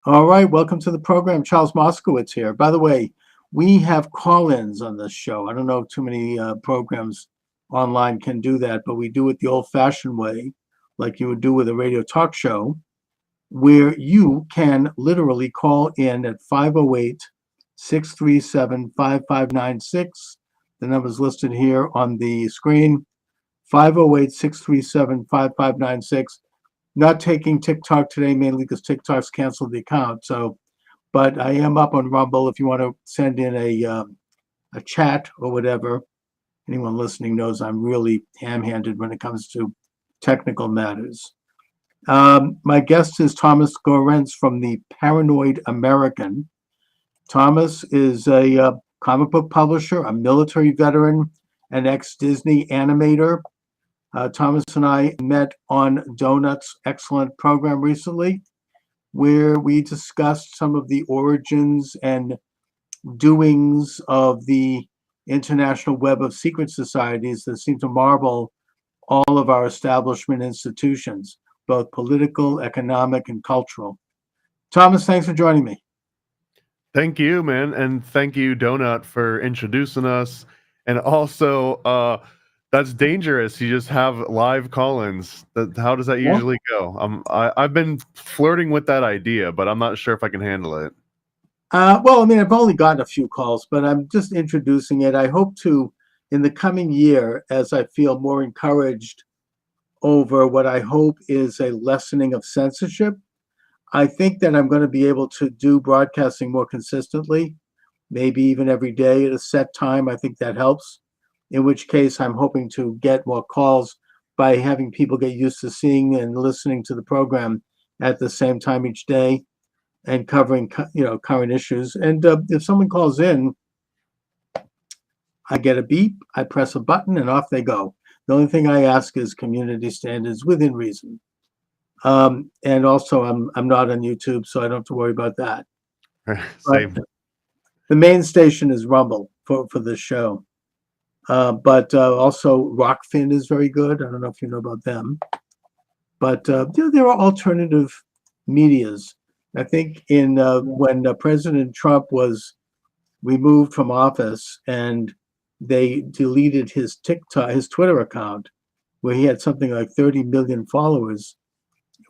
All right, welcome to the program. Charles Moskowitz here. By the way, we have call-ins on this show. I don't know if too many programs online can do that, but we do it the old-fashioned way, like you would do with a radio talk show, where you can literally call in at 508-637-5596. The number's listed here on the screen, 508-637-5596. Not taking TikTok today, mainly because TikTok's canceled the account. So, but I am up on Rumble if you want to send in a chat or whatever. Anyone listening knows I'm really ham-handed when it comes to technical matters. My guest is Thomas Gorenz from the Paranoid American. Thomas is a comic book publisher, a military veteran, an ex-Disney animator. Thomas and I met on Donut's excellent program recently, where we discussed some of the origins and doings of the international web of secret societies that seem to marvel all of our establishment institutions, both political, economic, and cultural. Thomas, thanks for joining me. Thank you, man, and thank you, Donut, for introducing us. And also, that's dangerous. You just have live call-ins. How does that Yeah. usually go? I've been flirting with that idea, but I'm not sure if I can handle it. Well, I mean, I've only gotten a few calls, but I'm just introducing it. I hope to, in the coming year, as I feel more encouraged over what I hope is a lessening of censorship, I think that I'm going to be able to do broadcasting more consistently, maybe even every day at a set time. I think that helps. In which case, I'm hoping to get more calls by having people get used to seeing and listening to the program at the same time each day and covering, current issues. And if someone calls in, I get a beep, I press a button, and off they go. The only thing I ask is community standards within reason. And also, I'm not on YouTube, so I don't have to worry about that. But Same. the main station is Rumble for this show. But also, Rockfin is very good. I don't know if you know about them. But there are alternative medias. I think when President Trump was removed from office and they deleted his TikTok, his Twitter account, where he had something like 30 million followers,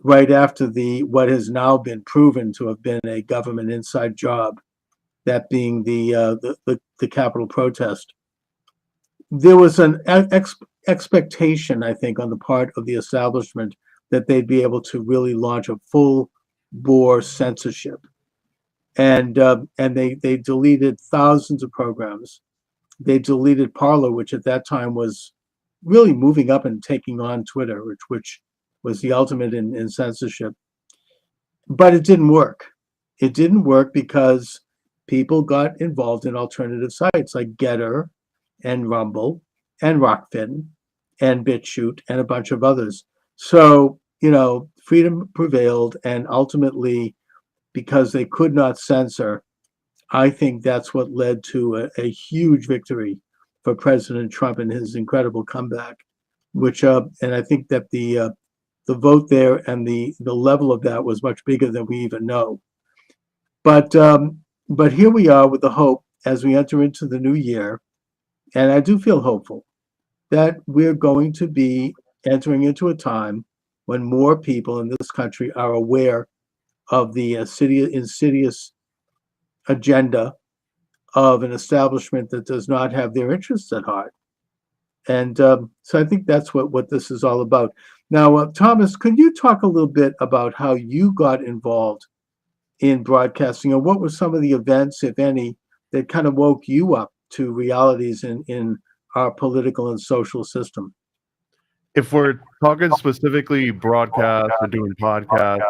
right after what has now been proven to have been a government inside job, that being the Capitol protest. There was an expectation, I think, on the part of the establishment that they'd be able to really launch a full bore censorship, and they deleted thousands of programs. They deleted Parler, which at that time was really moving up and taking on Twitter, which was the ultimate in censorship. But it didn't work. It didn't work because people got involved in alternative sites like Getter and Rumble and Rockfin and BitChute and a bunch of others. So, freedom prevailed, and ultimately, because they could not censor, I think that's what led to a huge victory for President Trump and his incredible comeback. And I think that the vote there and the level of that was much bigger than we even know. But here we are with the hope as we enter into the new year, and I do feel hopeful that we're going to be entering into a time when more people in this country are aware of the insidious agenda of an establishment that does not have their interests at heart. And so I think that's what this is all about. Now, Thomas, could you talk a little bit about how you got involved in broadcasting, and what were some of the events, if any, that kind of woke you up to realities in our political and social system? If we're talking specifically broadcast or doing podcasts,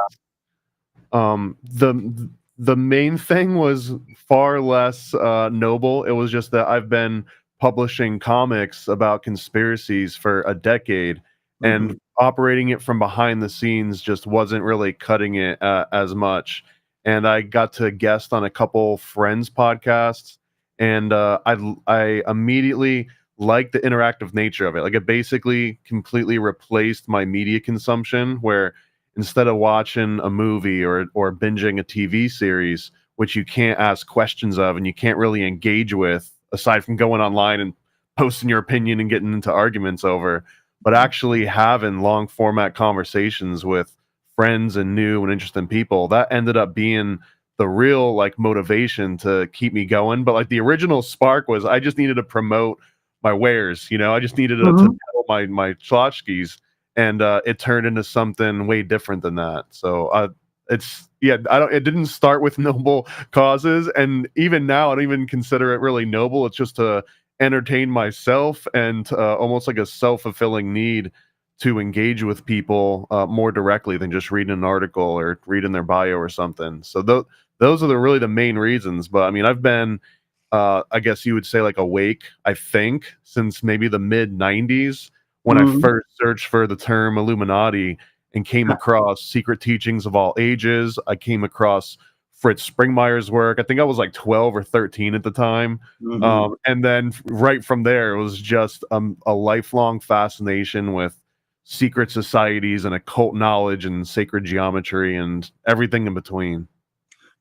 the main thing was far less noble. It was just that I've been publishing comics about conspiracies for a decade, and operating it from behind the scenes just wasn't really cutting it as much. And I got to guest on a couple friends' podcasts, and I immediately liked the interactive nature of it. Like, it basically completely replaced my media consumption, where instead of watching a movie or binging a TV series, which you can't ask questions of and you can't really engage with, aside from going online and posting your opinion and getting into arguments over, but actually having long format conversations with friends and new and interesting people, that ended up being the real like motivation to keep me going. But like the original spark was I just needed to promote my wares, you know, I just needed to tell my tchotchkes, and it turned into something way different than that. So it's yeah, it didn't start with noble causes, and even now I don't even consider it really noble. It's just to entertain myself and almost like a self-fulfilling need to engage with people more directly than just reading an article or reading their bio or something. So those are really the main reasons. But I mean, I've been I guess you would say like awake, I think, since maybe the mid 90s when I first searched for the term Illuminati and came across Secret Teachings of All Ages. I came across Fritz Springmeier's work. I think I was like 12 or 13 at the time. And then right from there, it was just a lifelong fascination with secret societies and occult knowledge and sacred geometry and everything in between.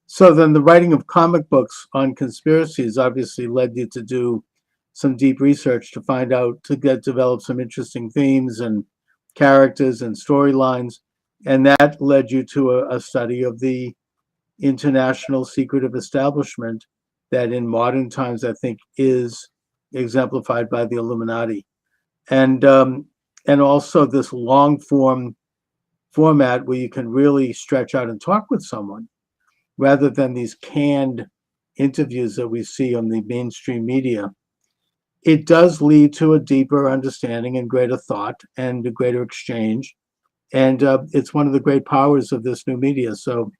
So then the writing of comic books on conspiracies obviously led you to do some deep research to find out, to develop some interesting themes and characters and storylines. And that led you to a study of the international secretive establishment that in modern times, I think, is exemplified by the Illuminati. And also this long format where you can really stretch out and talk with someone, rather than these canned interviews that we see on the mainstream media. It does lead to a deeper understanding and greater thought and a greater exchange. And it's one of the great powers of this new media. So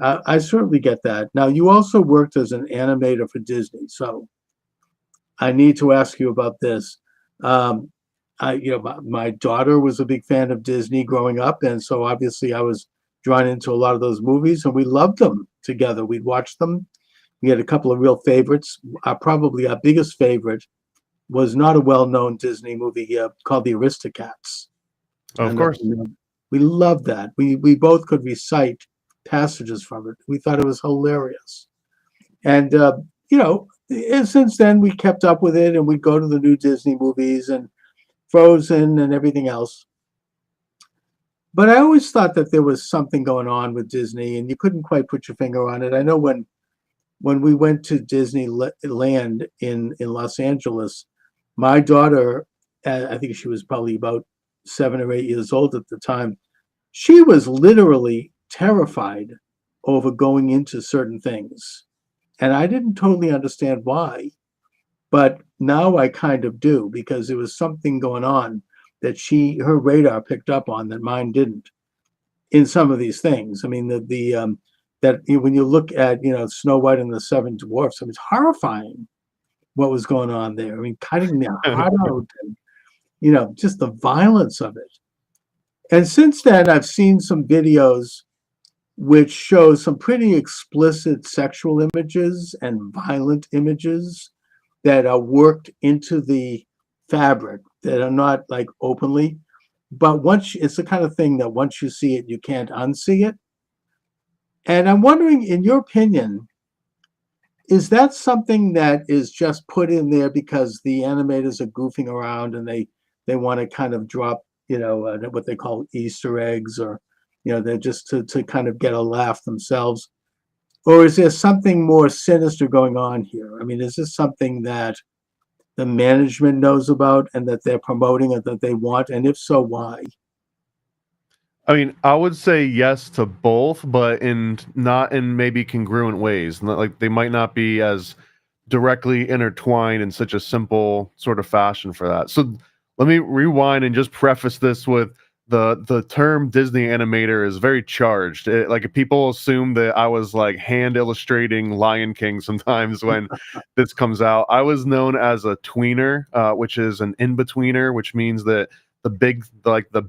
I certainly get that. Now, you also worked as an animator for Disney. So I need to ask you about this. My daughter was a big fan of Disney growing up. And so obviously I was drawn into a lot of those movies, and we loved them together. We'd watch them. We had a couple of real favorites. Probably our biggest favorite was not a well-known Disney movie called The Aristocats. Of course. We loved that. We both could recite passages from it. We thought it was hilarious. And, and since then we kept up with it, and we'd go to the new Disney movies and Frozen and everything else. But I always thought that there was something going on with Disney, and you couldn't quite put your finger on it. I know when we went to Disneyland in Los Angeles, my daughter, I think she was probably about 7 or 8 years old at the time, she was literally terrified over going into certain things. And I didn't totally understand why, but now I kind of do, because there was something going on that her radar picked up on that mine didn't in some of these things. I mean, that when you look at, Snow White and the Seven Dwarfs, I mean, it's horrifying what was going on there. I mean, cutting their heart out and, just the violence of it. And since then, I've seen some videos which show some pretty explicit sexual images and violent images that are worked into the fabric, that are not like openly, but it's the kind of thing that once you see it, you can't unsee it. And I'm wondering, in your opinion, is that something that is just put in there because the animators are goofing around and they want to kind of drop, what they call Easter eggs, or, they're just to kind of get a laugh themselves? Or is there something more sinister going on here? I mean, is this something that the management knows about and that they're promoting and that they want? And if so, why? I mean, I would say yes to both, but not in maybe congruent ways. Like they might not be as directly intertwined in such a simple sort of fashion for that. So let me rewind and just preface this with the term Disney animator is very charged. Like people assume that I was like hand illustrating Lion King sometimes when this comes out. I was known as a tweener, which is an in-betweener, which means that the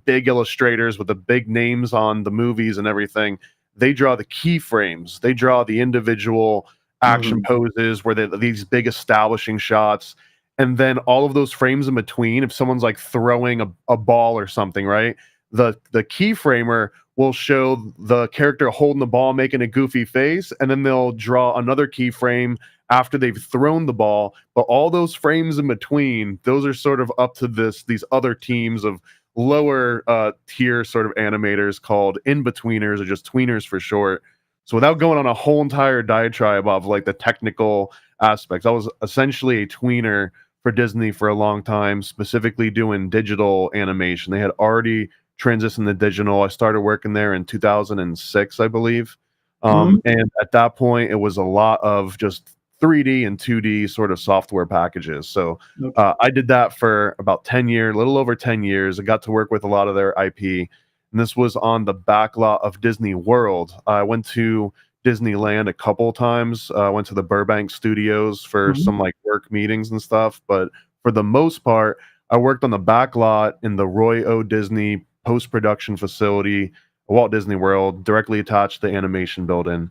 big illustrators with the big names on the movies and everything, they draw the keyframes. They draw the individual action poses where these big establishing shots. And then all of those frames in between, if someone's like throwing a ball or something, right? the keyframer will show the character holding the ball, making a goofy face, and then they'll draw another keyframe after they've thrown the ball. But all those frames in between, those are sort of up to these other teams of lower tier sort of animators called in-betweeners, or just tweeners for short. So without going on a whole entire diatribe of like the technical aspects, I was essentially a tweener for Disney for a long time, specifically doing digital animation. They had already transitioned to digital. I started working there in 2006, I believe. And at that point, it was a lot of just 3D and 2D sort of software packages. So I did that for about 10 years, a little over 10 years. I got to work with a lot of their IP. And this was on the back lot of Disney World. I went to Disneyland a couple times. Went to the Burbank studios for some like work meetings and stuff. But for the most part, I worked on the back lot in the Roy O. Disney post-production facility, Walt Disney World, directly attached to the animation building.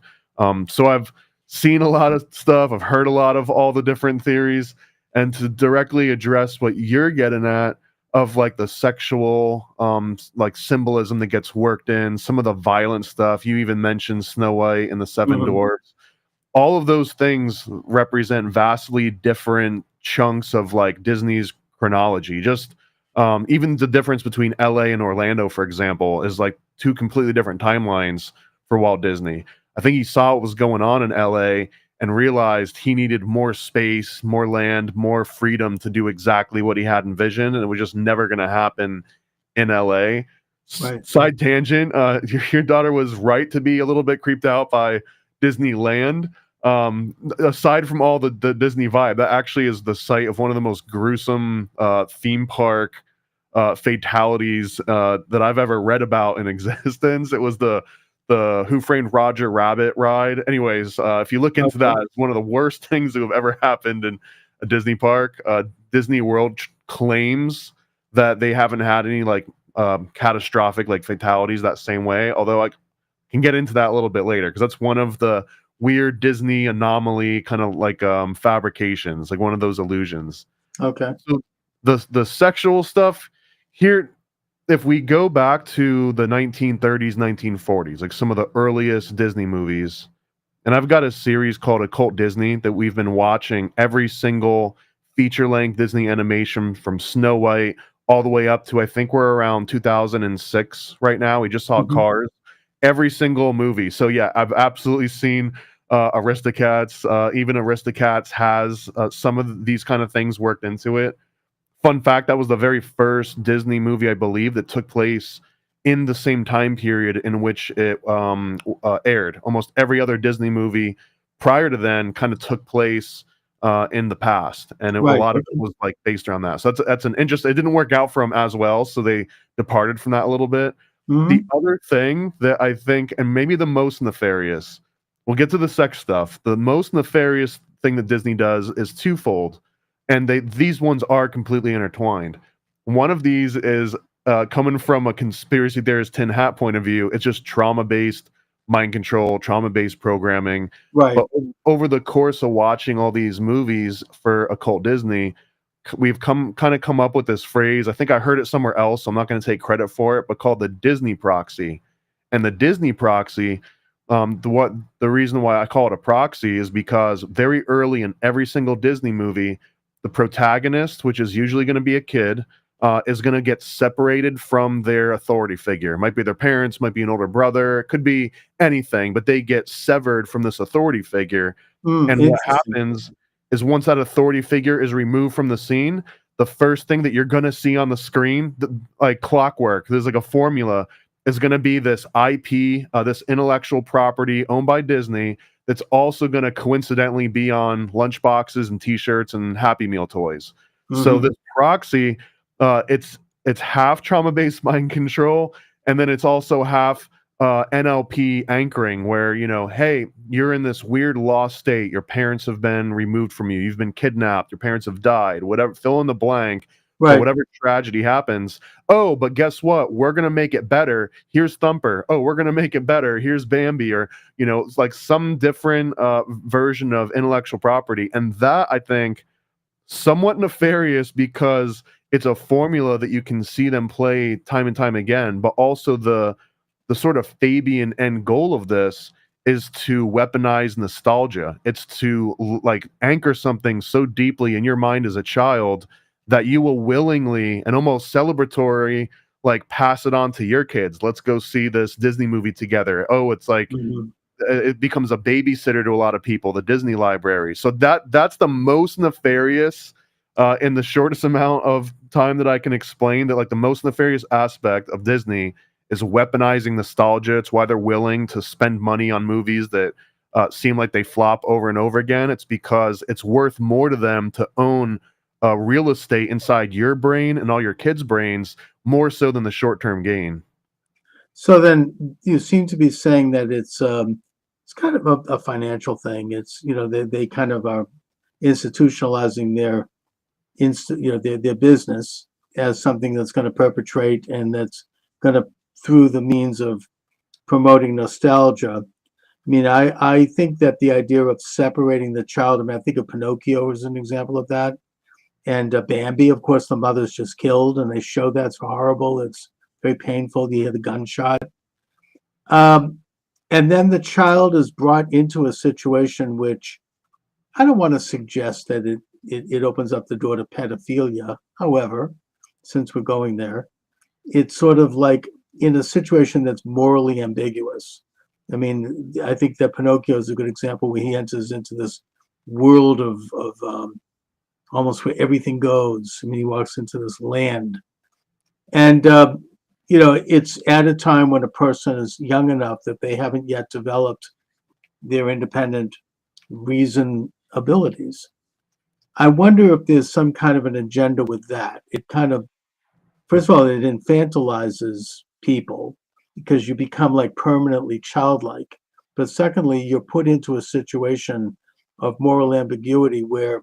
So I've seen a lot of stuff. I've heard a lot of all the different theories. And to directly address what you're getting at, of like the sexual like symbolism that gets worked in, some of the violent stuff. You even mentioned Snow White and the Seven Dwarfs. All of those things represent vastly different chunks of like Disney's chronology. Just even the difference between LA and Orlando, for example, is like two completely different timelines for Walt Disney. I think he saw what was going on in LA and realized he needed more space, more land, more freedom to do exactly what he had envisioned, and it was just never going to happen in LA. Right. Side tangent, your daughter was right to be a little bit creeped out by Disneyland. Aside from all the Disney vibe, that actually is the site of one of the most gruesome theme park fatalities that I've ever read about in existence. It was the Who Framed Roger Rabbit ride. Anyways, if you look into that, it's one of the worst things that have ever happened in a Disney park. Disney World claims that they haven't had any like catastrophic like fatalities that same way. Although I can get into that a little bit later, because that's one of the weird Disney anomaly kind of like fabrications, like one of those illusions. Okay. So the sexual stuff here, if we go back to the 1930s, 1940s, like some of the earliest Disney movies, and I've got a series called Occult Disney that we've been watching every single feature-length Disney animation from Snow White all the way up to, I think we're around 2006 right now. We just saw Cars. Every single movie. So yeah, I've absolutely seen Aristocats. Even Aristocats has some of these kind of things worked into it. Fun fact, that was the very first Disney movie, I believe, that took place in the same time period in which it aired. Almost every other Disney movie prior to then kind of took place in the past, and a lot of it was like based around that. So that's an interesting. It didn't work out for them as well, so they departed from that a little bit. The other thing that I think, and maybe the most nefarious, we'll get to the sex stuff. The most nefarious thing that Disney does is twofold, and these ones are completely intertwined. One of these is coming from a conspiracy theorist tin hat point of view. It's just trauma-based mind control, trauma-based programming. Right. But over the course of watching all these movies for Occult Disney, we've come up with this phrase. I think I heard it somewhere else, so I'm not going to take credit for it, but called the Disney proxy. And the Disney proxy, the reason why I call it a proxy is because very early in every single Disney movie, the protagonist, which is usually going to be a kid, is going to get separated from their authority figure. It might be their parents, might be an older brother, it could be anything, but they get severed from this authority figure. And what happens is once that authority figure is removed from the scene, the first thing that you're going to see on the screen, like clockwork, there's like a formula, is going to be this IP, this intellectual property owned by Disney that's also going to coincidentally be on lunchboxes and T-shirts and Happy Meal toys. So this proxy, it's half trauma-based mind control, and then it's also half NLP anchoring, where, you know, hey, you're in this weird lost state. Your parents have been removed from you. You've been kidnapped. Your parents have died. Whatever, fill in the blank. Right. Whatever tragedy happens. Oh, but guess what? We're gonna make it better. Here's Thumper. Oh, we're gonna make it better. Here's Bambi, or you know, it's like some different version of intellectual property, and that I think somewhat nefarious because it's a formula that you can see them play time and time again, but also the sort of Fabian end goal of this is to weaponize nostalgia. It's to like anchor something so deeply in your mind as a child that you will willingly and almost celebratory like pass it on to your kids. Let's go see this Disney movie together. Oh, it's like Mhm. it becomes a babysitter to a lot of people, the Disney library. So that's the most nefarious in the shortest amount of time that I can explain, that like the most nefarious aspect of Disney is weaponizing nostalgia. It's why they're willing to spend money on movies that seem like they flop over and over again. It's because it's worth more to them to own real estate inside your brain and all your kids' brains, more so than the short-term gain. So then you seem to be saying that it's kind of a financial thing. It's, they kind of are institutionalizing their business as something that's going to perpetrate, and that's going to, through the means of promoting nostalgia. I mean, I think that the idea of separating the child, I mean, I think of Pinocchio as an example of that. And Bambi, of course, the mother's just killed, and they show that's horrible. It's very painful. You hear the gunshot. Um, and then the child is brought into a situation which I don't want to suggest that it opens up the door to pedophilia. However, since we're going there, it's sort of like in a situation that's morally ambiguous. I mean, I think that Pinocchio is a good example where he enters into this world of almost where everything goes. I mean, he walks into this land, and it's at a time when a person is young enough that they haven't yet developed their independent reason abilities. I wonder if there's some kind of an agenda with that. It kind of, first of all, it infantilizes people because you become like permanently childlike. But secondly, you're put into a situation of moral ambiguity where,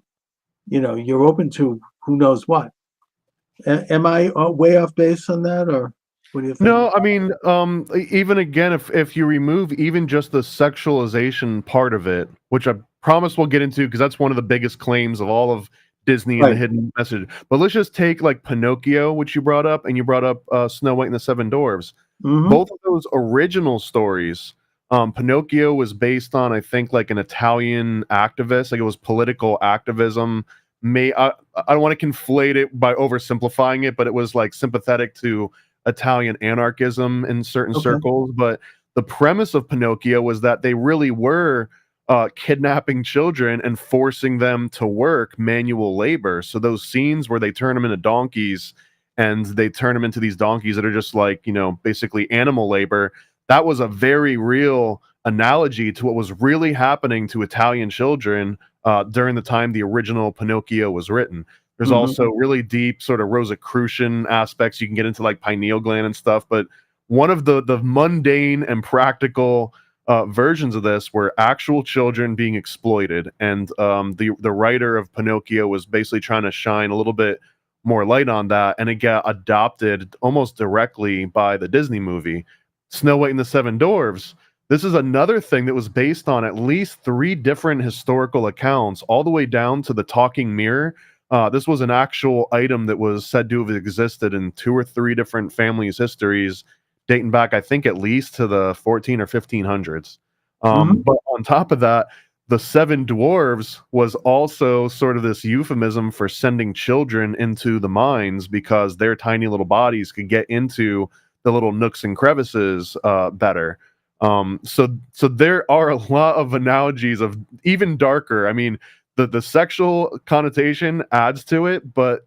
you're open to who knows what. Am I way off base on that, or what do you think? No, I mean, even again, if you remove even just the sexualization part of it, which I promise we'll get into because that's one of the biggest claims of all of Disney and the Right. hidden message. But let's just take like Pinocchio, which you brought up, and you brought up Snow White and the Seven Dwarfs. Mm-hmm. Both of those original stories, Pinocchio was based on, I think, like an Italian activist, like it was political activism. I don't want to conflate it by oversimplifying it, but it was like sympathetic to Italian anarchism in certain Okay. circles. But the premise of Pinocchio was that they really were kidnapping children and forcing them to work manual labor. So those scenes where they turn them into donkeys and they turn them into these donkeys that are just like, basically animal labor, that was a very real analogy to what was really happening to Italian children during the time the original Pinocchio was written. There's Mm-hmm. also really deep sort of Rosicrucian aspects. You can get into like pineal gland and stuff, but one of the mundane and practical versions of this were actual children being exploited, and the writer of Pinocchio was basically trying to shine a little bit more light on that, and it got adopted almost directly by the Disney movie Snow White and the Seven Dwarfs. This is another thing that was based on at least three different historical accounts, all the way down to the talking mirror. This was an actual item that was said to have existed in two or three different families' histories, dating back, I think, at least to the 14 or 1500s. Mm-hmm. But on top of that, the seven dwarves was also sort of this euphemism for sending children into the mines because their tiny little bodies could get into the little nooks and crevices better. So there are a lot of analogies of even darker. I mean, the sexual connotation adds to it, but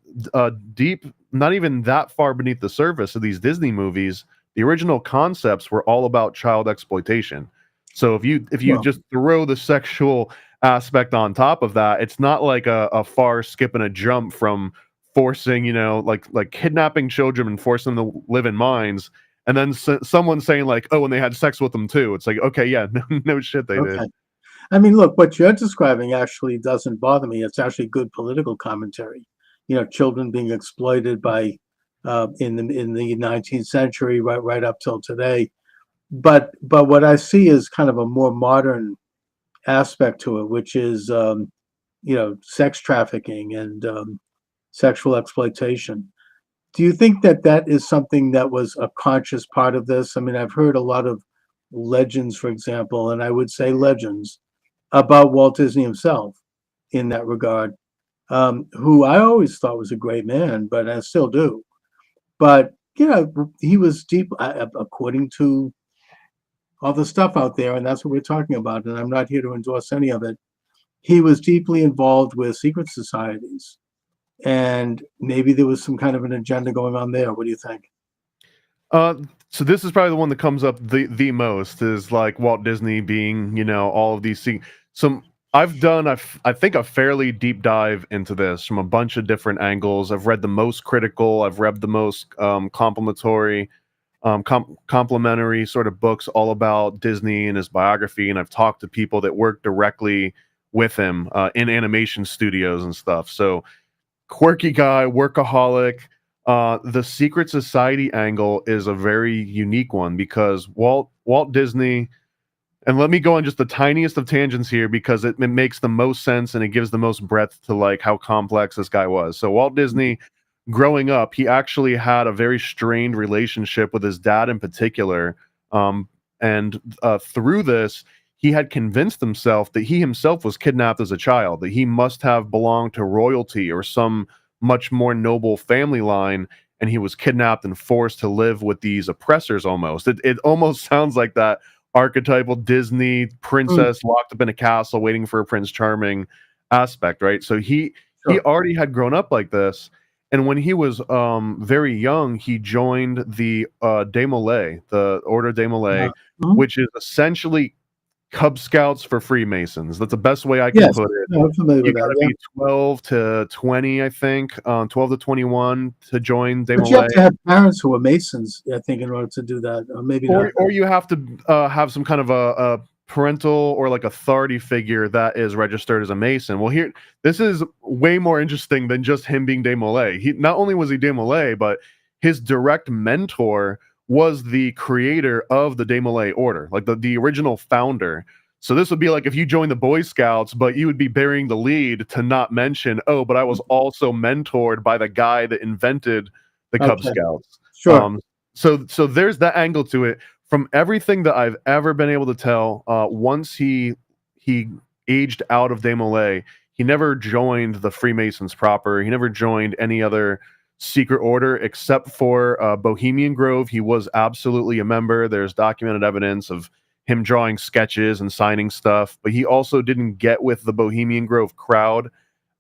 deep, not even that far beneath the surface of these Disney movies, the original concepts were all about child exploitation. So if you Well, just throw the sexual aspect on top of that, it's not like a far skip and a jump from forcing, like kidnapping children and forcing them to live in mines, and then someone saying like, oh, and they had sex with them too. It's like, okay, yeah, no shit, they did. okay. I mean, look, what you're describing actually doesn't bother me. It's actually good political commentary. Children being exploited by in the 19th century, right up till today. But what I see is kind of a more modern aspect to it, which is sex trafficking and sexual exploitation. Do you think that that is something that was a conscious part of this? I mean, I've heard a lot of legends, for example, and I would say legends about Walt Disney himself in that regard, who I always thought was a great man, but I still do. But he was deep, according to all the stuff out there, and that's what we're talking about. And I'm not here to endorse any of it. He was deeply involved with secret societies, and maybe there was some kind of an agenda going on there. What do you think? So this is probably the one that comes up the most is like Walt Disney being, all of these things. So I've done, I think, a fairly deep dive into this from a bunch of different angles. I've read the most critical, I've read the most complimentary sort of books all about Disney and his biography, and I've talked to people that work directly with him in animation studios and stuff. So quirky guy, workaholic. The secret society angle is a very unique one because Walt Disney, and let me go on just the tiniest of tangents here because it makes the most sense and it gives the most breadth to like how complex this guy was. So Walt Disney, growing up, he actually had a very strained relationship with his dad in particular, and through this, he had convinced himself that he himself was kidnapped as a child, that he must have belonged to royalty or some much more noble family line, and he was kidnapped and forced to live with these oppressors almost. It almost sounds like that archetypal Disney princess locked up in a castle waiting for a Prince Charming aspect, right? So he already had grown up like this, and when he was very young, he joined the Des Moines, the Order des Moines, which is essentially Cub Scouts for Freemasons. That's the best way I can put it. I'm familiar You with got to that. be 12 to 20, I think, 12 to 21 to join Des But you have Moines. to have parents who are Masons, I think, in order to do that, or maybe not. Or you have to have some kind of a parental or like authority figure that is registered as a Mason. Well, here, this is way more interesting than just him being Des Moines. He not only was he Des Moines, but his direct mentor was the creator of the Des Moines Order, like the original founder. So this would be like if you joined the Boy Scouts, but you would be bearing the lead to not mention, oh, but I was also mentored by the guy that invented the Cub Scouts. Sure. So there's that angle to it. From everything that I've ever been able to tell, once he aged out of Des Moines, he never joined the Freemasons proper. He never joined any other secret order except for Bohemian Grove. He was absolutely a member. There's documented evidence of him drawing sketches and signing stuff, but he also didn't get with the Bohemian Grove crowd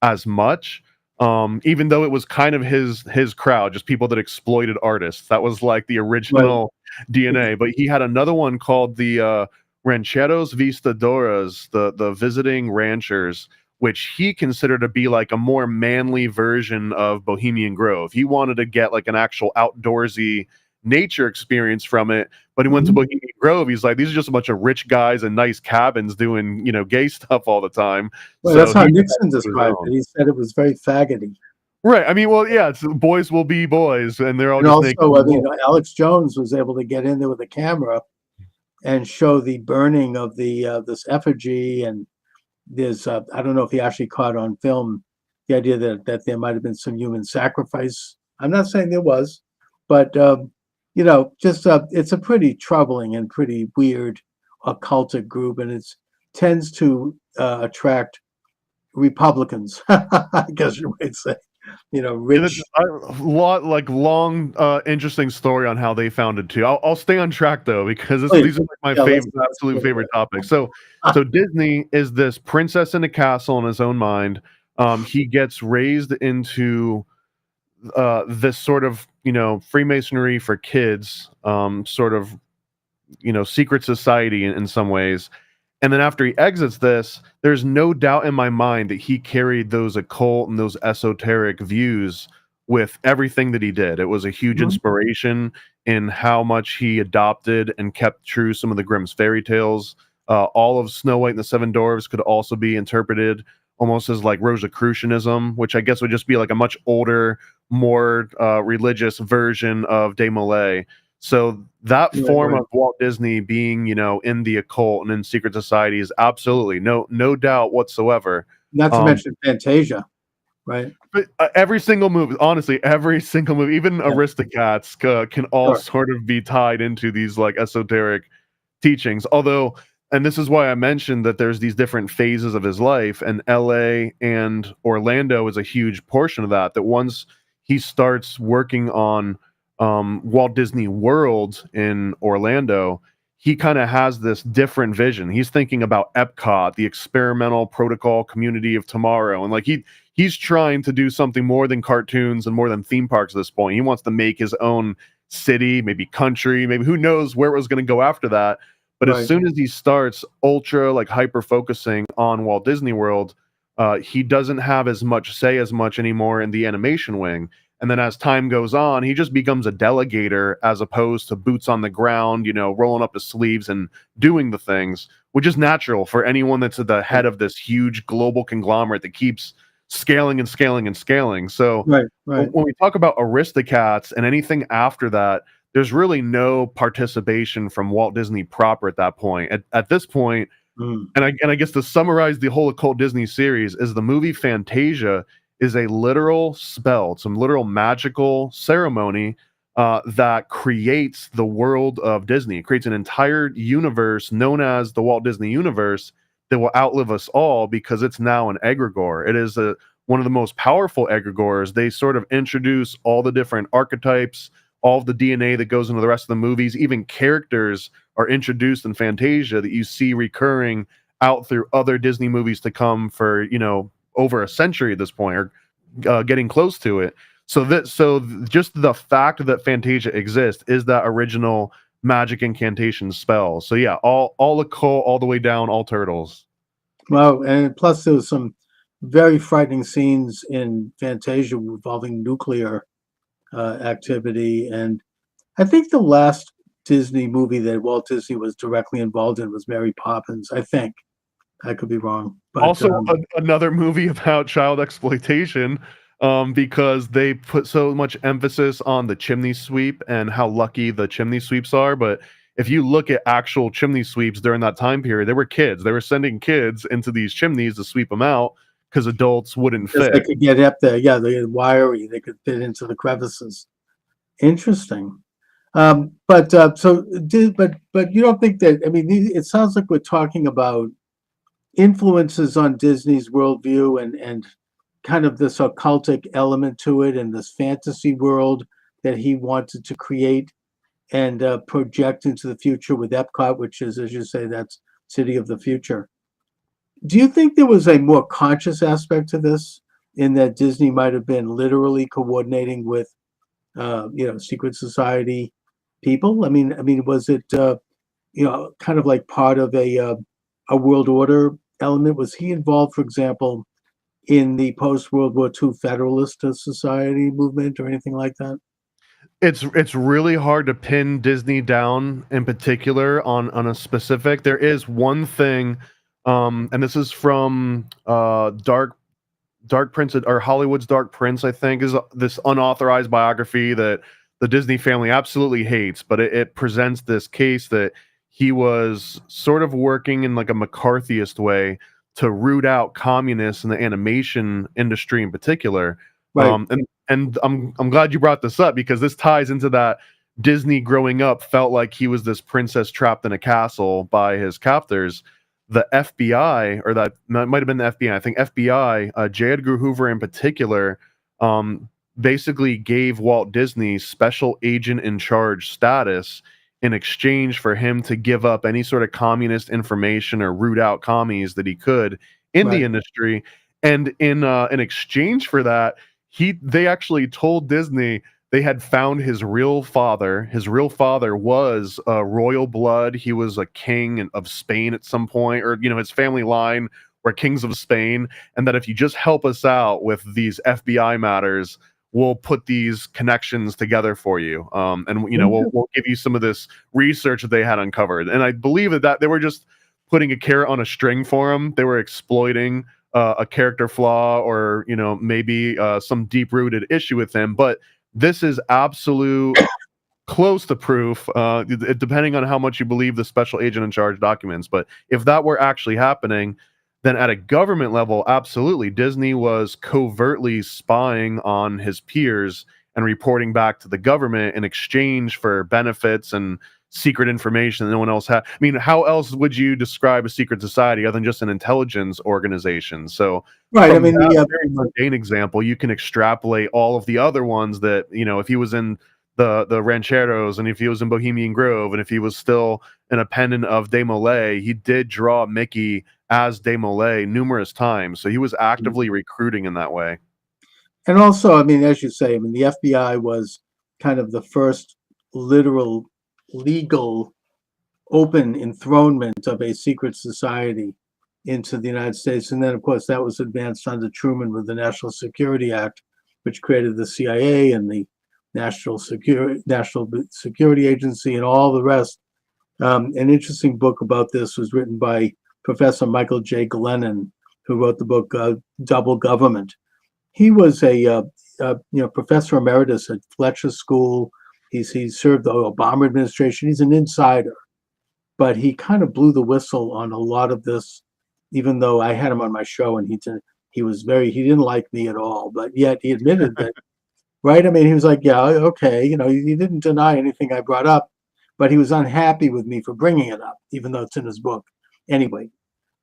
as much. Even though it was kind of his crowd, just people that exploited artists. That was like the original DNA. But he had another one called the Rancheros Vistadoras, the visiting ranchers, which he considered to be like a more manly version of Bohemian Grove. He wanted to get like an actual outdoorsy nature experience from it, but he went to Bohemian Grove. He's like, these are just a bunch of rich guys in nice cabins doing, gay stuff all the time. Well, so that's how Nixon described it. He said it was very faggoty. Right. I mean, well, yeah, it's boys will be boys, and they're all And just also, naked. Alex Jones was able to get in there with a camera and show the burning of the this effigy. And there's, I don't know if he actually caught on film the idea that there might have been some human sacrifice. I'm not saying there was, but just it's a pretty troubling and pretty weird occultic group, and it tends to attract Republicans, I guess you might say. Rich. Long, interesting story on how they founded too. I'll stay on track though because these are like my absolute favorite topics. So Disney is this princess in a castle in his own mind. He gets raised into this sort of Freemasonry for kids, sort of secret society in some ways. And then after he exits this, there's no doubt in my mind that he carried those occult and those esoteric views with everything that he did. It was a huge inspiration in how much he adopted and kept true some of the Grimm's fairy tales. All of Snow White and the Seven Dwarfs could also be interpreted almost as like Rosicrucianism, which I guess would just be like a much older, more religious version of Des Moines. So that form of Walt Disney being, in the occult and in secret society is absolutely no doubt whatsoever. Not to mention Fantasia. right? But every single movie, honestly, every single movie, even Yeah. Aristocats, can all Sure. sort of be tied into these like esoteric teachings. Although, and this is why I mentioned that there's these different phases of his life, and LA and Orlando is a huge portion of that. That once he starts working on Walt Disney World in Orlando, he kind of has this different vision. He's thinking about Epcot, the experimental protocol community of tomorrow, and like he's trying to do something more than cartoons and more than theme parks at this point. He wants to make his own city, maybe country, maybe who knows where it was going to go after that. But as Right. soon as he starts ultra like hyper focusing on Walt Disney World, he doesn't have as much say as much anymore in the animation wing. And then as time goes on, he just becomes a delegator as opposed to boots on the ground, rolling up his sleeves and doing the things, which is natural for anyone that's at the head of this huge global conglomerate that keeps scaling and scaling and scaling. So Right. Right. when we talk about Aristocats and anything after that, there's really no participation from Walt Disney proper at that point. At this point, Mm. and I guess to summarize the whole Occult Disney series, is the movie Fantasia is a literal spell, some literal magical ceremony that creates the world of Disney. It creates an entire universe known as the Walt Disney Universe that will outlive us all because it's now an egregore. It is one of the most powerful egregores. They sort of introduce all the different archetypes, all of the DNA that goes into the rest of the movies. Even characters are introduced in Fantasia that you see recurring out through other Disney movies to come for, over a century at this point, or getting close to it. So just the fact that Fantasia exists is that original magic incantation spell. So yeah, all occult, all the way down, all turtles. Wow. And plus, there was some very frightening scenes in Fantasia involving nuclear activity. And I think the last Disney movie that Walt Disney was directly involved in was Mary Poppins. I think. I could be wrong. But Also, another movie about child exploitation, because they put so much emphasis on the chimney sweep and how lucky the chimney sweeps are. But if you look at actual chimney sweeps during that time period, they were kids. They were sending kids into these chimneys to sweep them out because adults wouldn't because they fit. could get up there. Yeah, they're wiry. They could fit into the crevices. Interesting. But you don't think that? I mean, it sounds like we're talking about influences on Disney's worldview and kind of this occultic element to it and this fantasy world that he wanted to create and project into the future with Epcot, which is, as you say, that's City of the Future. Do you think there was a more conscious aspect to this, in that Disney might have been literally coordinating with, secret society people? I mean, was it, kind of like part of a world order element? Was he involved, for example, in the post World War II Federalist Society movement or anything like that? It's really hard to pin Disney down in particular on a specific. There is one thing, and this is from Dark Prince, or Hollywood's Dark Prince, I think, is this unauthorized biography that the Disney family absolutely hates, but it presents this case that he was sort of working in like a McCarthyist way to root out communists in the animation industry in particular. Right. And I'm glad you brought this up because this ties into that. Disney growing up felt like he was this princess trapped in a castle by his captors. The FBI, or that might have been the FBI. I think FBI, J. Edgar Hoover in particular, basically gave Walt Disney special agent in charge status in exchange for him to give up any sort of communist information or root out commies that he could in the Right. industry. And in exchange for that, they actually told Disney they had found his real father. His real father was royal blood. He was a king of Spain at some point, or his family line were kings of Spain, and that if you just help us out with these FBI matters, we'll put these connections together for you. And we'll give you some of this research that they had uncovered. And I believe that they were just putting a carrot on a string for him. They were exploiting a character flaw, or maybe some deep rooted issue with him. But this is absolute close to proof, depending on how much you believe the special agent in charge documents. But if that were actually happening, then at a government level, absolutely, Disney was covertly spying on his peers and reporting back to the government in exchange for benefits and secret information that no one else had. I mean, how else would you describe a secret society other than just an intelligence organization? So Right. I from mean, that very mundane example, you can extrapolate all of the other ones that, if he was in the Rancheros, and if he was in Bohemian Grove, and if he was still an appendant of Desmoulins, he did draw Mickey as Desmoulins numerous times. So he was actively recruiting in that way. and also, I mean, as you say, I mean, the FBI was kind of the first literal, legal, open enthronement of a secret society into the United States. And then, of course, that was advanced under Truman with the National Security Act, which created the CIA and the National Security Agency and all the rest. An interesting book about this was written by Professor Michael J. Glennon, who wrote the book Double Government. He was a professor emeritus at Fletcher School. He served the Obama administration. He's an insider, but he kind of blew the whistle on a lot of this. Even though I had him on my show, and he didn't like me at all, but yet he admitted that, right? I mean, he was like, yeah, okay, he didn't deny anything I brought up, but he was unhappy with me for bringing it up, even though it's in his book. Anyway,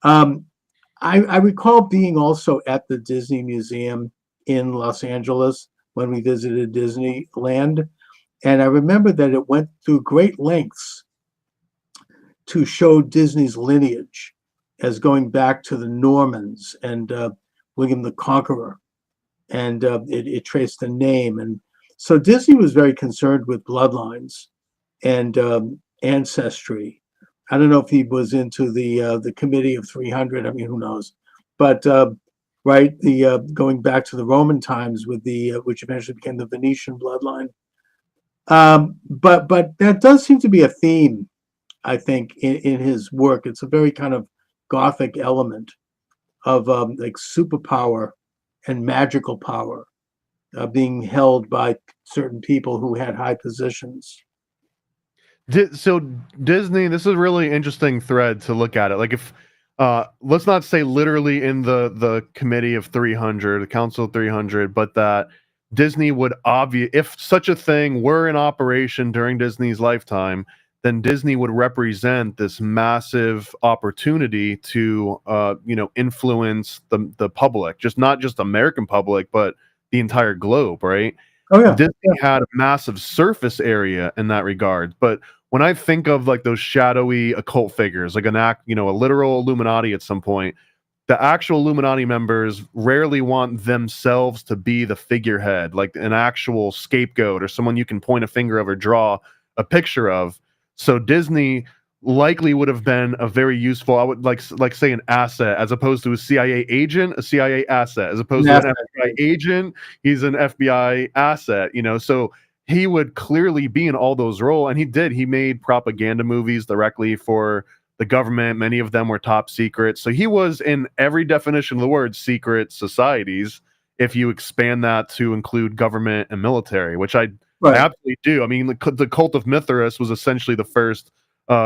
I recall being also at the Disney Museum in Los Angeles when we visited Disneyland, and I remember that it went through great lengths to show Disney's lineage as going back to the Normans and William the Conqueror, and it traced the name. And so Disney was very concerned with bloodlines and ancestry. I don't know if he was into the Committee of 300. I mean, who knows? But right, going back to the Roman times with which eventually became the Venetian bloodline. But that does seem to be a theme, I think, in his work. It's a very kind of Gothic element of like superpower and magical power being held by certain people who had high positions. So Disney, this is a really interesting thread to look at it. Like, if let's not say literally in the Committee of 300, the Council of 300, but that Disney would if such a thing were in operation during Disney's lifetime, then Disney would represent this massive opportunity to influence the public, not just American public, but the entire globe, right? Oh yeah. Disney had a massive surface area in that regard. But when I think of like those shadowy occult figures, like a literal Illuminati at some point, the actual Illuminati members rarely want themselves to be the figurehead, like an actual scapegoat or someone you can point a finger of or draw a picture of. So Disney likely would have been a very useful, I would like say, an asset, as opposed to a CIA agent, a CIA asset, as opposed to an FBI agent, he's an FBI asset, so he would clearly be in all those roles. And he made propaganda movies directly for the government. Many of them were top secret. So he was, in every definition of the word, secret societies, if you expand that to include government and military, which I absolutely do. I mean, the Cult of Mithras was essentially the first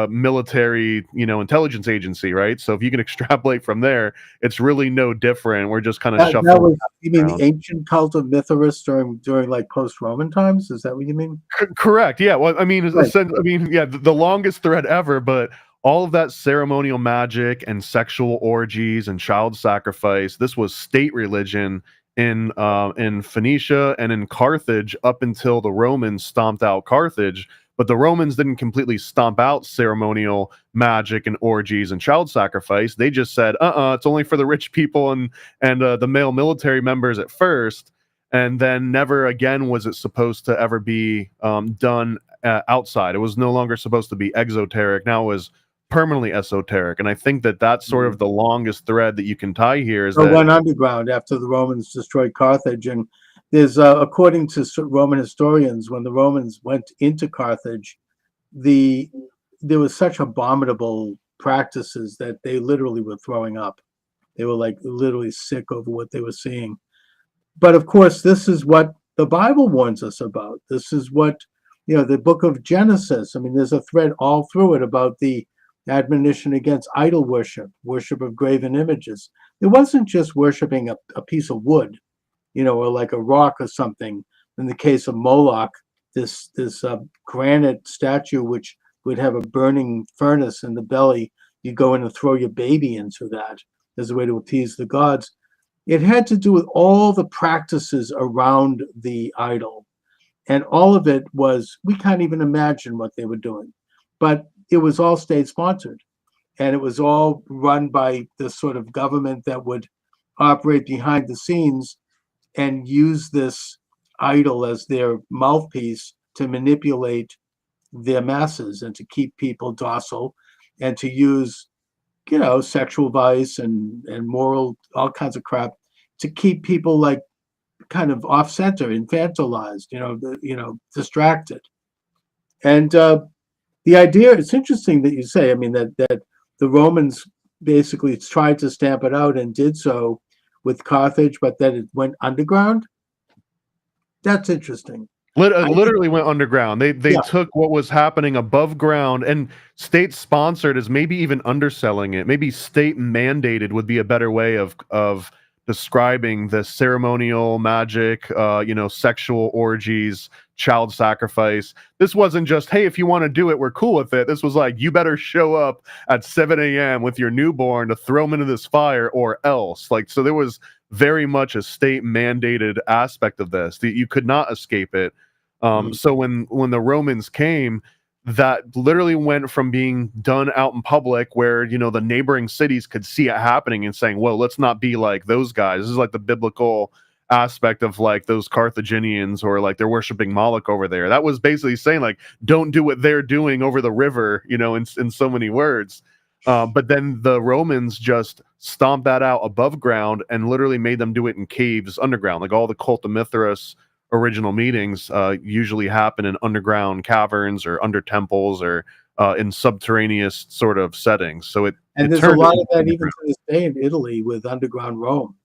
military, intelligence agency, right? So if you can extrapolate from there, it's really no different. We're just kind of shuffling. You mean the ancient cult of Mithras during like post-Roman times? Is that what you mean? Correct. Yeah. Well, I mean, the longest thread ever, but all of that ceremonial magic and sexual orgies and child sacrifice, this was state religion in Phoenicia and in Carthage up until the Romans stomped out Carthage. But the Romans didn't completely stomp out ceremonial magic and orgies and child sacrifice. They just said, it's only for the rich people and the male military members at first. And then never again was it supposed to ever be done outside. It was no longer supposed to be exoteric. Now it was permanently esoteric. And I think that's sort of the longest thread that you can tie here. It went underground after the Romans destroyed Carthage. And there's, according to Roman historians, when the Romans went into Carthage, there was such abominable practices that they literally were throwing up. They were like literally sick over what they were seeing. But of course, this is what the Bible warns us about. This is what, the book of Genesis. I mean, there's a thread all through it about the admonition against idol worship, worship of graven images. It wasn't just worshiping a piece of wood, or like a rock or something. In the case of Moloch, this granite statue, which would have a burning furnace in the belly, you go in and throw your baby into that as a way to appease the gods. It had to do with all the practices around the idol. And all of it was, we can't even imagine what they were doing. But it was all state sponsored. And it was all run by the sort of government that would operate behind the scenes and use this idol as their mouthpiece to manipulate their masses and to keep people docile and to use, sexual vice and moral, all kinds of crap to keep people like kind of off center, infantilized, distracted. And the idea, it's interesting that you say, that the Romans basically tried to stamp it out and did so with Carthage, but that it went underground. That's interesting. Literally went underground. They took what was happening above ground and state sponsored is maybe even underselling it. Maybe state mandated would be a better way of describing the ceremonial magic, sexual orgies, child sacrifice. This wasn't just, hey, if you want to do it, we're cool with it. This was like, you better show up at 7 a.m. with your newborn to throw them into this fire or else. Like, so there was very much a state mandated aspect of this that you could not escape it. So when the Romans came, that literally went from being done out in public where, the neighboring cities could see it happening and saying, well, let's not be like those guys. This is like the biblical aspect of like those Carthaginians or like they're worshiping Moloch over there. That was basically saying like, don't do what they're doing over the river, in so many words. But then the Romans just stomped that out above ground and literally made them do it in caves underground. Like all the Cult of Mithras original meetings usually happen in underground caverns or under temples or in subterraneous sort of settings. So there's a lot of that even to this day in Italy with underground Rome.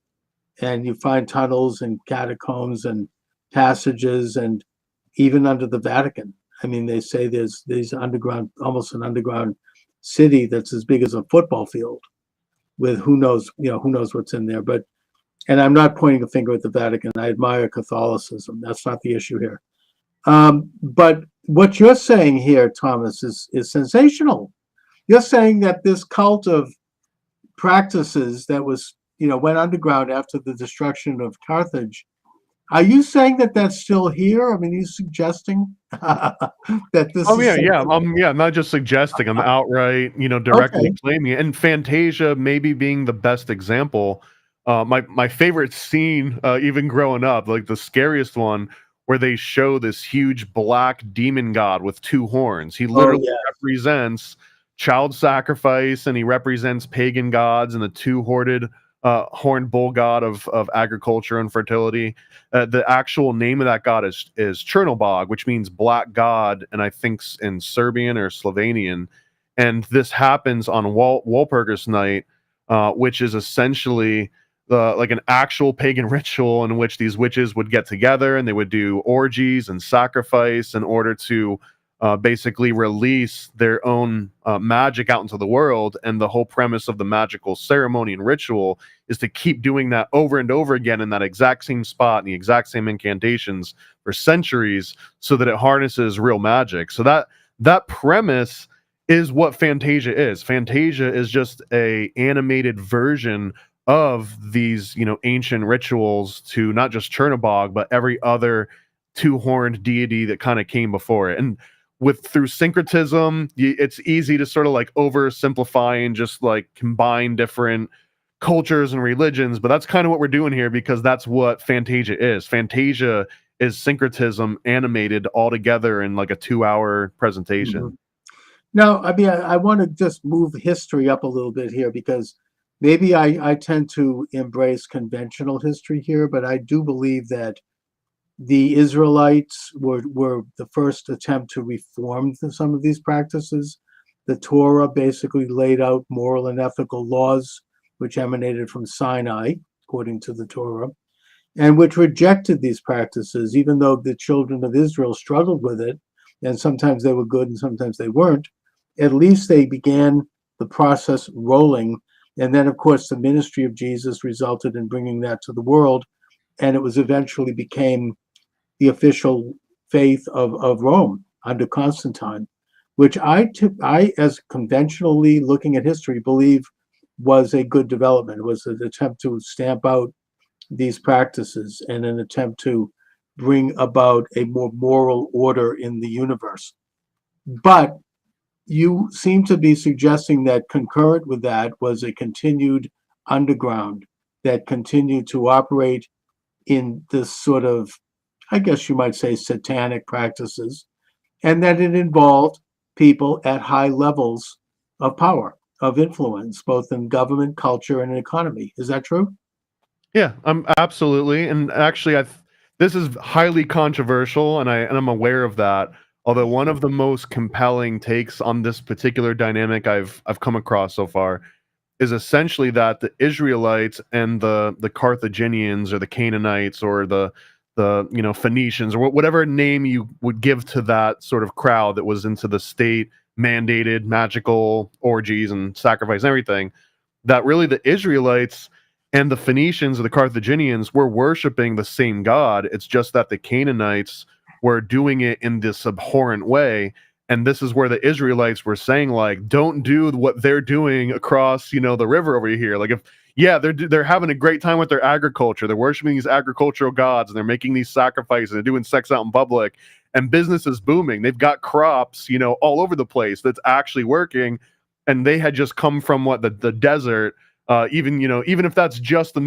And you find tunnels and catacombs and passages and even under the Vatican. They say there's underground, almost an underground city that's as big as a football field with who knows what's in there. And I'm not pointing a finger at the Vatican. I admire Catholicism. That's not the issue here. But what you're saying here, Thomas, is sensational. You're saying that this cult of practices that was, went underground after the destruction of Carthage, are you saying that that's still here? Are you suggesting that this I'm not just suggesting, I'm outright, directly claiming it. And Fantasia maybe being the best example. My favorite scene, even growing up, like the scariest one, where they show this huge black demon god with two horns. He literally represents child sacrifice, and he represents pagan gods and the two-horned bull god of agriculture and fertility. The actual name of that god is Chernobog, which means black god, and I think in Serbian or Slovenian. And this happens on Walpurgis Night, which is essentially like an actual pagan ritual in which these witches would get together and they would do orgies and sacrifice in order to basically release their own magic out into the world. And the whole premise of the magical ceremony and ritual is to keep doing that over and over again in that exact same spot and the exact same incantations for centuries so that it harnesses real magic. So that premise is what Fantasia is. Fantasia is just a animated version of these, ancient rituals to not just Chernobog, but every other two-horned deity that kind of came before it. And through syncretism, it's easy to sort of like oversimplify and just like combine different cultures and religions, but that's kind of what we're doing here because that's what Fantasia is. Fantasia is syncretism animated all together in like a 2-hour presentation. Mm-hmm. Now, I want to just move history up a little bit here because maybe I tend to embrace conventional history here, but I do believe that the Israelites were the first attempt to reform some of these practices. The Torah basically laid out moral and ethical laws which emanated from Sinai, according to the Torah, and which rejected these practices, even though the children of Israel struggled with it, and sometimes they were good and sometimes they weren't. At least they began the process rolling. And then, of course, the ministry of Jesus resulted in bringing that to the world, and it was eventually became the official faith of Rome under Constantine, which I, as conventionally looking at history, believe was a good development. It was an attempt to stamp out these practices and an attempt to bring about a more moral order in the universe. But you seem to be suggesting that concurrent with that was a continued underground that continued to operate in this sort of, I guess you might say, satanic practices, and that it involved people at high levels of power, of influence, both in government, culture, and economy. Is that true? Yeah, absolutely. And actually, this is highly controversial, and I'm aware of that. Although one of the most compelling takes on this particular dynamic I've come across so far is essentially that the Israelites and the Carthaginians or the Canaanites or the Phoenicians or whatever name you would give to that sort of crowd that was into the state mandated magical orgies and sacrifice and everything, that really the Israelites and the Phoenicians or the Carthaginians were worshiping the same God. It's just that the Canaanites were doing it in this abhorrent way. And this is where the Israelites were saying, like, don't do what they're doing across, the river over here. Like, they're having a great time with their agriculture. They're worshiping these agricultural gods and they're making these sacrifices and they're doing sex out in public, and business is booming. They've got crops, all over the place that's actually working. And they had just come from the desert. Even if that's just the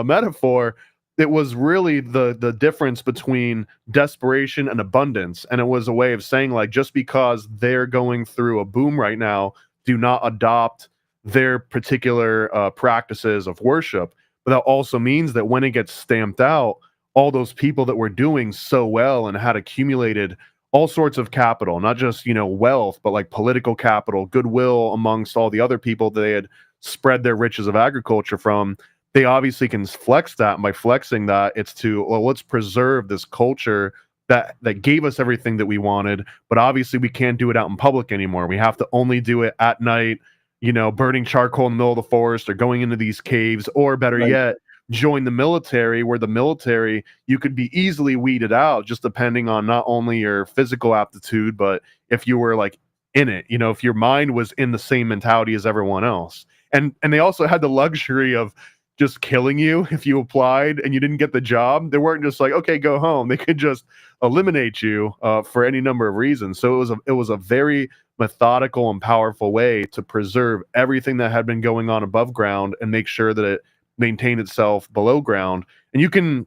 metaphor, it was really the difference between desperation and abundance. And it was a way of saying, like, just because they're going through a boom right now, do not adopt their particular practices of worship. But that also means that when it gets stamped out, all those people that were doing so well and had accumulated all sorts of capital, not just wealth, but like political capital, goodwill amongst all the other people that they had spread their riches of agriculture from, they obviously can flex that. And by flexing that, it's to, well, let's preserve this culture that gave us everything that we wanted, but obviously we can't do it out in public anymore. We have to only do it at night, burning charcoal in the middle of the forest or going into these caves, or better yet, join the military, where the military, you could be easily weeded out just depending on not only your physical aptitude, but if you were like in it, if your mind was in the same mentality as everyone else. And they also had the luxury of just killing you if you applied and you didn't get the job. They weren't just like, okay, go home. They could just eliminate you for any number of reasons. So it was a very methodical and powerful way to preserve everything that had been going on above ground and make sure that it maintained itself below ground. And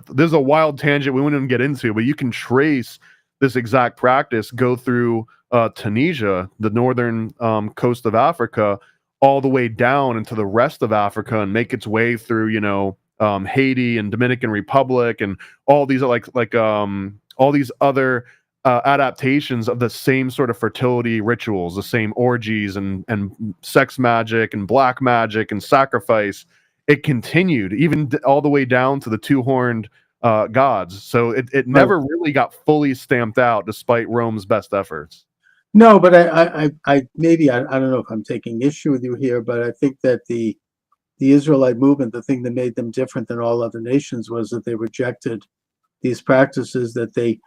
there's a wild tangent we wouldn't even get into, but you can trace this exact practice go through Tunisia, the northern coast of Africa, all the way down into the rest of Africa, and make its way through, Haiti and Dominican Republic and all these all these other adaptations of the same sort of fertility rituals, the same orgies and sex magic and black magic and sacrifice. It continued even all the way down to the two-horned gods. So it never really got fully stamped out, despite Rome's best efforts. No, but I maybe I don't know if I'm taking issue with you here, but I think that the Israelite movement, the thing that made them different than all other nations was that they rejected these practices. That they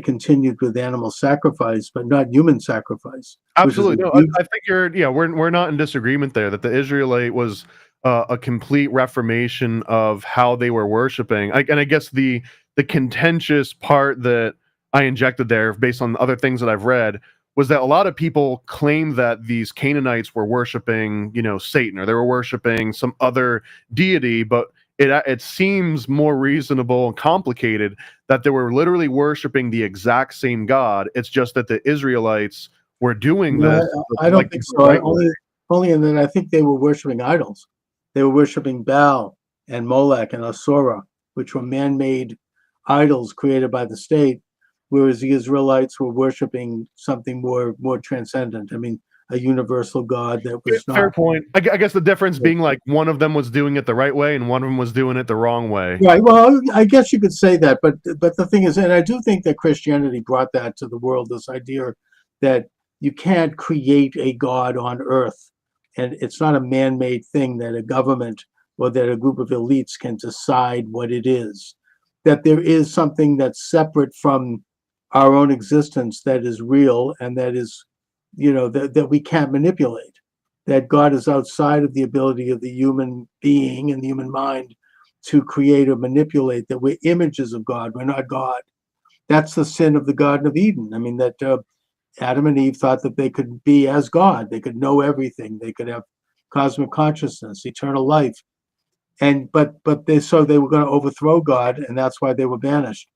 continued with animal sacrifice, but not human sacrifice. Absolutely, no, I think we're not in disagreement there. That the Israelite was a complete reformation of how they were worshiping. And I guess the contentious part that I injected there, based on other things that I've read, was that a lot of people claim that these Canaanites were worshiping, Satan, or they were worshiping some other deity, but it seems more reasonable and complicated that they were literally worshiping the exact same God. It's just that the Israelites were doing this. I don't think so. Only in that I think they were worshiping idols. They were worshiping Baal and Molech and Asura, which were man-made idols created by the state, whereas the Israelites were worshiping something more transcendent. I mean, a universal God that was not. Fair point. I guess the difference being like one of them was doing it the right way and one of them was doing it the wrong way. Right. Well, I guess you could say that, but the thing is, and I do think that Christianity brought that to the world, this idea that you can't create a God on earth. And it's not a man-made thing that a government or that a group of elites can decide what it is. That there is something that's separate from our own existence that is real and that is, that we can't manipulate. That God is outside of the ability of the human being and the human mind to create or manipulate, that we're images of God, we're not God. That's the sin of the Garden of Eden. I mean, that Adam and Eve thought that they could be as God, they could know everything, they could have cosmic consciousness, eternal life. And but they were going to overthrow God, and that's why they were banished.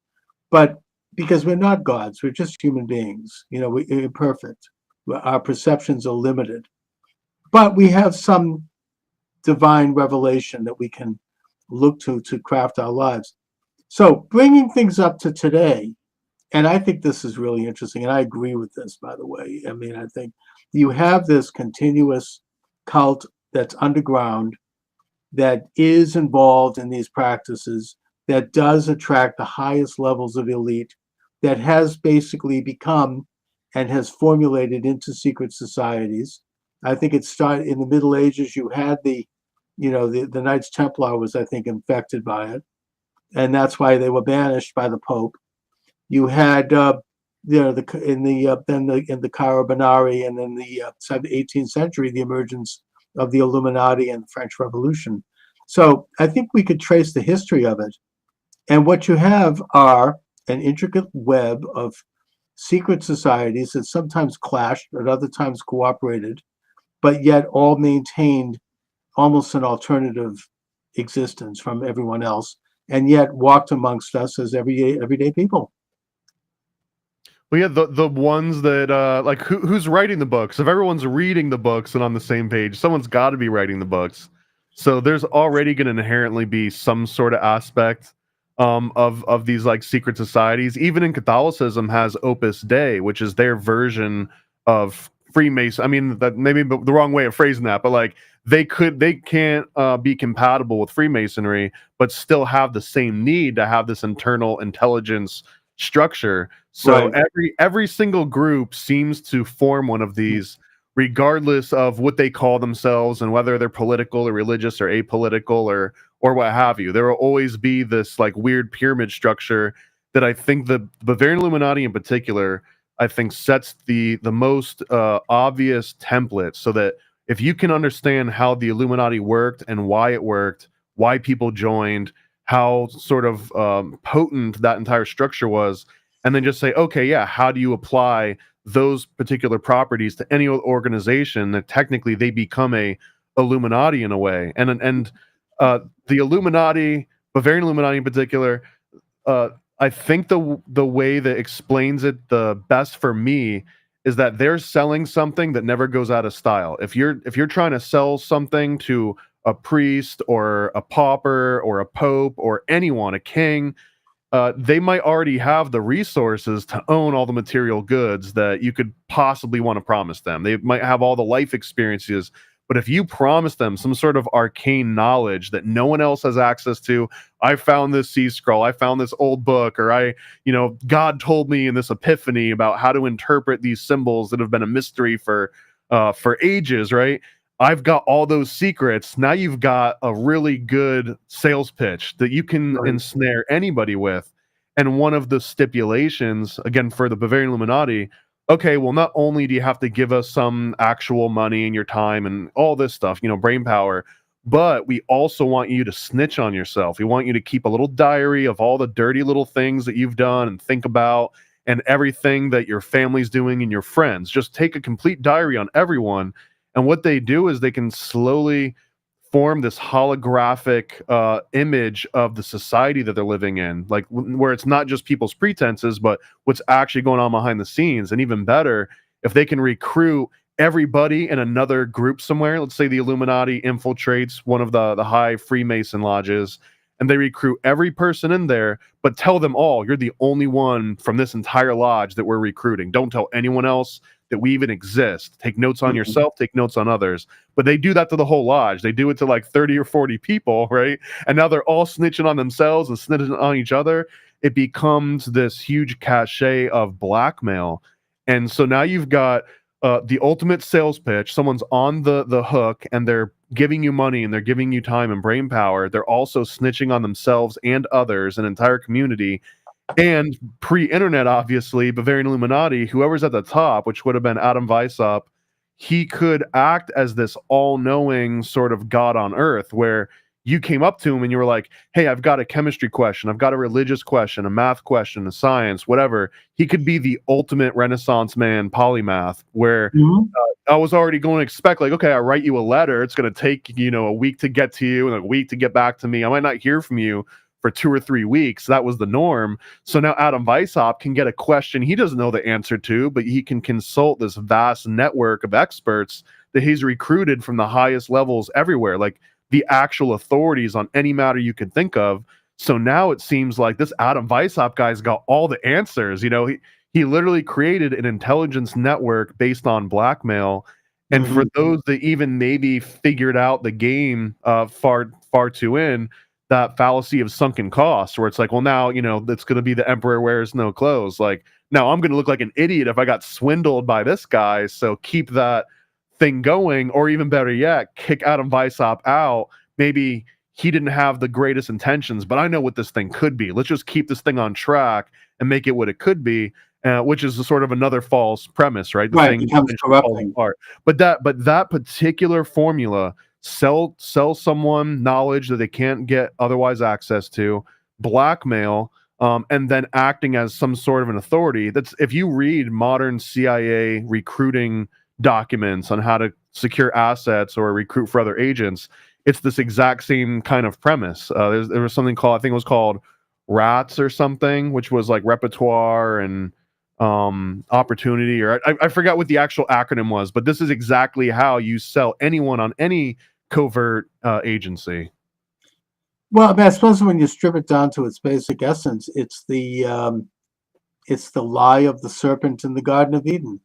But because we're not gods, we're just human beings. We're imperfect. Our perceptions are limited. But we have some divine revelation that we can look to craft our lives. So bringing things up to today, and I think this is really interesting, and I agree with this, by the way. I mean, I think you have this continuous cult that's underground, that is involved in these practices, that does attract the highest levels of elite, that has basically become and has formulated into secret societies. I think it started in the Middle Ages. You had the Knights Templar was, I think, infected by it, and that's why they were banished by the Pope. You had in the Carabinari, and in the 18th century, the emergence of the Illuminati and the French Revolution. So I think we could trace the history of it. And what you have are an intricate web of secret societies that sometimes clashed, at other times cooperated, but yet all maintained almost an alternative existence from everyone else, and yet walked amongst us as everyday people. Well, yeah, the ones that like who's writing the books? If everyone's reading the books and on the same page, someone's got to be writing the books. So there's already going to inherently be some sort of aspect of these like secret societies. Even in Catholicism has Opus Dei, which is their version of Freemason. I mean, that maybe the wrong way of phrasing that, but like they can't be compatible with Freemasonry, but still have the same need to have this internal intelligence structure. So Right. every single group seems to form one of these, regardless of what they call themselves and whether they're political or religious or apolitical or what have you. There will always be this like weird pyramid structure that I think the Bavarian Illuminati in particular, I think sets the most obvious template, so that if you can understand how the Illuminati worked and why it worked, why people joined, how sort of potent that entire structure was, and then just say, okay, yeah, how do you apply those particular properties to any organization that technically they become a Illuminati in a way. And the Illuminati, Bavarian Illuminati in particular, I think the way that explains it the best for me is that they're selling something that never goes out of style. If you're trying to sell something to a priest or a pauper or a pope or anyone, a king, they might already have the resources to own all the material goods that you could possibly want to promise them. They might have all the life experiences, but if you promise them some sort of arcane knowledge that no one else has access to, I found this sea scroll, I found this old book, or God told me in this epiphany about how to interpret these symbols that have been a mystery for ages, right? I've got all those secrets. Now you've got a really good sales pitch that you can ensnare anybody with. And one of the stipulations, again, for the Bavarian Illuminati, okay, well, not only do you have to give us some actual money and your time and all this stuff, brain power, but we also want you to snitch on yourself. We want you to keep a little diary of all the dirty little things that you've done and think about, and everything that your family's doing and your friends. Just take a complete diary on everyone. And what they do is they can slowly form this holographic image of the society that they're living in, like where it's not just people's pretenses, but what's actually going on behind the scenes. And even better, if they can recruit everybody in another group somewhere, let's say the Illuminati infiltrates one of the high Freemason lodges, and they recruit every person in there, but tell them all, you're the only one from this entire lodge that we're recruiting. Don't tell anyone else that we even exist. Take notes on yourself, take notes on others. But they do that to the whole lodge. They do it to like 30 or 40 people, right? And now they're all snitching on themselves and snitching on each other. It becomes this huge cachet of blackmail. And so now you've got the ultimate sales pitch. Someone's on the hook, and they're giving you money, and they're giving you time and brain power. They're also snitching on themselves and others, an entire community. And pre-internet, obviously, Bavarian Illuminati, whoever's at the top, which would have been Adam Weishaupt, he could act as this all-knowing sort of God on earth, where you came up to him and you were like, hey, I've got a chemistry question, I've got a religious question, a math question, a science, whatever. He could be the ultimate Renaissance man polymath, where I was already going to expect, like, okay, I write you a letter, it's going to take, a week to get to you and a week to get back to me. I might not hear from you for 2 or 3 weeks. That was the norm. So now Adam Weishaupt can get a question he doesn't know the answer to, but he can consult this vast network of experts that he's recruited from the highest levels everywhere, like the actual authorities on any matter you could think of. So now it seems like this Adam Weishaupt guy's got all the answers. He literally created an intelligence network based on blackmail. And for those that even maybe figured out the game far too in, that fallacy of sunken costs, where it's like, well, now, it's going to be the emperor wears no clothes. Like, now I'm going to look like an idiot if I got swindled by this guy. So keep that thing going, or even better yet, kick Adam Weishaupt out. Maybe he didn't have the greatest intentions, but I know what this thing could be. Let's just keep this thing on track and make it what it could be, which is sort of another false premise, right? The thing becomes corrupting. But that particular formula, sell someone knowledge that they can't get otherwise access to, blackmail, and then acting as some sort of an authority. That's, if you read modern CIA recruiting documents on how to secure assets or recruit for other agents, it's this exact same kind of premise. There was something called, I think it was called RATS or something, which was like repertoire and opportunity, or I forgot what the actual acronym was, but this is exactly how you sell anyone on any covert agency. Well, I mean, I suppose when you strip it down to its basic essence, it's the lie of the serpent in the Garden of Eden.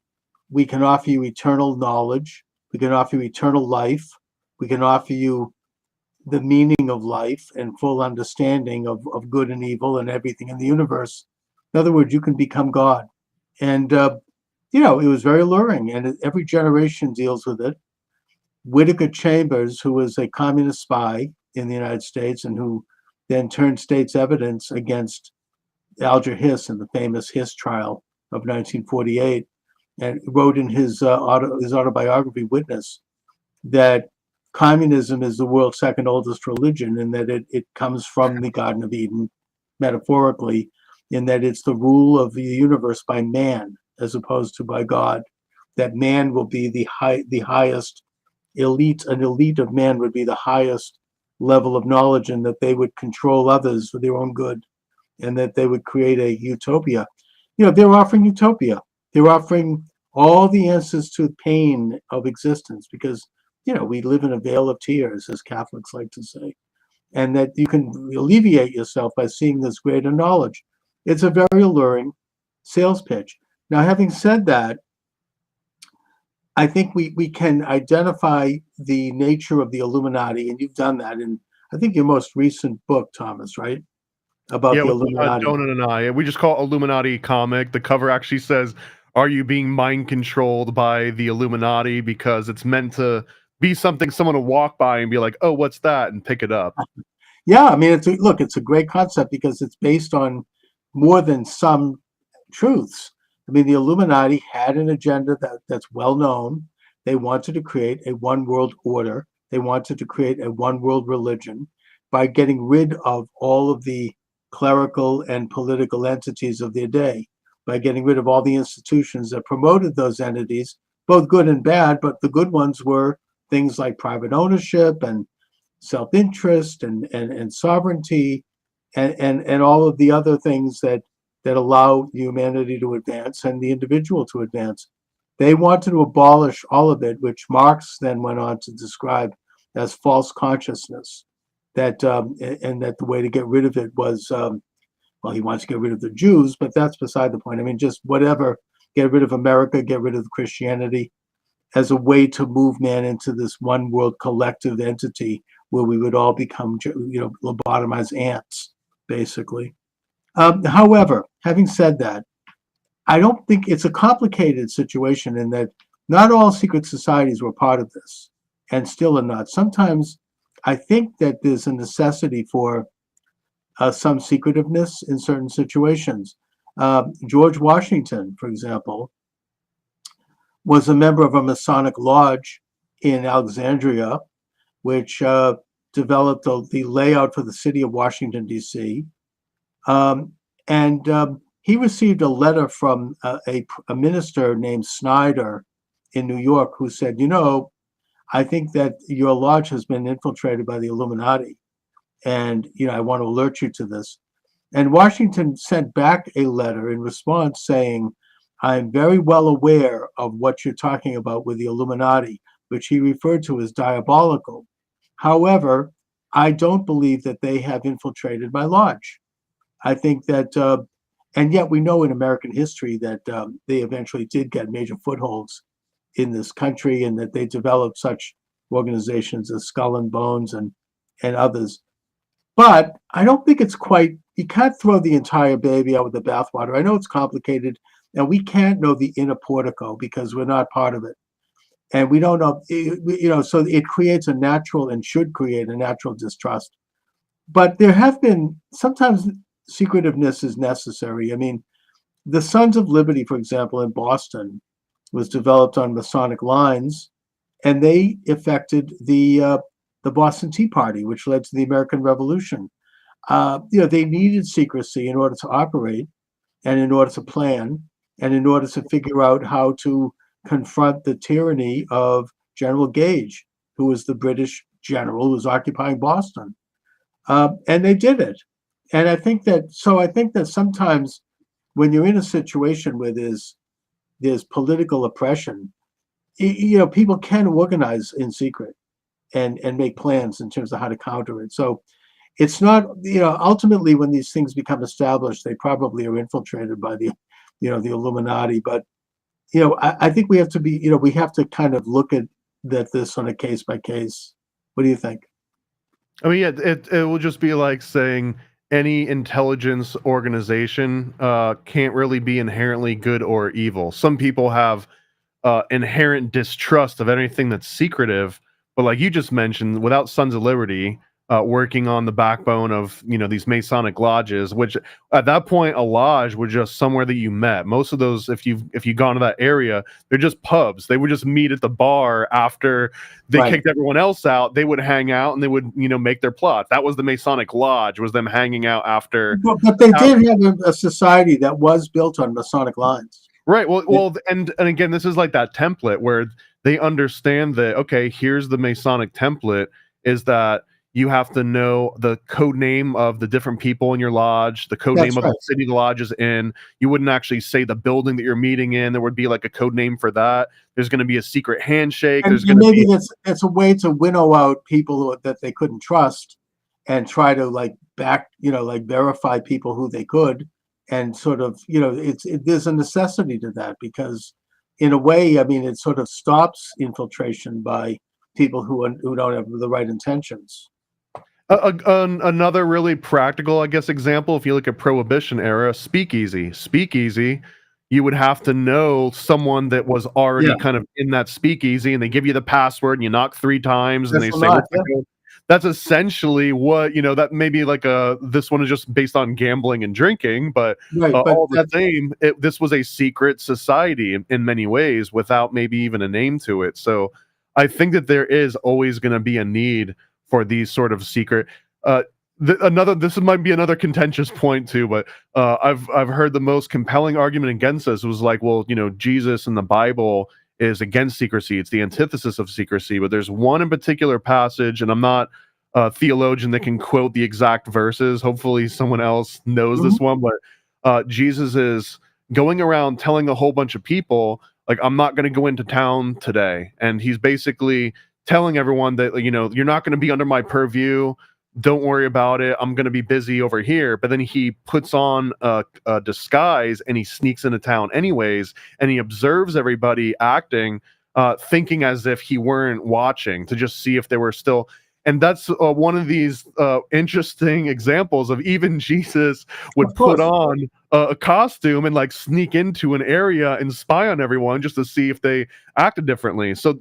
We can offer you eternal knowledge. We can offer you eternal life. We can offer you the meaning of life and full understanding of good and evil and everything in the universe. In other words, you can become God. And, it was very alluring, and every generation deals with it. Whittaker Chambers, who was a communist spy in the United States and who then turned state's evidence against Alger Hiss in the famous Hiss trial of 1948, and wrote in his autobiography, Witness, that communism is the world's second oldest religion, and that it comes from the Garden of Eden, metaphorically, in that it's the rule of the universe by man as opposed to by God. That man will be the highest elite. An elite of man would be the highest level of knowledge, and that they would control others for their own good, and that they would create a utopia. They're offering utopia. They're offering all the answers to the pain of existence, because we live in a vale of tears, as Catholics like to say, and that you can alleviate yourself by seeing this greater knowledge. It's a very alluring sales pitch. Now, having said that, I think we can identify the nature of the Illuminati, and you've done that in, I think, your most recent book, Thomas, right? About the Illuminati. Donut and I. We just call it Illuminati comic. The cover actually says, "Are you being mind controlled by the Illuminati?" Because it's meant to be something someone will walk by and be like, "Oh, what's that?" and pick it up. Yeah, I mean, it's a great concept because it's based on more than some truths. I mean, the Illuminati had an agenda that's well known. They wanted to create a one world order. They wanted to create a one world religion by getting rid of all of the clerical and political entities of their day, by getting rid of all the institutions that promoted those entities, both good and bad. But the good ones were things like private ownership and self-interest and sovereignty and all of the other things that allow humanity to advance and the individual to advance. They wanted to abolish all of it, which Marx then went on to describe as false consciousness. That and that the way to get rid of it was, he wants to get rid of the Jews, but that's beside the point. I mean, just whatever, get rid of America, get rid of Christianity, as a way to move man into this one world collective entity where we would all become, lobotomized ants, basically. However, having said that, I don't think it's a complicated situation in that Not all secret societies were part of this, and still are not. Sometimes I think that there's a necessity for some secretiveness in certain situations. George Washington, for example, was a member of a Masonic lodge in Alexandria, which developed the layout for the city of Washington, D.C. And he received a letter from a minister named Snyder in New York who said, I think that your lodge has been infiltrated by the Illuminati. And, I want to alert you to this. And Washington sent back a letter in response saying, I'm very well aware of what you're talking about with the Illuminati, which he referred to as diabolical. However, I don't believe that they have infiltrated my lodge. I think that, and yet we know in American history that they eventually did get major footholds in this country, and that they developed such organizations as Skull and Bones and others. But I don't think it's quite, you can't throw the entire baby out with the bathwater. I know it's complicated, and we can't know the inner portico because we're not part of it. And we don't know, so it creates a natural, and should create a natural distrust. But there have been, sometimes secretiveness is necessary. I mean, the Sons of Liberty, for example, in Boston, was developed on Masonic lines, and they affected the Boston Tea Party, which led to the American Revolution. They needed secrecy in order to operate, and in order to plan, and in order to figure out how to confront the tyranny of General Gage, who was the British general who was occupying Boston. And they did it. And I think that sometimes when you're in a situation where there's political oppression, people can organize in secret and make plans in terms of how to counter it. So it's not, ultimately when these things become established, they probably are infiltrated by the Illuminati. But, I think we have to be, we have to kind of look at this on a case by case. What do you think? I mean, yeah, it will just be like saying any intelligence organization can't really be inherently good or evil. Some people have inherent distrust of anything that's secretive, but like you just mentioned, without Sons of Liberty working on the backbone of these Masonic lodges, which at that point a lodge was just somewhere that you met. Most of those, if you've gone to that area, they're just pubs. They would just meet at the bar after they kicked everyone else out. They would hang out and they would make their plot. That was the Masonic lodge, was them hanging out after. But they did have a society that was built on Masonic lines. Right. Well, and again, this is like that template where they understand that, okay, here's the Masonic template, is that you have to know the code name of the different people in your lodge, the code name of the city the lodge is in. You wouldn't actually say the building that you're meeting in. There would be like a code name for that. There's going to be a secret handshake. And maybe it's a way to winnow out people that they couldn't trust, and try to verify people who they could. And sort of, there's a necessity to that, because in a way, I mean, it sort of stops infiltration by people who don't have the right intentions. Another really practical, I guess, example, if you look at Prohibition era, speakeasy, you would have to know someone that was already kind of in that speakeasy, and they give you the password, and you knock 3 times, and they say, that's essentially what, that may be like this one is just based on gambling and drinking, but all the same, this was a secret society in many ways without maybe even a name to it. So I think that there is always going to be a need for these sort of secret. This might be another contentious point too, but I've heard the most compelling argument against this was like, well, Jesus in the Bible is against secrecy. It's the antithesis of secrecy. But there's one in particular passage, and I'm not a theologian that can quote the exact verses. Hopefully someone else knows this one, but Jesus is going around telling a whole bunch of people, like, I'm not going to go into town today. And he's basically telling everyone that, you're not going to be under my purview. Don't worry about it. I'm going to be busy over here. But then he puts on a disguise and he sneaks into town anyways. And he observes everybody acting, thinking as if he weren't watching, to just see if they were still. and that's one of these interesting examples of even Jesus would Of put course. on a costume and like sneak into an area and spy on everyone just to see if they acted differently. So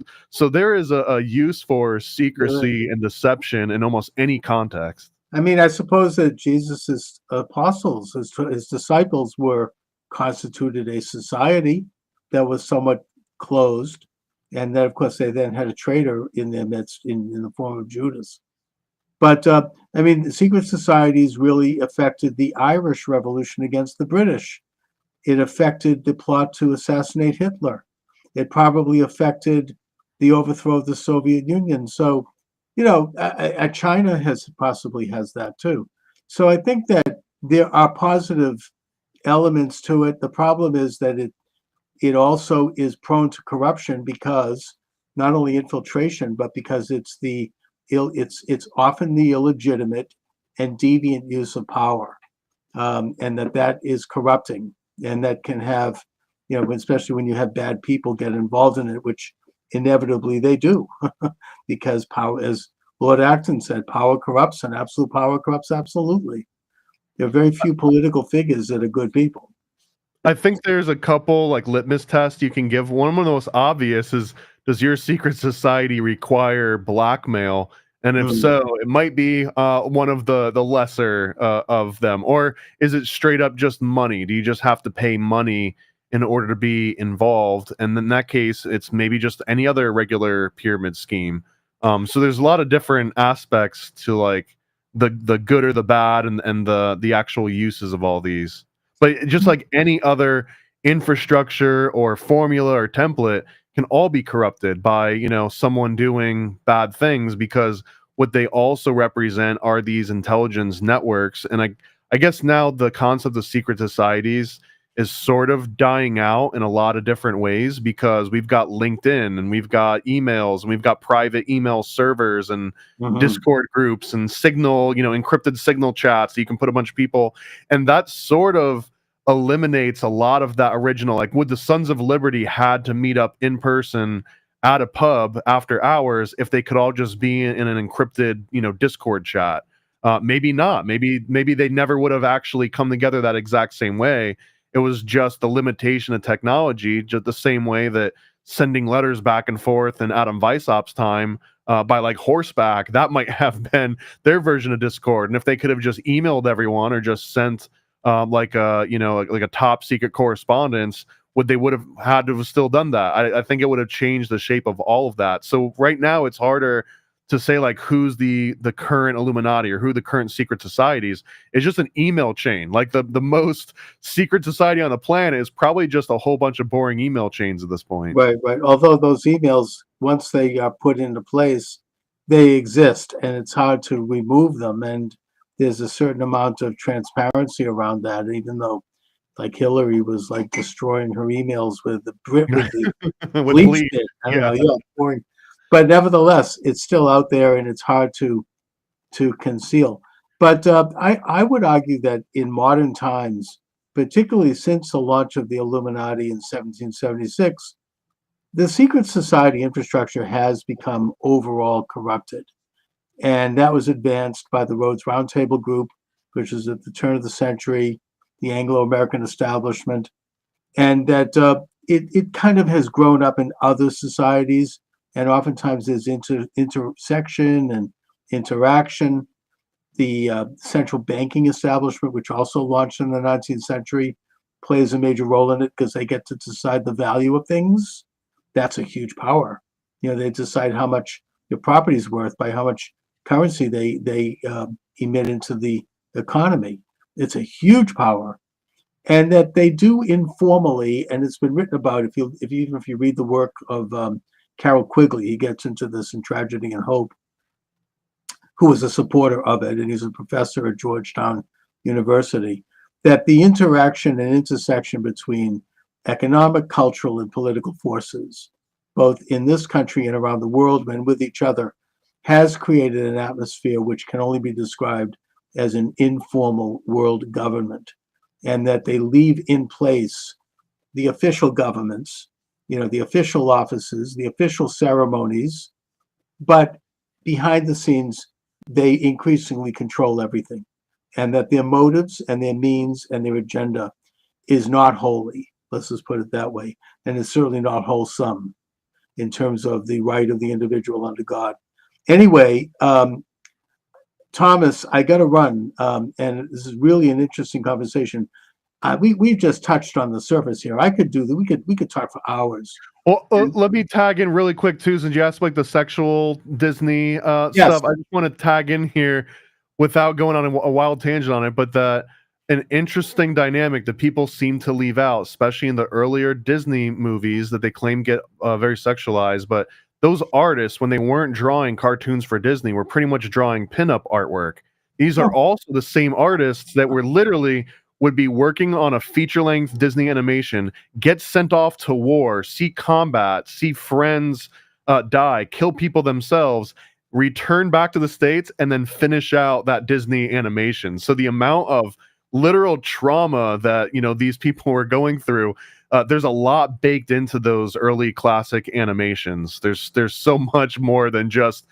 there is a use for secrecy and deception in almost any context. I mean, I suppose that Jesus's apostles, his disciples, were constituted a society that was somewhat closed, and then, of course, they then had a traitor in their midst in the form of Judas. But I mean, the secret societies really affected the Irish Revolution against the British. It affected the plot to assassinate Hitler. It probably affected the overthrow of the Soviet Union. So, you know, China possibly has that too. So I think that there are positive elements to it. The problem is that it also is prone to corruption because not only infiltration, but because it's often the illegitimate and deviant use of power, and that is corrupting, and that can have, you know, especially when you have bad people get involved in it, which inevitably they do, because power, as Lord Acton said, power corrupts, and absolute power corrupts absolutely. There are very few political figures that are good people. I think there's a couple like litmus tests you can give. One of the most obvious is, does your secret society require blackmail? And if Mm. so, it might be one of the lesser of them. Or is it straight up just money? Do you just have to pay money in order to be involved? And in that case, it's maybe just any other regular pyramid scheme. So there's a lot of different aspects to like the good or the bad and the actual uses of all these. But just like any other infrastructure or formula or template can all be corrupted by, you know, someone doing bad things, because what they also represent are these intelligence networks. And I guess now the concept of secret societies is sort of dying out in a lot of different ways, because we've got LinkedIn and we've got emails and we've got private email servers and Discord groups and Signal, you know, encrypted Signal chats. So you can put a bunch of people, and that sort of eliminates a lot of that original. Like, would the Sons of Liberty had to meet up in person at a pub after hours if they could all just be in an encrypted, you know, Discord chat? Maybe not. Maybe they never would have actually come together that exact same way. It was just the limitation of technology, just the same way that sending letters back and forth in Adam Weishaupt's time by like horseback, that might have been their version of Discord. And if they could have just emailed everyone or just sent like a, you know, like a top secret correspondence, would have had to have still done that? I think it would have changed the shape of all of that. So right now it's harder to say like who's the current Illuminati or who the current secret societies. It's just an email chain. Like the most secret society on the planet is probably just a whole bunch of boring email chains at this point. Right. Although those emails, once they are put into place, they exist, and it's hard to remove them. And there's a certain amount of transparency around that, even though, like, Hillary was like destroying her emails with the With bleach bleach. bit. I don't Yeah. know, yeah, boring. But nevertheless, it's still out there, and it's hard to conceal. But I would argue that in modern times, particularly since the launch of the Illuminati in 1776, the secret society infrastructure has become overall corrupted. And that was advanced by the Rhodes Roundtable Group, which is at the turn of the century, the Anglo-American establishment, and that it kind of has grown up in other societies, and oftentimes there's intersection and interaction. The central banking establishment, which also launched in the 19th century, plays a major role in it because they get to decide the value of things. That's a huge power. You know, they decide how much your property is worth by how much currency they emit into the economy. It's a huge power, and that they do informally, and it's been written about. If you read the work of Carroll Quigley, he gets into this in Tragedy and Hope, who was a supporter of it, and he's a professor at Georgetown University, that the interaction and intersection between economic, cultural, and political forces, both in this country and around the world and with each other, has created an atmosphere which can only be described as an informal world government, and that they leave in place the official governments, you know, the official offices, the official ceremonies, but behind the scenes, they increasingly control everything, and that their motives and their means and their agenda is not holy. Let's just put it that way. And it's certainly not wholesome in terms of the right of the individual under God. Anyway, Thomas, I got to run, and this is really an interesting conversation. We've just touched on the surface here. I could do that. We could talk for hours. Well, let me tag in really quick too, since you asked like the sexual Disney Yes. stuff. I just want to tag in here without going on a wild tangent on it, but that an interesting dynamic that people seem to leave out, especially in the earlier Disney movies that they claim get very sexualized. But those artists, when they weren't drawing cartoons for Disney, were pretty much drawing pinup artwork. These are also the same artists that were literally would be working on a feature-length Disney animation, get sent off to war, see combat, see friends die, kill people themselves, return back to the States, and then finish out that Disney animation. So the amount of literal trauma that these people were going through, there's a lot baked into those early classic animations. There's so much more than just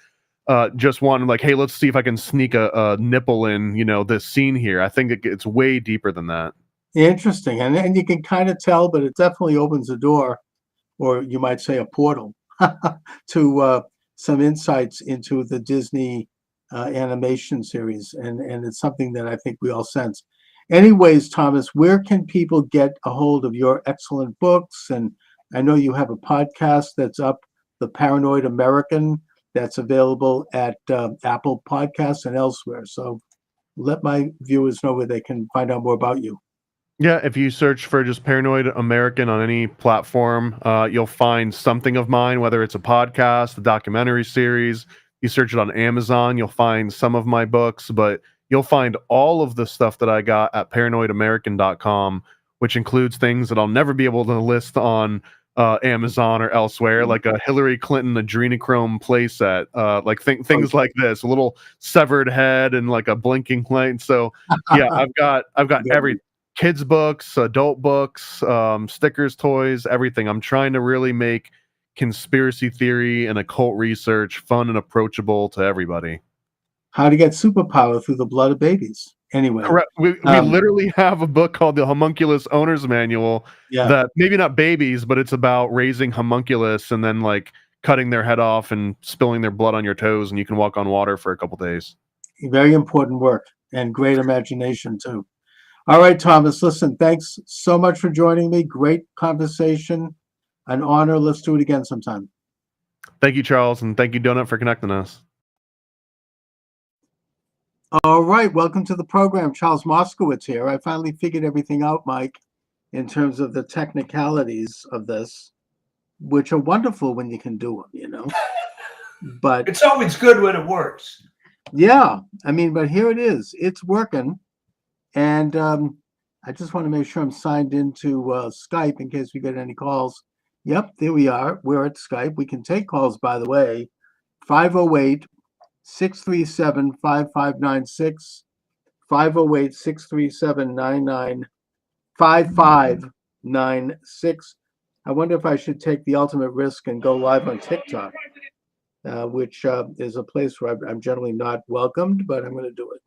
one like, hey, let's see if I can sneak a nipple in this scene here. I think it's way deeper than that. Interesting, and you can kind of tell, but it definitely opens a door, or you might say a portal, to some insights into the Disney animation series, and it's something that I think we all sense. Anyways, Thomas, where can people get a hold of your excellent books? And I know you have a podcast that's up, The Paranoid American, that's available at Apple Podcasts and elsewhere. So let my viewers know where they can find out more about you. Yeah, if you search for just Paranoid American on any platform, you'll find something of mine, whether it's a podcast, a documentary series. You search it on Amazon, you'll find some of my books, but you'll find all of the stuff that I got at paranoidamerican.com, which includes things that I'll never be able to list on Amazon or elsewhere, like a Hillary Clinton adrenochrome playset, like things like this, a little severed head and like a blinking light. So yeah, I've got every kids books, adult books, stickers, toys, everything. I'm trying to really make conspiracy theory and occult research fun and approachable to everybody. How to get superpower through the blood of babies. Anyway, correct. We literally have a book called The Homunculus Owner's Manual. Yeah. That maybe not babies, but it's about raising homunculus and then like cutting their head off and spilling their blood on your toes, and you can walk on water for a couple days. Very important work and great imagination too. All right, Thomas, listen, thanks so much for joining me. Great conversation, an honor. Let's do it again sometime. Thank you, Charles, and thank you, Donut, for connecting us. All right, welcome to the program. Charles Moskowitz here. I finally figured everything out, Mike, in terms of the technicalities of this, which are wonderful when you can do them, But it's always good when it works. Yeah, I mean, but here it is. It's working. And I just want to make sure I'm signed into Skype in case we get any calls. Yep, there we are. We're at Skype. We can take calls, by the way. 508-637-5596, 508-637-5596. I wonder if I should take the ultimate risk and go live on TikTok, which is a place where I'm generally not welcomed, but I'm going to do it.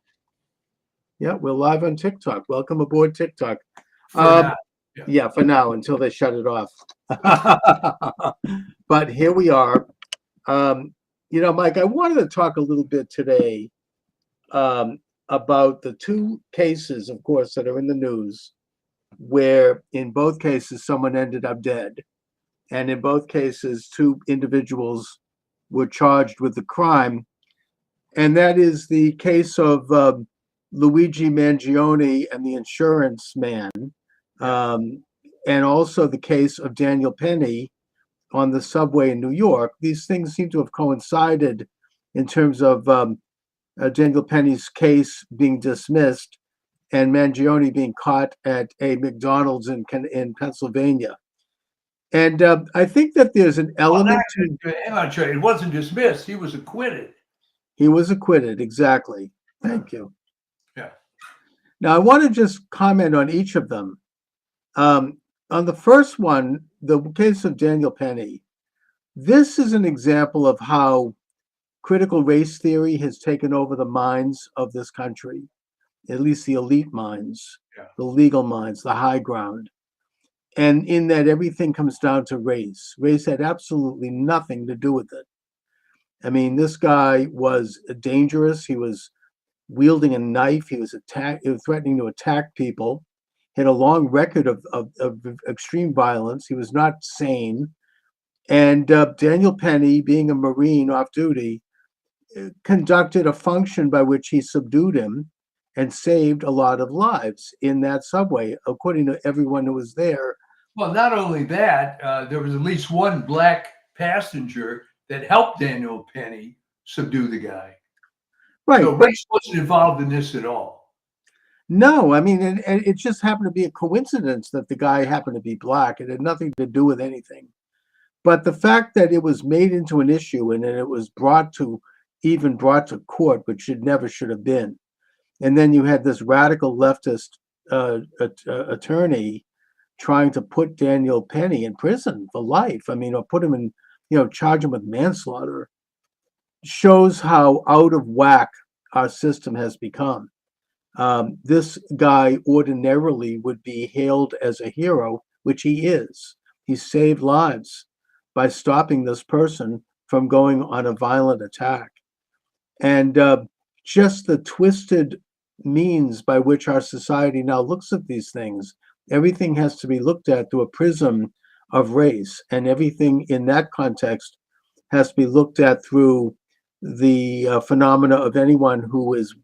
Yeah, we're live on TikTok. Welcome aboard TikTok. Yeah, for now, until they shut it off. But here we are. Mike, I wanted to talk a little bit today about the two cases, of course, that are in the news, where in both cases someone ended up dead. And in both cases, two individuals were charged with the crime. And that is the case of Luigi Mangione and the insurance man, and also the case of Daniel Penny on the subway in New York. These things seem to have coincided in terms of Daniel Penny's case being dismissed and Mangione being caught at a McDonald's in Pennsylvania. And I think that there's an element it wasn't dismissed. He was acquitted. He was acquitted, exactly. Thank you. Yeah. Now, I want to just comment on each of them. On the first one, the case of Daniel Penny, this is an example of how critical race theory has taken over the minds of this country, at least the elite minds, Yeah. the legal minds, the high ground. And in that, everything comes down to race. Race had absolutely nothing to do with it. I mean, this guy was dangerous. He was wielding a knife. He was threatening to attack people. He had a long record of extreme violence. He was not sane. And Daniel Penny, being a Marine off duty, conducted a function by which he subdued him and saved a lot of lives in that subway, according to everyone who was there. Well, not only that, there was at least one black passenger that helped Daniel Penny subdue the guy. Right. So race wasn't involved in this at all. No, I mean, and it just happened to be a coincidence that the guy happened to be black. It had nothing to do with anything. But the fact that it was made into an issue and then it was brought to court, which it never should have been. And then you had this radical leftist attorney trying to put Daniel Penny in prison for life. I mean, or put him in, charge him with manslaughter, shows how out of whack our system has become. This guy ordinarily would be hailed as a hero, which he is. He saved lives by stopping this person from going on a violent attack. And just the twisted means by which our society now looks at these things. Everything has to be looked at through a prism of race, and everything in that context has to be looked at through the phenomena of anyone who is,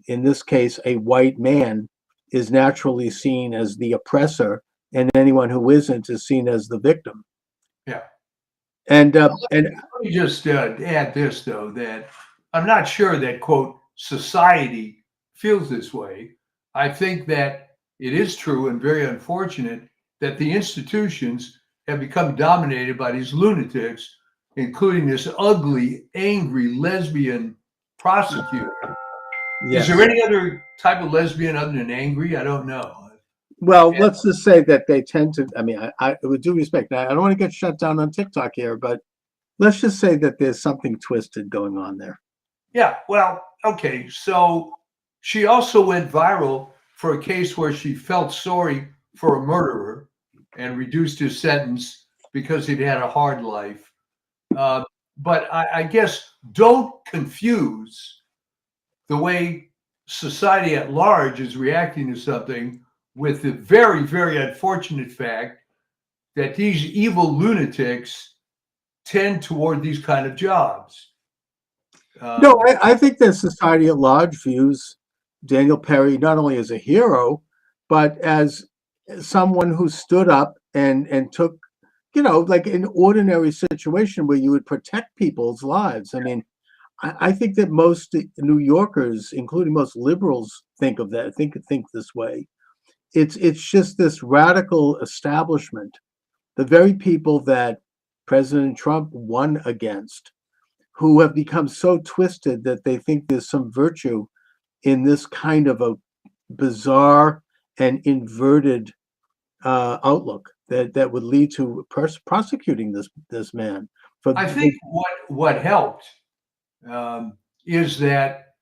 in this case, a white man, is naturally seen as the oppressor, and anyone who isn't is seen as the victim. Yeah. And let me just add this, though, that I'm not sure that, quote, society feels this way. I think that it is true and very unfortunate that the institutions have become dominated by these lunatics, including this ugly, angry lesbian prosecutor. yes. Is there any other type of lesbian other than angry? I don't know. Well, let's just say that they tend to, I mean, I with due respect, I don't want to get shut down on TikTok here, but let's just say that there's something twisted going on there. Yeah, well, okay. So she also went viral for a case where she felt sorry for a murderer and reduced his sentence because he'd had a hard life. But I guess don't confuse the way society at large is reacting to something with the very, very unfortunate fact that these evil lunatics tend toward these kind of jobs. No, I think that society at large views Daniel Penny not only as a hero, but as someone who stood up and took, like an ordinary situation where you would protect people's lives. I mean, I think that most New Yorkers, including most liberals, think of that, think this way. It's just this radical establishment, the very people that President Trump won against, who have become so twisted that they think there's some virtue in this kind of a bizarre and inverted outlook that would lead to prosecuting this man. I think what helped is that,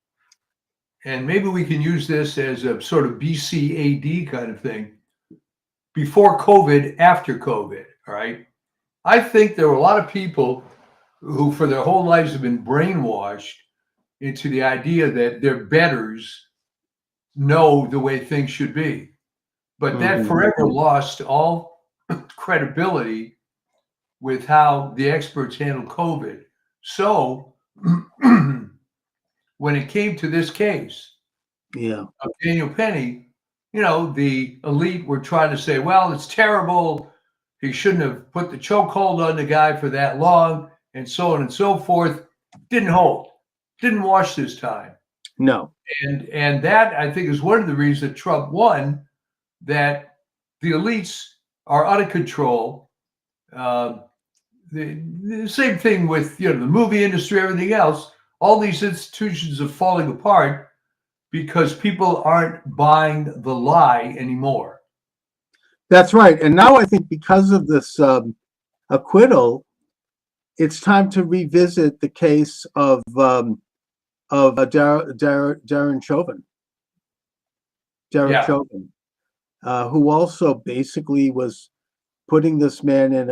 and maybe we can use this as a sort of BCAD kind of thing, before COVID, after COVID, all right? I think there were a lot of people who for their whole lives have been brainwashed into the idea that their betters know the way things should be. But that forever lost all credibility with how the experts handled COVID. So when it came to this case of Daniel Penny, the elite were trying to say, well, it's terrible. He shouldn't have put the chokehold on the guy for that long, and so on and so forth. Didn't hold. Didn't wash this time. No. And that, I think, is one of the reasons that Trump won, that the elites are out of control. The same thing with the movie industry, everything else. All these institutions are falling apart because people aren't buying the lie anymore. That's right. And now I think because of this acquittal, it's time to revisit the case of Darren Chauvin. Derek Yeah. Chauvin, who also basically was putting this man in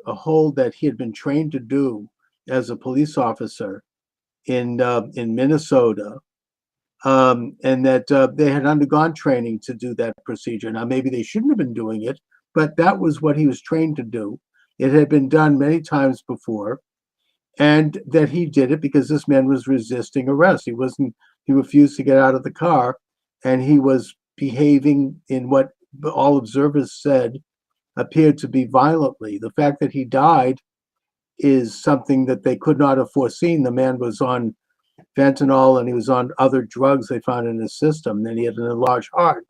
a hole that he had been trained to do as a police officer in Minnesota, and that they had undergone training to do that procedure. Now, maybe they shouldn't have been doing it, but that was what he was trained to do. It had been done many times before, and that he did it because this man was resisting arrest. He refused to get out of the car, and he was behaving in what all observers said appeared to be violently. The fact that he died is something that they could not have foreseen. The man was on fentanyl and he was on other drugs they found in his system. Then he had an enlarged heart.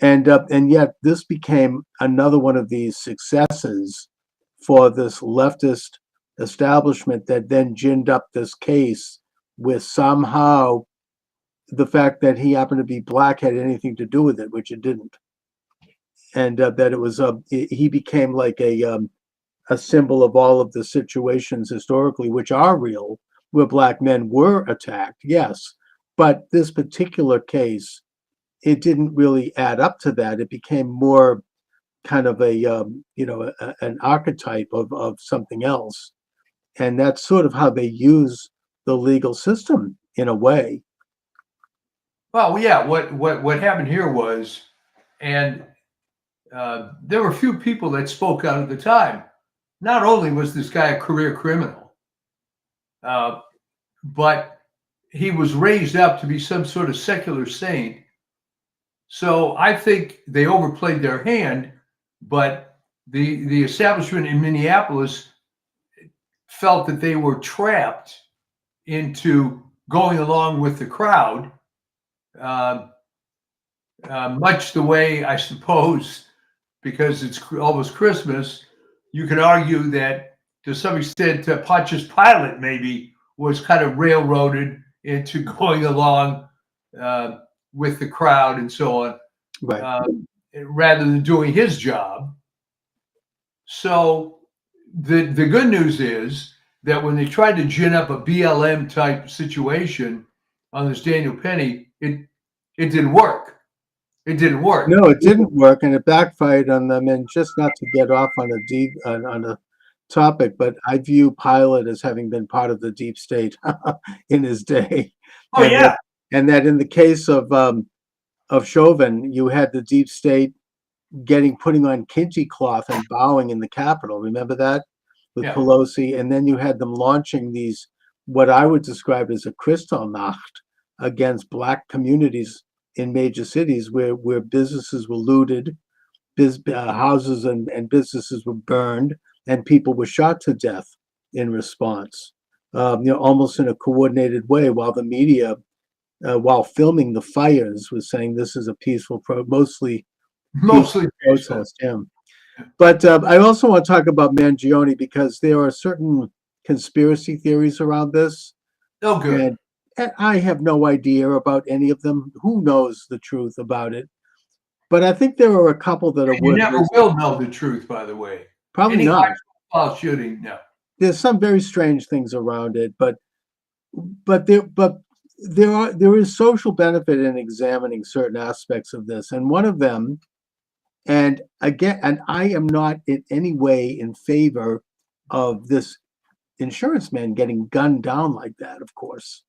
And yet this became another one of these successes for this leftist establishment that then ginned up this case with somehow the fact that he happened to be black had anything to do with it, which it didn't. And that it was he became like a symbol of all of the situations historically, which are real, where black men were attacked, yes. But this particular case, it didn't really add up to that. It became more kind of an archetype of something else. And that's sort of how they use the legal system in a way. Well, yeah. What happened here was, and there were a few people that spoke out at the time. Not only was this guy a career criminal, but he was raised up to be some sort of secular saint. So I think they overplayed their hand, but the establishment in Minneapolis felt that they were trapped into going along with the crowd, much the way, I suppose, because it's almost Christmas, you could argue that to some extent Pontius Pilate maybe was kind of railroaded into going along with the crowd and so on, Right. rather than doing his job. So the good news is that when they tried to gin up a BLM type situation on this Daniel Penny, it didn't work. It didn't work. No, it didn't work, and it backfired on them. And just not to get off on a topic, but I view Pilate as having been part of the deep state in his day. Oh, and yeah. that in the case of Chauvin, you had the deep state putting on kente cloth and bowing in the Capitol. Remember that with Yeah. Pelosi, and then you had them launching these what I would describe as a Kristallnacht against black communities in major cities where businesses were looted, houses and businesses were burned, and people were shot to death in response. Almost in a coordinated way, while the media, while filming the fires, was saying this is a peaceful mostly protest. Yeah. But I also want to talk about Mangione because there are certain conspiracy theories around this. Oh, good. And I have no idea about any of them. Who knows the truth about it? But I think there are a couple that are You worth never will know the truth, by the way. Probably Any not. high-profile shooting, no. There's some very strange things around it, but there is social benefit in examining certain aspects of this, and one of them, and again, and I am not in any way in favor of this insurance man getting gunned down like that, of course.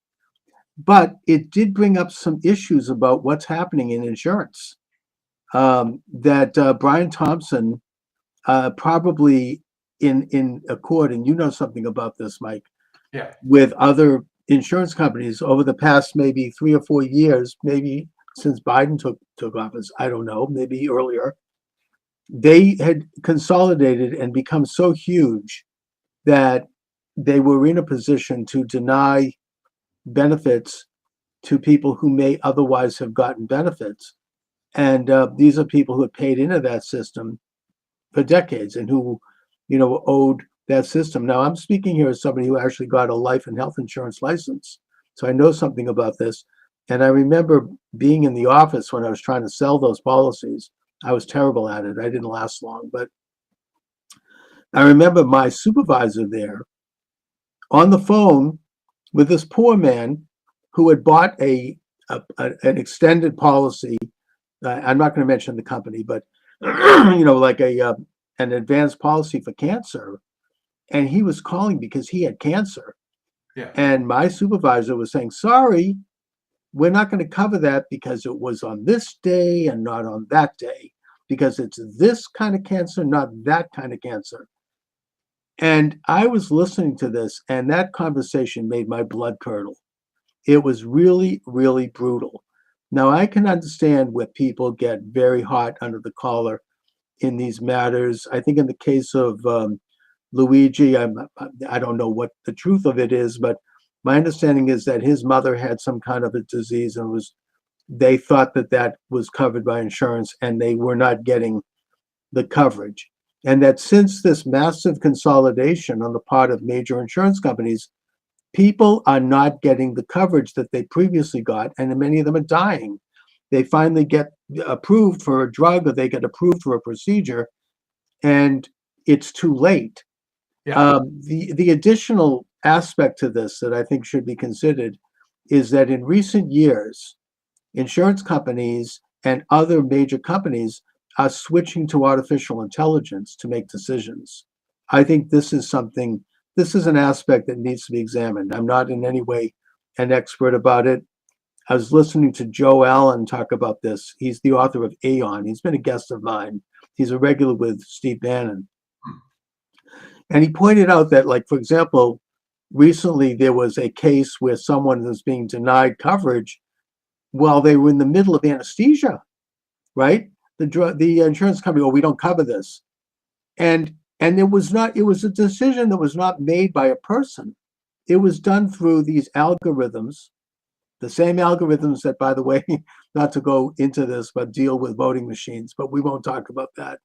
But it did bring up some issues about what's happening in insurance. That Brian Thompson probably in accord, and you know something about this, Mike, Yeah. with other insurance companies over the past maybe 3 or 4 years, maybe since Biden took office, I don't know, maybe earlier, they had consolidated and become so huge that they were in a position to deny benefits to people who may otherwise have gotten benefits. And these are people who have paid into that system for decades and who, owed that system. Now, I'm speaking here as somebody who actually got a life and health insurance license. So I know something about this. And I remember being in the office when I was trying to sell those policies. I was terrible at it. I didn't last long. But I remember my supervisor there on the phone with this poor man who had bought an extended policy. I'm not going to mention the company, but like an advanced policy for cancer, and he was calling because he had cancer. Yeah. And my supervisor was saying, "Sorry, we're not going to cover that because it was on this day and not on that day, because it's this kind of cancer, not that kind of cancer." And I was listening to this, and that conversation made my blood curdle. It was really, really brutal. Now, I can understand where people get very hot under the collar in these matters. I think in the case of Luigi, I don't know what the truth of it is, but my understanding is that his mother had some kind of a disease, and they thought that was covered by insurance, and they were not getting the coverage. And that since this massive consolidation on the part of major insurance companies, people are not getting the coverage that they previously got, and many of them are dying. They finally get approved for a drug, or they get approved for a procedure, and it's too late. Yeah. The additional aspect to this that I think should be considered is that in recent years, insurance companies and other major companies are switching to artificial intelligence to make decisions. I think this is an aspect that needs to be examined. I'm not in any way an expert about it. I was listening to Joe Allen talk about this. He's the author of Aeon. He's been a guest of mine. He's a regular with Steve Bannon. And he pointed out that, like, for example, recently there was a case where someone was being denied coverage while they were in the middle of anesthesia, right? The insurance company, "Oh, we don't cover this." And it was a decision that was not made by a person. It was done through these algorithms, the same algorithms that, by the way, not to go into this, but deal with voting machines, but we won't talk about that,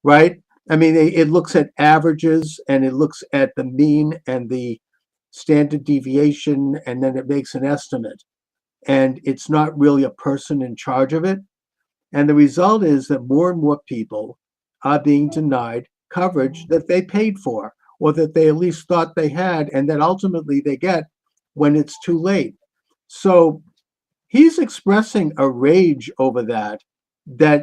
right? I mean, it looks at averages, and it looks at the mean and the standard deviation, and then it makes an estimate. And it's not really a person in charge of it. And the result is that more and more people are being denied coverage that they paid for, or that they at least thought they had, and that ultimately they get when it's too late. So he's expressing a rage over that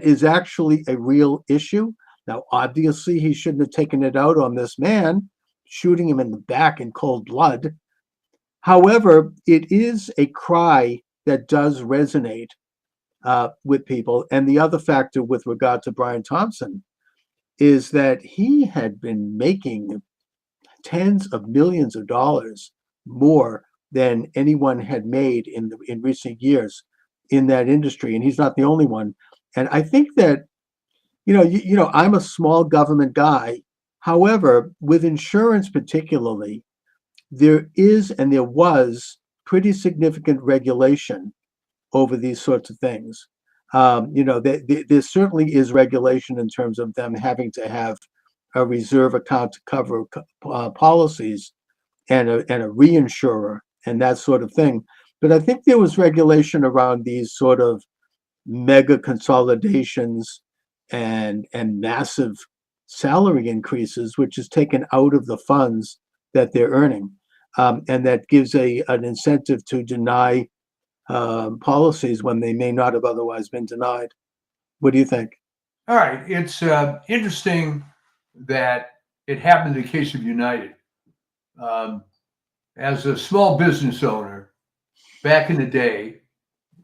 is actually a real issue. Now, obviously, he shouldn't have taken it out on this man, shooting him in the back in cold blood. However, it is a cry that does resonate with people. And the other factor with regard to Brian Thompson is that he had been making tens of millions of dollars more than anyone had made in recent years in that industry, and he's not the only one. And I think that I'm a small government guy. However, with insurance particularly, there is and there was pretty significant regulation over these sorts of things. There certainly is regulation in terms of them having to have a reserve account to cover policies, and a reinsurer and that sort of thing. But I think there was regulation around these sort of mega consolidations and massive salary increases, which is taken out of the funds that they're earning, and that gives an incentive to deny policies when they may not have otherwise been denied. What do you think? All right. It's interesting that it happened in the case of United. As a small business owner back in the day,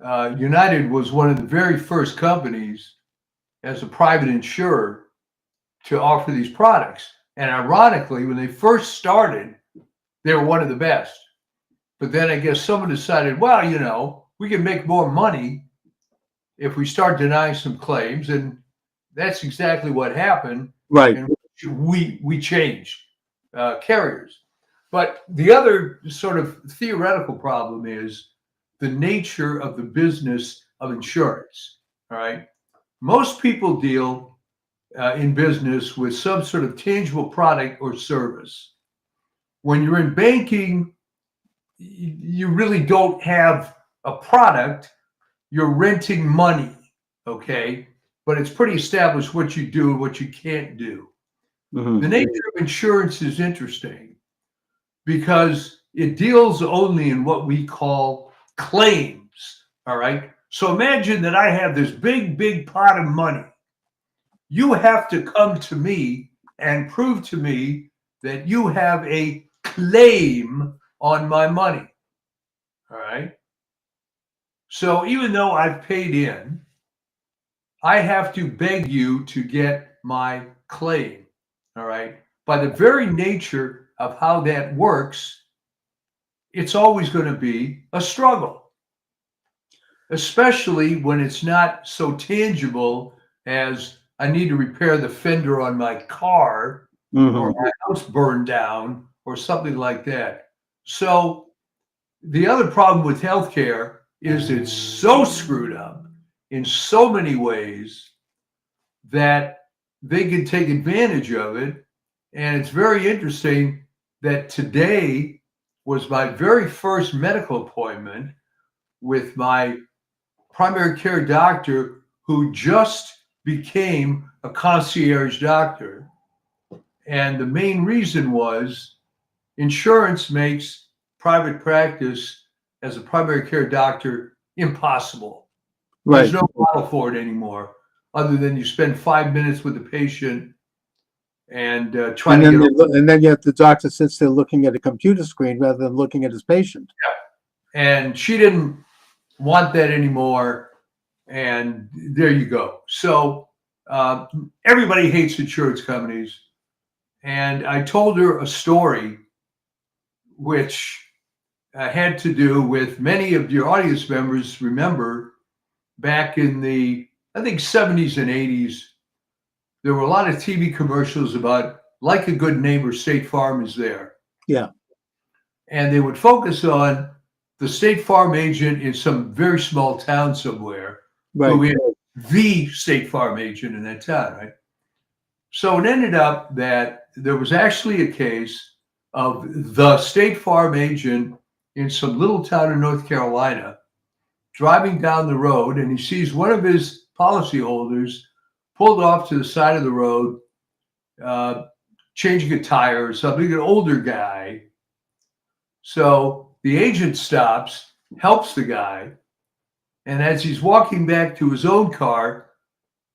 United was one of the very first companies as a private insurer to offer these products. And ironically, when they first started, they were one of the best. But then I guess someone decided, well, we can make more money if we start denying some claims. And that's exactly what happened. Right. And we changed carriers. But the other sort of theoretical problem is the nature of the business of insurance. All right. Most people deal in business with some sort of tangible product or service. When you're in banking, you really don't have a product. You're renting money, okay? But it's pretty established what you do and what you can't do. Mhm. The nature of insurance is interesting because it deals only in what we call claims. All right. So imagine that I have this big, big pot of money. You have to come to me and prove to me that you have a claim on my money. All right. So even though I've paid in, I have to beg you to get my claim. All right. By the very nature of how that works, it's always going to be a struggle, especially when it's not so tangible as I need to repair the fender on my car or Mhm. my house burned down or something like that. So the other problem with healthcare is it's so screwed up in so many ways that they can take advantage of it. And it's very interesting that today was my very first medical appointment with my primary care doctor who just became a concierge doctor. And the main reason was insurance makes private practice as a primary care doctor impossible. There's Right. no model for it anymore, other than you spend 5 minutes with the patient and try And to then get. and then yet the doctor sits there looking at a computer screen rather than looking at his patient. And she didn't want that anymore. And there you go. So everybody hates insurance companies. And I told her a story which had to do with many of your audience members remember back in the, I think, 70s and 80s. There were a lot of TV commercials about like a good neighbor, State Farm is there. Yeah. And they would focus on the State Farm agent in some very small town somewhere Right. who is the State Farm agent in that town, right? So it ended up that there was actually a case of the State Farm agent in some little town in North Carolina driving down the road, and he sees one of his policyholders pulled off to the side of the road, changing a tire or something, an older guy. So the agent stops, helps the guy, and as he's walking back to his own car,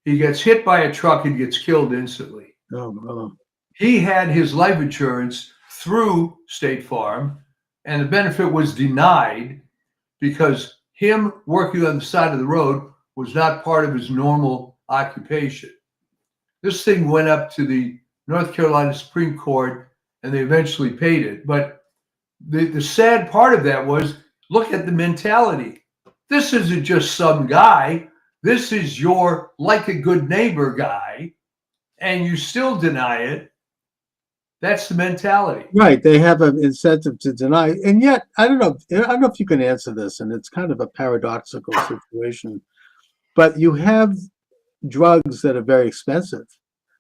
he gets hit by a truck and gets killed instantly. Oh. He had his life insurance through State Farm, and the benefit was denied because him working on the side of the road was not part of his normal occupation. This thing went up to the North Carolina Supreme Court, and they eventually paid it. But the sad part of that was, look at the mentality. This isn't just some guy. This is your like a good neighbor guy, and you still deny it. That's the mentality. Right. They have an incentive to deny. And yet, I don't know if you can answer this, and it's kind of a paradoxical situation, but you have drugs that are very expensive.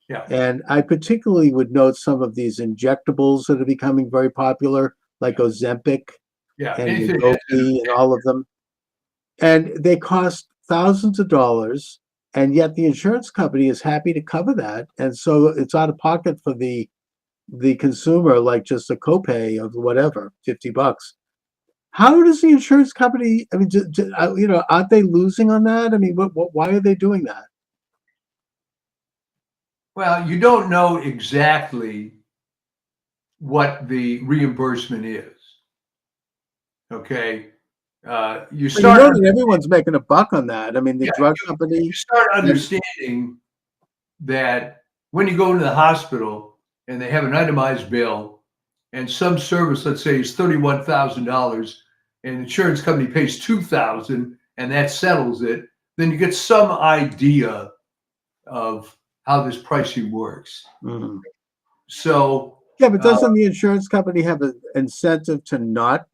Yeah. And I particularly would note some of these injectables that are becoming very popular, like Ozempic Yeah. and Anything. Wegovy and all of them. And they cost thousands of dollars, and yet the insurance company is happy to cover that. And so it's out of pocket for the consumer, like just a copay of whatever, $50. How does the insurance company, I mean, aren't they losing on that? I mean, why are they doing that? Well, you don't know exactly what the reimbursement is. Okay. You But you start. know that everyone's making a buck on that. I mean, the Yeah, drug company. You start understanding that when you go into the hospital and they have an itemized bill, and some service, let's say, is $31,000, and the insurance company pays $2,000, and that settles it, then you get some idea of how this pricing works. Mhm. So Yeah, but doesn't the insurance company have an incentive to not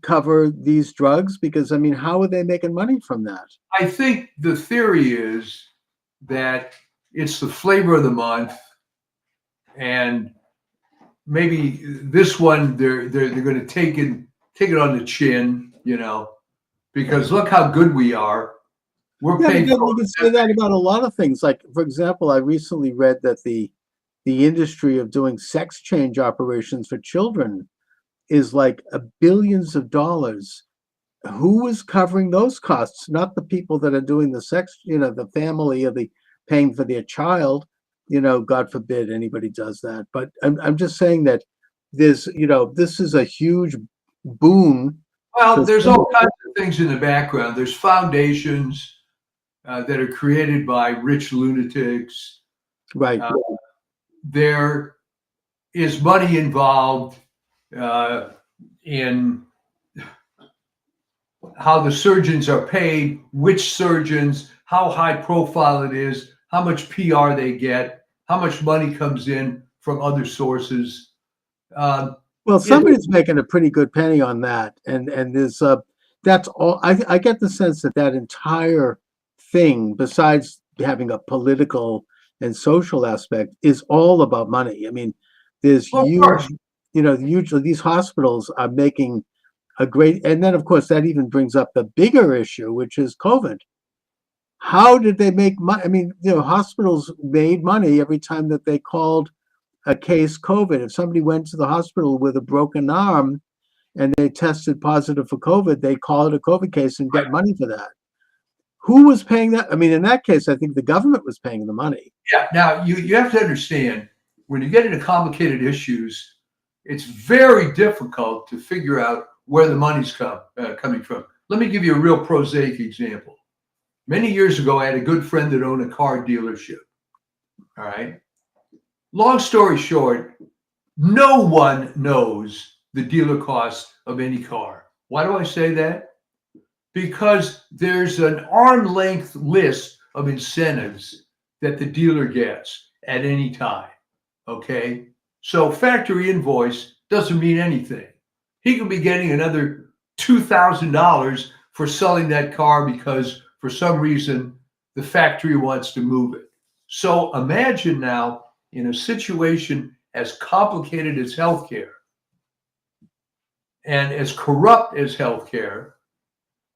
cover these drugs? Because, I mean, how are they making money from that? I think the theory is that it's the flavor of the month, and maybe this one they're going to take it on the chin, because look how good we are. We're Yeah, but paying then for you can say that about a lot of things. Like, for example, I recently read that the the industry of doing sex change operations for children is like billions of dollars. Who is covering those costs? Not the people that are doing the sex, the family or the paying for their child. God forbid anybody does that. But I'm just saying that there's, this is a huge boon. Well, there's all kinds of things in the background. There's foundations that are created by rich lunatics. Right. There is money involved in how the surgeons are paid, which surgeons, how high profile it is, how much PR they get, how much money comes in from other sources. Well, somebody's making a pretty good penny on that, and there's that's all. I get the sense that entire thing, besides having a political and social aspect, is all about money. I mean, there's huge, usually these hospitals are making a great, and then of course that even brings up the bigger issue, which is COVID. How did they make money? I mean, hospitals made money every time that they called a case COVID. If somebody went to the hospital with a broken arm and they tested positive for COVID, they call it a COVID case and get money for that. Who was paying that? I mean, in that case, I think the government was paying the money. Yeah. Now, you have to understand, when you get into complicated issues, it's very difficult to figure out where the money's coming from. Let me give you a real prosaic example. Many years ago, I had a good friend that owned a car dealership. All right. Long story short, no one knows the dealer cost of any car. Why do I say that? Because there's an arm's length list of incentives that the dealer gets at any time. Okay. So factory invoice doesn't mean anything. He could be getting another $2,000 for selling that car because for some reason the factory wants to move it. So imagine now, in a situation as complicated as healthcare and as corrupt as healthcare.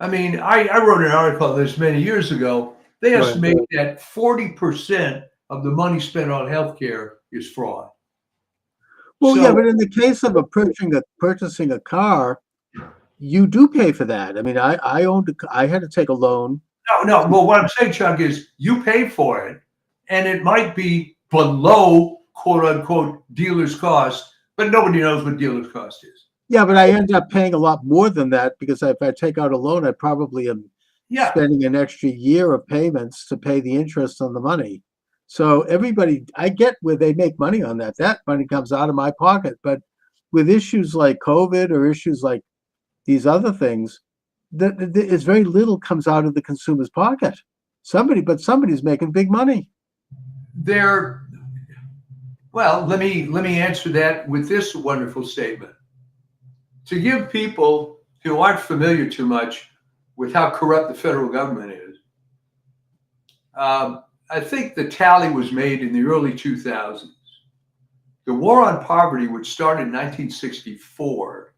I mean, I wrote an article on this many years ago. They estimate that 40% of the money spent on healthcare is fraud. Well, yeah, but in the case of purchasing a car, you do pay for that. I mean, I had to take a loan. No. Well, what I'm saying, Chuck, is you pay for it, and it might be below quote unquote dealer's cost, but nobody knows what dealer's cost is. Yeah, but I end up paying a lot more than that because if I take out a loan, I probably am spending an extra year of payments to pay the interest on the money. So I get where they make money on that. That money comes out of my pocket. But with issues like COVID or issues like these other things, it's very little comes out of the consumer's pocket. Somebody's making big money. Well, let me answer that with this wonderful statement. To give people who aren't familiar too much with how corrupt the federal government is, I think the tally was made in the early 2000s. The war on poverty, which started in 1964,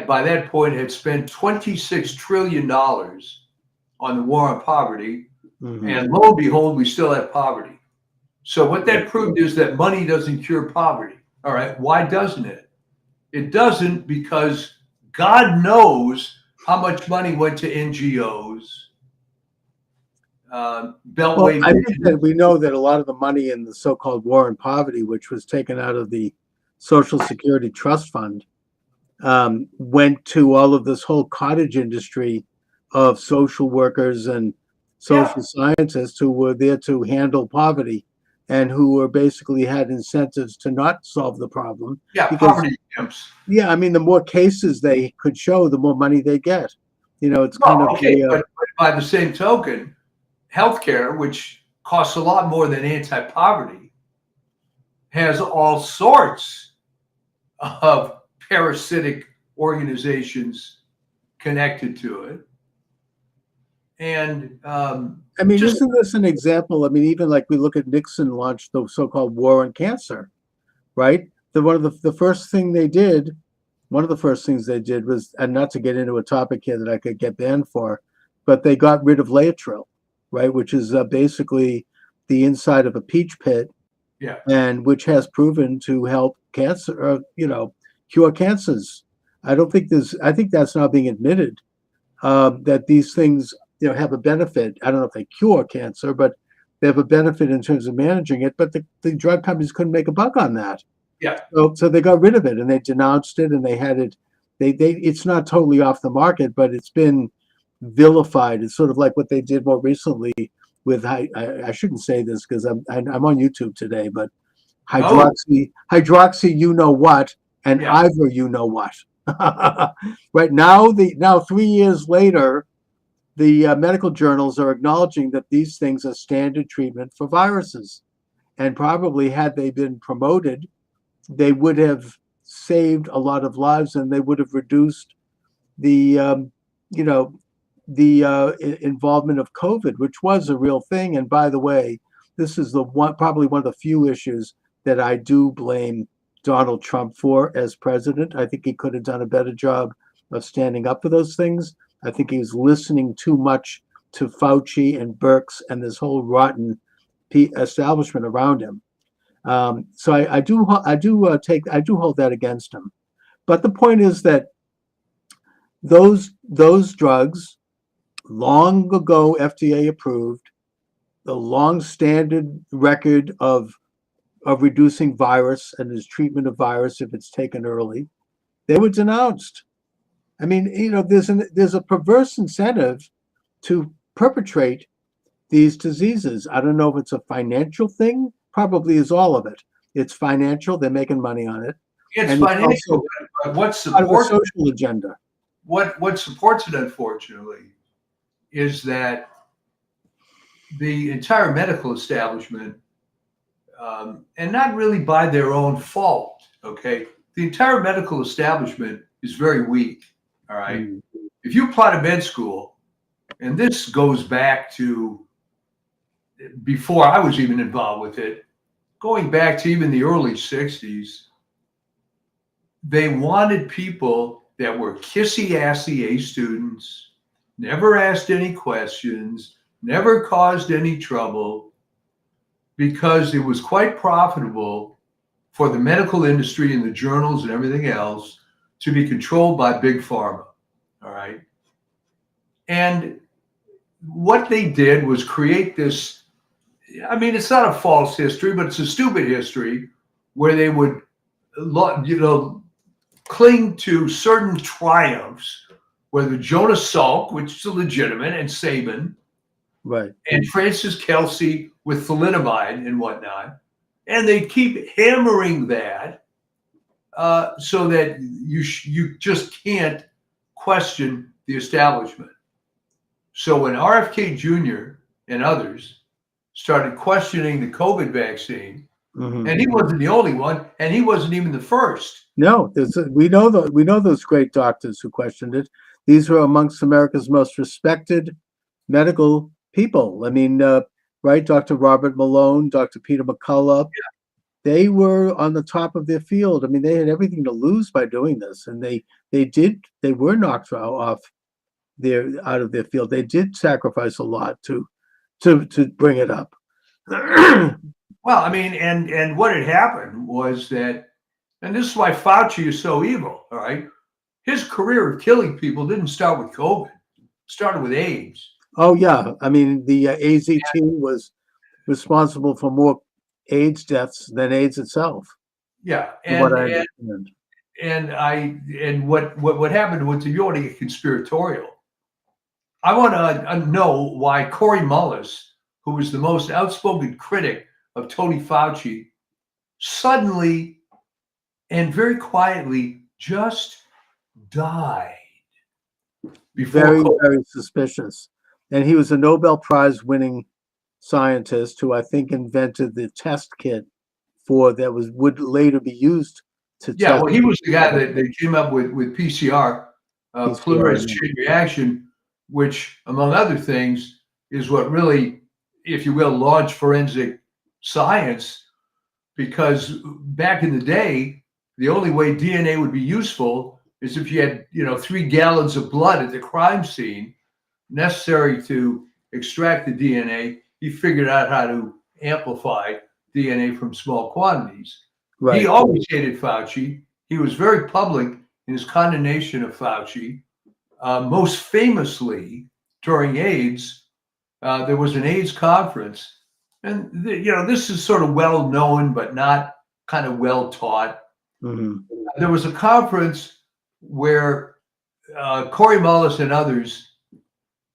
by that point had spent $26 trillion on the war on poverty. Mm-hmm. And lo and behold, we still have poverty. So what that proved is that money doesn't cure poverty. All right. Why doesn't it? It doesn't because God knows how much money went to NGOs. I think that we know that a lot of the money in the so-called war on poverty, which was taken out of the Social Security Trust Fund, went to all of this whole cottage industry of social workers and social scientists who were there to handle poverty and who were basically had incentives to not solve the problem. Yeah, because, poverty camps. Yeah, I mean, the more cases they could show, the more money they get. It's but by the same token, healthcare, which costs a lot more than anti-poverty, has all sorts of parasitic organizations connected to it. And I mean, isn't this an example? I mean, even like we look at Nixon launched the so-called war on cancer, right? One of the first things they did was, and not to get into a topic here that I could get banned for, but they got rid of Laetrile, right? Which is basically the inside of a peach pit Yeah. and which has proven to help cancer, cure cancers. I think that's now being admitted, that these things, have a benefit. I don't know if they cure cancer, but they have a benefit in terms of managing it. But the drug companies couldn't make a buck on that. Yeah. So they got rid of it and they denounced it, and they had it. It's not totally off the market, but it's been vilified. It's sort of like what they did more recently with I shouldn't say this because I'm on YouTube today, but Oh, hydroxy you know what, and yeah. Ivor you know what. Right now, 3 years later, the medical journals are acknowledging that these things are standard treatment for viruses, and probably had they been promoted, they would have saved a lot of lives, and they would have reduced the you know the involvement of COVID, which was a real thing. And by the way, this is probably one of the few issues that I do blame Donald Trump for as president. I think he could have done a better job of standing up for those things. I think he was listening too much to Fauci and Birx and this whole rotten establishment around him. So I do hold that against him. But the point is that those drugs, long ago FDA approved, the long standard record of reducing virus and his treatment of virus if it's taken early, they were denounced. I mean, there's a perverse incentive to perpetrate these diseases. I don't know if it's a financial thing. Probably is all of it. It's financial. They're making money on it. It's And financial, but what out of a supports social agenda. what supports it, unfortunately, is that the entire medical establishment, and not really by their own fault, okay? The entire medical establishment is very weak, all right? Mm. If you apply to med school, and this goes back to before I was even involved with it, going back to even the early 60s, they wanted people that were kissy-assy A students, never asked any questions, never caused any trouble, because it was quite profitable for the medical industry and the journals and everything else to be controlled by big pharma, all right? And what they did was create this, I mean, it's not a false history, but it's a stupid history where they would, cling to certain triumphs, whether Jonas Salk, which is legitimate, and Sabin, Right. and Francis Kelsey with thalidomide and whatnot. And they keep hammering that so that you just can't question the establishment. So when RFK Jr. and others started questioning the COVID vaccine, Mm-hmm. and he wasn't the only one, and he wasn't even the first. No, we know those great doctors who questioned it. These were amongst America's most respected medical people. I mean, right? Dr. Robert Malone, Dr. Peter McCullough, they were on the top of their field. I mean, they had everything to lose by doing this, and they were knocked out of their field. They did sacrifice a lot to bring it up. Well, I mean, and what had happened was that, and this is why Fauci is so evil, all right? His career of killing people didn't start with COVID. It started with AIDS. Oh, yeah. I mean, the AZ team was responsible for more AIDS deaths than AIDS itself. Yeah. from what I understand. And what happened was, if you want to get conspiratorial, I want to know why Corey Mullis, who was the most outspoken critic of Tony Fauci, suddenly and very quietly just died before Very, COVID. very suspicious. And he was a Nobel Prize winning scientist who I think invented the test kit that would later be used to Yeah, test. well, he was the guy that came up with PCR, polymerase chain reaction, which, among other things, is what really, if you will, launched forensic science. Because back in the day, the only way DNA would be useful is if you had, 3 gallons of blood at the crime scene necessary to extract the DNA. He figured out how to amplify DNA from small quantities. Right. He always hated Fauci. He was very public in his condemnation of Fauci. Most famously, during AIDS, there was an AIDS conference. And, this is sort of well known, but not kind of well taught. Mhm. There was a conference where Corey Mullis and others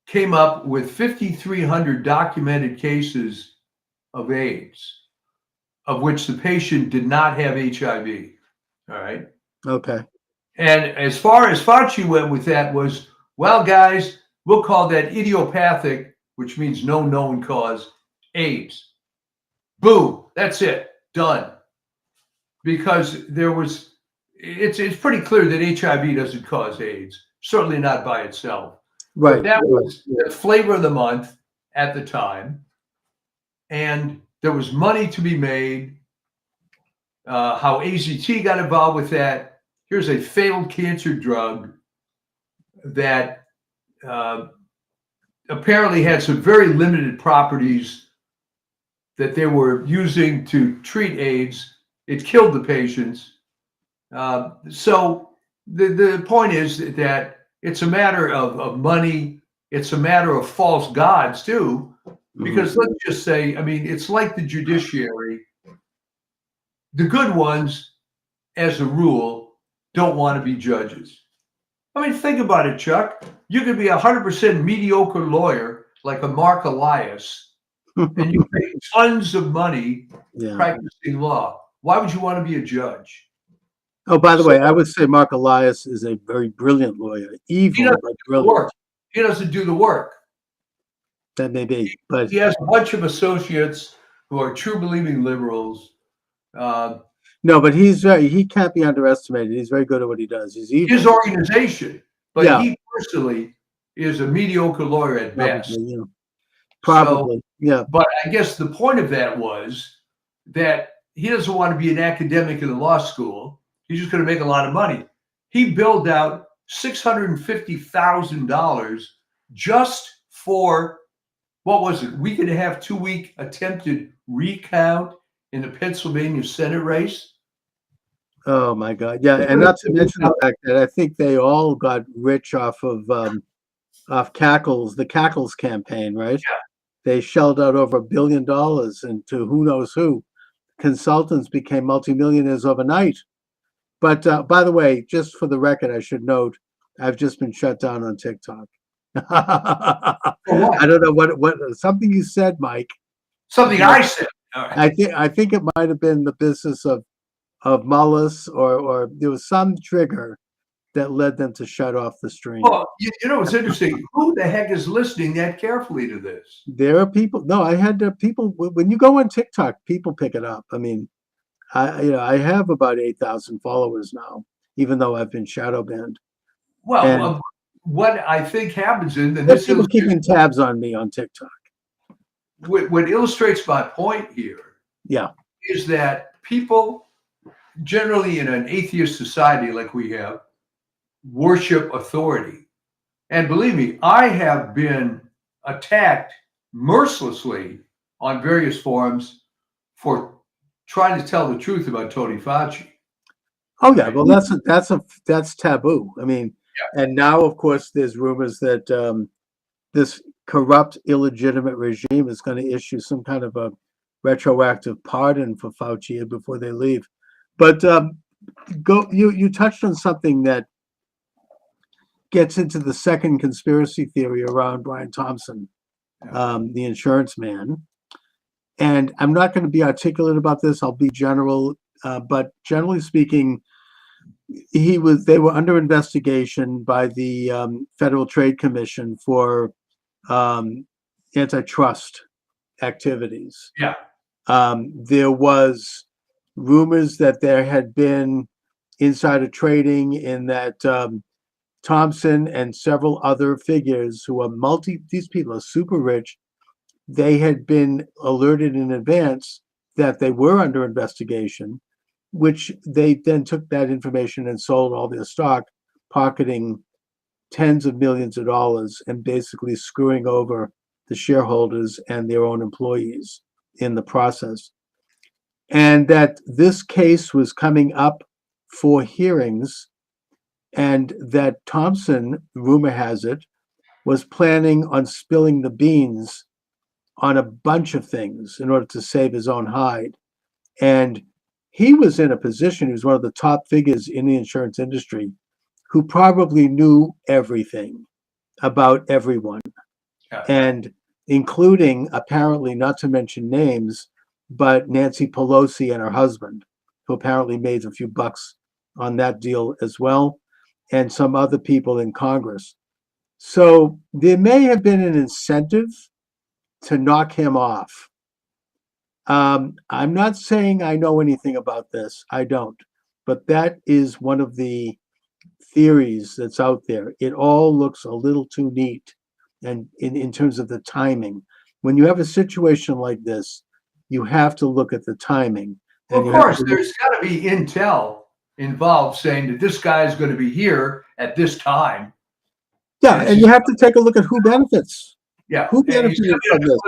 came up with 5,300 documented cases of AIDS, of which the patient did not have HIV. All right. Okay. And as far as Fauci went with that was, well, guys, we'll call that idiopathic, which means no known cause, AIDS. Boom. That's it. Done. Because it's pretty clear that HIV doesn't cause AIDS, certainly not by itself. Right. But that was the flavor of the month at the time. And there was money to be made. How AZT got involved with that. Here's a failed cancer drug that apparently had some very limited properties that they were using to treat AIDS. It killed the patients. So the point is that it's a matter of money. It's a matter of false gods too, because let's just say, I mean, it's like the judiciary. The good ones, as a rule, don't want to be judges. I mean, think about it, Chuck. You could be 100% mediocre lawyer like a Mark Elias, and you pay tons of money practicing law. Why would you want to be a judge? Oh, by the way, I would say Mark Elias is a very brilliant lawyer. Evil, but brilliant. He doesn't do the work. That may be, but he has a bunch of associates who are true believing liberals. No, but he can't be underestimated. He's very good at what he does. He's evil. His organization, but he personally is a mediocre lawyer at best. Probably, yeah. But I guess the point of that was that he doesn't want to be an academic in the law school. He's just going to make a lot of money. He billed out $650,000 just for, what was it, week and a half, 2-week attempted recount in the Pennsylvania Senate race. Oh my God. Yeah. And not to mention the fact that I think they all got rich off of the Cackles campaign, right? Yeah. They shelled out over $1 billion into who knows who. Consultants became multimillionaires overnight. But by the way, just for the record, I should note, I've just been shut down on TikTok. I don't know what something you said, Mike. Something I said. Right. I think it might have been the business of Mullis, or there was some trigger that led them to shut off the stream. Well, it's interesting. Who the heck is listening that carefully to this? There are people. No, I had people. When you go on TikTok, people pick it up. I mean, I have about 8,000 followers now, even though I've been shadow banned. Well, what I think happens in this people keeping tabs on me on TikTok. What illustrates my point here, is that people generally in an atheist society like we have worship authority. And believe me, I have been attacked mercilessly on various forums for trying to tell the truth about Tony Fauci. Oh yeah, well that's taboo. I mean, and now of course there's rumors that this corrupt, illegitimate regime is going to issue some kind of a retroactive pardon for Fauci before they leave. But you touched on something that gets into the second conspiracy theory around Brian Thompson, the insurance man. And I'm not going to be articulate about this. I'll be general, but generally speaking, they were under investigation by the Federal Trade Commission for antitrust activities. Yeah. There was rumors that there had been insider trading in that Thompson and several other figures who are these people are super rich. They had been alerted in advance that they were under investigation, which they then took that information and sold all their stock, pocketing tens of millions of dollars and basically screwing over the shareholders and their own employees in the process. and that this case was coming up for hearings, and that Thompson, rumor has it, was planning on spilling the beans on a bunch of things in order to save his own hide. And he was in a position, he was one of the top figures in the insurance industry who probably knew everything about everyone. Yeah. And including, apparently, not to mention names, but Nancy Pelosi and her husband, who apparently made a few bucks on that deal as well, and some other people in Congress. So there may have been an incentive to knock him off. I'm not saying I know anything about this. I don't. But that is one of the theories that's out there. It all looks a little too neat, and in terms of the timing. When you have a situation like this, you have to look at the timing. Well, of course, there's got to be intel involved saying that this guy is going to be here at this time. Yeah, and you have to take a look at who benefits. Yeah, Who benefited from this?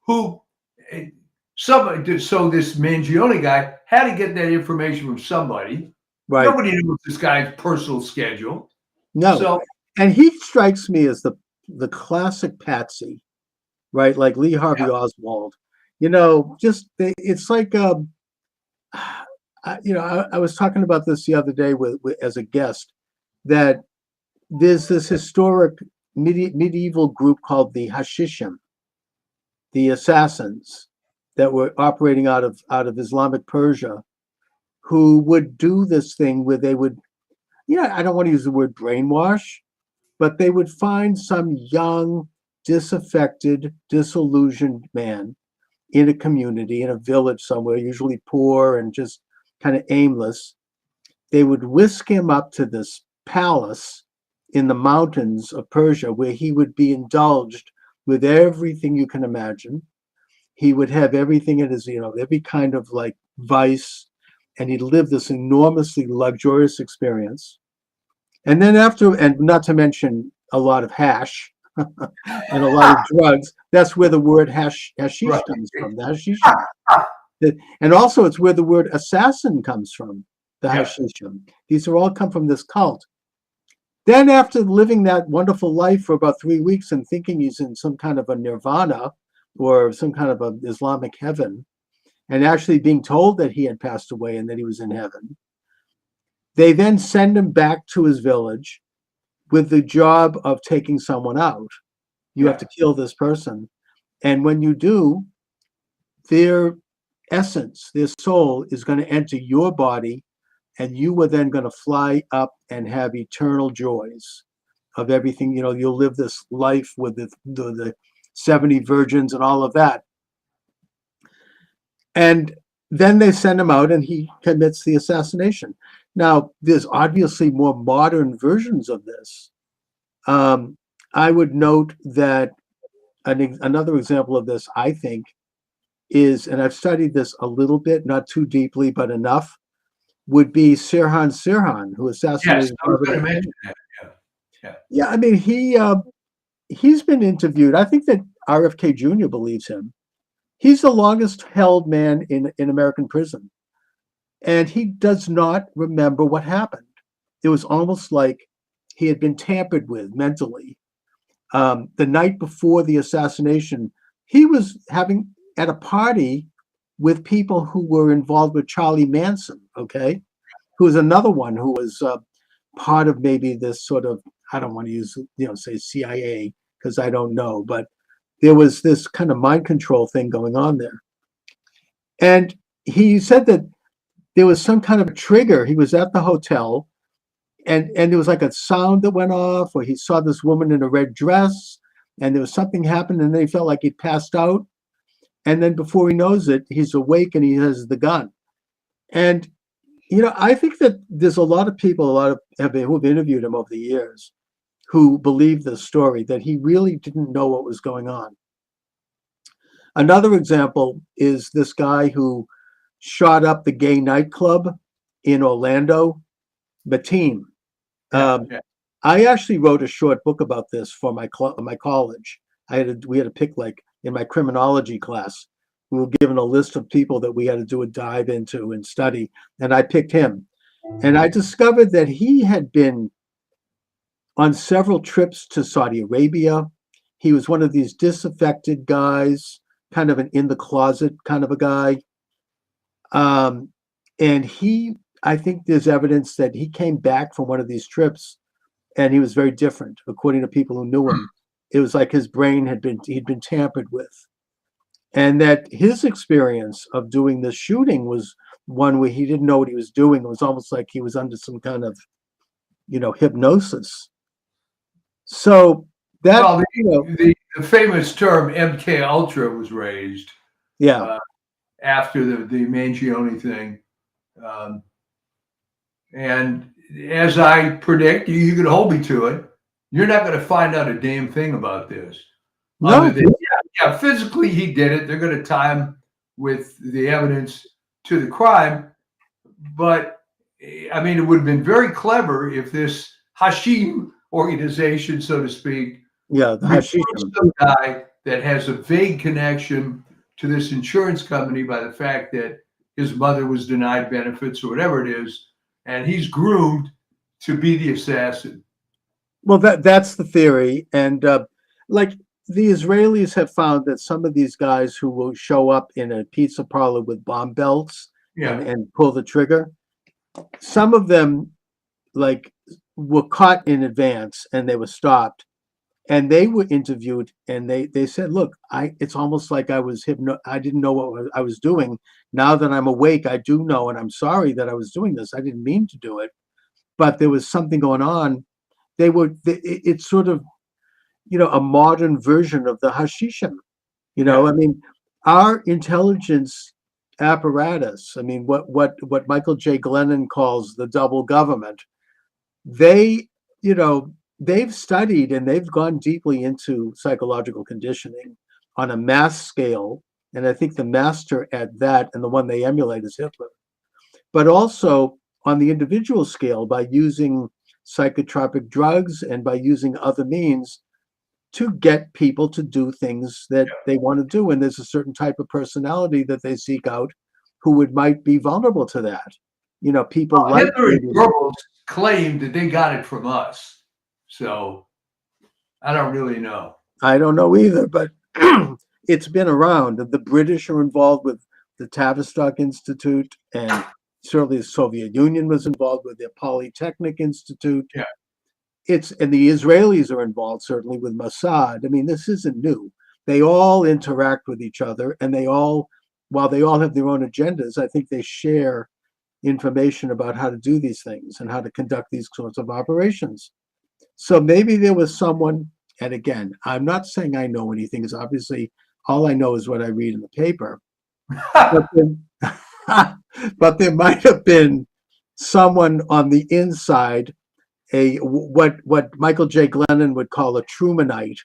Who? Somebody. So this Mangione guy had to get that information from somebody. Right. Nobody knew this guy's personal schedule. No. So, and he strikes me as the classic patsy, right? Like Lee Harvey Oswald. You know, just it's like I was talking about this the other day with as a guest, that there's this historic medieval group called the Hashishim, the assassins that were operating out of Islamic Persia, who would do this thing where they would, I don't want to use the word brainwash, but they would find some young, disaffected, disillusioned man in a community, in a village somewhere, usually poor and just kind of aimless. They would whisk him up to this palace in the mountains of Persia, where he would be indulged with everything you can imagine. He would have everything in his, every kind of like vice, and he'd live this enormously luxurious experience. And then and not to mention a lot of hash and a lot of drugs. That's where the word hashish comes from, the hashish. And also it's where the word assassin comes from, the hashishim. These are all come from this cult. Then after living that wonderful life for about 3 weeks and thinking he's in some kind of a nirvana or some kind of an Islamic heaven, and actually being told that he had passed away and that he was in heaven, they then send him back to his village with the job of taking someone out. You have to kill this person. And when you do, their essence, their soul is going to enter your body, and you are then going to fly up and have eternal joys of everything. You'll live this life with the 70 virgins and all of that. And then they send him out and he commits the assassination. Now, there's obviously more modern versions of this. I would note that another example of this, I think, is, and I've studied this a little bit, not too deeply, but enough, would be Sirhan Sirhan, who assassinated. Yes, I was going to mention that. Yeah, I mean, he's been interviewed. I think that RFK Jr. believes him. He's the longest held man in American prison. And he does not remember what happened. It was almost like he had been tampered with mentally. The night before the assassination, he was having at a party with people who were involved with Charlie Manson, okay? Who was another one who was part of maybe this sort of, I don't want to use, say CIA, because I don't know, but there was this kind of mind control thing going on there. And he said that there was some kind of a trigger. He was at the hotel, and there was like a sound that went off, or he saw this woman in a red dress, and there was something happened, and then he felt like he passed out. And then before he knows it, he's awake and he has the gun. And, I think that there's a lot of people, who have interviewed him over the years, who believe this story, that he really didn't know what was going on. Another example is this guy who shot up the gay nightclub in Orlando, Mateen. I actually wrote a short book about this for my college. We had to pick, like in my criminology class, we were given a list of people that we had to do a dive into and study, and I picked him. And I discovered that he had been on several trips to Saudi Arabia. He was one of these disaffected guys, kind of an in the closet kind of a guy. And I think there's evidence that he came back from one of these trips and he was very different, according to people who knew him. It was like his brain he'd been tampered with. And that his experience of doing this shooting was one where he didn't know what he was doing. It was almost like he was under some kind of, hypnosis. So that, Well, the famous term MK Ultra was raised yeah, after the Mangione thing. And as I predict, you could hold me to it, you're not going to find out a damn thing about this. no, Other than, yeah, physically he did it. They're going to tie him with the evidence to the crime. But, I mean, it would have been very clever if this Hashim organization, so to speak, yeah, the reports Hashishim. some guy that has a vague connection to this insurance company by the fact that his mother was denied benefits or whatever it is, and he's groomed to be the assassin. Well, that's the theory. And like the Israelis have found that some of these guys who will show up in a pizza parlor with bomb belts Yeah. and pull the trigger, some of them like were caught in advance and they were stopped and they were interviewed and they said, look, it's almost like I didn't know what I was doing. Now that I'm awake, I do know, and I'm sorry that I was doing this. I didn't mean to do it, but there was something going on. It's sort of, a modern version of the Hashishim. I mean, our intelligence apparatus, I mean, what Michael J. Glennon calls the double government, they've studied and they've gone deeply into psychological conditioning on a mass scale. And I think the master at that and the one they emulate is Hitler, but also on the individual scale by using psychotropic drugs and by using other means to get people to do things that they want to do. And there's a certain type of personality that they seek out who might be vulnerable to that. People like Hitler and Goebbels claimed that they got it from us. So I don't really know. I don't know either, but it's been around. The British are involved with the Tavistock Institute, and certainly the Soviet Union was involved with the Polytechnic Institute. Yeah. And the Israelis are involved certainly with Mossad. I mean, this isn't new. They all interact with each other, and while they all have their own agendas, I think they share information about how to do these things and how to conduct these sorts of operations. So maybe there was someone, and again, I'm not saying I know anything, because obviously all I know is what I read in the paper. But there might have been someone on the inside, what Michael J. Glennon would call a Trumanite,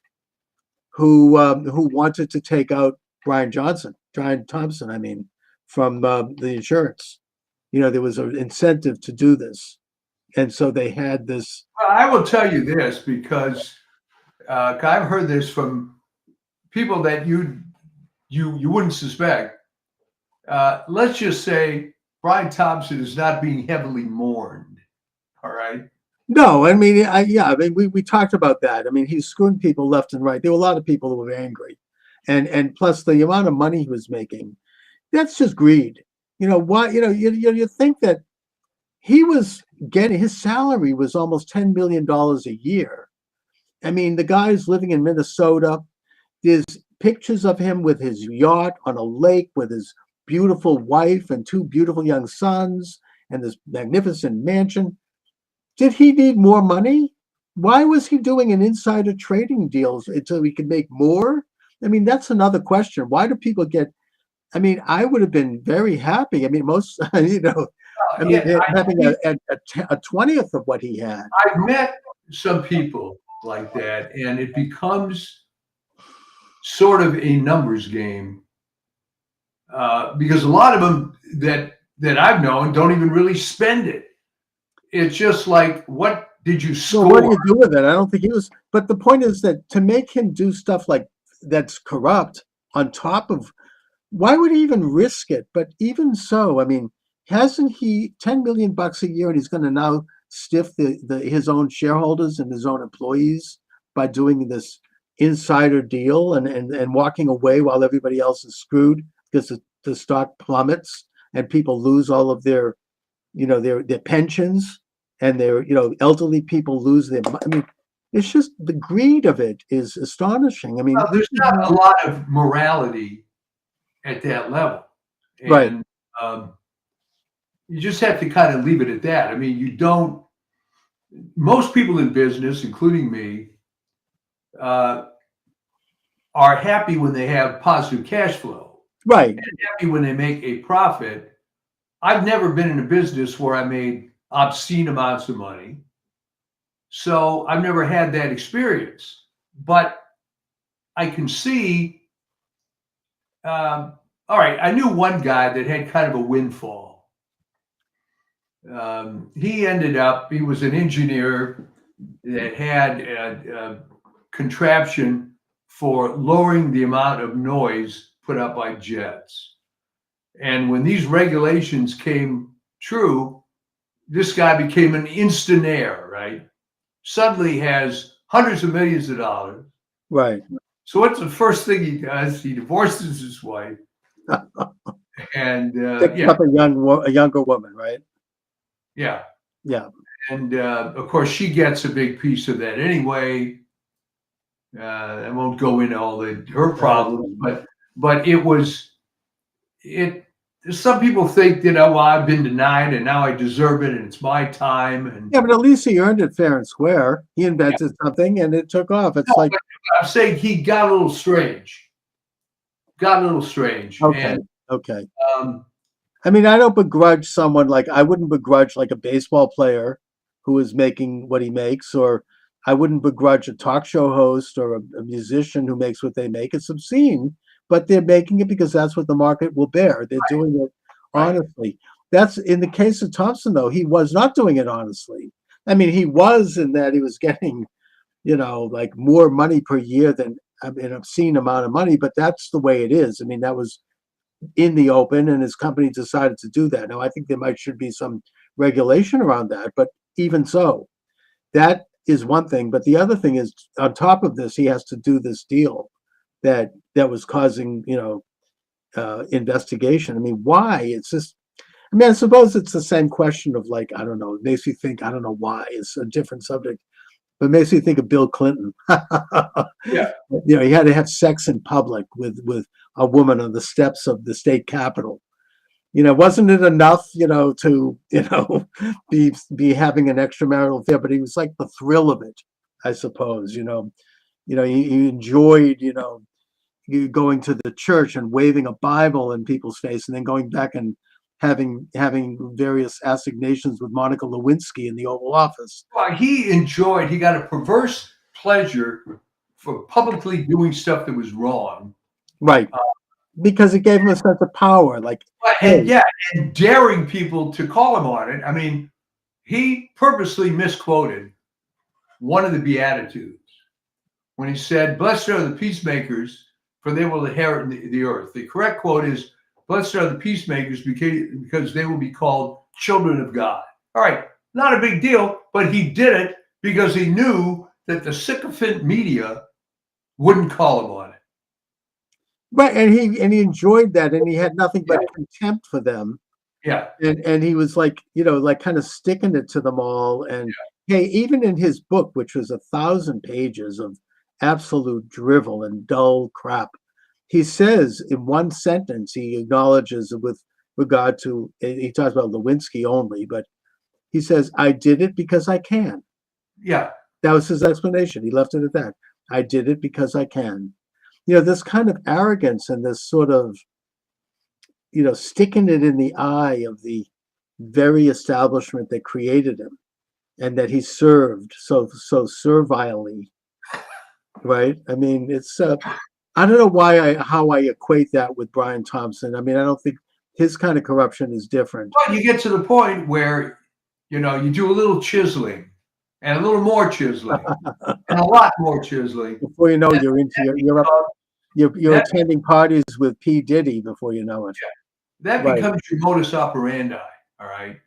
who wanted to take out Brian Thompson, I mean, from the insurance. There was an incentive to do this, and so they had this. Well, I will tell you this because I've heard this from people that you wouldn't suspect. Let's just say Brian Thompson is not being heavily mourned. All right. No, I mean, we talked about that. I mean, he's screwing people left and right. There were a lot of people who were angry, and plus the amount of money he was making, that's just greed. Why? You think that he was getting, his salary was almost $10 million a year. I mean, the guy's living in Minnesota. There's pictures of him with his yacht on a lake with his beautiful wife and two beautiful young sons and this magnificent mansion. Did he need more money? Why was he doing an insider trading deals until he could make more? I mean, that's another question. Why do people get? I mean, I would have been very happy. I mean, most, having a 20th of what he had. I've met some people like that, and it becomes sort of a numbers game because a lot of them that I've known don't even really spend it. It's just like, what did you score? So what do you do with it? I don't think he was. But the point is that to make him do stuff like that's corrupt on top of why would he even risk it? But even so, I mean, hasn't he $10 million a year, and he's going to now stiff his own shareholders and his own employees by doing this insider deal and walking away while everybody else is screwed because the stock plummets and people lose all of their, their pensions, and their, elderly people lose their. I mean, it's just the greed of it is astonishing. I mean, Well, there's not a lot of morality at that level. Right. And you just have to kind of leave it at that. I mean, most people in business, including me, are happy when they have positive cash flow. Right. And happy when they make a profit. I've never been in a business where I made obscene amounts of money. So I've never had that experience. But I can see, all right, I knew one guy that had kind of a windfall. He was an engineer that had a contraption for lowering the amount of noise put up by jets. And when these regulations came true, this guy became an instonaire, right? Suddenly has hundreds of millions of dollars. Right. So what's the first thing he does? He divorces his wife, and Picks up a younger woman, right? yeah, Yeah. and of course she gets a big piece of that anyway. I won't go into all her problems, but it. Some people think, well, I've been denied and now I deserve it and it's my time. And yeah, but at least he earned it fair and square. He invented something and it took off. It's like, I'm saying he got a little strange. Okay. And, okay. I mean, I don't begrudge someone I wouldn't begrudge like a baseball player who is making what he makes, or I wouldn't begrudge a talk show host or a musician who makes what they make. It's obscene, but they're making it because that's what the market will bear. They're doing it honestly. That's in the case of Thompson, though, he was not doing it honestly. I mean, he was in that he was getting, like more money per year than an obscene amount of money, but that's the way it is. I mean, that was in the open, and his company decided to do that. Now, I think there should be some regulation around that, but even so, that is one thing. But the other thing is, on top of this, he has to do this deal that was causing, investigation. I mean, why? It's just, I mean, I suppose it's the same question of I don't know, it makes you think, I don't know why, it's a different subject, but it makes you think of Bill Clinton. yeah. He had to have sex in public with a woman on the steps of the state capitol. Wasn't it enough, to, be having an extramarital affair, but he was like the thrill of it, I suppose, he enjoyed, you going to the church and waving a Bible in people's face and then going back and having various assignations with Monica Lewinsky in the Oval Office. Well, he got a perverse pleasure for publicly doing stuff that was wrong. Right. Because it gave him a sense of power. And daring people to call him on it. I mean, he purposely misquoted one of the Beatitudes when he said, "Blessed are the peacemakers, for they will inherit the earth." The correct quote is, "Blessed are the peacemakers because they will be called children of God." All right, not a big deal, but he did it because he knew that the sycophant media wouldn't call him on it. Right, and he enjoyed that, and he had nothing but contempt for them. Yeah. And he was kind of sticking it to them all. And hey, even in his book, which was 1,000 pages of absolute drivel and dull crap, he says in one sentence, he acknowledges with regard to, he talks about Lewinsky only, but he says, "I did it because I can." Yeah. That was his explanation. He left it at that. "I did it because I can." This kind of arrogance and this sort of, sticking it in the eye of the very establishment that created him and that he served so servilely, right? I mean, it's, I don't know how I equate that with Brian Thompson. I mean, I don't think his kind of corruption is different. But you get to the point where, you do a little chiseling and a little more chiseling and a lot more chiseling. Before you know, you're up. You're That- attending parties with P. Diddy before you know it. That Right. becomes your modus operandi. All right.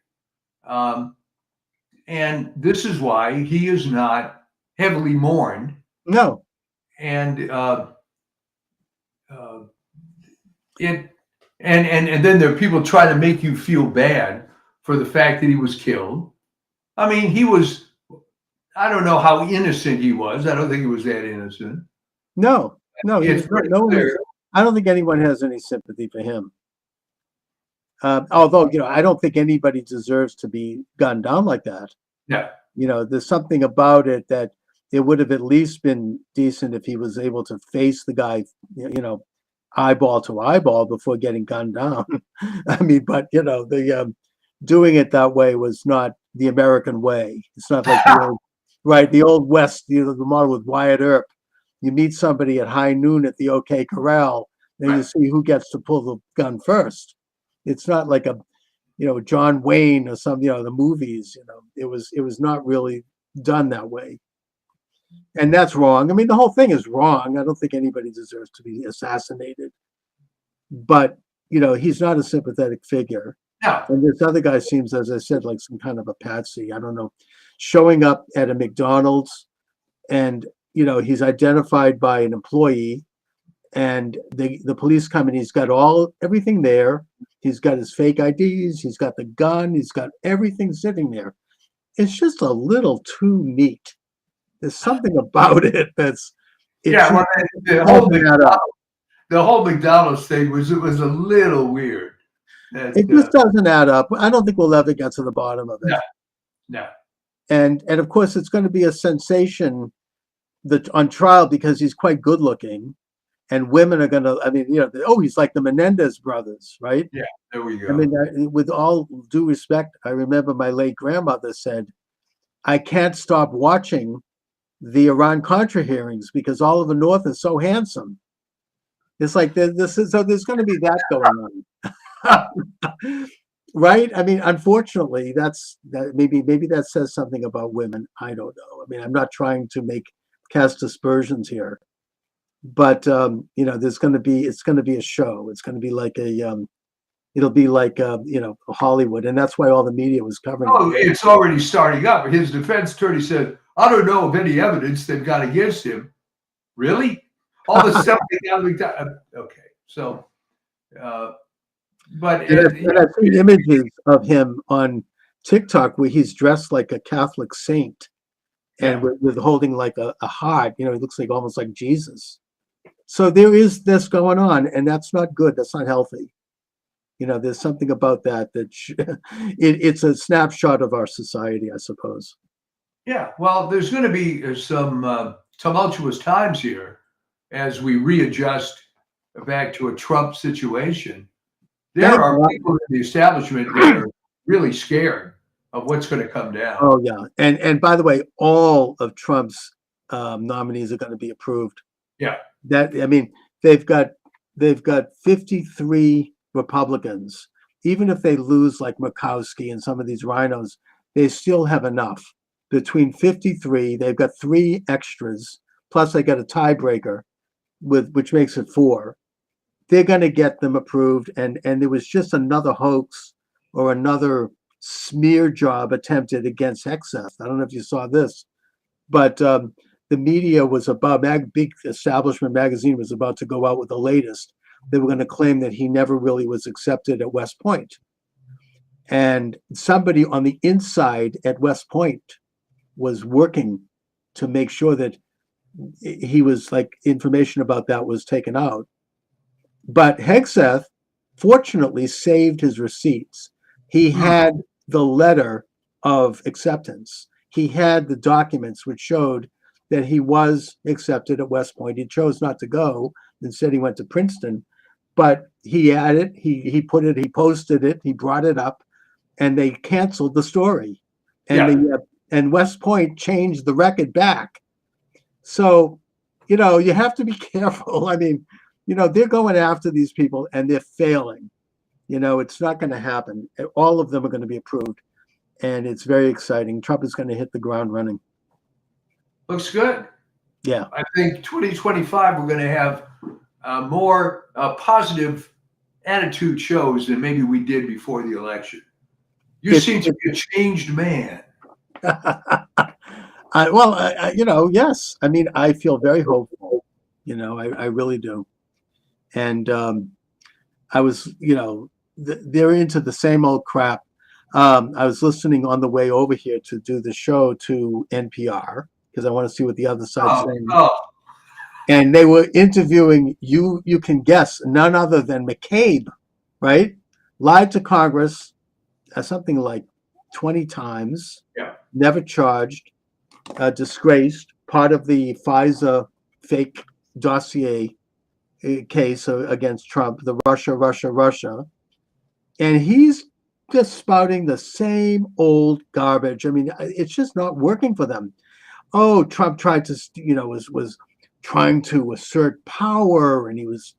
And this is why he is not heavily mourned. No, And it and then there are people trying to make you feel bad for the fact that he was killed. I mean, he was. I don't know how innocent he was. I don't think he was that innocent. no. It's pretty clear. I don't think anyone has any sympathy for him. Although, I don't think anybody deserves to be gunned down like that. Yeah. There's something about it that it would have at least been decent if he was able to face the guy, eyeball to eyeball before getting gunned down. I mean, but the doing it that way was not the American way. It's not like the old West, the model with Wyatt Earp. You meet somebody at high noon at the OK Corral, then you see who gets to pull the gun first. It's not like a, John Wayne or some, the movies. It was not really done that way, and that's wrong. I mean, the whole thing is wrong. I don't think anybody deserves to be assassinated, but he's not a sympathetic figure. No. And this other guy seems, as I said, like some kind of a patsy. I don't know, showing up at a McDonald's, and he's identified by an employee, and the police come and he's got everything there. He's got his fake IDs. He's got the gun. He's got everything sitting there. It's just a little too neat. There's something about it that's. Well, the whole McDonald's thing was a little weird. It just doesn't add up. I don't think we'll ever get to the bottom of it. No. And of course, it's going to be a sensation on trial because he's quite good looking, and women are going to. I mean, he's like the Menendez brothers, right? Yeah, there we go. I mean, with all due respect, I remember my late grandmother said, "I can't stop watching the Iran-Contra hearings because Oliver North is so handsome." It's like there's going to be that going on. Right? I mean, unfortunately, maybe that says something about women. I don't know. I mean, I'm not trying to cast aspersions here, but it's going to be a show. It's going to be like it'll be like Hollywood, and that's why all the media was covering it. Oh, it's already starting up. His defense attorney said, "I don't know of any evidence they've got against him." Really? All the stuff they got. Okay, so. But I've seen images of him on TikTok where he's dressed like a Catholic saint, and with holding like a heart. He looks like almost like Jesus. So there is this going on, and that's not good. That's not healthy. There's something about that it's a snapshot of our society, I suppose. Yeah, well, there's going to be some tumultuous times here as we readjust back to a Trump situation. There are people in the establishment that are really scared of what's going to come down. Oh yeah, and by the way, all of Trump's nominees are going to be approved. Yeah, they've got 53 Republicans. Even if they lose like Murkowski and some of these rhinos, they still have enough. Between 53, they've got 3 extras, plus they got a tiebreaker, which makes it 4. They're going to get them approved, and there was just another hoax or another smear job attempted against Hegseth. I don't know if you saw this, but the media was big establishment magazine was about to go out with the latest. They were going to claim that he never really was accepted at West Point, and somebody on the inside at West Point was working to make sure that he was information about that was taken out. But Hegseth, fortunately, saved his receipts. He had the letter of acceptance. He had the documents which showed that he was accepted at West Point. He chose not to go. Instead, he went to Princeton. But he had it. He put it. He posted it. He brought it up, and they canceled the story. And and West Point changed the record back. So, you have to be careful. I mean, they're going after these people and they're failing. It's not going to happen. All of them are going to be approved, and it's very exciting. Trump is going to hit the ground running. Looks good. Yeah. I think 2025, we're going to have more positive attitude shows than maybe we did before the election. You seem to be a changed man. Yes. I mean, I feel very hopeful. I really do. And I was, they're into the same old crap. I was listening on the way over here to do the show to NPR because I want to see what the other side's saying. And they were interviewing you. You can guess, none other than McCabe, right? Lied to Congress something like 20 times. Yeah. Never charged, disgraced, part of the Pfizer fake dossier case against Trump, the Russia. And he's just spouting the same old garbage. I mean, it's just not working for them. Oh, Trump tried to, was trying to assert power, and he was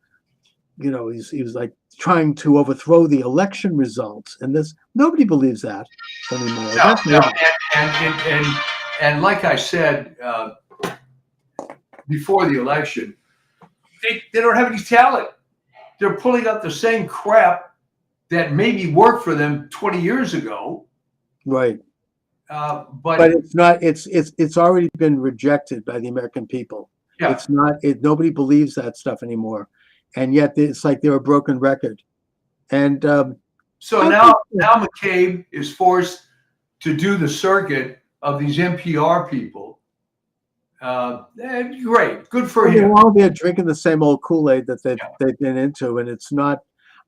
like trying to overthrow the election results. And nobody believes that anymore. No. And like I said before the election, they don't have any talent. They're pulling out the same crap that maybe worked for them 20 years ago. Right. But it's not. It's already been rejected by the American people. Yeah. It's not. Nobody believes that stuff anymore, and yet it's like they're a broken record. And so now McCabe is forced to do the circuit of these NPR people. Great, good for him. They're all there drinking the same old Kool-Aid that they've been into, and it's not.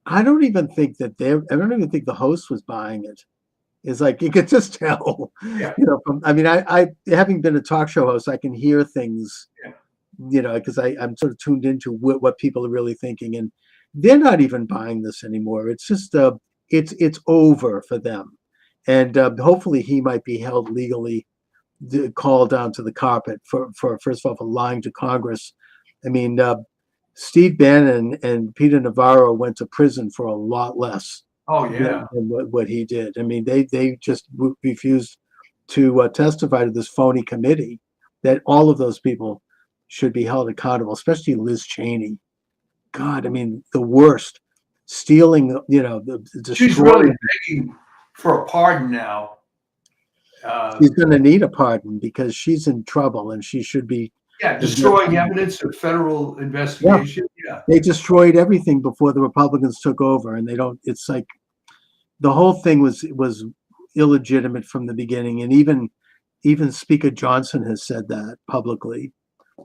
I don't even think the host was buying it. It's like you could just tell. Yeah. I having been a talk show host, I can hear things. Yeah. Because I'm sort of tuned into what people are really thinking, and they're not even buying this anymore. It's just it's over for them, and hopefully he might be held legally, called down to the carpet for first of all for lying to Congress. I mean, Steve Bannon and Peter Navarro went to prison for a lot less. Oh yeah. Than what he did. I mean, they just refused to testify to this phony committee. That all of those people should be held accountable, especially Liz Cheney. God, I mean, the worst. Stealing, She's really begging for a pardon now. She's going to need a pardon because she's in trouble, and she should be. Yeah, destroying evidence of federal investigation. Yeah. They destroyed everything before the Republicans took over, and they don't. It's like the whole thing was illegitimate from the beginning, and even Speaker Johnson has said that publicly,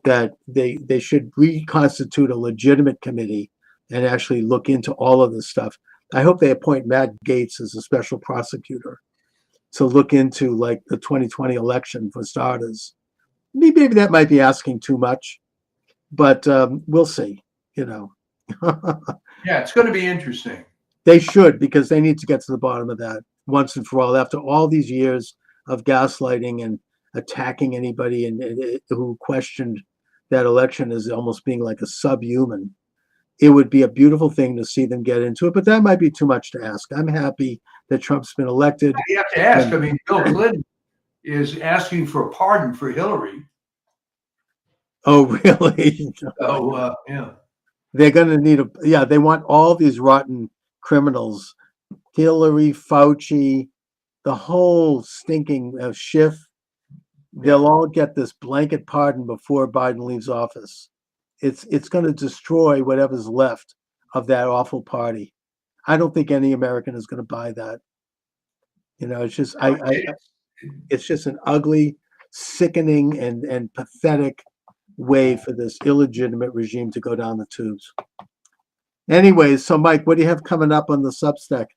that they should reconstitute a legitimate committee and actually look into all of this stuff. I hope they appoint Matt Gaetz as a special prosecutor to look into like the 2020 election for starters. Maybe that might be asking too much, but we'll see. Yeah, it's going to be interesting. They should, because they need to get to the bottom of that once and for all. After all these years of gaslighting and attacking anybody and who questioned that election as almost being like a subhuman, it would be a beautiful thing to see them get into it. But that might be too much to ask. I'm happy that Trump's been elected. You have to ask. I mean, Bill Clinton is asking for a pardon for Hillary. Oh, really? So, yeah. They're going to need they want all these rotten criminals, Hillary, Fauci, the whole stinking Schiff. They'll all get this blanket pardon before Biden leaves office. It's going to destroy whatever's left of that awful party. I don't think any American is going to buy that. It's just it's just an ugly, sickening, and pathetic way for this illegitimate regime to go down the tubes. Anyways, so Mike, what do you have coming up on the Substack?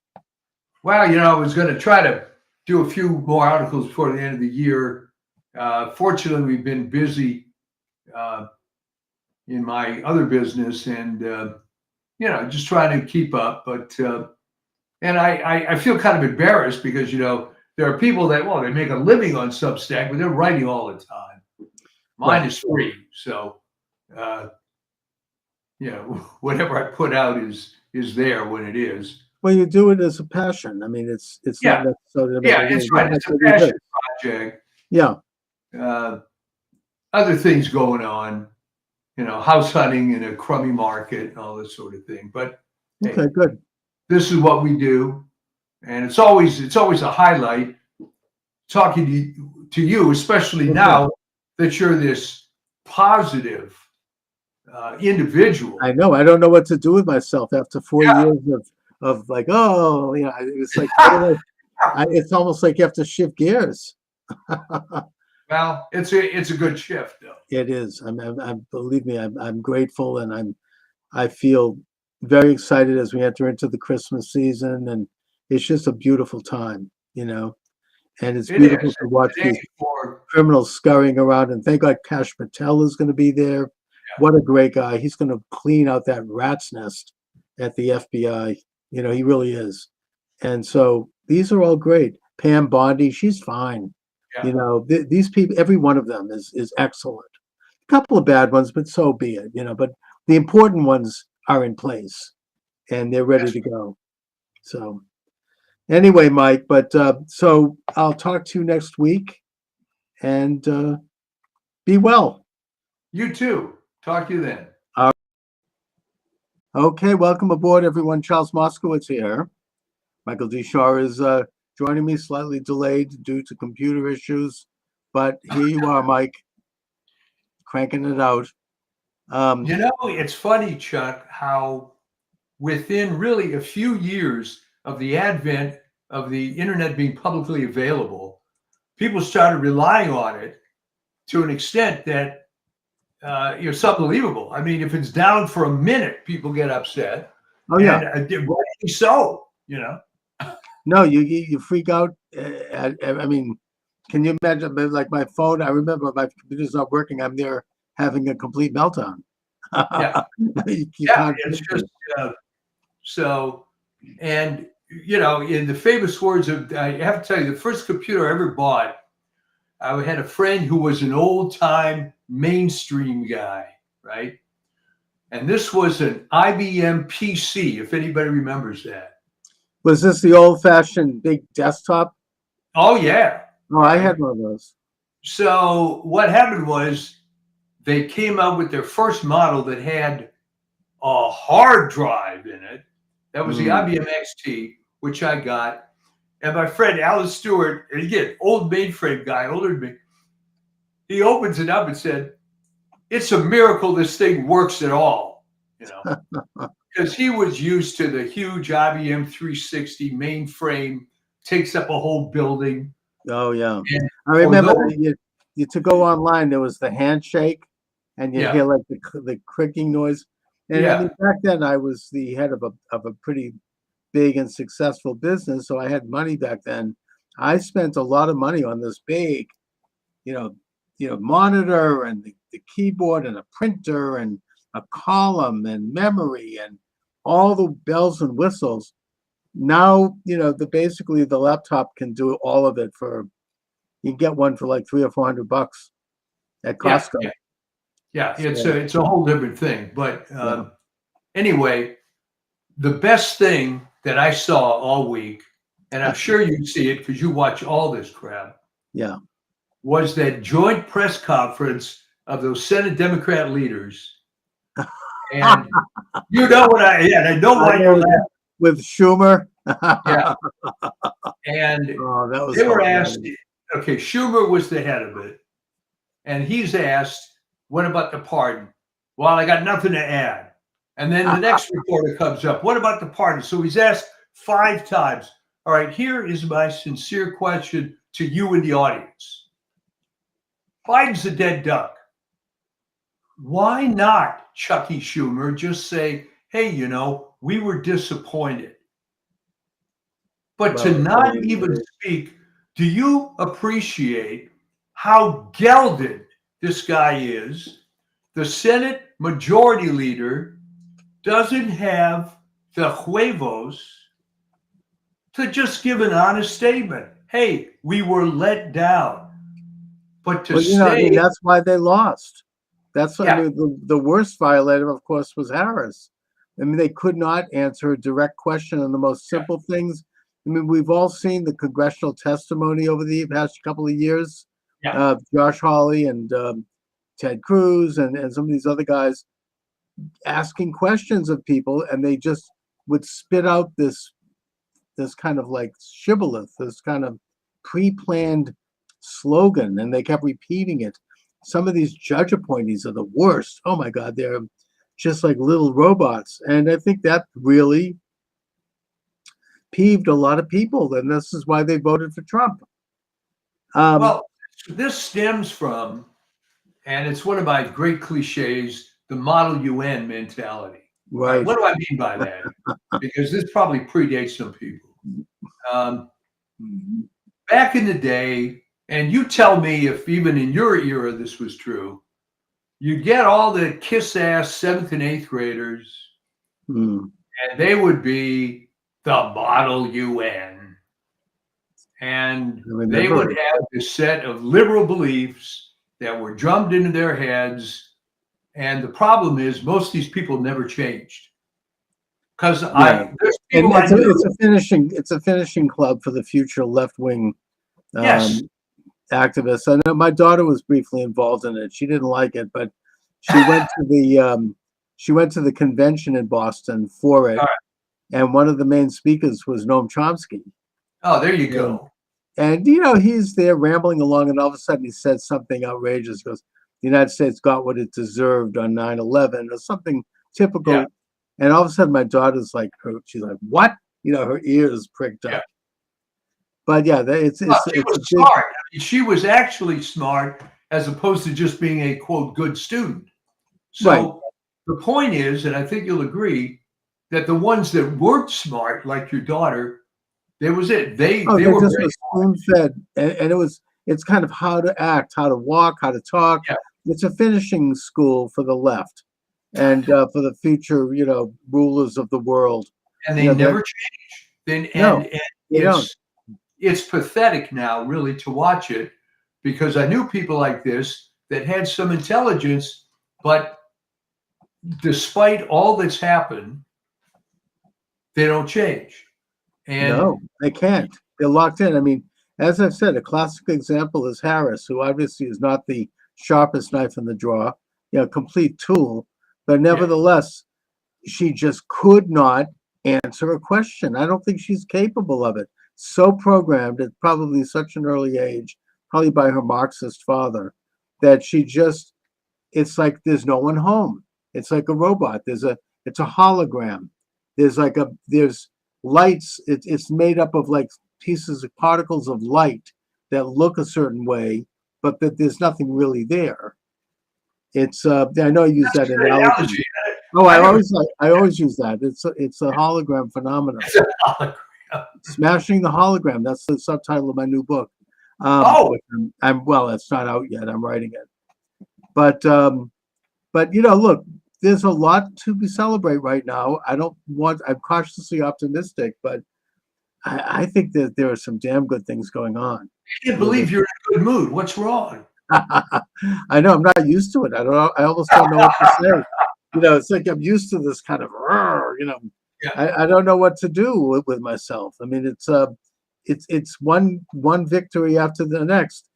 Well, I was going to try to do a few more articles before the end of the year. Fortunately, we've been busy in my other business, and just trying to keep up. But and I feel kind of embarrassed because there are people that they make a living on Substack, but they're writing all the time. Mine is free, so whatever I put out is there when it is. Well, you do it as a passion. I mean, it's not necessarily. It's right. It's a passion project. Yeah. Other things going on, house hunting in a crummy market and all this sort of thing. But hey, Okay, good. this is what we do, and it's always a highlight talking to you, especially Okay. now that you're this positive individual. I know. I don't know what to do with myself after 4 years of like, oh, it's like, it's almost like you have to shift gears. Well, it's a good shift, though. It is. Believe me, I'm grateful, and I feel very excited as we enter into the Christmas season, and it's just a beautiful time, and it's It beautiful is. to watch Today these for criminals scurrying around, and thank God Kash Patel is going to be there. What a great guy. He's going to clean out that rat's nest at the FBI. He really is. And so these are all great. Pam Bondi, she's fine. Yeah. These people, every one of them is excellent. A couple of bad ones, but so be it, but the important ones are in place and they're ready to go. So anyway, Mike, but so I'll talk to you next week, and be well. You too. Talk to you then. Okay, welcome aboard, everyone. Charles Moskowitz here. Michael D. Shaw is joining me, slightly delayed due to computer issues, but here you are, Mike, cranking it out. It's funny, Chuck, how within really a few years of the advent of the internet being publicly available, people started relying on it to an extent that it's unbelievable. I mean, if it's down for a minute, people get upset. Oh yeah, and, rightly so. No, you freak out. I mean, can you imagine? Like my phone, I remember my computer's not working. I'm there having a complete meltdown. Yeah, it's just so. And in the famous words of, I have to tell you, the first computer I ever bought, I had a friend who was an old-time mainstream guy, right? And this was an IBM PC, if anybody remembers that. Was this the old-fashioned big desktop? Oh, yeah. Oh, I had one of those. So what happened was they came out with their first model that had a hard drive in it. That was the IBM XT, which I got. And my friend Alan Stewart, and again, old mainframe guy, older than me, he opens it up and said, "It's a miracle this thing works at all," because he was used to the huge IBM 360 mainframe, takes up a whole building. Oh yeah, And I remember you to go online. There was the handshake, and you hear like the clicking noise. And I mean, back then I was the head of a pretty big and successful business, so I had money back then. I spent a lot of money on this big, monitor and the keyboard and a printer and a column and memory and all the bells and whistles. Now, basically the laptop can do all of it you can get one for like $300 or $400 at Costco. Yeah, it's a whole different thing. But anyway, the best thing that I saw all week, and I'm sure you see it because you watch all this crap, was that joint press conference of those Senate Democrat leaders. And you know what I know why you're laughing. With Schumer. Yeah. And that was they were asked, okay, Schumer was the head of it. And he's asked, what about the pardon? Well, I got nothing to add. And then the next reporter comes up, what about the pardon? So he's asked 5 times. All right, here is my sincere question to you in the audience. Biden's a dead duck. Why not, Chucky Schumer, just say, hey, we were disappointed. But to not even speak, do you appreciate how gelded this guy is? The Senate Majority Leader doesn't have the huevos to just give an honest statement. Hey, we were let down. But to say that's why they lost. That's what I mean, the worst violator, of course, was Harris. I mean, they could not answer a direct question on the most simple things. I mean, we've all seen the congressional testimony over the past couple of years. Josh Hawley and Ted Cruz and some of these other guys asking questions of people, and they just would spit out this kind of like shibboleth, this kind of pre-planned slogan, and they kept repeating it. Some of these judge appointees are the worst. Oh my God, they're just like little robots. And I think that really peeved a lot of people, and this is why they voted for Trump. Well, this stems from, and it's one of my great cliches, the Model UN mentality. Right. What do I mean by that? Because this probably predates some people. Back in the day, and you tell me if even in your era this was true, you get all the kiss-ass 7th and 8th graders, and they would be the Model UN. And they would have this set of liberal beliefs that were drummed into their heads. And the problem is most of these people never changed. Because it's a finishing club for the future left-wing yes. activists. I know my daughter was briefly involved in it. She didn't like it, but she went to the convention in Boston for it. Right. And one of the main speakers was Noam Chomsky. Oh, there you go. And he's there rambling along, and all of a sudden he said something outrageous. He goes, "The United States got what it deserved on 9/11," or something typical. Yeah. And all of a sudden my daughter's like, she's like, "What?" Her ears pricked up. Yeah. But yeah, she was smart. She was actually smart, as opposed to just being a quote good student. So right. The point is, and I think you'll agree, that the ones that weren't smart, like your daughter, there was it. They were just spoon-fed, and it's kind of how to act, how to walk, how to talk. Yeah. It's a finishing school for the left, and for the future, rulers of the world. And they never change. It's pathetic now, really, to watch it, because I knew people like this that had some intelligence, but despite all that's happened, they don't change. And no, they can't. They're locked in. I mean, as I've said, a classic example is Harris, who obviously is not the sharpest knife in the drawer, complete tool, but nevertheless, she just could not answer a question. I don't think she's capable of it. So programmed at probably such an early age, probably by her Marxist father, that it's like there's no one home. It's like a robot. It's a hologram. There's lights. It's made up of like pieces of particles of light that look a certain way, but that there's nothing really there. It's I know I use that analogy. Oh, I always use that. It's a hologram phenomenon. Smashing the Hologram. That's the subtitle of my new book. It's not out yet. I'm writing it. But look, there's a lot to celebrate right now. I'm cautiously optimistic, but I think that there are some damn good things going on. I can't believe you're in a good mood. What's wrong? I know, I'm not used to it. I almost don't know what to say. It's like I'm used to this kind of, I don't know what to do with myself. I mean, it's one victory after the next.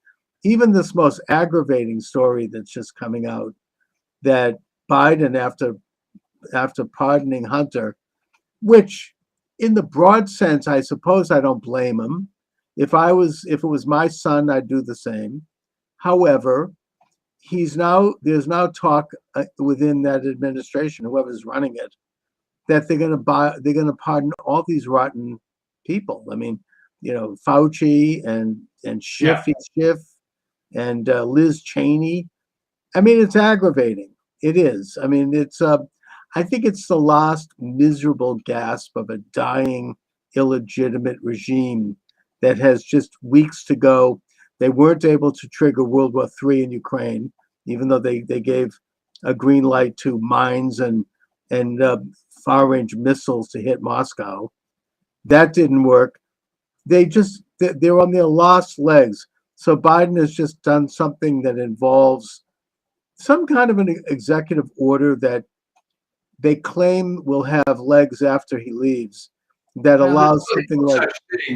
Even this most aggravating story that's just coming out, that Biden, after pardoning Hunter, which in the broad sense, I suppose I don't blame him. If it was my son, I'd do the same. However, there's now talk within that administration, whoever's running it, that they're going to pardon all these rotten people. I mean, Fauci and Schiff and Liz Cheney. I mean, it's aggravating. It is. I mean, I think it's the last miserable gasp of a dying, illegitimate regime that has just weeks to go. They weren't able to trigger World War III in Ukraine, even though they gave a green light to mines and far-range missiles to hit Moscow. That didn't work. They're on their last legs. So Biden has just done something that involves some kind of an executive order that they claim will have legs after he leaves, that allows something like.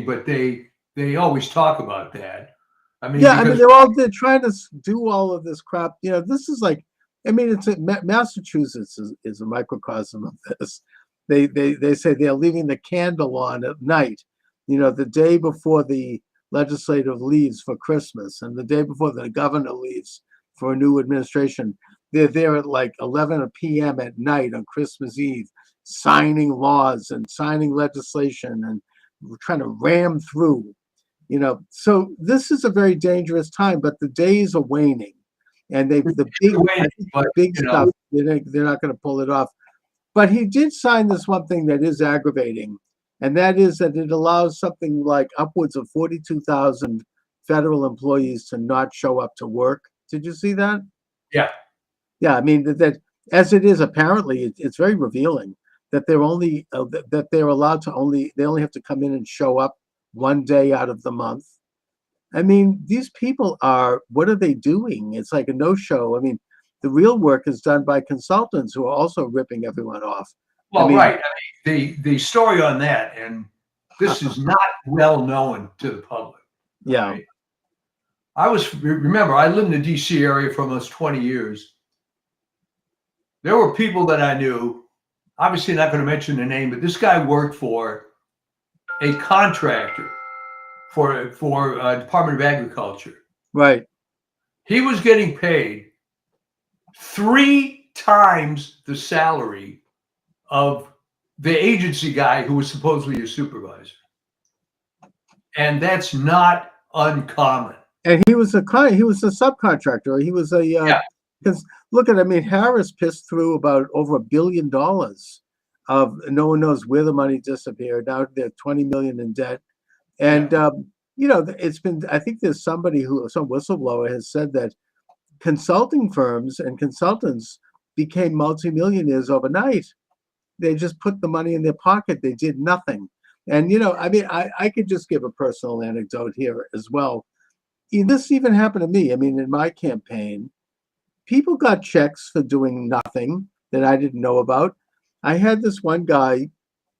But they always talk about that. I mean, Yeah, I mean, because they're trying to do all of this crap. You know, this is like, I mean, Massachusetts is a microcosm of this. They say they're leaving the candle on at night, you know, the day before the legislative leaves for Christmas and the day before the governor leaves for a new administration. They're there at like 11 p.m. at night on Christmas Eve, signing laws and signing legislation and trying to ram through, you know. So this is a very dangerous time, but the days are waning, and the big, I wait, think but the big you stuff, know, they're not going to pull it off. But he did sign this one thing that is aggravating, and that is that it allows something like upwards of 42,000 federal employees to not show up to work. Did you see that? yeah, Yeah, I mean that as it is, apparently it's very revealing that they're only that they're allowed to they only have to come in and show up one day out of the month. I mean, these people are, what are they doing? It's like a no-show. I mean, the real work is done by consultants who are also ripping everyone off. I well, mean, right. I mean, the story on that, and this is not well known to the public. yeah, Right? Remember, I lived in the DC area for almost 20 years. There were people that I knew, obviously not going to mention the name, but this guy worked for a contractor for Department of Agriculture. right. He was getting paid 3 times the salary of the agency guy who was supposedly a supervisor. And that's not uncommon. And he was a subcontractor. He was a Yeah. because look at, I mean, Harris pissed through about over $1 billion of, no one knows where the money disappeared. Now they're 20 million in debt. And you know, it's been, I think there's some whistleblower has said that consulting firms and consultants became multimillionaires overnight. They just put the money in their pocket. They did nothing. And you know, I mean, I could just give a personal anecdote here as well. This even happened to me. I mean, in my campaign, people got checks for doing nothing that I didn't know about. I had this one guy,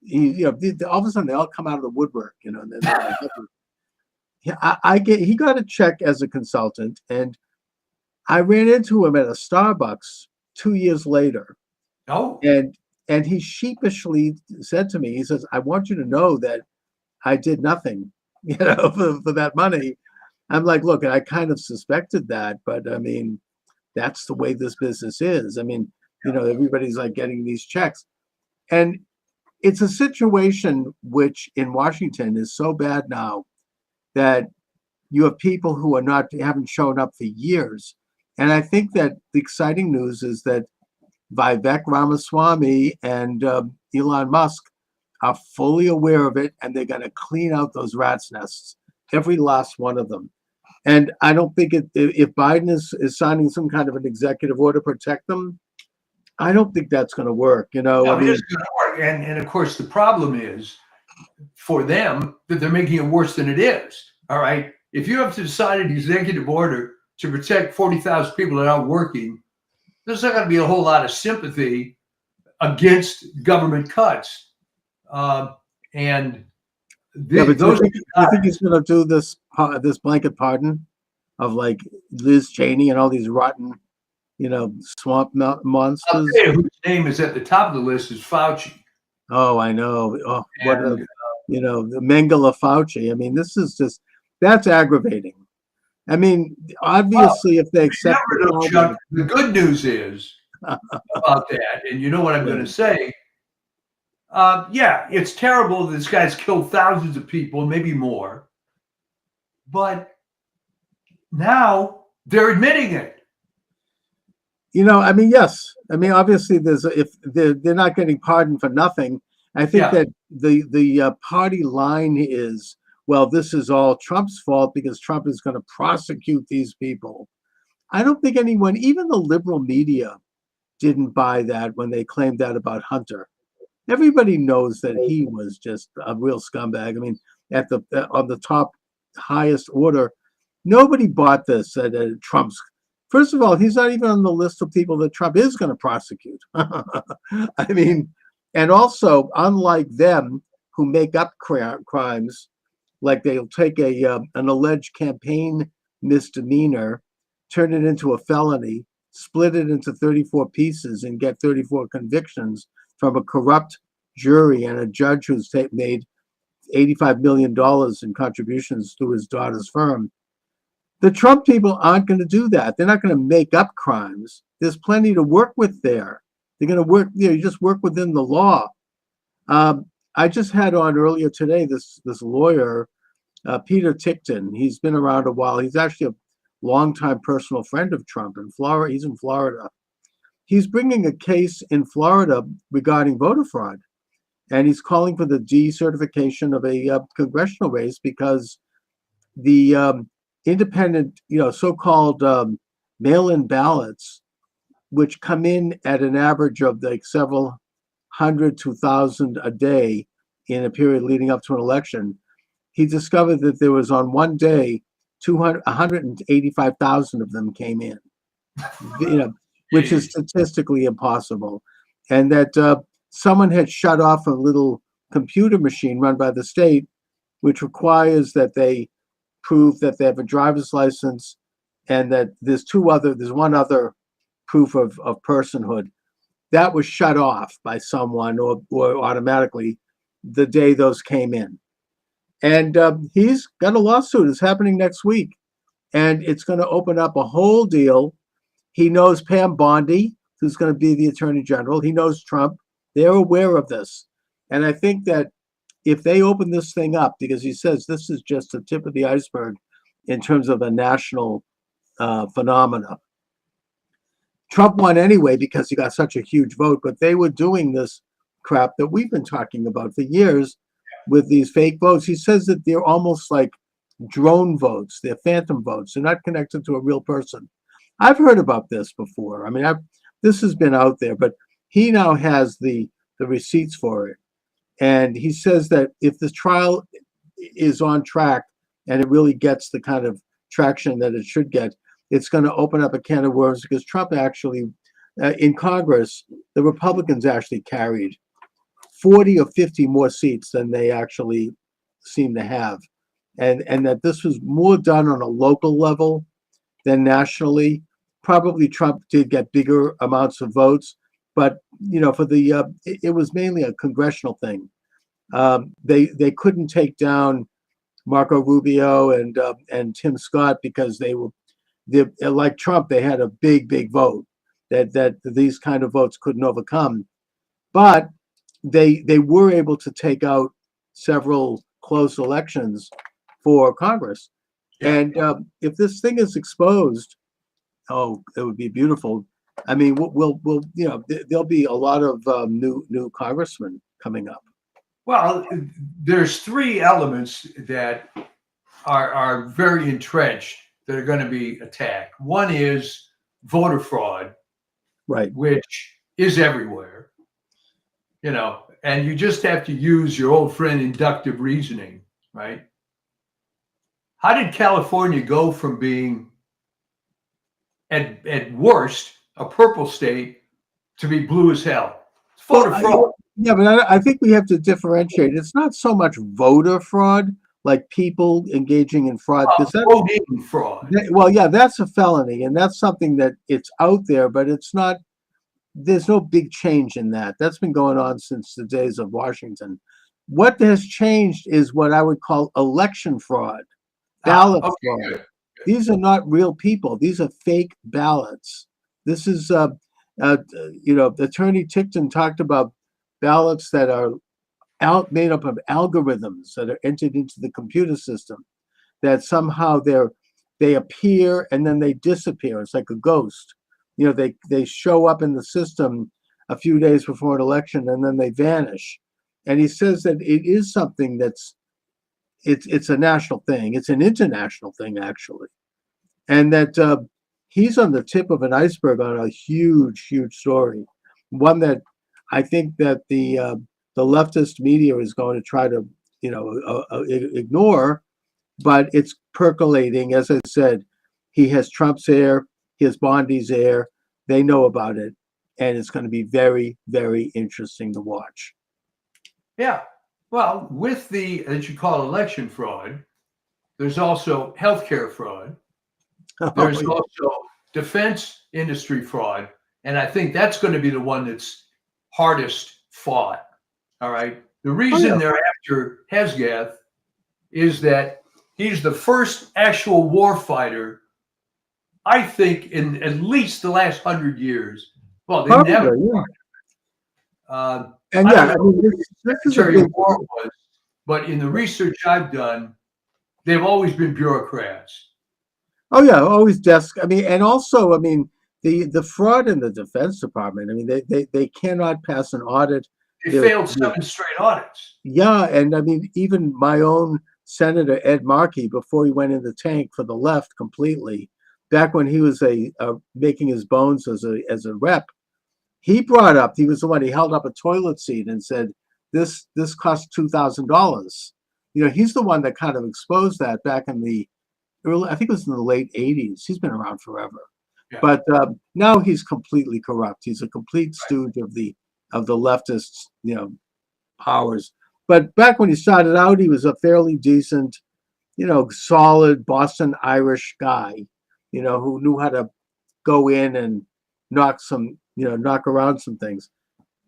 you know, all of a sudden they all come out of the woodwork, you know, and then they're like, he got a check as a consultant, and I ran into him at a Starbucks 2 years later, No. and he sheepishly said to me, he says, "I want you to know that I did nothing, you know, for that money." I'm like, look, I kind of suspected that, but I mean, that's the way this business is. I mean, you know, everybody's like getting these checks, and it's a situation which in Washington is so bad now that you have people who haven't shown up for years. And I think that the exciting news is that Vivek Ramaswamy and Elon Musk are fully aware of it, and they're going to clean out those rat's nests, every last one of them. And I don't think if Biden is signing some kind of an executive order to protect them, I don't think that's going to work. You know, No, I it mean, is going to work. And of course, the problem is for them that they're making it worse than it is. All right. If you have to decide an executive order to protect 40,000 people that aren't working, there's not going to be a whole lot of sympathy against government cuts. And yeah, but those you think he's going to do this blanket pardon of like Liz Cheney and all these rotten, you know, swamp I'll monsters? tell you whose name is at the top of the list is Fauci. Oh, I know. Oh, what a, And, you know, the Mengele Fauci. I mean, that's aggravating. I mean, obviously, if they accept remember, though, Chuck, the good news is about that, and you know what I'm going to say. Yeah, it's terrible that this guy's killed thousands of people, maybe more. But now they're admitting it. you know, I mean, yes. I mean, obviously, if they're not getting pardoned for nothing. I think Yeah. that the party line is, well, this is all Trump's fault because Trump is going to prosecute these people. I don't think anyone, even the liberal media, didn't buy that when they claimed that about Hunter. Everybody knows that he was just a real scumbag. I mean, on the top highest order, nobody bought this that Trump's. First of all, he's not even on the list of people that Trump is going to prosecute. I mean, and also, unlike them who make up crimes, like they'll take an alleged campaign misdemeanor, turn it into a felony, split it into 34 pieces, and get 34 convictions from a corrupt jury and a judge who's made $85 million in contributions to his daughter's firm. The Trump people aren't going to do that. They're not going to make up crimes. There's plenty to work with there. They're going to work, you just work within the law. I just had on earlier today this lawyer, Peter Tickton. He's been around a while. He's actually a longtime personal friend of Trump in Florida. He's in Florida. He's bringing a case in Florida regarding voter fraud. And he's calling for the decertification of a congressional race because the independent, so-called mail-in ballots, which come in at an average of like several hundred to 1,000 a day in a period leading up to an election, he discovered that there was on one day 185,000 of them came in, which is statistically impossible, and that someone had shut off a little computer machine run by the state, which requires that they prove that they have a driver's license and that there's one other proof of personhood. That was shut off by someone or automatically the day those came in. And he's got a lawsuit. It's happening next week. And it's going to open up a whole deal. He knows Pam Bondi, who's going to be the attorney general. He knows Trump. They're aware of this. And I think that if they open this thing up, because he says this is just the tip of the iceberg in terms of a national phenomena. Trump won anyway because he got such a huge vote, but they were doing this crap that we've been talking about for years with these fake votes. He says that they're almost like drone votes. They're phantom votes. They're not connected to a real person. I've heard about this before. I mean, this has been out there, but he now has the receipts for it. And he says that if this trial is on track and it really gets the kind of traction that it should get, it's going to open up a can of worms because Trump actually, in Congress, the Republicans actually carried 40 or 50 more seats than they actually seem to have. And that this was more done on a local level than nationally. Probably Trump did get bigger amounts of votes, but for it was mainly a congressional thing. They couldn't take down Marco Rubio and Tim Scott because they're like Trump. They had a big vote that these kind of votes couldn't overcome, but they were able to take out several close elections for Congress. And if this thing is exposed, oh, it would be beautiful. I mean, we'll there'll be a lot of new congressmen coming up. Well, there's three elements that are very entrenched that are going to be attacked. One is voter fraud, right, which is everywhere, and you just have to use your old friend inductive reasoning, right? How did California go from being at worst a purple state to be blue as hell? It's voter fraud. Yeah, but I think we have to differentiate. It's not so much voter fraud, like people engaging in fraud. Voting fraud. Well, yeah, that's a felony, and that's something that it's out there, but it's not. There's no big change in that. That's been going on since the days of Washington. What has changed is what I would call election fraud, ballot fraud. Good. These are not real people. These are fake ballots. This is, Attorney Tickton talked about ballots that are made up of algorithms that are entered into the computer system, that somehow they appear and then they disappear. It's like a ghost. They show up in the system a few days before an election and then they vanish. And he says that it is something it's a national thing. It's an international thing, actually. And that he's on the tip of an iceberg on a huge story, one that I think that the leftist media is going to try to, ignore, but it's percolating. As I said, he has Trump's air, he has Bondi's air. They know about it, and it's going to be very, very interesting to watch. Yeah. Well, with that you call election fraud, there's also healthcare fraud. There's yeah. also defense industry fraud, and I think that's going to be the one that's hardest fought. All right. The reason yeah. they're after Hesgath is that he's the first actual war fighter, I think, in at least the last 100 years. Well, they Probably, never. yeah. I And don't yeah, I know mean, who this the is a Secretary of big, War was, but in the research I've done, they've always been bureaucrats. oh yeah, always desk. I mean, and also, I mean, the fraud in the Defense Department. I mean, they cannot pass an audit. They They're- failed 7 straight audits. Yeah, and I mean, even my own Senator Ed Markey, before he went in the tank for the left completely, back when he was making his bones as a rep, he brought up. He was the one. He held up a toilet seat and said, "This cost $2,000." You know, he's the one that kind of exposed that back in the early. I think it was in the late '80s. He's been around forever, Yeah. but now he's completely corrupt. He's a complete stooge of the leftists, you know, powers. But back when he started out, he was a fairly decent, you know, solid Boston Irish guy, you know, who knew how to go in and knock around some things.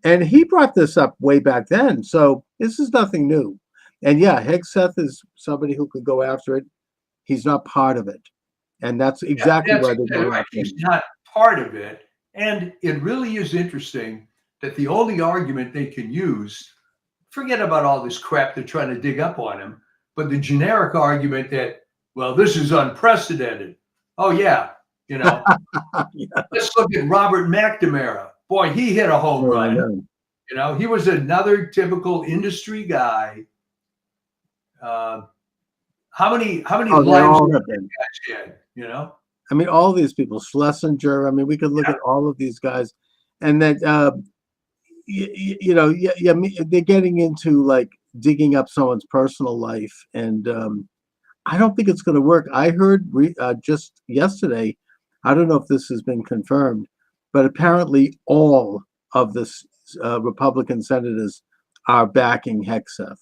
And he brought this up way back then. So this is nothing new. And yeah, Hegseth is somebody who could go after it. He's not part of it. And that's exactly why they're going right. after He's him. not part of it. And it really is interesting that the only argument they can use, forget about all this crap they're trying to dig up on him, but the generic argument that, well, this is unprecedented. Oh, yeah. You know, Yeah. let's look at Robert McNamara. Boy, he hit a home Oh, I run. know. You know, he was another typical industry guy. How many Oh, they lives all did have been. you guys get? You know, I mean, all these people, Schlesinger. I mean, we could look at all of these guys, and that you know, they're getting into like digging up someone's personal life, and I don't think it's going to work. I heard just yesterday. I don't know if this has been confirmed, but apparently all of the Republican senators are backing Hegseth,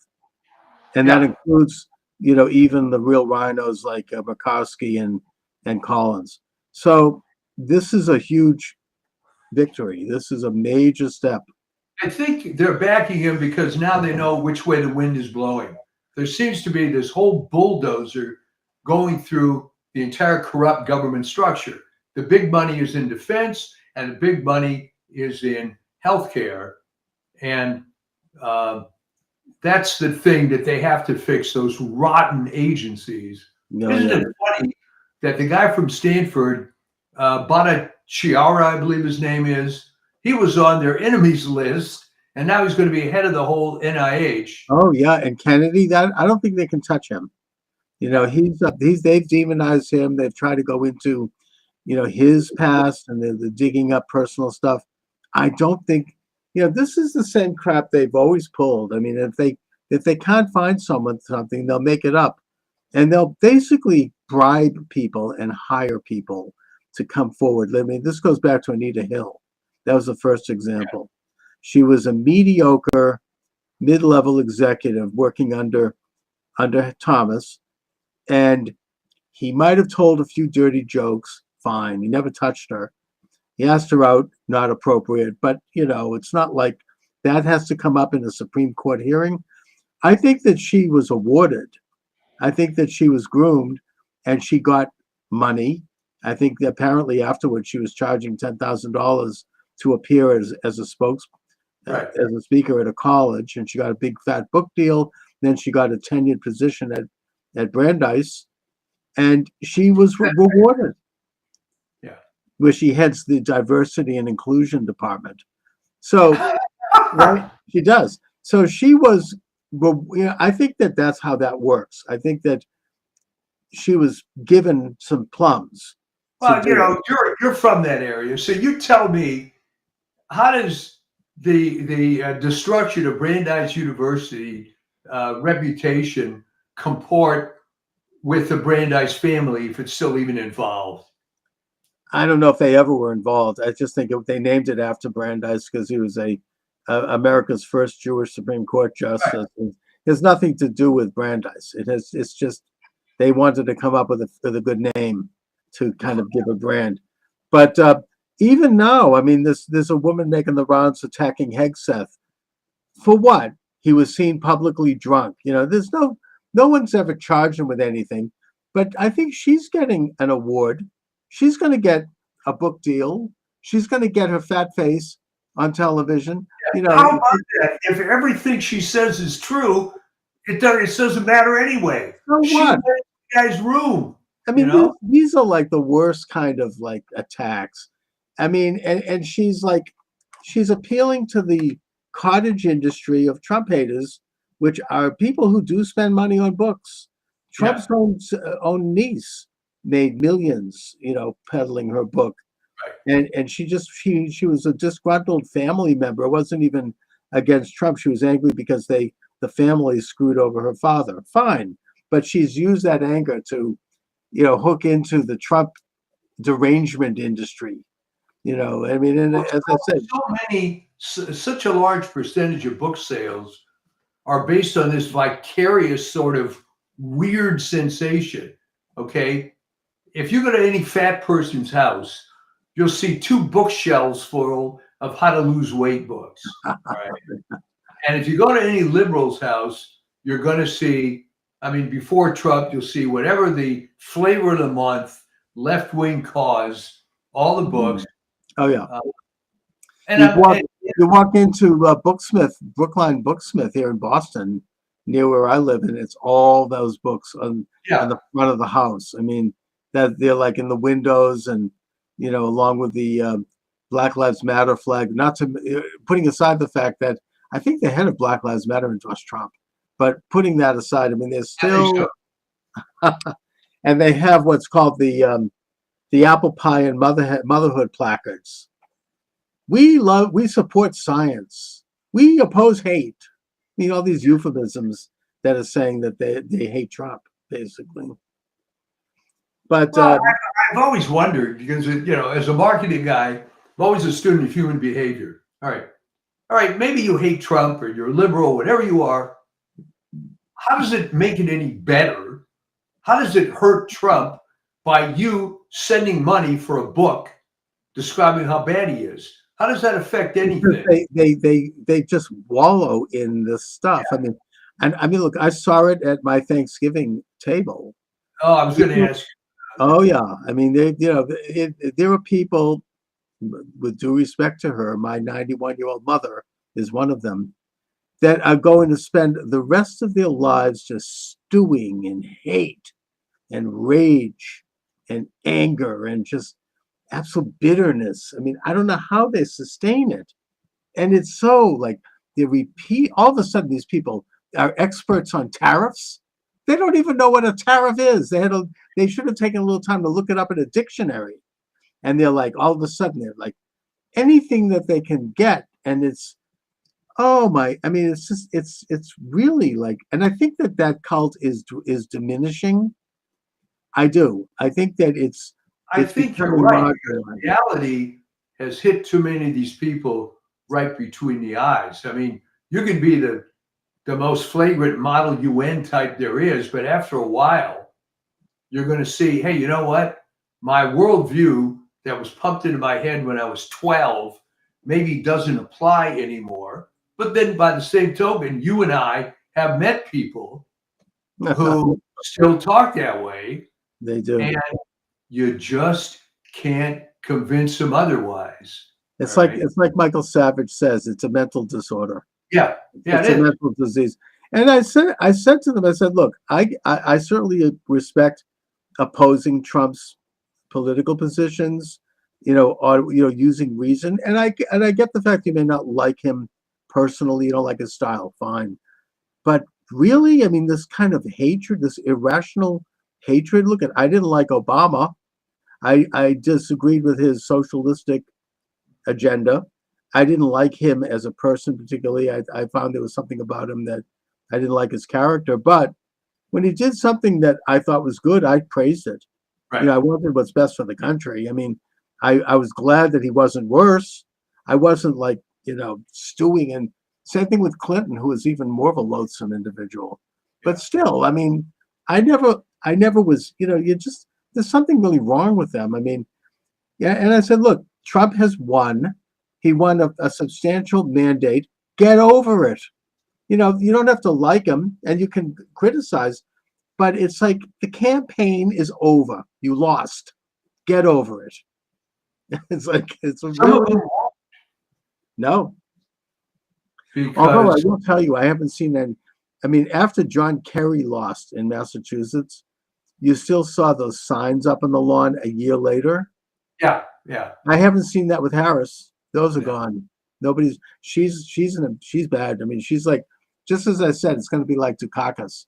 and that Yeah. includes, you know, even the real rhinos like Murkowski and Collins. So this is a huge victory. This is a major step. I think they're backing him because now they know which way the wind is blowing. There seems to be this whole bulldozer going through the entire corrupt government structure. The big money is in defense, and the big money is in healthcare, and that's the thing that they have to fix. Those rotten agencies. No, Isn't yeah. it funny that the guy from Stanford, Bhattacharya, I believe his name is, he was on their enemies list, and now he's going to be head of the whole NIH. Oh yeah, and Kennedy. That I don't think they can touch him. You know, they've demonized him. They've tried to go into, you know, his past, and they're digging up personal stuff. I don't think, you know, this is the same crap they've always pulled. I mean, if they can't find something, they'll make it up, and they'll basically bribe people and hire people to come forward. I mean, this goes back to Anita Hill. That was the first example. She was a mediocre mid-level executive working under Thomas, and he might have told a few dirty jokes. Fine, he never touched her. He asked her out, not appropriate, but you know, it's not like that has to come up in a Supreme Court hearing. I think that she was awarded. I think that she was groomed, and she got money. I think that apparently afterwards she was charging $10,000 to appear as a Right. as a speaker at a college, and she got a big fat book deal. Then she got a tenured position at Brandeis, and she was rewarded. Yeah. Where she heads the diversity and inclusion department. So, right, she does. So she was. Well, you know, I think that that's how that works. I think that she was given some plums. Well, you know, you're from that area, so you tell me, how does the destruction of Brandeis University reputation comport with the Brandeis family, if it's still even involved? I don't know if they ever were involved. I just think they named it after Brandeis because he was America's first Jewish Supreme Court justice. It has nothing to do with Brandeis. It's just they wanted to come up with a good name. to kind of give a brand. But even now, I mean, there's a woman making the rounds attacking Hegseth. For what? He was seen publicly drunk. There's no one's ever charged him with anything. But I think she's getting an award. She's going to get a book deal. She's going to get her fat face on television. How about that? If everything she says is true, it doesn't matter anyway. So She what? lets the guy's room. I mean, You know? these are like the worst kind of like attacks. I mean, and she's appealing to the cottage industry of Trump haters, which are people who do spend money on books. Trump's own niece made millions, peddling her book. Right. And she was a disgruntled family member. It wasn't even against Trump. She was angry because the family screwed over her father. Fine. But she's used that anger to, hook into the Trump derangement industry. I mean, and as I said, such a large percentage of book sales are based on this vicarious sort of weird sensation. Okay. If you go to any fat person's house, you'll see 2 bookshelves full of how to lose weight books. Right? And if you go to any liberal's house, you're going to see, I mean, before Trump, you'll see whatever the flavor of the month, left-wing cause, all the books. Oh yeah. And you walk into Brookline Booksmith here in Boston, near where I live, and it's all those books on the front of the house. I mean, that they're like in the windows, and along with the Black Lives Matter flag. Not to putting aside the fact that I think the head of Black Lives Matter endorsed Trump, but putting that aside, I mean, there's still, and they have what's called the apple pie and motherhood placards. We support science. We oppose hate. All these euphemisms that are saying that they hate Trump, basically. But I've always wondered because, as a marketing guy, I'm always a student of human behavior. All right, maybe you hate Trump or you're liberal, whatever you are. How does it make it any better? How does it hurt Trump by you sending money for a book describing how bad he is? How does that affect anything? They just wallow in this stuff. Yeah. I mean, look, I saw it at my Thanksgiving table. Oh, I was going to ask you. Oh yeah, I mean, there are people, with due respect to her, my 91-year-old mother is one of them, that are going to spend the rest of their lives just stewing in hate and rage and anger and just absolute bitterness. I mean, I don't know how they sustain it. And it's so like they repeat, all of a sudden these people are experts on tariffs. They don't even know what a tariff is. They should have taken a little time to look it up in a dictionary. And they're like, all of a sudden they're like anything that they can get. And it's, I mean, it's just, it's really like, and I think that cult is diminishing. I do. I think that I think you're right. Reality has hit too many of these people right between the eyes. I mean, you can be the most flagrant Model UN type there is, but after a while, you're going to see, hey, you know what? My worldview that was pumped into my head when I was 12 maybe doesn't apply anymore. But then by the same token, you and I have met people who still talk that way. They do. And you just can't convince them otherwise. It's like Michael Savage says, it's a mental disorder. Yeah, it's a mental disease. And I said to them, I said, look, I certainly respect opposing Trump's political positions, or using reason. And I get the fact you may not like him personally, you don't like his style, fine. But really, I mean, this kind of hatred, this irrational hatred. Look, I didn't like Obama. I disagreed with his socialistic agenda. I didn't like him as a person particularly. I found there was something about him that I didn't like his character. But when he did something that I thought was good, I praised it. Right. I wanted what's best for the country. I mean, I was glad that he wasn't worse. I wasn't like, stewing. And same thing with Clinton, who was even more of a loathsome individual. But still, I mean, I never was, there's something really wrong with them. I mean, yeah, and I said, look, Trump has won. He won a substantial mandate. Get over it. You know, you don't have to like him, and you can criticize, but it's like the campaign is over. You lost. Get over it. It's like it's a Some of really them no. Although I because will tell you, I haven't seen any. I mean, after John Kerry lost in Massachusetts, you still saw those signs up on the lawn a year later. yeah, yeah. I haven't seen that with Harris. Those are Yeah. gone. Nobody's. She's bad. I mean, she's like, just as I said, it's going to be like Dukakis.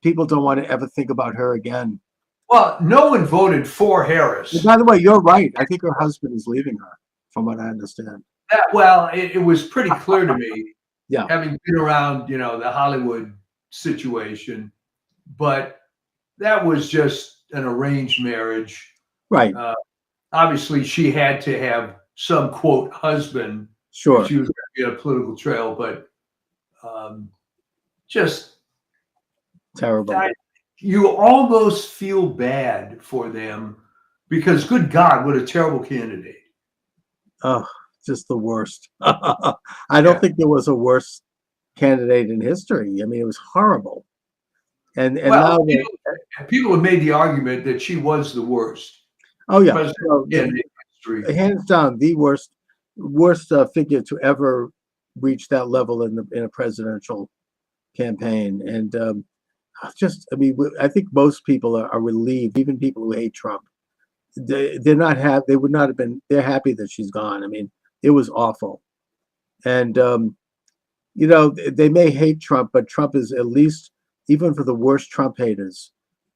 People don't want to ever think about her again. Well, no one voted for Harris. And by the way, you're right. I think her husband is leaving her, from what I understand. It was pretty clear to me, Yeah. having been around, the Hollywood situation, but that was just an arranged marriage. Right. Obviously, she had to have some quote husband. Sure. She was going to be on a political trail, but just Terrible. you almost feel bad for them because, good God, what a terrible candidate. Oh, just the worst. I don't think there was a worse candidate in history. I mean, it was horrible. And Well, now people have made the argument that she was the worst oh yeah, president well, in history. hands down the worst figure to ever reach that level in a presidential campaign. And I mean, I think most people are relieved, even people who hate Trump. They're not happy. They would not have been. They're happy that she's gone. I mean, it was awful. And they may hate Trump, but Trump is, at least, even for the worst Trump haters,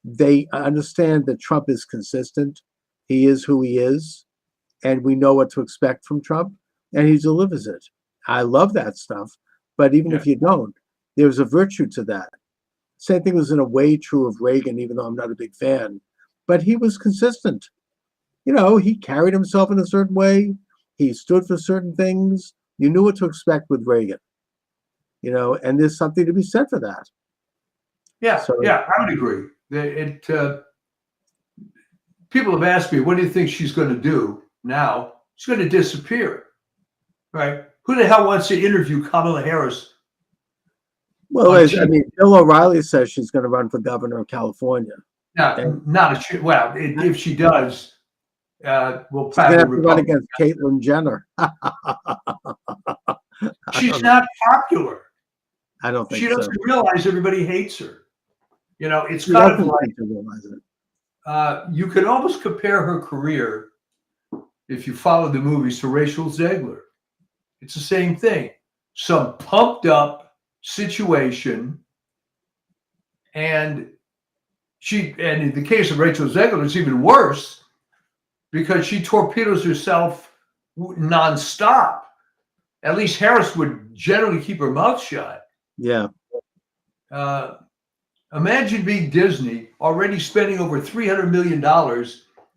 they understand that Trump is consistent. He is who he is, and we know what to expect from Trump, and he delivers it. I love that stuff, but even if you don't, there's a virtue to that. Same thing was in a way true of Reagan, even though I'm not a big fan, but he was consistent. He carried himself in a certain way. He stood for certain things. You knew what to expect with Reagan, and there's something to be said for that. Yeah, So- I would agree. People have asked me, what do you think she's going to do now? She's going to disappear, right? Who the hell wants to interview Kamala Harris? Well, On I mean, Bill O'Reilly says she's going to run for governor of California. If she does, we'll She's going to have to run probably against Caitlyn Jenner. She's not popular. I don't think She so. doesn't realize everybody hates her. It's She kind of doesn't like seem to realize it. you could almost compare her career, if you follow the movies, to Rachel Zegler. It's the same thing. Some pumped up situation, and in the case of Rachel Zegler, it's even worse because she torpedoes herself nonstop. At least Harris would generally keep her mouth shut. Yeah. Imagine being Disney, already spending over $300 million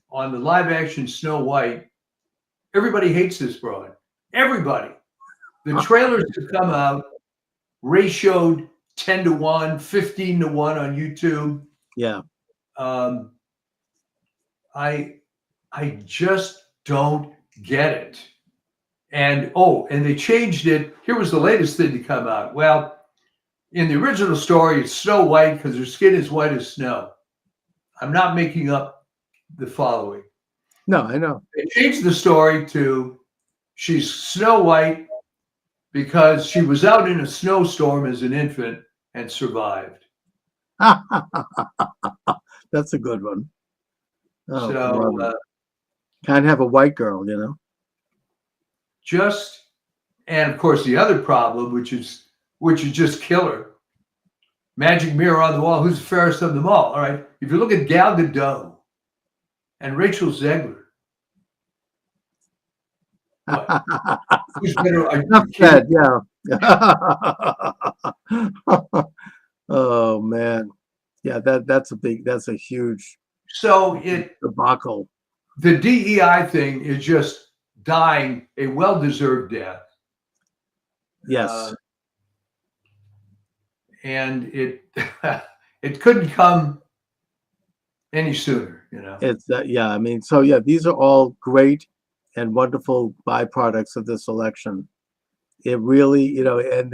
on the live action Snow White. Everybody hates this broad. Everybody. The trailers have come out, ratioed 10-1, 15-1 on YouTube. Yeah. I just don't get it. And they changed it. Here was the latest thing to come out. Well, in the original story, it's Snow White because her skin is white as snow. I'm not making up the following. No, I know. They changed the story to she's Snow White because she was out in a snowstorm as an infant and survived. That's a good one. Oh, So brother. Can't have a white girl, and of course the other problem, which is just killer. Magic mirror on the wall. Who's the fairest of them all? All right. If you look at Gal Gadot and Rachel Zegler, who's better? Enough said, yeah. Oh man. Yeah, that's a huge So debacle. the DEI thing is just dying a well-deserved death. Yes. And it it couldn't come any sooner, It's yeah, I mean, so yeah, these are all great and wonderful byproducts of this election. It really, and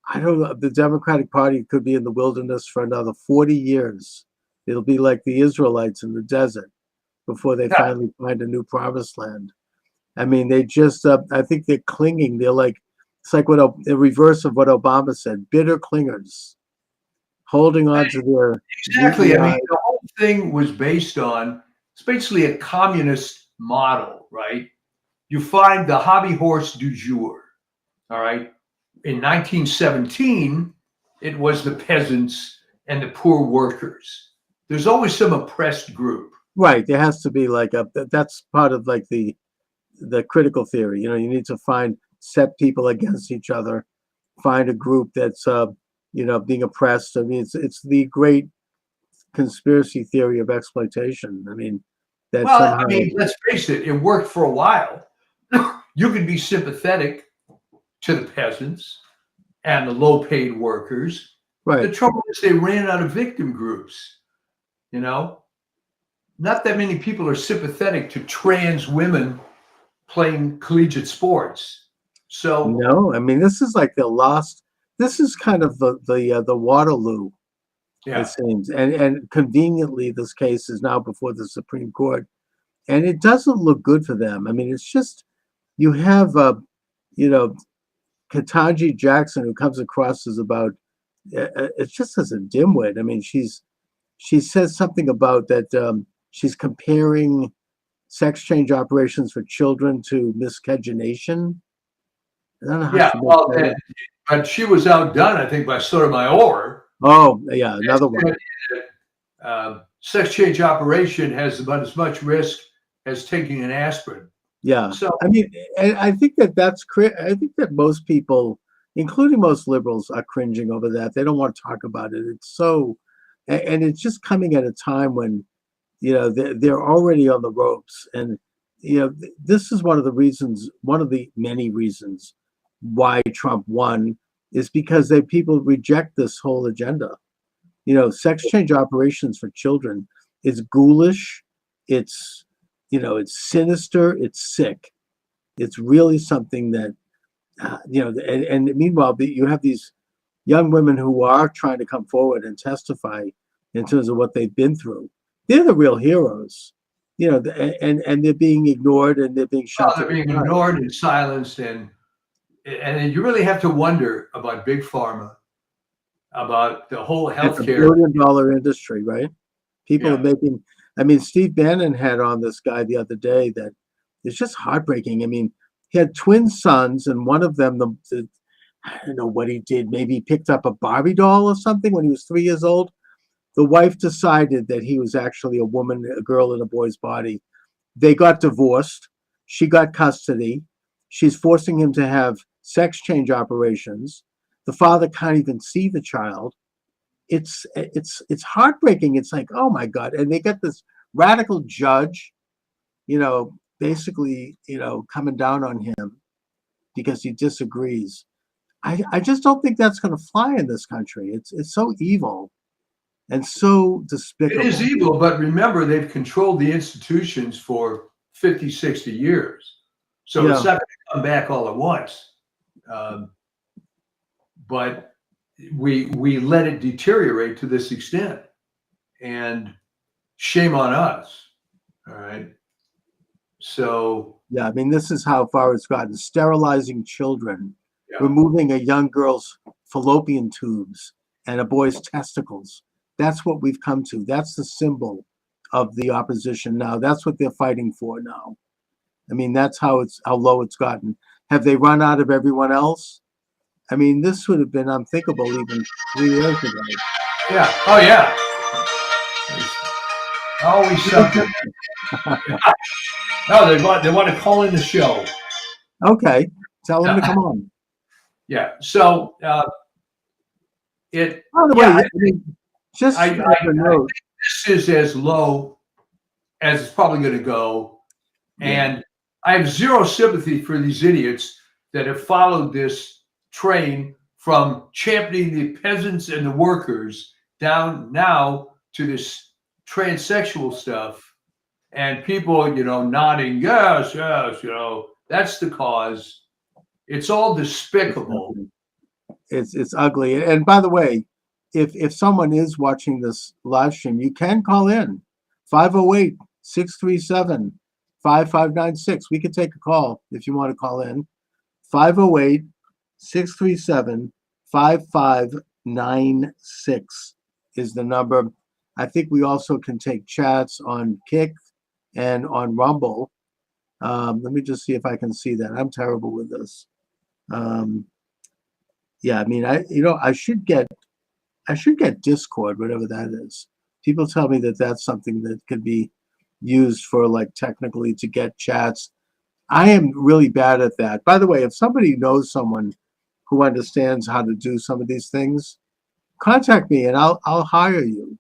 I don't know, the Democratic Party could be in the wilderness for another 40 years. It'll be like the Israelites in the desert before they Yeah. finally find a new promised land. I mean, they just, I think they're clinging. They're like, it's like the reverse of what Obama said, bitter clingers, holding on to their Exactly. I mean, DEI. the whole thing was based on, it's basically a communist model, right? You find the hobby horse du jour, all right? In 1917, it was the peasants and the poor workers. There's always some oppressed group. Right. There has to be like that's part of like the critical theory. You need to set people against each other, find a group that's being oppressed. I mean, it's the great conspiracy theory of exploitation. I mean, that Well, somehow, I mean, let's face it, it worked for a while. You could be sympathetic to the peasants and the low-paid workers. The right. trouble is they ran out of victim groups, Not that many people are sympathetic to trans women playing collegiate sports. So No, I mean, this is like this is kind of the Waterloo, yeah, it seems. And conveniently, this case is now before the Supreme Court. And it doesn't look good for them. I mean, it's just, you have, Ketanji Jackson, who comes across as about, it's just as a dimwit. I mean, she says something about that she's comparing sex change operations for children to miscegenation. I don't know how yeah. she makes Well, that up. but she was outdone, I think, by Sotomayor. Oh, yeah, another one. Sex change operation has about as much risk as taking an aspirin. Yeah. So I mean, and I think I think that most people, including most liberals, are cringing over that. They don't want to talk about it. It's so, and it's just coming at a time when, they're already on the ropes. And, this is one of the many reasons why Trump won, is because people reject this whole agenda. Sex change operations for children is ghoulish. It's, it's sinister. It's sick. It's really something that, and meanwhile, you have these young women who are trying to come forward and testify in terms of what they've been through. They're the real heroes, and they're being ignored and they're being shut. they're being ignored and silenced, and you really have to wonder about big pharma, about the whole It's a healthcare. billion-dollar industry, right? People Yeah. are making. I mean, Steve Bannon had on this guy the other day that it's just heartbreaking. I mean, he had twin sons, and one of them, I don't know what he did. Maybe he picked up a Barbie doll or something when he was 3 years old. The wife decided that he was actually a girl in a boy's body. They got divorced. She got custody. She's forcing him to have sex change operations. The father can't even see the child. It's heartbreaking. It's like, oh my God. And they got this radical judge, basically, coming down on him because he disagrees. I just don't think that's going to fly in this country. It's so evil and so despicable. It is evil, but remember, they've controlled the institutions for 50, 60 years. So it's not going to come back all at once. But we let it deteriorate to this extent. And shame on us. All right. So yeah, I mean, this is how far it's gotten. Sterilizing children, yeah. removing a young girl's fallopian tubes and a boy's testicles. That's what we've come to. That's the symbol of the opposition now. That's what they're fighting for now. I mean, that's how low it's gotten. Have they run out of everyone else? I mean, this would have been unthinkable even 3 years ago. Yeah. Oh, yeah. Always something. No, they want to call in the show. Okay. Tell them to come on. Yeah. So By the way, I mean, just I note, this is as low as it's probably going to go. And I have zero sympathy for these idiots that have followed this train from championing the peasants and the workers down now to this transsexual stuff and people, nodding, yes, yes, that's the cause. It's all despicable. It's ugly. And by the way, if someone is watching this live stream, you can call in 508-637-5596. We can take a call if you want to call in. 508-637-5596 is the number. I think we also can take chats on Kick and on Rumble. Let me just see if I can see that. I'm terrible with this. Yeah, I mean, I should get Discord, whatever that is. People tell me that that's something that could be used for, like, technically to get chats. I am really bad at that. By the way, if somebody knows someone who understands how to do some of these things, contact me and I'll hire you.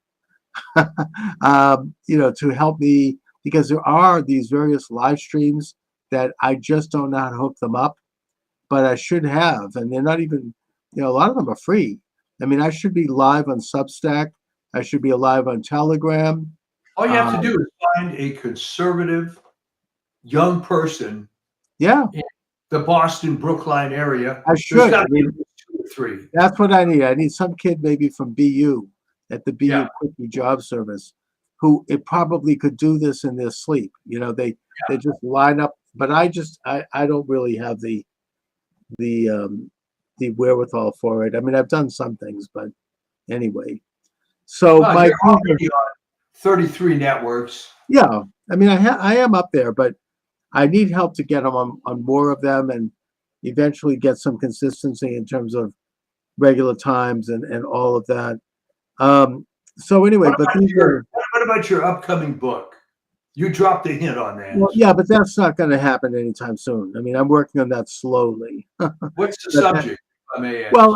To help me, because there are these various live streams that I just don't know how to hook them up, but I should have, and they're not even, a lot of them are free. I mean, I should be live on Substack. I should be live on Telegram. All you have to do is find a conservative young person. Yeah. In the Boston, Brookline area. I should. I mean, 2 or 3. That's what I need. I need some kid maybe from BU at the BU Yeah. Quickie Job Service who it probably could do this in their sleep. They just line up, but I don't really have the wherewithal for it. I mean, I've done some things, but anyway. So you're already on 33 networks. Yeah, I mean, I am up there, but I need help to get them on more of them and eventually get some consistency in terms of regular times and all of that. So anyway, what about your upcoming book? You dropped a hint on that. Well, yeah, but that's not going to happen anytime soon. I mean, I'm working on that slowly. What's the subject, if I may ask? Well,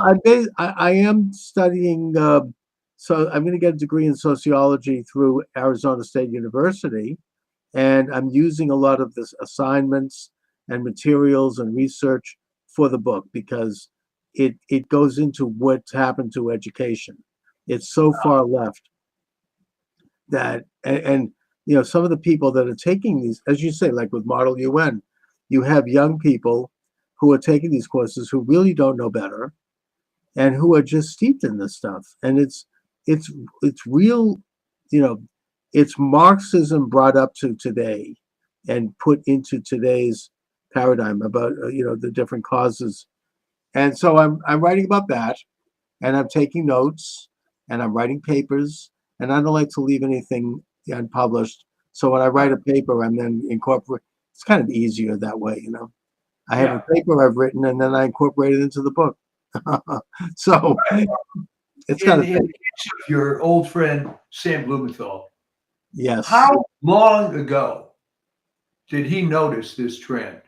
I am studying. So I'm going to get a degree in sociology through Arizona State University, and I'm using a lot of this assignments and materials and research for the book because it goes into what's happened to education. It's so far left that and some of the people that are taking these, as you say, like with Model UN, you have young people who are taking these courses who really don't know better and who are just steeped in this stuff. And it's real, it's Marxism brought up to today and put into today's paradigm about, the different causes. And so I'm writing about that, and I'm taking notes, and I'm writing papers, and I don't like to leave anything unpublished. So when I write a paper, I'm then incorporate. It's kind of easier that way, I have a paper I've written, and then I incorporate it into the book. So it's kind of in the case of your old friend Sam Blumenthal. Yes. How long ago did he notice this trend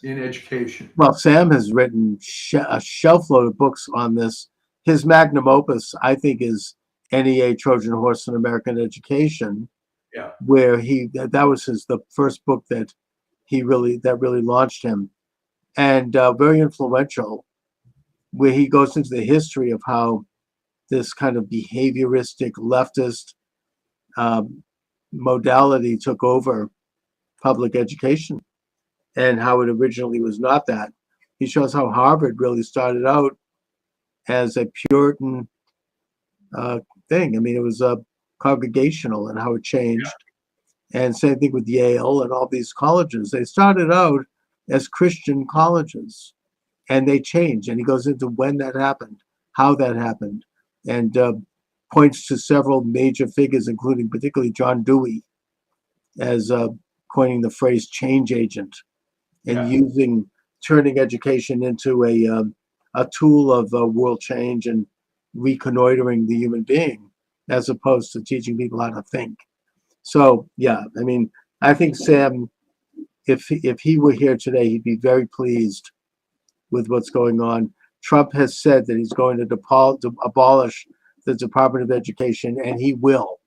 in education? Well, Sam has written a shelf load of books on this. His magnum opus, I think, is NEA Trojan Horse in American Education. Yeah. Where that was the first book that really launched him, and very influential, where he goes into the history of how this kind of behavioristic leftist modality took over public education and how it originally was not that. He shows how Harvard really started out as a Puritan thing. I mean, it was congregational and how it changed. Yeah. And same thing with Yale and all these colleges. They started out as Christian colleges and they changed. And he goes into when that happened, how that happened, and points to several major figures, including particularly John Dewey, as coining the phrase change agent and turning education into a tool of world change and reconnoitering the human being, as opposed to teaching people how to think. So, yeah, I mean, I think Sam, if he were here today, he'd be very pleased with what's going on. Trump has said that he's going to abolish the Department of Education, and he will,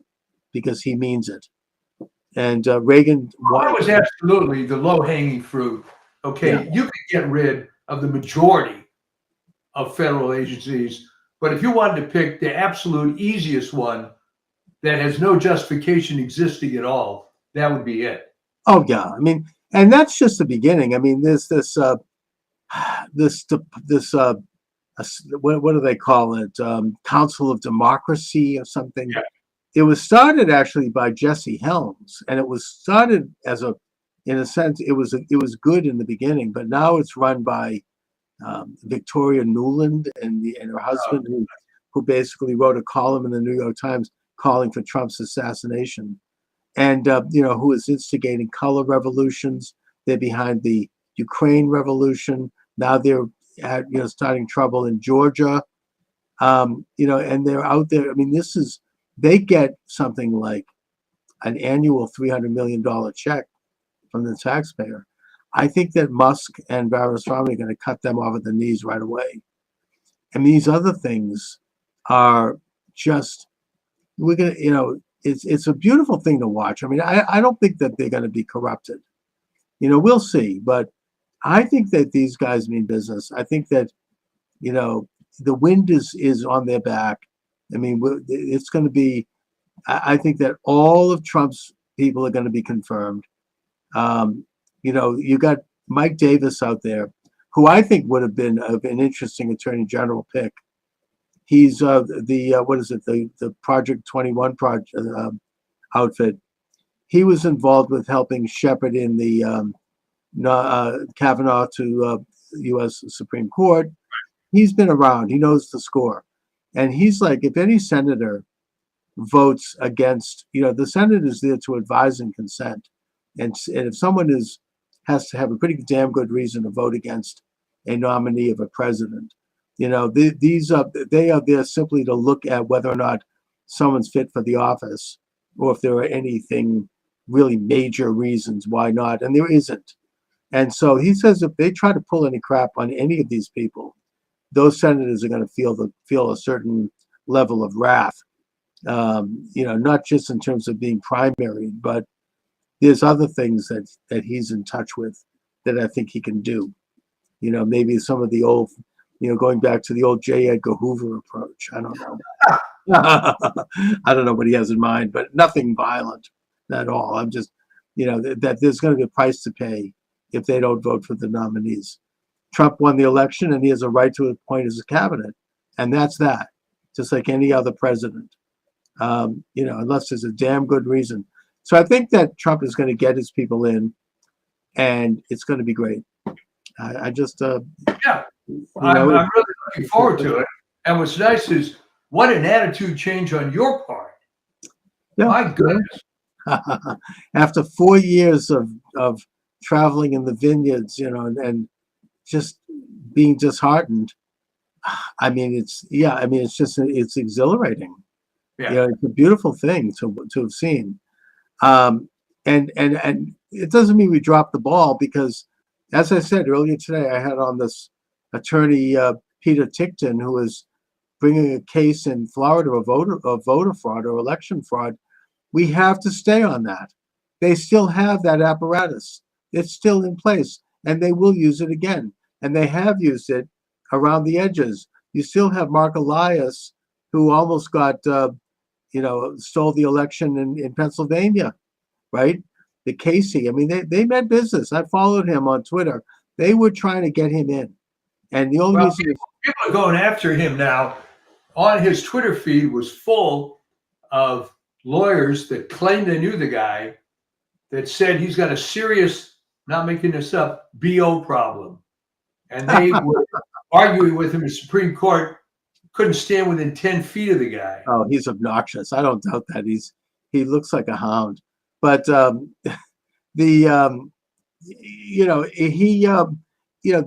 because he means it. And Reagan... That was absolutely the low-hanging fruit. Okay, yeah. You could get rid of the majority of federal agencies, but if you wanted to pick the absolute easiest one, that has no justification existing at all, that would be it. Oh yeah, I mean, and that's just the beginning. I mean, there's this this what do they call it? Council of Democracy or something. Yeah. It was started actually by Jesse Helms, and it was started as in a sense, it was good in the beginning, but now it's run by Victoria Nuland and her husband, who basically wrote a column in the New York Times calling for Trump's assassination, and who is instigating color revolutions. They're behind the Ukraine revolution. Now they're starting trouble in Georgia. And they're out there. I mean, they get something like an annual $300 million check from the taxpayer. I think that Musk and Ramaswamy are going to cut them off at the knees right away. And these other things are just, we're going to, it's a beautiful thing to watch. I mean, I don't think that they're going to be corrupted. We'll see. But I think that these guys mean business. I think that, the wind is on their back. I mean, it's going to be, I think that all of Trump's people are going to be confirmed. You got Mike Davis out there, who I think would have been an interesting attorney general pick. He's the Project 21 project outfit. He was involved with helping shepherd in the Kavanaugh to U.S. Supreme Court. He's been around. He knows the score. And he's like, if any senator votes against, the Senate is there to advise and consent. And if someone has to have a pretty damn good reason to vote against a nominee of a president, they are there simply to look at whether or not someone's fit for the office, or if there are anything really major reasons why not. And there isn't. And so he says if they try to pull any crap on any of these people, those senators are going to feel a certain level of wrath. Not just in terms of being primary, but there's other things that he's in touch with that I think he can do. Maybe some of the old, going back to the old J. Edgar Hoover approach. I don't know. I don't know what he has in mind, but nothing violent at all. I'm just, that there's going to be a price to pay if they don't vote for the nominees. Trump won the election, and he has a right to appoint his cabinet, and that's that. Just like any other president, unless there's a damn good reason. So I think that Trump is going to get his people in, and it's going to be great. I'm really looking forward to it. And what's nice is what an attitude change on your part. Yeah, my goodness. After 4 years of traveling in the vineyards, and just being disheartened. I mean, it's exhilarating. Yeah. It's a beautiful thing to have seen. And it doesn't mean we dropped the ball, because, as I said earlier today, I had on this attorney, Peter Tickton, who is bringing a case in Florida of voter fraud or election fraud. We have to stay on that. They still have that apparatus. It's still in place, and they will use it again. And they have used it around the edges. You still have Mark Elias, who almost got, stole the election in Pennsylvania, right? The Casey. I mean, they meant business. I followed him on Twitter. They were trying to get him in. And the only reason people are going after him now. On his Twitter feed was full of lawyers that claimed they knew the guy, that said he's got a serious, not making this up, BO problem. And they were arguing with him in the Supreme Court, couldn't stand within 10 feet of the guy. Oh, he's obnoxious. I don't doubt that. He looks like a hound. But the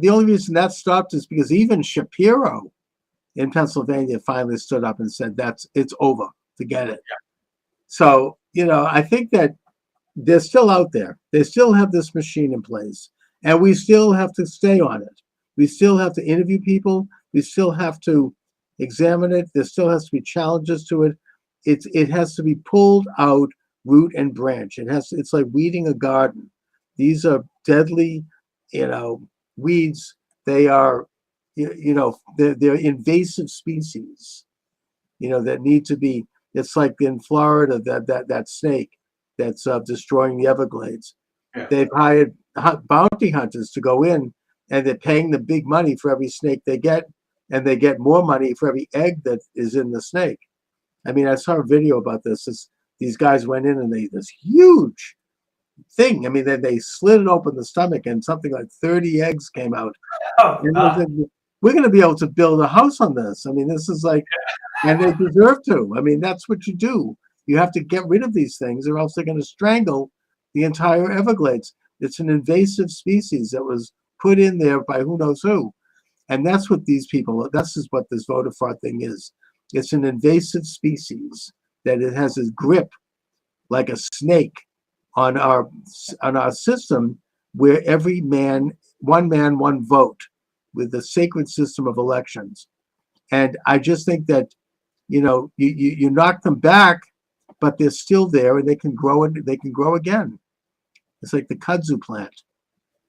only reason that stopped is because even Shapiro in Pennsylvania finally stood up and said it's over. Forget it. Yeah. So, I think that they're still out there. They still have this machine in place, and we still have to stay on it. We still have to interview people. We still have to examine it. There still has to be challenges to it. It has to be pulled out root and branch. It's like weeding a garden. These are deadly, weeds. They are, they're invasive species, that need to be It's like in Florida, that snake that's destroying the Everglades. Yeah. They've hired bounty hunters to go in, and they're paying them big money for every snake they get, and they get more money for every egg that is in the snake. I mean, I saw a video about this. These guys went in and this huge thing. I mean, they slid it open the stomach, and something like 30 eggs came out. Oh, And they said, we're going to be able to build a house on this. I mean, this is like, and they deserve to. I mean, that's what you do. You have to get rid of these things, or else they're going to strangle the entire Everglades. It's an invasive species that was put in there by who knows who. And that's what these people, this is what this voter fraud thing is. It's an invasive species that it has a grip like a snake on our system, where every man, one vote, with the sacred system of elections. And I just think that, you knock them back, but they're still there, and they can grow, and they can grow again. It's like the kudzu plant.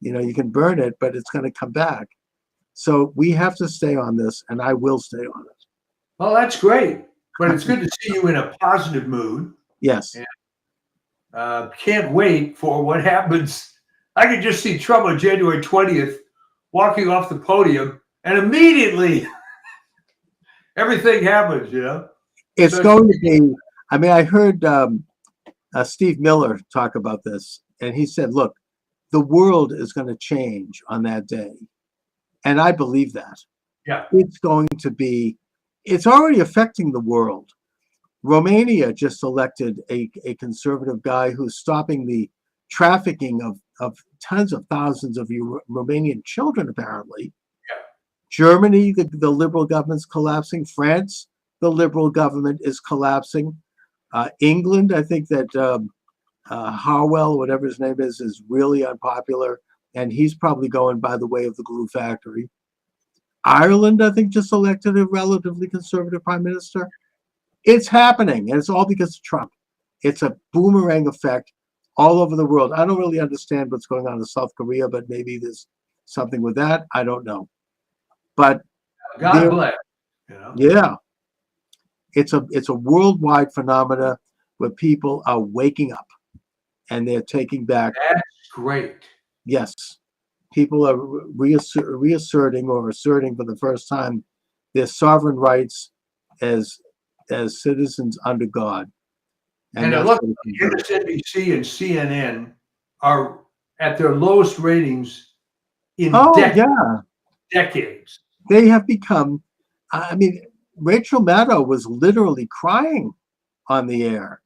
You can burn it, but it's going to come back. So we have to stay on this, and I will stay on it. Well, that's great. But it's good to see you in a positive mood. Yes. And, can't wait for what happens. I can just see Trump on January 20th walking off the podium, and immediately everything happens, It's going to be, I mean, I heard Steve Miller talk about this, and he said, look, the world is going to change on that day. And I believe that. Yeah. It's going to be, it's already affecting the world. Romania just elected a conservative guy who's stopping the trafficking of tens of thousands of Romanian children, apparently. Yeah. Germany, the liberal government's collapsing. France, the liberal government is collapsing. England, I think that Harwell, whatever his name is really unpopular, and he's probably going by the way of the glue factory. Ireland, I think, just elected a relatively conservative prime minister. It's happening, and it's all because of Trump. It's a boomerang effect all over the world. I don't really understand what's going on in South Korea, but maybe there's something with that. I don't know. But God bless. Yeah. It's a worldwide phenomena where people are waking up and they're taking back. That's great. Yes. People are reasserting or asserting for the first time their sovereign rights as citizens under God. And look, MSNBC and CNN are at their lowest ratings in decades. They have become, I mean, Rachel Maddow was literally crying on the air.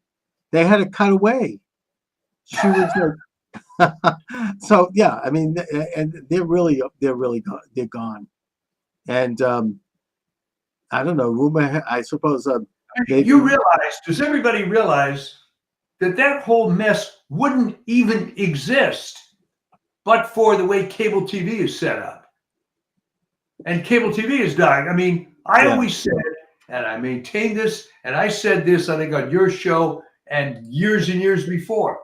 They had to cut away. She was like, so yeah, I mean, and they're gone. They're gone. And I don't know, rumor, I suppose. Does everybody realize that whole mess wouldn't even exist but for the way cable TV is set up? And cable TV is dying. I mean, I always said, and I maintain this, and I said this, I think, on your show and years before.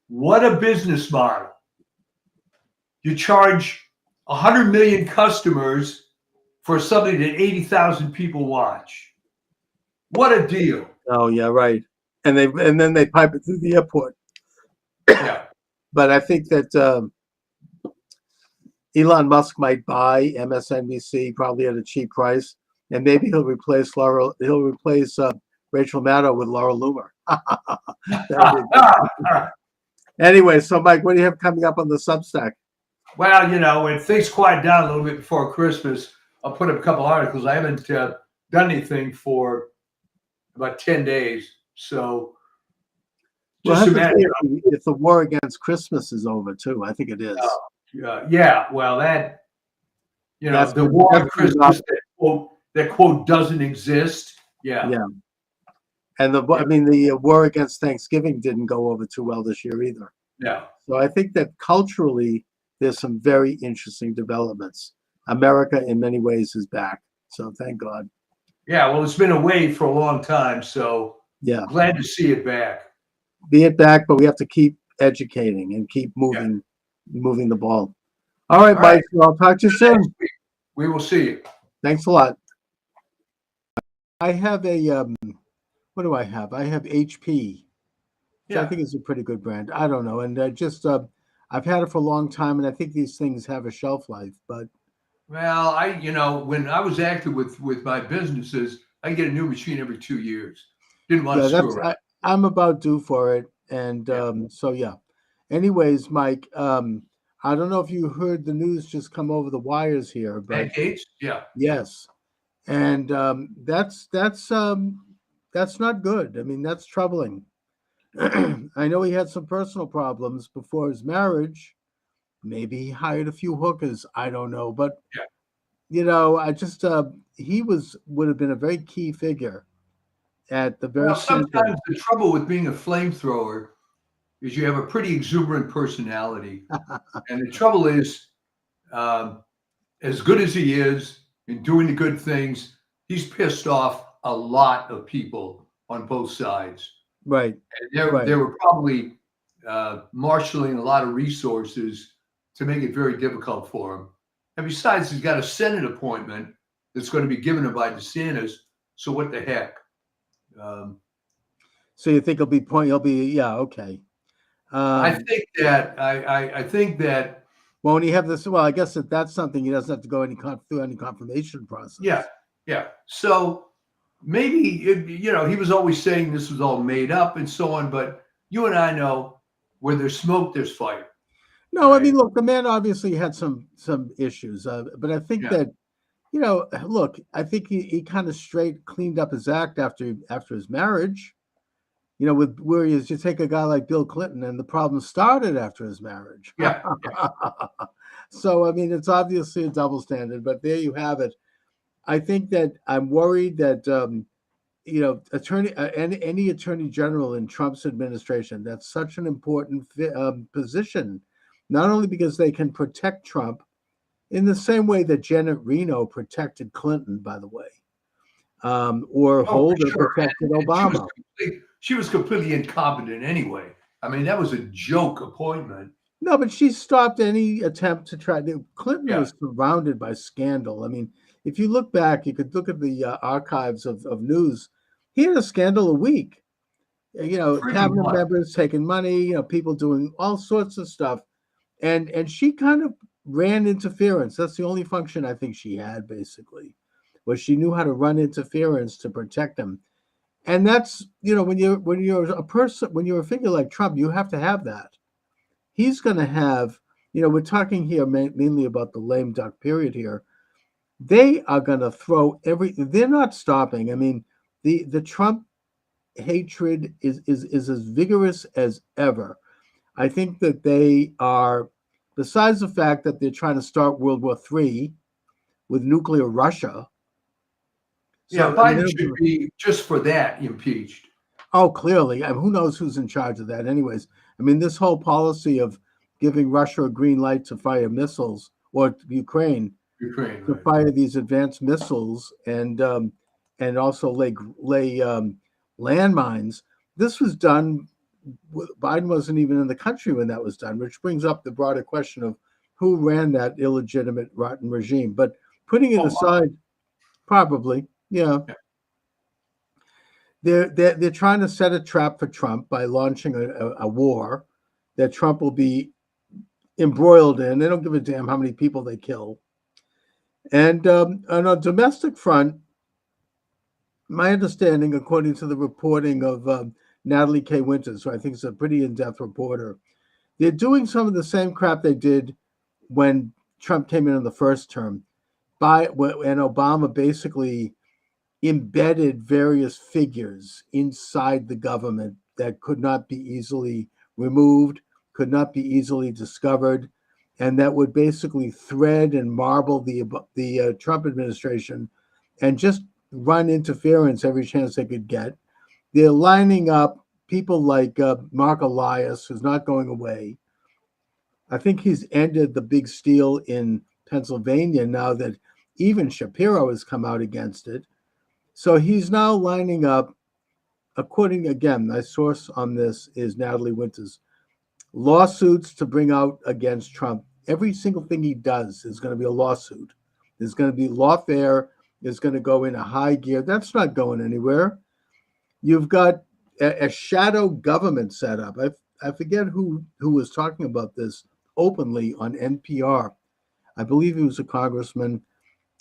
What a business model. You charge 100 million customers for something that 80,000 people watch. What a deal. Oh yeah, right. And then they pipe it through the airport. Yeah. But I think that Elon Musk might buy MSNBC probably at a cheap price, and maybe he'll replace Rachel Maddow with Laura Loomer. Anyway, so Mike, what do you have coming up on the Substack? Well, when things quiet down a little bit before Christmas, I'll put up a couple articles. I haven't done anything for about 10 days. So just if the war against Christmas is over too, I think it is. Yeah. Well, that, the war on Christmas that quote doesn't exist. Yeah. Yeah. And the war against Thanksgiving didn't go over too well this year either. Yeah. So I think that culturally there's some very interesting developments. America in many ways is back. So thank God. Yeah, well, it's been away for a long time, so yeah, glad to see it back. Be it back, but we have to keep educating and keep moving the ball. All right, Mike. So I'll talk to you soon. We will see you. Thanks a lot. I have a what do I have? I have HP, which I Yeah. think is a pretty good brand. I don't know. And I've had it for a long time, and I think these things have a shelf life. But Well, when I was active with my businesses, I get a new machine every 2 years. Didn't want yeah, to screw around. I'm about due for it. And Yeah. so, yeah. Anyways, Mike, I don't know if you heard the news just come over the wires here, but Matt Gates? Yeah. yes. And that's not good. I mean, that's troubling. I know he had some personal problems before his marriage. Maybe he hired a few hookers. I don't know, but Yeah. I just he would have been a very key figure at the very Well, center. sometimes the trouble with being a flamethrower is you have a pretty exuberant personality. And the trouble is, um, as good as he is in doing the good things, he's pissed off a lot of people on both sides. Right, And they right. were probably marshaling a lot of resources to make it very difficult for him. And besides, he's got a Senate appointment that's going to be given him by DeSantis. So what the heck? Um, So you think he'll be, yeah, okay. I think that I think that Won't he have this? Well, I guess that's something he doesn't have to go through any confirmation process. yeah. So maybe he was always saying this was all made up and so on, but you and I know where there's smoke, there's fire. No, I Right. mean, look, the man obviously had some issues, but I think Yeah. that look, I think he kind of cleaned up his act after his marriage. With where you take a guy like Bill Clinton, and the problem started after his marriage. Yeah. So I mean, it's obviously a double standard, but there you have it. I think that I'm worried that any attorney general in Trump's administration, that's such an important position, not only because they can protect Trump in the same way that Janet Reno protected Clinton, by the way, or Oh, for Holder sure. protected And Obama. she was completely incompetent anyway. I mean, that was a joke appointment. No, but she stopped any attempt to try to. Clinton Yeah. was surrounded by scandal. I mean, if you look back, you could look at the archives of news. He had a scandal a week. Pretty Cabinet much. members taking money, people doing all sorts of stuff. And she kind of ran interference. That's the only function I think she had, basically, was she knew how to run interference to protect him. And that's, when you're a figure like Trump, you have to have that. He's going to have, we're talking here mainly about the lame duck period here. They are going to throw they're not stopping. I mean, the Trump hatred is as vigorous as ever. I think that they are, besides the fact that they're trying to start World War III with nuclear Russia. Yeah, So, I Biden mean, should be just for that impeached. oh, clearly. I mean, who knows who's in charge of that, anyways? I mean, this whole policy of giving Russia a green light to fire missiles, or Ukraine Ukraine, to right. fire these advanced missiles, and also lay landmines. This was done. Biden wasn't even in the country when that was done, which brings up the broader question of who ran that illegitimate, rotten regime. But putting it aside, probably, yeah. They're trying to set a trap for Trump by launching a war that Trump will be embroiled in. They don't give a damn how many people they kill. And on a domestic front, my understanding, according to the reporting of Natalie K. Winters, who I think is a pretty in-depth reporter, they're doing some of the same crap they did when Trump came in the first term. And Obama basically embedded various figures inside the government that could not be easily removed, could not be easily discovered, and that would basically thread and marble the Trump administration and just run interference every chance they could get. They're lining up people like Mark Elias, who's not going away. I think he's ended the big steal in Pennsylvania now that even Shapiro has come out against it. So he's now lining up, according, again, my source on this is Natalie Winters, lawsuits to bring out against Trump. Every single thing he does is going to be a lawsuit. There's going to be lawfare. Is going to go in a high gear. That's not going anywhere. you've got a shadow government set up. I forget who was talking about this openly on NPR. I believe he was a congressman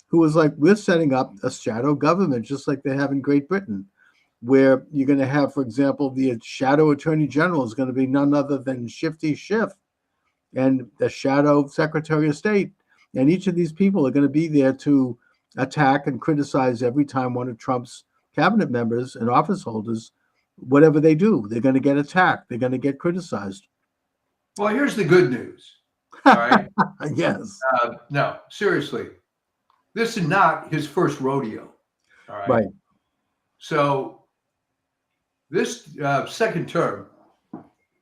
who was like, we're setting up a shadow government just like they have in Great Britain, where you're going to have, for example, the shadow attorney general is going to be none other than Shifty Schiff, and the shadow secretary of state. And each of these people are going to be there to attack and criticize every time one of Trump's cabinet members and office holders, whatever they do, they're going to get attacked. They're going to get criticized. Well, here's the good news. All right. Yes. No, seriously. This is not his first rodeo. All right. Right. So this second term,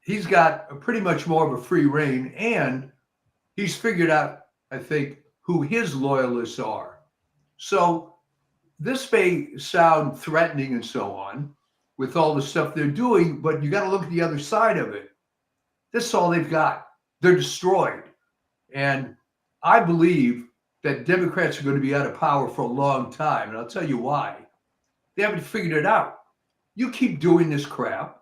he's got pretty much more of a free reign, and he's figured out, I think, who his loyalists are. So this may sound threatening and so on with all the stuff they're doing, but you got to look at the other side of it. This is all they've got. They're destroyed. And I believe that Democrats are going to be out of power for a long time. And I'll tell you why. They haven't figured it out. You keep doing this crap.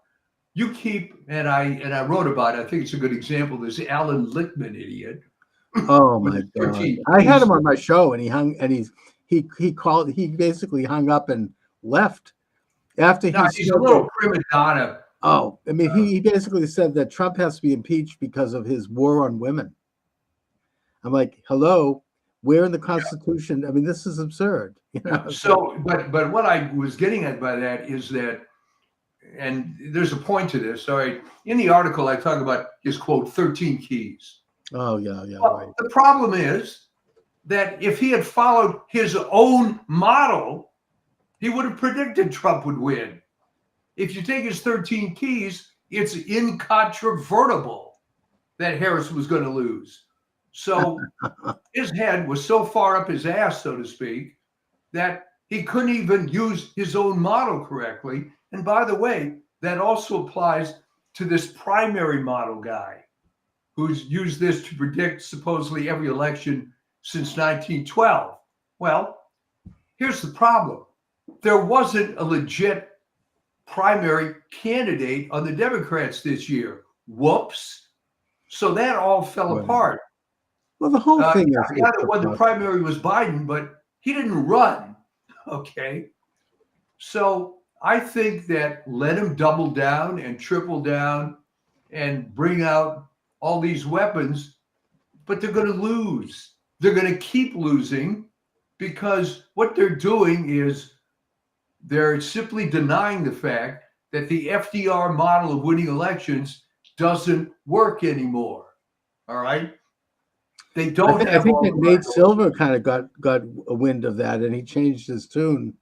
You keep, and I wrote about it. I think it's a good example. This Alan Lichtman idiot. Oh my God! I had him on my show, and he basically hung up and left after he's a little prima donna. Oh, I mean, he basically said that Trump has to be impeached because of his war on women. I'm like, hello, where in the Constitution? I mean, this is absurd. You know? So, but what I was getting at by that is that, and there's a point to this. All right, in the article, I talk about his quote 13 keys. Oh yeah, well, right. The problem is that if he had followed his own model, he would have predicted Trump would win. If you take his 13 keys, it's incontrovertible that Harris was going to lose. So his head was so far up his ass, so to speak, that he couldn't even use his own model correctly. And by the way, that also applies to this primary model guy who's used this to predict supposedly every election since 1912. Well, here's the problem. There wasn't a legit primary candidate on the Democrats this year. Whoops. So that all fell apart. Well, the whole thing is the guy that won the primary was Biden, but he didn't run. Okay. So I think that let him double down and triple down and bring out all these weapons, but they're going to lose. They're going to keep losing because what they're doing is they're simply denying the fact that the FDR model of winning elections doesn't work anymore. All right. They don't I think that Nate Silver kind of got a wind of that, and he changed his tune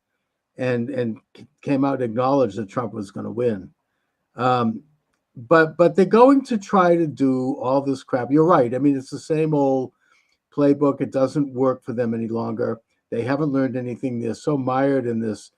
and came out and acknowledged that Trump was going to win. But they're going to try to do all this crap. You're right. I mean, it's the same old playbook. It doesn't work for them any longer. They haven't learned anything. They're so mired in this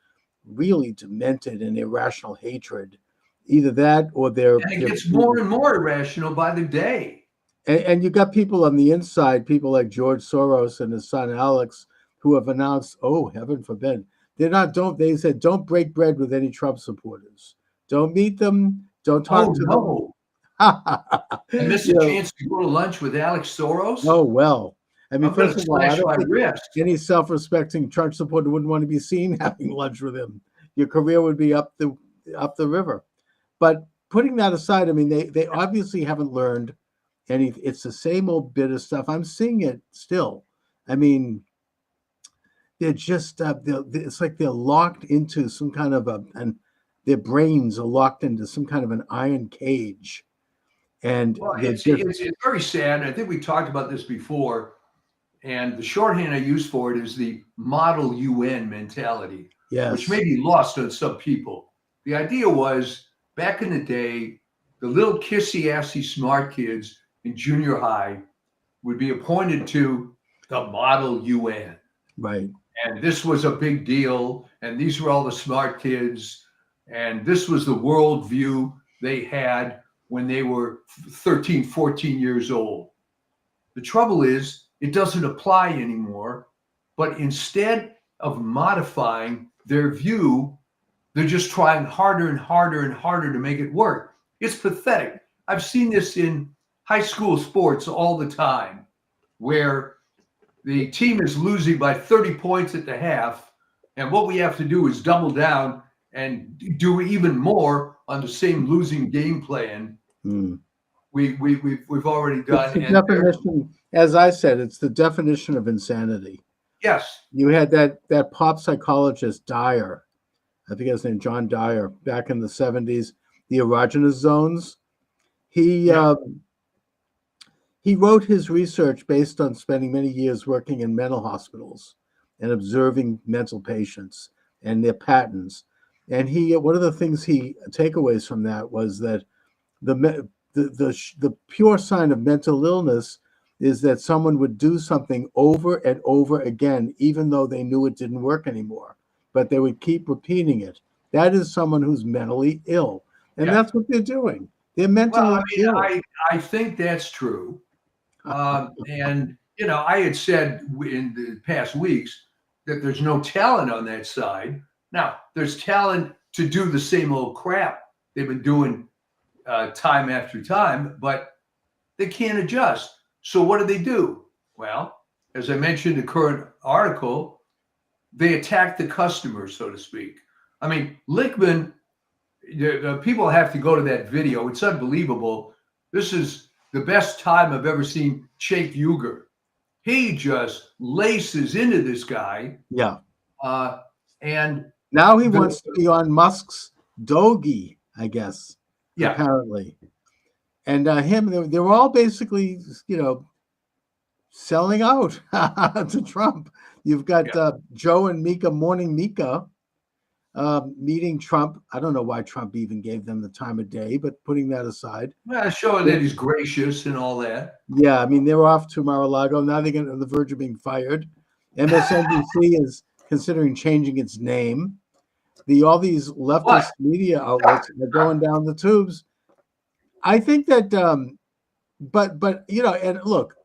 really demented and irrational hatred. Either that or they're... And it gets more and more irrational by the day. And you got people on the inside, people like George Soros and his son Alex, who have announced, oh, heaven forbid, they said, don't break bread with any Trump supporters. Don't meet them. Don't talk to them. I missed a chance to go to lunch with Alex Soros. Oh, well. I mean, first of all, I don't think any self-respecting Trump supporter wouldn't want to be seen having lunch with him. Your career would be up the river. But putting that aside, I mean, they obviously haven't learned anything. It's the same old bit of stuff. I'm seeing it still. I mean, they're just it's like they're locked into some kind of and their brains are locked into some kind of an iron cage. And it's very sad. I think we talked about this before. And the shorthand I use for it is the model UN mentality, which may be lost on some people. The idea was back in the day, the little kissy-assy smart kids in junior high would be appointed to the model UN. Right. And this was a big deal. And these were all the smart kids. And this was the worldview they had when they were 13, 14 years old. The trouble is, it doesn't apply anymore. But instead of modifying their view, They're just trying harder and harder and harder to make it work. It's pathetic. I've seen this in high school sports all the time, where the team is losing by 30 points at the half, and what we have to do is double down and do even more on the same losing game plan we've already It's done. the And definition, as I said, it's the definition of insanity. yes, You had that pop psychologist Dyer, I think his name John Dyer, back in the 70s, the erogenous zones. He wrote his research based on spending many years working in mental hospitals and observing mental patients and their patterns. And one of the things takeaways from that was that the pure sign of mental illness is that someone would do something over and over again, even though they knew it didn't work anymore, but they would keep repeating it. That is someone who's mentally ill. And that's what they're doing. They're mentally ill. I think that's true. And, I had said in the past weeks that there's no talent on that side. Now, there's talent to do the same old crap they've been doing time after time, but they can't adjust. So what do? Well, as I mentioned in the current article, they attack the customer, so to speak. I mean, Lichtman, people have to go to that video. It's unbelievable. This is the best time I've ever seen Cenk Uygur. He just laces into this guy. Yeah. And now he wants to be on Musk's Doge, I guess. Yeah. Apparently. And they're all basically, selling out to Trump. You've got Joe and Mika, Morning Mika, meeting Trump. I don't know why Trump even gave them the time of day, but putting that aside. Well, showing that he's gracious and all that. Yeah, I mean, they were off to Mar-a-Lago. Now they're on the verge of being fired. MSNBC is considering changing its name. All these leftist media outlets are going down the tubes. I think that, but and look,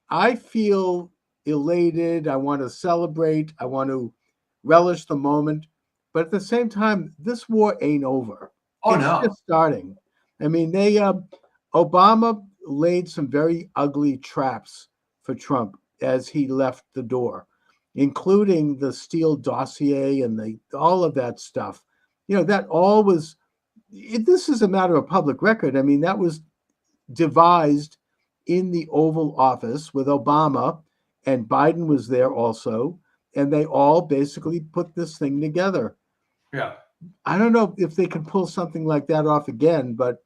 I feel elated. I want to celebrate. I want to relish the moment. But at the same time, this war ain't over. It's just starting. I mean, Obama laid some very ugly traps for Trump as he left the door, including the Steele dossier and all of that stuff. That all was. This is a matter of public record. I mean, that was devised in the Oval Office with Obama, and Biden was there also, and they all basically put this thing together. Yeah. I don't know if they can pull something like that off again, but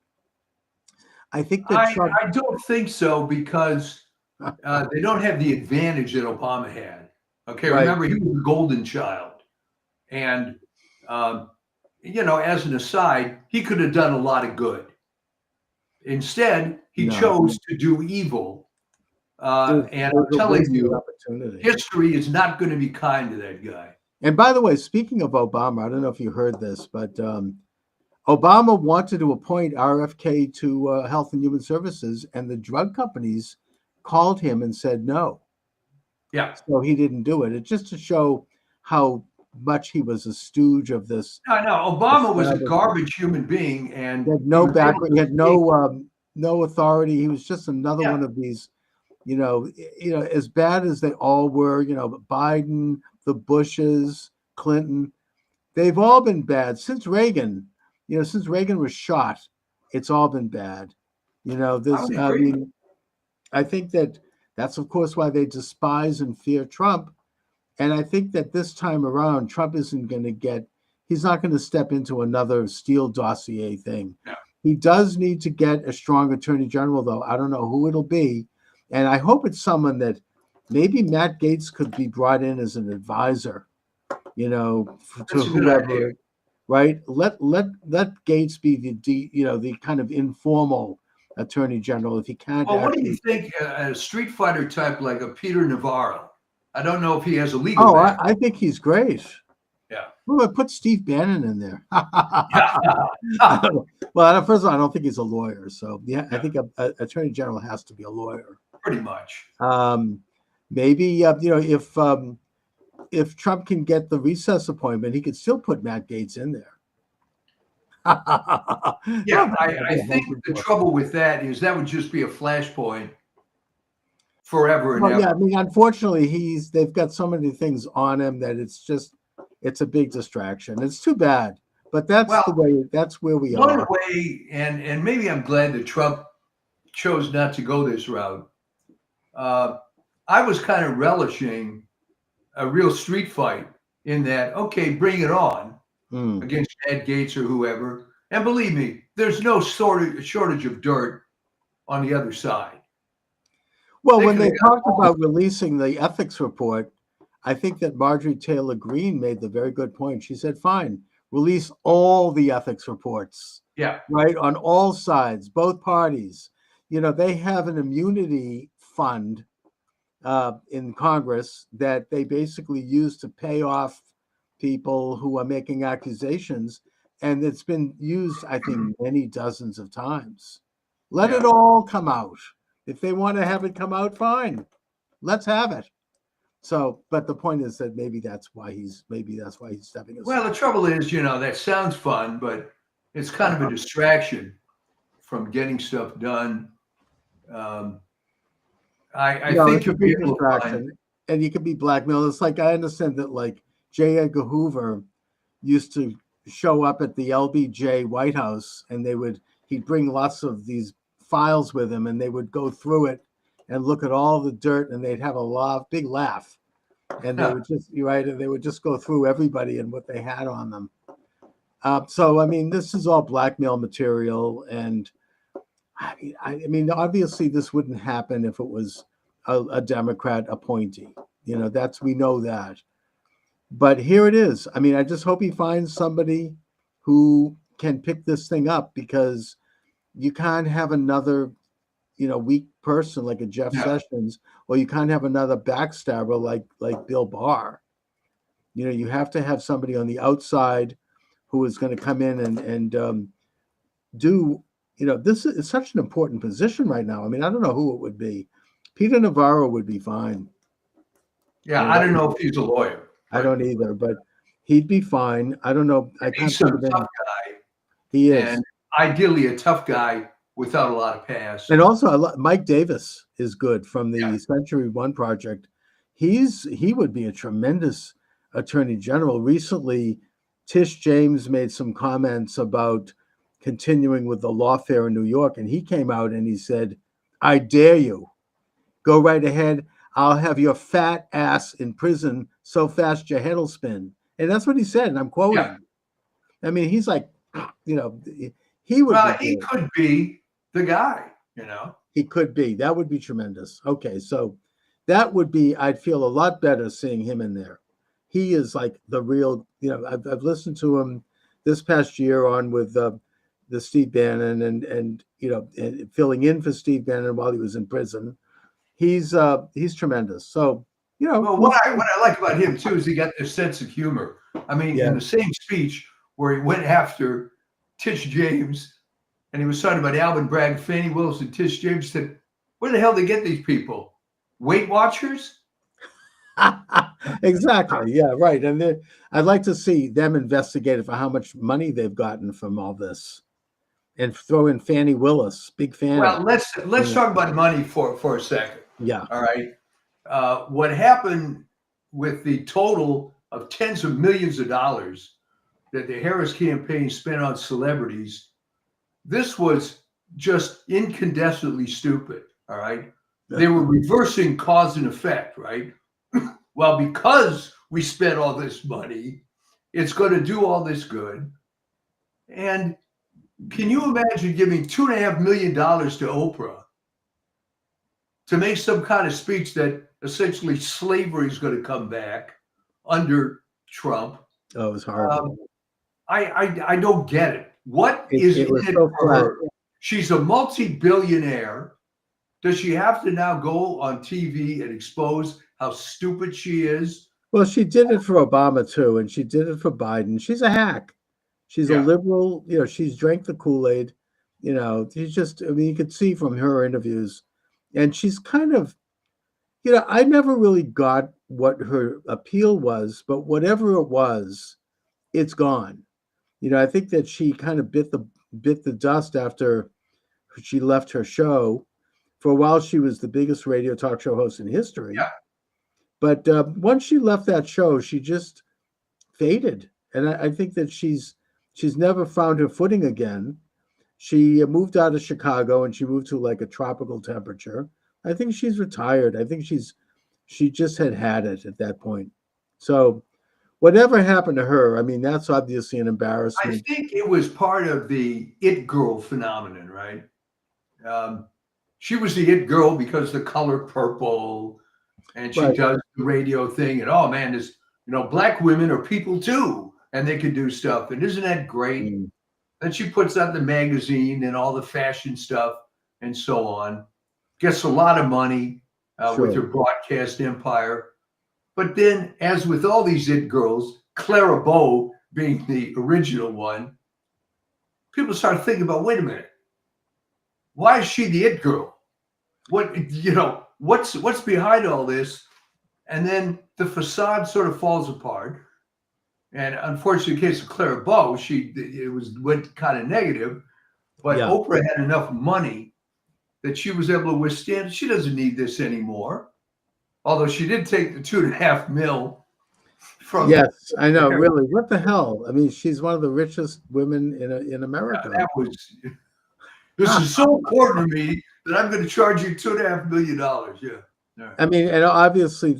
I think that Trump. I don't think so, because they don't have the advantage that Obama had. Okay, right. Remember, he was the golden child. And, as an aside, he could have done a lot of good. Instead, he chose to do evil. And I'm telling you, history is not going to be kind to that guy. And by the way, speaking of Obama, I don't know if you heard this, but Obama wanted to appoint RFK to Health and Human Services, and the drug companies called him and said no. Yeah. So he didn't do it. It's just to show how much he was a stooge of this. No, Obama was a garbage human being, and he had no background. He had no authority. He was just another one of these, as bad as they all were. Biden, the Bushes, Clinton, they've all been bad since Reagan. Since Reagan was shot, it's all been bad. I think that's of course why they despise and fear Trump. And I think that this time around, Trump isn't going to he's not going to step into another Steele dossier thing. Yeah. He does need to get a strong attorney general, though. I don't know who it'll be. And I hope it's someone that maybe Matt Gaetz could be brought in as an advisor, to whoever, right? Let Gaetz be the kind of informal attorney general if he can't. Well, what do you think a Street Fighter type like a Peter Navarro? I don't know if he has a legal. Oh, I think he's great. Yeah. Well, I put Steve Bannon in there. Well, first of all, I don't think he's a lawyer. So I think a attorney general has to be a lawyer. Pretty much. Maybe if Trump can get the recess appointment, he could still put Matt Gaetz in there. Yeah, I think the trouble with that is that would just be a flashpoint forever and Well, yeah, I ever. mean, unfortunately, they've got so many things on him that it's a big distraction. It's too bad, but Well, that's where we one are. way, and maybe I'm glad that Trump chose not to go this route. Uh, I was kind of relishing a real street fight in that, okay, bring it on Mm. against Ed Gates or whoever. And believe me, there's no shortage of dirt on the other side. Well, They when could they have got talked about releasing the ethics report, I think that Marjorie Taylor Greene made the very good point. She said, fine, release all the ethics reports, yeah, right? On all sides, both parties. They have an immunity fund in Congress that they basically use to pay off people who are making accusations. And it's been used, I think, many dozens of times. Let it yeah. all come out. If they want to have it come out, fine. Let's have it. So, but the point is that maybe that's why he's stepping aside. Well, the trouble is, that sounds fun, but it's kind of a distraction from getting stuff done. I No, think it's a you'll be big able to find. distraction, and you could be blackmailed. It's like I understand that, like J. Edgar Hoover used to show up at the LBJ White House, and he'd bring lots of these files with him, and they would go through it and look at all the dirt, and they'd have big laugh, and they would they would just go through everybody and what they had on them. So I mean, this is all blackmail material, and I mean, obviously, this wouldn't happen if it was a Democrat appointee. We know that. But here it is. I mean, I just hope he finds somebody who can pick this thing up, because you can't have another, weak person like a Jeff Yeah. Sessions, or you can't have another backstabber like Bill Barr. You have to have somebody on the outside who is going to come in and do. This is such an important position right now. I mean, I don't know who it would be. Peter Navarro would be fine. Yeah, I don't know if he's a lawyer. I don't either, but he'd be fine. I don't know. I can't He's think a of any. tough guy, He is. and ideally a tough guy without a lot of past. And also, Mike Davis is good from the Yeah. Century One Project. He would be a tremendous attorney general. Recently, Tish James made some comments about continuing with the lawfare in New York, and he came out and he said, "I dare you, go right ahead. I'll have your fat ass in prison so fast your head'll spin." And that's what he said, and I'm quoting. Yeah. I mean, he's like, he would. Well, be he good. could be the guy. He could be. That would be tremendous. Okay, so that would be. I'd feel a lot better seeing him in there. He is like the real. I've listened to him this past year on with the Steve Bannon and and filling in for Steve Bannon while he was in prison. He's tremendous. So Well, what I like about him too is he got this sense of humor. I mean, Yeah. in the same speech where he went after Tish James, and he was talking about Alvin Bragg, Fannie Willis, and Tish James, said, "Where the hell they get these people? Weight Watchers?" Exactly. Yeah. Right. And I'd like to see them investigated for how much money they've gotten from all this, and throw in Fannie Willis, big Fannie. Well, let's talk about money for a second. Yeah. All right. What happened with the total of tens of millions of dollars that the Harris campaign spent on celebrities? This was just incandescently stupid. All right. They were reversing cause and effect, right? Well, because we spent all this money, it's going to do all this good. And can you imagine giving $2.5 million to Oprah to make some kind of speech that essentially slavery is going to come back under Trump? Oh, it was horrible. I don't get it. What is It in was it so for flat. her? She's a multi-billionaire. Does she have to now go on TV and expose how stupid she is? Well, she did it for Obama too, and she did it for Biden. She's a hack. She's a Yeah. liberal. She's drank the Kool-Aid. She's just. I mean, you could see from her interviews, and she's kind of. I never really got what her appeal was, but whatever it was, it's gone. I think that she kind of bit the dust after she left her show. For a while, she was the biggest radio talk show host in history. Yeah. But once she left that show, she just faded, and I think that she's never found her footing again. She moved out of Chicago and she moved to like a tropical temperature. I think she's retired. I think she just had it at that point. So whatever happened to her, I mean, that's obviously an I embarrassment. think it was part of the it girl phenomenon, right? She was the it girl because the color purple, and she Right. does the radio thing, and oh man, this black women are people too, and they can do stuff, and isn't that great? Mm. Then she puts out the magazine and all the fashion stuff and so on. Gets a lot of money with her Sure. broadcast empire. But then, as with all these it girls, Clara Bow being the original one, people start thinking about, wait a minute, why is she the it girl? What's behind all this? And then the facade sort of falls apart. And unfortunately, in the case of Clara Bow, went kind of negative. But Yeah. Oprah had enough money that she was able to withstand. She doesn't need this anymore. Although she did take the $2.5 million from. Yes, I know. Really, what the hell? I mean, she's one of the richest women in America. This is so important to me that I'm going to charge you $2.5 million. Yeah. I mean, and obviously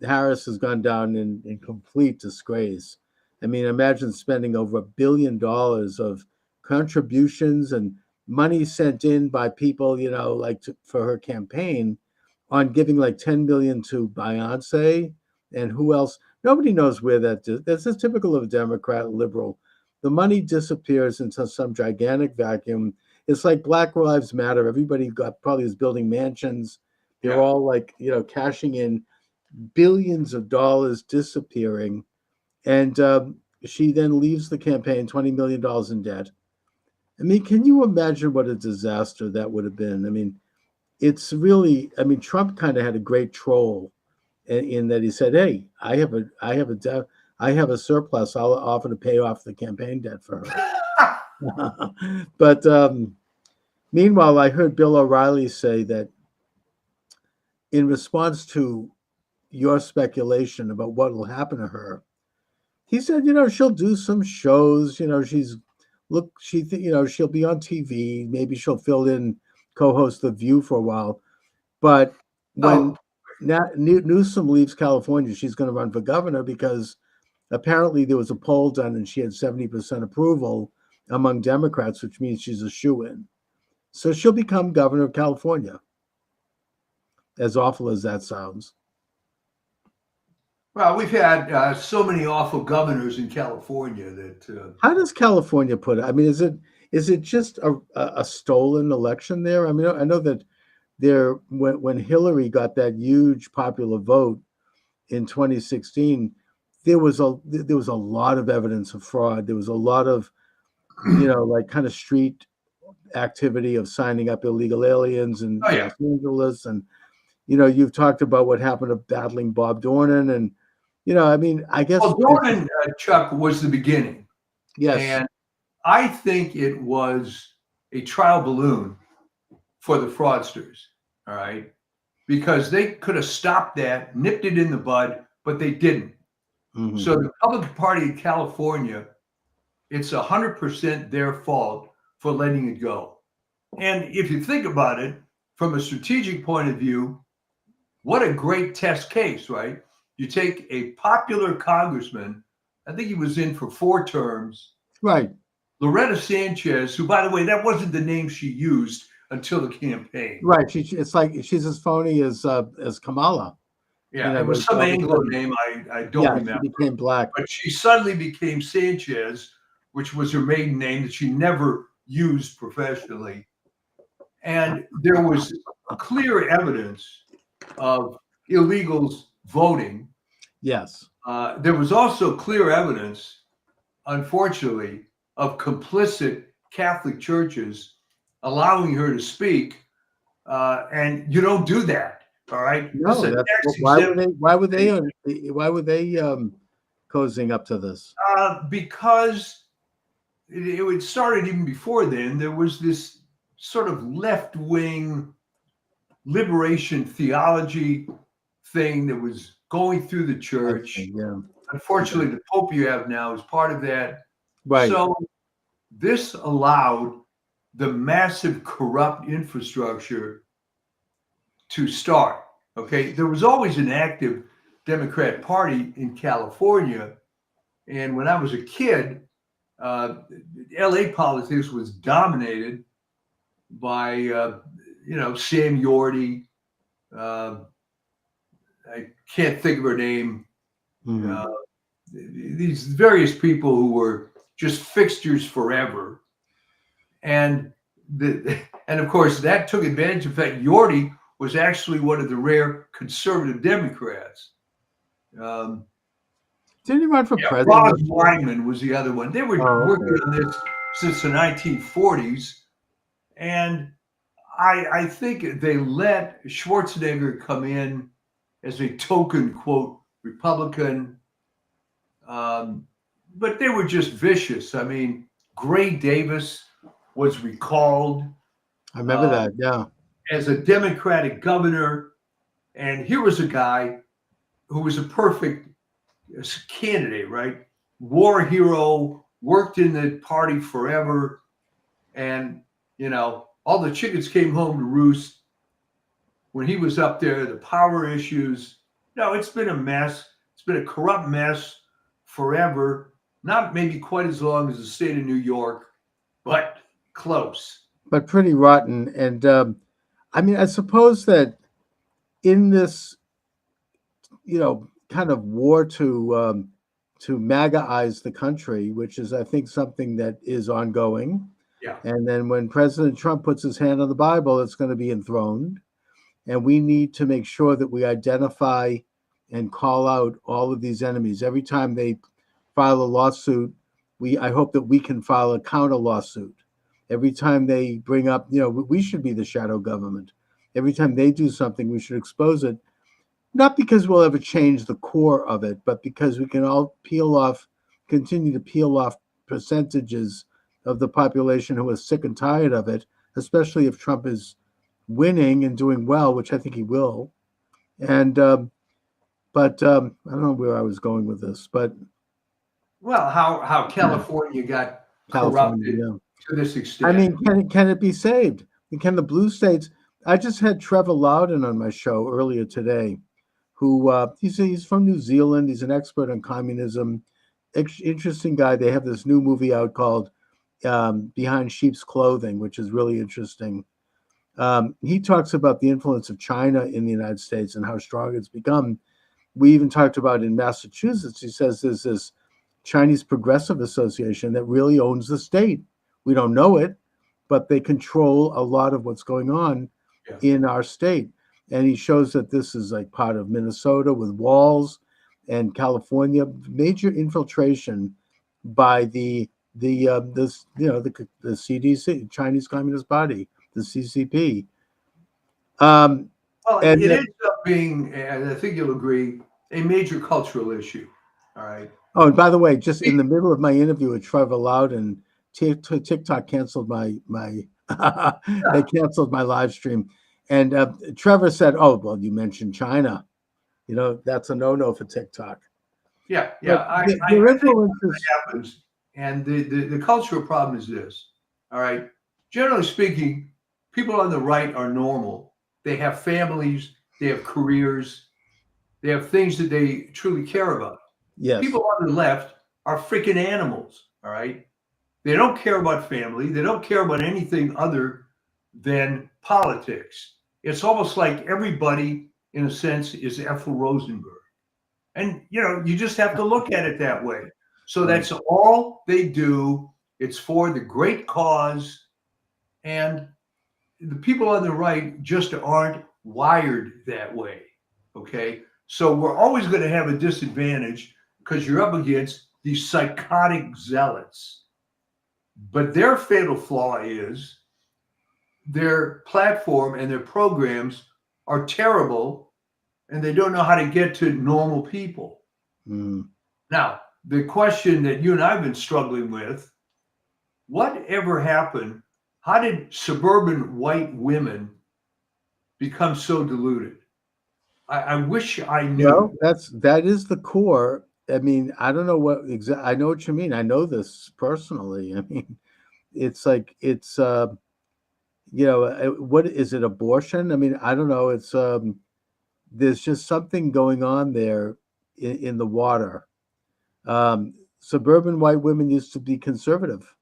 Harris has gone down in complete disgrace. I mean, imagine spending over $1 billion of contributions and money sent in by people, for her campaign, on giving like $10 million to Beyonce and who else? Nobody knows where that's just typical of a Democrat liberal. The money disappears into some gigantic vacuum. It's like Black Lives Matter. Everybody probably is building mansions. They're all like, cashing in billions of dollars disappearing. And she then leaves the campaign $20 million in debt. I mean, can you imagine what a disaster that would have been? I mean, it's really, Trump kind of had a great troll in that he said, hey, I have a surplus. I'll offer to pay off the campaign debt for her. But meanwhile, I heard Bill O'Reilly say that in response to your speculation about what will happen to her, he said, she'll do some shows. She'll be on TV. Maybe she'll fill in, co-host The View for a while. But when Newsom leaves California, she's going to run for governor because apparently there was a poll done and she had 70% approval among Democrats, which means she's a shoo-in. So she'll become governor of California. As awful as that sounds. Well, we've had so many awful governors in California that. How does California put it? I mean, is it just a stolen election there? I mean, I know that when Hillary got that huge popular vote in 2016, there was a lot of evidence of fraud. There was a lot of, like kind of street activity of signing up illegal aliens in Los Angeles, and you've talked about what happened to battling Bob Dornan, and I guess. Well, Dornan, Chuck, was the beginning. Yes, and I think it was a trial balloon for the fraudsters. All right, because they could have stopped that, nipped it in the bud, but they didn't. Mm-hmm. So the Republican Party of California, it's 100% their fault for letting it go. And if you think about it from a strategic point of view, what a great test case, right? You take a popular congressman, I think he was in for 4 terms. Right. Loretta Sanchez, who, by the way, that wasn't the name she used until the campaign. Right. It's like she's as phony as Kamala. Yeah, it was some Anglo name. I don't remember. She became black. But she suddenly became Sanchez, which was her maiden name that she never used professionally. And there was clear evidence of illegals voting. Yes. There was also clear evidence, unfortunately, of complicit Catholic churches allowing her to speak. And you don't do that. All right. No, why would they cozying up to this? Because it started even before then. There was this sort of left-wing liberation theology thing that was going through the church. Yeah. Unfortunately, the Pope you have now is part of that. Right. So this allowed the massive corrupt infrastructure to start. Okay, there was always an active Democrat Party in California, and when I was a kid, LA politics was dominated by Sam Yorty. I can't think of her name. Mhm. These various people who were just fixtures forever, and of course that took advantage of that. Yorty was actually one of the rare conservative Democrats. Didn't he run for Yeah, president? Ross Wyman was the other one. They were working on this since the 1940s, and I think they let Schwarzenegger come in as a token, quote, Republican, but they were just vicious. I mean, Gray Davis was recalled I remember that. Yeah. as a Democratic governor, and here was a guy who was a perfect candidate, right? War hero, worked in the party forever, and all the chickens came home to roost when he was up there. The power issues, no, it's been a mess. It's been a corrupt mess forever. Not maybe quite as long as the state of New York, but close. But pretty rotten. And I mean, I suppose that in this, kind of war to MAGAize the country, which is, I think, something that is ongoing. Yeah. And then when President Trump puts his hand on the Bible, it's going to be enthroned. And we need to make sure that we identify and call out all of these enemies. Every time they file a lawsuit, I hope that we can file a counter lawsuit. Every time they bring up, we should be the shadow government. Every time they do something, we should expose it. Not because we'll ever change the core of it, but because we can all continue to peel off percentages of the population who are sick and tired of it, especially if Trump is winning and doing well, which I think he will. And but I don't know where I was going with this, but well, how California got corrupted to this extent. I mean, can it be saved? And can the blue states? I just had Trevor Loudon on my show earlier today, who he's from New Zealand. He's an expert on communism. Interesting guy. They have this new movie out called Behind Sheep's Clothing, which is really interesting. He talks about the influence of China in the United States and how strong it's become. We even talked about in Massachusetts. He says there's this Chinese Progressive Association that really owns the state. We don't know it, but they control a lot of what's going on in our state. And he shows that this is like part of Minnesota with walls, and California, major infiltration by the CDC, Chinese Communist Party, the CCP. Well, it ends up being, and I think you'll agree, a major cultural issue. All right. Oh, and by the way, just in the middle of my interview with Trevor Loudon, TikTok canceled my they canceled my live stream, and Trevor said, "Oh, well, you mentioned China. That's a no-no for TikTok." Yeah. I think that happens, and the cultural problem is this. All right. Generally speaking, people on the right are normal. They have families. They have careers. They have things that they truly care about. Yes. People on the left are freaking animals. All right. They don't care about family. They don't care about anything other than politics. It's almost like everybody, in a sense, is Ethel Rosenberg. And, you just have to look at it that way. So that's all they do. It's for the great cause. And the people on the right just aren't wired that way. Okay. So we're always going to have a disadvantage because you're up against these psychotic zealots. But their fatal flaw is their platform and their programs are terrible, and they don't know how to get to normal people. Now, the question that you and I have been struggling with whatever happened? How did suburban white women become so deluded? I wish I Well, knew. that is the core. I mean, I don't know what I know what you mean. I know this personally. I mean, it's like what is it, abortion? I mean, I don't know. It's there's just something going on there in the water. Suburban white women used to be conservative.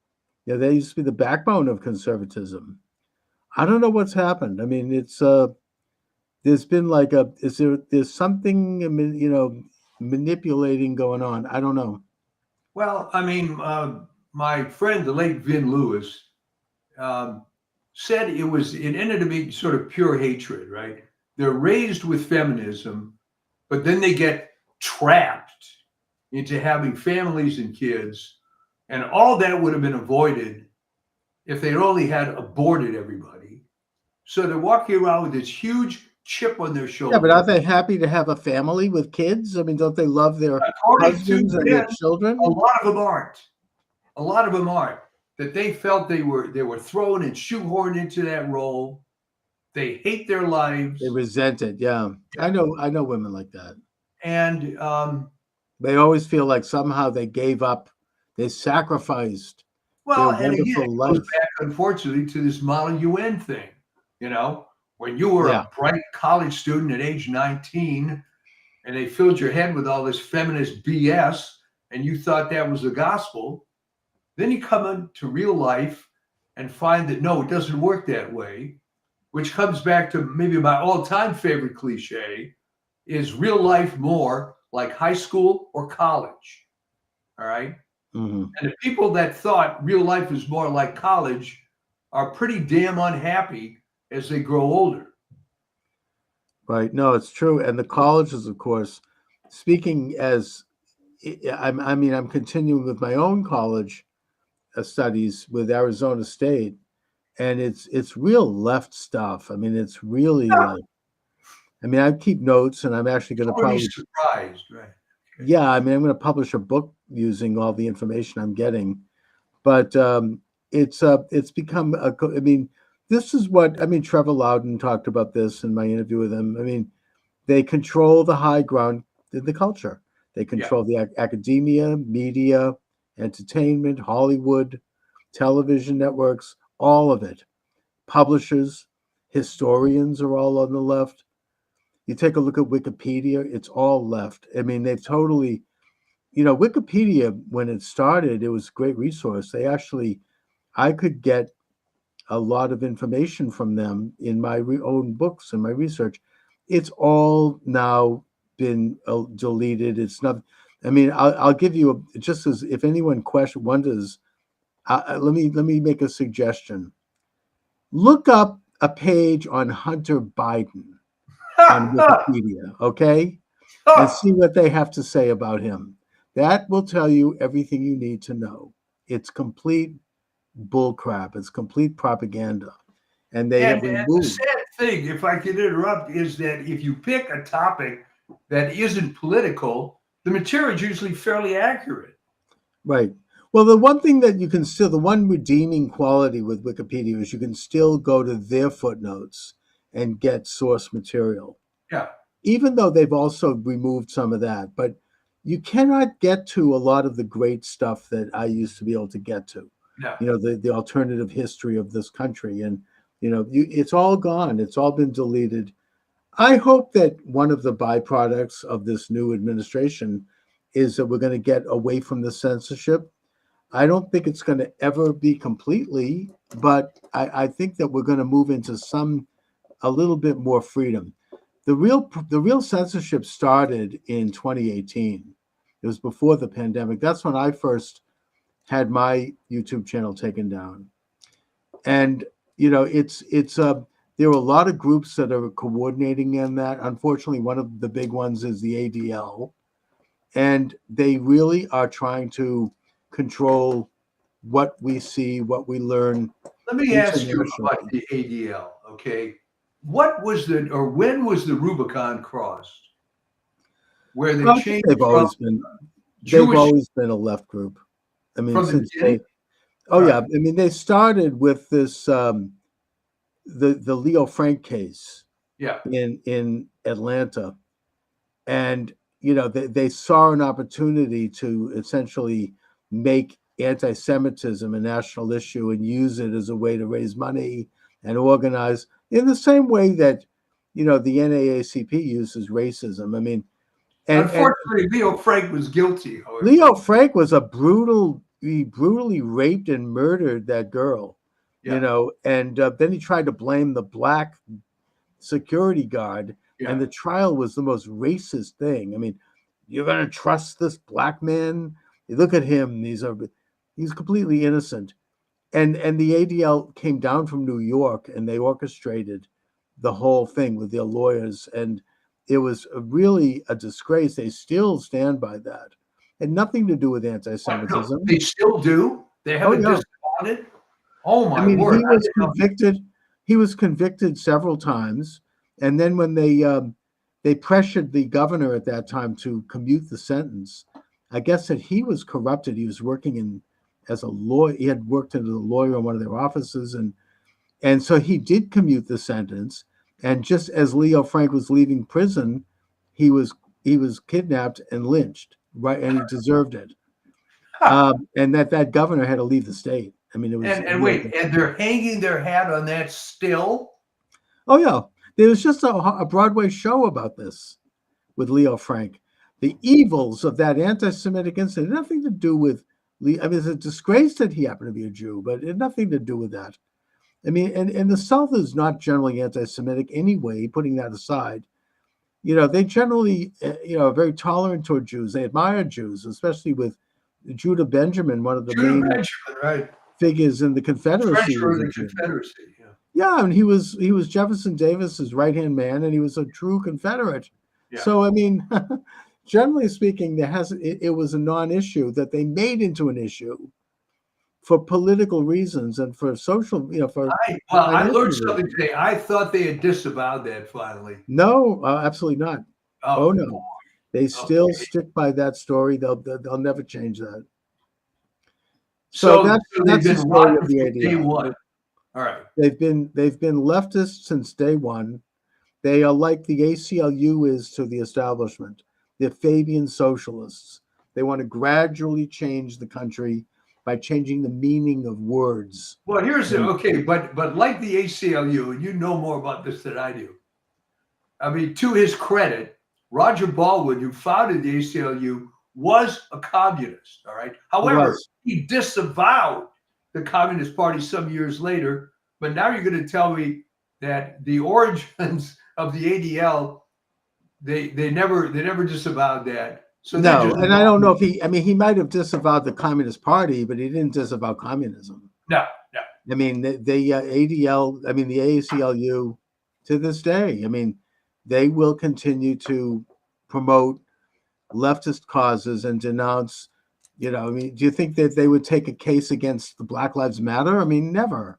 They used to be the backbone of conservatism. I don't know what's happened. I mean, it's there's been like there's something manipulating going on. I don't know. Well, I mean, my friend, the late Vin Lewis, um, said it ended up being sort of pure hatred, right? They're raised with feminism, but then they get trapped into having families and kids, and all that would have been avoided if they'd only had aborted everybody. So they're walking around with this huge chip on their Yeah, but shoulder. aren't they happy to have a family with kids? I mean, don't they love their According to husbands and their Ben, children? a lot of them aren't. A lot of them aren't. That they felt they were thrown and shoehorned into that role. They hate their lives, They resent it. Yeah, I know women like that. and They always feel like somehow they gave up, they sacrificed their well, and again, wonderful it goes life. back, unfortunately, to this Model UN thing. You know, when you were Yeah. a bright college student at age 19, and they filled your head with all this feminist BS, and you thought that was the gospel, then you come into real life and find that no, it doesn't work that way, which comes back to maybe my all-time favorite cliche is real life more like high school or college. All right. Hmm. And the people that thought real life is more like college are pretty damn unhappy as they grow older. Right. No, it's true. And the colleges, of course, speaking as I mean, I'm continuing with my own college studies with Arizona State, and it's real left stuff. I mean, it's really Yeah, like, I mean, I keep notes, and I'm actually going to don't be probably, surprised, right? yeah, I mean, I'm going to publish a book using all the information I'm getting. But it's become I mean, this is what I mean. Trevor Loudon talked about this in my interview with him. I mean, they control the high ground in the culture. They Yeah. control the academia, media, entertainment, Hollywood, television networks, all of it. Publishers, historians are all on the left. You take a look at Wikipedia, it's all left. I mean, they've totally, Wikipedia, when it started, it was a great resource. I could get a lot of information from them in my own books and my research. It's all now been deleted. It's not. I mean, I'll give you just as if anyone wonders. Let me make a suggestion. Look up a page on Hunter Biden on Wikipedia, okay, and see what they have to say about him. That will tell you everything you need to know. It's complete bullcrap. It's complete propaganda, and they have And the removed. sad thing, if I could interrupt, is that if you pick a topic that isn't political, the material is usually fairly accurate. Right. Well, the one thing that the one redeeming quality with Wikipedia is you can still go to their footnotes and get source material, Yeah. even though they've also removed some of that. But you cannot get to a lot of the great stuff that I used to be able to get to. Yeah. The alternative history of this country, and it's all gone. It's all been deleted. I hope that one of the byproducts of this new administration is that we're going to get away from the censorship. I don't think it's going to ever be completely, but I think that we're going to move into a little bit more freedom. The real censorship started in 2018. It was before the pandemic. That's when I first had my YouTube channel taken down. And it's there are a lot of groups that are coordinating in that. Unfortunately, one of the big ones is the ADL, and they really are trying to control what we see, what we learn Let me ask you internationally. about the ADL. Okay. When was the Rubicon crossed? Where they Well, I think changed they've from always been Jewish a left group. I mean, from the since beginning? Oh All yeah, right. I mean they started with this the Leo Frank case Yeah. in Atlanta, and they saw an opportunity to essentially make anti-Semitism a national issue and use it as a way to raise money and organize in the same way that the NAACP uses racism. I mean, and Unfortunately, Leo Frank was guilty, however. Leo Frank was he brutally raped and murdered that girl, Yeah. and then he tried to blame the black security guard, and Yeah. the trial was the most racist thing. I mean, you're going to trust this black man? You look at him; he's completely innocent. And the ADL came down from New York, and they orchestrated the whole thing with their lawyers, and it was really a disgrace. They still stand by that. Had nothing to do with What? No, anti-Semitism. they still do? They Oh haven't yeah, disavowed it? Oh I my mean, word. I didn't know. He was convicted several times, and then when they pressured the governor at that time to commute the sentence, I guess that he was corrupted. He was working in as a lawyer. He had worked as a lawyer in one of their offices, and so he did commute the sentence. And just as Leo Frank was leaving prison, he was he was kidnapped and lynched. Right, and he deserved it. And that governor had to leave the state. I mean, it was And wait, and they're hanging their hat on that still? Oh yeah, there was just a Broadway show about this with Leo Frank. The evils of that anti-Semitic incident had nothing to do with Leo. I mean, it's a disgrace that he happened to be a Jew, but it had nothing to do with that. I mean, and the South is not generally anti-Semitic anyway. Putting that aside, they generally, are very tolerant toward Jews. They admire Jews, especially with Judah Benjamin, one of the Judah main Benjamin, right? figures in the Confederacy, Treasurer was of a the Jew. Confederacy. Yeah. Yeah, and he was Jefferson Davis's right-hand man, and he was a true Confederate. Yeah. So I mean, generally speaking, it was a non-issue that they made into an issue for political reasons and for social, for I financial learned something reasons. today. I thought they had disavowed that finally. No, absolutely not. Oh Oh, no, they still okay. stick by that story. They'll never change that. So So they've that's the been story rotten of the from day ADL. one. All right. They've been leftist since day one. They are like the ACLU is to the establishment. They're Fabian socialists. They want to gradually change the country by changing the meaning of words. Well, And okay, but like the ACLU, and you know more about this than I do. I mean, to his credit, Roger Baldwin, who founded the ACLU, was a communist. All right. he However, was. he disavowed the Communist Party some years later. But now you're going to tell me that the origins of the ADL, they never disavowed that. So they're No, just and I don't know if he might have disavowed the Communist Party, but he didn't disavow communism. no, no. I mean, the ADL, I mean, the ACLU to this day, I mean, they will continue to promote leftist causes and denounce, I mean, do you think that they would take a case against the Black Lives Matter? I mean, never.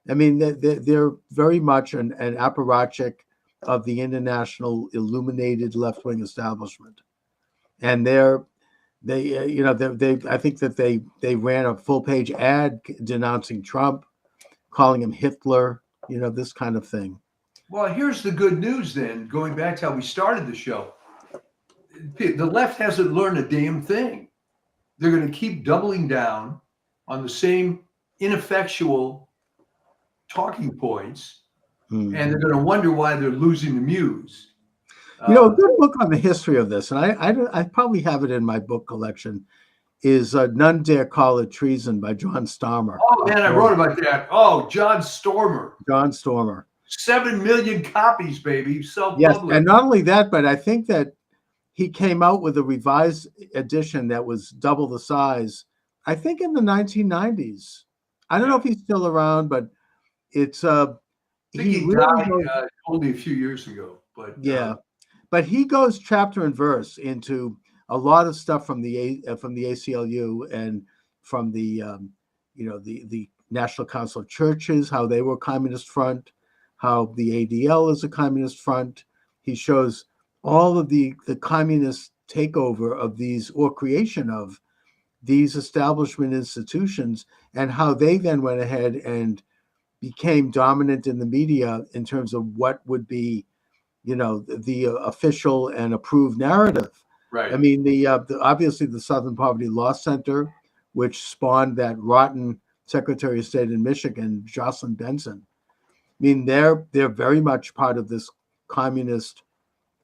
I mean, they're very much an apparatchik of the international illuminated left-wing establishment. And I think that they ran a full-page ad denouncing Trump, calling him Hitler, this kind of thing. Well, here's the good news then, going back to how we started the show. The left hasn't learned a damn thing. They're going to keep doubling down on the same ineffectual talking points, and they're going to wonder why they're losing the muse. A good book on the history of this, and I probably have it in my book collection, is None Dare Call It Treason by John Stormer. Oh, man, I wrote about that. Oh, John Stormer. John Stormer. 7 million copies, baby. Self-published. Yes, and not only that, but I think that he came out with a revised edition that was double the size, I think in the 1990s. I don't know if he's still around, but it's I think he really died only a few years ago. But yeah, but he goes chapter and verse into a lot of stuff from the ACLU and from the the National Council of Churches, how they were a communist front, how the ADL is a communist front. He shows all of the communist takeover of these, or creation of, these establishment institutions and how they then went ahead and became dominant in the media in terms of what would be, the official and approved narrative. Right. I mean, obviously the Southern Poverty Law Center, which spawned that rotten Secretary of State in Michigan, Jocelyn Benson. I mean, they're very much part of this communist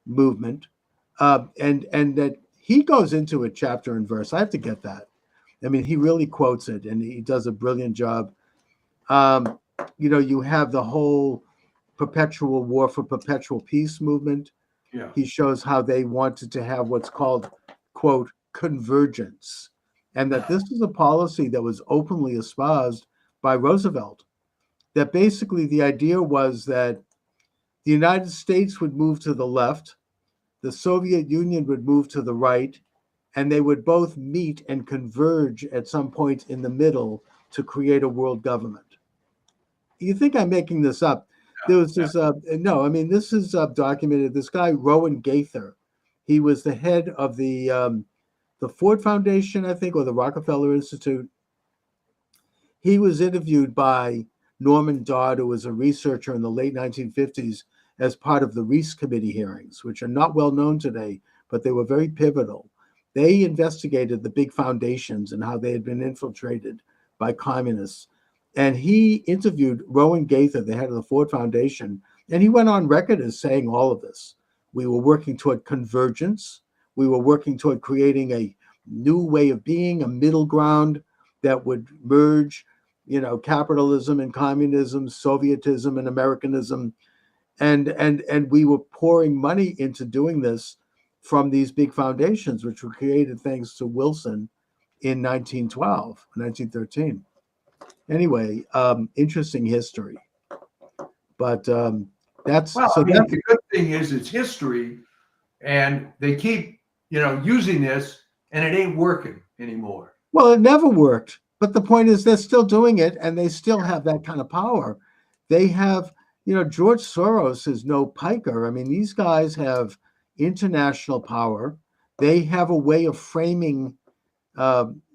movement, and that he goes into it chapter and verse. I have to get that. I mean, he really quotes it, and he does a brilliant job. You have the whole perpetual war for perpetual peace movement. Yeah. He shows how they wanted to have what's called, quote, convergence, and that this is a policy that was openly espoused by Roosevelt. That basically the idea was that the United States would move to the left, the Soviet Union would move to the right, and they would both meet and converge at some point in the middle to create a world government. You think I'm making this up? There was this, no, I mean, this is documented. This guy, Rowan Gaither, he was the head of the Ford Foundation, I think, or the Rockefeller Institute. He was interviewed by Norman Dodd, who was a researcher in the late 1950s, as part of the Reese Committee hearings, which are not well known today, but they were very pivotal. They investigated the big foundations and how they had been infiltrated by communists. And he interviewed Rowan Gaither, the head of the Ford Foundation, and he went on record as saying all of this. We were working toward convergence. We were working toward creating a new way of being, a middle ground that would merge, capitalism and communism, Sovietism and Americanism. And we were pouring money into doing this from these big foundations, which were created thanks to Wilson in 1912, 1913. Anyway, interesting history. But that's the good thing is it's history, and they keep using this, and it ain't working anymore. Well, it never worked. But the point is they're still doing it, and they still have that kind of power. They have, George Soros is no piker. I mean, these guys have international power. They have a way of framing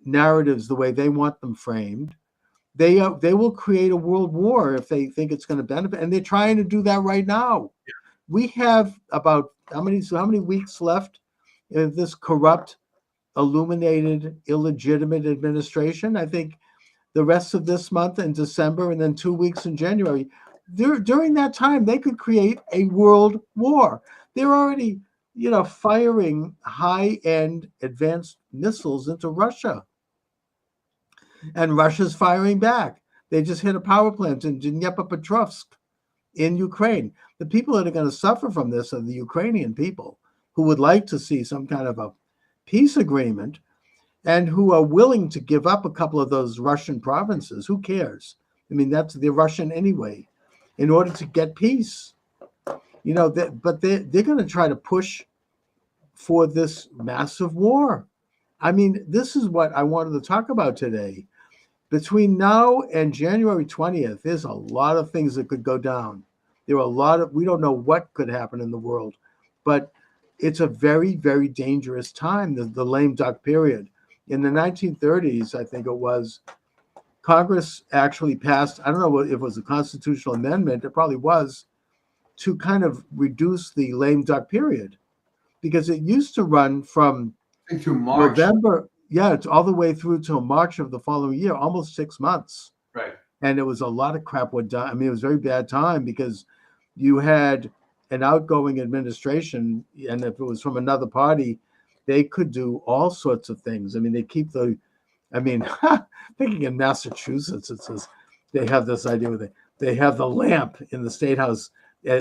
narratives the way they want them framed. They will create a world war if they think it's going to benefit, and they're trying to do that right now. Yeah. We have about how many weeks left of this corrupt, illuminated, illegitimate administration? I think the rest of this month in December, and then 2 weeks in January. During that time, they could create a world war. They're already, firing high-end advanced missiles into Russia. And Russia's firing back. They just hit a power plant in Dnipropetrovsk in Ukraine. The people that are going to suffer from this are the Ukrainian people who would like to see some kind of a peace agreement and who are willing to give up a couple of those Russian provinces. Who cares? I mean, they're Russian anyway, in order to get peace. But they're going to try to push for this massive war. I mean, this is what I wanted to talk about today. Between now and January 20th, there's a lot of things that could go down. There are we don't know what could happen in the world, but it's a very, very dangerous time, the lame duck period. In the 1930s, I think it was, Congress actually passed, I don't know if it was a constitutional amendment, it probably was, to kind of reduce the lame duck period, because it used to run from November, it's all the way through till March of the following year, almost 6 months. Right. And it was a lot of crap went down. I mean, it was a very bad time because you had an outgoing administration, and if it was from another party, they could do all sorts of things. I mean, thinking in Massachusetts, it says they have this idea where they have the lamp in the State House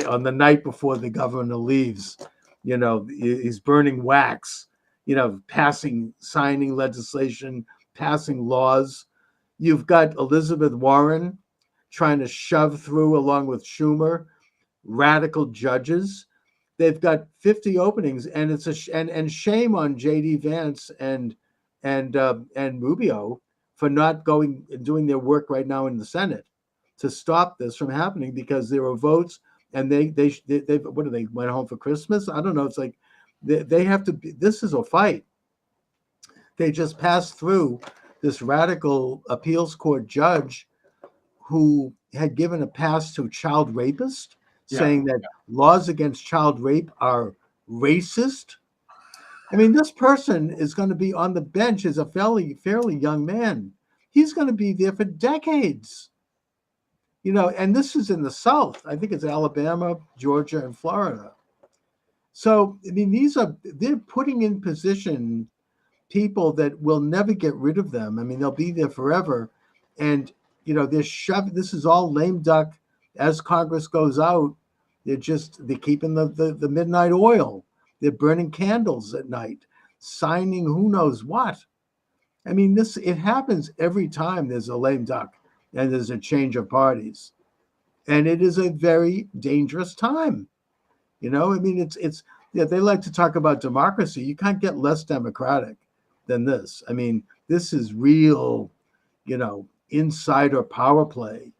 on the night before the governor leaves. He's burning wax, signing legislation, passing laws. You've got Elizabeth Warren trying to shove through, along with Schumer, radical judges. They've got 50 openings, and it's and shame on J.D. Vance and Rubio for not going and doing their work right now in the Senate to stop this from happening, because there are votes, and they what do they went home for Christmas? I don't know. It's like they have to. This is a fight. they just passed through this radical appeals court judge who had given a pass to child rapists, saying that laws against child rape are racist. I mean, this person is going to be on the bench as a fairly young man. He's going to be there for decades. And this is in the South. I think it's Alabama, Georgia, and Florida. So, I mean, they're putting in position people that will never get rid of them. I mean, they'll be there forever. And, this is all lame duck. As Congress goes out, they're keeping the midnight oil. They're burning candles at night, signing who knows what. I mean, it happens every time there's a lame duck and there's a change of parties. And it is a very dangerous time. I mean, they like to talk about democracy. You can't get less democratic than this. I mean, this is real, insider power play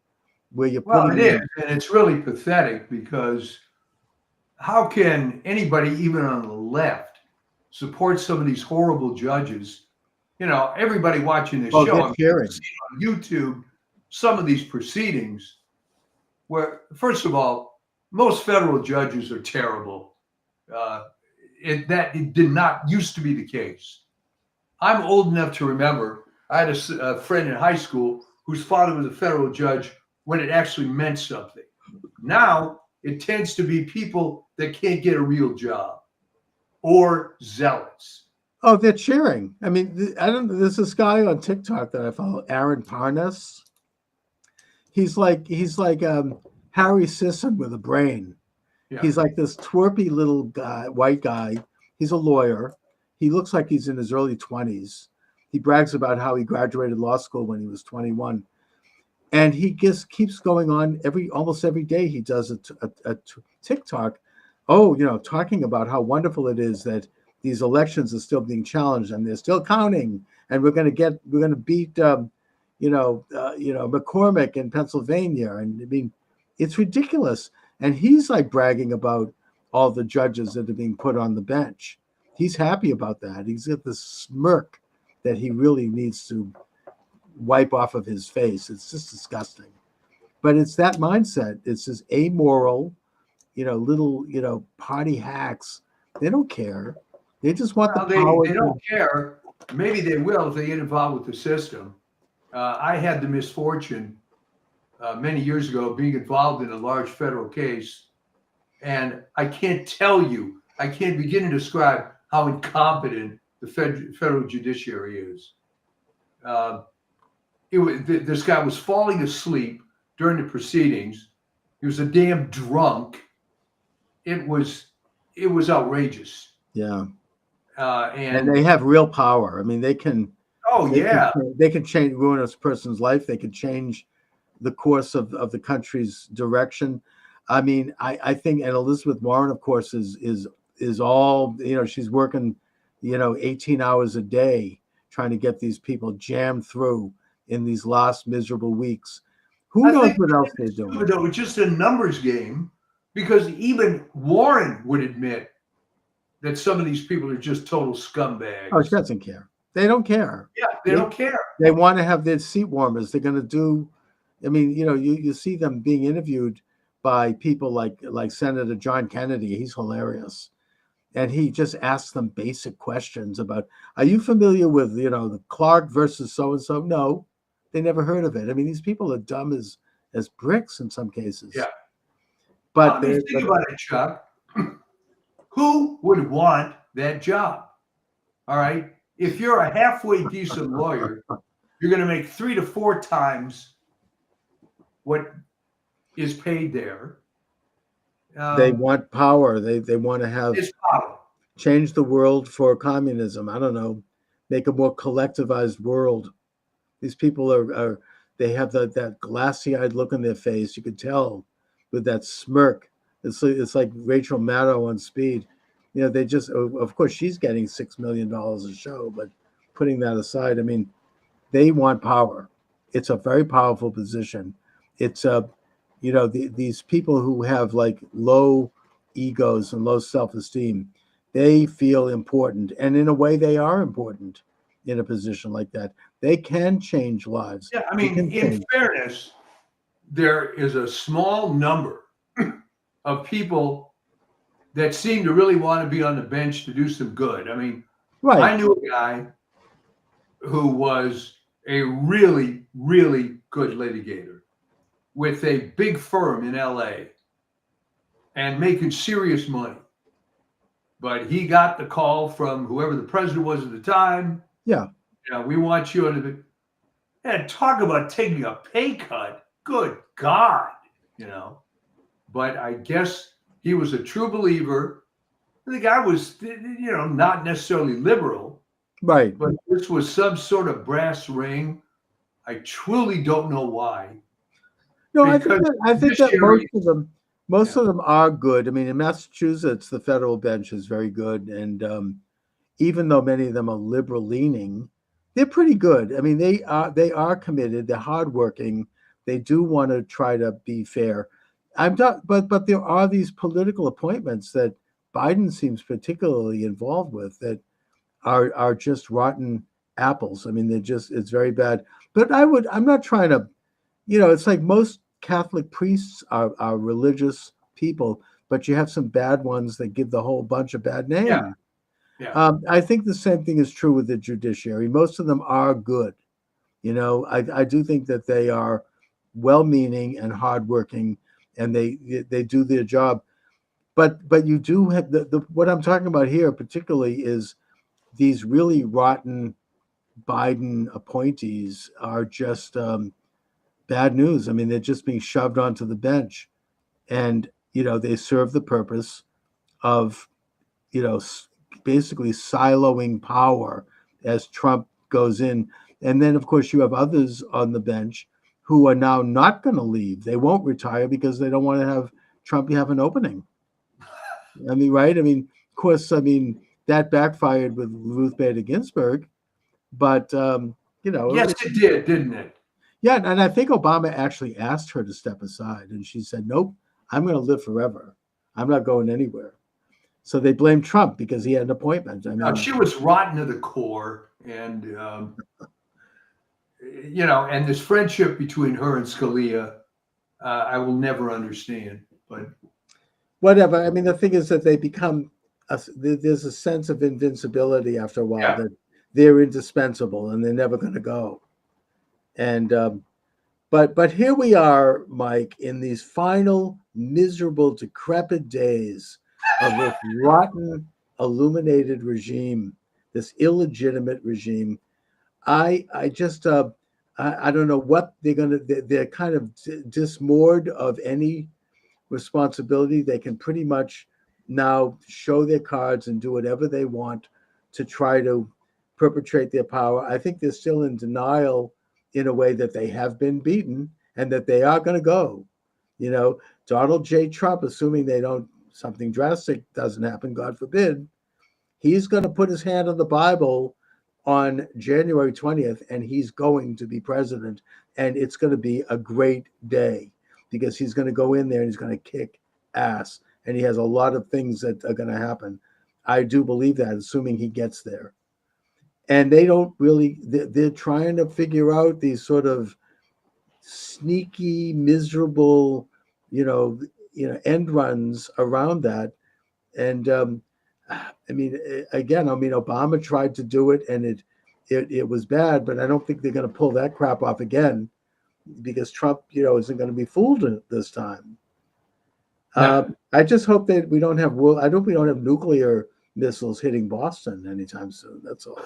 where you're putting. Well, it is, and it's really pathetic because how can anybody, even on the left, support some of these horrible judges? Everybody watching this show, on YouTube, some of these proceedings where, first of all, most federal judges are terrible. It did not used to be the case. I'm old enough to remember I had a friend in high school whose father was a federal judge when it actually meant something. Now it tends to be people that can't get a real job or zealots. Oh, they're cheering. I mean, there's this guy on TikTok that I follow, Aaron Parnas. He's like Harry Sisson with a brain. Yeah. He's like this twerpy little guy, white guy. He's a lawyer. He looks like he's in his early 20s. He brags about how he graduated law school when he was 21. And he just keeps going on almost every day. He does a TikTok, talking about how wonderful it is that these elections are still being challenged and they're still counting. And we're going to beat, McCormick in Pennsylvania. And I mean, it's ridiculous. And he's like bragging about all the judges that are being put on the bench. He's happy about that. He's got this smirk that he really needs to wipe off of his face. It's just disgusting. But it's that mindset. It's this amoral, little, party hacks. They don't care. They just want the power. They don't care. Maybe they will if they get involved with the system. I had the misfortune many years ago being involved in a large federal case. And I can't begin to describe how incompetent the federal judiciary is. This guy was falling asleep during the proceedings. He was a damn drunk. It was outrageous. Yeah. And they have real power. I mean, they can. Oh, yeah. They can ruin a person's life. They can change the course of the country's direction. I mean, I think, and Elizabeth Warren, of course, is all, she's working, 18 hours a day trying to get these people jammed through in these last miserable weeks. Who knows what else they're doing? It's just a numbers game, because even Warren would admit that some of these people are just total scumbags. Oh, she doesn't care. They don't care. Yeah, they don't care. They want to have their seat warmers. They're going to do, I mean, you see them being interviewed by people like Senator John Kennedy. He's hilarious. And he just asks them basic questions about, are you familiar with, the Clark versus so-and-so? No, they never heard of it. I mean, these people are dumb as bricks in some cases. Yeah. But think about it, Chuck. Who would want that job? All right. If you're a halfway decent lawyer, you're going to make 3 to 4 times what is paid there. They want power. They want to have power. Change the world for communism. I don't know, make a more collectivized world. These people they have that glassy-eyed look on their face. You could tell with that smirk. It's like Rachel Maddow on Speed. They just, of course, she's getting $6 million a show, but putting that aside, I mean, they want power. It's a very powerful position. It's these people who have like low egos and low self-esteem, they feel important, and in a way they are important. in a position like that. They can change lives. Yeah, I They mean, can in change. fairness, there is a small number of people that seem to really want to be on the bench to do some good. I mean, Right. I knew a guy who was a really, really good litigator with a big firm in LA and making serious money. But he got the call from whoever the president was at the time. Yeah. We want you under the. And talk about taking a pay cut. Good God, But I guess he was a true believer. The guy was, not necessarily liberal, Right. but this was some sort of brass ring. I truly don't know why. No, Because I think that judiciary- most Yeah. of them are good. I mean, in Massachusetts, the federal bench is very good, and even though many of them are liberal leaning, they're pretty good. I mean, they are committed. They're hardworking. They do want to try to be fair. I'm not, but there are these political appointments that Biden seems particularly involved with that are just rotten apples. I mean, it's very bad. But I'm not trying to, it's like most Catholic priests are religious people, but you have some bad ones that give the whole bunch of bad names. Yeah. I think the same thing is true with the judiciary. Most of them are good. I do think that they are well-meaning and hardworking, and they do their job. But you do have what I'm talking about here particularly is these really rotten Biden appointees are just bad news. I mean, they're just being shoved onto the bench, and they serve the purpose of basically siloing power as Trump goes in. And then, of course, you have others on the bench who are now not going to leave. They won't retire because they don't want to have Trump have an opening. I mean, right? I mean, of course, that backfired with Ruth Bader Ginsburg, but Yes, it did, didn't it? Yeah, and I think Obama actually asked her to step aside, and she said, "Nope, I'm going to live forever. I'm not going anywhere." So they blamed Trump because he had an appointment. I mean, She was rotten to the core, and and this friendship between her and Scalia, I will never understand. But whatever. I mean, the thing is that they become there's a sense of invincibility after a while that they're indispensable and they're never going to go. And but here we are, Mike, in these final miserable, decrepit days of this rotten, illuminated regime, this illegitimate regime. I just I don't know what they're going to. They're kind of dismoored of any responsibility. They can pretty much now show their cards and do whatever they want to try to perpetrate their power. I think they're still in denial in a way that they have been beaten and that they are going to go. Donald J. Trump, assuming something drastic doesn't happen, God forbid, he's going to put his hand on the Bible on January 20th, and he's going to be president. And it's going to be a great day because he's going to go in there and he's going to kick ass. And he has a lot of things that are going to happen. I do believe that, assuming he gets there. And they don't really, they're trying to figure out these sort of sneaky, miserable, end runs around that. And Obama tried to do it and it was bad, but I don't think they're going to pull that crap off again because Trump, isn't going to be fooled this time. No. I just hope that we don't have nuclear missiles hitting Boston anytime soon. That's all.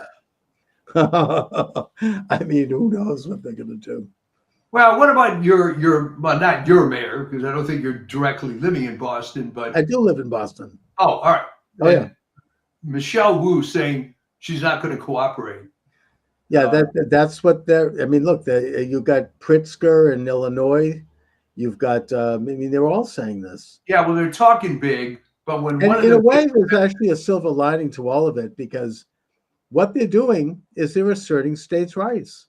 I mean, who knows what they're going to do? Well, what about not your mayor, because I don't think you're directly living in Boston, but I do live in Boston. Oh, all right. Oh, yeah. Michelle Wu saying she's not going to cooperate. Yeah, that's what they're. I mean, look, you've got Pritzker in Illinois. You've got. They're all saying this. Yeah, well, they're talking big, but when in a way, there's actually a silver lining to all of it because what they're doing is they're asserting states' rights.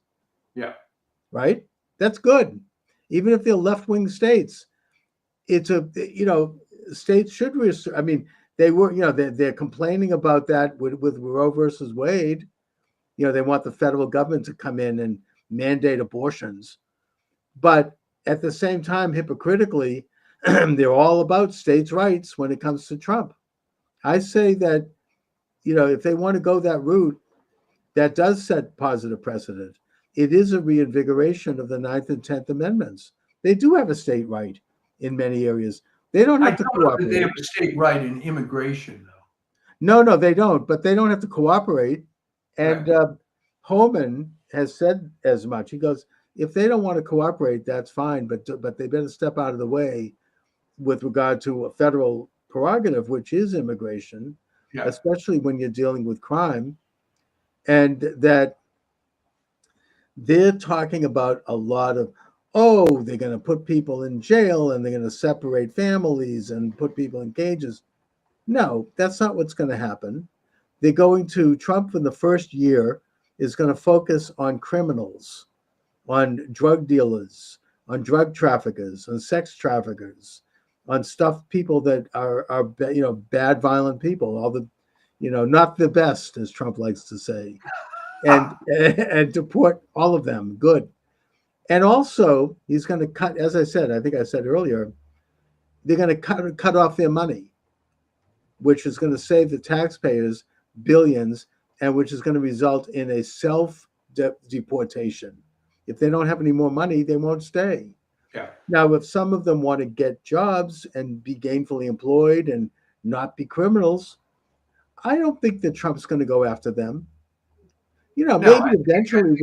Yeah. Right. That's good. Even if they're left-wing states, it's states should reassert. I mean, they were, they're complaining about that with Roe versus Wade. they want the federal government to come in and mandate abortions. But at the same time, hypocritically, they're all about states' rights when it comes to Trump. I say that, if they want to go that route, that does set positive precedent. It is a reinvigoration of the 9th and 10th Amendments. They do have a state right in many areas. They don't I have to don't know that cooperate. they have a state right in immigration, though. No, they don't. But they don't have to cooperate. And Homan has said as much. He goes, if they don't want to cooperate, that's fine, but they better step out of the way with regard to a federal prerogative, which is immigration, especially when you're dealing with crime. And that they're talking about a lot of, they're going to put people in jail and they're going to separate families and put people in cages. No, that's not what's going to happen. They're going to, Trump in the first year is going to focus on criminals, on drug dealers, on drug traffickers, on sex traffickers, on people that are bad, violent people, all the, not the best, as Trump likes to say, and deport all of them. Good. And also, he's going to cut, as I said, I think I said earlier, they're going to cut off their money, which is going to save the taxpayers billions, and which is going to result in a self-deportation. If they don't have any more money, they won't stay. Yeah. Now, if some of them want to get jobs and be gainfully employed and not be criminals, I don't think that Trump's going to go after them. Maybe eventually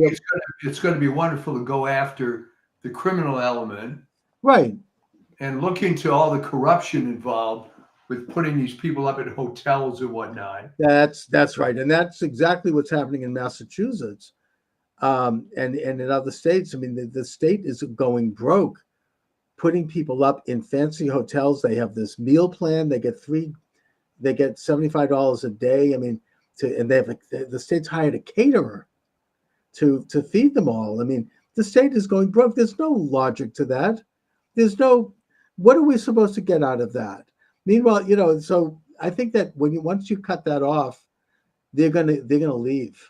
it's going to be wonderful to go after the criminal element, right, and look into all the corruption involved with putting these people up at hotels and whatnot. That's right, and that's exactly what's happening in Massachusetts, and in other states. I mean, the state is going broke, putting people up in fancy hotels. They have this meal plan. They get $75 a day. I mean, and they have the state's hired a caterer to feed them all. I mean, the state is going broke. There's no logic to that. What are we supposed to get out of that? Meanwhile, so I think that once you cut that off, they're gonna leave,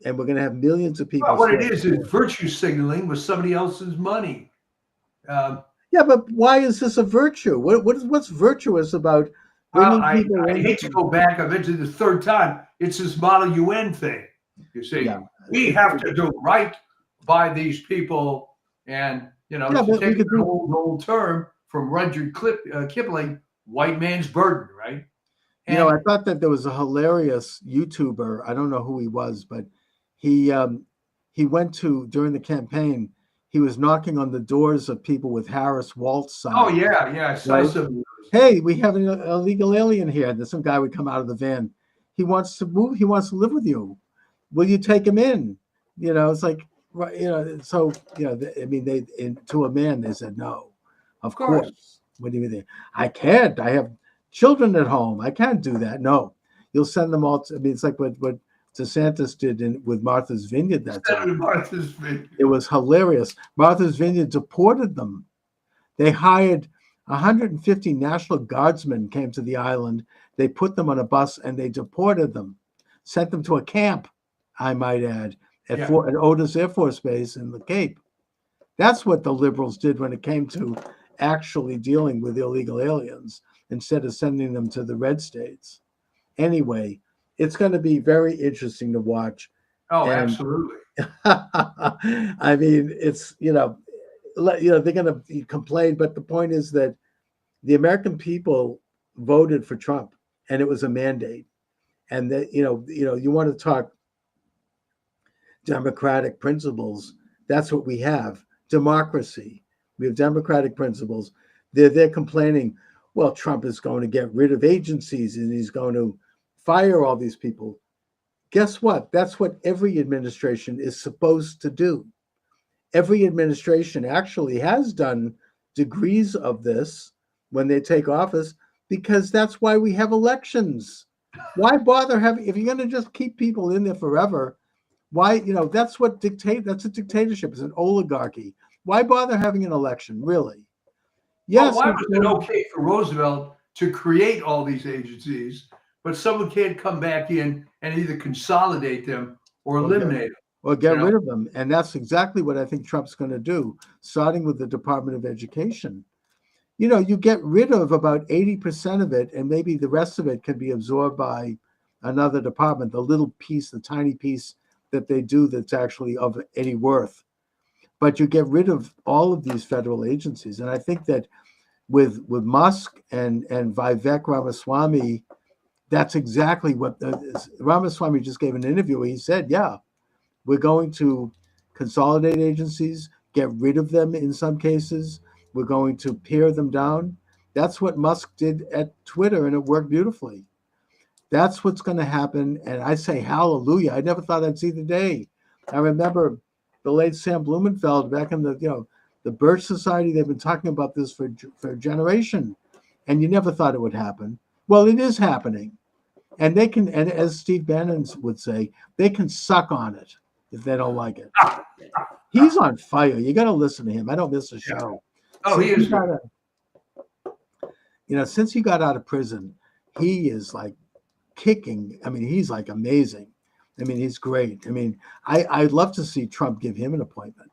and we're gonna have millions of people. Well, what it is virtue signaling with somebody else's money. Yeah, but why is this a virtue? What's virtuous about bringing people in? I hate to go back. I've mentioned the third time. It's this Model UN thing. You see, we have to do right by these people, and to take the old term from Rudyard Kipling, white man's burden, right? And, I thought that there was a hilarious YouTuber. I don't know who he was, but he went to, during the campaign, he was knocking on the doors of people with Harris Waltz signs. Oh yeah, I saw some. Hey, we have an illegal alien here. There's some guy would come out of the van. He wants to move. He wants to live with you. Will you take him in? It's like, so I mean, to a man they said no. Of course. What do you mean? I can't. I have children at home. I can't do that. No, you'll send them all. It's like what DeSantis did with Martha's Vineyard that time. Martha's Vineyard. It was hilarious. Martha's Vineyard deported them. They hired 150 National Guardsmen came to the island. They put them on a bus and they deported them, sent them to a camp, I might add, at Otis Air Force Base in the Cape. That's what the liberals did when it came to actually dealing with illegal aliens instead of sending them to the red states. Anyway, it's going to be very interesting to watch. Oh, absolutely. I mean, it's, they're going to complain, but the point is that the American people voted for Trump, and it was a mandate. And that, you want to talk democratic principles. That's what we have. Democracy. We have democratic principles. They're complaining, well, Trump is going to get rid of agencies and he's going to fire all these people. Guess what? That's what every administration is supposed to do. Every administration actually has done degrees of this when they take office, because that's why we have elections. Why bother if you're going to just keep people in there forever? Why, that's a dictatorship. It's an oligarchy. Why bother having an election, really? Yes. Well, why was it okay for Roosevelt to create all these agencies, but someone can't come back in and either consolidate them or eliminate them. Or get You know? rid of them. And that's exactly what I think Trump's going to do, starting with the Department of Education. You know, you get rid of about 80% of it, and maybe the rest of it can be absorbed by another department, the little piece, the tiny piece that they do that's actually of any worth. But you get rid of all of these federal agencies. And I think that with Musk and Vivek Ramaswamy, that's exactly what Ramaswamy just gave an interview where he said, yeah, we're going to consolidate agencies, get rid of them in some cases. We're going to pare them down. That's what Musk did at Twitter, and it worked beautifully. That's what's going to happen. And I say hallelujah. I never thought I'd see the day. I remember the late Sam Blumenfeld back in the Birch Society. They've been talking about this for a generation, and you never thought it would happen. Well, it is happening. And they can, and as Steve Bannon would say, they can suck on it if they don't like it. He's on fire. You got to listen to him. I don't miss a show. Oh, he is. Since he got out of prison, he is like kicking. I mean, he's like amazing. I mean, he's great. I mean, I'd love to see Trump give him an appointment.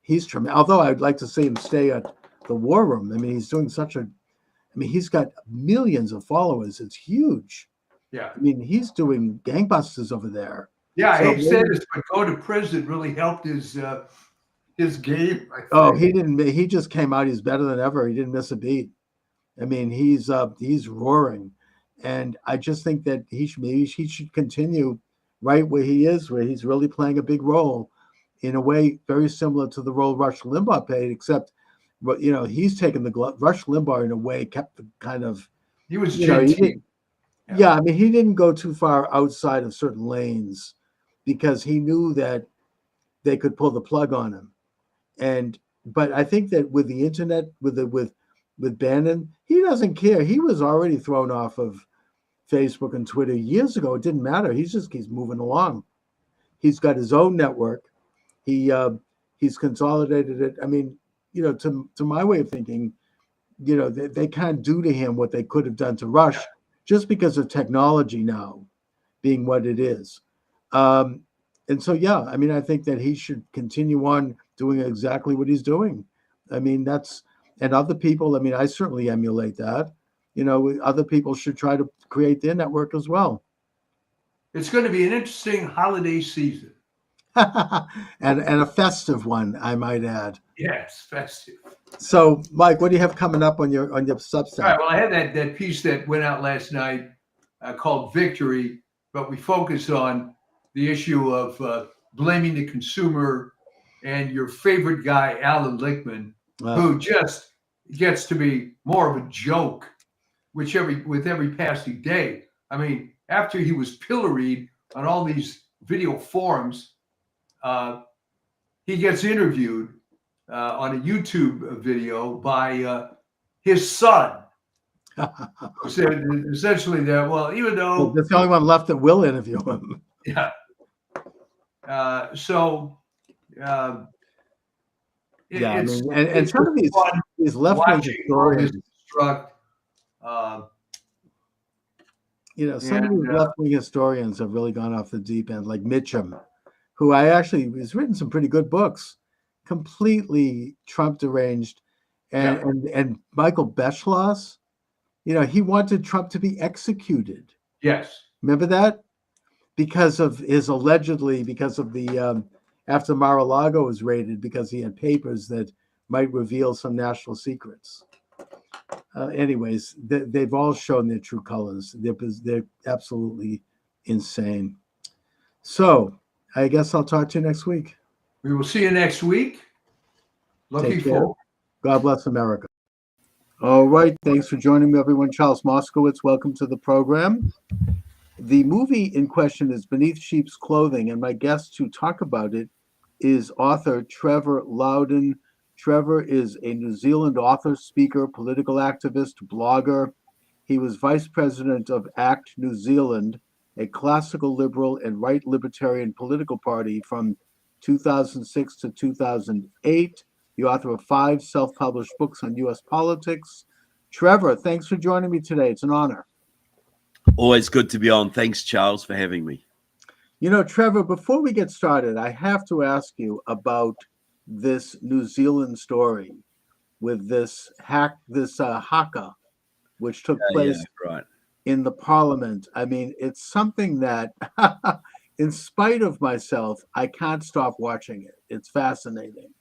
He's tremendous. Although I'd like to see him stay at the War Room. I mean, he's doing he's got millions of followers. It's huge. Yeah. I mean, he's doing gangbusters over there. Yeah, So he said this, but going to prison really helped his game. I think. Oh, he didn't. He just came out. He's better than ever. He didn't miss a beat. I mean, he's roaring, and I just think that he should continue right where he is, where he's really playing a big role, in a way very similar to the role Rush Limbaugh played, except, he's taken the glove. Rush Limbaugh, in a way, kept the kind of. He was gentle. Yeah, I mean, he didn't go too far outside of certain lanes because he knew that they could pull the plug on him. But I think that with the internet, with Bannon, he doesn't care. He was already thrown off of Facebook and Twitter years ago. It didn't matter. He just keeps moving along. He's got his own network. He's consolidated it. I mean, to my way of thinking, they can't do to him what they could have done to Rush just because of technology now being what it is. And so, yeah, I mean, I think that he should continue on doing exactly what he's doing. I mean, and other people, I mean, I certainly emulate that. Other people should try to create their network as well. It's going to be an interesting holiday season. and a festive one, I might add. Yes, festive. So, Mike, what do you have coming up on your Substack? All right, well, I had that piece that went out last night called Victory, but we focus on the issue of blaming the consumer and your favorite guy, Alan Lichtman, who just gets to be more of a joke with every passing day. I mean, after he was pilloried on all these video forums, he gets interviewed on a YouTube video by his son. Who said essentially that, well, even though that's the only one left that will interview him. Yeah. And some of these left-wing historians, some of these left-wing historians have really gone off the deep end, like Mitchum, who has written some pretty good books, completely Trump deranged, and Michael Beschloss, he wanted Trump to be executed. Yes. Remember that? Because of the after Mar-a-Lago was raided, because he had papers that might reveal some national secrets. Anyways, they've all shown their true colors. They're absolutely insane. So I guess I'll talk to you next week. We will see you next week. Looking forward. God bless America. All right. Thanks for joining me, everyone. Charles Moskowitz, welcome to the program. The movie in question is Beneath Sheep's Clothing, and my guest to talk about it is author Trevor Loudon. Trevor is a New Zealand author, speaker, political activist, blogger. He was vice president of ACT New Zealand, a classical liberal and right libertarian political party from 2006 to 2008. The author of 5 self-published books on U.S. politics. Trevor, thanks for joining me today. It's an honor. Always good to be on. Thanks, Charles, for having me. You know, Trevor, before we get started, I have to ask you about this New Zealand story with this haka, which took Yeah, place right. in the parliament. I mean, it's something that, in spite of myself, I can't stop watching it. It's fascinating.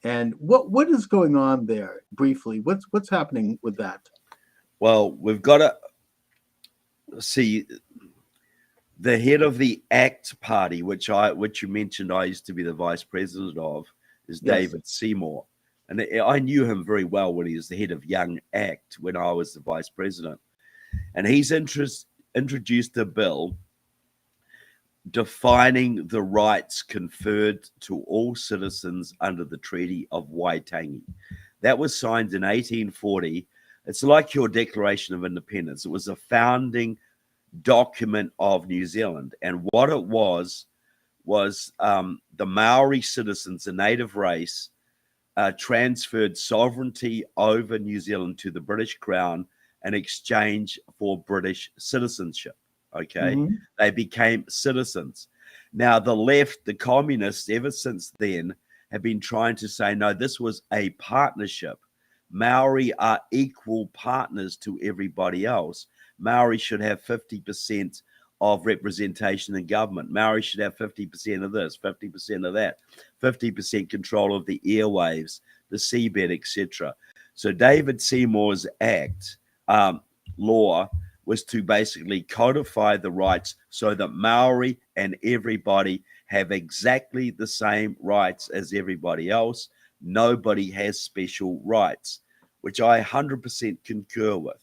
And what is going on there briefly? What's happening with that? Well, we've got to see the head of the ACT party, which you mentioned I used to be the vice president of, is Yes. David Seymour. And I knew him very well when he was the head of Young ACT when I was the vice president. And he's introduced a bill defining the rights conferred to all citizens under the Treaty of Waitangi. That was signed in 1840. It's like your Declaration of Independence. It was a founding document of New Zealand. And what it was the Maori citizens, a native race, transferred sovereignty over New Zealand to the British Crown in exchange for British citizenship. Okay. Mhm. They became citizens. Now, the left, the communists, ever since then, have been trying to say, no, this was a partnership. Maori are equal partners to everybody else. Maori should have 50% of representation in government. Maori should have 50% of this, 50% of that, 50% control of the airwaves, the seabed, etc. So David Seymour's act law was to basically codify the rights so that Maori and everybody have exactly the same rights as everybody else. Nobody has special rights, which I 100% concur with.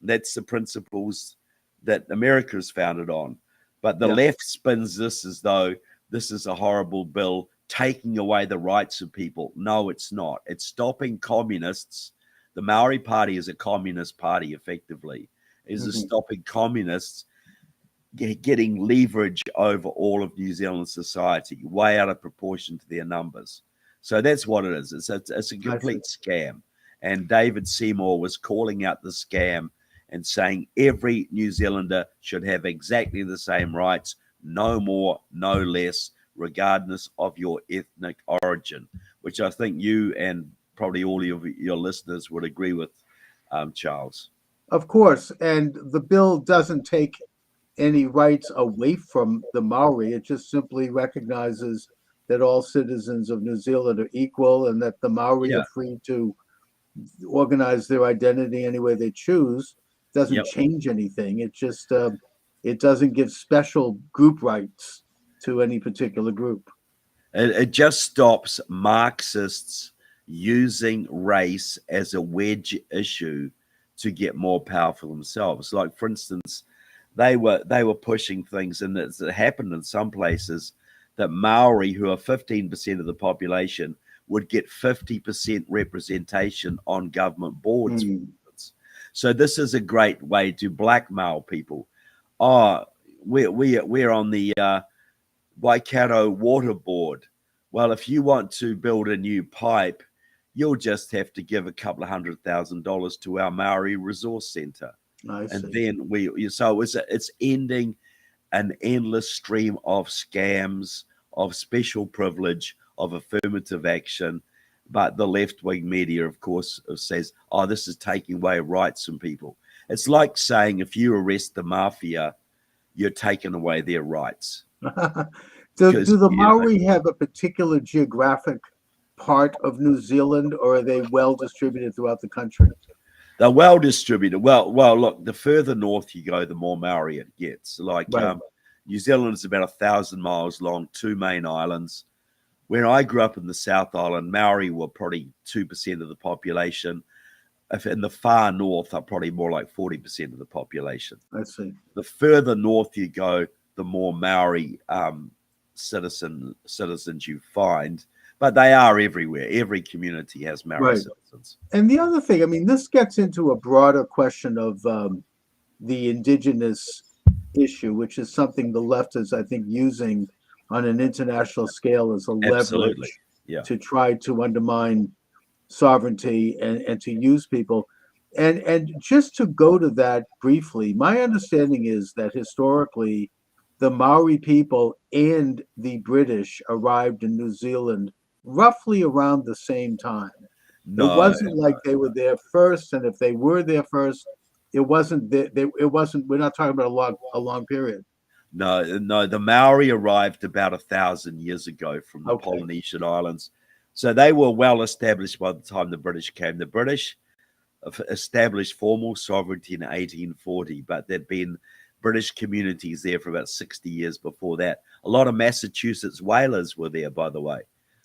That's the principles that America is founded on. But the left spins this as though this is a horrible bill taking away the rights of people. No, it's not. It's stopping communists. The Maori Party is a communist party, effectively. Is stopping communists getting leverage over all of New Zealand society, way out of proportion to their numbers. So that's what it is. It's a complete scam. And David Seymour was calling out the scam and saying every New Zealander should have exactly the same rights, no more, no less, regardless of your ethnic origin, which I think you and probably all of your listeners would agree with, Charles. Of course, and the bill doesn't take any rights away from the Maori. It just simply recognizes that all citizens of New Zealand are equal and that the Maori are free to organize their identity any way they choose. Doesn't change anything. It just it doesn't give special group rights to any particular group. It just stops Marxists using race as a wedge issue to get more powerful themselves. Like, for instance, they were pushing things, and it happened in some places that Maori, who are 15% of the population, would get 50% representation on government boards. For instance. So this is a great way to blackmail people. Oh, we're on the Waikato Water Board. Well, if you want to build a new pipe, you'll just have to give a couple of $100,000 to our Maori Resource Centre. And then it's ending an endless stream of scams, of special privilege, of affirmative action. But the left-wing media, of course, says, oh, this is taking away rights from people. It's like saying if you arrest the mafia, you're taking away their rights. Do the Maori have a particular geographic part of New Zealand, or are they well distributed throughout the country? They're well distributed. Well, look, the further north you go, the more Maori it gets. Like New Zealand is about 1,000 miles long, 2 main islands. When I grew up in the South Island, Maori were probably 2% of the population. If in the far north are probably more like 40% of the population. I see. The further north you go, the more Maori citizens you find. But they are everywhere. Every community has Maori citizens. And the other thing, I mean, this gets into a broader question of the indigenous issue, which is something the left is, I think, using on an international scale as a leverage to try to undermine sovereignty and to use people. And just to go to that briefly, my understanding is that historically, the Maori people and the British arrived in New Zealand roughly around the same time. It No, wasn't like they were there first, and if they were there first, it wasn't. It wasn't. We're not talking about a long period. no. The Maori arrived about 1,000 years ago from the Okay. Polynesian islands, so they were well established by the time the British came. The British established formal sovereignty in 1840, but there'd been British communities there for about 60 years before that. A lot of Massachusetts whalers were there, by the way.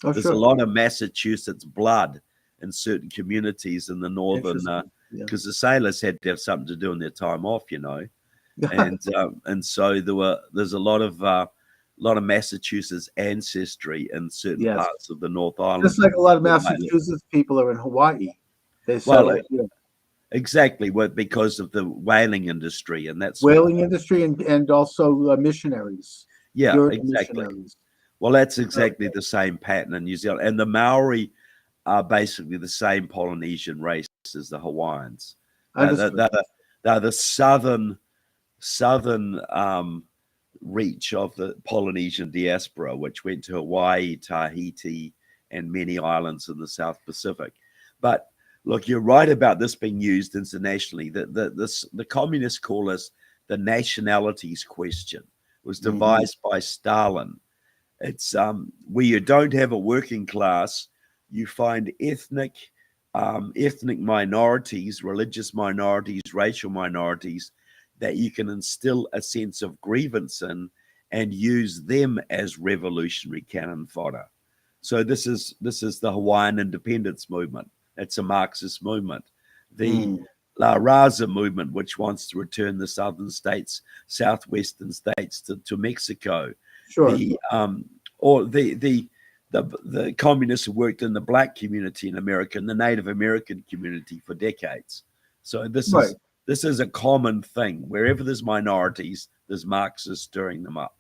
Oh, There's sure. a lot of Massachusetts blood in certain communities in the northern, Interesting. Yeah. because the sailors had to have something to do in their time off, you know, and so there's a lot of Massachusetts ancestry in certain Yes. parts of the North Island. Just like a lot of Yeah, Massachusetts people are in Hawaii. They Well, settled here. Exactly, because of the whaling industry, and that's Whaling industry and also missionaries. yeah, Puritan exactly. missionaries. Well, that's exactly the same pattern in New Zealand, and the Maori are basically the same Polynesian race as the Hawaiians. Understood. They're the southern reach of the Polynesian diaspora, which went to Hawaii, Tahiti, and many islands in the South Pacific. But look, you're right about this being used internationally. The communists call this the nationalities question. It was devised by Stalin. It's where you don't have a working class, you find ethnic minorities, religious minorities, racial minorities that you can instill a sense of grievance in and use them as revolutionary cannon fodder. So this is the Hawaiian independence movement. It's a Marxist movement. The La Raza movement, which wants to return the southern states, southwestern states to Mexico. Sure. The communists who worked in the black community in America and the Native American community for decades. So this is a common thing. Wherever there's minorities, there's Marxists stirring them up.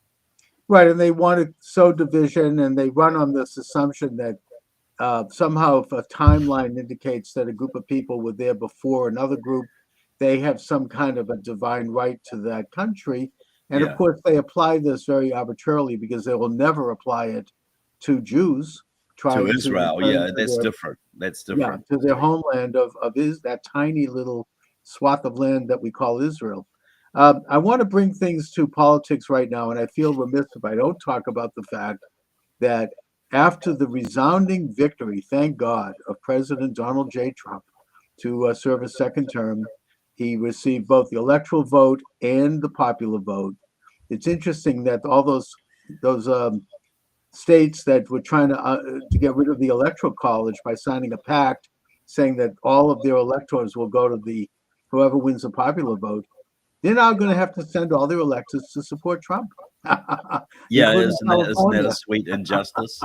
Right, and they want to sow division, and they run on this assumption that somehow if a timeline indicates that a group of people were there before another group, they have some kind of a divine right to that country. And Yeah. of course, they apply this very arbitrarily because they will never apply it to Jews To trying Israel, return yeah, to that's their, different. That's yeah, different. to their homeland of that tiny little swath of land that we call Israel. I want to bring things to politics right now, and I feel remiss if I don't talk about the fact that after the resounding victory, thank God, of President Donald J. Trump to serve a second term, he received both the electoral vote and the popular vote. It's interesting that all those states that were trying to get rid of the electoral college by signing a pact saying that all of their electors will go to whoever wins the popular vote, they're now going to have to send all their electors to support Trump. Yeah, Including isn't that California. a sweet injustice?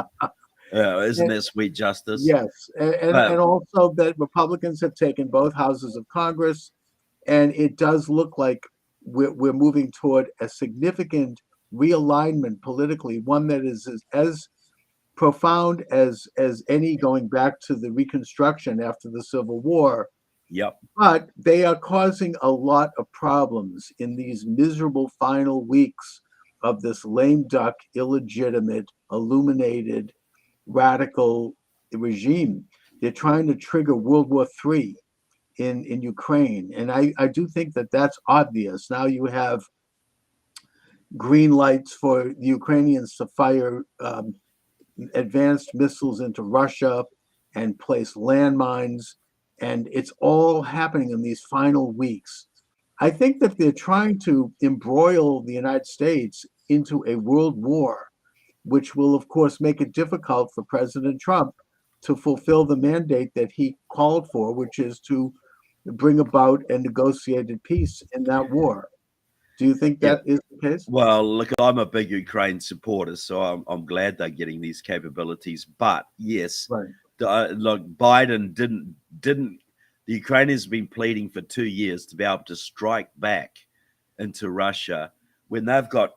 Isn't that sweet justice? Yes, and also that Republicans have taken both houses of Congress, and it does look like we're moving toward a significant realignment politically, one that is as profound as any going back to the Reconstruction after the Civil War. Yep. But they are causing a lot of problems in these miserable final weeks of this lame duck, illegitimate, illuminated, radical regime. They're trying to trigger World War III in Ukraine. And I do think that that's obvious. Now you have green lights for the Ukrainians to fire advanced missiles into Russia and place landmines. And it's all happening in these final weeks. I think that they're trying to embroil the United States into a world war, which will, of course, make it difficult for President Trump to fulfill the mandate that he called for, which is to bring about a negotiated peace in that war. Do you think that is the case? Well, look, I'm a big Ukraine supporter, so I'm glad they're getting these capabilities. But yes, Right. Look, Biden didn't. The Ukrainians have been pleading for 2 years to be able to strike back into Russia when they've got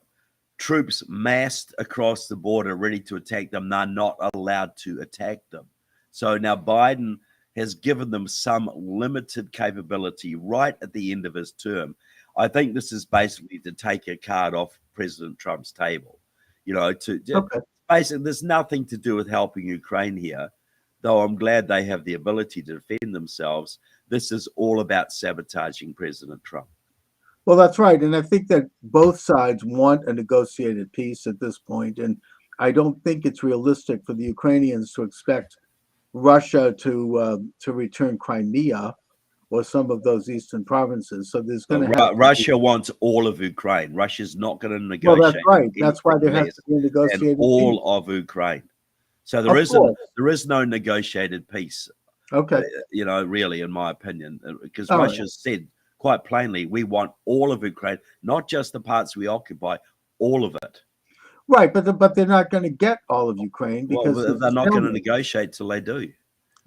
troops massed across the border ready to attack them. They're not allowed to attack them. So now Biden has given them some limited capability right at the end of his term. I think this is basically to take a card off President Trump's table. You know, Okay. basically, there's nothing to do with helping Ukraine here, though I'm glad they have the ability to defend themselves. This is all about sabotaging President Trump. Well, that's right. And I think that both sides want a negotiated peace at this point. And I don't think it's realistic for the Ukrainians to expect Russia to return Crimea or some of those eastern provinces. So there's going to have to be- Russia wants all of Ukraine. Russia's not going to Well, negotiate. that's right. That's why there has anything to be a less negotiated than peace. all of Ukraine. So there Of isn't. course. There is no negotiated peace. Okay. You know, really, in my opinion, because All right. Russia said quite plainly, we want all of Ukraine, not just the parts we occupy, all of it. Right, but they're not going to get all of Ukraine Well, because they're not going to stalemate. negotiate till they do.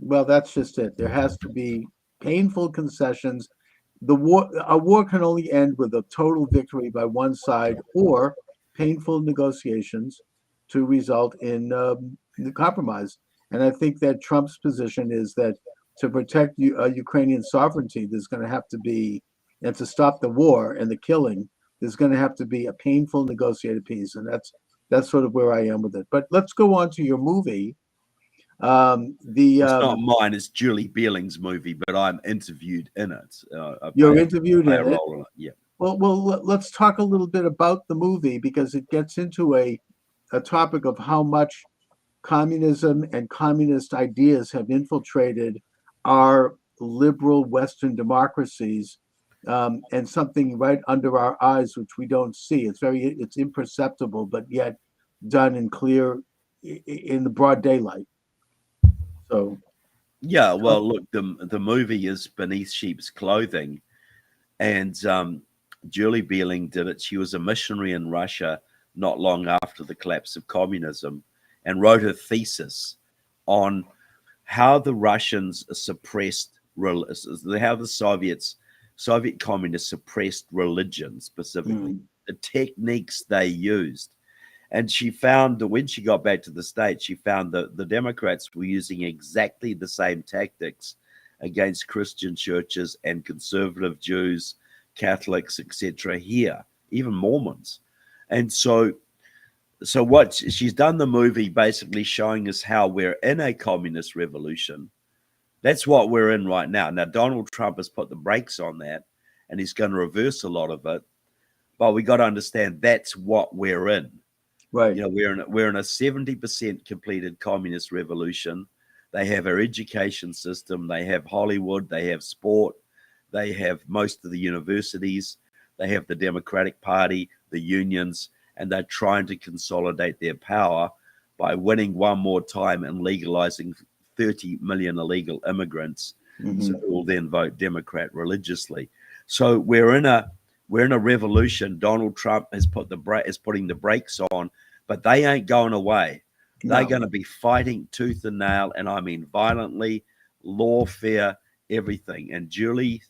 Well, that's just it. There has to be painful concessions. A war can only end with a total victory by one side or painful negotiations to result in the compromise. And I think that Trump's position is that to protect Ukrainian sovereignty, there's going to have to be, and to stop the war and the killing, there's going to have to be a painful negotiated peace. And that's sort of where I am with it. But let's go on to your movie. It's not mine. It's Julie Bieling's movie, but I'm interviewed in it. You're interviewed play in a it. role in it. Yeah. Well, let's talk a little bit about the movie because it gets into a topic of how much communism and communist ideas have infiltrated our liberal Western democracies, and something right under our eyes which we don't see. It's imperceptible, but yet done in the broad daylight. So Yeah, well, look, the movie is Beneath Sheep's Clothing, and Julie Bieling did it. She was a missionary in Russia not long after the collapse of communism, and wrote a thesis on how the Russians suppressed, how the Soviet communists suppressed religion specifically, the techniques they used. And she found that when she got back to the States, she found that the Democrats were using exactly the same tactics against Christian churches and conservative Jews, Catholics, etc. here, even Mormons. And so what she's done the movie basically showing us how we're in a communist revolution. That's what we're in right now. Now, Donald Trump has put the brakes on that, and he's going to reverse a lot of it. But we got to understand that's what we're in. right. You know, we're in a 70% completed communist revolution. They have our education system. They have Hollywood. They have sport. They have most of the universities. They have the Democratic Party, the unions, and they're trying to consolidate their power by winning one more time and legalizing 30 million illegal immigrants, so who will then vote Democrat religiously. So we're in a revolution. Donald Trump is putting the brakes on, but they ain't going away. They're going to be fighting tooth and nail, and I mean violently, lawfare, everything. And Julie's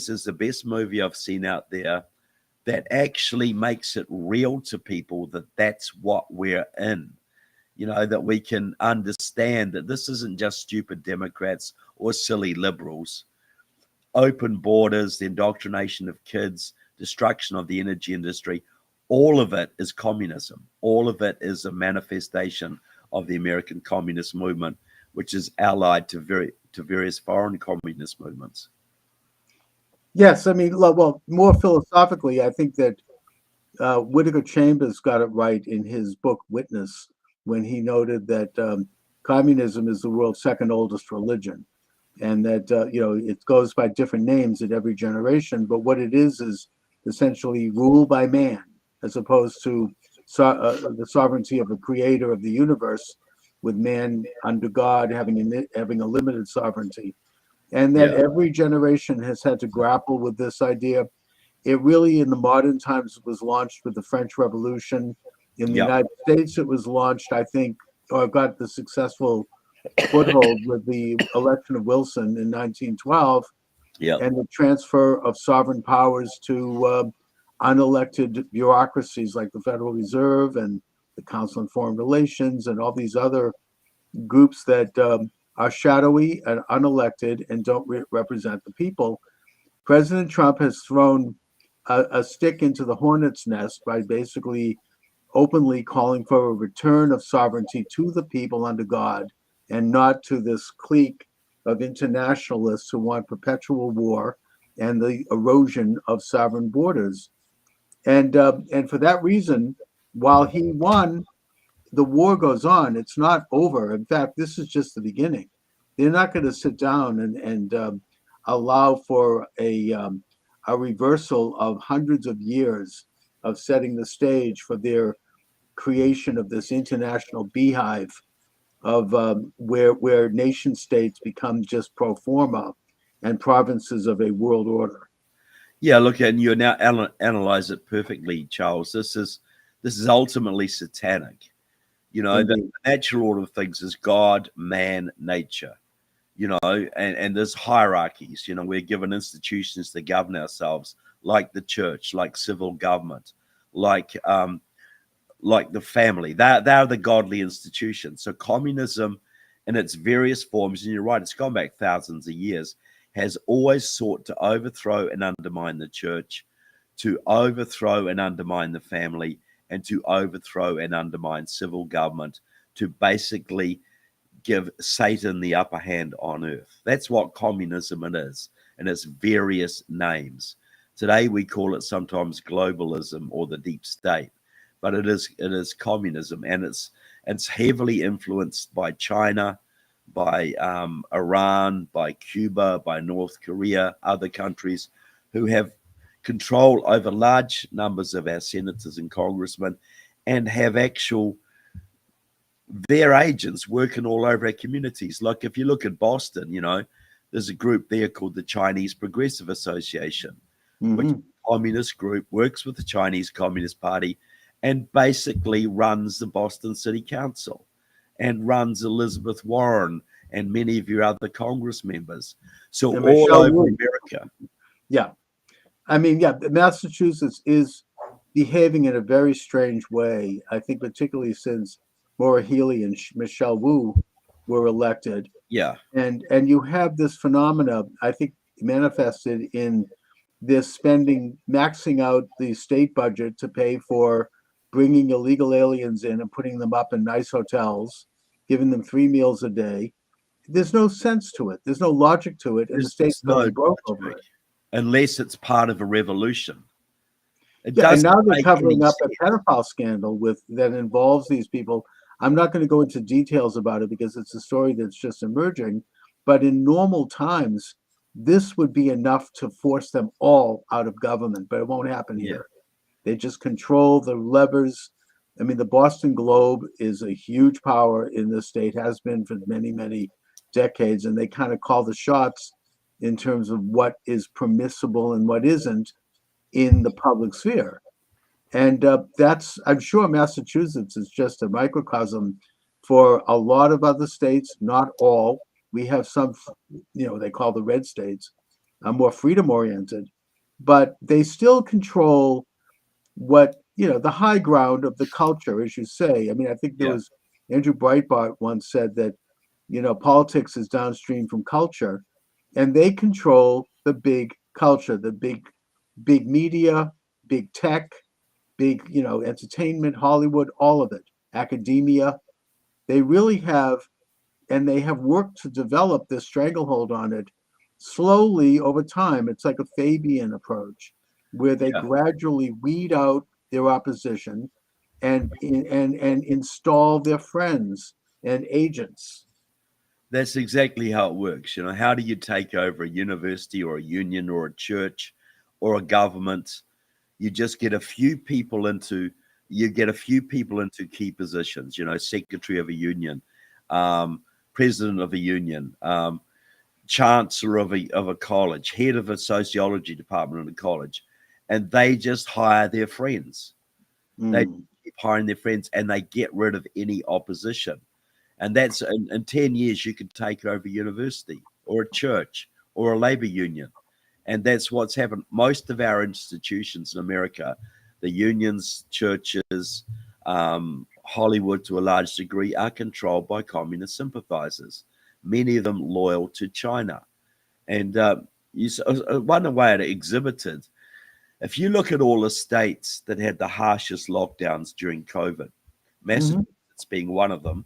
is the best movie I've seen out there that actually makes it real to people that that's what we're in. You know, that we can understand that this isn't just stupid Democrats or silly liberals. Open borders, the indoctrination of kids, destruction of the energy industry, all of it is communism. All of it is a manifestation of the American communist movement, which is allied to various foreign communist movements. Yes, I mean, well, more philosophically, I think that Whittaker Chambers got it right in his book Witness when he noted that communism is the world's second oldest religion, and that it goes by different names at every generation, but what it is essentially rule by man, as opposed to the sovereignty of the creator of the universe, with man under God having a limited sovereignty. And that every generation has had to grapple with this idea. It really, in the modern times, was launched with the French Revolution. In the United States, it was launched, I think, or got the successful foothold with the election of Wilson in 1912, and the transfer of sovereign powers to unelected bureaucracies like the Federal Reserve and the Council on Foreign Relations and all these other groups that are shadowy and unelected and don't represent the people. President Trump has thrown a stick into the hornet's nest by basically openly calling for a return of sovereignty to the people under God and not to this clique of internationalists who want perpetual war and the erosion of sovereign borders. And for that reason, while he won, the war goes on. It's not over. In fact, this is just the beginning. They're not going to sit down and allow for a reversal of hundreds of years of setting the stage for their creation of this international beehive of where nation states become just pro forma and provinces of a world order. Yeah, look, and you now analyze it perfectly, Charles. This is ultimately satanic. You know, the Indeed. natural order of things is God, man, nature. You know, and there's hierarchies. You know, we're given institutions to govern ourselves, like the church, like civil government, like the family. They're the godly institutions. So communism in its various forms, and you're right, it's gone back thousands of years, has always sought to overthrow and undermine the church, to overthrow and undermine the family, and to overthrow and undermine civil government, to basically give Satan the upper hand on earth. That's what communism it is, and its various names. Today we call it sometimes globalism or the deep state, but it is communism, and it's heavily influenced by China, by Iran, by Cuba, by North Korea, other countries who have control over large numbers of our senators and congressmen, and have their agents working all over our communities. Like if you look at Boston, you know, there's a group there called the Chinese Progressive Association, which is a communist group, works with the Chinese Communist Party, and basically runs the Boston City Council and runs Elizabeth Warren and many of your other Congress members. So And all Michelle over Wu. America. Yeah. I mean, yeah, Massachusetts is behaving in a very strange way. I think particularly since Maura Healey and Michelle Wu were elected. Yeah. And you have this phenomena, I think, manifested in this spending, maxing out the state budget to pay for bringing illegal aliens in and putting them up in nice hotels, giving them 3 meals a day. There's no sense to it. There's no logic to it, and the state's going broke over it. Unless it's part of a revolution. It Yeah, and doesn't now they're make covering any up a sense. pedophile scandal that involves these people. I'm not going to go into details about it because it's a story that's just emerging. But in normal times, this would be enough to force them all out of government, but it won't happen Yeah. here. They just control the levers. I mean, the Boston Globe is a huge power in this state, has been for many, many decades, and they kind of call the shots in terms of what is permissible and what isn't in the public sphere. And I'm sure Massachusetts is just a microcosm for a lot of other states, not all. We have some, they call the red states, more freedom oriented, but they still control what, the high ground of the culture, as you say. I mean, I think there Yeah. was Andrew Breitbart once said that, politics is downstream from culture, and they control the big culture, the big media, big tech, big, entertainment, Hollywood, all of it, academia. They really have, and they have worked to develop this stranglehold on it slowly over time. It's like a Fabian approach where they Yeah. gradually weed out their opposition and install their friends and agents. That's exactly how it works. You know, how do you take over a university or a union or a church or a government? You just get a few people into key positions, secretary of a union, president of a union, chancellor of a college, head of a sociology department in a college, and they just hire their friends. They keep hiring their friends, and they get rid of any opposition. And that's in 10 years, you could take over a university or a church or a labor union. And that's what's happened. Most of our institutions in America, the unions, churches, Hollywood to a large degree, are controlled by communist sympathizers, many of them loyal to China. And one way it exhibited If you look at all the states that had the harshest lockdowns during COVID, Massachusetts being one of them,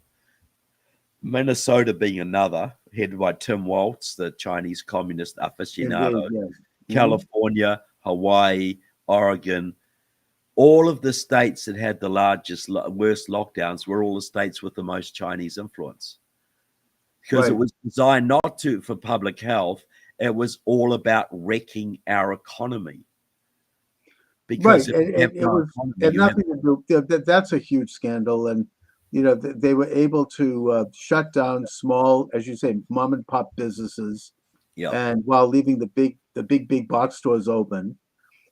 Minnesota being another, headed by Tim Walz, the Chinese communist aficionado, Indeed, yes. California, Hawaii, Oregon, all of the states that had the worst lockdowns were all the states with the most Chinese influence. Because Right. it was designed not for public health, it was all about wrecking our economy. Because Right, if you have it no was economy, had you have nothing to do. That's a huge scandal, and they were able to shut down small, as you say, mom and pop businesses, yeah, and while leaving the big box stores open,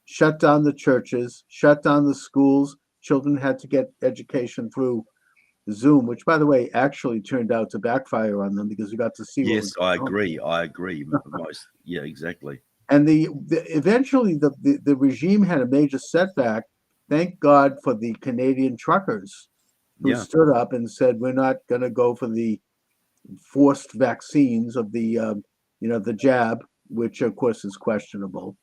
shut down the churches, shut down the schools. Children had to get education through Zoom, which, by the way, actually turned out to backfire on them because we got to see what was yes, I going on. agree. Yeah, exactly. And eventually the regime had a major setback. Thank God for the Canadian truckers who Yeah, stood up and said, "We're not going to go for the forced vaccines of the jab," which of course is questionable.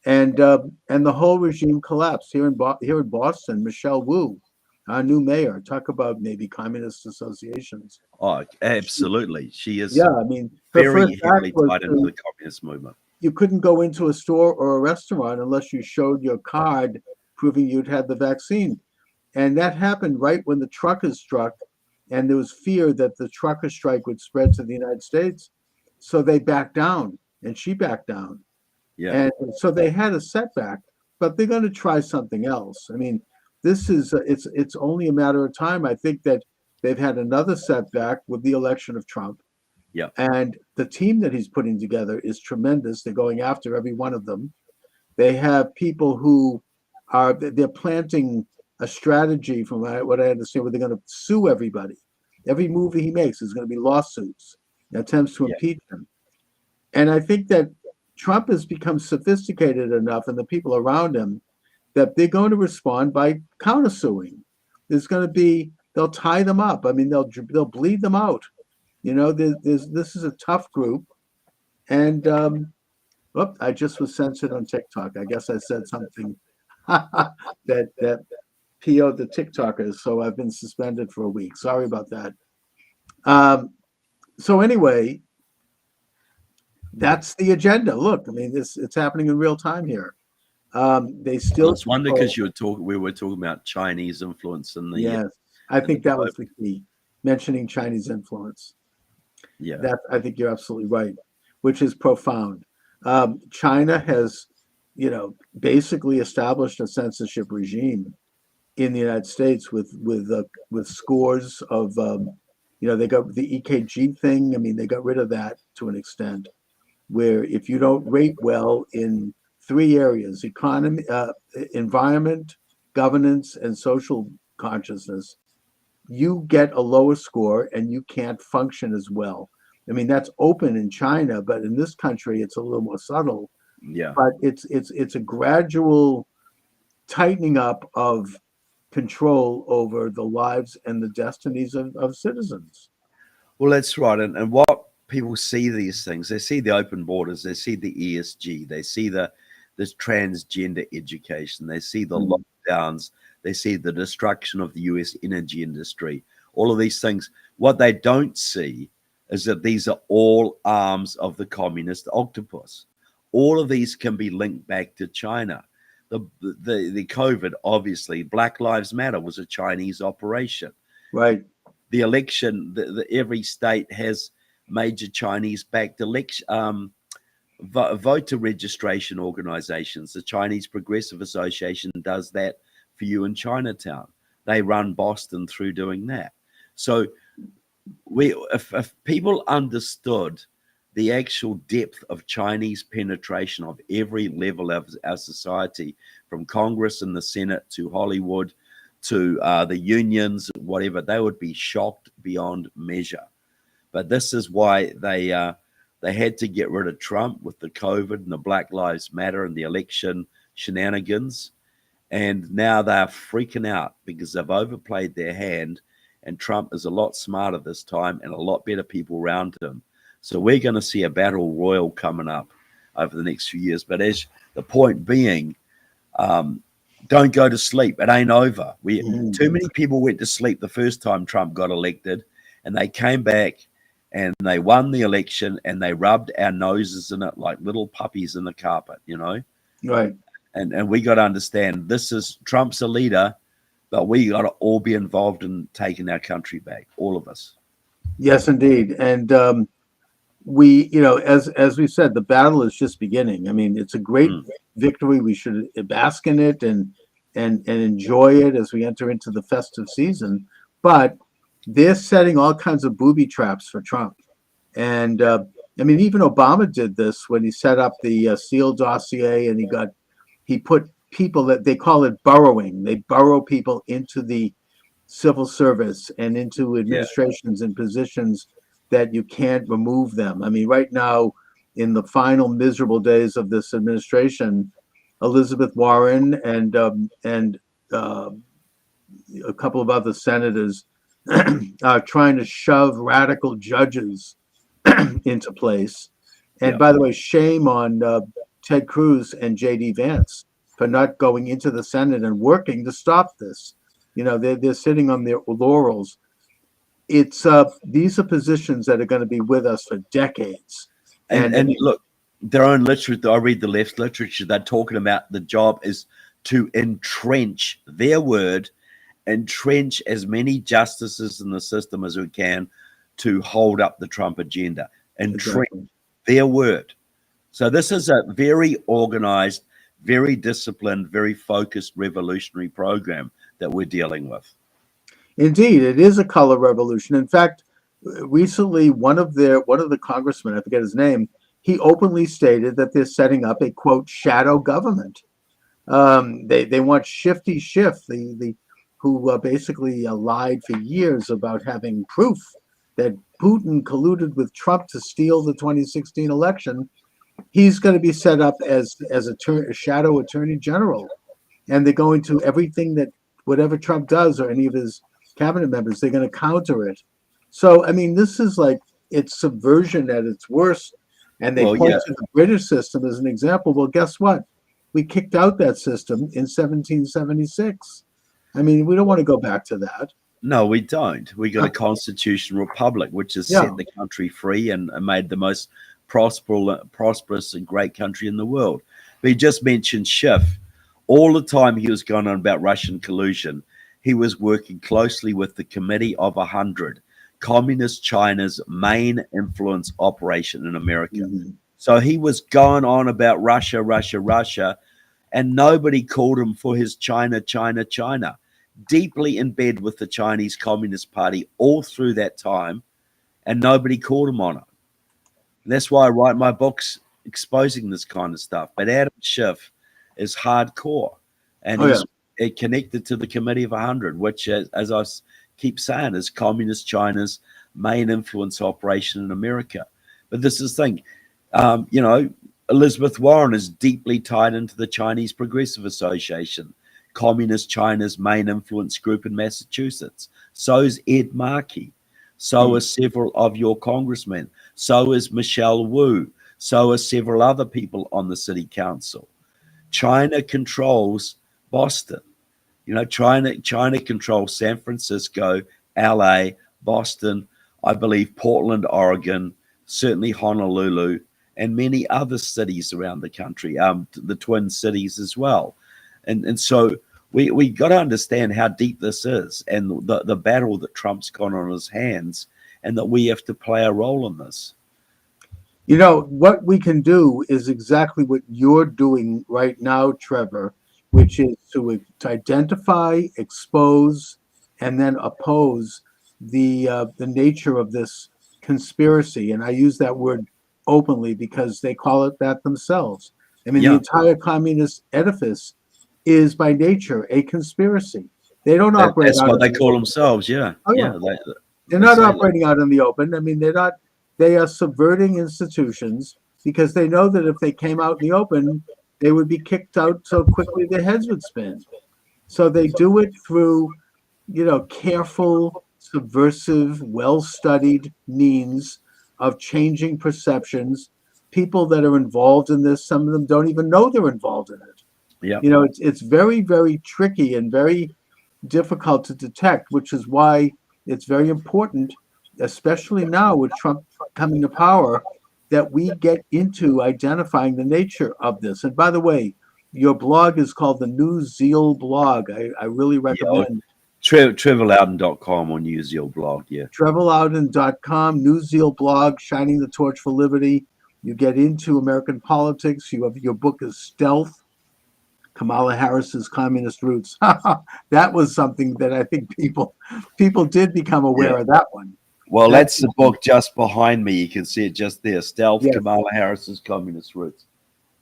And the whole regime collapsed here in Boston. Michelle Wu, our new mayor, talk about maybe communist associations. oh, absolutely. She is Yeah, I mean, her first very act heavily was tied into the communist movement. you couldn't go into a store or a restaurant unless you showed your card proving you'd had the vaccine. And that happened right when the truckers struck, and there was fear that the trucker strike would spread to the United States. So they backed down, and she backed down. Yeah, And so they had a setback, but they're going to try something else. I mean, this is it's only a matter of time. I think that they've had another setback with the election of Trump. yeah, And the team that he's putting together is tremendous. They're going after every one of them. They have people who they're planting a strategy, from what I understand, where they're going to sue everybody. Every move he makes is going to be lawsuits, attempts to Yeah. impeach him. And I think that Trump has become sophisticated enough, and the people around him, that they're going to respond by countersuing. They'll tie them up. I mean, they'll bleed them out. This is a tough group, and I just was censored on TikTok. I guess I said something that PO'd the TikTokers, so I've been suspended for a week. Sorry about that. So anyway, that's the agenda. Look, I mean, it's happening in real time here. They still. Well, it's wonder because we were talking about Chinese influence in the Yes, I think that was globe. the key. Mentioning Chinese influence. Yeah, I think you're absolutely right, which is profound. China has, basically established a censorship regime in the United States with scores of, they got the EKG thing. I mean, they got rid of that to an extent, where if you don't rate well in 3 areas: economy, environment, governance, and social consciousness, you get a lower score and you can't function as well. I mean, that's open in China, but in this country, it's a little more subtle. yeah. But it's a gradual tightening up of control over the lives and the destinies of citizens. Well, that's right. And what people see these things, they see the open borders, they see the ESG, they see this transgender education, they see the lockdowns, they see the destruction of the US energy industry, all of these things. What they don't see is that these are all arms of the communist octopus. All of these can be linked back to China. The COVID, obviously, Black Lives Matter was a Chinese operation. Right. The election, every state has major Chinese-backed election voter registration organizations. The Chinese Progressive Association does that for you in Chinatown. They run Boston through doing that. So if people understood the actual depth of Chinese penetration of every level of our society, from Congress and the Senate to Hollywood to the unions, whatever, they would be shocked beyond measure. But this is why they had to get rid of Trump with the COVID and the Black Lives Matter and the election shenanigans. And now they're freaking out because they've overplayed their hand, and Trump is a lot smarter this time and a lot better people around him. So we're going to see a battle royal coming up over the next few years. But as the point being, Don't go to sleep. It ain't over. Mhm. Too many people went to sleep the first time Trump got elected, and they came back and they won the election, and they rubbed our noses in it like little puppies in the carpet, Right. And we got to understand Trump's a leader, but we got to all be involved in taking our country back, all of us. Yes, indeed. And we, as we said, the battle is just beginning. I mean, it's a great victory. We should bask in it and enjoy it as we enter into the festive season. But they're setting all kinds of booby traps for Trump. And I mean, even Obama did this when he set up the Steele dossier, and he put people that they call it burrowing. They burrow people into the civil service and into administrations and positions that you can't remove them. I mean, right now, in the final miserable days of this administration, Elizabeth Warren and a couple of other senators are trying to shove radical judges into place. And by the way, shame on Ted Cruz and J.D. Vance for not going into the Senate and working to stop this. They're sitting on their laurels. It's these are positions that are going to be with us for decades. And look, their own literature, I read the left literature, they're talking about the job is to entrench their word, entrench as many justices in the system as we can to hold up the Trump agenda, entrench their word. So this is a very organized, very disciplined, very focused revolutionary program that we're dealing with. Indeed, it is a color revolution. In fact, recently one of the congressmen, I forget his name, he openly stated that they're setting up a quote shadow government. They want Shifty Schiff, who basically lied for years about having proof that Putin colluded with Trump to steal the 2016 election. He's going to be set up as a shadow attorney general, and they're going to everything that whatever Trump does or any of his cabinet members, they're going to counter it. So, I mean, this is like it's subversion at its worst. And they point to the British system as an example. Well, guess what? We kicked out that system in 1776. I mean, we don't want to go back to that. No, we don't. We got a constitutional republic, which has set the country free and made the most prosperous and great country in the world. But he just mentioned Schiff. All the time he was going on about Russian collusion, he was working closely with the Committee of 100, Communist China's main influence operation in America. Mm-hmm. So he was going on about Russia, and nobody called him for his China, deeply in bed with the Chinese Communist Party all through that time, and nobody called him on it. And that's why I write my books exposing this kind of stuff. But Adam Schiff is hardcore, and he's connected to the Committee of 100, which, as I keep saying, is Communist China's main influence operation in America. But this is the thing, Elizabeth Warren is deeply tied into the Chinese Progressive Association, Communist China's main influence group in Massachusetts. So is Ed Markey. So are several of your congressmen. So is Michelle Wu. So are several other people on the city council. China controls Boston. China controls San Francisco, LA, Boston, I believe Portland, Oregon, certainly Honolulu, and many other cities around the country, the Twin Cities as well. And so we got to understand how deep this is and the battle that Trump's got on his hands, and that we have to play a role in this. What we can do is exactly what you're doing right now, Trevor, which is to identify, expose, and then oppose the nature of this conspiracy. And I use that word openly because they call it that themselves. I mean, the entire communist edifice is by nature a conspiracy. They don't operate. That's what they call themselves. Yeah. Oh, yeah. They're not operating out in the open. I mean, they're not. They are subverting institutions because they know that if they came out in the open, they would be kicked out so quickly their heads would spin. So they do it through, careful, subversive, well-studied means of changing perceptions. People that are involved in this, some of them don't even know they're involved in it. Yeah. You know, it's very, very tricky and very difficult to detect, which is why it's very important, especially now with Trump coming to power, that we get into identifying the nature of this. And by the way, your blog is called the New Zeal blog. I really recommend TrevorLoudon.com or New Zeal blog. Yeah. TrevorLoudon.com, New Zeal blog, Shining the Torch for Liberty. You get into American politics. You have your book is Stealth, Kamala Harris's Communist Roots. That was something that I think people did become aware of that one. Well, that's the book just behind me. You can see it just there. Stealth, Yes. Kamala Harris's Communist Roots.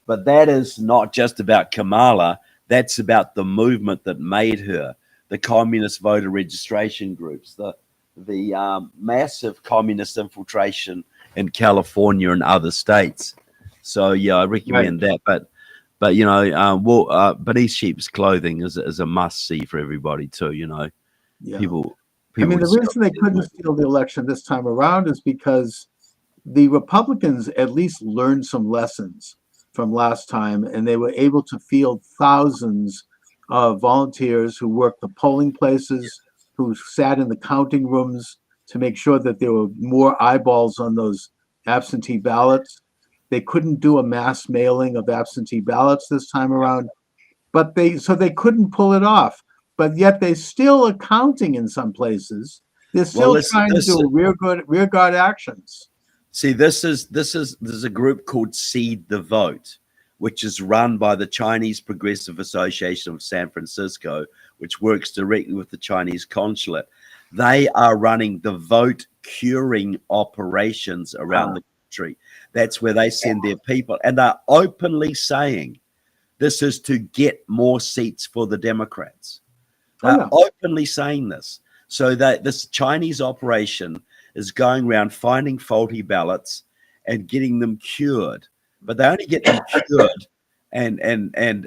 But that is not just about Kamala. That's about the movement that made her, the communist voter registration groups, the massive communist infiltration in California and other states. So yeah, I recommend that. But you know, beneath sheep's clothing is a must see for everybody too. You know, Yeah. people I mean, the reason they couldn't steal the election this time around is because the Republicans at least learned some lessons from last time, and they were able to field thousands of volunteers who worked the polling places, who sat in the counting rooms to make sure that there were more eyeballs on those absentee ballots. They couldn't do a mass mailing of absentee ballots this time around, but they couldn't pull it off. But yet they still are counting in some places. They're still trying to do rear guard actions. See, there's a group called Seed the Vote, which is run by the Chinese Progressive Association of San Francisco, which works directly with the Chinese consulate. They are running the vote curing operations around the country. That's where they send their people, and they're openly saying this is to get more seats for the Democrats. They're openly saying this. So that this Chinese operation is going around finding faulty ballots and getting them cured. But they only get them cured and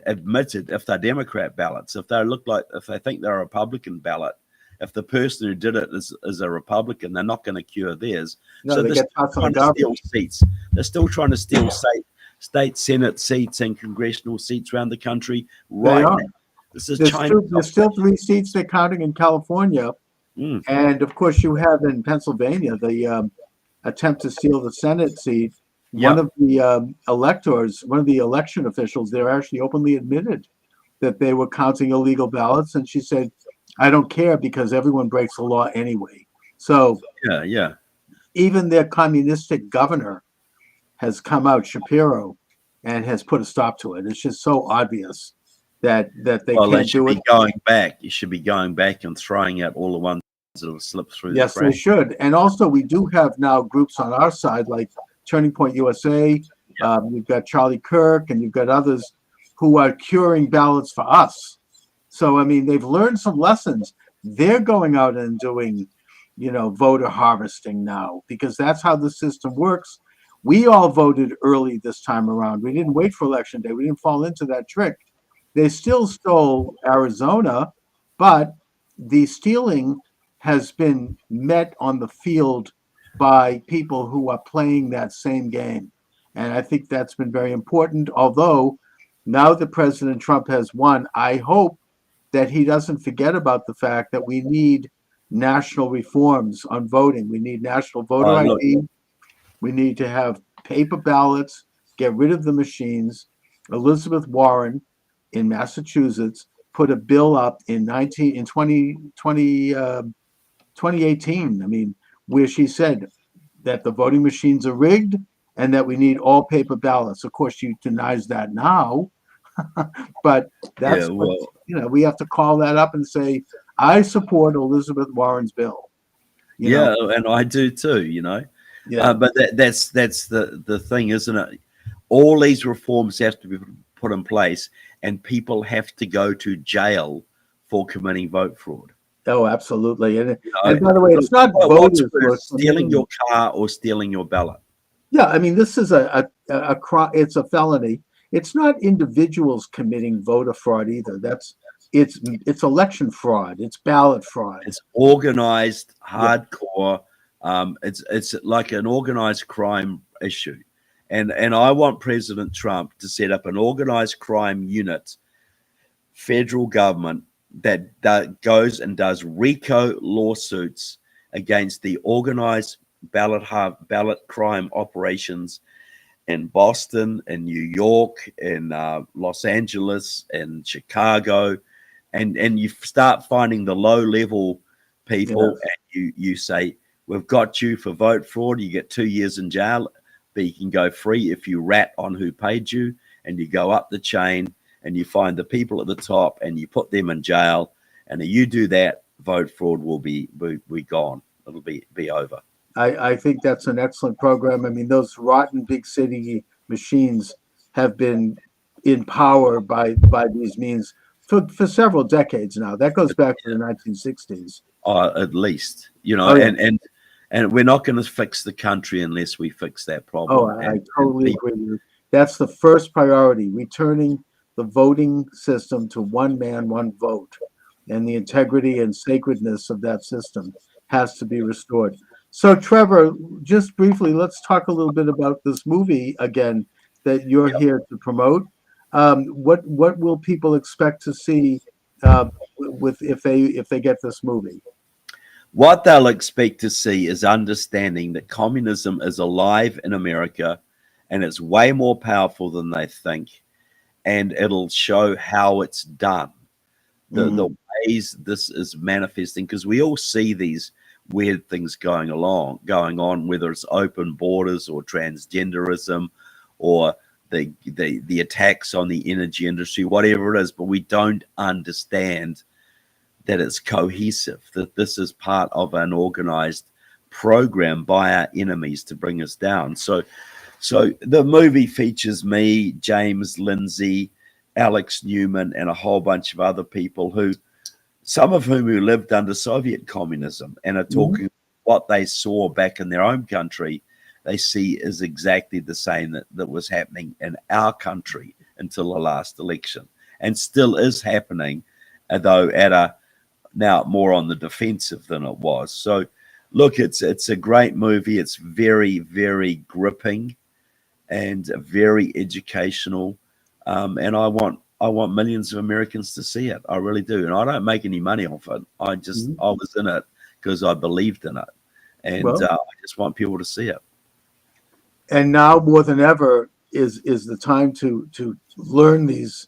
admitted if they're Democrat ballots. If they think they're a Republican ballot, if the person who did it is a Republican, they're not going to cure theirs. No, so they they're get still trying to steal seats. They're still trying to steal state Senate seats and congressional seats around the country right now. This is There's still 3 seats they're counting in California. And of course, you have in Pennsylvania the attempt to steal the Senate seat. One of the electors, one of the election officials there actually openly admitted that they were counting illegal ballots. And she said, I don't care because everyone breaks the law anyway. So even their communistic governor has come out, Shapiro, and has put a stop to it. It's just so obvious that they can't do it. You should be going back and throwing out all the ones that have slipped through. Yes, they should. And also, we do have now groups on our side like Turning Point USA. You've got Charlie Kirk, and you've got others who are curing ballots for us. So, I mean, they've learned some lessons. They're going out and doing, voter harvesting now because that's how the system works. We all voted early this time around. We didn't wait for election day. We didn't fall into that trick. They still stole Arizona, but the stealing has been met on the field by people who are playing that same game. And I think that's been very important. Although now that President Trump has won, I hope that he doesn't forget about the fact that we need national reforms on voting. We need national voter ID. We need to have paper ballots, get rid of the machines. Elizabeth Warren in Massachusetts put a bill up in 2018, I mean, where she said that the voting machines are rigged and that we need all paper ballots. Of course, she denies that now, but that's we have to call that up and say, I support Elizabeth Warren's bill. And I do too, but that's the thing, isn't it? All these reforms have to be put in place, and people have to go to jail for committing vote fraud. Oh, absolutely. And by the way, it's not voters who are stealing your car or stealing your ballot. Yeah, I mean, this is a crime. It's a felony. It's not individuals committing voter fraud either. It's election fraud. It's ballot fraud. It's organized, hardcore. It's like an organized crime issue. And I want President Trump to set up an organized crime unit federal government that goes and does RICO lawsuits against the organized ballot crime operations in Boston, in New York, in Los Angeles, in Chicago, and you start finding the low level people, and you say, we've got you for vote fraud. You get 2 years in jail, but you can go free if you rat on who paid you, and you go up the chain and you find the people at the top and you put them in jail. And if you do that, vote fraud will be gone. It'll be over. I think that's an excellent program. I mean, those rotten big city machines have been in power by these means for several decades now. That goes back to the 1960s. At least, and we're not going to fix the country unless we fix that problem. I totally agree with you. That's the first priority, returning the voting system to one man, one vote. And the integrity and sacredness of that system has to be restored. So, Trevor, just briefly, let's talk a little bit about this movie again that you're here to promote. What will people expect to see if they get this movie? What they'll expect to see is understanding that communism is alive in America, and it's way more powerful than they think, and it'll show how it's done, the ways this is manifesting, because we all see these weird things going on, whether it's open borders or transgenderism or the attacks on the energy industry, whatever it is, but we don't understand that it's cohesive, that this is part of an organized program by our enemies to bring us down. So the movie features me, James Lindsay, Alex Newman, and a whole bunch of other people some of whom who lived under Soviet communism and are talking what they saw back in their own country. They see is exactly the same that was happening in our country until the last election, and still is happening, though now more on the defensive than it was. So look, it's a great movie. It's very, very gripping and very educational. And I want millions of Americans to see it. I really do. And I don't make any money off it. I was in it because I believed in it. And I just want people to see it. And now more than ever is the time to learn these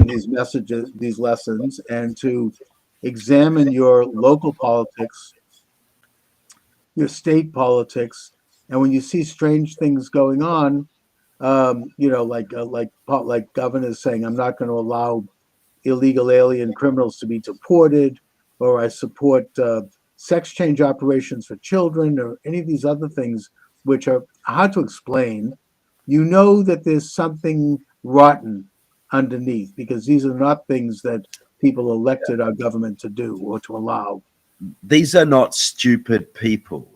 these messages, these lessons, and to examine your local politics, your state politics, and when you see strange things going on, like governors saying, I'm not going to allow illegal alien criminals to be deported, or I support sex change operations for children, or any of these other things which are hard to explain, you know that there's something rotten underneath, because these are not things that people elected our government to do or to allow. These are not stupid people.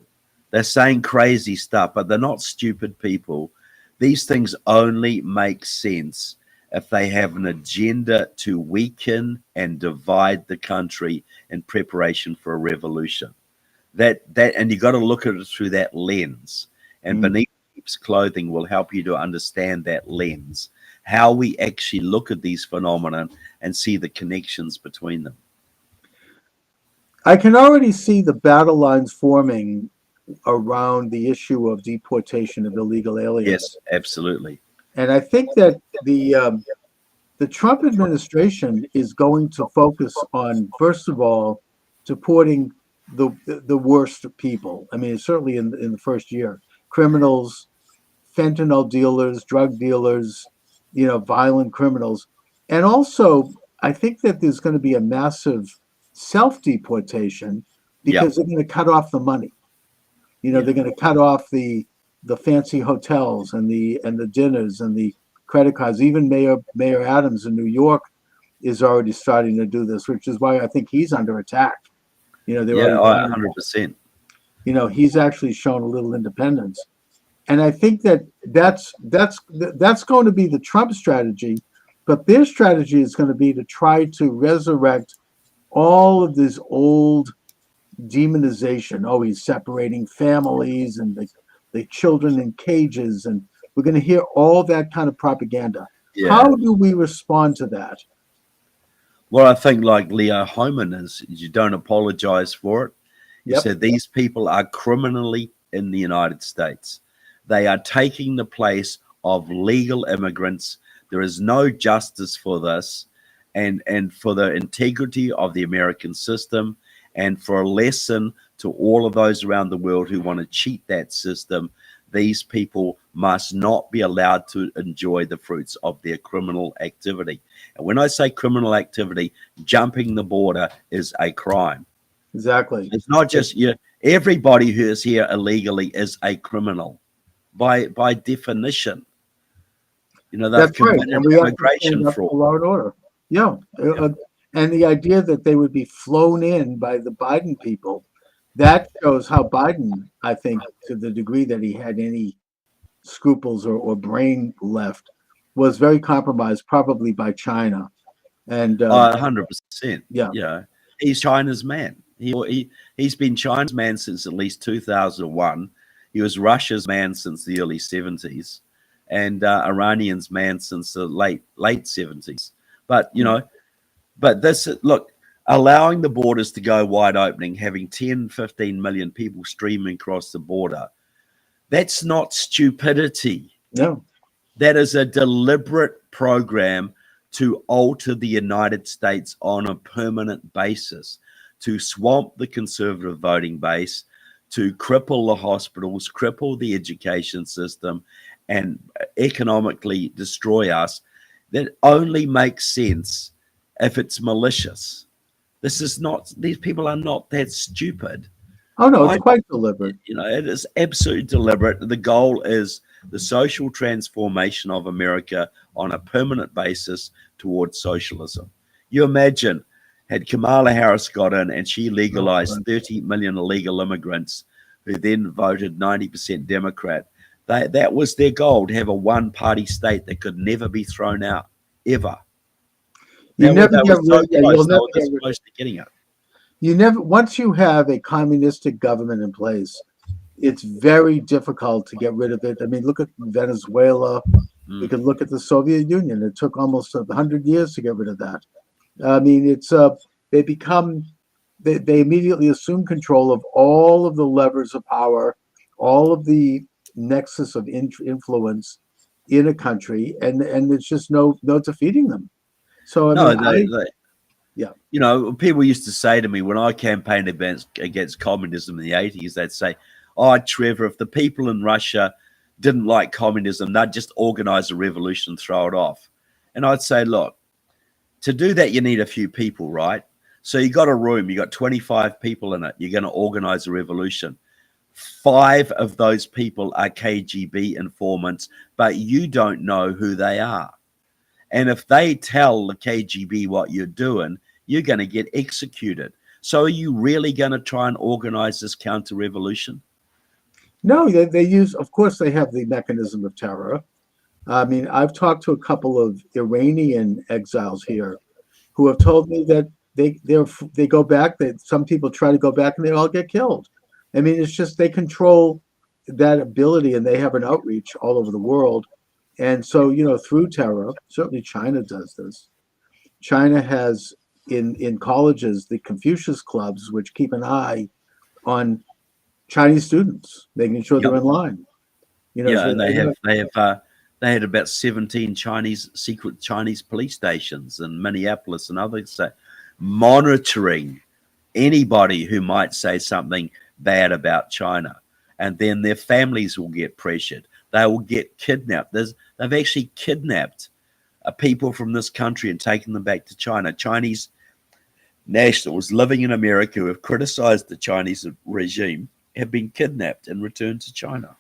They're saying crazy stuff, but they're not stupid people. These things only make sense if they have an agenda to weaken and divide the country in preparation for a revolution. And you got to look at it through that lens. And Beneath Sheep's Clothing will help you to understand that lens, how we actually look at these phenomena and see the connections between them. I can already see the battle lines forming around the issue of deportation of illegal aliens. Yes, absolutely. And I think that the Trump administration is going to focus on, first of all, deporting the worst people. I mean, certainly in the first year, criminals, fentanyl dealers, drug dealers, violent criminals. And also, I think that there's going to be a massive self-deportation because they're going to cut off the money. They're going to cut off the fancy hotels and the dinners and the credit cards. Even Mayor Adams in New York is already starting to do this, which is why I think he's under attack. 100%. He's actually shown a little independence, and I think that's going to be the Trump strategy. But their strategy is going to be to try to resurrect all of this old demonization. Oh, he's separating families and the children in cages, and we're going to hear all that kind of propaganda. How do we respond to that? Well, I think like Leo Hohmann is, you don't apologize for it. You Yep. said these people are criminally in the United States. They are taking the place of legal immigrants. There is no justice for this, and for the integrity of the American system, and for a lesson to all of those around the world who want to cheat that system. These people must not be allowed to enjoy the fruits of their criminal activity. And when I say criminal activity, jumping the border is a crime. Exactly. It's not just you. Everybody who is here illegally is a criminal by definition. You know, they've That's right. committed And we have to immigration stand up for fraud. law and order. Yeah. And the idea that they would be flown in by the Biden people, that shows how Biden, I think, to the degree that he had any scruples or brain left, was very compromised, probably by China. And 100%. yeah. Yeah, he's China's man. He's been China's man since at least 2001. He was Russia's man since the early 70s, and Iranian's man since the late 70s. But you know, but this, look, allowing the borders to go wide opening, having 10, 15 million people streaming across the border, that's not stupidity. No. That is a deliberate program to alter the United States on a permanent basis, to swamp the conservative voting base, to cripple the hospitals, cripple the education system, and economically destroy us. That only makes sense if it's malicious. This is not, these people are not that stupid. Oh, no, it's quite deliberate. You know, it is absolutely deliberate. The goal is the social transformation of America on a permanent basis towards socialism. You imagine, had Kamala Harris got in and she legalized 30 million illegal immigrants who then voted 90% Democrat, that was their goal, to have a one-party state that could never be thrown out, ever. You never get rid, you'll never get rid. Close to getting it. You never, once you have a communistic government in place, it's very difficult to get rid of it. I mean, look at Venezuela. We could look at the Soviet Union. It took almost 100 years to get rid of that. I mean, it's they become, they immediately assume control of all of the levers of power, all of the nexus of influence in a country, and there's just no defeating them. So I mean, yeah. You know, people used to say to me when I campaigned against communism in the 80s, they'd say, "Oh, Trevor, if the people in Russia didn't like communism, they'd just organize a revolution and throw it off." And I'd say, look, to do that, you need a few people, right? So you got a room, you got 25 people in it. You're going to organize a revolution. 5 of those people are KGB informants, but you don't know who they are. And if they tell the KGB what you're doing, you're going to get executed. So are you really going to try and organize this counter-revolution? No, they use, of course, they have the mechanism of terror. I mean, I've talked to a couple of Iranian exiles here who have told me that they go back, that some people try to go back and they all get killed. I mean, it's just they control that ability and they have an outreach all over the world. And so, you know, through terror, certainly China does this. China has in colleges the Confucius clubs, which keep an eye on Chinese students, making sure they're in line. You know, yeah, so and they had about 17 secret Chinese police stations in Minneapolis and others, monitoring anybody who might say something bad about China, and then their families will get pressured. They will get kidnapped. They've actually kidnapped people from this country and taken them back to China. Chinese nationals living in America who have criticized the Chinese regime have been kidnapped and returned to China.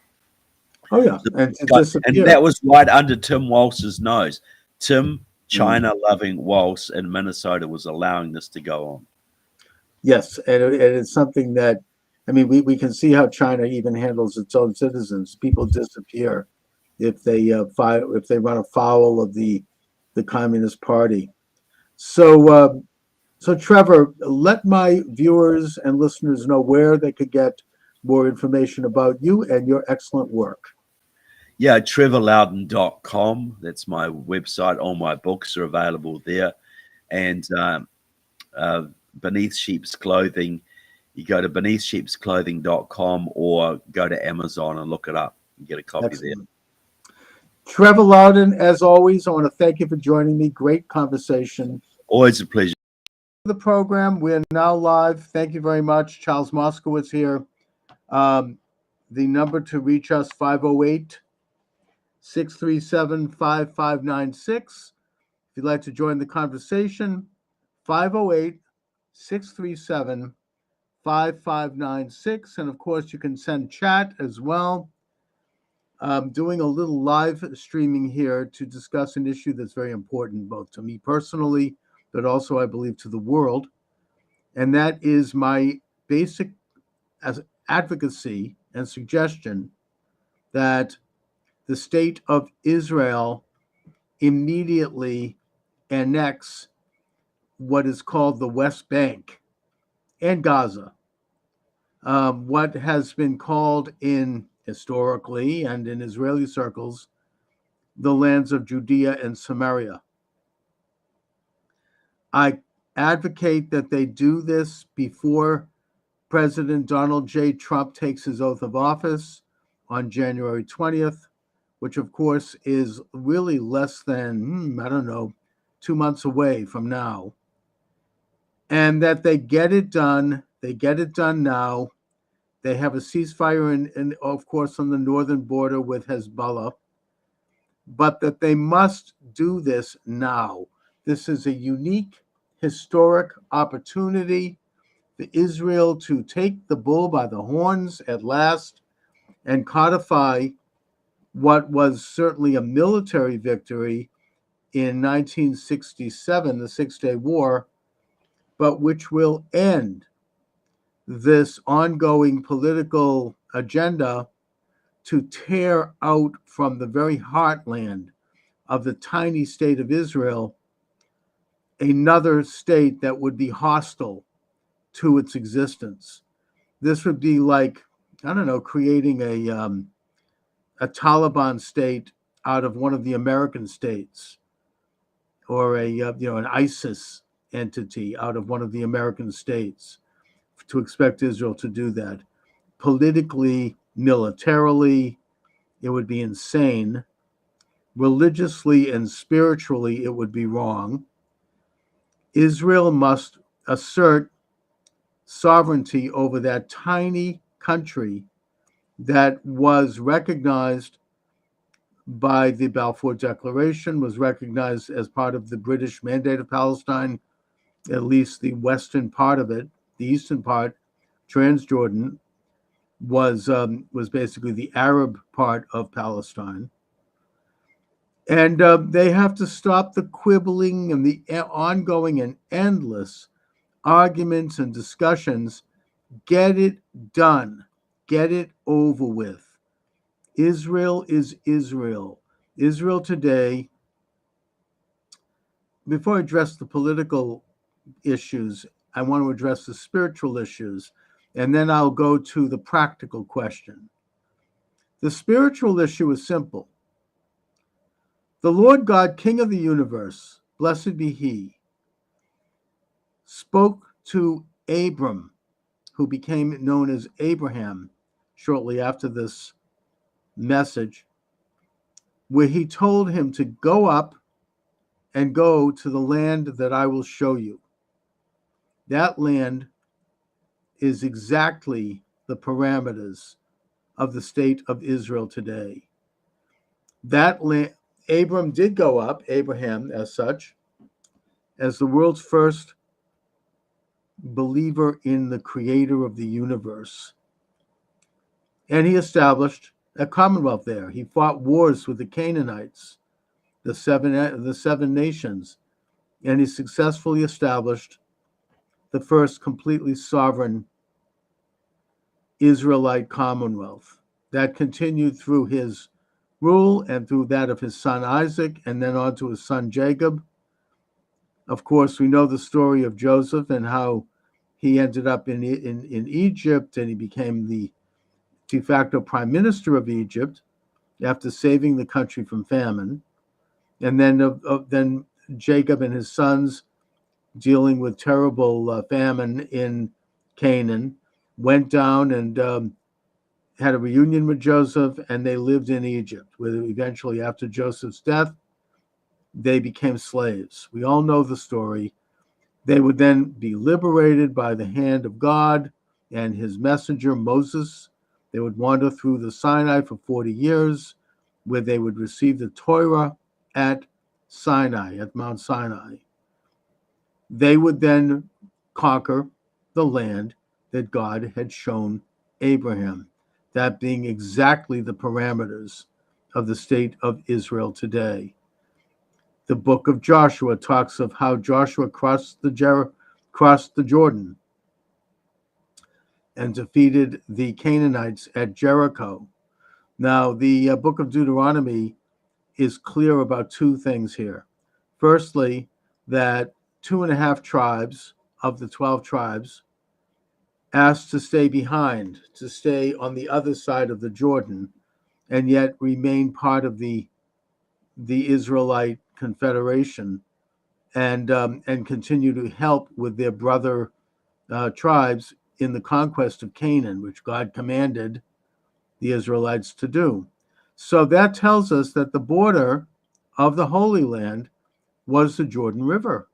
Oh, yeah. And that was right under Tim Walz's nose. Tim, China-loving Walz in Minnesota, was allowing this to go on. Yes, and it's something that, I mean, we can see how China even handles its own citizens. People disappear if they run afoul of the Communist Party. So, so Trevor, let my viewers and listeners know where they could get more information about you and your excellent work. Yeah, trevorloudon.com. That's my website. All my books are available there. and Beneath Sheep's Clothing. You go to beneathsheepsclothing.com or go to Amazon and look it up and get a copy Excellent. Trevor Loudon, as always, I want to thank you for joining me. Great conversation. there. Always a pleasure. The program, we're now live. Thank you very much. Charles Moskowitz here. The number to reach us, 508-637-5596. If you'd like to join the conversation, 508-637-5596. And of course, you can send chat as well. I'm doing a little live streaming here to discuss an issue that's very important, both to me personally, but also, I believe, to the world. And that is my basic advocacy and suggestion that the state of Israel immediately annex what is called the West Bank and Gaza. What has been called historically and in Israeli circles, the lands of Judea and Samaria. I advocate that they do this before President Donald J. Trump takes his oath of office on January 20th, which of course is really less than, 2 months away from now. And that they get it done. They get it done now. They have a ceasefire in of course, on the northern border with Hezbollah, but that they must do this now. This is a unique, historic opportunity for Israel to take the bull by the horns at last and codify what was certainly a military victory in 1967, the Six-Day War, but which will end this ongoing political agenda to tear out from the very heartland of the tiny state of Israel another state that would be hostile to its existence. This would be like, creating a Taliban state out of one of the American states, or an ISIS entity out of one of the American states. To expect Israel to do that politically, militarily, it would be insane. Religiously and spiritually, it would be wrong. Israel must assert sovereignty over that tiny country that was recognized by the Balfour Declaration, was recognized as part of the British Mandate of Palestine, at least the western part of it. The eastern part, Transjordan, was basically the Arab part of Palestine. And they have to stop the quibbling and the ongoing and endless arguments and discussions. Get it done. Get it over with. Israel is Israel. Israel today, before I address the political issues, I want to address the spiritual issues, and then I'll go to the practical question. The spiritual issue is simple. The Lord God, King of the universe, blessed be he, spoke to Abram, who became known as Abraham shortly after this message, where he told him to go up and go to the land that I will show you. That land is exactly the parameters of the state of Israel today. That land, Abram did go up, Abraham as such, as the world's first believer in the creator of the universe. And he established a commonwealth there. He fought wars with the Canaanites, the seven nations, and he successfully established the first completely sovereign Israelite commonwealth. That continued through his rule and through that of his son Isaac, and then on to his son Jacob. Of course, we know the story of Joseph and how he ended up in Egypt, and he became the de facto prime minister of Egypt after saving the country from famine. And then Jacob and his sons dealing with terrible famine in Canaan, went down and had a reunion with Joseph, and they lived in Egypt, where eventually, after Joseph's death, they became slaves. We all know the story. They would then be liberated by the hand of God and his messenger, Moses. They would wander through the Sinai for 40 years, where they would receive the Torah at Sinai, at Mount Sinai. They would then conquer the land that God had shown Abraham, that being exactly the parameters of the state of Israel today. The book of Joshua talks of how Joshua crossed the Jordan and defeated the Canaanites at Jericho. Now, the book of Deuteronomy is clear about two things here. Firstly, that 2.5 tribes of the 12 tribes asked to stay behind, to stay on the other side of the Jordan, and yet remain part of the Israelite Confederation, and continue to help with their brother tribes in the conquest of Canaan, which God commanded the Israelites to do. So that tells us that the border of the Holy Land was the Jordan River.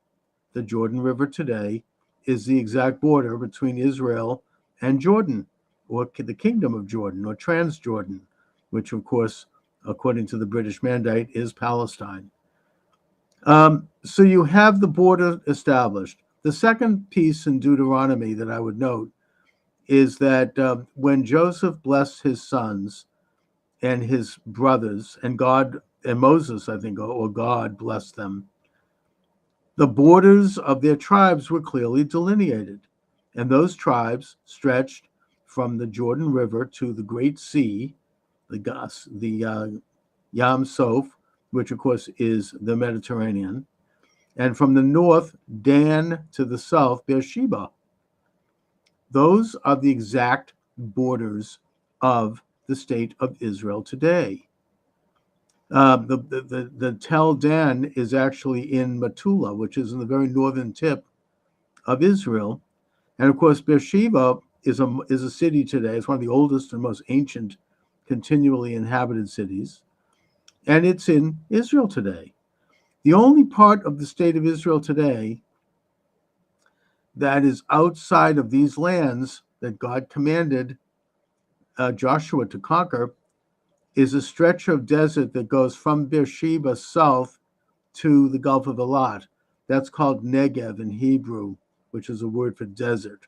The Jordan River today is the exact border between Israel and Jordan, or the Kingdom of Jordan, or Transjordan, which, of course, according to the British Mandate, is Palestine. So you have the border established. The second piece in Deuteronomy that I would note is that when Joseph blessed his sons and his brothers, and God and Moses, I think, or God blessed them, the borders of their tribes were clearly delineated. And those tribes stretched from the Jordan River to the Great Sea, the Yam Soph, which of course is the Mediterranean, and from the north, Dan, to the south, Beersheba. Those are the exact borders of the state of Israel today. The Tel Dan is actually in Metula, which is in the very northern tip of Israel. And of course, Beersheba is a city today. It's one of the oldest and most ancient continually inhabited cities. And it's in Israel today. The only part of the state of Israel today that is outside of these lands that God commanded Joshua to conquer is a stretch of desert that goes from Beersheba south to the Gulf of Eilat. That's called Negev in Hebrew, which is a word for desert.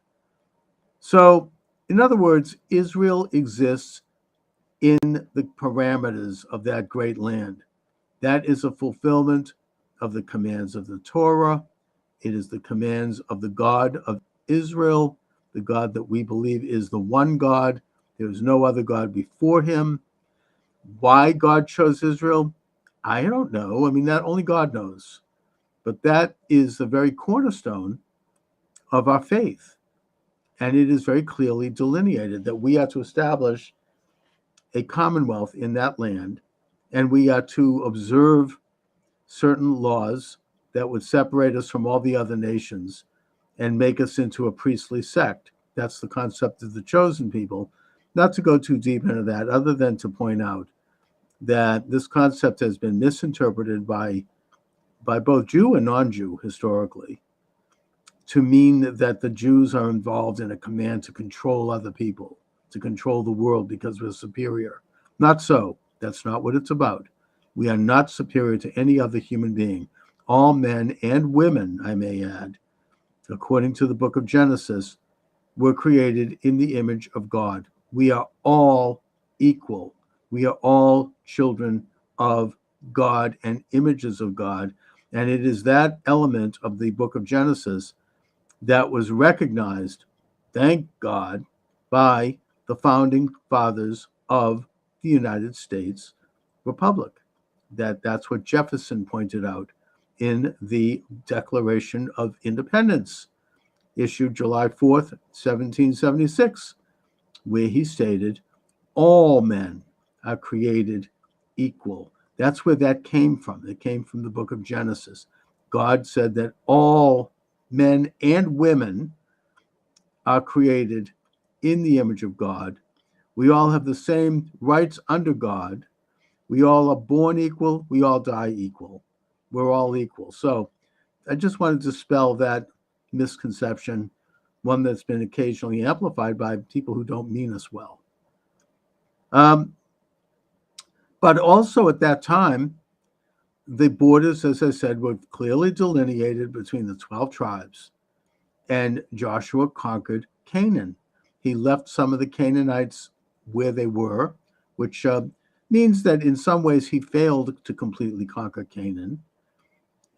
So, in other words, Israel exists in the parameters of that great land. That is a fulfillment of the commands of the Torah. It is the commands of the God of Israel, the God that we believe is the one God. There is no other God before him. Why God chose Israel, I don't know. I mean, that only God knows. But that is the very cornerstone of our faith. And it is very clearly delineated that we are to establish a commonwealth in that land, and we are to observe certain laws that would separate us from all the other nations and make us into a priestly sect. That's the concept of the chosen people. Not to go too deep into that, other than to point out that this concept has been misinterpreted by both Jew and non-Jew historically to mean that the Jews are involved in a command to control other people, to control the world because we're superior. Not so. That's not what it's about. We are not superior to any other human being. All men and women, I may add, according to the book of Genesis, were created in the image of God. We are all equal. We are all children of God and images of God. And it is that element of the book of Genesis that was recognized, thank God, by the founding fathers of the United States Republic. That's what Jefferson pointed out in the Declaration of Independence, issued July 4th, 1776, where he stated, all men are created equal. That's where that came from. It came from the book of Genesis. God said that all men and women are created in the image of God. We all have the same rights under God. We all are born equal. We all die equal. We're all equal. So I just wanted to dispel that misconception, one that's been occasionally amplified by people who don't mean us well. But also at that time, the borders, as I said, were clearly delineated between the 12 tribes, and Joshua conquered Canaan. He left some of the Canaanites where they were, which means that in some ways he failed to completely conquer Canaan.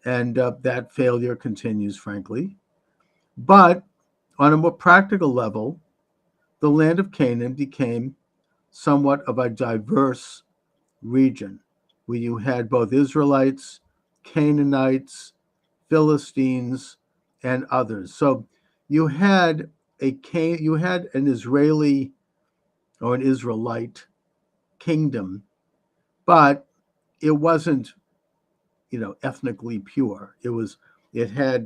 And that failure continues, frankly. But on a more practical level, the land of Canaan became somewhat of a diverse region where you had both Israelites, Canaanites, Philistines, and others. So you had an Israeli or an Israelite kingdom, but it wasn't, ethnically pure. It had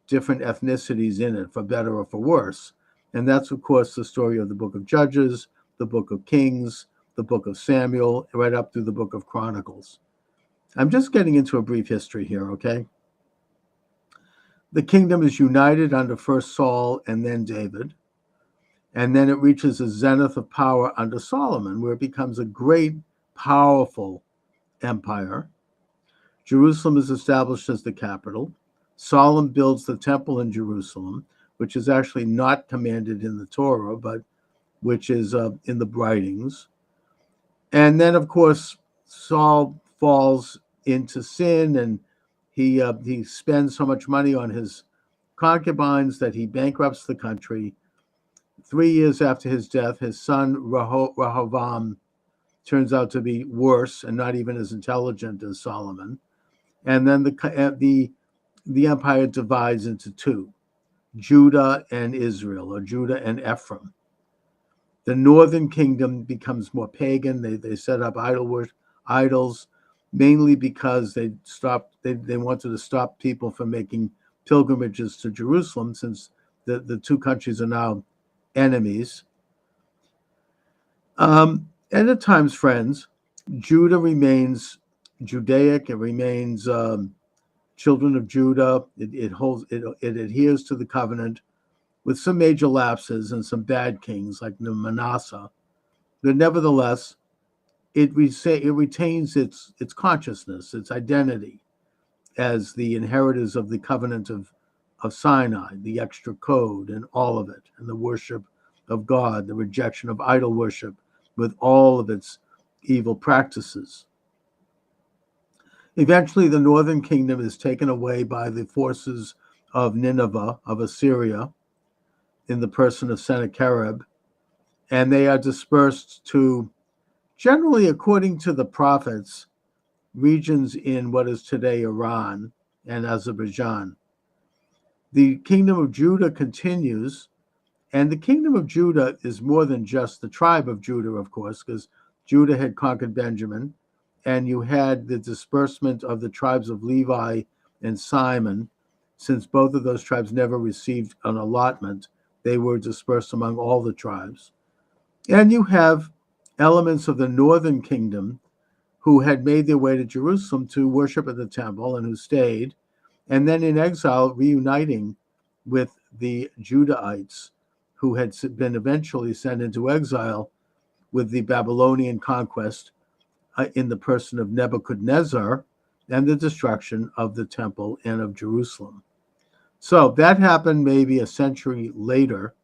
different ethnicities in it, for better or for worse. And that's, of course, the story of the book of Judges, the book of Kings, the book of Samuel, right up through the book of Chronicles. I'm just getting into a brief history here, okay? The kingdom is united under first Saul and then David. And then it reaches a zenith of power under Solomon, where it becomes a great, powerful empire. Jerusalem is established as the capital. Solomon builds the temple in Jerusalem, which is actually not commanded in the Torah, but which is in the writings. And then, of course, Saul falls into sin, and he spends so much money on his concubines that he bankrupts the country. 3 years after his death, his son Rehoboam turns out to be worse and not even as intelligent as Solomon. And then the empire divides into two, Judah and Israel, or Judah and Ephraim. The northern kingdom becomes more pagan. They set up idols, mainly because they wanted to stop people from making pilgrimages to Jerusalem, since the two countries are now enemies. And at times, friends, Judah remains Judaic. It remains children of Judah. It adheres to the covenant, with some major lapses and some bad kings like Manasseh. But nevertheless, it retains its consciousness, its identity as the inheritors of the covenant of Sinai, the extra code and all of it, and the worship of God, the rejection of idol worship with all of its evil practices. Eventually, the northern kingdom is taken away by the forces of Nineveh, of Assyria, in the person of Sennacherib, and they are dispersed to, generally according to the prophets, regions in what is today Iran and Azerbaijan. The kingdom of Judah continues, and the kingdom of Judah is more than just the tribe of Judah, of course, because Judah had conquered Benjamin, and you had the disbursement of the tribes of Levi and Simon. Since both of those tribes never received an allotment, they were dispersed among all the tribes. And you have elements of the northern kingdom who had made their way to Jerusalem to worship at the temple and who stayed, and then in exile reuniting with the Judahites who had been eventually sent into exile with the Babylonian conquest in the person of Nebuchadnezzar and the destruction of the temple and of Jerusalem. So that happened maybe a century later.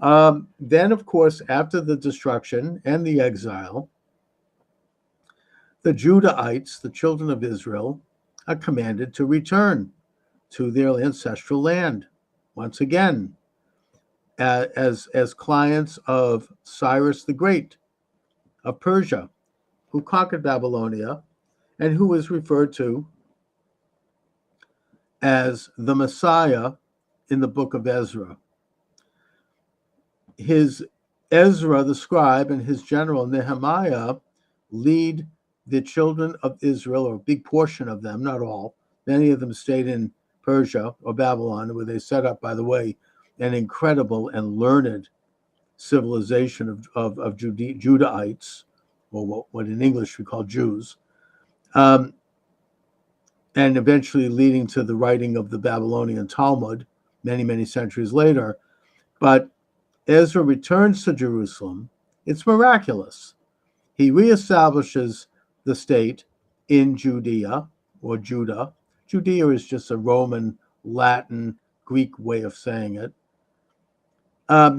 Then, of course, after the destruction and the exile, the Judahites, the children of Israel, are commanded to return to their ancestral land once again as clients of Cyrus the Great of Persia, who conquered Babylonia and who is referred to as the Messiah in the book of Ezra. Ezra, the scribe, and his general Nehemiah lead the children of Israel, or a big portion of them, not all. Many of them stayed in Persia or Babylon, where they set up, by the way, an incredible and learned civilization of Judahites, or what in English we call Jews, and eventually leading to the writing of the Babylonian Talmud many, many centuries later. But Ezra returns to Jerusalem. It's miraculous. He reestablishes the state in Judea or Judah. Judea is just a Roman, Latin, Greek way of saying it.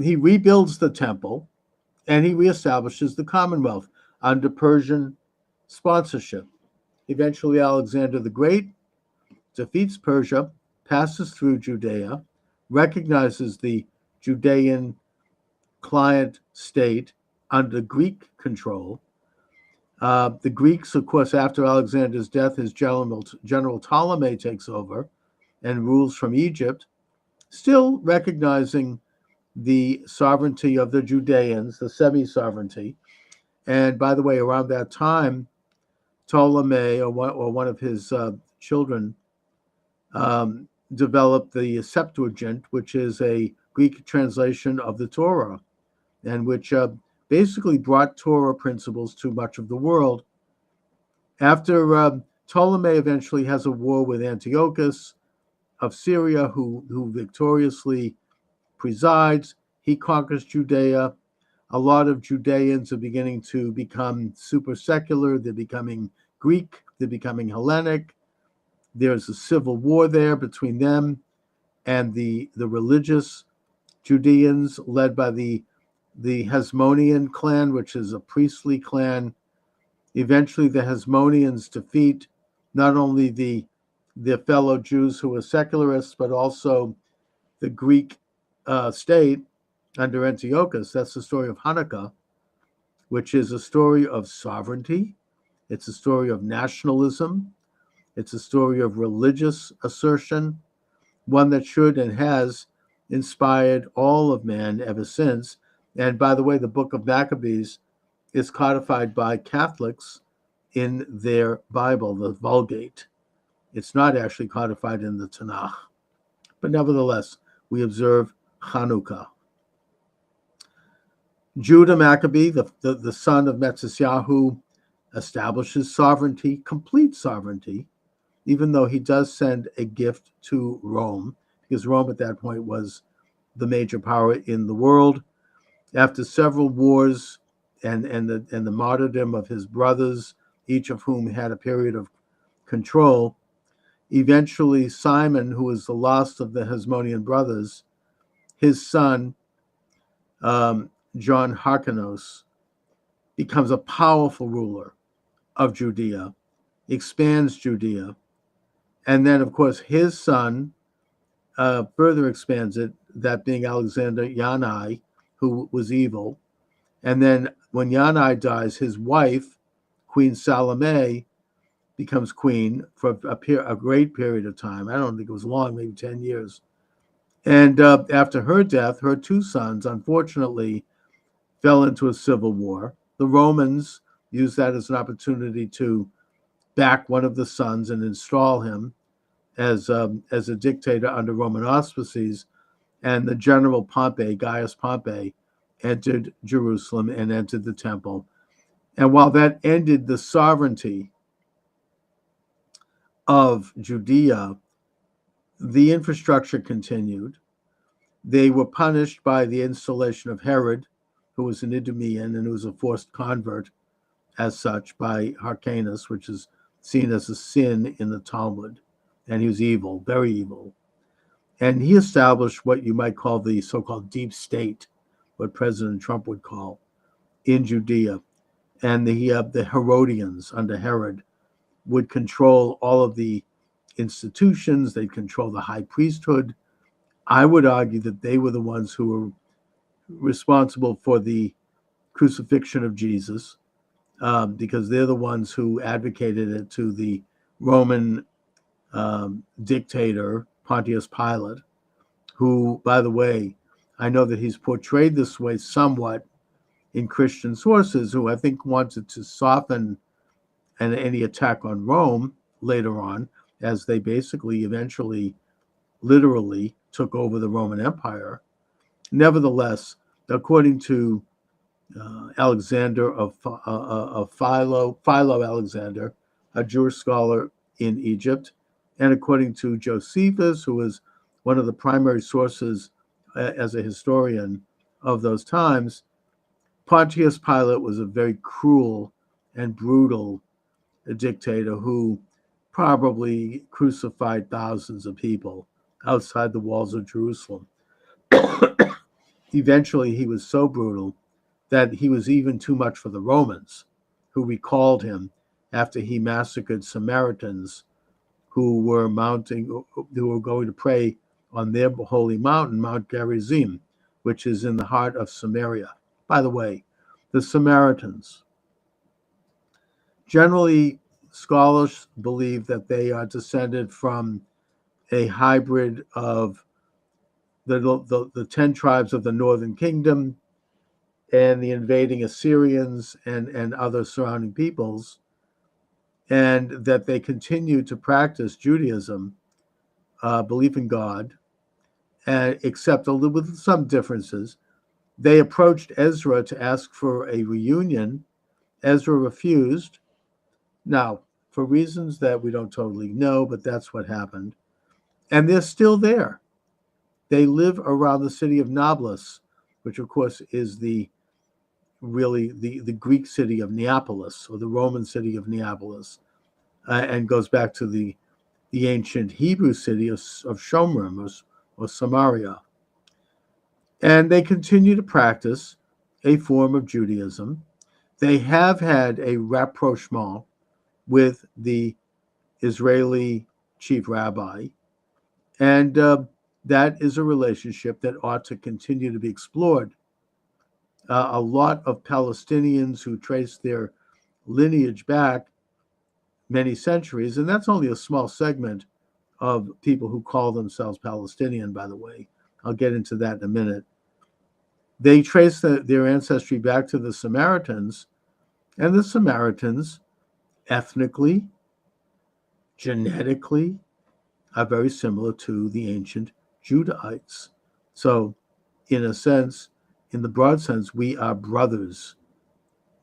He rebuilds the temple, and he reestablishes the Commonwealth under Persian sponsorship. Eventually, Alexander the Great defeats Persia, passes through Judea, recognizes the Judean client state under Greek control. The Greeks, of course, after Alexander's death, his General Ptolemy takes over and rules from Egypt, still recognizing the sovereignty of the Judeans, the semi-sovereignty. And by the way, around that time, Ptolemy, or one of his children, developed the Septuagint, which is a Greek translation of the Torah, and which basically brought Torah principles to much of the world. After Ptolemy eventually has a war with Antiochus of Syria, who victoriously presides, he conquers Judea. A lot of Judeans are beginning to become super secular. They're becoming Greek. They're becoming Hellenic. There's a civil war there between them and the religious Judeans, led by the Hasmonean clan, which is a priestly clan. Eventually, the Hasmoneans defeat not only their fellow Jews who were secularists, but also the Greek state under Antiochus. That's the story of Hanukkah, which is a story of sovereignty. It's a story of nationalism. It's a story of religious assertion, one that should and has inspired all of man ever since. And by the way, the book of Maccabees is codified by Catholics in their Bible, the Vulgate. It's not actually codified in the Tanakh. But nevertheless, we observe Hanukkah. Judah Maccabee, the son of Mattityahu, establishes sovereignty, complete sovereignty, even though he does send a gift to Rome, because Rome at that point was the major power in the world. After several wars and the martyrdom of his brothers, each of whom had a period of control, eventually Simon, who was the last of the Hasmonean brothers, his son, John Hyrcanus, becomes a powerful ruler of Judea, expands Judea, and then, of course, his son further expands it, that being Alexander Yanai, who was evil. And then when Yanai dies, his wife, Queen Salome, becomes queen for a great period of time. I don't think it was long, maybe 10 years. And after her death, her two sons, unfortunately, fell into a civil war. The Romans used that as an opportunity to back one of the sons and install him as a dictator under Roman auspices. And the general Pompey, Gaius Pompey, entered Jerusalem and entered the temple. And while that ended the sovereignty of Judea, the infrastructure continued. They were punished by the installation of Herod, who was an Idumean and who was a forced convert as such by Hyrcanus, which is seen as a sin in the Talmud. And he was evil, very evil. And he established what you might call the so-called deep state, what President Trump would call, in Judea. And the Herodians under Herod would control all of the institutions. They'd control the high priesthood. I would argue that they were the ones who were responsible for the crucifixion of Jesus, because they're the ones who advocated it to the Roman dictator, Pontius Pilate, who, by the way, I know that he's portrayed this way somewhat in Christian sources, who I think wanted to soften any attack on Rome later on, as they basically eventually literally took over the Roman Empire. Nevertheless, according to Alexander of Philo Alexander, a Jewish scholar in Egypt, and according to Josephus, who was one of the primary sources as a historian of those times, Pontius Pilate was a very cruel and brutal dictator who probably crucified thousands of people outside the walls of Jerusalem. Eventually, he was so brutal that he was even too much for the Romans, who recalled him after he massacred Samaritans who were going to pray on their holy mountain, Mount Gerizim, which is in the heart of Samaria. By the way, the Samaritans, generally scholars believe that they are descended from a hybrid of the 10 tribes of the northern kingdom and the invading Assyrians and other surrounding peoples, and that they continue to practice Judaism, belief in God, and except with some differences. They approached Ezra to ask for a reunion. Ezra refused. Now, for reasons that we don't totally know, but that's what happened. And they're still there. They live around the city of Nablus, which of course is the Greek city of Neapolis, or the Roman city of Neapolis, and goes back to the ancient Hebrew city of Shomrim or Samaria. And they continue to practice a form of Judaism. They have had a rapprochement with the Israeli chief rabbi, and that is a relationship that ought to continue to be explored. A lot of Palestinians who trace their lineage back many centuries, and that's only a small segment of people who call themselves Palestinian, by the way. I'll get into that in a minute. They trace their ancestry back to the Samaritans, and the Samaritans, ethnically, genetically, are very similar to the ancient Judahites. So, in a sense, in the broad sense, we are brothers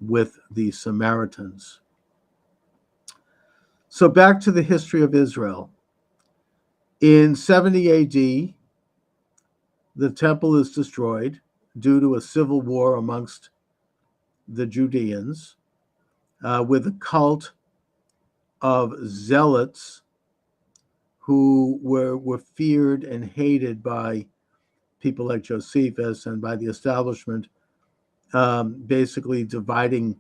with the Samaritans. So back to the history of Israel. In 70 AD, the temple is destroyed due to a civil war amongst the Judeans, with a cult of zealots who were feared and hated by people like Josephus and by the establishment, basically dividing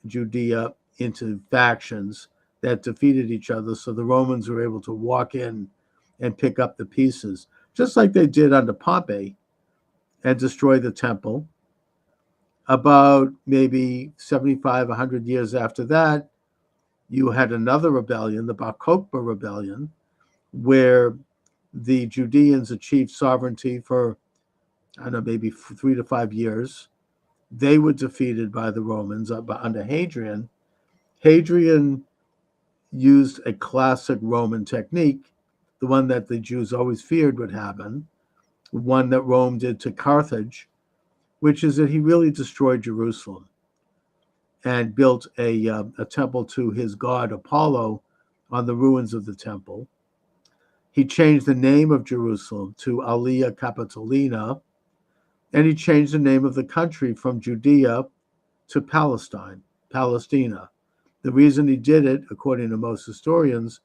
Judea into factions that defeated each other. So the Romans were able to walk in and pick up the pieces, just like they did under Pompey, and destroy the temple. About maybe 75, 100 years after that, you had another rebellion, the Bar Kokhba rebellion, where the Judeans achieved sovereignty for, I don't know, maybe 3 to 5 years. They were defeated by the Romans under Hadrian. Hadrian used a classic Roman technique, the one that the Jews always feared would happen, one that Rome did to Carthage, which is that he really destroyed Jerusalem and built a temple to his god Apollo on the ruins of the temple. He changed the name of Jerusalem to Aelia Capitolina, and he changed the name of the country from Judea to Palestine, Palestina. The reason he did it, according to most historians,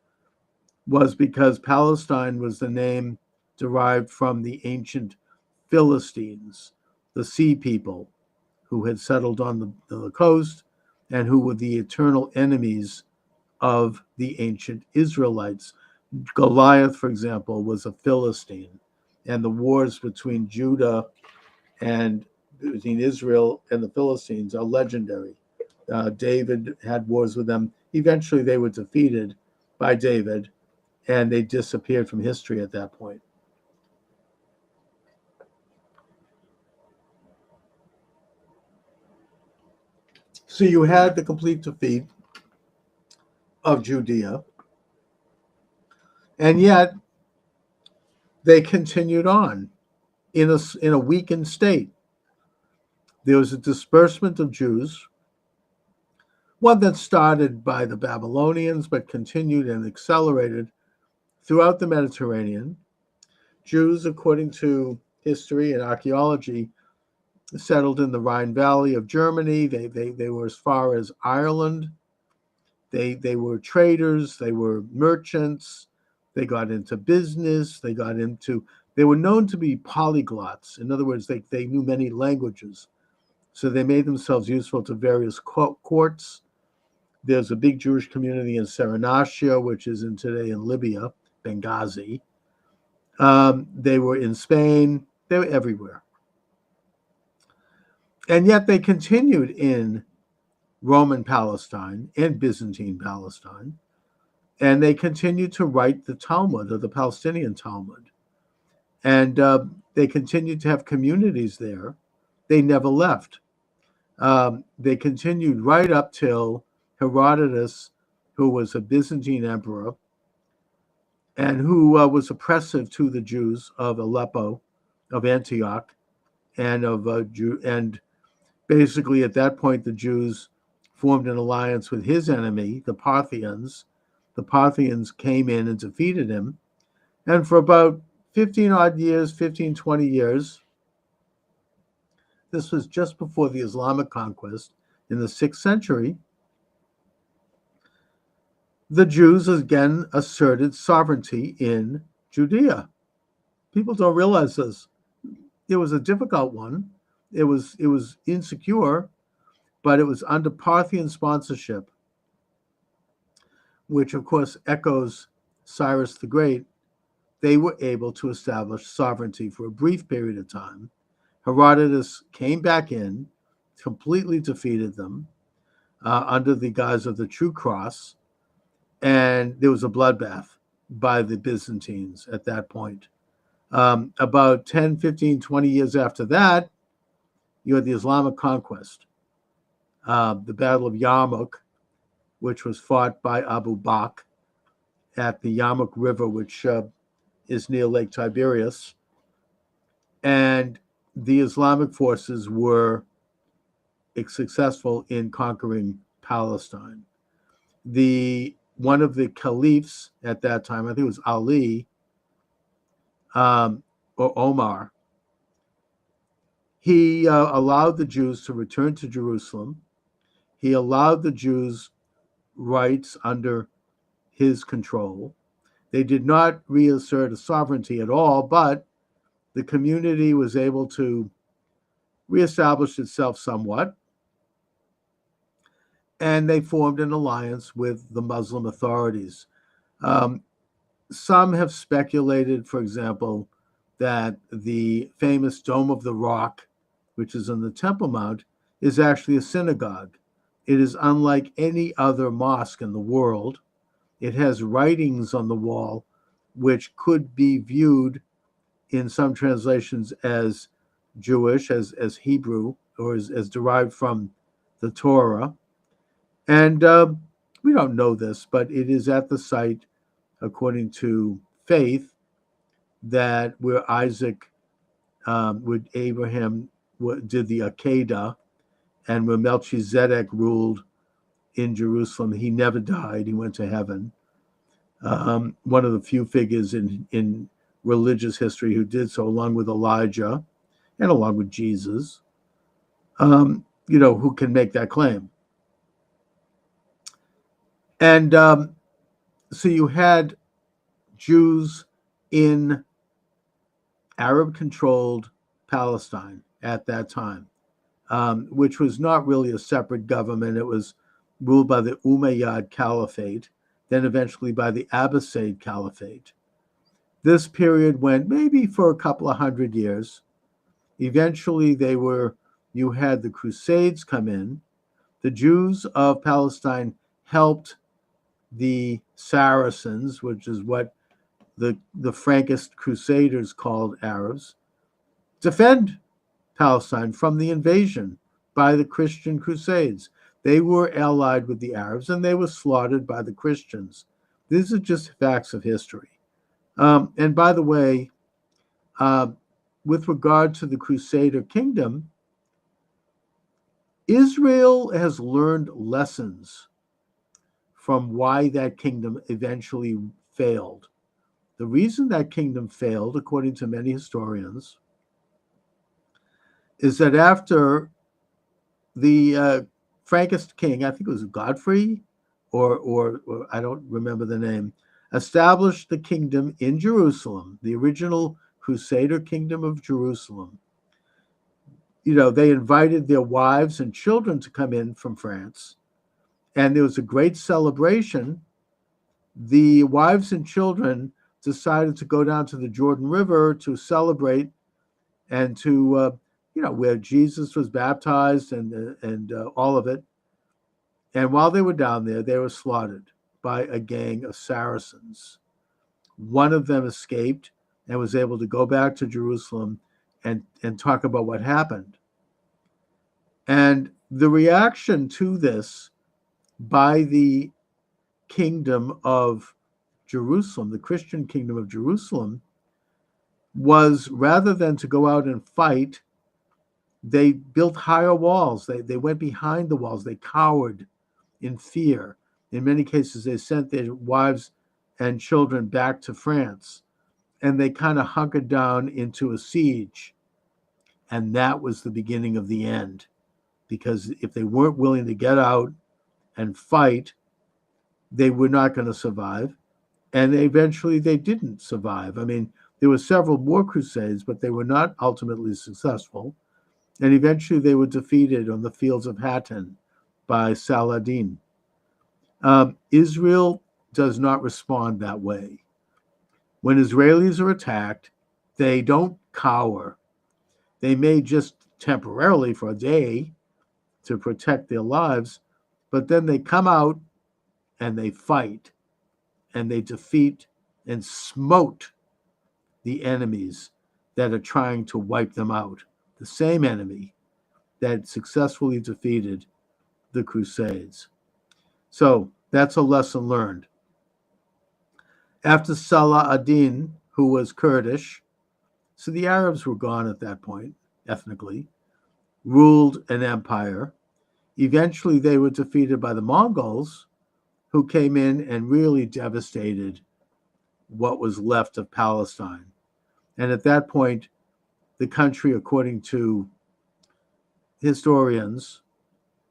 was because Palestine was the name derived from the ancient Philistines, the sea people who had settled on the coast and who were the eternal enemies of the ancient Israelites. Goliath, for example, was a Philistine, and the wars between Judah and between Israel and the Philistines are legendary. David had wars with them. Eventually, they were defeated by David, and they disappeared from history at that point. So you had the complete defeat of Judea, and yet they continued on in a weakened state. There was a disbursement of Jews, one that started by the Babylonians but continued and accelerated throughout the Mediterranean. Jews, according to history and archaeology, settled in the Rhine Valley of Germany. They were as far as Ireland. They were traders. They were merchants. They got into business. They were known to be polyglots. In other words, they knew many languages. So they made themselves useful to various courts. There's a big Jewish community in Saranasia, which is today in Libya, Benghazi. They were in Spain. They were everywhere. And yet they continued in Roman Palestine and Byzantine Palestine. And they continued to write the Talmud, or the Palestinian Talmud. And they continued to have communities there. They never left. They continued right up till Herodotus, who was a Byzantine emperor and who was oppressive to the Jews of Aleppo, of Antioch, and and basically at that point the Jews formed an alliance with his enemy, the Parthians. The Parthians came in and defeated him, and for about 20 years, this was just before the Islamic conquest in the 6th century, the Jews again asserted sovereignty in Judea. People don't realize this. It was a difficult one. It was insecure, but it was under Parthian sponsorship, which of course echoes Cyrus the Great. They were able to establish sovereignty for a brief period of time. Herodotus came back in, completely defeated them under the guise of the True Cross, and there was a bloodbath by the Byzantines at that point. About 10, 15, 20 years after that, you had the Islamic conquest, the Battle of Yarmouk, which was fought by Abu Bakr at the Yarmouk River, which is near Lake Tiberias. And the Islamic forces were successful in conquering Palestine. One of the caliphs at that time, I think it was Ali or Omar, he allowed the Jews to return to Jerusalem. He allowed the Jews rights under his control. They did not reassert a sovereignty at all, but the community was able to reestablish itself somewhat. And they formed an alliance with the Muslim authorities. Some have speculated, for example, that the famous Dome of the Rock, which is on the Temple Mount, is actually a synagogue. It is unlike any other mosque in the world. It has writings on the wall which could be viewed in some translations as Jewish, as Hebrew, or as derived from the Torah. And we don't know this, but it is at the site, according to faith, that where Isaac with Abraham did the Akedah, and where Melchizedek ruled in Jerusalem. He never died. He went to heaven. One of the few figures in religious history who did so, along with Elijah and along with Jesus, who can make that claim. And so you had Jews in Arab-controlled Palestine at that time, which was not really a separate government. It was ruled by the Umayyad Caliphate, then eventually by the Abbasid Caliphate. This period went maybe for a couple of hundred years. Eventually, you had the Crusades come in. The Jews of Palestine helped the Saracens, which is what the Frankist Crusaders called Arabs, defend Palestine from the invasion by the Christian Crusades. They were allied with the Arabs, and they were slaughtered by the Christians. These are just facts of history. And by the way, with regard to the Crusader kingdom, Israel has learned lessons from why that kingdom eventually failed. The reason that kingdom failed, according to many historians, is that after the Frankish king, I think it was Godfrey, or I don't remember the name, established the kingdom in Jerusalem, the original Crusader kingdom of Jerusalem. They invited their wives and children to come in from France, and there was a great celebration. The wives and children decided to go down to the Jordan River to celebrate and to, where Jesus was baptized and all of it. And while they were down there, they were slaughtered by a gang of Saracens. One of them escaped and was able to go back to Jerusalem and talk about what happened. And the reaction to this by the kingdom of Jerusalem, the Christian kingdom of Jerusalem, was rather than to go out and fight, they built higher walls. They went behind the walls. They cowered in fear. In many cases, they sent their wives and children back to France, and they kind of hunkered down into a siege. And that was the beginning of the end, because if they weren't willing to get out and fight, they were not going to survive. And eventually they didn't survive. I mean, there were several more crusades, but they were not ultimately successful. And eventually they were defeated on the fields of Hattin by Saladin. Israel does not respond that way. When Israelis are attacked, they don't cower. They may just temporarily for a day to protect their lives, but then they come out and they fight and they defeat and smote the enemies that are trying to wipe them out. The same enemy that successfully defeated the Crusades. So that's a lesson learned. After Salah ad-Din, who was Kurdish, so the Arabs were gone at that point, ethnically, ruled an empire. Eventually they were defeated by the Mongols, who came in and really devastated what was left of Palestine. And at that point, the country, according to historians,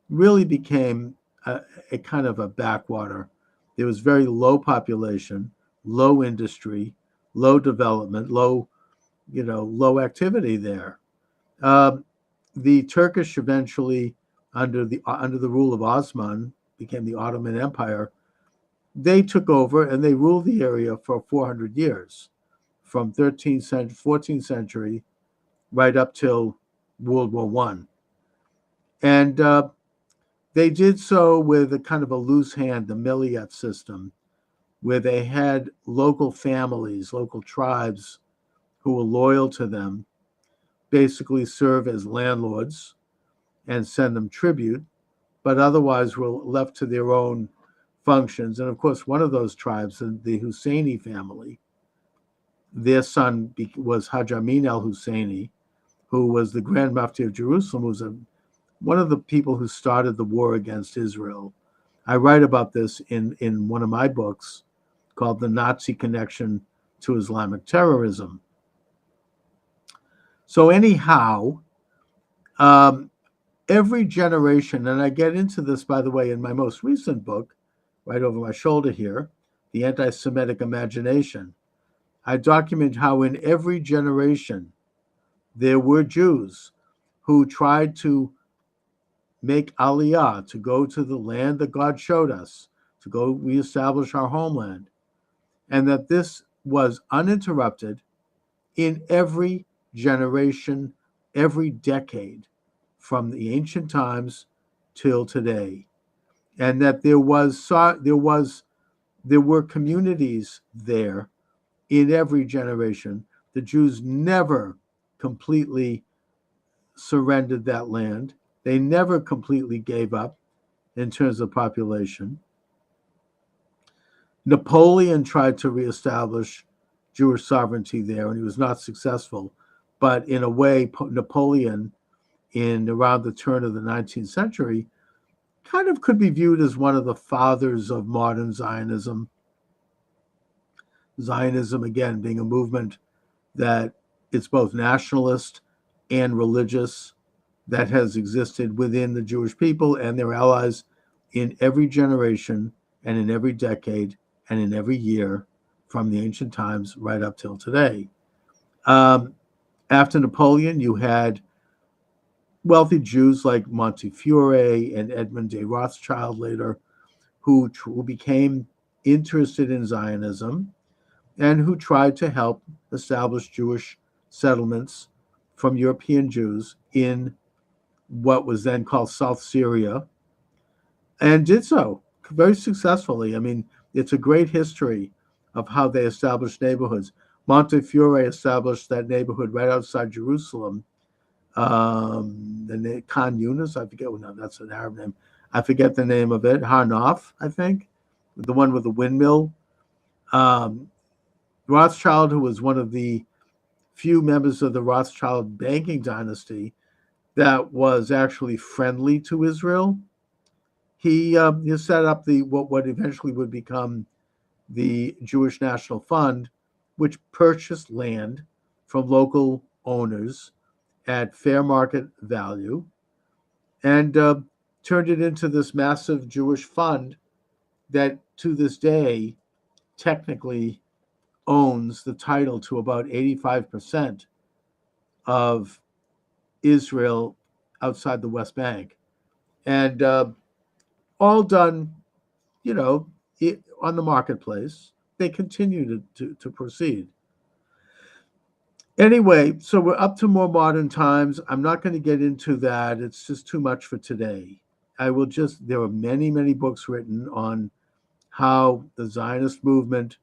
really became a kind of a backwater. There was very low population, low industry, low development, low activity there. The Turkish eventually, under the rule of Osman, became the Ottoman Empire. They took over and they ruled the area for 400 years, from 14th century, right up till World War I. And they did so with a kind of a loose hand, the Milliyet system, where they had local families, local tribes who were loyal to them, basically serve as landlords and send them tribute, but otherwise were left to their own functions. And of course, one of those tribes, the Husseini family, their son was Haj Amin al-Husseini, who was the Grand Mufti of Jerusalem, who was one of the people who started the war against Israel. I write about this in one of my books called The Nazi Connection to Islamic Terrorism. So anyhow, every generation, and I get into this, by the way, in my most recent book, right over my shoulder here, The Anti-Semitic Imagination, I document how in every generation there were Jews who tried to make aliyah, to go to the land that God showed us, to go reestablish our homeland, and that this was uninterrupted in every generation, every decade, from the ancient times till today, and that there were communities there in every generation. The Jews never completely surrendered that land. They never completely gave up in terms of population. Napoleon tried to reestablish Jewish sovereignty there, and he was not successful. But in a way, Napoleon, in around the turn of the 19th century, kind of could be viewed as one of the fathers of modern Zionism. Zionism, again, being a movement that it's both nationalist and religious, that has existed within the Jewish people and their allies in every generation and in every decade and in every year from the ancient times right up till today. After Napoleon, you had wealthy Jews like Montefiore and Edmund de Rothschild later, who became interested in Zionism and who tried to help establish Jewish settlements from European Jews in what was then called South Syria, and did so very successfully. I mean, it's a great history of how they established neighborhoods. Montefiore established that neighborhood right outside Jerusalem. The Khan Yunis, I forget, no, that's an Arab name. I forget the name of it. Harnoff, I think, the one with the windmill. Rothschild, who was one of the few members of the Rothschild banking dynasty that was actually friendly to Israel, he set up what eventually would become the Jewish National Fund, which purchased land from local owners at fair market value and turned it into this massive Jewish fund that to this day technically owns the title to about 85% of Israel outside the West Bank. And all done, on the marketplace. They continue to proceed. Anyway, so we're up to more modern times. I'm not going to get into that. It's just too much for today. There are many, many books written on how the Zionist movement,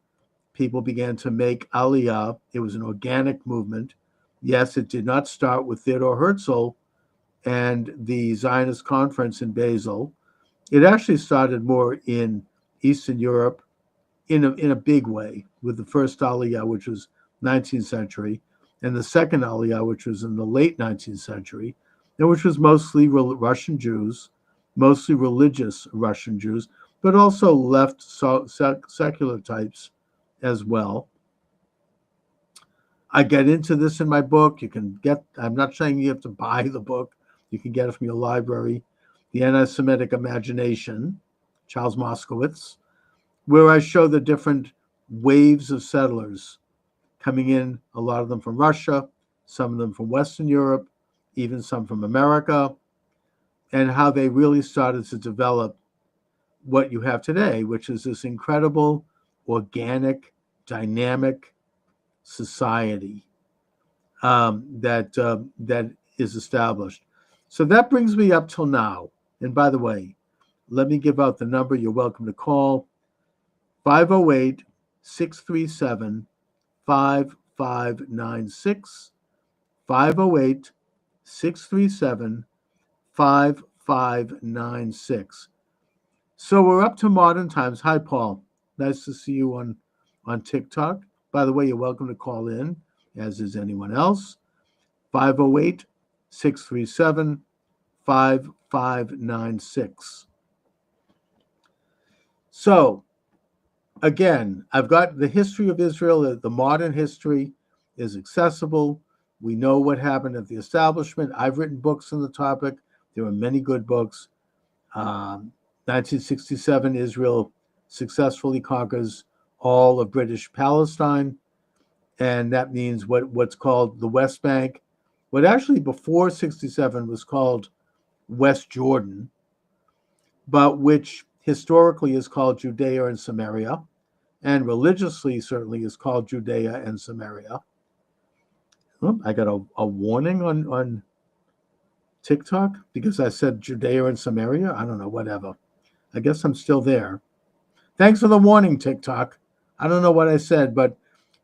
people began to make Aliyah. It was an organic movement. Yes, it did not start with Theodor Herzl and the Zionist conference in Basel. It actually started more in Eastern Europe in a big way, with the first Aliyah, which was 19th century, and the second Aliyah, which was in the late 19th century, and which was mostly Russian Jews, mostly religious Russian Jews, but also left secular types as well. I get into this in my book. I'm not saying you have to buy the book. You can get it from your library. The Anti-Semitic Imagination, Charles Moskowitz, where I show the different waves of settlers coming in, a lot of them from Russia, some of them from Western Europe, even some from America, and how they really started to develop what you have today, which is this incredible, organic, dynamic society that is established. So that brings me up till now. And by the way, let me give out the number you're welcome to call, 508-637-5596, 508-637-5596. So we're up to modern times. Hi, Paul. Nice to see you on TikTok. By the way, you're welcome to call in, as is anyone else. 508-637-5596. So, again, I've got the history of Israel. The modern history is accessible. We know what happened at the establishment. I've written books on the topic. There are many good books. 1967, Israel successfully conquers all of British Palestine, and that means what's called the West Bank, what actually before 67 was called West Jordan, but which historically is called Judea and Samaria, and religiously certainly is called Judea and Samaria. Oh, I got a warning on TikTok because I said Judea and Samaria. I don't know, whatever. I guess I'm still there. Thanks for the warning, TikTok. I don't know what I said, but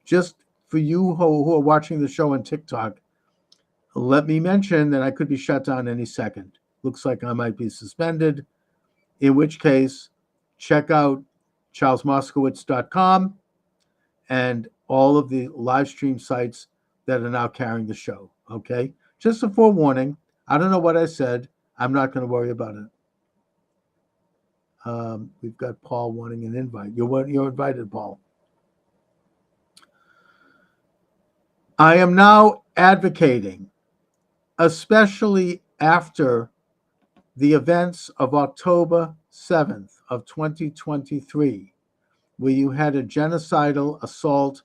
just for you who are watching the show on TikTok, let me mention that I could be shut down any second. Looks like I might be suspended, in which case, check out charlesmoskowitz.com and all of the live stream sites that are now carrying the show. Okay, just a forewarning. I don't know what I said. I'm not going to worry about it. We've got Paul wanting an invite. You're invited, Paul. I am now advocating, especially after the events of October 7th of 2023, where you had a genocidal assault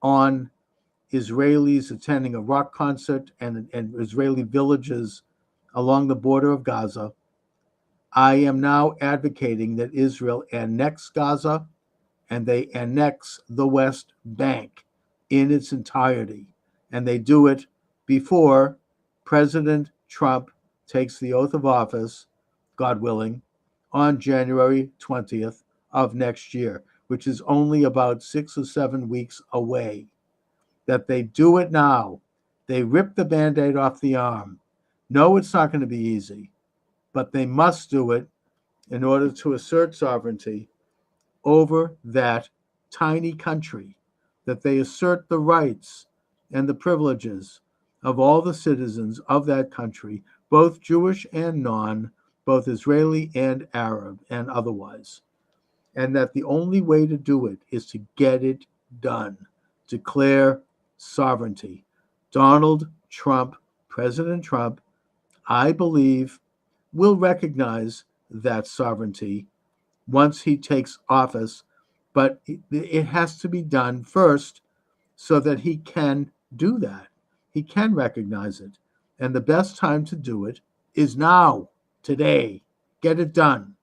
on Israelis attending a rock concert and Israeli villages along the border of Gaza. I am now advocating that Israel annex Gaza and they annex the West Bank in its entirety. And they do it before President Trump takes the oath of office, God willing, on January 20th of next year, which is only about 6 or 7 weeks away. That they do it now. They rip the Band-Aid off the arm. No, it's not going to be easy, but they must do it in order to assert sovereignty over that tiny country, that they assert the rights and the privileges of all the citizens of that country, both Jewish and non, both Israeli and Arab and otherwise. And that the only way to do it is to get it done. Declare sovereignty. Donald Trump, President Trump, I believe, will recognize that sovereignty once he takes office, but it has to be done first so that he can do that. He can recognize it. And the best time to do it is now, today. Get it done.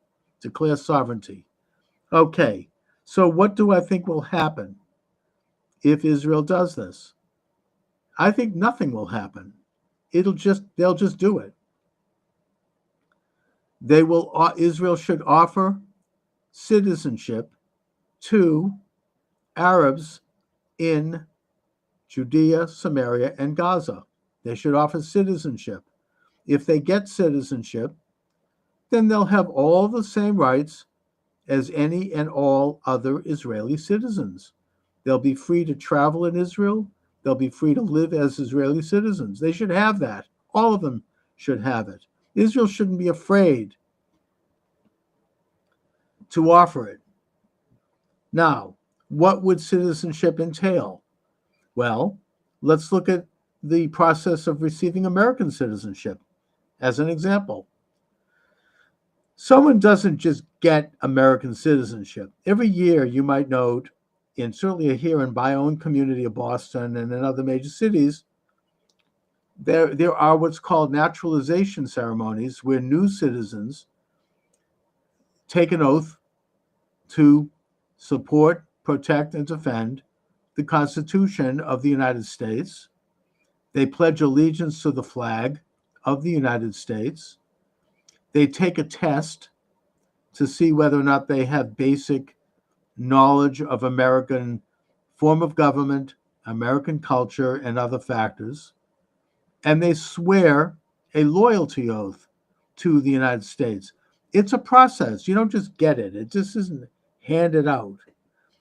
Declare sovereignty. Okay, so what do I think will happen if Israel does this? I think nothing will happen. They'll just do it. Israel should offer citizenship to Arabs in Judea, Samaria, and Gaza. They should offer citizenship. If they get citizenship, then they'll have all the same rights as any and all other Israeli citizens. They'll be free to travel in Israel. They'll be free to live as Israeli citizens. They should have that. All of them should have it. Israel shouldn't be afraid to offer it. Now, what would citizenship entail? Well, let's look at the process of receiving American citizenship as an example. Someone doesn't just get American citizenship. Every year, you might note, and certainly here in my own community of Boston and in other major cities, there are what's called naturalization ceremonies where new citizens take an oath to support, protect, and defend the Constitution of the United States. They pledge allegiance to the flag of the United States. They take a test to see whether or not they have basic knowledge of American form of government, American culture, and other factors. And they swear a loyalty oath to the United States. It's a process. You don't just get it. It just isn't handed out.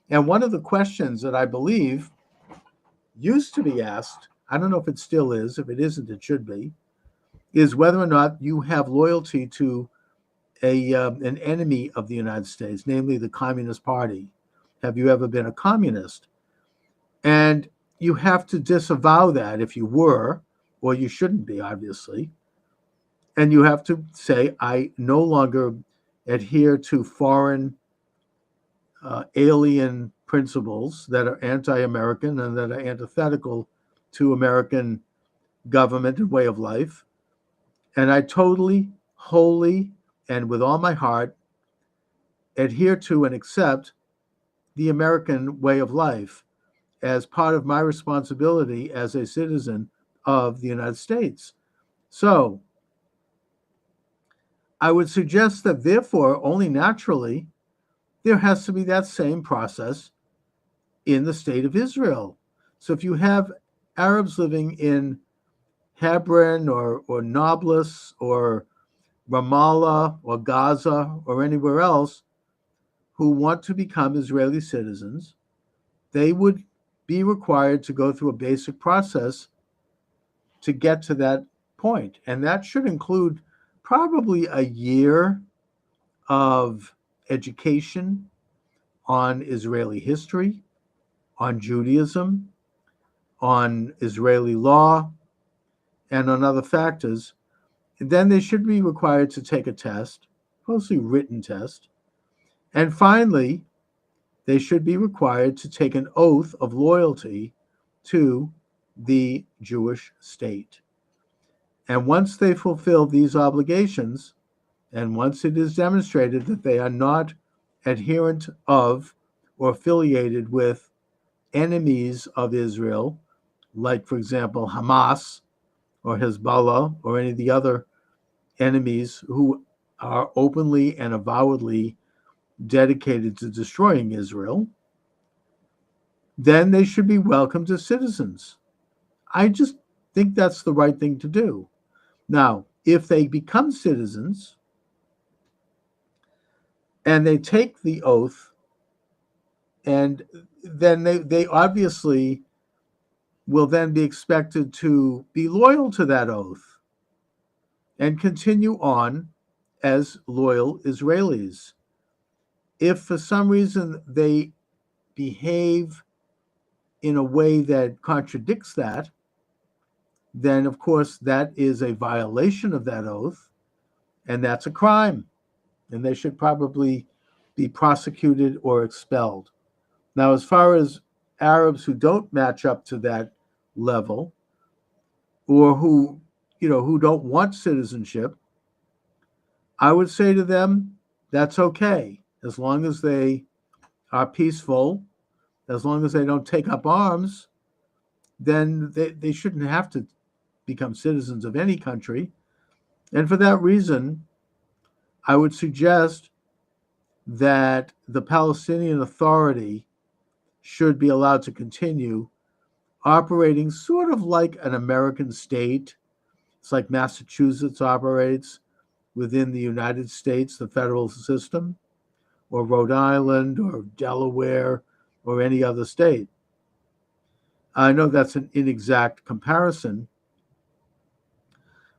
And one of the questions that I believe used to be asked, I don't know if it still is, if it isn't, it should be, is whether or not you have loyalty to an enemy of the United States, namely the Communist Party. Have you ever been a communist? And you have to disavow that if you were, or you shouldn't be, obviously. And you have to say, I no longer adhere to foreign alien principles that are anti-American and that are antithetical to American government and way of life. And I totally, wholly, and with all my heart adhere to and accept the American way of life as part of my responsibility as a citizen of the United States. So I would suggest that therefore, only naturally, there has to be that same process in the state of Israel. So if you have Arabs living in Hebron or Nablus or Ramallah or Gaza or anywhere else who want to become Israeli citizens, they would be required to go through a basic process to get to that point. And that should include probably a year of education on Israeli history, on Judaism, on Israeli law, and on other factors. And then they should be required to take a test, mostly written test. And finally, they should be required to take an oath of loyalty to the Jewish state. And once they fulfill these obligations, and once it is demonstrated that they are not adherent of or affiliated with enemies of Israel, like, for example, Hamas or Hezbollah or any of the other enemies who are openly and avowedly dedicated to destroying Israel, then they should be welcomed as citizens. I just think that's the right thing to do. Now, if they become citizens and they take the oath, and then they obviously will then be expected to be loyal to that oath and continue on as loyal Israelis. If for some reason they behave in a way that contradicts that, then of course that is a violation of that oath, and that's a crime, and they should probably be prosecuted or expelled. Now, as far as Arabs who don't match up to that level, or who don't want citizenship, I would say to them, that's okay, as long as they are peaceful, as long as they don't take up arms, then they shouldn't have to become citizens of any country. And for that reason, I would suggest that the Palestinian Authority should be allowed to continue operating sort of like an American state. It's like Massachusetts operates within the United States, the federal system, or Rhode Island, or Delaware, or any other state. I know that's an inexact comparison,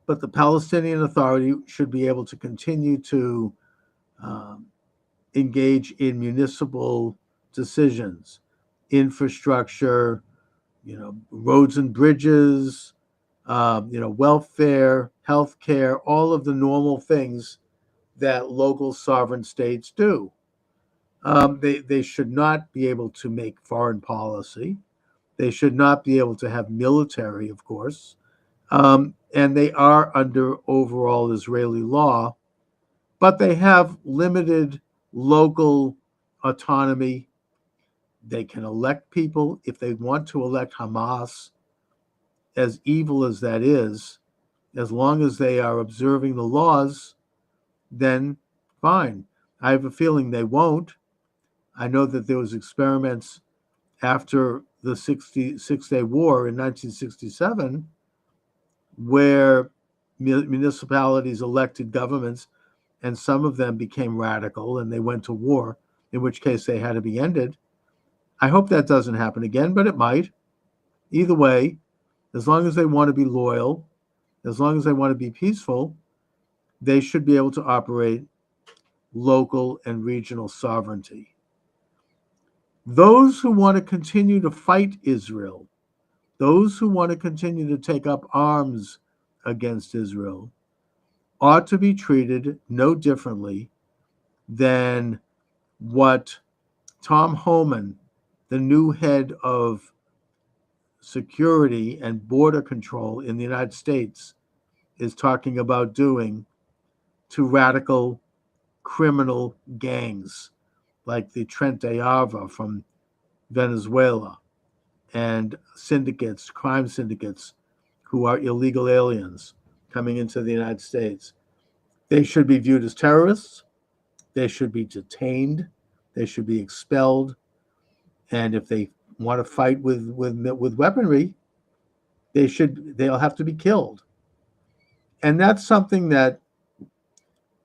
but the Palestinian Authority should be able to continue to engage in municipal decisions, infrastructure, roads and bridges, welfare, healthcare, all of the normal things that local sovereign states do. They should not be able to make foreign policy. They should not be able to have military, of course. And they are under overall Israeli law, but they have limited local autonomy. They can elect people if they want to elect Hamas, as evil as that is. As long as they are observing the laws, then fine. I have a feeling they won't. I know that there was experiments after the Six-Day War in 1967 where municipalities elected governments, and some of them became radical and they went to war, in which case they had to be ended. I hope that doesn't happen again, but it might. Either way, as long as they want to be loyal, as long as they want to be peaceful, they should be able to operate local and regional sovereignty. Those who want to continue to fight Israel, those who want to continue to take up arms against Israel, ought to be treated no differently than what Tom Homan, the new head of security and border control in the United States, is talking about doing to radical criminal gangs like the Frente Amplio from Venezuela, and syndicates, crime syndicates, who are illegal aliens coming into the United States. They should be viewed as terrorists. They should be detained. They should be expelled. And if they want to fight with weaponry, they'll have to be killed. And that's something that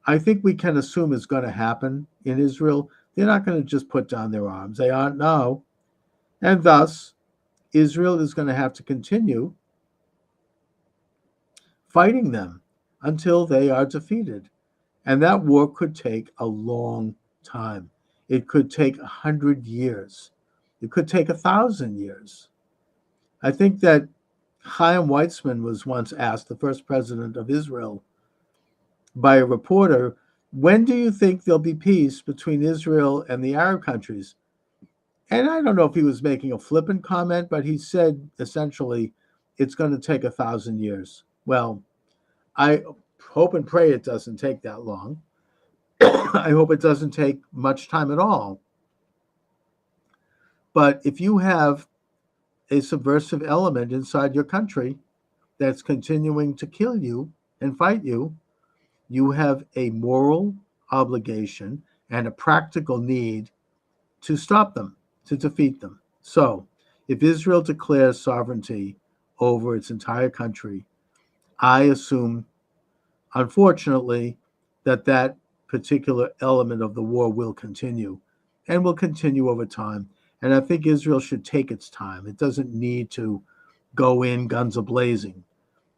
I think we can assume is going to happen in Israel. They're not going to just put down their arms. They aren't now. And thus, Israel is going to have to continue fighting them until they are defeated. And that war could take a long time. It could take 100 years. It could take 1,000 years. I think that Chaim Weizmann was once asked, the first president of Israel, by a reporter, when do you think there'll be peace between Israel and the Arab countries? And I don't know if he was making a flippant comment, but he said essentially, it's going to take 1,000 years. Well, I hope and pray it doesn't take that long. I hope it doesn't take much time at all. But if you have a subversive element inside your country that's continuing to kill you and fight you, you have a moral obligation and a practical need to stop them, to defeat them. So if Israel declares sovereignty over its entire country, I assume, unfortunately, that particular element of the war will continue and will continue over time. And I think Israel should take its time. It doesn't need to go in guns a-blazing.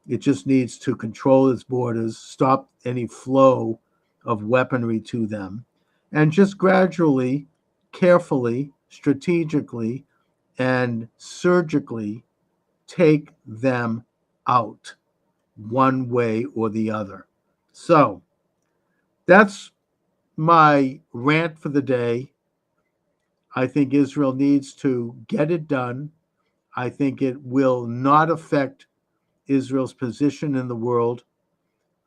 It just needs to control its borders, stop any flow of weaponry to them, and just gradually, carefully, strategically, and surgically take them out one way or the other. So that's my rant for the day. I think Israel needs to get it done. I think it will not affect Israel's position in the world.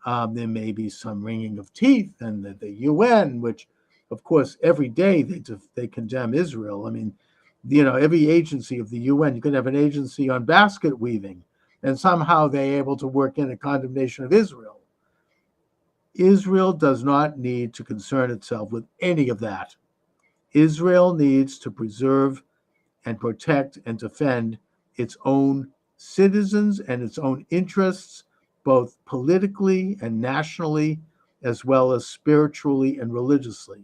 There may be some wringing of teeth, and the UN, which, of course, every day they condemn Israel. I mean, every agency of the UN, you can have an agency on basket weaving, and somehow they're able to work in a condemnation of Israel. Israel does not need to concern itself with any of that. Israel needs to preserve and protect and defend its own citizens and its own interests, both politically and nationally, as well as spiritually and religiously.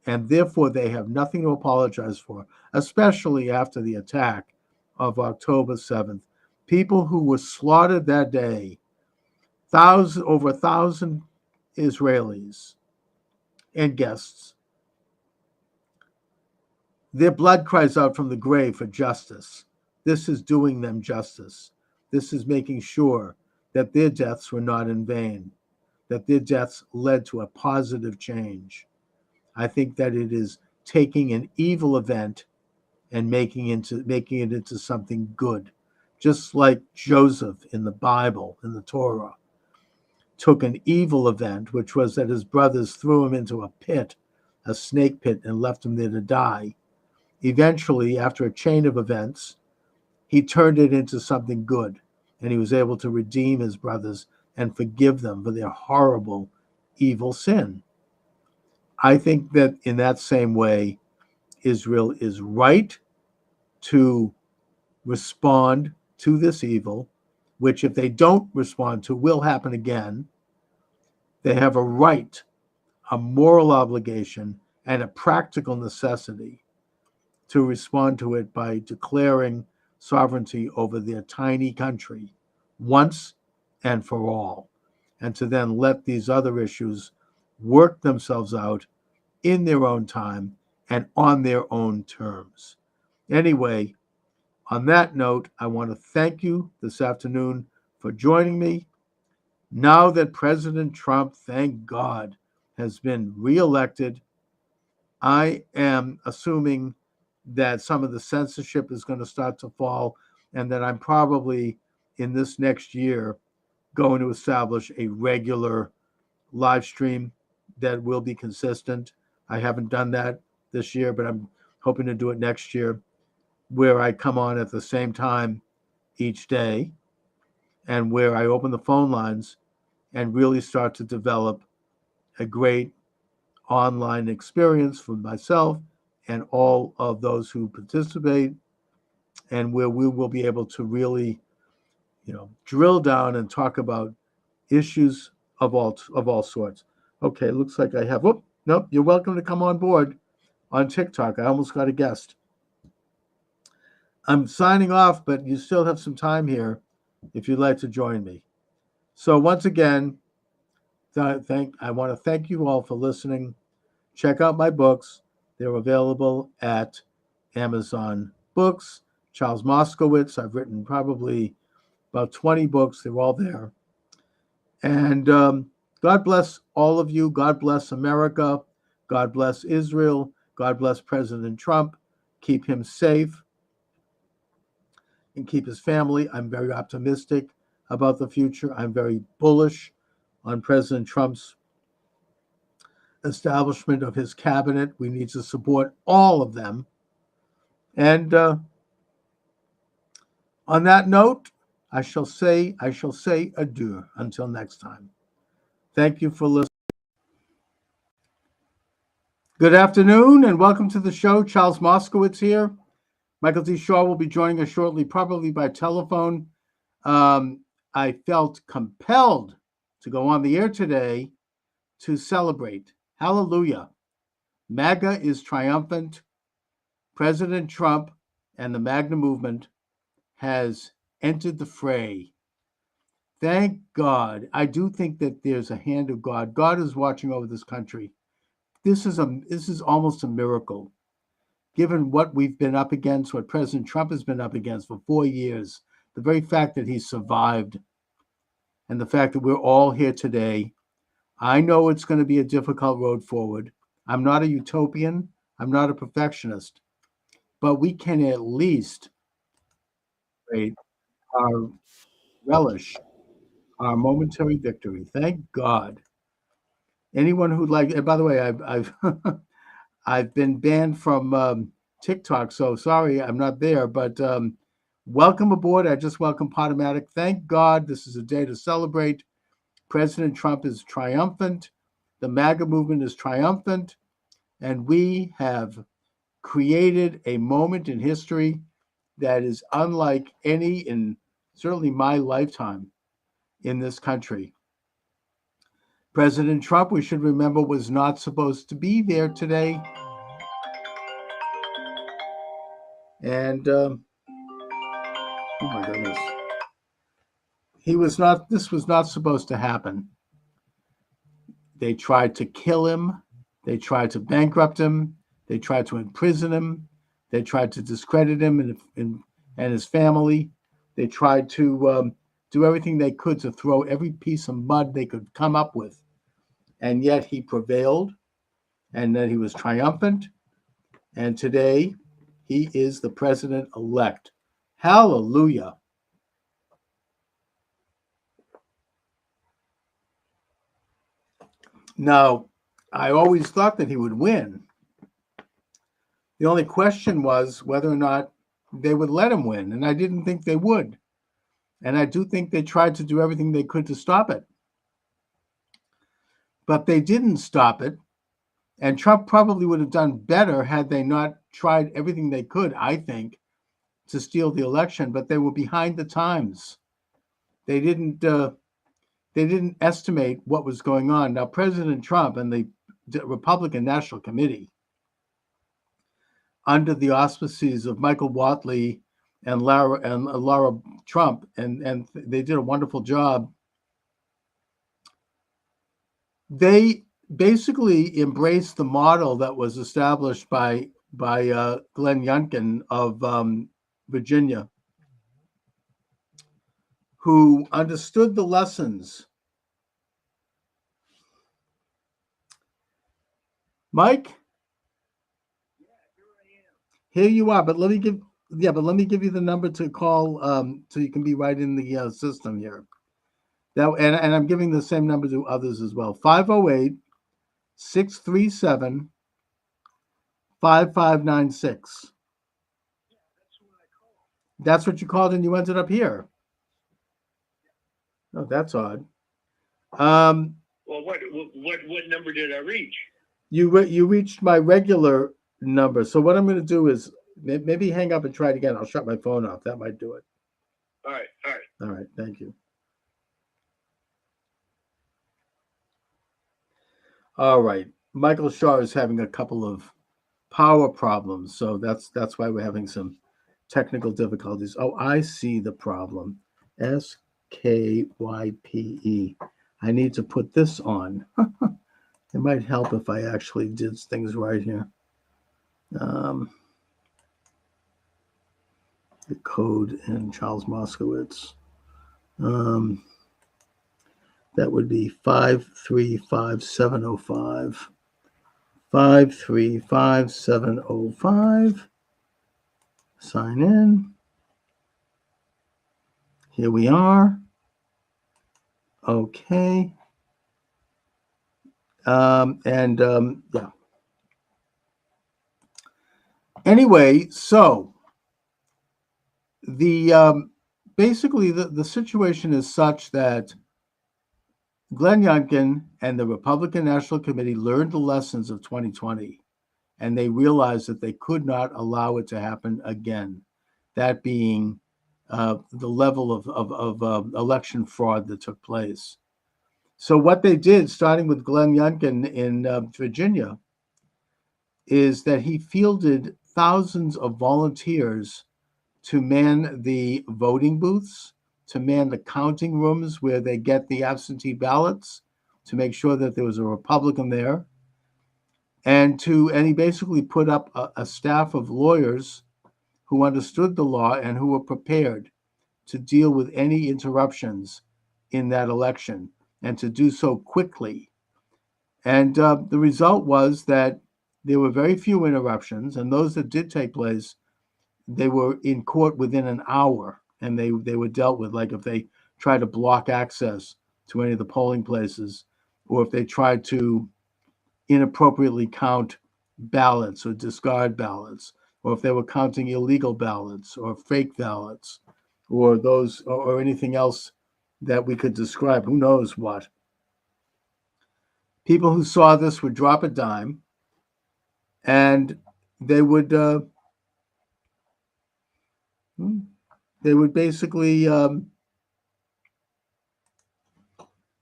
And therefore, they have nothing to apologize for, especially after the attack of October 7th. People who were slaughtered that day, over 1,000 Israelis and guests, their blood cries out from the grave for justice. This is doing them justice. This is making sure that their deaths were not in vain, that their deaths led to a positive change. I think that it is taking an evil event and making it into something good, just like Joseph in the Bible, in the Torah, took an evil event, which was that his brothers threw him into a pit, a snake pit, and left him there to die. Eventually, after a chain of events, he turned it into something good, and he was able to redeem his brothers and forgive them for their horrible, evil sin. I think that in that same way, Israel is right to respond to this evil, which if they don't respond to, will happen again. They have a right, a moral obligation, and a practical necessity to respond to it by declaring sovereignty over their tiny country once and for all, and to then let these other issues work themselves out in their own time and on their own terms. Anyway, on that note, I want to thank you this afternoon for joining me. Now that President Trump, thank God, has been reelected, I am assuming that some of the censorship is going to start to fall, and that I'm probably in this next year going to establish a regular live stream that will be consistent. I haven't done that this year, but I'm hoping to do it next year, where I come on at the same time each day and where I open the phone lines and really start to develop a great online experience for myself and all of those who participate, and where we will be able to really, drill down and talk about issues of all sorts. Okay, looks like I have. Oh, nope. You're welcome to come on board on TikTok. I almost got a guest. I'm signing off, but you still have some time here if you'd like to join me. So once again, I want to thank you all for listening. Check out my books. They're available at Amazon Books. Charles Moskowitz. I've written probably about 20 books. They're all there. And God bless all of you. God bless America. God bless Israel. God bless President Trump. Keep him safe and keep his family. I'm very optimistic about the future. I'm very bullish on President Trump's establishment of his cabinet. We need to support all of them. And on that note, I shall say adieu until next time. Thank you for listening. Good afternoon and welcome to the show. Charles Moskowitz here. Michael D. Shaw will be joining us shortly, probably by telephone. I felt compelled to go on the air today to celebrate. Hallelujah. MAGA is triumphant. President Trump and the MAGA movement has entered the fray. Thank God. I do think that there's a hand of God. God is watching over this country. This is almost a miracle, given what we've been up against, what President Trump has been up against for 4 years. The very fact that he survived and the fact that we're all here today. I know it's going to be a difficult road forward. I'm not a utopian. I'm not a perfectionist. But we can at least relish our momentary victory. Thank God. Anyone who'd like, and by the way, I've I've been banned from TikTok, so sorry I'm not there. But welcome aboard. I just welcome Podomatic. Thank God this is a day to celebrate. President Trump is triumphant. The MAGA movement is triumphant. And we have created a moment in history that is unlike any in certainly my lifetime in this country. President Trump, we should remember, was not supposed to be there today. And, oh my goodness. This was not supposed to happen. They tried to kill him. They tried to bankrupt him. They tried to imprison him. They tried to discredit him and his family. They tried to do everything they could to throw every piece of mud they could come up with. And yet he prevailed, and that he was triumphant. And today he is the president-elect. Hallelujah. Now, I always thought that he would win. The only question was whether or not they would let him win, and I didn't think they would. And I do think they tried to do everything they could to stop it. But they didn't stop it, and Trump probably would have done better had they not tried everything they could, I think, to steal the election, but they were behind the times. They didn't estimate what was going on. Now, President Trump and the Republican National Committee, under the auspices of Michael Whatley and Laura Trump, and they did a wonderful job. They basically embraced the model that was established by Glenn Youngkin of Virginia, who understood the lessons. Mike, here you are. But let me give you the number to call so you can be right in the system here. That and I'm giving the same number to others as well. 508-637-5596. That's what you called, and you ended up here. Oh, that's odd. Well, what number did I reach? You reached my regular number. So what I'm going to do is maybe hang up and try it again. I'll shut my phone off. That might do it. All right. All right. Thank you. All right. Michael Shaw is having a couple of power problems, so that's why we're having some technical difficulties. Oh, I see the problem. SKYPE. I need to put this on. It might help if I actually did things right here. The code in Charles Moskowitz. That would be 535705. 535705. Sign in. Here we are. Okay. Yeah. Anyway, so basically the situation is such that Glenn Youngkin and the Republican National Committee learned the lessons of 2020, and they realized that they could not allow it to happen again. That being the level of election fraud that took place. So what they did, starting with Glenn Youngkin in Virginia, is that he fielded thousands of volunteers to man the voting booths, to man the counting rooms where they get the absentee ballots, to make sure that there was a Republican there, and he basically put up a staff of lawyers who understood the law and who were prepared to deal with any interruptions in that election and to do so quickly. And the result was that there were very few interruptions, and those that did take place, they were in court within an hour, and they were dealt with. Like if they tried to block access to any of the polling places, or if they tried to inappropriately count ballots or discard ballots, or if they were counting illegal ballots or fake ballots, or those or anything else that we could describe, who knows what. People who saw this would drop a dime, and they would basically let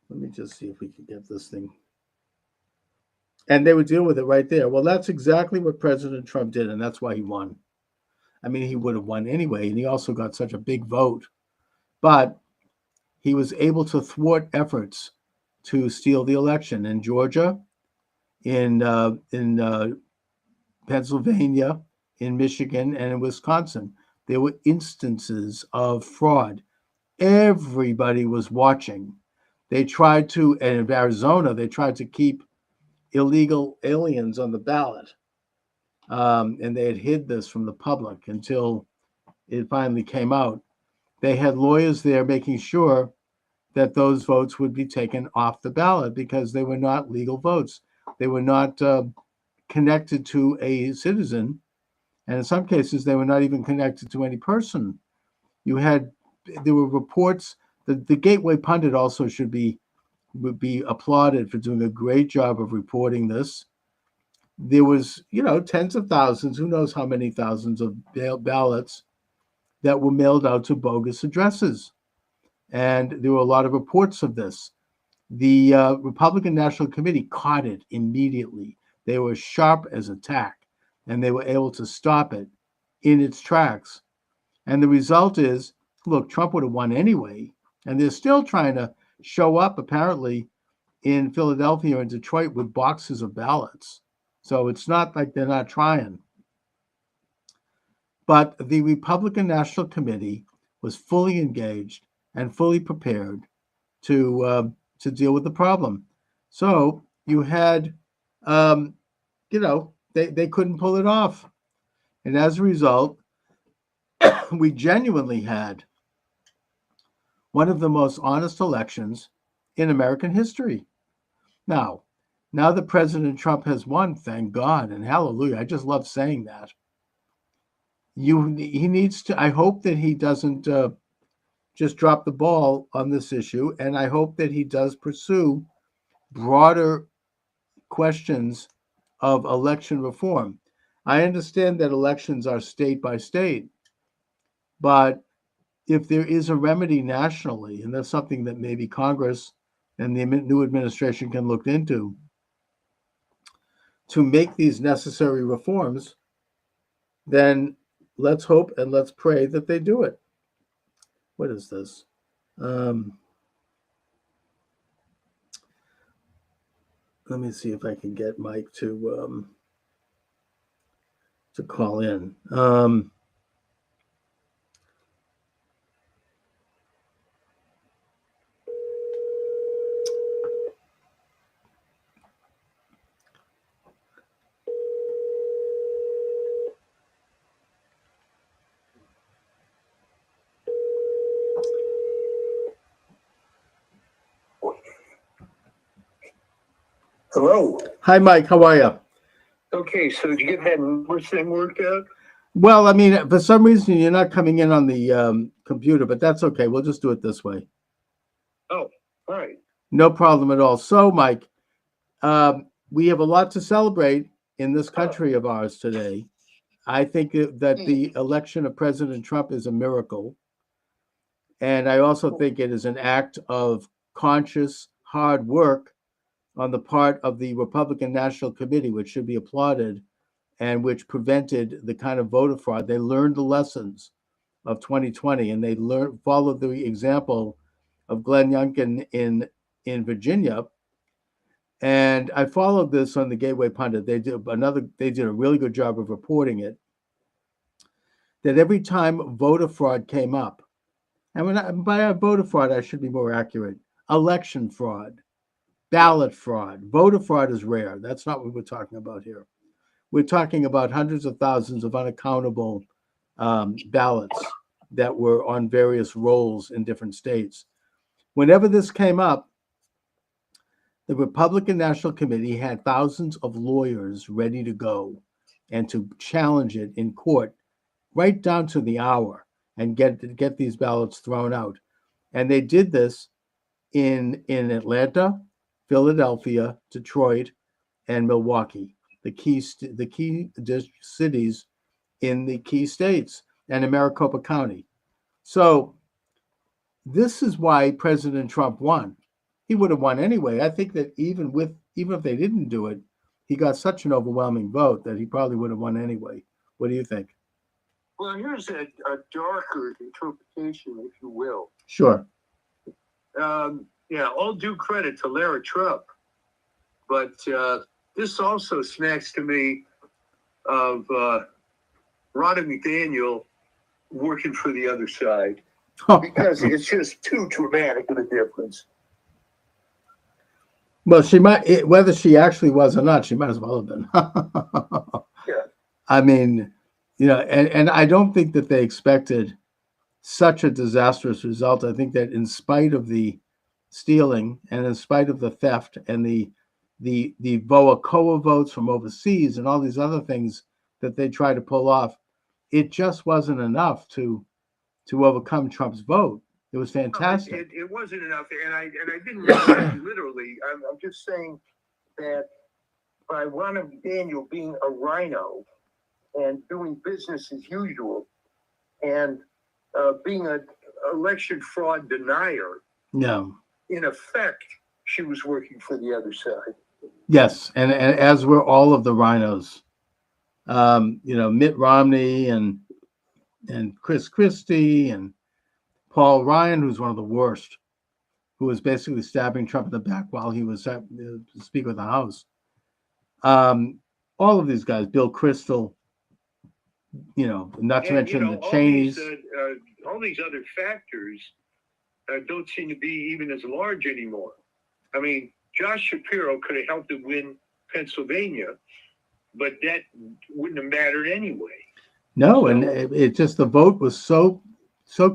me just see if we can get this thing. And they would deal with it right there. Well, that's exactly what President Trump did, and that's why he won. I mean, he would have won anyway, and he also got such a big vote. But he was able to thwart efforts to steal the election in Georgia, in Pennsylvania, in Michigan, and in Wisconsin. There were instances of fraud. Everybody was watching. They tried to, and in Arizona, they tried to keep illegal aliens on the ballot. And they had hid this from the public until it finally came out. They had lawyers there making sure that those votes would be taken off the ballot because they were not legal votes. They were not connected to a citizen. And in some cases, they were not even connected to any person. There were reports that the Gateway Pundit also would be applauded for doing a great job of reporting this. There was, tens of thousands, who knows how many thousands of ballots that were mailed out to bogus addresses. And there were a lot of reports of this. The Republican National Committee caught it immediately. They were sharp as a tack, and they were able to stop it in its tracks. And the result is, look, Trump would have won anyway, and they're still trying to show up, apparently, in Philadelphia and Detroit with boxes of ballots. So it's not like they're not trying. But the Republican National Committee was fully engaged and fully prepared to deal with the problem. So you had, they couldn't pull it off. And as a result, we genuinely had one of the most honest elections in American history. Now that President Trump has won, thank God and hallelujah. I just love saying that. He needs to, I hope that he doesn't just drop the ball on this issue. And I hope that he does pursue broader questions of election reform. I understand that elections are state by state, but if there is a remedy nationally, and that's something that maybe Congress and the new administration can look into, to make these necessary reforms, then let's hope and let's pray that they do it. What is this? Let me see if I can get Mike to call in. Hello. Hi, Mike. How are you? Okay, so did you get that number thing worked out? Well, I mean, for some reason you're not coming in on the computer, but that's okay. We'll just do it this way. Oh, all right. No problem at all. So, Mike, we have a lot to celebrate in this country of ours today. I think that the election of President Trump is a miracle. And I also think it is an act of conscious, hard work on the part of the Republican National Committee, which should be applauded, and which prevented the kind of voter fraud. They learned the lessons of 2020, and they followed the example of Glenn Youngkin in Virginia. And I followed this on the Gateway Pundit. They did a really good job of reporting it. That every time voter fraud came up, and by voter fraud, I should be more accurate. Election fraud, ballot fraud, voter fraud is rare. That's not what we're talking about here. We're talking about hundreds of thousands of unaccountable ballots that were on various rolls in different states. Whenever this came up, the Republican National Committee had thousands of lawyers ready to go and to challenge it in court right down to the hour and get these ballots thrown out. And they did this in Atlanta, Philadelphia, Detroit, and Milwaukee, the key cities in the key states, and in Maricopa County. So this is why President Trump won. He would have won anyway. I think that even if they didn't do it, he got such an overwhelming vote that he probably would have won anyway. What do you think? Well, here's a darker interpretation, if you will. Sure. Yeah, all due credit to Lara Trump, but this also smacks to me of Ronna McDaniel working for the other side, because it's just too dramatic of a difference. Well, she might, whether she actually was or not, she might as well have been. Yeah. I mean, and I don't think that they expected such a disastrous result. I think that in spite of the stealing and in spite of the theft and the VOA votes from overseas and all these other things that they tried to pull off, it just wasn't enough to overcome Trump's vote. It was fantastic. No, it wasn't enough, and I didn't mean that literally. I'm just saying that by Ronna McDaniel being a rhino and doing business as usual, and being an election fraud denier, No. in effect, she was working for the other side. Yes, and as were all of the rhinos. Mitt Romney and Chris Christie and Paul Ryan, who's one of the worst, who was basically stabbing Trump in the back while he was Speaker of the House. All of these guys, Bill Kristol, not to mention the Cheneys. All these other factors don't seem to be even as large anymore. I mean, Josh Shapiro could have helped him win Pennsylvania, but that wouldn't have mattered anyway. No, so, and it just, the vote was so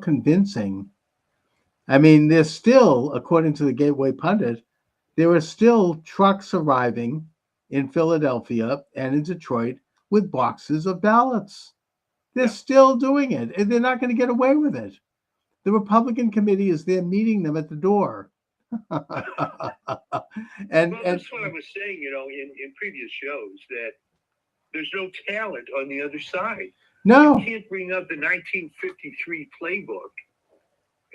convincing. I mean, there's still, according to the Gateway Pundit, there are still trucks arriving in Philadelphia and in Detroit with boxes of ballots. They're still doing it, and they're not going to get away with it. The Republican committee is there meeting them at the door. Well, that's what I was saying, in previous shows, that there's no talent on the other side. No. You can't bring up the 1953 playbook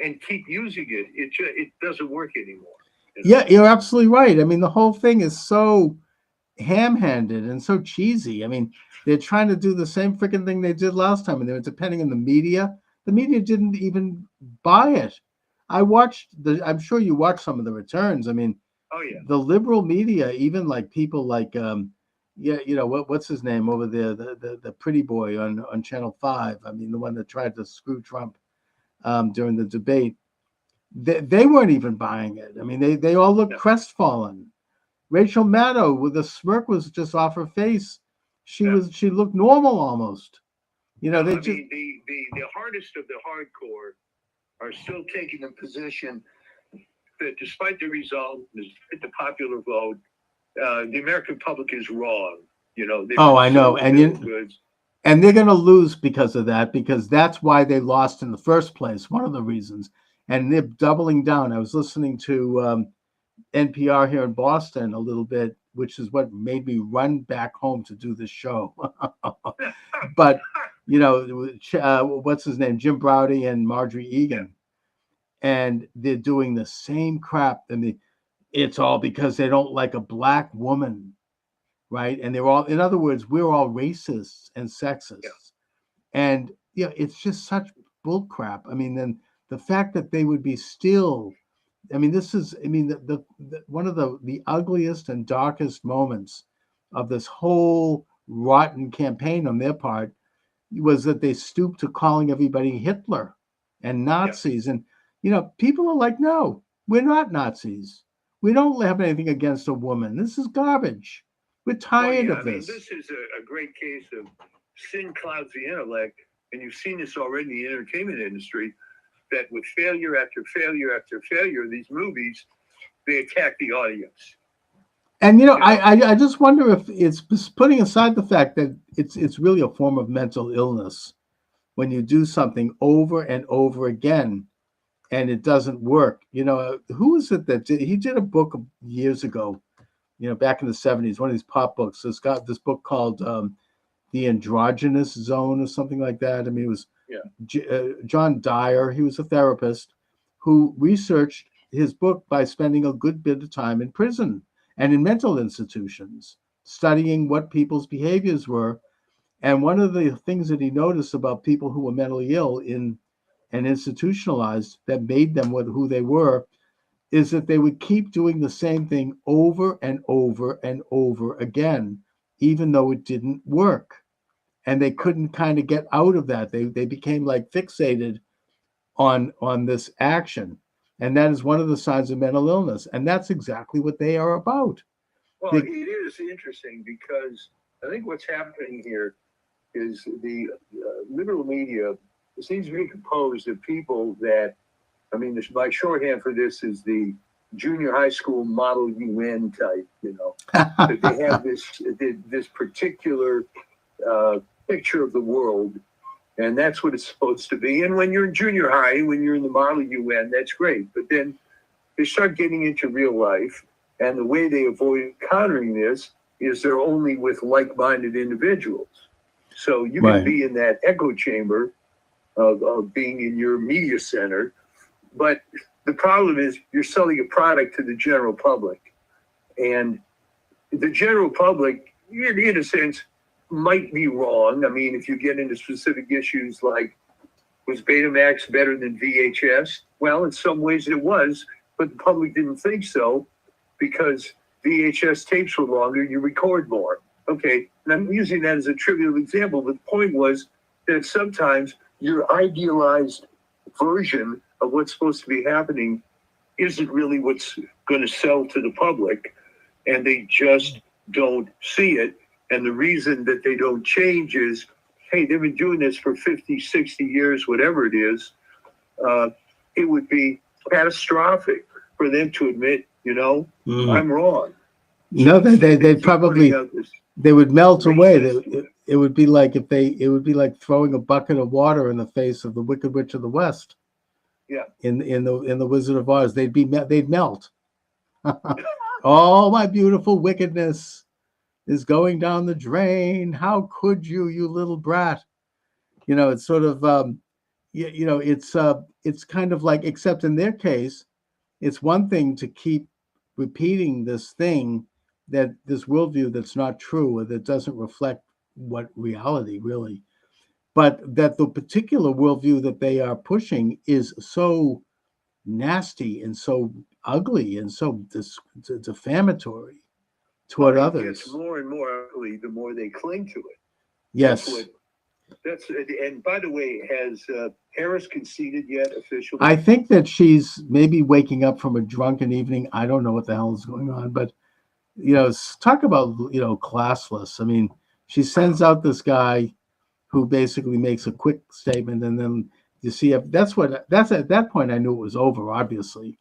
and keep using it. It doesn't work anymore. Yeah, you're absolutely right. I mean, the whole thing is so ham-handed and so cheesy. I mean, they're trying to do the same freaking thing they did last time, and they were depending on the media. The media didn't even buy it. I'm sure you watched some of the returns. I mean, Oh yeah. the liberal media, even like people like yeah, what's his name over there, the pretty boy on Channel 5. I mean, the one that tried to screw Trump during the debate. They weren't even buying it. I mean, they all looked crestfallen. Rachel Maddow with a smirk was just off her face. She looked normal almost. They I just mean, the hardest of the hardcore are still taking the position that despite the result, despite the popular vote, the American public is wrong. I know, and and they're going to lose because of that, because that's why they lost in the first place. One of the reasons, and they're doubling down. I was listening to NPR here in Boston a little bit, which is what made me run back home to do this show. But what's his name, Jim Braude and Marjorie Egan, and they're doing the same crap. And it's all because they don't like a black woman, right? And they're all, in other words, we're all racists and sexists, and it's just such bull crap. I mean, then the fact that they would be still. I mean, this is, the one of the ugliest and darkest moments of this whole rotten campaign on their part was that they stooped to calling everybody Hitler and Nazis. And, people are like, no, we're not Nazis. We don't have anything against a woman. This is garbage. We're tired of this. I mean, this is a great case of sin clouds the intellect. And you've seen this already in the entertainment industry, that with failure after failure after failure, these movies, they attack the audience. And I just wonder if it's putting aside the fact that it's really a form of mental illness when you do something over and over again and it doesn't work. Who is it that he did a book years ago, back in the 70s, one of these pop books. It's got this book called The Androgynous Zone or something like that. I mean, it was John Dyer. He was a therapist who researched his book by spending a good bit of time in prison and in mental institutions, studying what people's behaviors were. And one of the things that he noticed about people who were mentally ill and institutionalized that made them who they were is that they would keep doing the same thing over and over and over again, even though it didn't work. And they couldn't kind of get out of that. They became like fixated on this action. And that is one of the signs of mental illness. And that's exactly what they are about. Well, it is interesting because I think what's happening here is the liberal media seems to be composed of people that, I mean, my shorthand for this is the junior high school model UN type, that they have this particular picture of the world, and that's what it's supposed to be. And when you're in junior high, when you're in the model UN, that's great. But then they start getting into real life, and the way they avoid countering this is they're only with like-minded individuals. So you can be in that echo chamber of being in your media center, but the problem is you're selling a product to the general public, and the general public, in a sense, might be wrong. I mean, if you get into specific issues like, was Betamax better than VHS? Well, in some ways it was, but the public didn't think so because VHS tapes were longer, you record more. Okay, and I'm using that as a trivial example, but the point was that sometimes your idealized version of what's supposed to be happening isn't really what's going to sell to the public, and they just don't see it. And the reason that they don't change is, hey, they've been doing this for 50, 60 years, whatever it is. It would be catastrophic for them to admit, I'm wrong. No, they probably, they would melt away. It would be like throwing a bucket of water in the face of the Wicked Witch of the West. Yeah. In the Wizard of Oz, they'd melt. All my beautiful wickedness is going down the drain. How could you little brat? It's sort of, it's kind of like, except in their case, it's one thing to keep repeating this thing that this worldview that's not true, or that doesn't reflect what reality really, but that the particular worldview that they are pushing is so nasty and so ugly and so defamatory toward It others. gets more and more ugly the more they cling to it. Yes. And by the way, has Harris conceded yet officially? I think that she's maybe waking up from a drunken evening. I don't know what the hell is going on, but talk about classless. I mean, she sends out this guy who basically makes a quick statement, and then you see if that's at that point I knew it was over, obviously,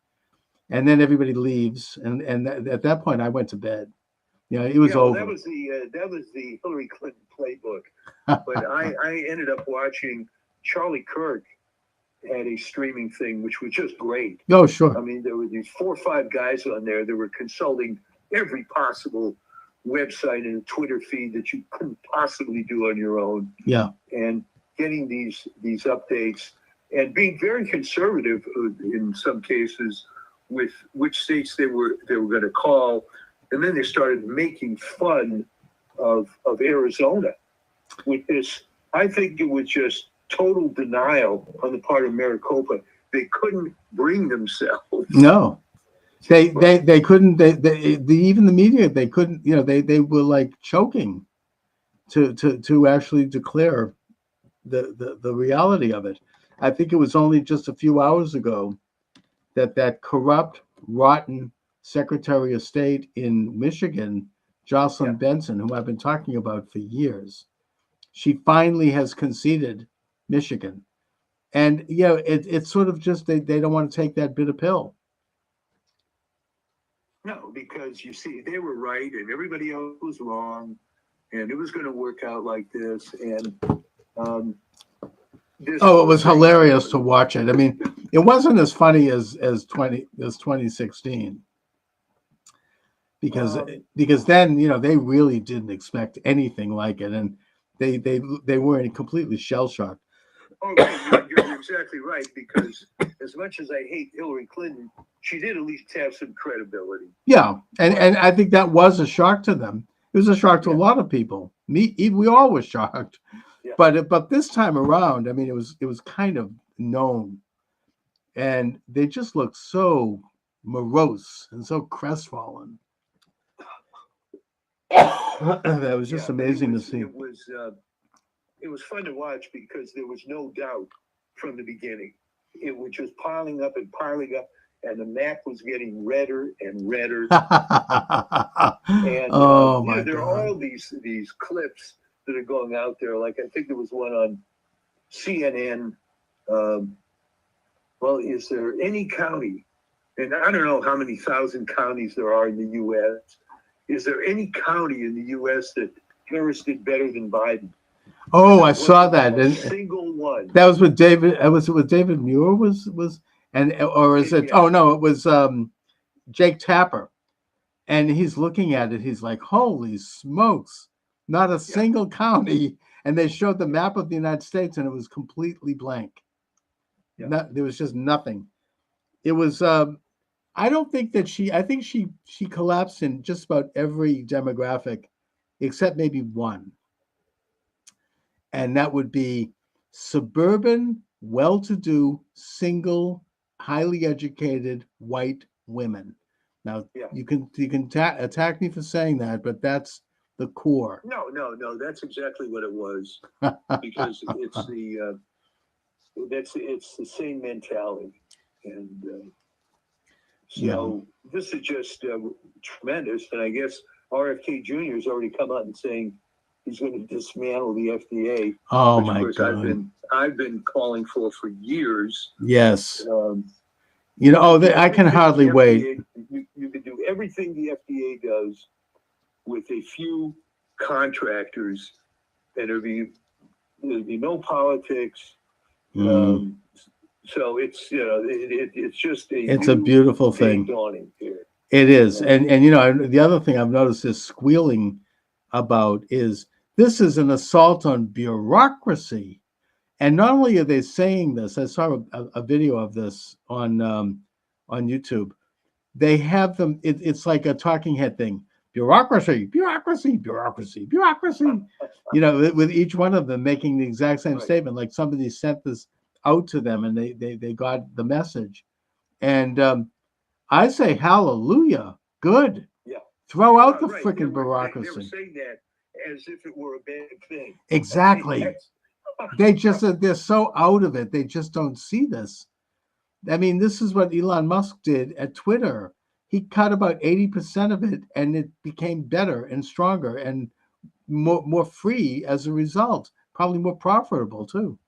and then everybody leaves, and at that point I went to bed. It was over. That was the Hillary Clinton playbook. But I ended up watching Charlie Kirk had a streaming thing, which was just great. Oh, sure. I mean, there were these 4 or 5 guys on there that were consulting every possible website and Twitter feed that you couldn't possibly do on your own. Yeah. And getting these updates and being very conservative in some cases with which states they were going to call. And then they started making fun of Arizona with this. I think it was just total denial on the part of Maricopa. They couldn't bring themselves. No, they couldn't. They even the media, they couldn't. They were like choking to actually declare the reality of it. I think it was only just a few hours ago that corrupt, rotten Secretary of State in Michigan, Jocelyn Benson, who I've been talking about for years, she finally has conceded Michigan. And it's sort of just they don't want to take that bitter pill. No, because you see, they were right and everybody else was wrong, and it was going to work out like this. And it was hilarious to watch it. I mean, it wasn't as funny as 2016. Because then they really didn't expect anything like it, and they were completely shell shocked. Oh, you're exactly right. Because as much as I hate Hillary Clinton, she did at least have some credibility. Yeah, and I think that was a shock to them. It was a shock to a lot of people. We all were shocked, but this time around, I mean, it was kind of known, and they just looked so morose and so crestfallen. That was just amazing to see. It was fun to watch because there was no doubt from the beginning. It was just piling up, and the map was getting redder and redder. And there are all these clips that are going out there. Like I think there was one on CNN. Well, is there any county, and I don't know how many thousand counties there are in the U.S., is there any county in the U.S. that Harris did better than Biden? Oh, I saw that. A single one. That was with David. Was it with David Muir? Or is it? Oh no, it was Jake Tapper, and he's looking at it. He's like, "Holy smokes! Not a single county." And they showed the map of the United States, and it was completely blank. There was just nothing. It was. I don't think that I think she collapsed in just about every demographic, except maybe one. And that would be suburban, well-to-do, single, highly educated white women. Now, you can attack me for saying that, but that's the core. No, that's exactly what it was. Because it's the same mentality, and so this is just tremendous. And I guess RFK Jr. has already come out and saying he's going to dismantle the FDA. Oh which, my of course, God! I've been calling for years. Yes. I can hardly wait. You can do everything the FDA does with a few contractors, and there'll be no politics. So it's it's just a beautiful thing. Dawning here. It is, and the other thing I've noticed is squealing about is this is an assault on bureaucracy, and not only are they saying this. I saw a video of this on YouTube. They have them. It's like a talking head thing. bureaucracy, bureaucracy, bureaucracy, bureaucracy. You know, with each one of them making the exact same Right. statement, like somebody sent this out to them and they got the message. And I say, hallelujah, good. Yeah. Throw out the Right. freaking They were bureaucracy. saying that as if it were a bad thing. Exactly. That's- They're so out of it. They just don't see this. I mean, this is what Elon Musk did at Twitter. He cut about 80% of it, and it became better and stronger and more free as a result. Probably more profitable too.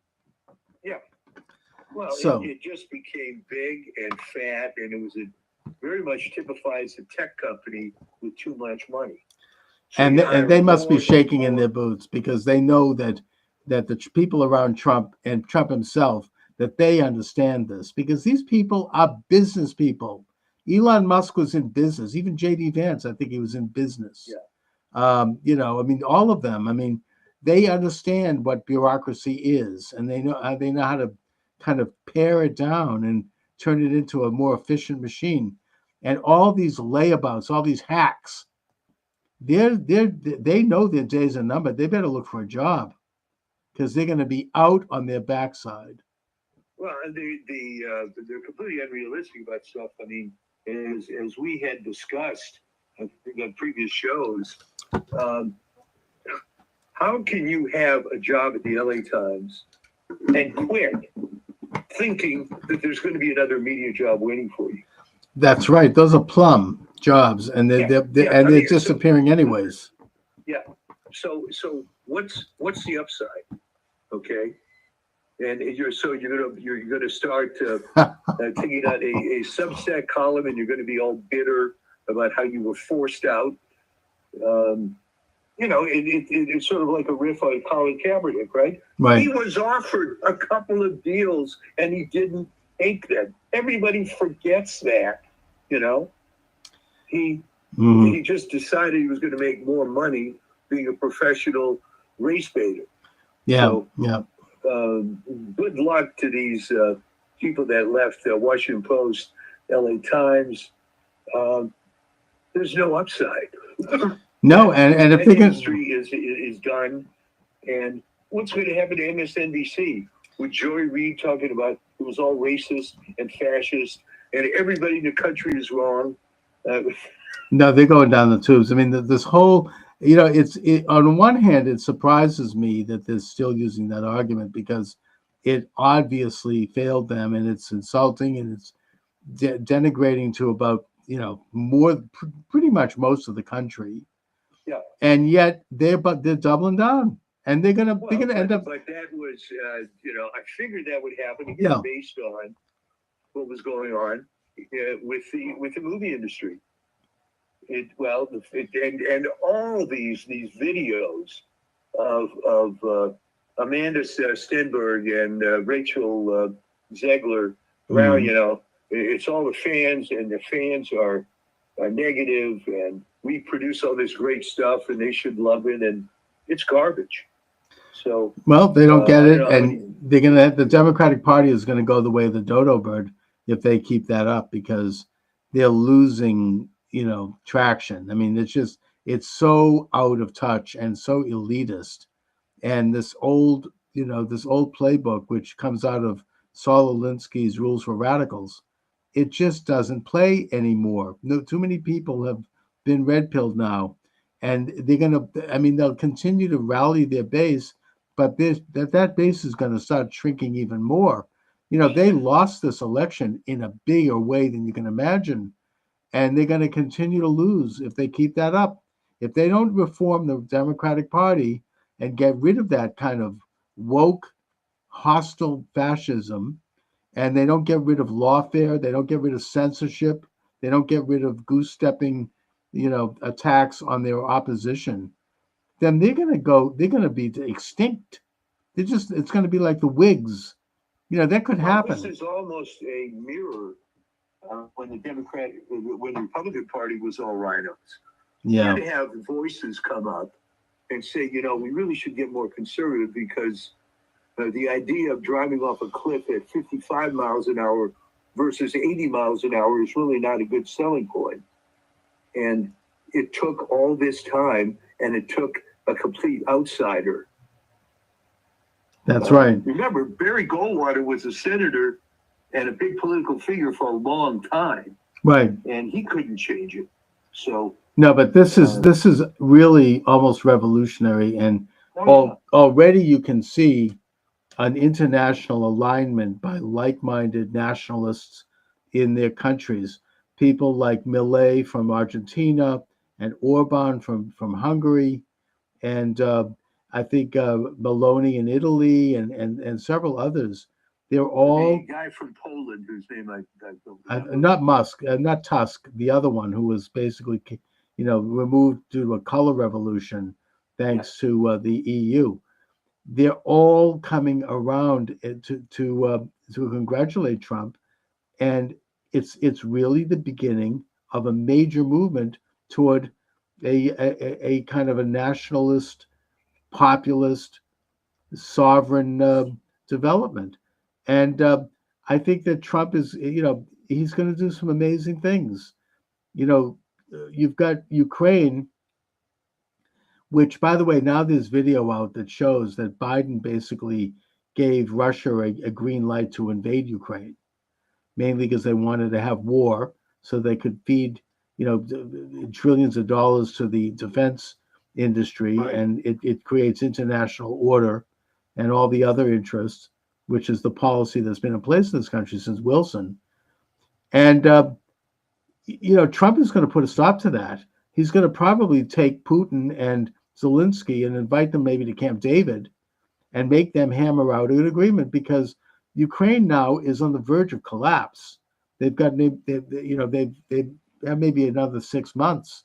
Well, So- it just became big and fat, and it was very much typifies a tech company with too much money. So And you they, and hire they must be more shaking in more- their boots because they know that the people around Trump and Trump himself, that they understand this, because these people are business people. Elon Musk was in business. Even JD Vance, I think he was in business. You know, I mean, all of them. I mean, they understand what bureaucracy is, and they know how to kind of pare it down and turn it into a more efficient machine. And all these layabouts, all these hacks, they know their days are numbered. They better look for a job because they're going to be out on their backside. Well, and they're completely unrealistic about stuff. I mean, as we had discussed I think on previous shows, how can you have a job at the LA Times and quit thinking that there's going to be another media job waiting for you? That's right. Those are plum jobs, and Yeah, they're I they're mean, disappearing anyways. So what's the upside? Okay, and you're gonna start taking out a Substack column, and you're going to be all bitter about how you were forced out. You know, it's sort of like a riff on Colin Kaepernick, right? Right. He was offered a couple of deals, and he didn't take them. Everybody forgets that, you know. Mhm. He just decided he was going to make more money being a professional race baiter. Yeah. So, Yeah. Good luck to these people that left the Washington Post, LA Times. There's no upside. No, and if That they can, industry is done. And what's going to happen to MSNBC with Joy Reid talking about it was all racist and fascist and everybody in the country is wrong? no, they're going down the tubes. I mean, this whole, you know, on one hand, it surprises me that they're still using that argument because it obviously failed them, and it's insulting, and it's denigrating to about, you know, pretty much most of the country. Yeah. And yet they're doubling down, and they're gonna end up. But that was, you know, I figured that would happen again Yeah. based on what was going on with the movie industry. And all these videos of Amanda Stenberg and Rachel Zegler around, you know, it's all the fans, and the fans are negative, and we produce all this great stuff, and they should love it, and it's garbage. So Well, they don't get I it, don't know, and the Democratic Party is going to go the way of the dodo bird if they keep that up, because they're losing, you know, traction. I mean, it's so out of touch and so elitist, and this old playbook, which comes out of Saul Alinsky's Rules for Radicals, it just doesn't play anymore. No, too many people have been red pilled now, and they'll continue to rally their base, but that base is going to start shrinking even more. You know, they lost this election in a bigger way than you can imagine, and they're going to continue to lose if they keep that up. If they don't reform the Democratic Party and get rid of that kind of woke, hostile fascism, and they don't get rid of lawfare, they don't get rid of censorship, they don't get rid of goose-stepping, you know, attacks on their opposition, then they're going to be extinct. It's going to be like the Whigs. You know, that could happen. This is almost a mirror when the Republican Party was all rhinos. Yeah. You had to have voices come up and say, you know, we really should get more conservative because the idea of driving off a cliff at 55 miles an hour versus 80 miles an hour is really not a good selling point. And it took all this time, and it took a complete outsider. That's right. Remember, Barry Goldwater was a senator and a big political figure for a long time, Right. and he couldn't change it. So, No, but this is really almost revolutionary, and already you can see an international alignment by like-minded nationalists in their countries. People like Milei from Argentina and Orban from Hungary, and I think Meloni in Italy, and several others. They're all the guy from Poland whose name I don't remember. not Musk, not Tusk, the other one who was basically, removed due to a color revolution, thanks to the EU. They're all coming around to congratulate Trump, and it's really the beginning of a major movement toward a kind of a nationalist, populist, sovereign development. And I think that Trump is, he's going to do some amazing things. You've got Ukraine, which, by the way, now there's video out that shows that Biden basically gave Russia a green light to invade Ukraine, mainly because they wanted to have war so they could feed, trillions of dollars to the defense industry, Right. and it creates international order and all the other interests, which is the policy that's been in place in this country since Wilson. And, Trump is going to put a stop to that. He's going to probably take Putin and Zelensky and invite them maybe to Camp David and make them hammer out an agreement, because Ukraine now is on the verge of collapse. They've got, they have maybe another 6 months.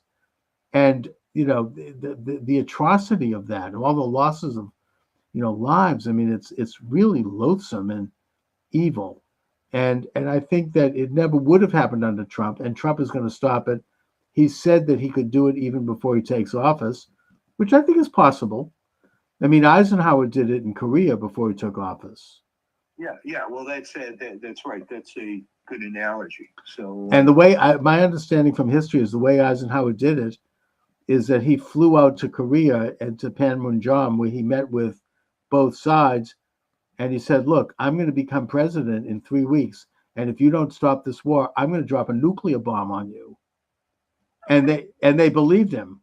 And, the atrocity of that, and all the losses of, lives. I mean, it's really loathsome and evil. And I think that it never would have happened under Trump, and Trump is going to stop it. He said that he could do it even before he takes office, which I think is possible. I mean, Eisenhower did it in Korea before he took office. Yeah. Well, that's right. That's a good analogy. So, And the way my understanding from history is the way Eisenhower did it is that he flew out to Korea and to Panmunjom, where he met with both sides. And he said, look, I'm going to become president in 3 weeks. And if you don't stop this war, I'm going to drop a nuclear bomb on you. And they believed him.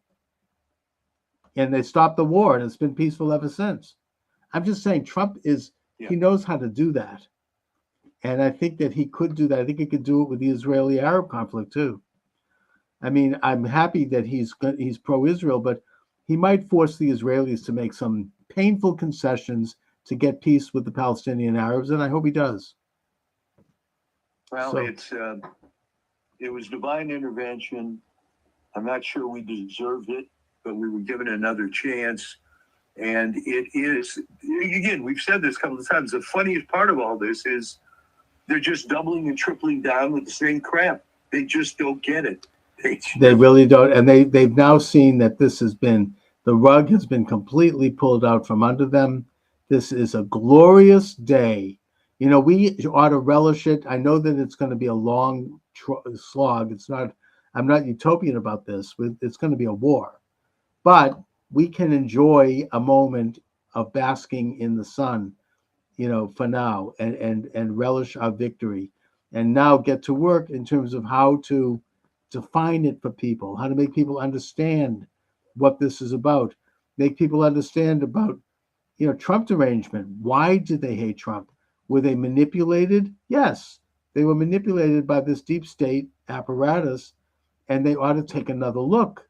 And they stopped the war, and it's been peaceful ever since. I'm just saying Trump he knows how to do that. And I think that he could do that. I think he could do it with the Israeli-Arab conflict too. I mean, I'm happy that he's pro-Israel, but he might force the Israelis to make some painful concessions to get peace with the Palestinian Arabs, and I hope he does. well, So- it was divine intervention. I'm not sure we deserved it, but we were given another chance. And it is, again, we've said this a couple of times. The funniest part of all this is they're just doubling and tripling down with the same crap. They just don't get it. They really don't, and they've now seen that the rug has been completely pulled out from under them. This is a glorious day. We ought to relish it. I know that it's going to be a long slog. I'm not utopian about this. It's going to be a war, but we can enjoy a moment of basking in the sun, for now, and relish our victory, and now get to work in terms of how to define it for people, how to make people understand what this is about, make people understand about, Trump derangement. Why did they hate Trump? Were they manipulated? Yes, they were manipulated by this deep state apparatus, and they ought to take another look.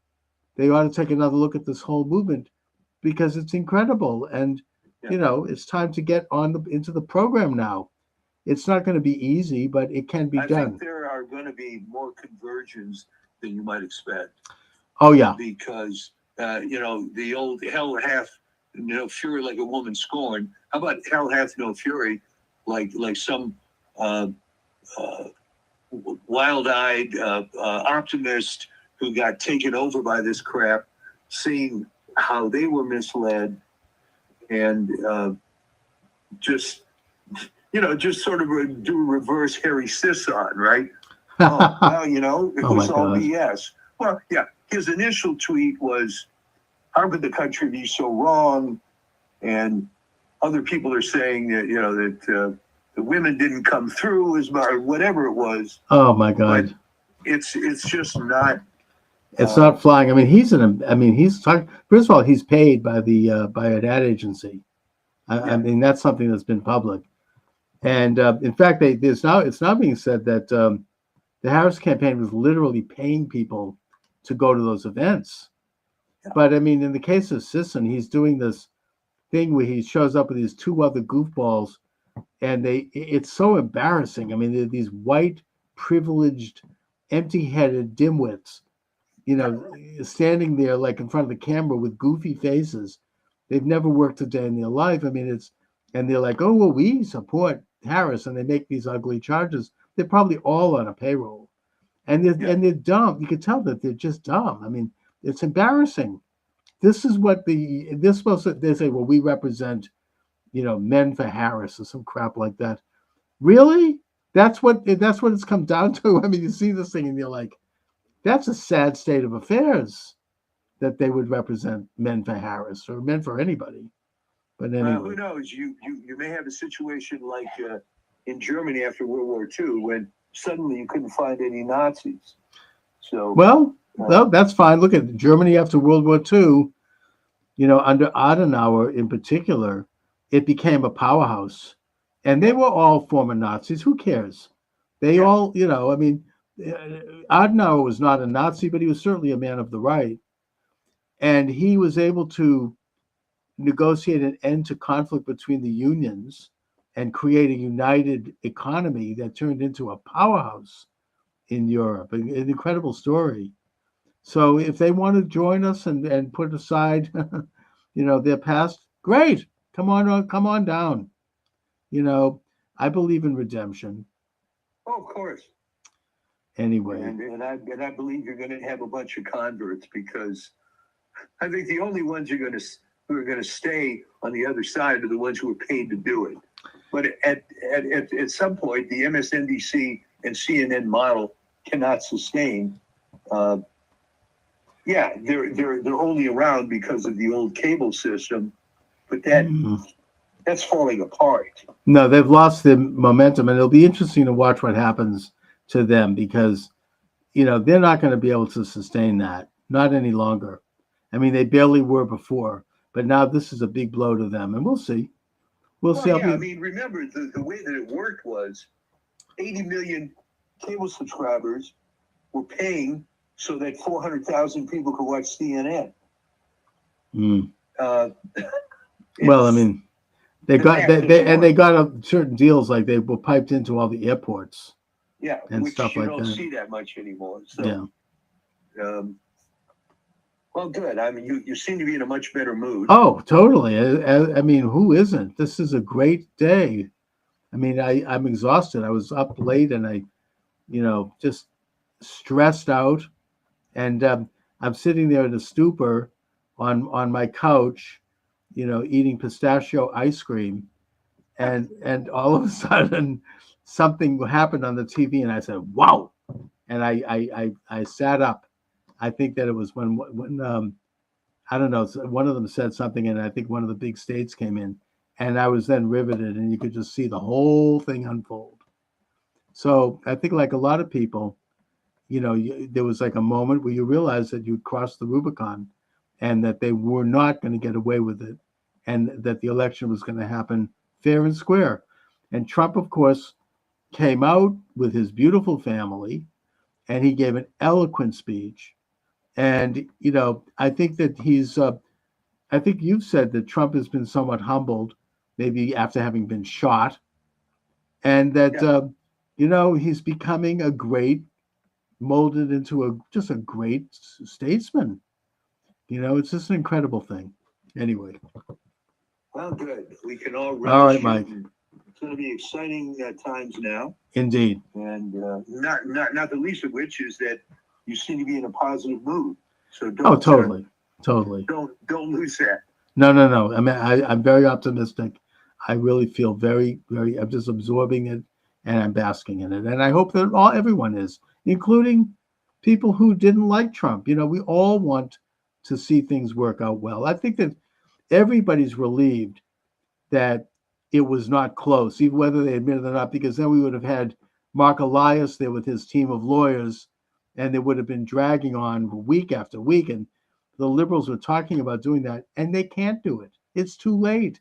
They ought to take another look at this whole movement, because it's incredible. And, it's time to get into the program now. It's not going to be easy, but it can be I done. think there are going to be more conversions than you might expect. Oh, yeah. Because, the old hell hath no fury like a woman scorned. How about hell hath no fury like some wild-eyed optimist who got taken over by this crap, seeing how they were misled, and just sort of do reverse Harry Sisson, right? Well, it Oh, was my all God. BS. Well, yeah, his initial tweet was, "How could the country be so wrong?" And other people are saying that that the women didn't come through as much, or whatever it was. Oh my God. It's just not. It's not flying. I mean, he's talking. First of all, he's paid by by an ad agency. I mean, that's something that's been public. And in fact, it's now being said that the Harris campaign was literally paying people to go to those events. Yeah. But I mean, in the case of Sisson, he's doing this thing where he shows up with these two other goofballs, and it's so embarrassing. I mean, they're these white, privileged, empty-headed dimwits, standing there like in front of the camera with goofy faces. They've never worked a day in their life. I mean, and they're like, oh, well, we support Harris, and they make these ugly charges. They're probably all on a payroll, and they're dumb. You can tell that they're just dumb. I mean, it's embarrassing. This is what they say, well, we represent, men for Harris or some crap like that. Really? That's what it's come down to. I mean, you see this thing and you're like, that's a sad state of affairs that they would represent men for Harris or men for anybody. But anyway. Who knows? You may have a situation like in Germany after World War II when suddenly you couldn't find any Nazis. So well, that's fine. Look at Germany after World War II. Under Adenauer in particular, it became a powerhouse, and they were all former Nazis. Who cares? They all, I mean, Adenauer was not a Nazi, but he was certainly a man of the right, and he was able to negotiate an end to conflict between the unions and create a united economy that turned into a powerhouse in Europe. An incredible story. So if they want to join us and put aside, their past, great. Come on down. I believe in redemption. Oh, of course. Anyway. And I believe you're going to have a bunch of converts, because I think the only ones who are going to stay on the other side are the ones who are paid to do it. But at some point, the MSNBC and CNN model cannot sustain. They're only around because of the old cable system, but that's falling apart. No, they've lost the momentum, and it'll be interesting to watch what happens to them, because they're not going to be able to sustain that, not any longer. I mean, they barely were before, but now this is a big blow to them, and we'll see. I mean, remember the way that it worked was 80 million cable subscribers were paying so that 400,000 people could watch CNN. Well, I mean, they got certain deals, like they were piped into all the airports. Yeah, and which stuff you like don't that. see that much anymore. So, well, good. I mean, you seem to be in a much better mood. Oh, totally. I mean, who isn't? This is a great day. I mean, I'm exhausted. I was up late and I, just stressed out. And I'm sitting there in a stupor on my couch, eating pistachio ice cream. And all of a sudden, something happened on the TV, and I said, "Wow!" And I sat up. I think that it was when I don't know, one of them said something, and I think one of the big states came in, and I was then riveted, and you could just see the whole thing unfold. So I think, like a lot of people, there was like a moment where you realized that you'd crossed the Rubicon, and that they were not going to get away with it, and that the election was going to happen fair and square. And Trump, of course, came out with his beautiful family, and he gave an eloquent speech. And, I think that I think you've said that Trump has been somewhat humbled, maybe after having been shot, and that, he's becoming molded into just a great statesman. It's just an incredible thing. Anyway. Well, good. We can all relish. All right, Mike. It's going to be exciting times now. Indeed. And not the least of which is that you seem to be in a positive mood. So don't. Totally. Don't lose that. No. I mean, I'm very optimistic. I really feel very, very. I'm just absorbing it, and I'm basking in it. And I hope that everyone is, including, people who didn't like Trump. You know, we all want to see things work out well. I think that everybody's relieved that it was not close, even whether they admit it or not, because then we would have had Mark Elias there with his team of lawyers, and they would have been dragging on week after week. And the liberals were talking about doing that, and they can't do it. It's too late.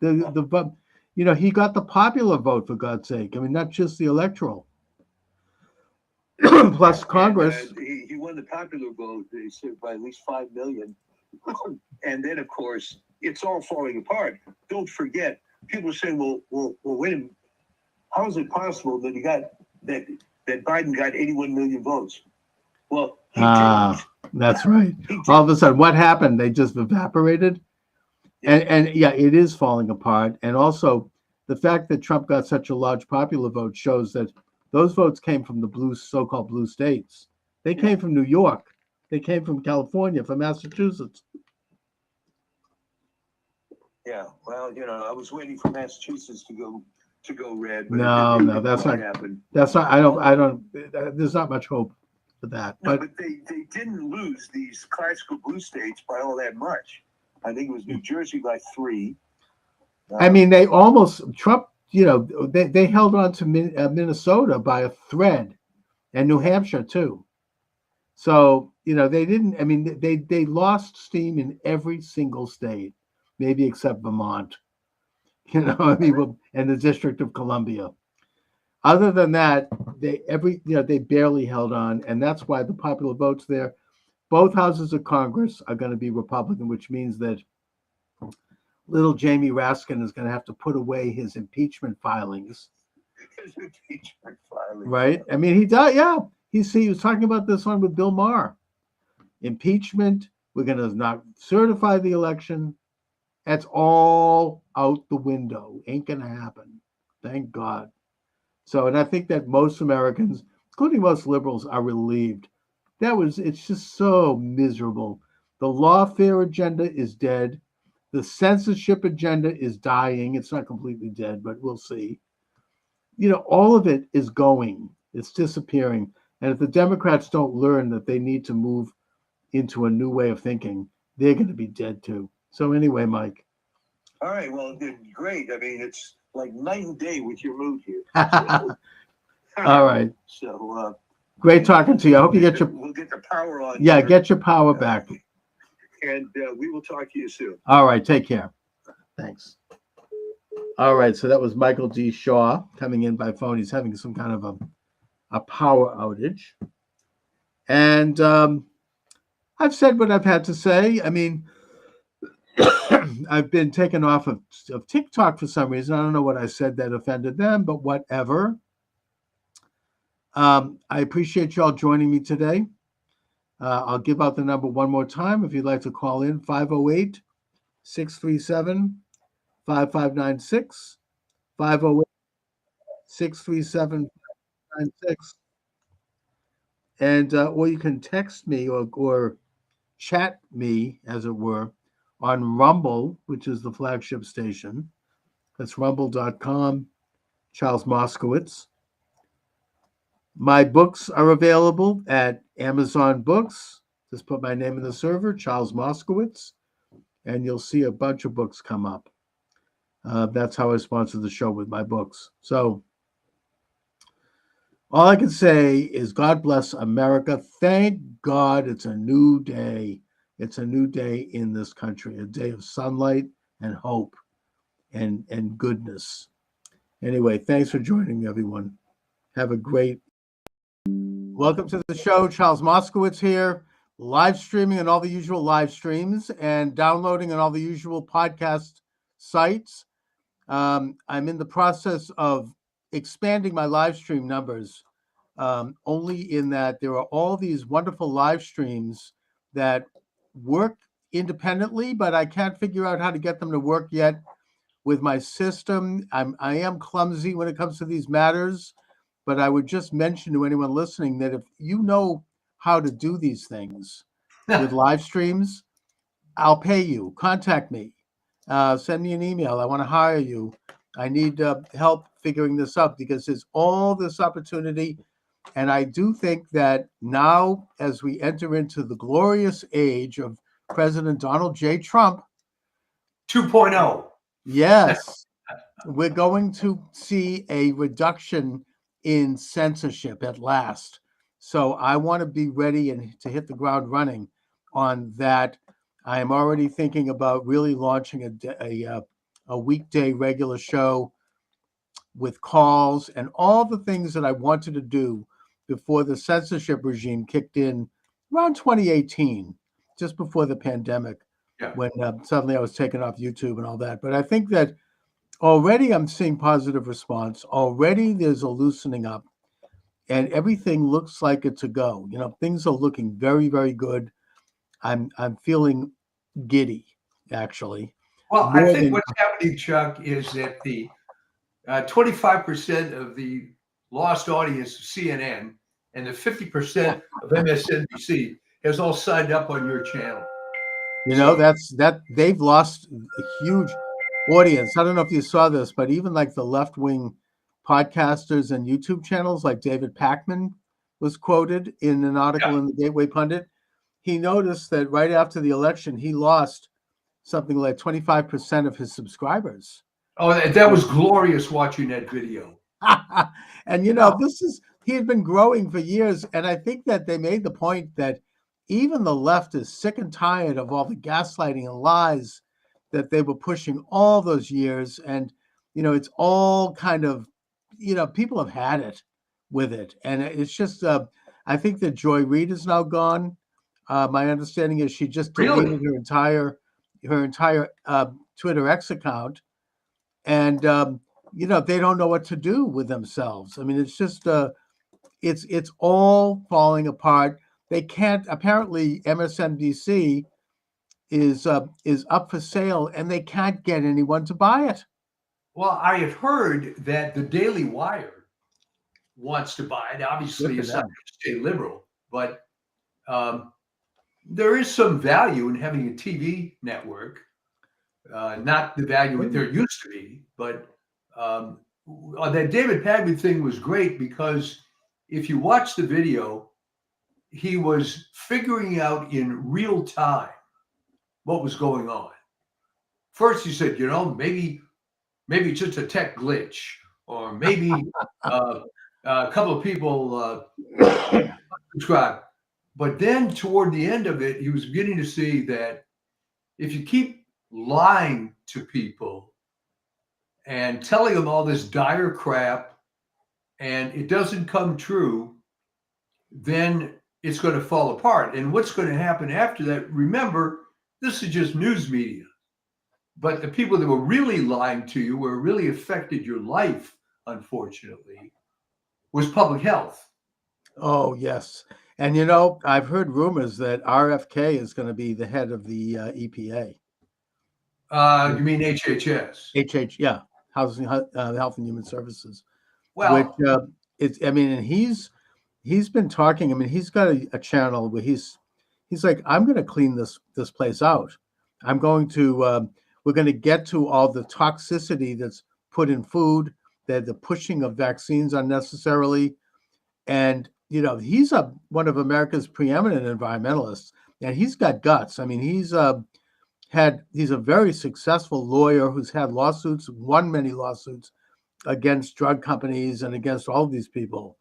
You know, he got the popular vote, for God's sake. I mean, not just the electoral. Plus Congress. And, he won the popular vote, they said, by at least 5 million. And then, of course, it's all falling apart. Don't forget, people say, well, wait a minute. How is it possible that he got that Biden got 81 million votes? Well, he didn't. That's right. He didn't. All of a sudden, what happened? They just evaporated. And yeah, it is falling apart. And also, the fact that Trump got such a large popular vote shows that those votes came from the so-called blue states. They came from New York. They came from California, from Massachusetts. Yeah, well, you know, I was waiting for Massachusetts to go red. But No, that's not. happen. That's not. I don't. There's not much hope for that. No, But but they didn't lose these classical blue states by all that much. I think it was New Jersey by 3. I mean, they almost Trump. You know, they held on to Minnesota by a thread, and New Hampshire too. So you know, they didn't. I mean, they lost steam in every single state, maybe except Vermont. You know, I mean, and the District of Columbia. Other than that, they barely held on, and that's why the popular votes there. Both houses of Congress are going to be Republican, which means that little Jamie Raskin is going to have to put away his impeachment filings. Right? I mean, he does. Yeah, he was talking about this one with Bill Maher. Impeachment. We're going to not certify the election. That's all out the window. Ain't going to happen. Thank God. So, and I think that most Americans, including most liberals, are relieved. It's just so miserable. The lawfare agenda is dead. The censorship agenda is dying. It's not completely dead, but we'll see. You know, all of it is going. It's disappearing. And if the Democrats don't learn that they need to move into a new way of thinking, they're going to be dead too. So anyway, Mike. All right, well, great. I mean, it's like night and day with your mood here. All right. So great talking to you. I hope you get your. We'll get the power on. Yeah, here. get your power back. And we will talk to you soon. All right, take care. Thanks. All right, so that was Michael D. Shaw coming in by phone. He's having some kind of a power outage. And I've said what I've had to say. I mean, I've been taken off of TikTok for some reason. I don't know what I said that offended them, but whatever. I appreciate y'all joining me today. I'll give out the number one more time if you'd like to call in, 508-637-5596, 508-637-5596. And or you can text me or chat me, as it were, on Rumble, which is the flagship station. That's rumble.com, Charles Moskowitz. My books are available at Amazon Books. Just put my name in the server, Charles Moskowitz, and you'll see a bunch of books come up. That's how I sponsor the show, with my books. So all I can say is God bless America. Thank God it's a new day. It's a new day in this country, a day of sunlight and hope and goodness. Anyway, thanks for joining me, everyone. Have a great. Welcome to the show. Charles Moskowitz here, live streaming on all the usual live streams and downloading on all the usual podcast sites. I'm in the process of expanding my live stream numbers, only in that there are all these wonderful live streams that work independently, but I can't figure out how to get them to work yet with my system. I am clumsy when it comes to these matters. But I would just mention to anyone listening that if you know how to do these things with live streams, I'll pay you. Contact me. Send me an email. I want to hire you. I need help figuring this out because there's all this opportunity. And I do think that now, as we enter into the glorious age of President Donald J. Trump, 2.0. yes, we're going to see a reduction in censorship at last. So I want to be ready and to hit the ground running on that. I am already thinking about really launching a weekday regular show with calls and all the things that I wanted to do before the censorship regime kicked in around 2018, just before the pandemic, Yeah. when suddenly I was taken off YouTube and all that. But I think that already I'm seeing positive response. Already there's a loosening up, and everything looks like it's a go. You know, things are looking very, very good. I'm feeling giddy, actually. Well, I More think than what's happening, Chuck, is that the 25% of the lost audience of CNN and the 50% of MSNBC has all signed up on your channel. you know, So- that they've lost a huge audience. I don't know if you saw this, but even like the left-wing podcasters and YouTube channels, like David Pakman was quoted in an article in the Gateway Pundit. He noticed that right after the election, he lost something like 25% of his subscribers. Oh, that was glorious watching that video. And you know, he had been growing for years, and I think that they made the point that even the left is sick and tired of all the gaslighting and lies that they were pushing all those years. And you know, it's all kind of, you know, people have had it with it, and it's just I think that Joy Reid is now gone. My understanding is she just deleted Really? her entire Twitter X account, and you know, they don't know what to do with themselves. I mean, it's just it's all falling apart. They can't. Apparently, MSNBC is up for sale, and they can't get anyone to buy it. Well, I have heard that the Daily Wire wants to buy it. Obviously, Good for it's not them. going to stay liberal, but there is some value in having a TV network. Not the value there used to be, but that David Pagman thing was great because if you watch the video, he was figuring out in real time what was going on. First, he said, you know, maybe it's just a tech glitch, or maybe a couple of people subscribe. But then toward the end of it, he was beginning to see that if you keep lying to people and telling them all this dire crap and it doesn't come true, then it's going to fall apart. And what's going to happen after that? Remember, this is just news media. But the people that were really lying to you, where it really affected your life, unfortunately, was public health. Oh, yes. And, you know, I've heard rumors that RFK is going to be the head of the EPA. You mean HHS? Yeah, Housing, Health and Human Services. Well, Which it's, I mean, and he's been talking. I mean, he's got a channel where he's like, I'm going to clean this place out. I'm going to we're going to get to all the toxicity that's put in food, the pushing of vaccines unnecessarily, and you know, he's one of America's preeminent environmentalists, and he's got guts. I mean, he's a very successful lawyer who's had lawsuits, won many lawsuits against drug companies and against all of these people.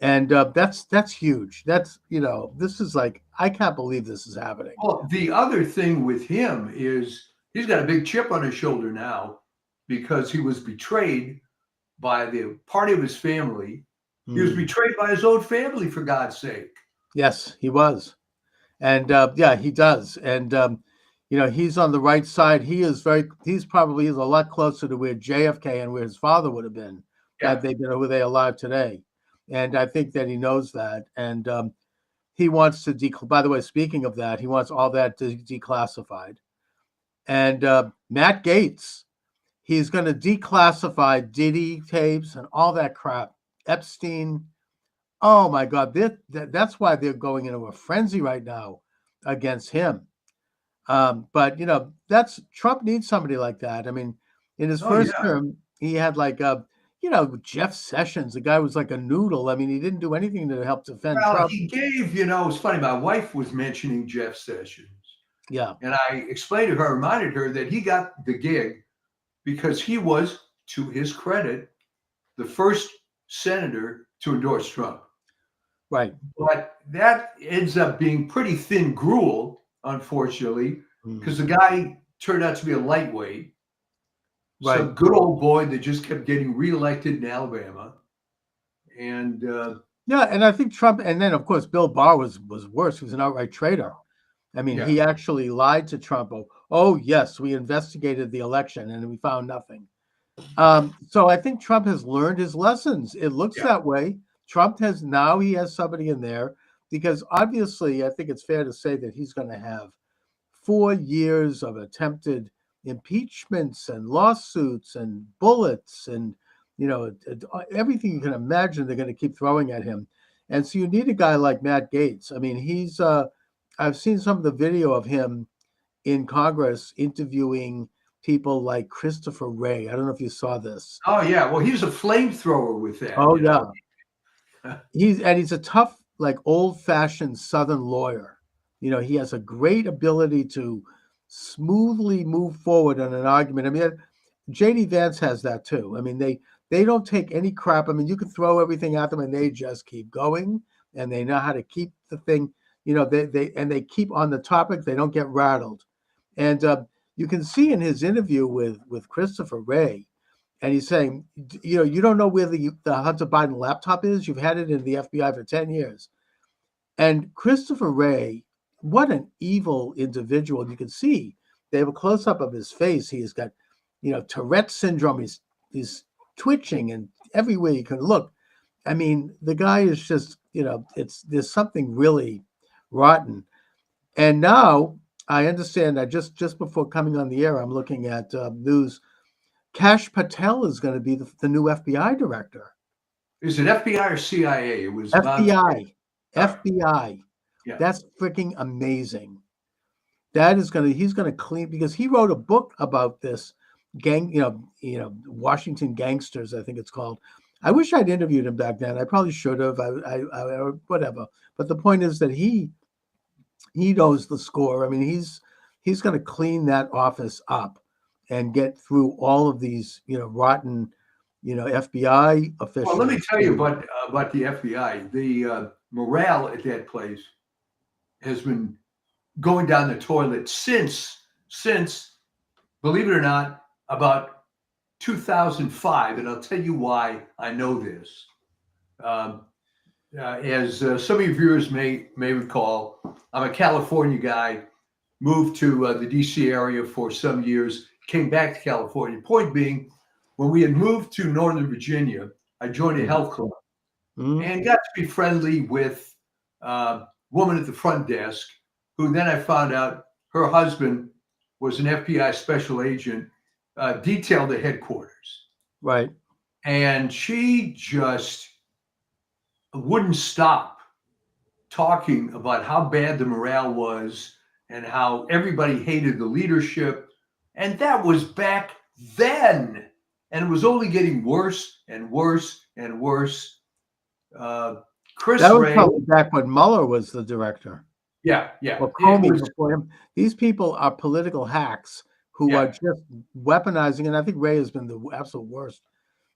And that's huge. That's, you know, this is like, I can't believe this is happening. well, the other thing with him is he's got a big chip on his shoulder now because he was betrayed by the party of his family. He was betrayed by his own family, for God's sake. Yes, he was. And yeah, he does. And, you know, he's on the right side. He's probably a lot closer to where JFK and where his father would have been had they been, were they alive today. And I think that he knows that. And he wants to, by the way, speaking of that, he wants all that declassified. And Matt Gaetz, he's going to declassify Diddy tapes and all that crap. Epstein. Oh my God, that's why they're going into a frenzy right now against him. But you know, Trump needs somebody like that. I mean, in his first term, he had like Jeff Sessions, the guy was like a noodle. I mean, he didn't do anything to help defend Well, Trump. he gave, it's funny. My wife was mentioning Jeff Sessions, Yeah, and I explained to her, reminded her that he got the gig because he was, to his credit, the first senator to endorse Trump. right. But that ends up being pretty thin gruel, unfortunately, Mm. because the guy turned out to be a lightweight. Right. Some good old boy that just kept getting reelected in Alabama. And Yeah, and I think Trump, and then of course Bill Barr was worse. He was an outright traitor. I mean, Yeah. he actually lied to Trump. Oh yes, we investigated the election and we found nothing. So I think Trump has learned his lessons. It looks Yeah. that way. He has somebody in there because obviously I think it's fair to say that he's going to have 4 years of attempted impeachments and lawsuits and bullets and everything you can imagine they're going to keep throwing at him. And so you need a guy like Matt Gaetz. I mean, I've seen some of the video of him in Congress interviewing people like Christopher Wray. I don't know if you saw this. oh yeah, well, he's a flamethrower with that. Oh you know. yeah. He's a tough, like old-fashioned Southern lawyer. He has a great ability to smoothly move forward on an argument. I mean, JD Vance has that too. I mean, they don't take any crap. I mean, you can throw everything at them and they just keep going, and they know how to keep the thing. They keep on the topic. They don't get rattled, and you can see in his interview with Christopher Wray, and he's saying, you don't know where the Hunter Biden laptop is. You've had it in the FBI for 10 years, and Christopher Wray, what an evil individual. You can see they have a close up of his face. He's got, Tourette syndrome. He's twitching and everywhere you can look. I mean, the guy is just, there's something really rotten. And now I understand that just before coming on the air, I'm looking at news. Kash Patel is going to be the new FBI director. Is it FBI or CIA? It was FBI. FBI. Yeah. That's freaking amazing. He's going to clean, because he wrote a book about this gang, Washington Gangsters, I think it's called. I wish I'd interviewed him back then. I probably should have. I whatever. But the point is that he knows the score. I mean, he's going to clean that office up and get through all of these, rotten, FBI officials. Well, let me tell you about the FBI. The morale at that place has been going down the toilet since, believe it or not, about 2005, and I'll tell you why I know this. As some of your viewers may recall, I'm a California guy, moved to the DC area for some years, came back to California. Point being, when we had moved to Northern Virginia, I joined a health club and got to be friendly with a woman at the front desk, who then I found out her husband was an FBI special agent detailed at headquarters. Right. And she just wouldn't stop talking about how bad the morale was and how everybody hated the leadership. And that was back then. And it was only getting worse and worse and worse. Chris That was Wray, probably back when Mueller was the director. yeah. Or It Comey was- before him. These people are political hacks who Yeah. are just weaponizing, and I think Ray has been the absolute worst.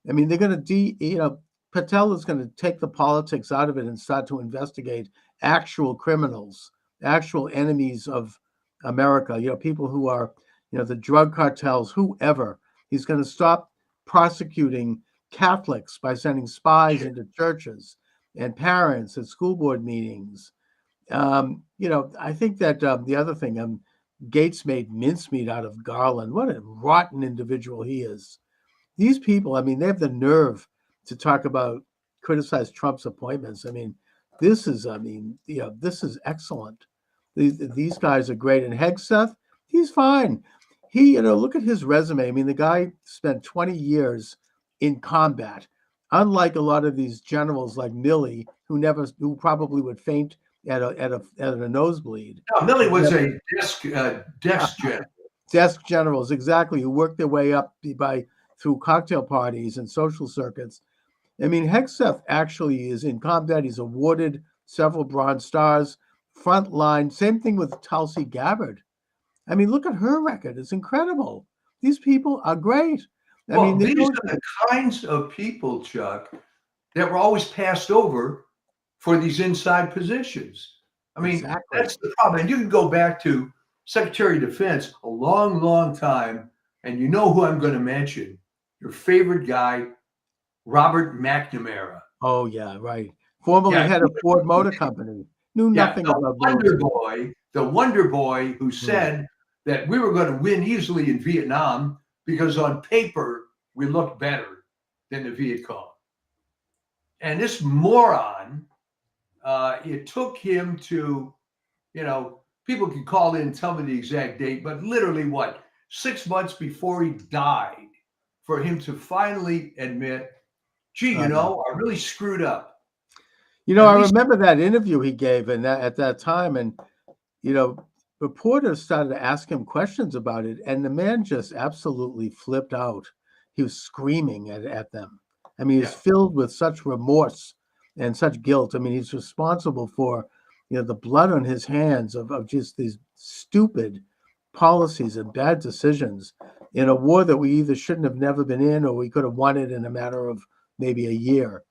I mean, they're going to Patel is going to take the politics out of it and start to investigate actual criminals, actual enemies of America, people who are, the drug cartels, whoever. He's going to stop prosecuting Catholics by sending spies into churches and parents at school board meetings. I think that the other thing, Gates made mincemeat out of Garland. What a rotten individual he is. These people, I mean, they have the nerve to criticize Trump's appointments. I mean, this is excellent. These guys are great. And Hegseth, he's fine. Look at his resume. I mean, the guy spent 20 years in combat, unlike a lot of these generals like Milley, who probably would faint at a nosebleed. No, Milley was a desk general. Desk generals, exactly, who worked their way up by through cocktail parties and social circuits. I mean, Hegseth actually is in combat. He's awarded several Bronze Stars, frontline. Same thing with Tulsi Gabbard. I mean, look at her record. It's incredible. These people are great. I Well, mean, they these don't, are the kinds of people, Chuck, that were always passed over for these inside positions. I mean, exactly. that's the problem. And you can go back to Secretary of Defense a long, long time, and you know who I'm going to mention. Your favorite guy, Robert McNamara. Oh, yeah, right. Formerly Yeah, head of Ford Motor Company. Knew yeah, nothing the about Wonder military. Boy, the Wonder Boy who said that we were going to win easily in Vietnam because on paper we looked better than the Viet Cong. And this moron, it took him to, people can call in and tell me the exact date, but literally what, 6 months before he died, for him to finally admit, gee, I know. I really screwed up. I At least, remember that interview he gave at that time, and reporters started to ask him questions about it, and the man just absolutely flipped out. He was screaming at them. I mean, he's yeah, filled with such remorse and such guilt. I mean, he's responsible for, the blood on his hands of just these stupid policies and bad decisions in a war that we either shouldn't have never been in, or we could have won it in a matter of maybe a year.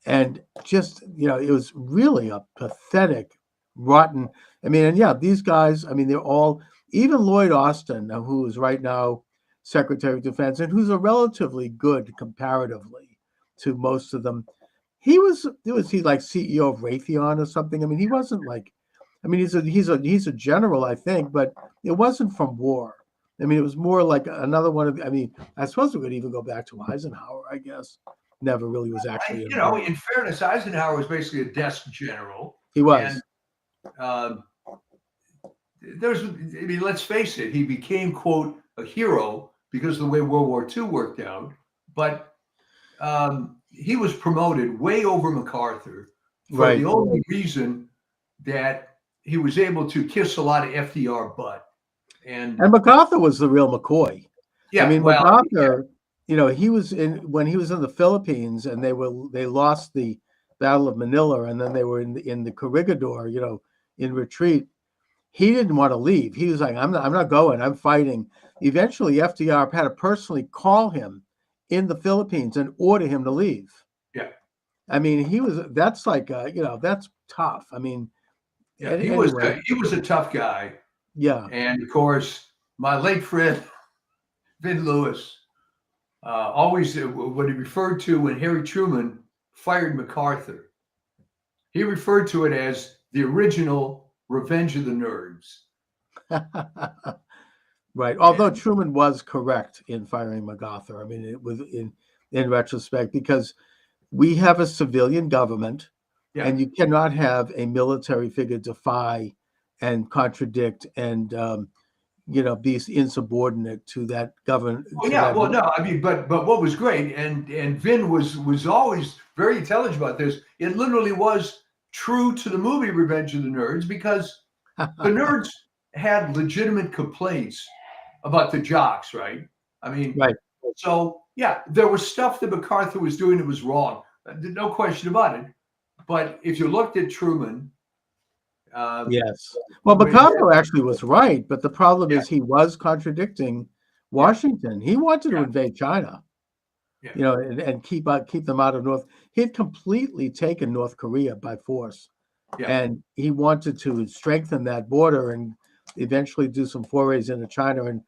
And just, it was really a pathetic, rotten. I mean, and yeah, these guys, I mean, they're all, even Lloyd Austin, who is right now Secretary of Defense, and who's a relatively good comparatively to most of them. Was he like CEO of Raytheon or something? I mean, he wasn't like, I mean, he's a general, I think, but it wasn't from war. I mean, it was more like another one of, I mean, I suppose we could even go back to Eisenhower, I guess. Never really was actually involved. in fairness, Eisenhower was basically a desk general. He was. And let's face it, he became, quote, a hero because of the way World War II worked out. But he was promoted way over MacArthur for Right. the only reason that he was able to kiss a lot of FDR butt. And MacArthur was the real McCoy. yeah, I mean, well, MacArthur, when he was in the Philippines, and they lost the Battle of Manila, and then they were in the Corregidor, in retreat. He didn't want to leave. He was like, I'm not going. I'm fighting. Eventually, FDR had to personally call him in the Philippines and order him to leave. Yeah. I mean, that's like, that's tough. I mean, yeah, he anyway. was a tough guy. Yeah. And of course, my late friend, Vin Lewis, always, what he referred to when Harry Truman fired MacArthur, he referred to it as the original Revenge of the Nerds. Right. Although Truman was correct in firing MacArthur. I mean, it was in retrospect, because we have a civilian government, Yeah. and you cannot have a military figure defy and contradict and be insubordinate to that government. Well, yeah. Well, no, I mean, but what was great, and Vin was always very intelligent about this. It literally was true to the movie Revenge of the Nerds, because the nerds had legitimate complaints about the jocks, right? I mean, right. So yeah, there was stuff that MacArthur was doing that was wrong, no question about it. But if you looked at Truman, yes. Well, MacArthur actually was right, but the problem is he was contradicting Washington. He wanted to invade China, and keep them out of North. He had completely taken North Korea by force, and he wanted to strengthen that border and eventually do some forays into China. And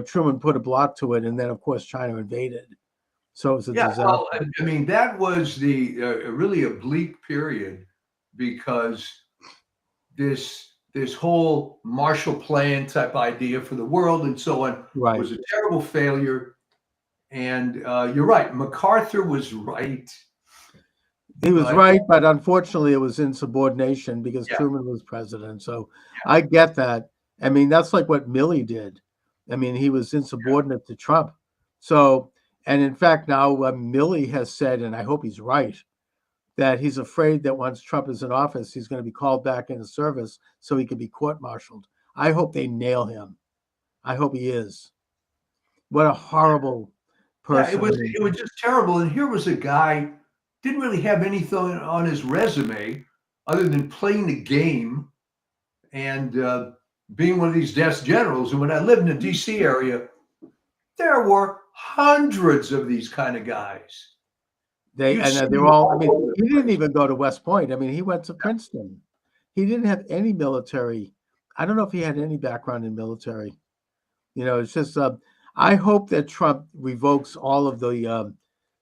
Truman put a block to it, and then of course China invaded. So it was a disaster. Well, I mean, that was the really a bleak period, because this whole Marshall Plan type idea for the world and so on was a terrible failure. And you're right, MacArthur was right. He was right, but unfortunately it was insubordination because Truman was president. So I get that. I mean, that's like what Milley did. I mean, he was insubordinate to Trump. So, and in fact, now Milley has said, and I hope he's right, that he's afraid that once Trump is in office, he's going to be called back into service so he can be court-martialed. I hope they nail him. I hope he is. What a horrible Yeah, person. I mean, it was just terrible. And here was a guy didn't really have anything on his resume other than playing the game and being one of these desk generals. And when I lived in the D.C. area, there were hundreds of these kind of guys. they You and see they're them all. I all mean, over the he didn't place. even go to West Point. I mean, he went to Princeton. He didn't have any military. I don't know if he had any background in military. You know, it's just. I hope that Trump revokes all of the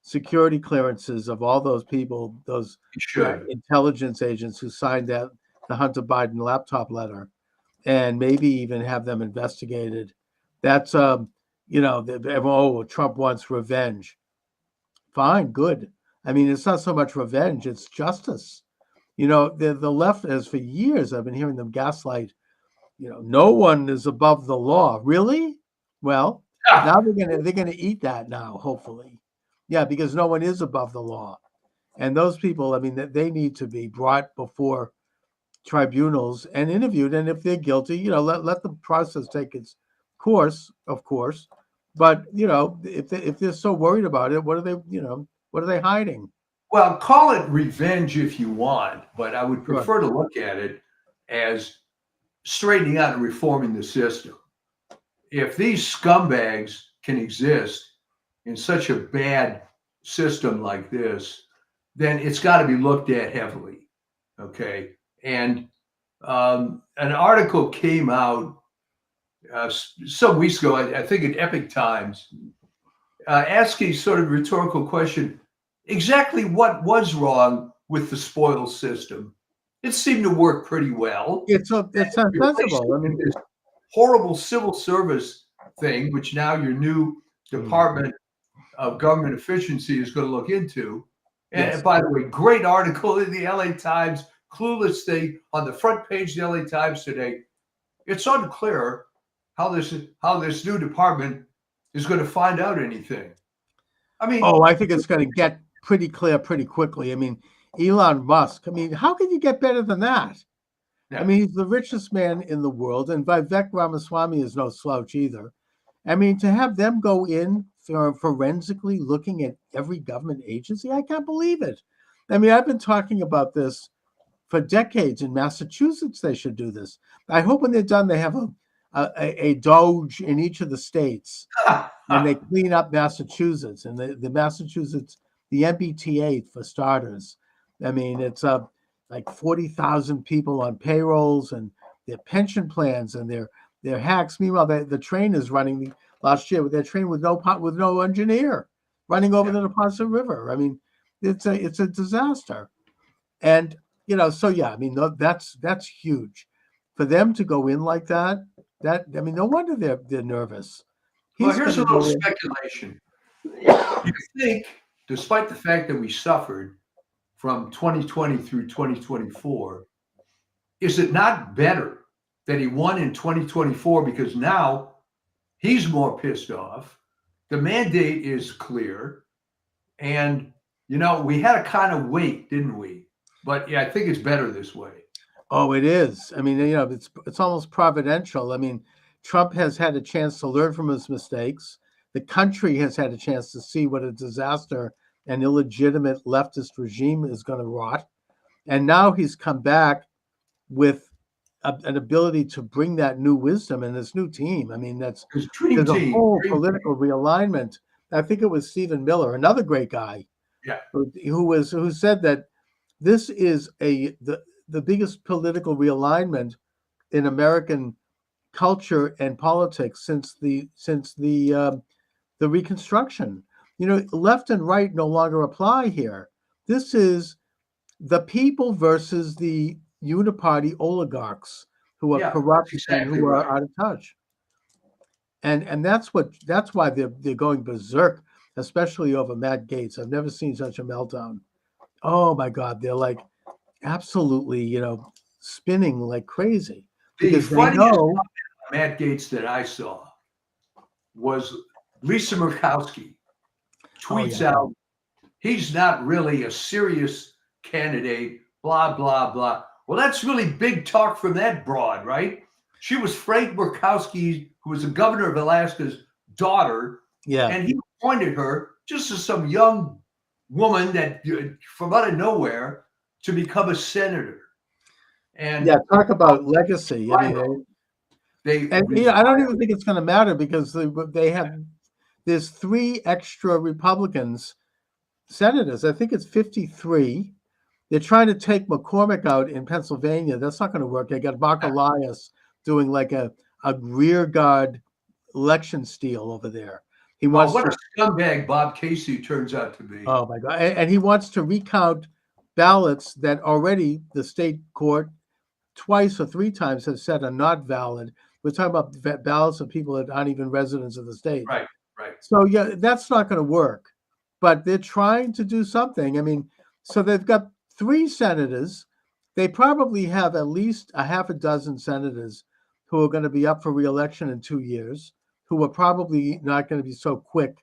security clearances of all those people, those You should. intelligence agents who signed the Hunter Biden laptop letter, and maybe even have them investigated. That's oh, Trump wants revenge. Fine, good. I mean, it's not so much revenge; it's justice. You know, the left has for years. I've been hearing them gaslight. You know, no one is above the law. Really? Well, now they're gonna eat that now. Hopefully, yeah, because no one is above the law, and those people. I mean, they need to be brought before tribunals and interviewed. And if they're guilty, you know, let the process take its course, of course. But you know, if they're so worried about it, what are they? You know, what are they hiding? Well, call it revenge if you want, but I would Sure. prefer to look at it as straightening out and reforming the system. If these scumbags can exist in such a bad system like this, then it's got to be looked at heavily. Okay. And an article came out some weeks ago, I think in Epic Times, asking sort of rhetorical question, exactly what was wrong with the spoil system? It seemed to work pretty well. It's Replaced sensible. I it with mean, this horrible civil service thing, which now your new Department of Government Efficiency is going to look into. And Yes. by the way, great article in the LA Times, clueless thing on the front page of the LA Times today. It's unclear how this new department is going to find out anything. I mean, Oh, I think it's going to get pretty clear pretty quickly. I mean, Elon Musk. I mean, how can you get better than that? yeah. I mean, he's the richest man in the world, and Vivek Ramaswamy is no slouch either. I mean, to have them go in for forensically looking at every government agency, I can't believe it. I mean, I've been talking about this for decades. In Massachusetts, they should do this. I hope when they're done, they have a Doge in each of the states, and they clean up Massachusetts and the Massachusetts, the MBTA for starters. I mean, it's like 40,000 people on payrolls and their pension plans and their hacks. Meanwhile, the train is running last year with their train with no engineer running over the Neponset River. I mean, it's a disaster. And you know, so yeah, I mean, that's huge for them to go in like that. That I mean, no wonder they're nervous. Well, here's a gonna little go in- speculation. You think, despite the fact that we suffered from 2020 through 2024, is it not better that he won in 2024 because now he's more pissed off? The mandate is clear. And, you know, we had to kind of wait, didn't we? But yeah, I think it's better this way. Oh, it is. I mean, you know, it's almost providential. I mean, Trump has had a chance to learn from his mistakes. The country has had a chance to see what a disaster an illegitimate leftist regime is going to rot. And now he's come back with an ability to bring that new wisdom and this new team. I mean, There's dream there's a team. whole dream political realignment. I think it was Stephen Miller, another great guy, Yeah. who said that this is the biggest political realignment in American culture and politics since the Reconstruction. You know, left and right no longer apply here. This is the people versus the uniparty oligarchs who are Yeah, corrupt that's and exactly who are right. out of touch. And that's why they're going berserk, especially over Matt Gaetz. I've never seen such a meltdown. Oh my God, they're like absolutely, you know, spinning like crazy The because they funniest know. Matt Gaetz that I saw was Lisa Murkowski tweets yeah. out, he's not really a serious candidate, blah, blah, blah. Well, that's really big talk from that broad, right? She was Frank Murkowski, who was the governor of Alaska's daughter, Yeah, and he appointed her just as some young woman that from out of nowhere to become a senator. And Yeah, talk about legacy. I mean, I don't even think it's going to matter because they have there's 3 extra Republicans senators. I think it's 53. They're trying to take McCormick out in Pennsylvania. That's not going to work. They got Mark Elias doing like a rear guard election steal over there. He wants what a scumbag Bob Casey turns out to be. Oh my God. And he wants to recount ballots that already the state court twice or 3 times has said are not valid. We're talking about ballots of people that aren't even residents of the state. Right. So yeah, that's not going to work. But they're trying to do something. I mean, so they've got 3 senators. They probably have at least a half a dozen senators who are going to be up for re-election in 2 years, who are probably not going to be so quick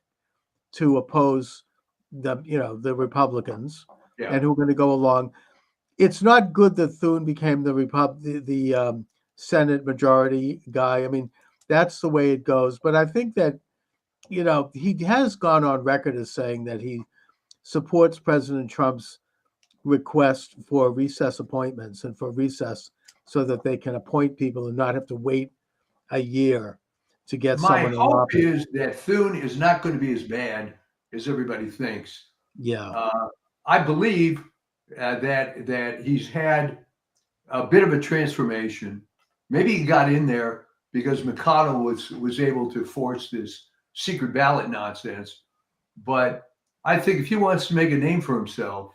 to oppose the Republicans, and who are going to go along. It's not good that Thune became the Senate majority guy. I mean, that's the way it goes. But I think that, he has gone on record as saying that he supports President Trump's request for recess appointments and for recess so that they can appoint people and not have to wait a year to get someone in office. My hope is that Thune is not going to be as bad as everybody thinks. Yeah. I believe that he's had a bit of a transformation. Maybe he got in there because McConnell was able to force this secret ballot nonsense. But I think if he wants to make a name for himself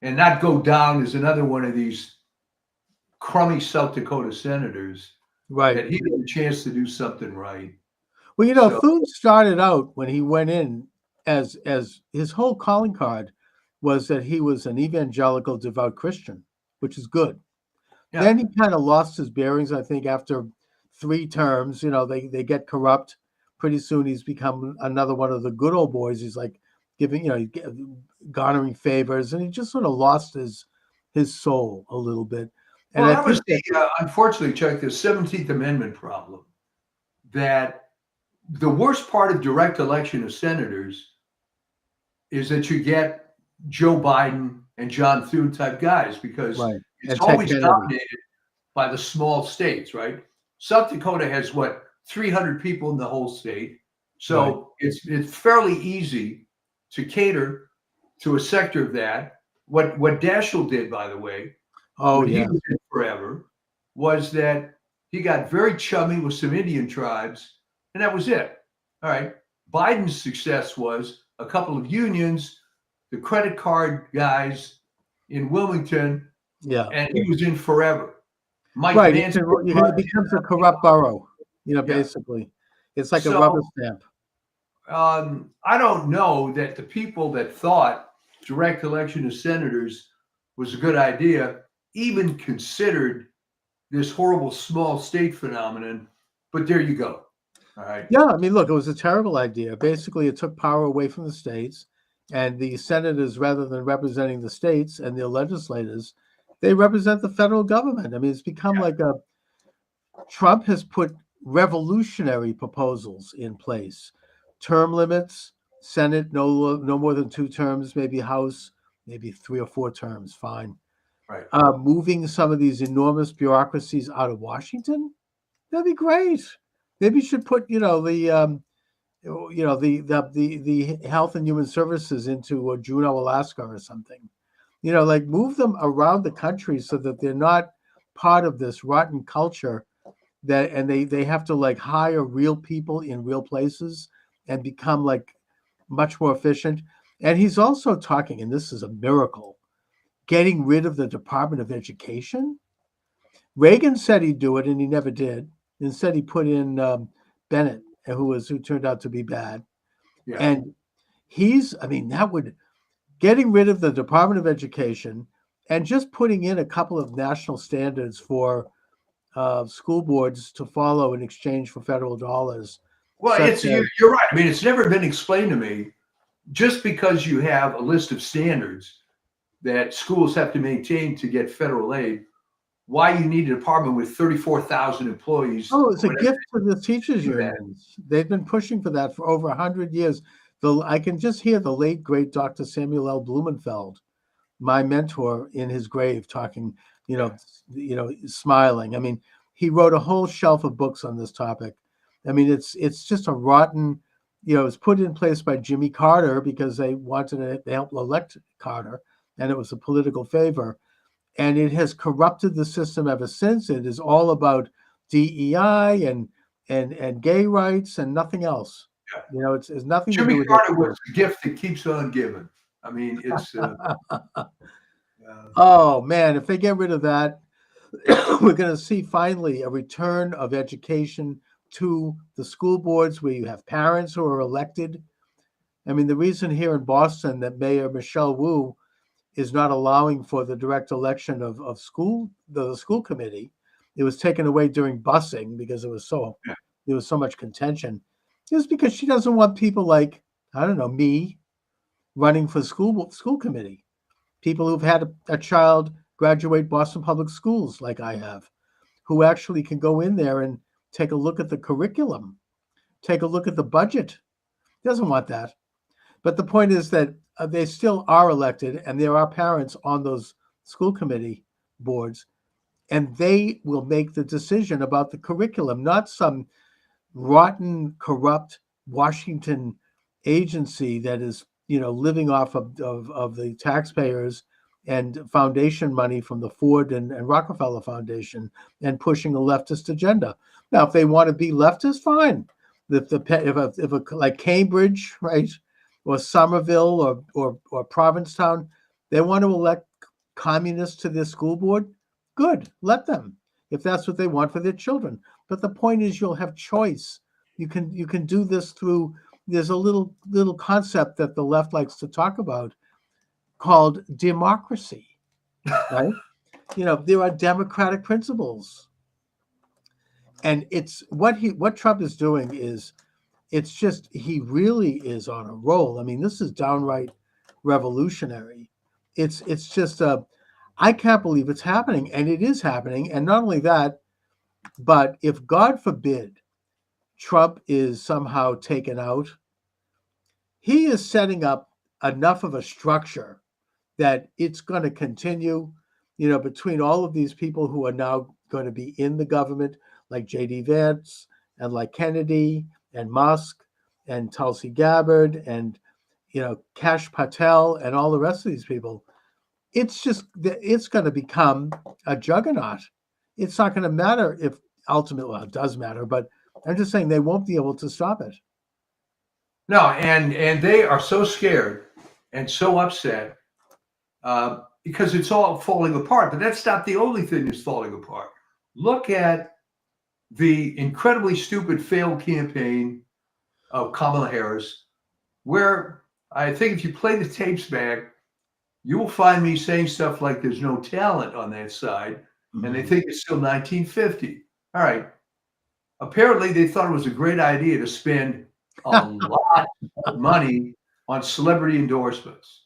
and not go down as another one of these crummy South Dakota senators, right, that he had a chance to do something right. Well, Thune started out when he went in as his whole calling card was that he was an evangelical devout Christian, which is good. Yeah. Then he kind of lost his bearings, I think, after 3 terms. They get corrupt. Pretty soon he's become another one of the good old boys. He's like garnering favors, and he just sort of lost his soul a little bit. And that was unfortunately, Chuck, the 17th Amendment problem. That the worst part of direct election of senators is that you get Joe Biden and John Thune type guys, because it's always dominated by the small states, right? South Dakota has 300 people in the whole state. So it's fairly easy to cater to a sector of that. What Daschle did, by the way, he was in forever, was that he got very chummy with some Indian tribes, and that was it. All right. Biden's success was a couple of unions, the credit card guys in Wilmington, and he was in forever. Mike Vance, it becomes a corrupt borough, basically. It's like a rubber stamp. I don't know that the people that thought direct election of senators was a good idea even considered this horrible small state phenomenon, but there you go. All right. Yeah, I mean, look, it was a terrible idea. Basically, it took power away from the states, and the senators, rather than representing the states and the legislators, they represent the federal government. I mean, it's become like Trump has put revolutionary proposals in place. Term limits, Senate, no more than 2 terms, maybe House, maybe 3 or 4 terms, fine. Right. Moving some of these enormous bureaucracies out of Washington, that'd be great. Maybe you should put, the Health and Human Services into Juneau, Alaska, or something. Move them around the country so that they're not part of this rotten culture and they have to hire real people in real places and become much more efficient. And he's also talking, and this is a miracle, getting rid of the Department of Education. Reagan said he'd do it, and he never did. Instead, he put in Bennett, who turned out to be bad. Yeah. And getting rid of the Department of Education and just putting in a couple of national standards for school boards to follow in exchange for federal dollars. Well, you're right. I mean, it's never been explained to me, just because you have a list of standards that schools have to maintain to get federal aid, why you need a department with 34,000 employees. Oh, it's a gift to the teachers unions. They've been pushing for that for over 100 years. I can just hear the late great Dr. Samuel L. Blumenfeld, my mentor, in his grave, talking, smiling. I mean, he wrote a whole shelf of books on this topic. I mean, it's just a rotten, it was put in place by Jimmy Carter because they wanted to help elect Carter, and it was a political favor. And it has corrupted the system ever since. It is all about DEI and gay rights and nothing else. Yeah. It's nothing to do Jimmy with Carter was the gift that keeps on giving. I mean, it's. Oh man, if they get rid of that, we're going to see finally a return of education to the school boards where you have parents who are elected. I mean, the reason here in Boston that Mayor Michelle Wu is not allowing for the direct election of the school committee, it was taken away during busing because there was so much contention, is because she doesn't want people like, I don't know, me running for school committee. People who've had a child graduate Boston Public Schools like I have, who actually can go in there and take a look at the curriculum, take a look at the budget. Doesn't want that. But the point is that they still are elected, and there are parents on those school committee boards, and they will make the decision about the curriculum, not some rotten, corrupt Washington agency that is, living off of the taxpayers and foundation money from the Ford and Rockefeller Foundation and pushing a leftist agenda. Now, if they want to be leftist, fine. If like Cambridge, right, or Somerville or Provincetown, they want to elect communists to their school board, good, let them, if that's what they want for their children. But the point is, you'll have choice. You can do this through. There's a little concept that the left likes to talk about called democracy, right? There are democratic principles, and it's what Trump is doing is, it's just, he really is on a roll. I mean, this is downright revolutionary. It's just I can't believe it's happening, and it is happening. And not only that, but if God forbid Trump is somehow taken out, he is setting up enough of a structure that it's going to continue, between all of these people who are now going to be in the government, like J.D. Vance and like Kennedy and Musk and Tulsi Gabbard and, Kash Patel and all the rest of these people. It's going to become a juggernaut. It's not going to matter if ultimately, well, it does matter, but I'm just saying they won't be able to stop it. No, and they are so scared and so upset because it's all falling apart. But that's not the only thing that's falling apart. Look at the incredibly stupid failed campaign of Kamala Harris, where I think if you play the tapes back, you will find me saying stuff like there's no talent on that side, and they think it's still 1950. All right. Apparently, they thought it was a great idea to spend a lot of money on celebrity endorsements.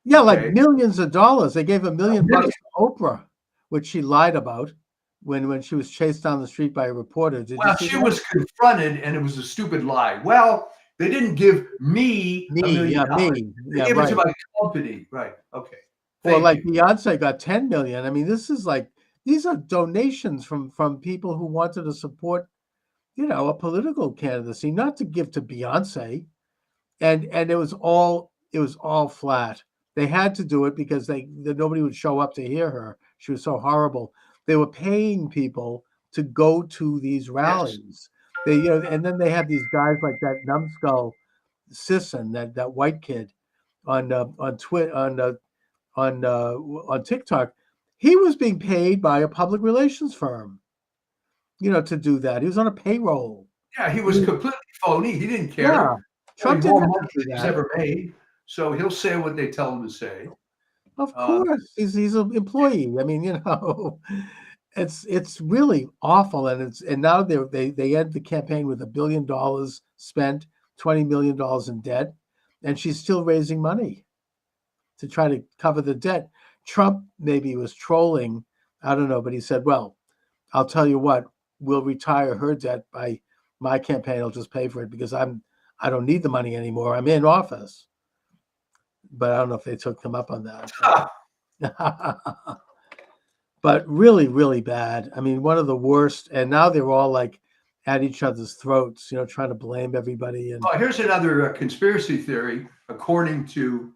Yeah, like millions of dollars. They gave $1 million to Oprah, which she lied about when she was chased down the street by a reporter. She was confronted, and it was a stupid lie. Well, they didn't give me $1 million. They gave it to my company. Right. Okay. Well, like Beyonce got $10 million. I mean, these are donations from people who wanted to support, a political candidacy, not to give to Beyonce. And it was all flat. They had to do it because nobody would show up to hear her. She was so horrible. They were paying people to go to these rallies. Yes. And then they had these guys like that numbskull Sisson, that white kid on TikTok. He was being paid by a public relations firm, to do that. He was on a payroll. Yeah, he was completely phony. He didn't care. Yeah. Trump didn't have to do he's that. ever made, so he'll say what they tell him to say. Of course, he's an employee. I mean, it's really awful, and now they end the campaign with $1 billion spent, $20 million in debt, and she's still raising money to try to cover the debt. Trump maybe was trolling, I don't know, but he said, "Well, I'll tell you what, we'll retire her debt by my campaign. I'll just pay for it because I'm I don't need the money anymore. I'm in office. But I don't know if they took them up on that. But really, really bad. I mean, one of the worst. And now they're all like at each other's throats, trying to blame everybody. And Oh, here's another conspiracy theory, according to,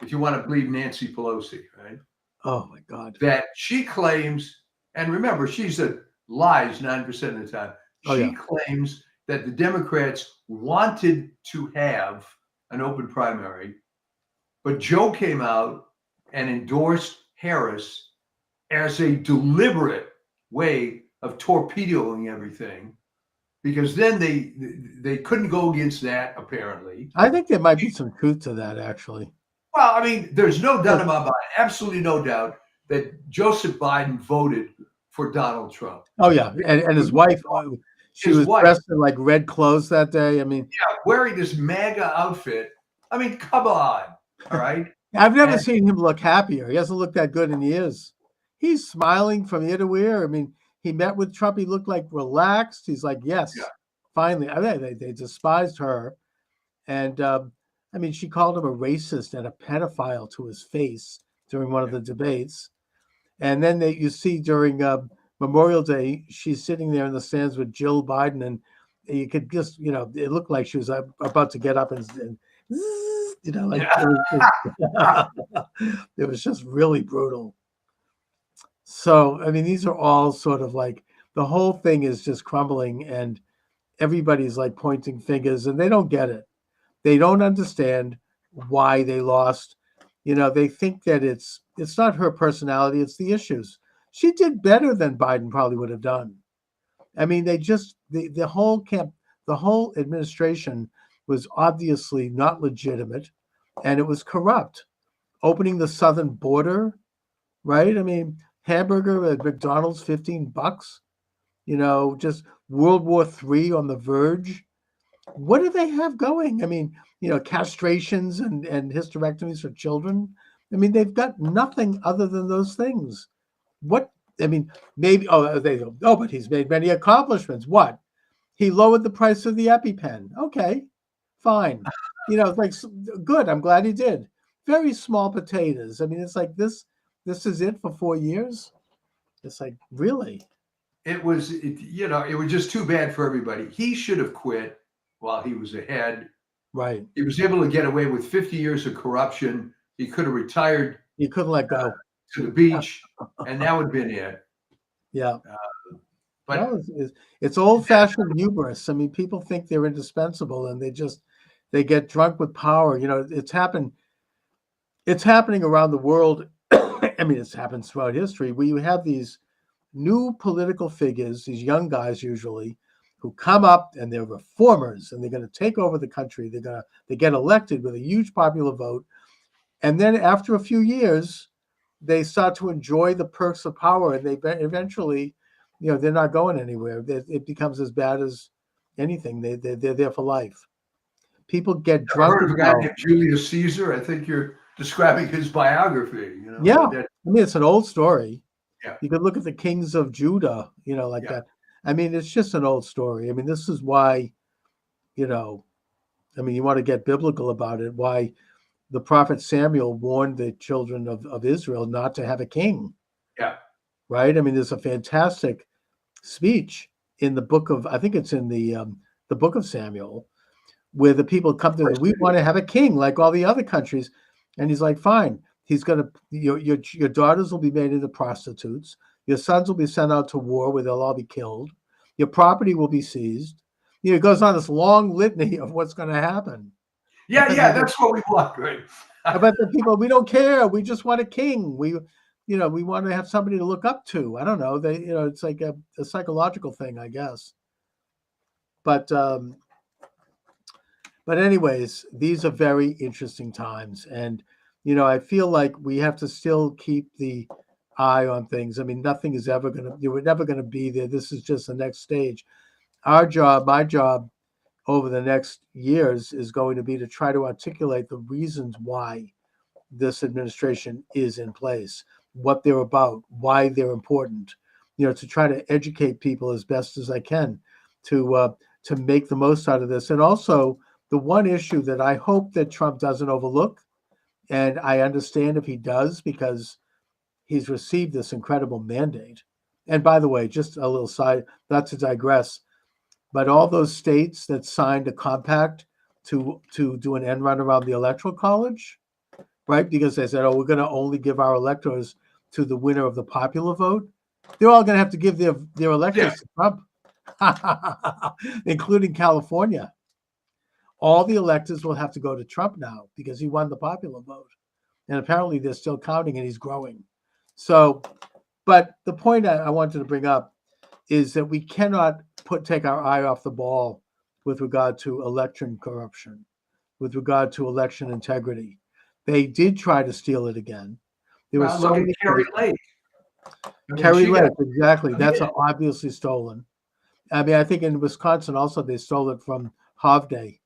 if you want to believe Nancy Pelosi, right? oh my God. That she claims, and remember, she's a lies 9% of the time. Oh, She yeah. claims that the Democrats wanted to have an open primary, but Joe came out and endorsed Harris as a deliberate way of torpedoing everything, because then they couldn't go against that, apparently. I think there might be some truth to that, actually. Well, I mean, there's no doubt in my mind, absolutely no doubt, that Joseph Biden voted for Donald Trump. Oh, yeah. And his wife, she His was wife. dressed in like red clothes that day. I mean, Yeah, wearing this MAGA outfit. I mean, come on. All right. I've never And- seen him look happier. He hasn't looked that good in years. He's smiling from ear to ear. I mean, he met with Trump. He looked like relaxed. He's like, yes, Yeah. finally. I mean, they despised her. And I mean, she called him a racist and a pedophile to his face during one of the debates. And then you see during Memorial Day, she's sitting there in the stands with Jill Biden. And you could just, it looked like she was about to get up and like it was just really brutal. So, I mean, these are all sort of like the whole thing is just crumbling and everybody's like pointing fingers and they don't get it. They don't understand why they lost. They think that it's not her personality, it's the issues. She did better than Biden probably would have done. I mean, they just the whole administration was obviously not legitimate and it was corrupt. Opening the southern border, right? I mean, hamburger at McDonald's, $15, just World War III on the verge. What do they have going? I mean, castrations and hysterectomies for children. I mean, they've got nothing other than those things. What, I mean, maybe, but he's made many accomplishments. What? He lowered the price of the EpiPen. Okay, fine. It's like, good. I'm glad he did. Very small potatoes. I mean, it's like this is it for 4 years. It's like, really? It was just too bad for everybody. He should have quit while he was ahead. Right. He was able to get away with 50 years of corruption. He could have retired You couldn't let go. to the beach, and that would have been it. Yeah. But No, it's old-fashioned hubris. I mean, people think they're indispensable, and they get drunk with power. It's happening around the world. I mean, it's happened throughout history where you have these new political figures, these young guys usually, who come up and they're reformers and they're going to take over the country. They get elected with a huge popular vote, and then after a few years, they start to enjoy the perks of power, and they eventually, they're not going anywhere. It becomes as bad as anything. They're there for life. People get I drunk. heard of a with guy power. named Julius Caesar. I think you're describing his biography. Yeah. That- I mean, it's an old story. Yeah. You could look at the kings of Judah, like Yeah. that. I mean, it's just an old story. I mean, this is why, you want to get biblical about it, why the prophet Samuel warned the children of Israel not to have a king. Yeah. Right? I mean, there's a fantastic speech in the book of, I think it's in the book of Samuel, where the people come to, we want to have a king like all the other countries. And he's like, fine. He's going to, your daughters will be made into prostitutes. Your sons will be sent out to war where they'll all be killed. Your property will be seized. It goes on this long litany of what's going to happen. yeah, that's what we want, right? But the people, we don't care. We just want a king. We want to have somebody to look up to. I don't know. It's like a psychological thing, I guess. But anyways, these are very interesting times. And, I feel like we have to still keep the eye on things. I mean, nothing is ever we're never going to be there. This is just the next stage. My job over the next years is going to be to try to articulate the reasons why this administration is in place, what they're about, why they're important, to try to educate people as best as I can to make the most out of this. And also the one issue that I hope that Trump doesn't overlook, and I understand if he does because he's received this incredible mandate. And by the way, just a little side, not to digress, but all those states that signed a compact to do an end run around the electoral college, right? Because they said, oh, we're going to only give our electors to the winner of the popular vote. They're all going to have to give their electors to Trump, including California. All the electors will have to go to Trump now because he won the popular vote. And apparently they're still counting and he's growing. So, but the point I wanted to bring up is that we cannot take our eye off the ball with regard to election corruption, with regard to election integrity. They did try to steal it again. There was Look at Kerry Lake. Kerry Lake, exactly. That's obviously stolen. I mean, I think in Wisconsin also they stole it from Hovde.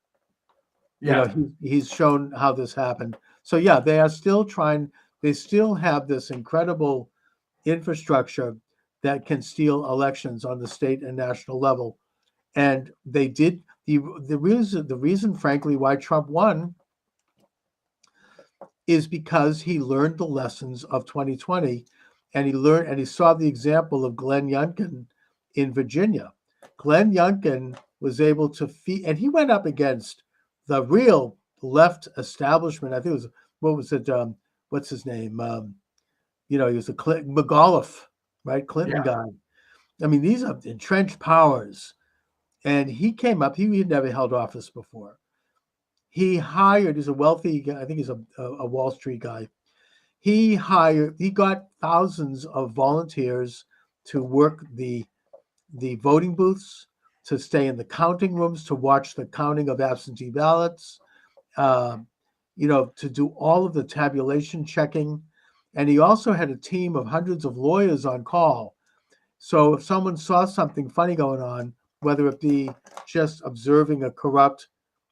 Yeah. You know, he's shown how this happened. So yeah, they are still trying. They still have this incredible infrastructure that can steal elections on the state and national level, and they did. The reason, frankly, why Trump won is because he learned the lessons of 2020, and he saw the example of Glenn Youngkin in Virginia. Glenn Youngkin was able to and he went up against the real left establishment. I think it was, what's his name? He was a McAuliffe, right? Clinton guy. I mean, these are entrenched powers. And he came up, he had never held office before. He's a wealthy guy, I think he's a Wall Street guy. He got thousands of volunteers to work the voting booths, to stay in the counting rooms, to watch the counting of absentee ballots, to do all of the tabulation checking. And he also had a team of hundreds of lawyers on call. So if someone saw something funny going on, whether it be just observing a corrupt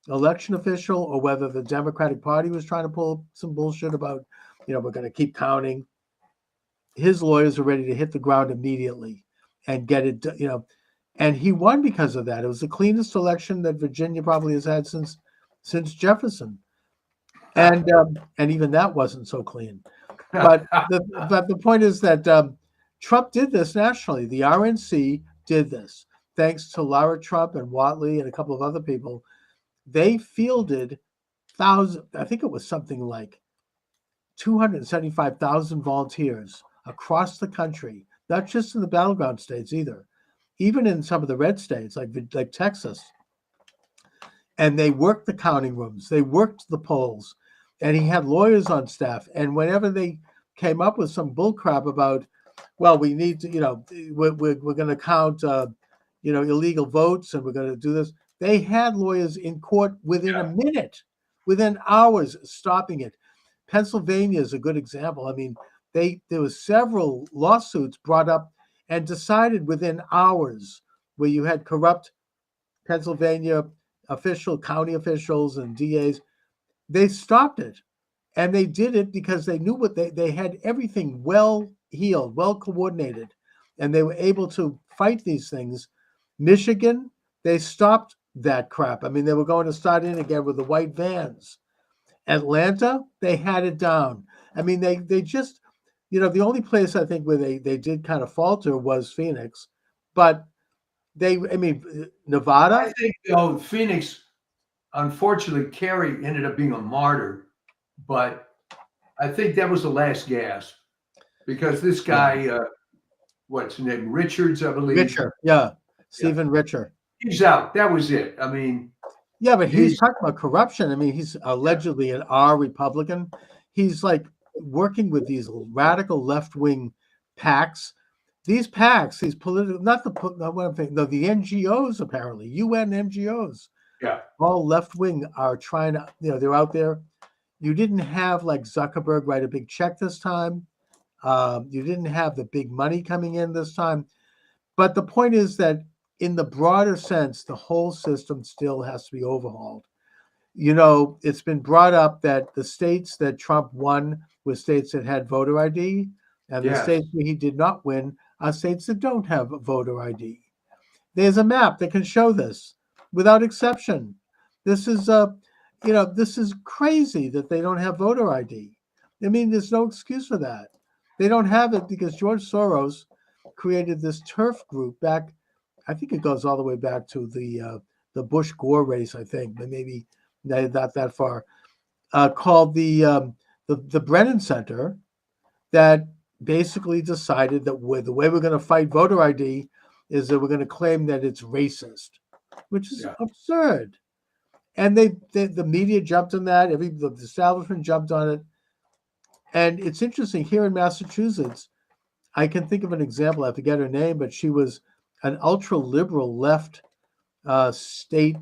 election official or whether the Democratic Party was trying to pull some bullshit about, we're going to keep counting, his lawyers are ready to hit the ground immediately and get it, and he won because of that. It was the cleanest election that Virginia probably has had since Jefferson. And even that wasn't so clean. But the point is that Trump did this nationally. The RNC did this. Thanks to Lara Trump and Whatley and a couple of other people, they fielded thousands, I think it was something like 275,000 volunteers across the country, not just in the battleground states either, even in some of the red states like Texas. And they worked the counting rooms, they worked the polls, and he had lawyers on staff. And whenever they came up with some bullcrap about, well, we need to, we're going to count, illegal votes, and we're going to do this. They had lawyers in court within a minute, within hours, stopping it. Pennsylvania is a good example. I mean, there was several lawsuits brought up and decided within hours, where you had corrupt Pennsylvania county officials and DAs. They stopped it, and they did it because they knew they had everything well heeled, well coordinated, and they were able to fight these things. Michigan, they stopped that crap. I mean, they were going to start in again with the white vans. Atlanta, they had it down. I mean, they just, the only place I think where they did kind of falter was Phoenix, but Nevada. I think Phoenix, unfortunately, Kerry ended up being a martyr, but I think that was the last gasp because this guy, what's his name, Richards, I believe. Richer, yeah. Stephen Richer. He's out. That was it. I mean, yeah, but he's talking about corruption. I mean, he's allegedly an Republican. He's like working with these radical left-wing PACs. These PACs, these political, the NGOs apparently, UN NGOs. Yeah. All left-wing are trying to, they're out there. You didn't have like Zuckerberg write a big check this time. You didn't have the big money coming in this time. But the point is that in the broader sense, the whole system still has to be overhauled. It's been brought up that the states that Trump won were states that had voter ID, and the states where he did not win are states that don't have voter ID. There's a map that can show this without exception. This is this is crazy that they don't have voter ID. I mean, there's no excuse for that. They don't have it because George Soros created this turf group back. I think it goes all the way back to the Bush Gore race. I think, but maybe not that far. Called the Brennan Center, that basically decided that the way we're going to fight voter ID is that we're going to claim that it's racist, which is absurd. And the media jumped on that. The establishment jumped on it. And it's interesting here in Massachusetts. I can think of an example. I forget her name, but she was an ultra liberal left state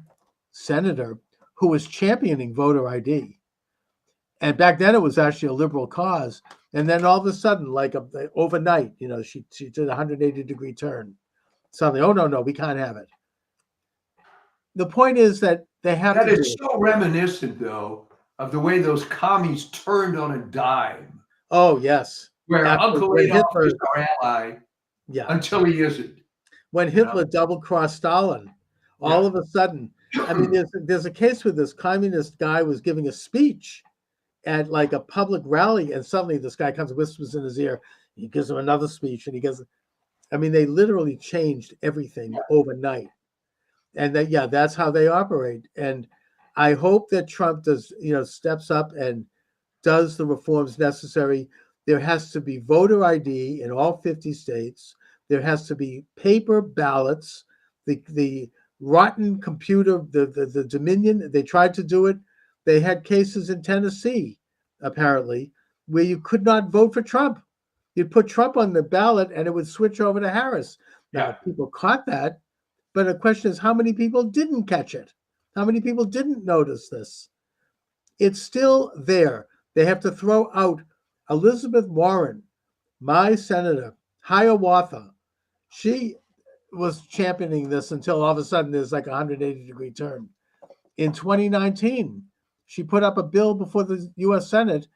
senator who was championing voter ID. And back then it was actually a liberal cause. And then all of a sudden, like overnight, she did a 180-degree turn. Suddenly, oh, no, we can't have it. The point is that they have That to. is so reminiscent, though, of the way those commies turned on a dime. Oh, yes. Where Uncle When Adolf Hitler- is our ally Yeah. until he isn't. When Hitler double-crossed Stalin, all of a sudden, I mean, there's a case where this communist guy was giving a speech at like a public rally, and suddenly this guy comes and whispers in his ear. He gives him another speech, and he goes, I mean, they literally changed everything overnight. And that's how they operate. And I hope that Trump does, steps up and does the reforms necessary. There has to be voter ID in all 50 states. There has to be paper ballots. The rotten computer, the Dominion, they tried to do it. They had cases in Tennessee, apparently, where you could not vote for Trump. You'd put Trump on the ballot and it would switch over to Harris. Now, people caught that, but the question is, how many people didn't catch it? How many people didn't notice this? It's still there. They have to throw out Elizabeth Warren, my senator, Hiawatha. She was championing this until all of a sudden there's like a 180-degree turn. In 2019, she put up a bill before the U.S. Senate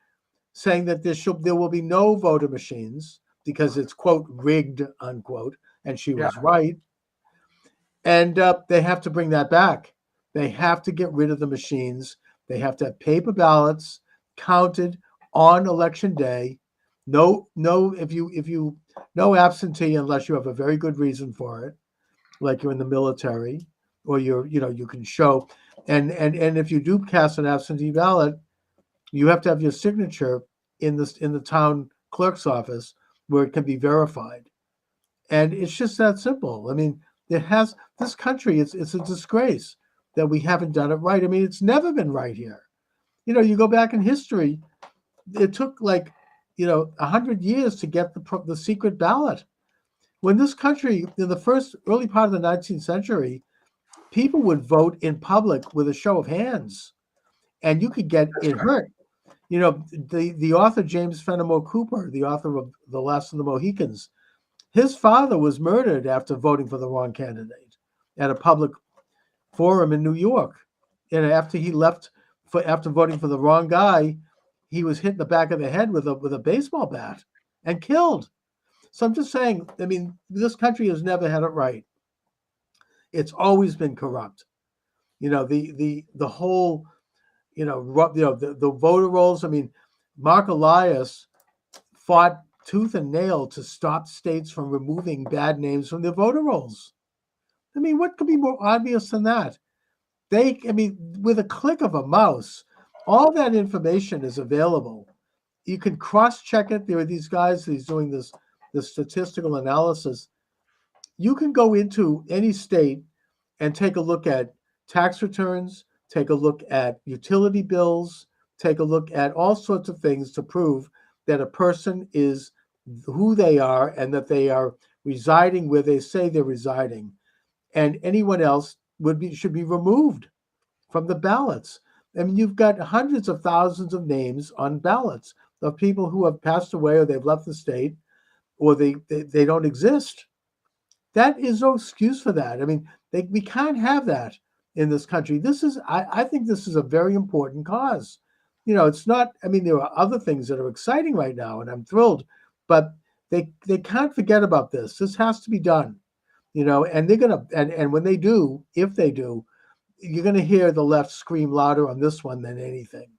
saying that there will be no voter machines because it's, quote, rigged, unquote, and she was right. And they have to bring that back. They have to get rid of the machines. They have to have paper ballots counted on election day. No absentee unless you have a very good reason for it, like you're in the military or you can show. And if you do cast an absentee ballot, you have to have your signature in the town clerk's office where it can be verified. And it's just that simple. I mean, this country, it's a disgrace that we haven't done it right. I mean, it's never been right here. You go back in history, it took 100 years to get the secret ballot. When this country, in the early part of the 19th century, people would vote in public with a show of hands, and you could get it hurt. The author James Fenimore Cooper, the author of The Last of the Mohicans, his father was murdered after voting for the wrong candidate at a public forum in New York. And after he left, after voting for the wrong guy, he was hit in the back of the head with a baseball bat and killed. So I'm just saying, I mean, this country has never had it right. It's always been corrupt. The whole, the voter rolls. I mean, Mark Elias fought tooth and nail to stop states from removing bad names from their voter rolls. I mean, what could be more obvious than that? With a click of a mouse, all that information is available. You can cross-check it. There are these guys who's doing this statistical analysis. You can go into any state and take a look at tax returns, take a look at utility bills, take a look at all sorts of things to prove that a person is who they are and that they are residing where they say they're residing. And anyone else should be removed from the ballots. I mean, you've got hundreds of thousands of names on ballots of people who have passed away or they've left the state or they don't exist. That is no excuse for that. I mean, we can't have that in this country. I think this is a very important cause. It's not, I mean, there are other things that are exciting right now and I'm thrilled, but they can't forget about this. This has to be done, and they're going to, and when they do, if they do, you're going to hear the left scream louder on this one than anything.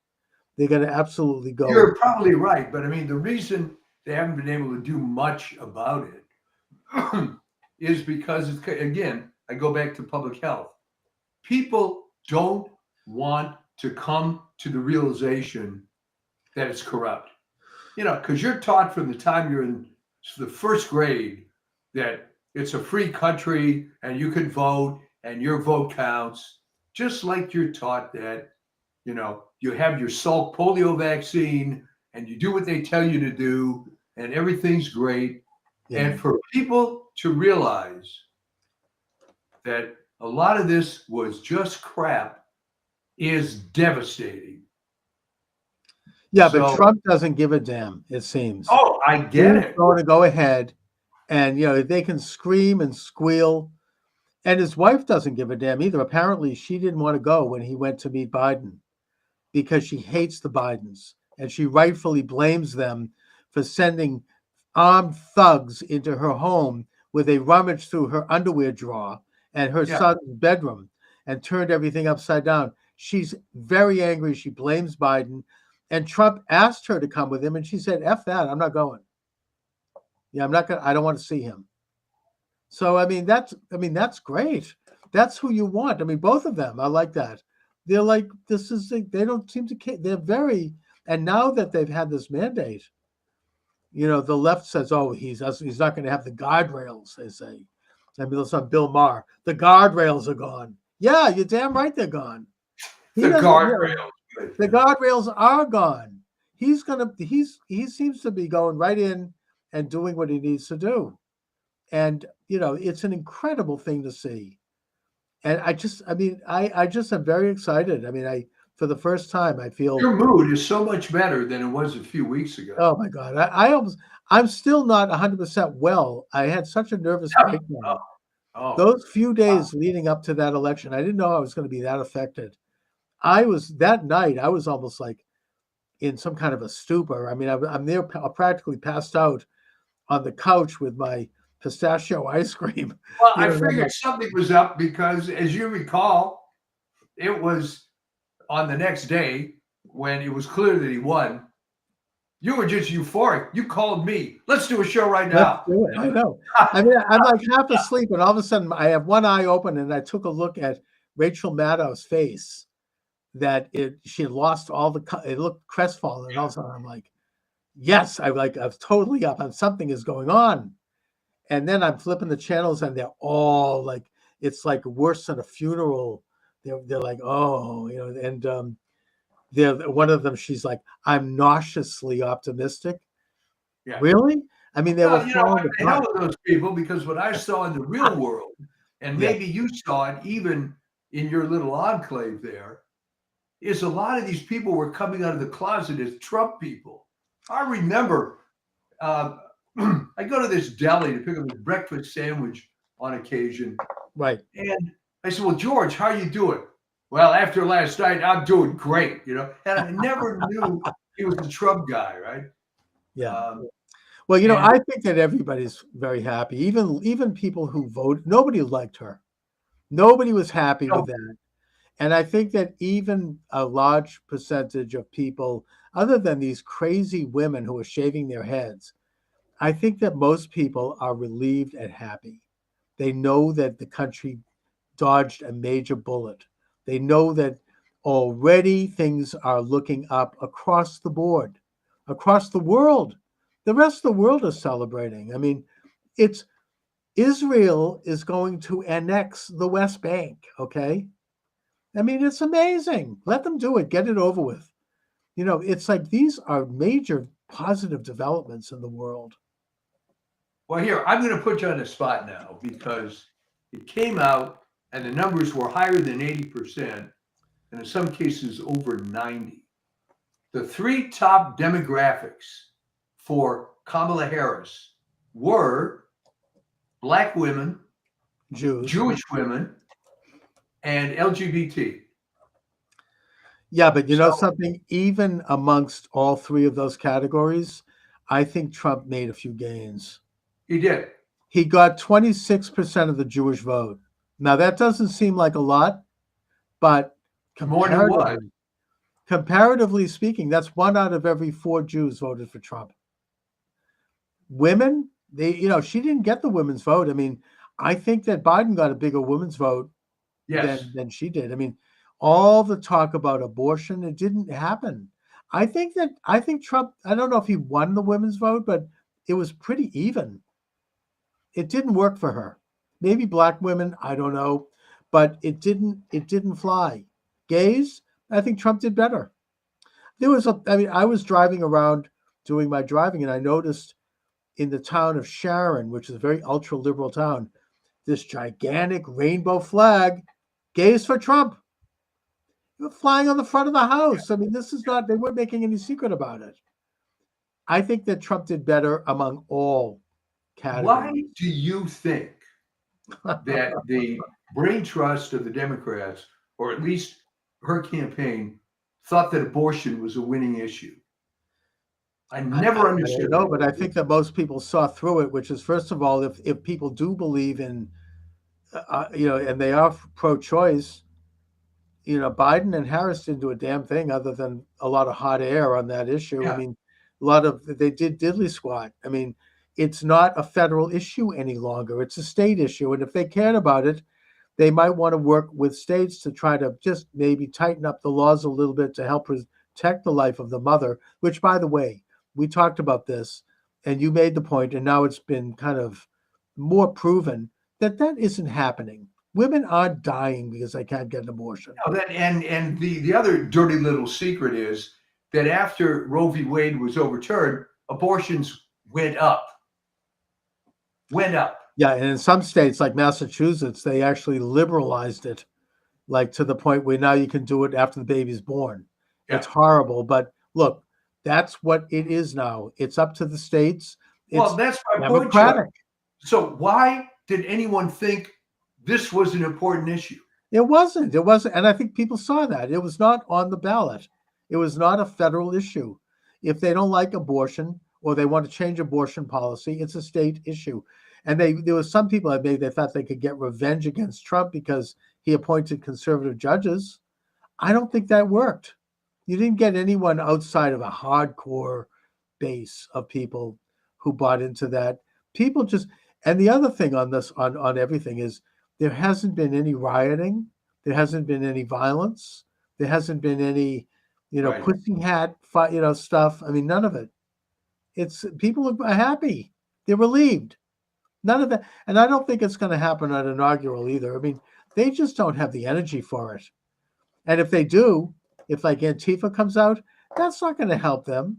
They're going to absolutely go. You're probably right, but I mean, the reason they haven't been able to do much about it is because, it's, again, I go back to public health. People don't want to come to the realization that it's corrupt. You know, because you're taught from the time you're in the first grade that it's a free country and you can vote and your vote counts, just like you're taught that, you know, you have your Salk polio vaccine and you do what they tell you to do and everything's great. Yeah. And for people to realize that a lot of this was just crap is devastating. Yeah, but So- Trump doesn't give a damn, it seems. Oh, I get He's it. going to go ahead and, you know, they can scream and squeal. And his wife doesn't give a damn either. Apparently, she didn't want to go when he went to meet Biden because she hates the Bidens. And she rightfully blames them for sending armed thugs into her home where they rummaged through her underwear drawer and her Yeah. son's bedroom and turned everything upside down. She's very angry. She blames Biden. And Trump asked her to come with him, and she said, F that, I'm not going. Yeah, I'm not going to, I don't want to see him. So, I mean, that's great. That's who you want. I mean, both of them, I like that. They're like, they don't seem to care. They're very, and now that they've had this mandate, you know, the left says, oh, he's not going to have the guardrails, they say. I mean, it's on Bill Maher. The guardrails are gone. Yeah, you're damn right they're gone. He The doesn't- guardrails. The guardrails are gone. He seems to be going right in and doing what he needs to do. And, you know, it's an incredible thing to see. And I just am very excited. I mean, for the first time, I feel, Your mood is so much better than it was a few weeks ago. oh my God, I'm still not 100% well. I had such a nervous breakdown. Oh, Those few days leading up to that election, I didn't know I was going to be that affected. That night, I was almost like in some kind of a stupor. I mean, I'm there practically passed out on the couch with my pistachio ice cream. well, you I know, figured like- something was up because, as you recall, it was on the next day when it was clear that he won. You were just euphoric. You called me. Let's do a show right now. Let's do it. I know. I mean, I'm like half asleep, and all of a sudden, I have one eye open, and I took a look at Rachel Maddow's face. She had lost all it looked crestfallen, and all of a sudden, I'm like, yes, I was totally up, and something is going on. And then I'm flipping the channels, and they're all like, it's like worse than a funeral. They're like, oh, you know, and one of them, she's like, I'm nauseously optimistic. Yeah. Really? I mean, they were Well, you know, falling I know apart. those people because what I saw in the real world, and Yeah. maybe you saw it even in your little enclave there, is a lot of these people were coming out of the closet as Trump people. I remember I go to this deli to pick up a breakfast sandwich on occasion, Right. and I said, well, George, how you doing? Well, after last night, I'm doing great, you know. And I never knew he was a Trump guy, right? Yeah. Well, you know, and- I think that everybody's very happy. Even people who voted, nobody liked her. Nobody was happy No. with that. And I think that even a large percentage of people, other than these crazy women who are shaving their heads, I think that most people are relieved and happy. They know that the country dodged a major bullet. They know that already things are looking up across the board, across the world. The rest of the world is celebrating. I mean, Israel is going to annex the West Bank, okay? I mean, it's amazing. Let them do it. Get it over with. You know, it's like these are major positive developments in the world. Well, here, I'm going to put you on the spot now because it came out and the numbers were higher than 80%, and in some cases over 90. The three top demographics for Kamala Harris were Black women, Jews. Jewish women, and LGBT. Yeah, but you know So- something? Even amongst all three of those categories, I think Trump made a few gains. He did. He got 26% of the Jewish vote. Now, that doesn't seem like a lot, More but than what? comparatively speaking, that's 1 out of every 4 Jews voted for Trump. Women, she didn't get the women's vote. I mean, I think that Biden got a bigger women's vote Yes. than she did. I mean, all the talk about abortion, it didn't happen. I think Trump, I don't know if he won the women's vote, but it was pretty even. It didn't work for her. Maybe black women, I don't know, but it didn't fly. Gays, I think Trump did better. I was driving around doing my driving, and I noticed in the town of Sharon, which is a very ultra liberal town, this gigantic rainbow flag, gays for Trump. They were flying on the front of the house. I mean, they weren't making any secret about it. I think that Trump did better among all categories. Why do you think that the brain trust of the Democrats, or at least her campaign, thought that abortion was a winning issue? I never understood. No, but I think that most people saw through it, which is, first of all, if people do believe in, and they are pro-choice, Biden and Harris didn't do a damn thing other than a lot of hot air on that issue. Yeah. I mean, they did diddly squat. I mean, it's not a federal issue any longer. It's a state issue. And if they cared about it, they might want to work with states to try to just maybe tighten up the laws a little bit to help protect the life of the mother, which, by the way, we talked about this and you made the point, and now it's been kind of more proven that isn't happening. Women aren't dying because they can't get an abortion. No, and the other dirty little secret is that after Roe v. Wade was overturned, abortions went up. Yeah, and in some states like Massachusetts, they actually liberalized it, like to the point where now you can do it after the baby's born. Yeah. It's horrible, but look, that's what it is now. It's up to the states. Well, that's my point, democratic. Chuck. So why did anyone think this was an important issue? It wasn't. And I think people saw that. It was not on the ballot. It was not a federal issue. If they don't like abortion or they want to change abortion policy, it's a state issue. And there was some people that they thought they could get revenge against Trump because he appointed conservative judges. I don't think that worked. You didn't get anyone outside of a hardcore base of people who bought into that. People just, and the other thing on this, on everything is there hasn't been any rioting. There hasn't been any violence. There hasn't been any, Right. pussy hat, stuff. I mean, none of it. It's people are happy. They're relieved. None of that. And I don't think it's going to happen at inaugural either. I mean, they just don't have the energy for it. And if they do, if like Antifa comes out, that's not going to help them.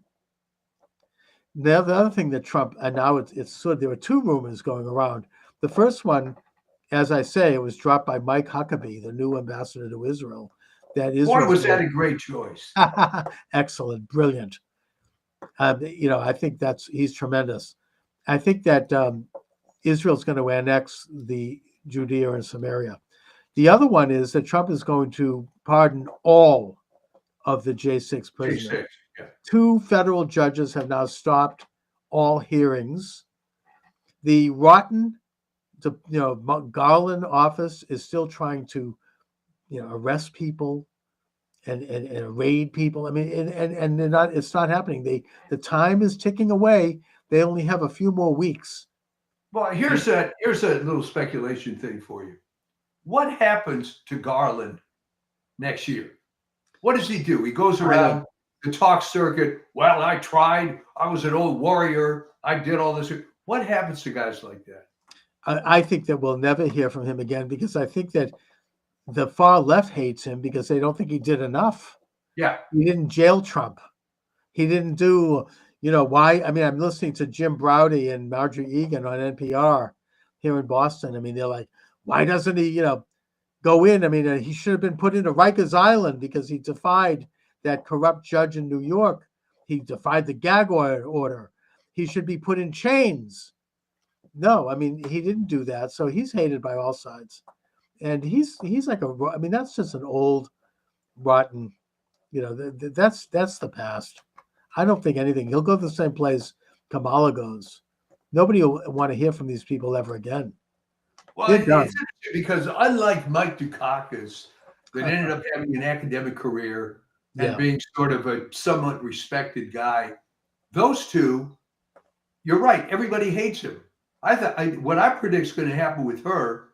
The other thing that Trump, and now it's so there were 2 rumors going around. The first one, as I say, it was dropped by Mike Huckabee, the new ambassador to Israel. That is, Boy, was that a great choice. excellent, brilliant. I think he's tremendous. I think that Israel's going to annex the Judea and Samaria. The other one is that Trump is going to pardon all of the J6 prisoners. J6, yeah. 2 federal judges have now stopped all hearings. The rotten, Garland office is still trying to, arrest people and raid people. I mean, and they're not. It's not happening. The time is ticking away. They only have a few more weeks. Well, here's a little speculation thing for you. What happens to Garland next year? What does he do? He goes around the talk circuit. Well, I tried. I was an old warrior. I did all this. What happens to guys like that? I think that we'll never hear from him again because I think that the far left hates him because they don't think he did enough. Yeah. He didn't jail Trump. He didn't do, why? I mean, I'm listening to Jim Braude and Marjorie Egan on NPR here in Boston. I mean, they're like, why doesn't he, go in? I mean, he should have been put into Rikers Island because he defied that corrupt judge in New York. He defied the gag order. He should be put in chains. No, I mean, he didn't do that. So he's hated by all sides. And he's like that's just an old, rotten, that's the past. I don't think anything. He'll go to the same place Kamala goes. Nobody will want to hear from these people ever again. Well, it's interesting because unlike Mike Dukakis, that ended up having an academic career and Yeah. being sort of a somewhat respected guy. Those two, you're right. Everybody hates him. What I predict is going to happen with her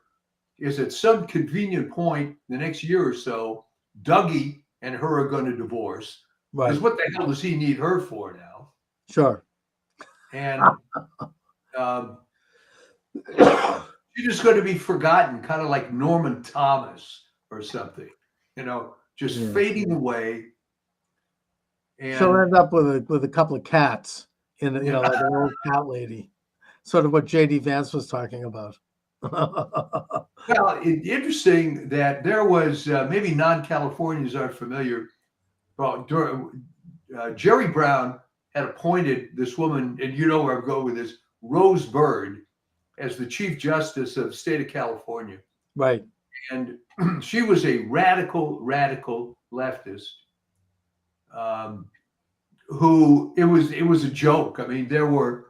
is at some convenient point the next year or so, Dougie and her are going to divorce. Right. Because what the hell does he need her for now? Sure. And she's just going to be forgotten, kind of like Norman Thomas or something, just Yeah. fading away. And She'll end up with a couple of cats in, Yeah. like an old cat lady, sort of what J.D. Vance was talking about. well, interesting that there was maybe non-Californians aren't familiar. Well, Jerry Brown had appointed this woman, and you know where I'm going with this, Rose Byrd, as the Chief Justice of the state of California. Right. And she was a radical leftist who it was a joke. I mean, there were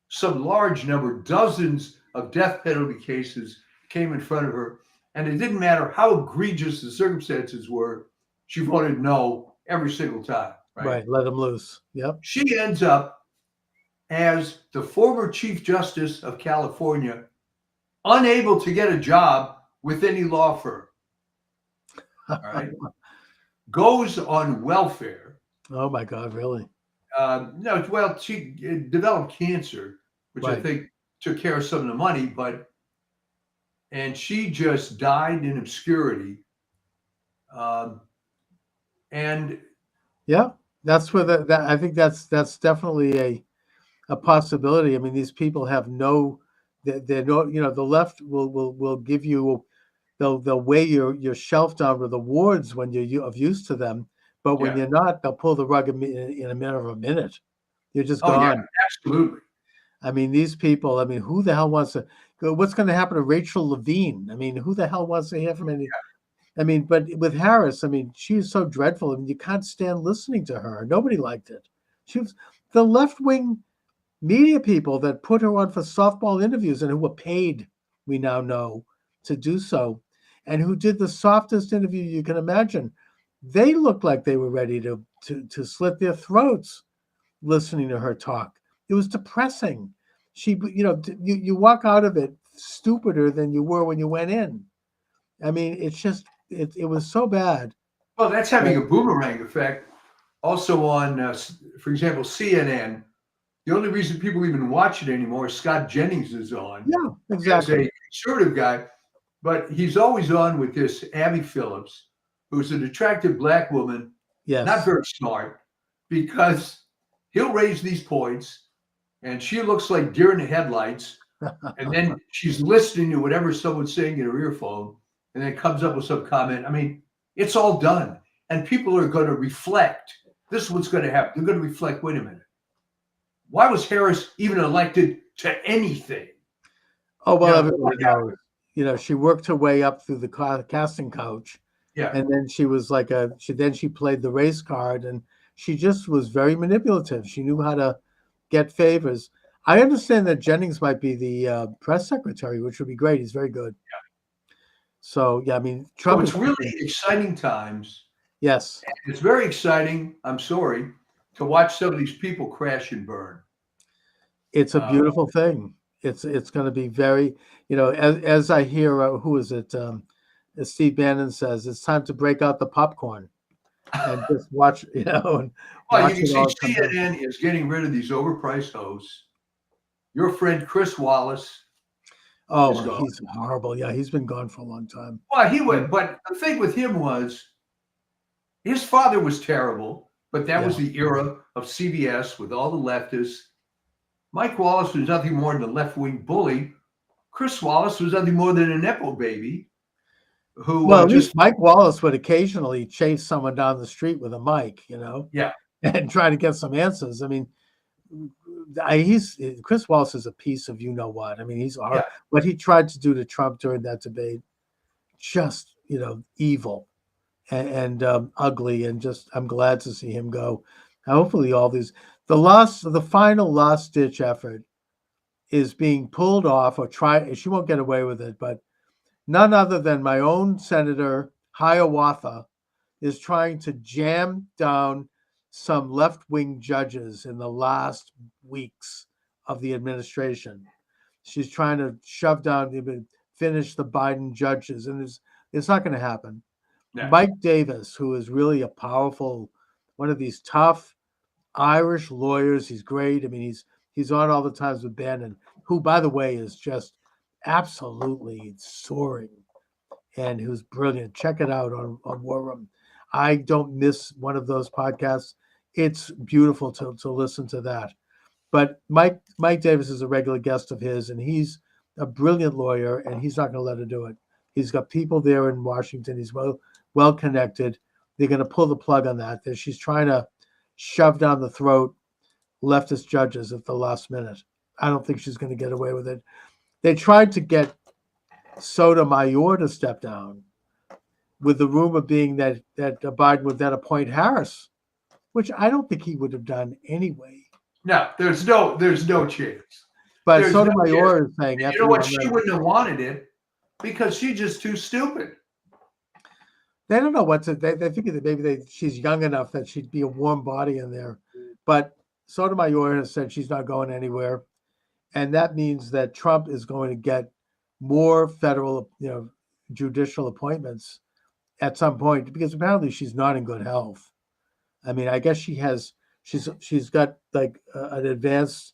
some large number, dozens of death penalty cases came in front of her, and it didn't matter how egregious the circumstances were, she voted no every single time. Right. Let him loose. Yep. She ends up as the former Chief Justice of California, unable to get a job with any law firm. All right. Goes on welfare. Oh my God, really? No, well, she developed cancer, which I Right. think took care of some of the money, and she just died in obscurity. And Yeah, that's where that I think that's definitely a possibility. I mean, these people have they're no, the left will give you, they'll weigh your shelf down with awards when you're of use to them, but when Yeah. you're not, they'll pull the rug in a matter of a minute. You're just oh gone. yeah, absolutely. I mean, these people, I mean, who the hell wants to go? What's going to happen to Rachel Levine? I mean, who the hell wants to hear from any? I mean, but with Harris, I mean, she's so dreadful. I mean, you can't stand listening to her. Nobody liked it. She was the left-wing media people that put her on for softball interviews and who were paid, we now know, to do so, and who did the softest interview you can imagine. They looked like they were ready to slit their throats listening to her talk. It was depressing. She, you walk out of it stupider than you were when you went in. I mean, it's just, it was so bad. Well, that's having a boomerang effect. Also on, for example, CNN. The only reason people even watch it anymore is Scott Jennings is on. Yeah, exactly. He's a conservative guy, but he's always on with this Abby Phillips, who's an attractive black woman, Yes. not very smart, because he'll raise these points and she looks like deer in the headlights. And then she's listening to whatever someone's saying in her earphone and then comes up with some comment. I mean, it's all done. And people are going to reflect. This is what's going to happen. They're going to reflect, wait a minute. Why was Harris even elected to anything? Oh, well, Yeah. everybody knows. She worked her way up through the casting couch. Yeah. And then she was like she played the race card, and she just was very manipulative. She knew how to get favors. I understand that Jennings might be the press secretary, which would be great. He's very good. Yeah. So, yeah, I mean, So Trump it's really exciting times. Yes. It's very exciting, I'm sorry, to watch some of these people crash and burn. It's a beautiful thing. It's going to be very, as I hear, who is it? As Steve Bannon says, it's time to break out the popcorn and just watch, and Well, watch you it can all see come down. CNN is getting rid of these overpriced hosts. Your friend Chris Wallace. He's Oh, gone. he's horrible. Yeah, he's been gone for a long time. Well, he went, but the thing with him was his father was terrible, but that was the era of CBS with all the leftists. Mike Wallace was nothing more than a left-wing bully. Chris Wallace was nothing more than a Nepo baby who Well, at just least Mike Wallace would occasionally chase someone down the street with a mic, Yeah. and try to get some answers. I mean, Chris Wallace is a piece of what. I mean, he's what he tried to do to Trump during that debate, just evil and ugly, and just I'm glad to see him go. Hopefully, all these the final last ditch effort is being pulled off or try. She won't get away with it, but none other than my own Senator Hiawatha is trying to jam down some left-wing judges in the last weeks of the administration. She's trying to shove down, finish the Biden judges, and it's not going to happen. Yeah. Mike Davis, who is really a powerful, one of these tough Irish lawyers, he's great. I mean, he's on all the times with Bannon, who, by the way, is just absolutely soaring, and who's brilliant. Check it out on War Room. I don't miss one of those podcasts. It's beautiful to listen to that. But Mike Davis is a regular guest of his, and he's a brilliant lawyer, and he's not going to let her do it. He's got people there in Washington. He's well connected. They're going to pull the plug on that. She's trying to shove down the throat leftist judges at the last minute. I don't think she's going to get away with it. They tried to get Sotomayor to step down, with the rumor being that Biden would then appoint Harris, which I don't think he would have done anyway. No, there's no chance. But There's no Sotomayor is saying, You know what? She wouldn't have wanted it because she's just too stupid. they don't know what to. They figure that maybe she's young enough that she'd be a warm body in there. But Sotomayor has said she's not going anywhere, and that means that Trump is going to get more federal, judicial appointments at some point, because apparently she's not in good health. I mean, I guess she's got like an advanced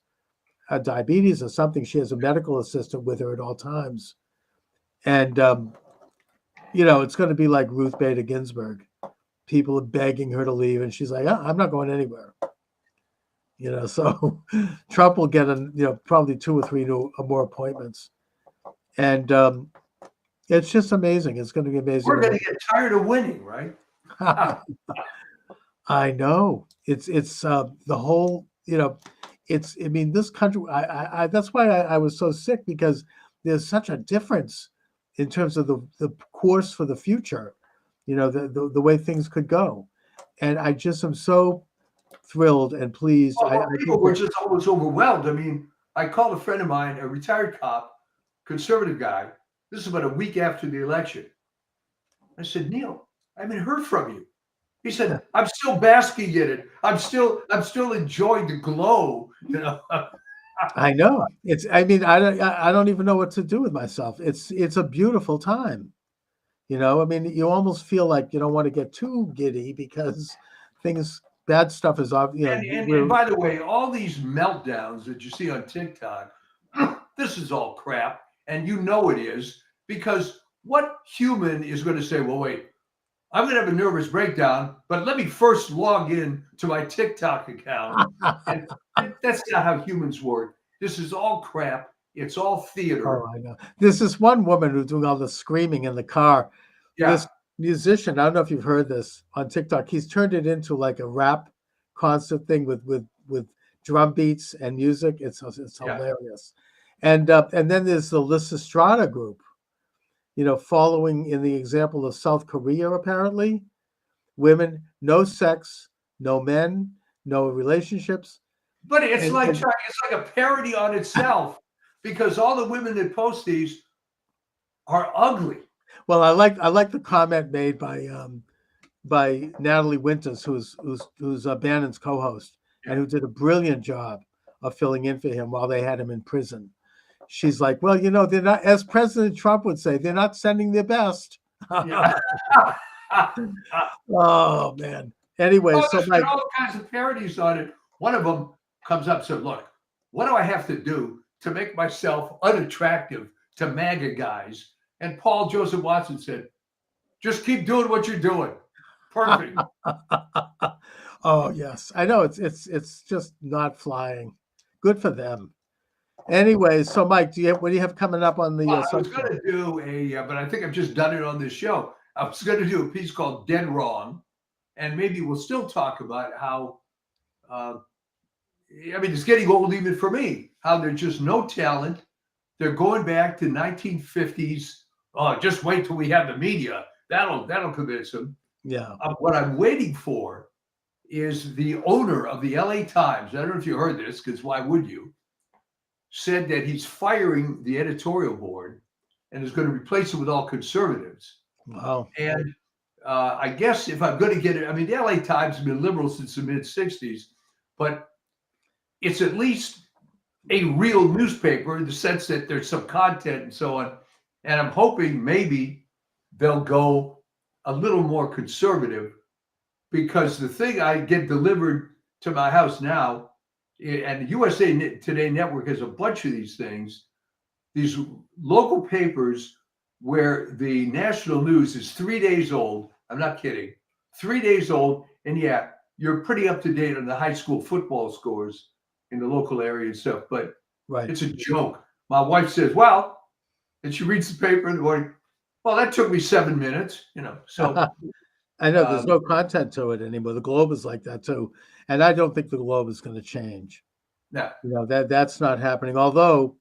diabetes or something. She has a medical assistant with her at all times, and it's going to be like Ruth Bader Ginsburg. People are begging her to leave, and she's like, "I'm not going anywhere." So Trump will get probably 2 or 3 more appointments, and it's just amazing. It's going to be amazing. We're going to get tired of winning, right? I know. It's the whole, this country, I that's why I was so sick, because there's such a difference in terms of the course for the future, the way things could go. And I just am so thrilled and pleased. People were just always overwhelmed. I mean, I called a friend of mine, a retired cop, conservative guy. This is about a week after the election. I said, Neil, I haven't heard from you. He said, I'm still basking in it. I'm still enjoying the glow. I know. I don't even know what to do with myself. It's a beautiful time. You almost feel like you don't want to get too giddy, because bad stuff is obvious. And by the way, all these meltdowns that you see on TikTok, this is all crap. And it is, because what human is going to say, well, wait, I'm going to have a nervous breakdown, but let me first log in to my TikTok account. And that's not how humans work. This is all crap. It's all theater. Oh, I know. There's this one woman who's doing all the screaming in the car. Yeah. This musician, I don't know if you've heard this on TikTok. He's turned it into like a rap concert thing with drum beats and music. It's hilarious. And then there's the Lysistrata group, following in the example of South Korea. Apparently, women, no sex, no men, no relationships. But it's like a parody on itself, because all the women that post these are ugly. Well, I like the comment made by Natalie Winters, who's Bannon's co-host, and who did a brilliant job of filling in for him while they had him in prison. She's like, well, they're not, as President Trump would say, they're not sending their best. Oh man. Anyway, there's been all kinds of parodies on it. One of them comes up and said, look, what do I have to do to make myself unattractive to MAGA guys? And Paul Joseph Watson said, just keep doing what you're doing. Perfect. Oh yes, I know. It's just not flying. Good for them. Anyway, so Mike, what do you have coming up on the? I was going to do but I think I've just done it on this show. I was going to do a piece called "Dead Wrong," and maybe we'll still talk about how. It's getting old even for me. How there's just no talent. They're going back to 1950s. Oh, just wait till we have the media. That'll convince them. Yeah. What I'm waiting for is the owner of the LA Times. I don't know if you heard this, because why would you? Said that he's firing the editorial board and is going to replace it with all conservatives. Wow. And I guess if I'm going to get it, I mean, the LA Times has been liberal since the mid 60s, but it's at least a real newspaper in the sense that there's some content and so on. And I'm hoping maybe they'll go a little more conservative, because the thing I get delivered to my house now, and the USA Today Network has a bunch of these things, these local papers where the national news is 3 days old. I'm not kidding. 3 days old. And yeah, you're pretty up to date on the high school football scores in the local area and stuff, but Right. it's a joke. My wife says, well, and she reads the paper in the morning, well, that took me 7 minutes, so. I know there's no content to it anymore. The Globe is like that too. And I don't think the Globe is going to change. Yeah. That's not happening. Although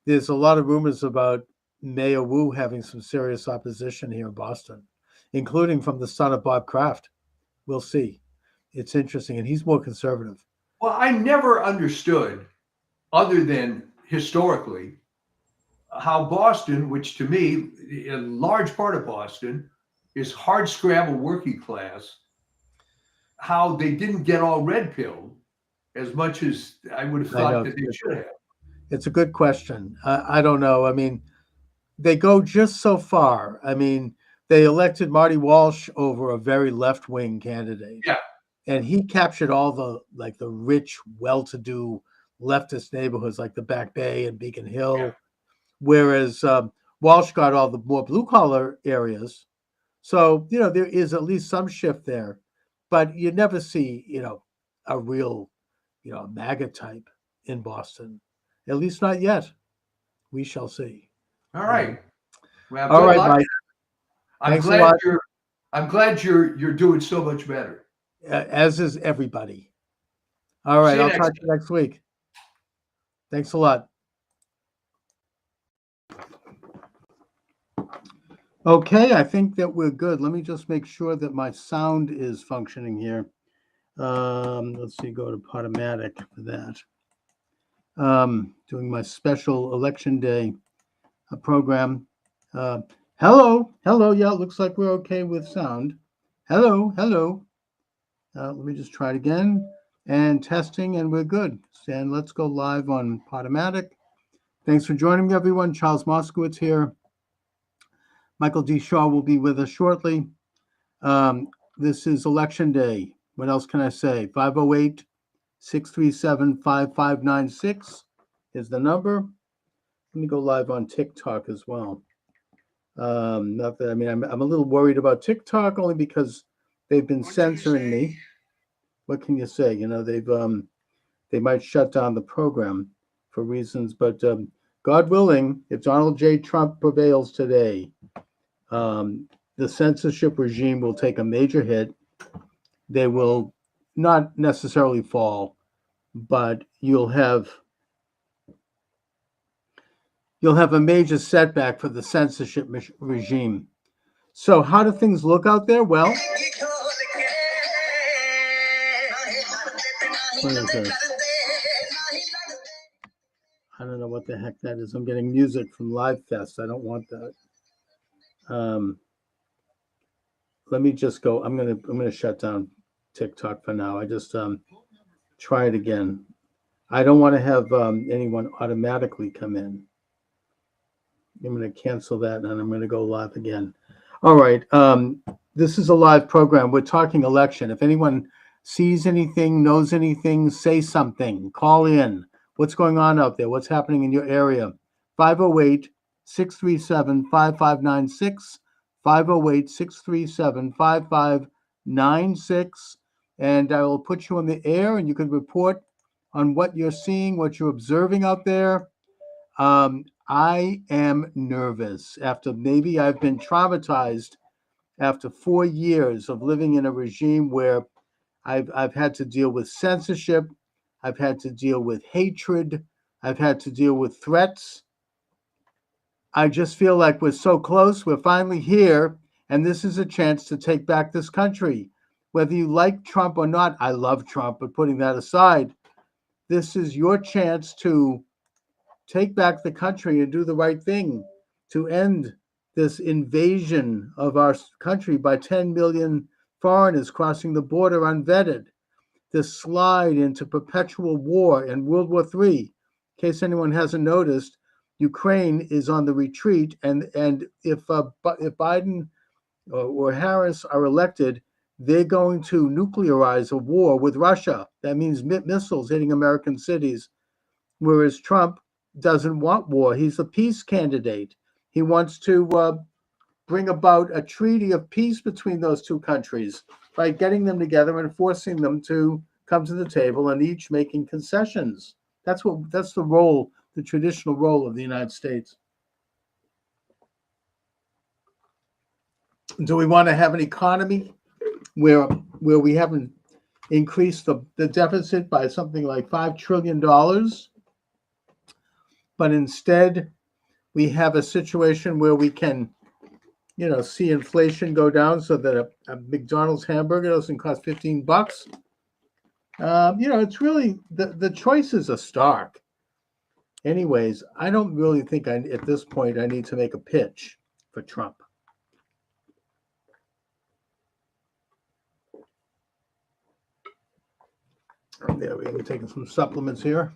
there's a lot of rumors about Mayor Wu having some serious opposition here in Boston, including from the son of Bob Kraft. We'll see. It's interesting. And he's more conservative. Well, I never understood, other than historically, how Boston, which to me, a large part of Boston, is hard scrabble working class, how they didn't get all red pilled as much as I would have thought that they should have. It's a good question. I don't know. I mean, they go just so far. I mean, they elected Marty Walsh over a very left-wing candidate. Yeah. And he captured all the rich, well-to-do leftist neighborhoods like the Back Bay and Beacon Hill, Yeah. whereas Walsh got all the more blue-collar areas. So, there is at least some shift there, but you never see, a real, MAGA type in Boston, at least not yet. We shall see. All right. Well, All good right, luck. Mike. I'm Thanks a glad lot. I'm glad you're doing so much better. As is everybody. All right. See you I'll next talk to you next week. Thanks a lot. Okay, I think that we're good. Let me just make sure that my sound is functioning here. Let's see, go to Podomatic for that. Doing my special election day program. Hello. Yeah, it looks like we're okay with sound. Hello. Let me just try it again. And testing, and we're good. And let's go live on Podomatic. Thanks for joining me, everyone. Charles Moskowitz here. Michael D. Shaw will be with us shortly. This is Election Day. What else can I say? 508-637-5596 is the number. Let me go live on TikTok as well. Not that, I'm a little worried about TikTok only because they've been censoring me. What can you say? They might shut down the program for reasons, but God willing, if Donald J. Trump prevails today, the censorship regime will take a major hit. They will not necessarily fall, but you'll have a major setback for the censorship regime. So how do things look out there? Well, what is this? I don't know what the heck that is. I'm getting music from LiveFest. I don't want that. Let me just go. I'm gonna shut down TikTok for now. I just try it again. I don't want to have anyone automatically come in. I'm going to cancel that and I'm going to go live again. All right. This is a live program. We're talking election. If anyone sees anything, knows anything, say something. Call in. What's going on out there? What's happening in your area? 508-637-5596. 508-637-5596. And I will put you on the air and you can report on what you're seeing, what you're observing out there. I am nervous maybe I've been traumatized after 4 years of living in a regime where I've had to deal with censorship. I've had to deal with hatred. I've had to deal with threats. I just feel like we're so close. We're finally here. And this is a chance to take back this country. Whether you like Trump or not, I love Trump, but putting that aside, this is your chance to take back the country and do the right thing, to end this invasion of our country by 10 million foreigners crossing the border unvetted, this slide into perpetual war and World War III. In case anyone hasn't noticed, Ukraine is on the retreat, and if Biden or Harris are elected, they're going to nuclearize a war with Russia. That means missiles hitting American cities, whereas Trump doesn't want war. He's a peace candidate. He wants to bring about a treaty of peace between those two countries by getting them together and forcing them to come to the table and each making concessions. That's the role, the traditional role of the United States. Do we want to have an economy where we haven't increased the deficit by something like $5 trillion, but instead we have a situation where we can, see inflation go down so that a McDonald's hamburger doesn't cost $15? It's really, the choices are stark. Anyways, I don't really think at this point I need to make a pitch for Trump. There we go. We're taking some supplements here.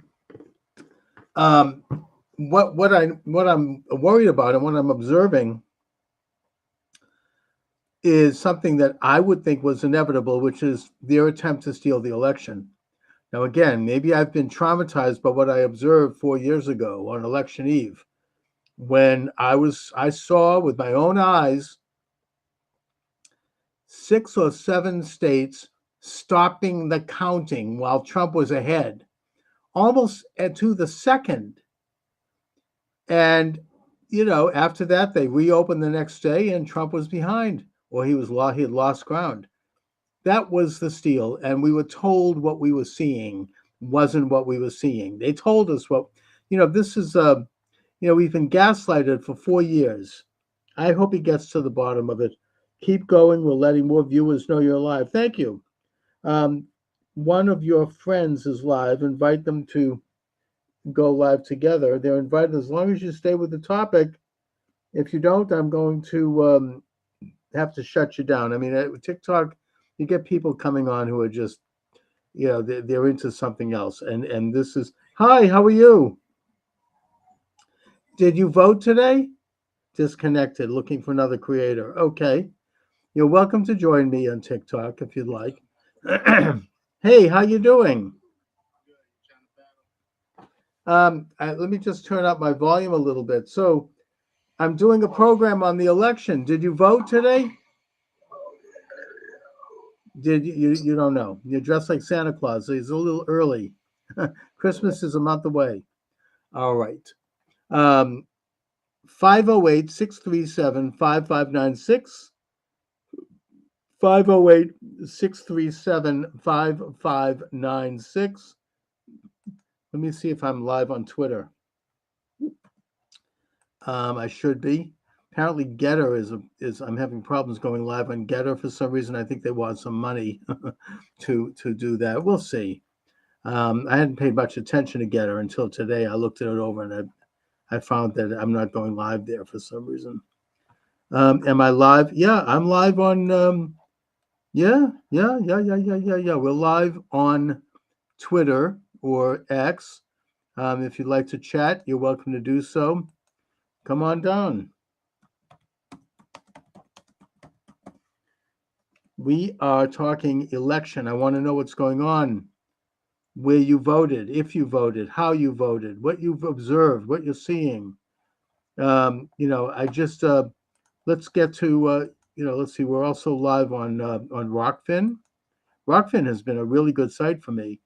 What I'm worried about and what I'm observing is something that I would think was inevitable, which is their attempt to steal the election. Now, again, maybe I've been traumatized by what I observed 4 years ago on election eve, when I saw with my own eyes 6 or 7 states stopping the counting while Trump was ahead, almost to the second. And, after that, they reopened the next day and Trump was behind, or he had lost ground. That was the steal. And we were told what we were seeing wasn't what we were seeing. They told us this is, we've been gaslighted for 4 years. I hope he gets to the bottom of it. Keep going. We're letting more viewers know you're live. Thank you. One of your friends is live. Invite them to go live together. They're invited as long as you stay with the topic. If you don't, I'm going to have to shut you down. I mean, at TikTok, you get people coming on who are just, they're into something else. And this is, hi, how are you? Did you vote today? Disconnected, looking for another creator. Okay. You're welcome to join me on TikTok if you'd like. Hey, how you doing? Let me just turn up my volume a little bit. So I'm doing a program on the election. Did you vote today? Did you don't know. You're dressed like Santa Claus. So it's a little early. Christmas is a month away. All right. 508-637-5596. 508-637-5596. Let me see if I'm live on Twitter. I should be. Apparently Getter is I'm having problems going live on Getter for some reason. I think they want some money to do that. We'll see. I hadn't paid much attention to Getter until today. I looked it over and I found that I'm not going live there for some reason. Am I live? Yeah, I'm live on yeah. We're live on Twitter or X. If you'd like to chat, you're welcome to do so. Come on down. We are talking election. I want to know what's going on, where you voted, if you voted, how you voted, what you've observed, what you're seeing. I just let's get to let's see. We're also live on Rockfin. Rockfin has been a really good site for me.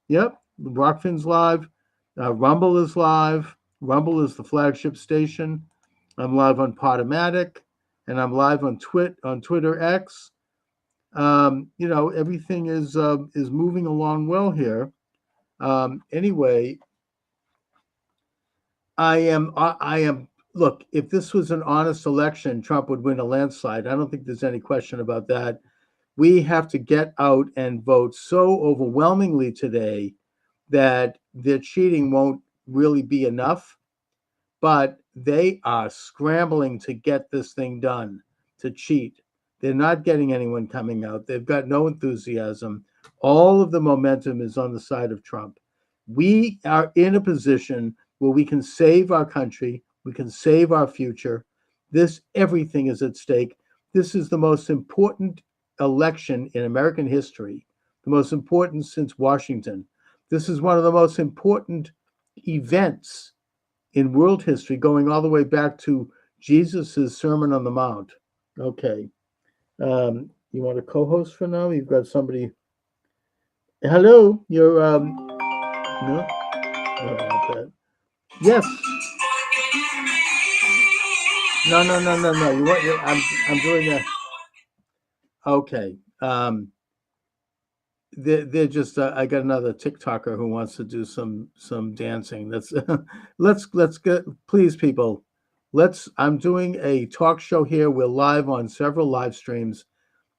Yep, Rockfin's live. Rumble is live. Rumble is the flagship station. I'm live on Podomatic, and I'm live on Twitter X. Everything is moving along well here. Anyway, I am. Look, if this was an honest election, Trump would win a landslide. I don't think there's any question about that. We have to get out and vote so overwhelmingly today that the cheating won't really be enough. but they are scrambling to get this thing done, to cheat. They're not getting anyone coming out. They've got no enthusiasm. All of the momentum is on the side of Trump. We are in a position where we can save our country, we can save our future. Everything is at stake. This is the most important election in American history, the most important since Washington. This is one of the most important events in world history, going all the way back to Jesus's Sermon on the Mount. Okay. You want a co-host for now? You've got somebody. Hello, you're no, what about that? Yes. No. You want? I'm doing that. Okay. They're just. I got another TikToker who wants to do some dancing. That's. let's get. Please, people. I'm doing a talk show here. We're live on several live streams.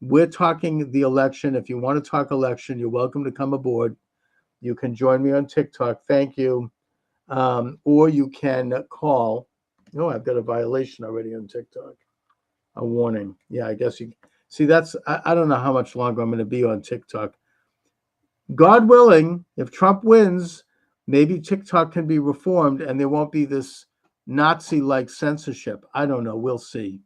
We're talking the election. If you want to talk election, you're welcome to come aboard. You can join me on TikTok. Thank you. Or you can call. Oh, I've got a violation already on TikTok. A warning. Yeah, I guess you see that's I don't know how much longer I'm going to be on TikTok. God willing, if Trump wins, maybe TikTok can be reformed and there won't be this Nazi-like censorship. I don't know. We'll see.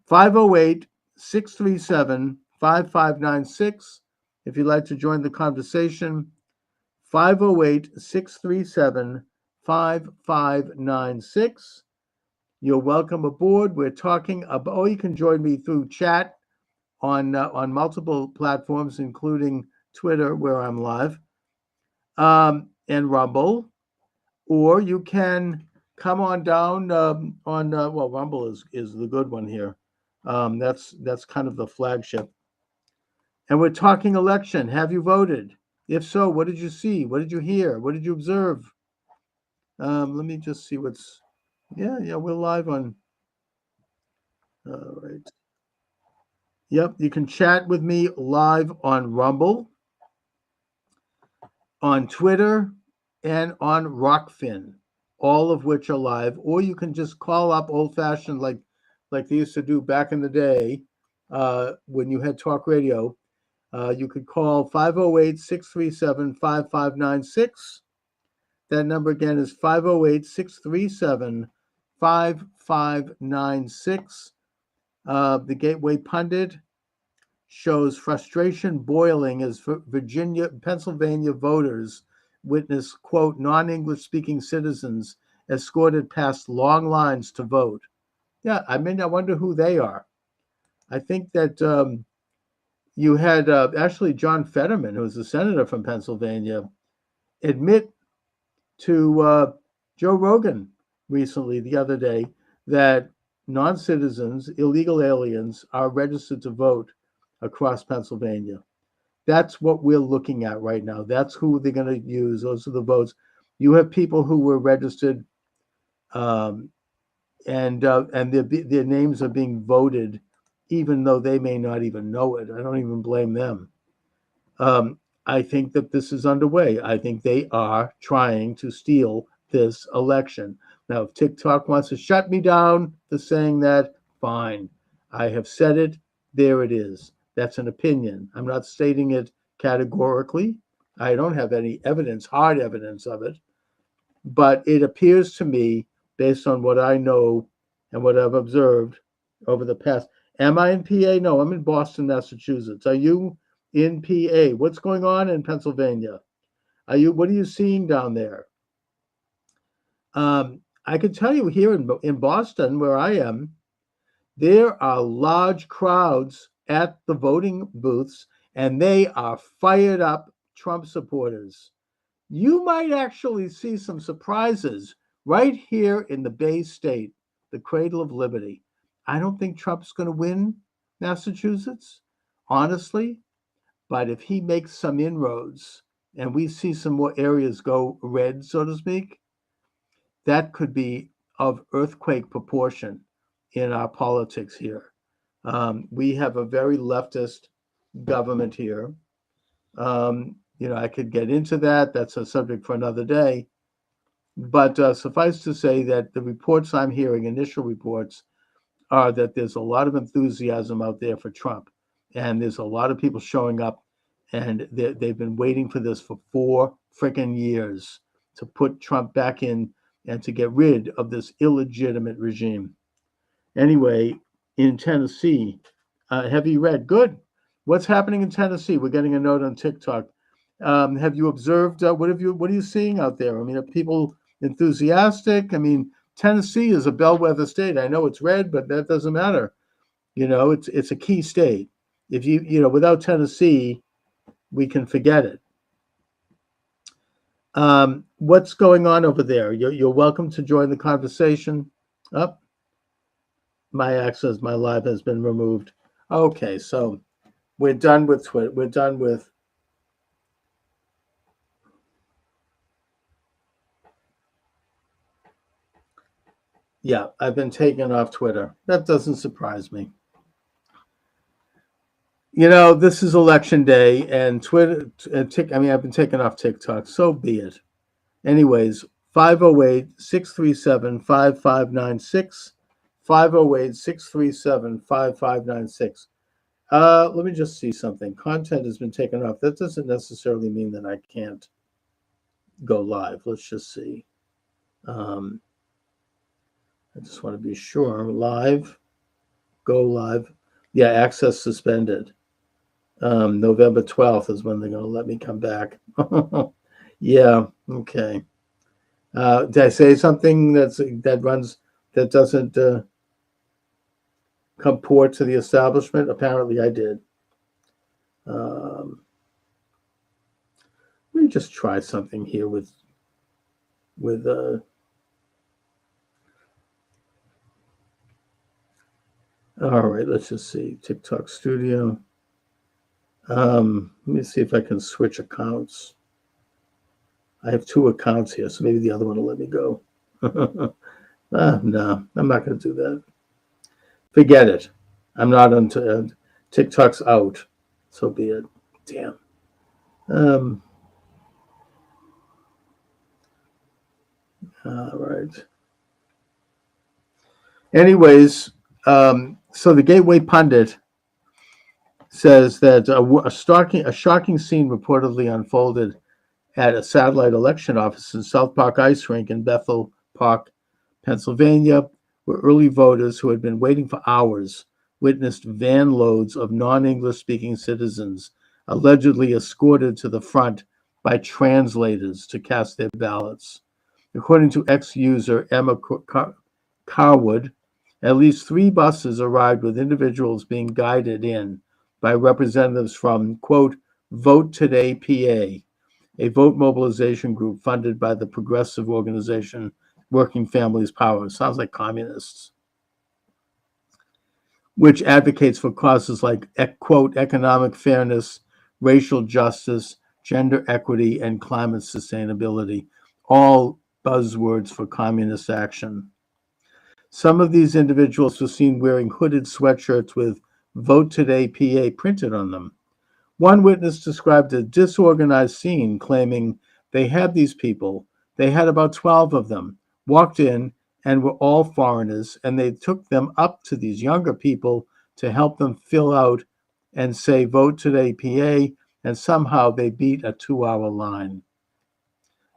508-637-5596. If you'd like to join the conversation, 508-637-5596. You're welcome aboard. We're talking about, or you can join me through chat on multiple platforms, including Twitter, where I'm live, and Rumble, or you can come on down on well, Rumble is the good one here. That's kind of the flagship. And we're talking election. Have you voted? If so, what did you see? What did you hear? What did you observe? Let me just see what's. Yeah, we're live on. All right. Yep, you can chat with me live on Rumble, on Twitter, and on Rockfin, all of which are live. Or you can just call up old-fashioned, like they used to do back in the day when you had talk radio. You could call 508-637-5596. That number again is 508-637-5596. The Gateway Pundit shows frustration boiling as Pennsylvania voters witness, quote, non-English speaking citizens escorted past long lines to vote. Yeah, I wonder who they are. I think that you had actually John Fetterman, who's a senator from Pennsylvania, admit to Joe Rogan recently, the other day, that non-citizens, illegal aliens, are registered to vote across Pennsylvania. That's what we're looking at right now. That's who they're going to use. Those are the votes. You have people who were registered, and their names are being voted, even though they may not even know it. I don't even blame them. I think that this is underway. I think they are trying to steal this election. Now, if TikTok wants to shut me down for saying that, fine. I have said it. There it is. That's an opinion. I'm not stating it categorically. I don't have any evidence, hard evidence of it. But it appears to me, based on what I know and what I've observed over the past. Am I in PA? No, I'm in Boston, Massachusetts. Are you in PA? What's going on in Pennsylvania? What are you seeing down there? I can tell you here in Boston, where I am, there are large crowds at the voting booths, and they are fired up Trump supporters. You might actually see some surprises right here in the Bay State, the cradle of liberty. I don't think Trump's going to win Massachusetts, honestly. But if he makes some inroads and we see some more areas go red, so to speak, that could be of earthquake proportion in our politics here. We have a very leftist government here. I could get into that. That's a subject for another day. But suffice to say that the reports I'm hearing, initial reports, are that there's a lot of enthusiasm out there for Trump. And there's a lot of people showing up, and they've been waiting for this for 4 freaking years to put Trump back in and to get rid of this illegitimate regime. Anyway, in Tennessee, have you read? Good. What's happening in Tennessee? We're getting a note on TikTok. Have you observed? What are you seeing out there? I mean, are people enthusiastic? I mean, Tennessee is a bellwether state. I know it's red, but that doesn't matter. You know, it's a key state. If without Tennessee, we can forget it. What's going on over there? You're welcome to join the conversation. Up. My access, my live has been removed. Okay, so we're done with Twitter. We're done with. Yeah, I've been taken off Twitter. That doesn't surprise me. You know, this is election day, and Twitter, I've been taken off TikTok. So be it. Anyways, 508-637-5596. 508-637-5596. Let me just see something. Content has been taken off. That doesn't necessarily mean that I can't go live. Let's just see. I just want to be sure. Live. Go live. Yeah, access suspended. November 12th is when they're going to let me come back. Yeah, okay. Did I say something that doesn't comport to the establishment? Apparently I did. Let me just try something here with all right, let's just see. TikTok Studio. Let me see if I can switch accounts. I have 2 accounts here, so maybe the other one will let me go. No, I'm not going to do that. Forget it. I'm not on TikTok's out. So be it. Damn. All right. Anyways, so the Gateway Pundit says that a shocking scene reportedly unfolded at a satellite election office in South Park Ice Rink in Bethel Park, Pennsylvania, where early voters who had been waiting for hours witnessed van loads of non-English speaking citizens allegedly escorted to the front by translators to cast their ballots. According to ex-user Emma Carwood, at least 3 buses arrived with individuals being guided in by representatives from, quote, Vote Today PA, a vote mobilization group funded by the progressive organization Working Families Power. Sounds like communists. Which advocates for causes like, quote, economic fairness, racial justice, gender equity, and climate sustainability. All buzzwords for communist action. Some of these individuals were seen wearing hooded sweatshirts with Vote Today PA printed on them. One witness described a disorganized scene, claiming they had these people, they had about 12 of them, walked in and were all foreigners, and they took them up to these younger people to help them fill out and say Vote Today PA, and somehow they beat a 2-hour line.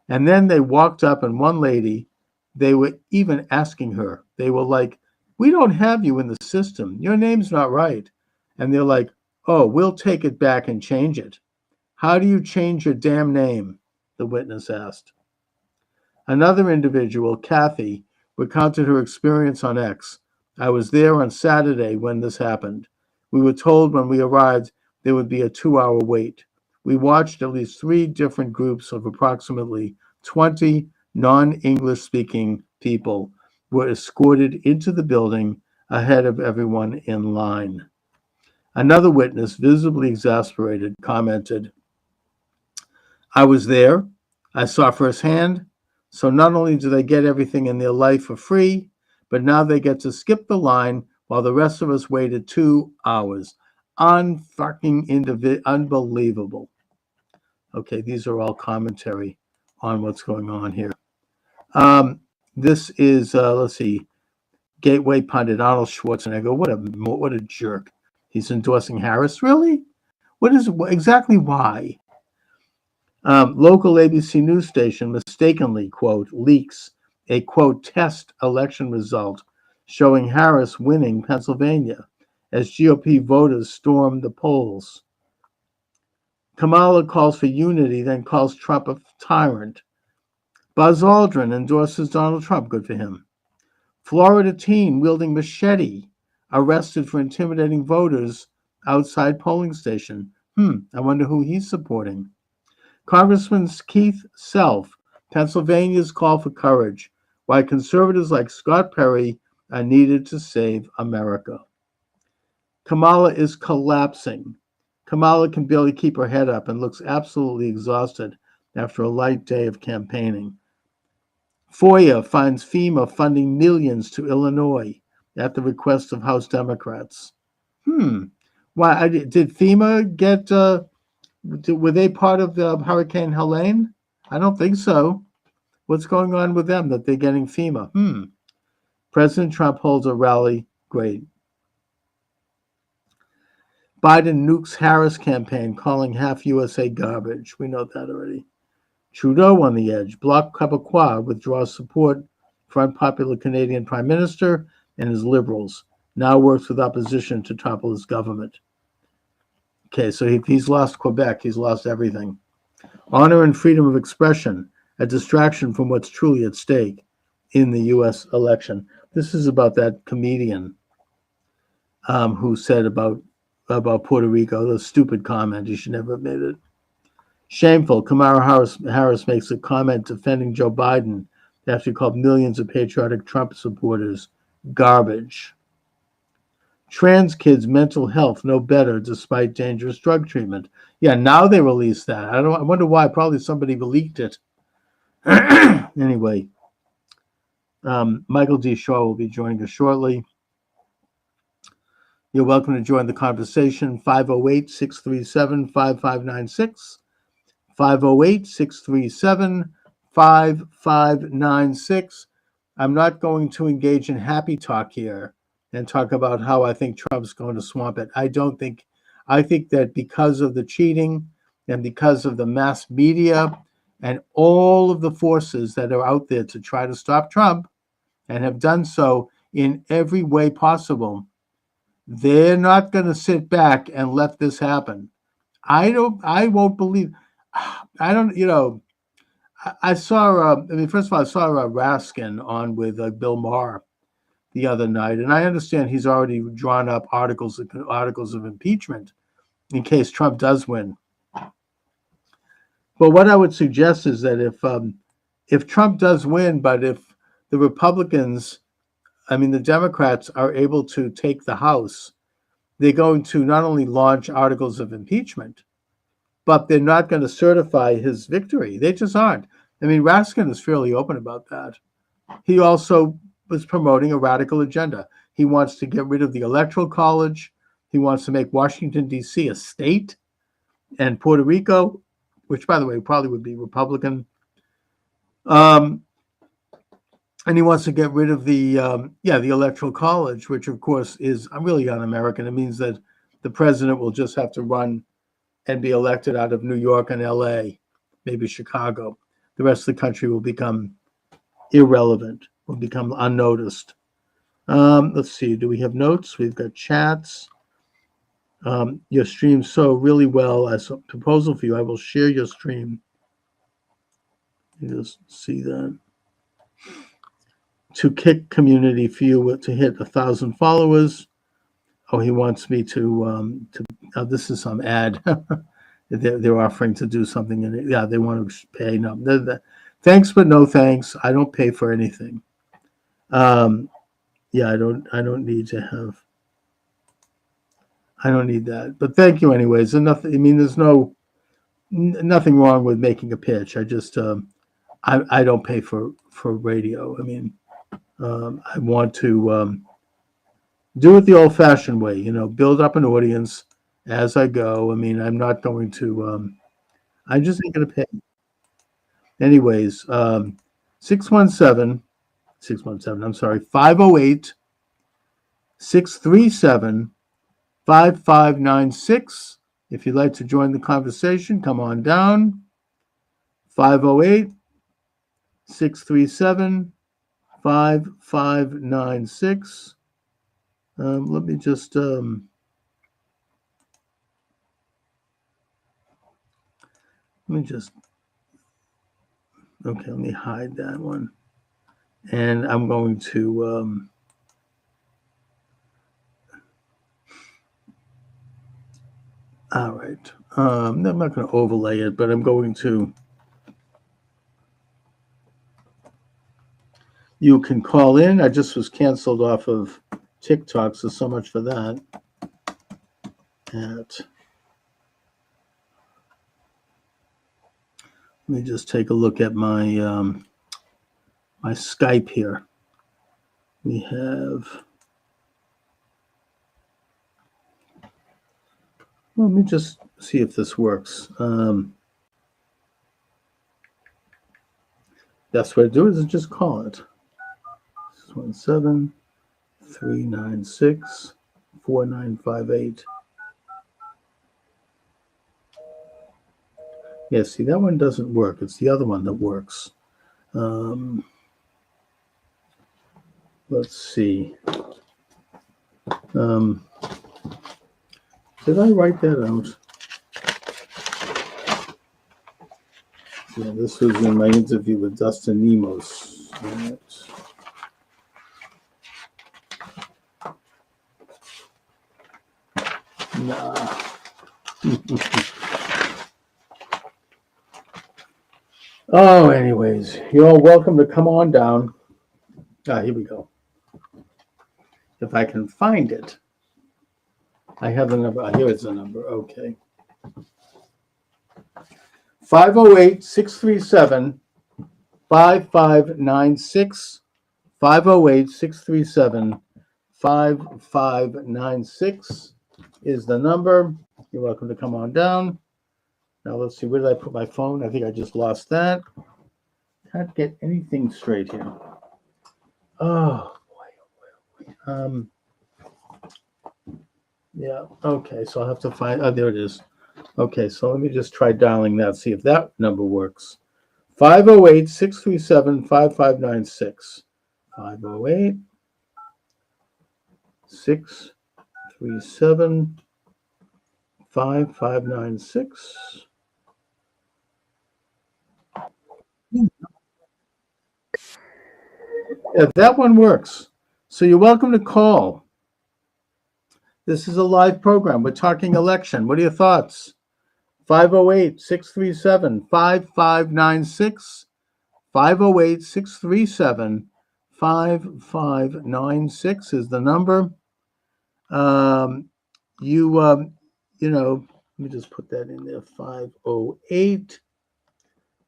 And then they walked up, and one lady, they were even asking her, they were like, we don't have you in the system. Your name's not right. And they're like, oh, we'll take it back and change it. How do you change your damn name? The witness asked. Another individual, Kathy, recounted her experience on X. I was there on Saturday when this happened. We were told when we arrived there would be a 2-hour wait. We watched at least 3 different groups of approximately 20 non-English speaking people were escorted into the building ahead of everyone in line. Another witness, visibly exasperated, commented, I was there. I saw firsthand. So not only do they get everything in their life for free, but now they get to skip the line while the rest of us waited 2 hours. Unbelievable. Okay, these are all commentary on what's going on here. This is let's see, Gateway pundit Arnold Schwarzenegger. What a jerk! He's endorsing Harris. Really? Exactly why? Local ABC news station mistakenly, quote, leaks a, quote, test election result showing Harris winning Pennsylvania as GOP voters storm the polls. Kamala calls for unity, then calls Trump a tyrant. Buzz Aldrin endorses Donald Trump. Good for him. Florida teen wielding machete arrested for intimidating voters outside polling station. I wonder who he's supporting. Congressman Keith Self, Pennsylvania's call for courage, why conservatives like Scott Perry are needed to save America. Kamala is collapsing. Kamala can barely keep her head up and looks absolutely exhausted after a light day of campaigning. FOIA finds FEMA funding millions to Illinois at the request of House Democrats. Why did FEMA get? Were they part of the Hurricane Helene? I don't think so. What's going on with them that they're getting FEMA? President Trump holds a rally. Great. Biden nukes Harris campaign, calling half USA garbage. We know that already. Trudeau on the edge. Bloc Québécois withdraws support for unpopular Canadian Prime Minister and his Liberals. Now works with opposition to topple his government. Okay, so if he's lost Quebec, he's lost everything. Honor and freedom of expression, a distraction from what's truly at stake in the U.S. election. This is about that comedian who said about Puerto Rico, the stupid comment. He should never have made it. Shameful. Kamala Harris makes a comment defending Joe Biden after he called millions of patriotic Trump supporters garbage. Trans kids' mental health no better despite dangerous drug treatment. Yeah, now they release that. I wonder why. Probably somebody leaked it. Anyway, Michael D. Shaw will be joining us shortly. You're welcome to join the conversation. 508-637-5596. 508-637-5596. I'm not going to engage in happy talk here and talk about how I think Trump's going to swamp it. I think that because of the cheating and because of the mass media and all of the forces that are out there to try to stop Trump and have done so in every way possible, they're not going to sit back and let this happen. I won't believe. I don't, I saw, first of all, I saw Raskin on with Bill Maher the other night, and I understand he's already drawn up articles of impeachment in case Trump does win. But what I would suggest is that if Trump does win, but if the Republicans, the Democrats are able to take the House, they're going to not only launch articles of impeachment, but they're not going to certify his victory. They just aren't. Raskin is fairly open about that. He also was promoting a radical agenda. He wants to get rid of the Electoral College. He wants to make Washington, D.C. a state, and Puerto Rico, which, by the way, probably would be Republican. And he wants to get rid of the Electoral College, which, of course, is really un-American. It means that the president will just have to run and be elected out of New York and L.A., maybe Chicago. The rest of the country will become irrelevant, will become unnoticed. Let's see. Do we have notes? We've got chats. Your stream so really well. As a proposal for you, I will share your stream. You just see that. To kick community for you to hit 1,000 followers. Oh, he wants me to this is some ad. they're offering to do something in it. Yeah, they want to pay. No, thanks, but no thanks. I don't pay for anything. Yeah, I don't need to have. I don't need that. But thank you anyways. And nothing. There's nothing wrong with making a pitch. I just I don't pay for radio. I want to do it the old-fashioned way. Build up an audience as I go. I'm not going to. I just ain't going to pay. Anyways, 617, I'm sorry, 508 637 5596. If you'd like to join the conversation, come on down. 508 637 5596. Let me just okay, let me hide that one. And I'm going to all right. I'm not going to overlay it, but I'm going to. You can call in. I just was canceled off of TikTok, so much for that. Let me just take a look at my my Skype here. We have. Let me just see if this works. Best way to do it is just call it. 617-396-4958. Yeah, see, that one doesn't work. It's the other one that works. Let's see. Did I write that out? Yeah, this was in my interview with Dustin Nemos. Right. Nah. Oh, anyways, you're all welcome to come on down. Here we go. If I can find it. I have the number. Here is the number. Okay. 508-637-5596. 508-637-5596 is the number. You're welcome to come on down. Now let's see, where did I put my phone? I think I just lost that. Can't get anything straight here. Oh boy. Yeah, okay, so I'll have to find, there it is. Okay, so let me just try dialing that, see if that number works. 508-637-5596. 508-637-5596. Yeah, that one works. So you're welcome to call. This is a live program. We're talking election. What are your thoughts? 508-637-5596. 508-637-5596 is the number. You know, let me just put that in there.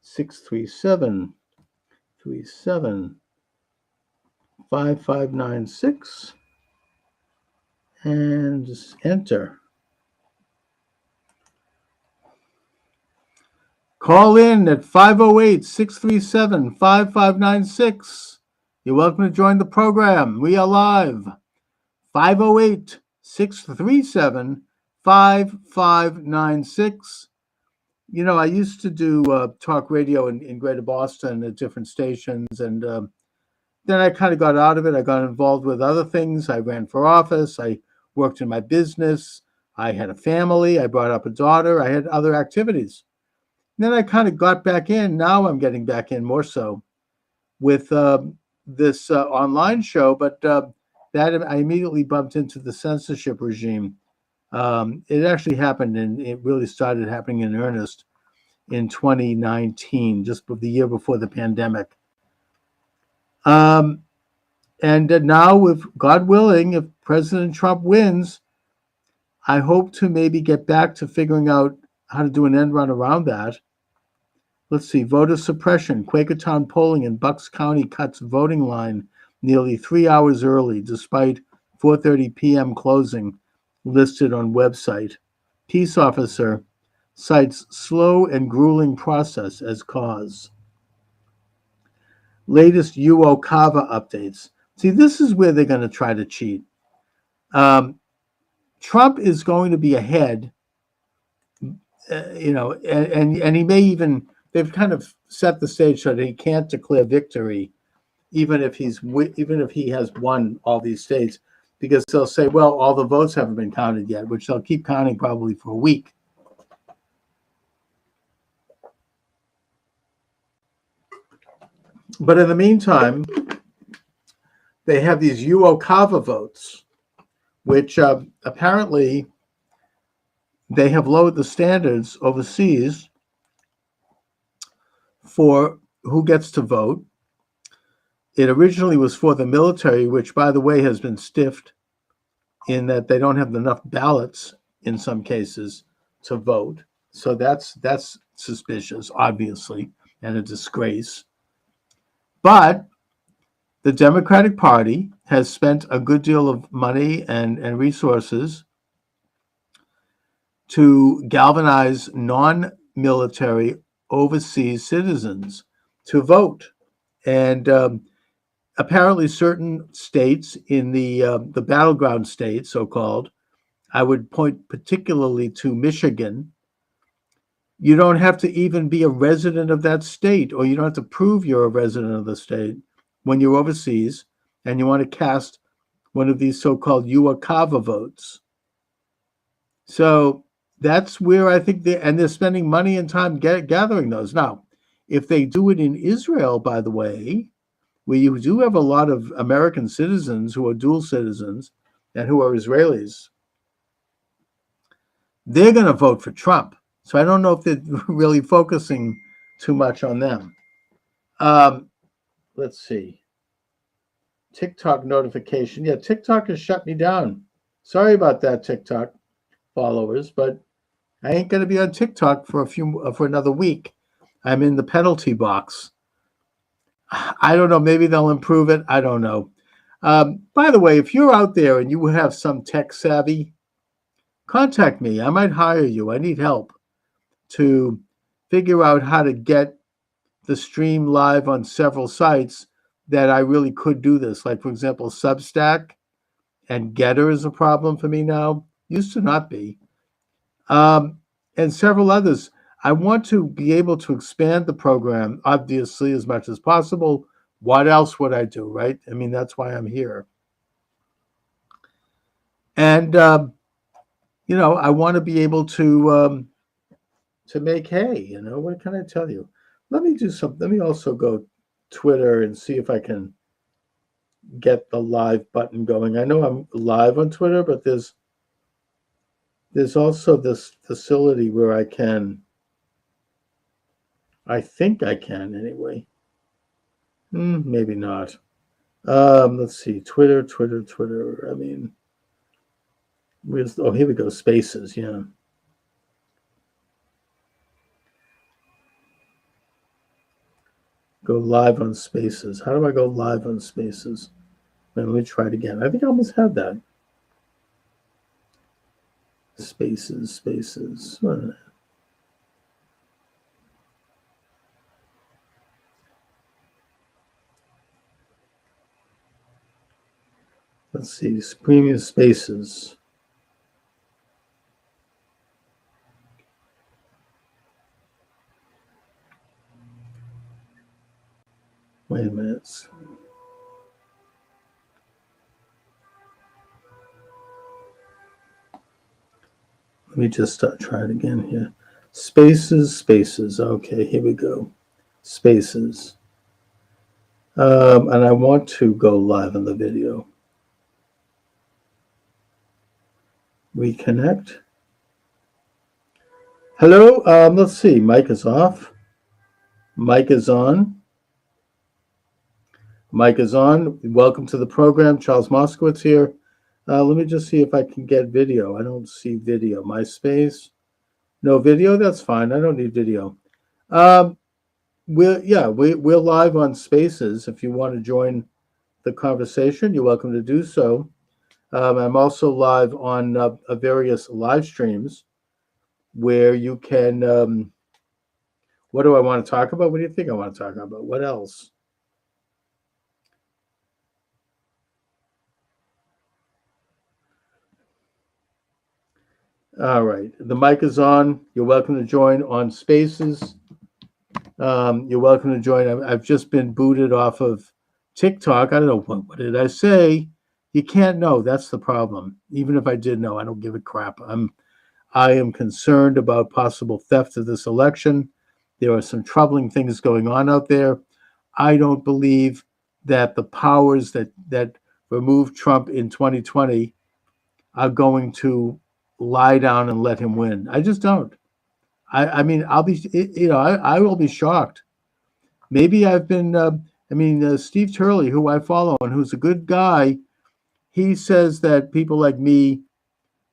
508-637-5596. And just enter. Call in at 508-637-5596. You're welcome to join the program. We are live. 508-637-5596. You know, I used to do talk radio in Greater Boston at different stations, and then I kind of got out of it. I got involved with other things. I ran for office. I worked in my business. I had a family. I brought up a daughter. I had other activities. And then I kind of got back in. Now I'm getting back in more so with this online show. But that I immediately bumped into the censorship regime. It actually happened, and it really started happening in earnest in 2019, just the year before the pandemic. And now, if God willing, if President Trump wins, I hope to maybe get back to figuring out how to do an end run around that. Let's see, voter suppression. Quakertown polling in Bucks County cuts voting line nearly 3 hours early, despite 4:30 p.m. closing listed on website. Peace officer cites slow and grueling process as cause. latest UOCAVA updates. See, this is where they're going to try to cheat. Trump is going to be ahead, and he may even, they've kind of set the stage so that he can't declare victory, even if he has won all these states, because they'll say, well, all the votes haven't been counted yet, which they'll keep counting probably for a week. But in the meantime, they have these UOCAVA votes, which apparently they have lowered the standards overseas for who gets to vote. It originally was for the military, which, by the way, has been stiffed in that they don't have enough ballots in some cases to vote. So that's suspicious, obviously, and a disgrace. But the Democratic Party has spent a good deal of money and resources to galvanize non-military overseas citizens to vote. And apparently certain states in the battleground states, so-called, I would point particularly to Michigan. You don't have to even be a resident of that state, or you don't have to prove you're a resident of the state when you're overseas and you want to cast one of these so-called UOCAVA votes. So that's where I think they're spending money and time gathering those. Now, if they do it in Israel, by the way, where you do have a lot of American citizens who are dual citizens and who are Israelis, they're going to vote for Trump. So I don't know if they're really focusing too much on them. Let's see. TikTok notification. Yeah, TikTok has shut me down. Sorry about that, TikTok followers, but I ain't going to be on TikTok for another week. I'm in the penalty box. I don't know. Maybe they'll improve it. I don't know. By the way, if you're out there and you have some tech savvy, contact me. I might hire you. I need help to figure out how to get the stream live on several sites that I really could do this. Like, for example, Substack and Getter is a problem for me now. Used to not be. And several others. I want to be able to expand the program, obviously, as much as possible. What else would I do, right? I mean, that's why I'm here. And, I want to be able to make hay, what can I tell you? Let me do something. Let me also go Twitter and see if I can get the live button going. I know I'm live on Twitter, but there's also this facility where I think I can anyway. Maybe not. Let's see. Twitter. I mean, here we go. Spaces. Yeah. Go live on Spaces. How do I go live on Spaces? Let me try it again. I think I almost had that. Spaces. Let's see. Premium Spaces. Wait a minute. Let me just try it again here. Spaces. Okay, here we go. Spaces. And I want to go live on the video. Reconnect. Hello. Let's see. Mic is off. Mic is on. Welcome to the program. Charles Moskowitz here. Let me just see if I can get video. I don't see video. MySpace. No video? That's fine. I don't need video. We're live on Spaces. If you want to join the conversation, you're welcome to do so. I'm also live on various live streams where you can. What do I want to talk about? What do you think I want to talk about? What else? All right. The mic is on. You're welcome to join on Spaces. You're welcome to join. I've just been booted off of TikTok. I don't know what did I say. You can't know. That's the problem. Even if I did know, I don't give a crap. I am concerned about possible theft of this election. There are some troubling things going on out there. I don't believe that the powers that removed Trump in 2020 are going to lie down and let him win. I just don't. I mean, I'll be, I will be shocked. Maybe I've been, Steve Turley, who I follow and who's a good guy, he says that people like me,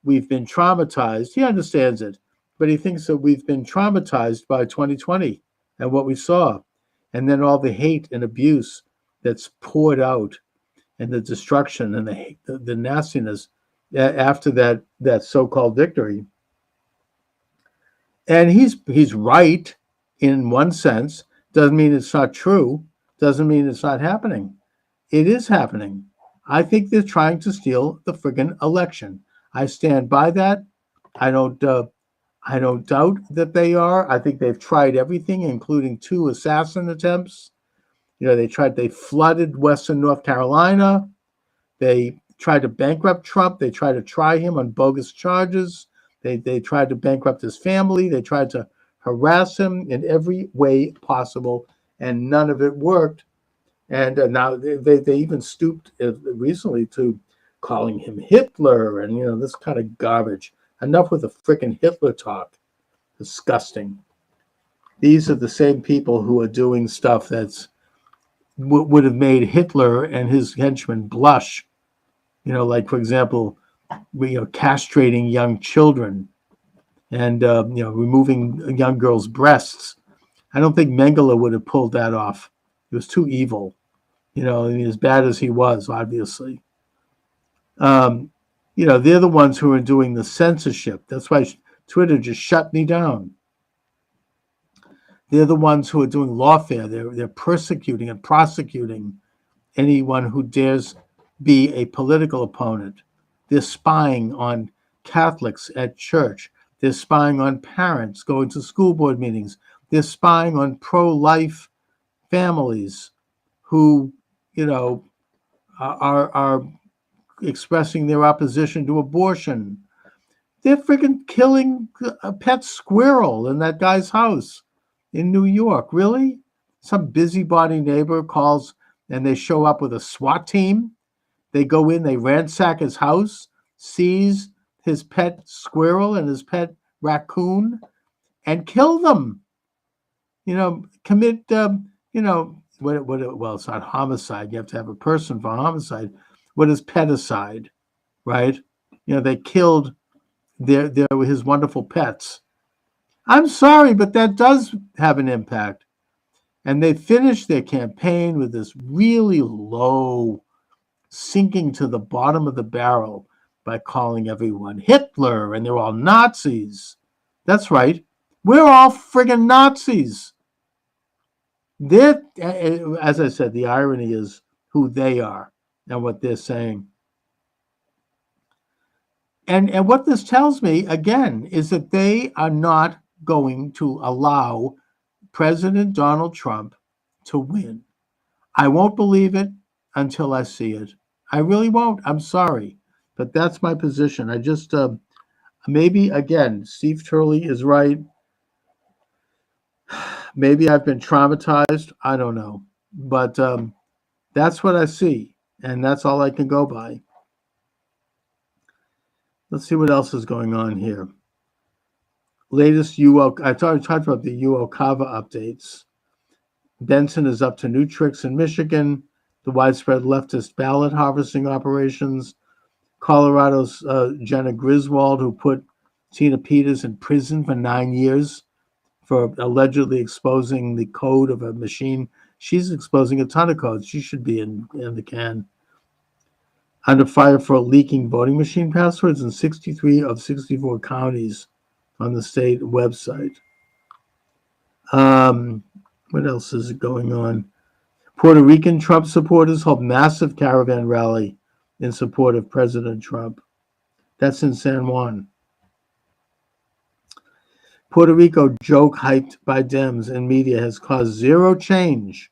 we've been traumatized. He understands it, but he thinks that we've been traumatized by 2020 and what we saw. And then all the hate and abuse that's poured out and the destruction and the nastiness after that so-called victory. And he's right in one sense. Doesn't mean it's not true. Doesn't mean it's not happening. It is happening. I think they're trying to steal the friggin' election. I stand by that. I don't doubt that they are. I think they've tried everything, including 2 assassin attempts. They flooded Western North Carolina. They tried to bankrupt Trump. They tried to try him on bogus charges. They tried to bankrupt his family. They tried to harass him in every way possible, and none of it worked. And now they even stooped recently to calling him Hitler and this kind of garbage. Enough with the frickin' Hitler talk. Disgusting. These are the same people who are doing stuff that's would have made Hitler and his henchmen blush. Like, for example, castrating young children and removing young girls' breasts. I don't think Mengele would have pulled that off. It was too evil, as bad as he was, obviously. They're the ones who are doing the censorship. That's why Twitter just shut me down. They're the ones who are doing lawfare. They're persecuting and prosecuting anyone who dares be a political opponent. They're spying on Catholics at church. They're spying on parents going to school board meetings. They're spying on pro-life families who, are expressing their opposition to abortion. They're freaking killing a pet squirrel in that guy's house in New York. Really? Some busybody neighbor calls and they show up with a SWAT team. They go in, they ransack his house, seize his pet squirrel and his pet raccoon, and kill them. Commit, well, it's not homicide. You have to have a person for homicide. What is peticide, right? They killed his wonderful pets. I'm sorry, but that does have an impact. And they finished their campaign with this really low, sinking to the bottom of the barrel by calling everyone Hitler, and they're all Nazis. That's right. We're all friggin' Nazis. As I said, the irony is who they are and what they're saying. And what this tells me, again, is that they are not going to allow President Donald Trump to win. I won't believe it until I see it. I really won't. I'm sorry. But that's my position. I just, maybe, again, Steve Turley is right. Maybe I've been traumatized. I don't know. But that's what I see. And that's all I can go by. Let's see what else is going on here. Latest I talked about the UOCAVA updates. Benson is up to new tricks in Michigan. The widespread leftist ballot harvesting operations. Colorado's Jenna Griswold, who put Tina Peters in prison for 9 years for allegedly exposing the code of a machine. She's exposing a ton of codes. She should be in the can. Under fire for leaking voting machine passwords in 63 of 64 counties on the state website. What else is going on? Puerto Rican Trump supporters hold massive caravan rally in support of President Trump. That's in San Juan. Puerto Rico joke hyped by Dems and media has caused zero change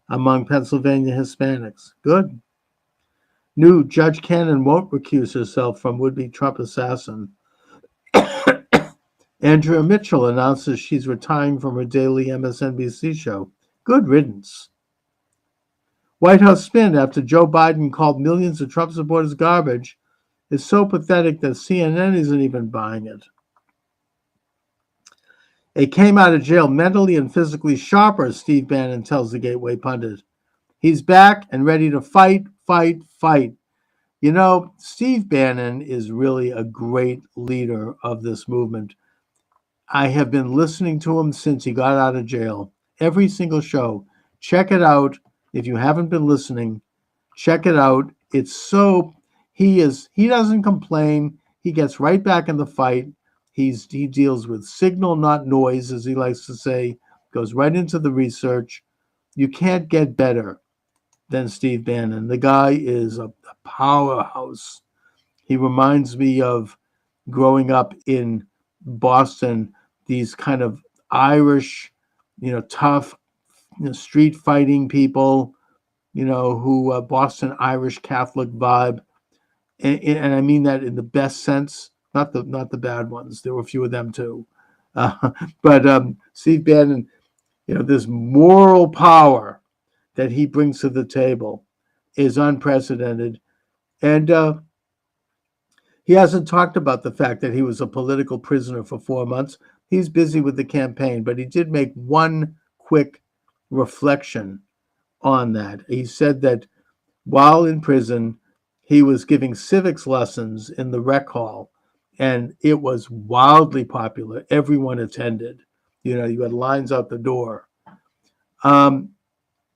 among Pennsylvania Hispanics. Good. New Judge Cannon won't recuse herself from would-be Trump assassin. Andrea Mitchell announces she's retiring from her daily MSNBC show. Good riddance. White House spin after Joe Biden called millions of Trump supporters garbage is so pathetic that CNN isn't even buying it. He came out of jail mentally and physically sharper, Steve Bannon tells the Gateway pundit. He's back and ready to fight. You know, Steve Bannon is really a great leader of this movement. I have been listening to him since he got out of jail. Every single show. Check it out. If you haven't been listening, check it out. It's so, he doesn't complain. He gets right back in the fight. He deals with signal, not noise, as he likes to say, goes right into the research. You can't get better than Steve Bannon. The guy is a powerhouse. He reminds me of growing up in Boston, these kind of Irish, tough, street fighting people, who Boston Irish Catholic vibe. And I mean that in the best sense, not the bad ones. There were a few of them too. But Steve Bannon, this moral power that he brings to the table is unprecedented. And he hasn't talked about the fact that he was a political prisoner for 4 months. He's busy with the campaign, but he did make one quick reflection on that. He said that while in prison, he was giving civics lessons in the rec hall, and it was wildly popular. Everyone attended. You had lines out the door. And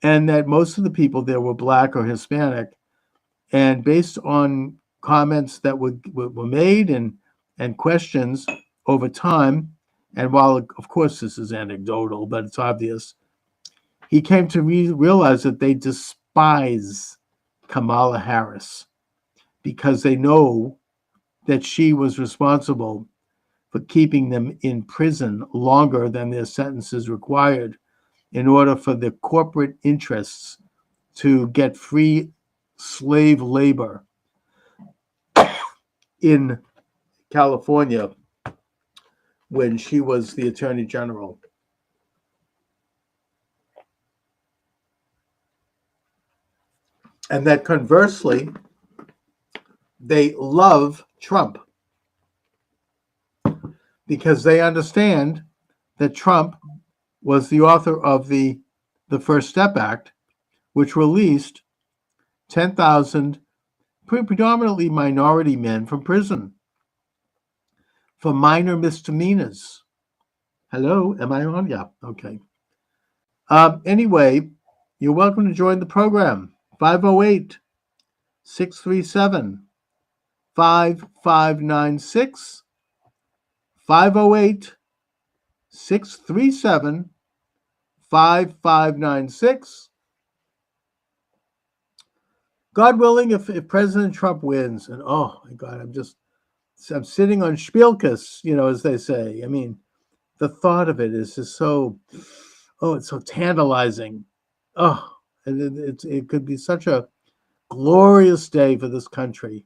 that most of the people there were Black or Hispanic. And based on comments that were made and questions over time, and while, of course, this is anecdotal, but it's obvious, he came to realize that they despise Kamala Harris because they know that she was responsible for keeping them in prison longer than their sentences required in order for the corporate interests to get free slave labor in California when she was the Attorney General. And that conversely, they love Trump because they understand that Trump was the author of the First Step Act, which released 10,000 predominantly minority men from prison for minor misdemeanors. Hello, am I on? Yeah, okay. Anyway, you're welcome to join the program. 508-637-5596. 508-637-5596. God willing, if President Trump wins, and oh my God, I'm sitting on Spielkes, as they say. I mean, the thought of it is just so, it's so tantalizing. Oh, and it could be such a glorious day for this country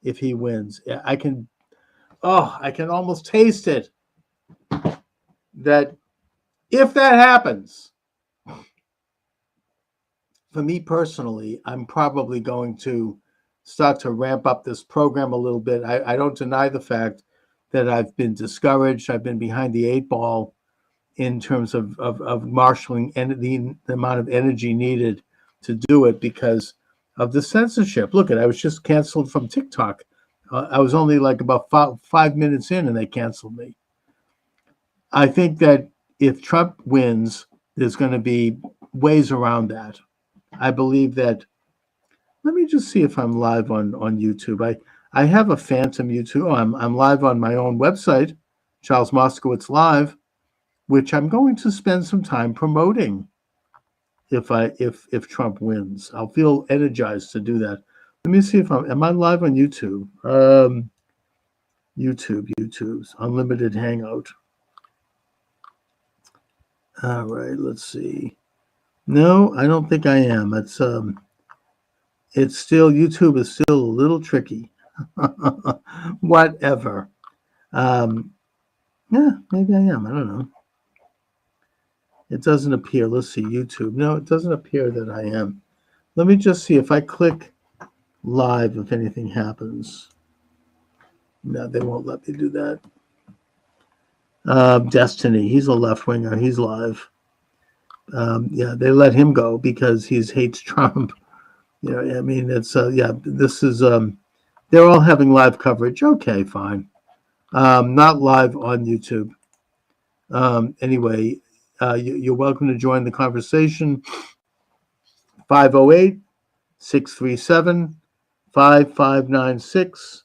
if he wins. I can almost taste it. That if that happens, for me personally, I'm probably going to start to ramp up this program a little bit. I don't deny the fact that I've been discouraged. I've been behind the 8 ball in terms of marshaling and the amount of energy needed to do it because of the censorship. Look, I was just canceled from TikTok. I was only like about 5 minutes in and they canceled me. I think that if Trump wins, there's going to be ways around that. I believe that. Let me just see if I'm live on YouTube. I have a phantom YouTube. Oh, I'm live on my own website, Charles Moskowitz Live, which I'm going to spend some time promoting. If Trump wins, I'll feel energized to do that. Let me see if am I live on YouTube? YouTube's Unlimited Hangout. All right, let's see. No, I don't think I am. It's still YouTube is still a little tricky. Whatever. Yeah, maybe I am. I don't know. It doesn't appear. Let's see, YouTube. No, it doesn't appear that I am. Let me just see if I click live if anything happens. No, they won't let me do that. Destiny, he's a left winger. He's live. Yeah, they let him go because he hates Trump. You know, I mean, it's yeah. This is they're all having live coverage. Okay, fine. Not live on YouTube. Anyway, you're welcome to join the conversation. 508 637 5596.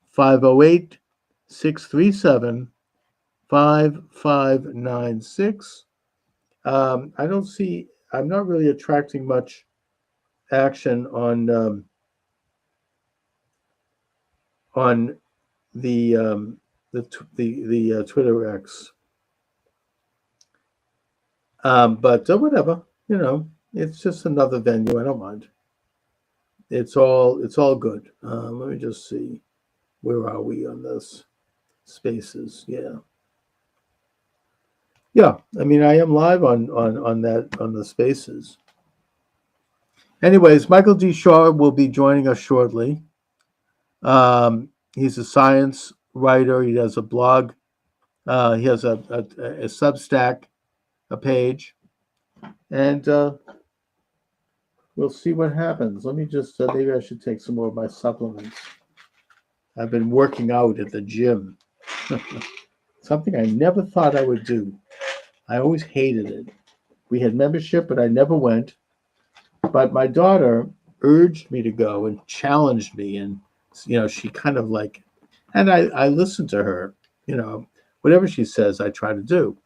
508 637 5596. I don't see, I'm not really attracting much action on the Twitter X. But whatever, you know, it's just another venue. I don't mind. It's all good. Let me just see. Where are we on this? Spaces, yeah. Yeah, I mean, I am live on the Spaces. Anyways, Michael D. Shaw will be joining us shortly. He's a science writer. He has a blog. He has a Substack, a page, and we'll see what happens. Let me just maybe I should take some more of my supplements. I've been working out at the gym. Something I never thought I would do. I always hated it. We had membership, but I never went. But my daughter urged me to go and challenged me, and you know, she kind of like, and I listened to her. You know, whatever she says, I try to do.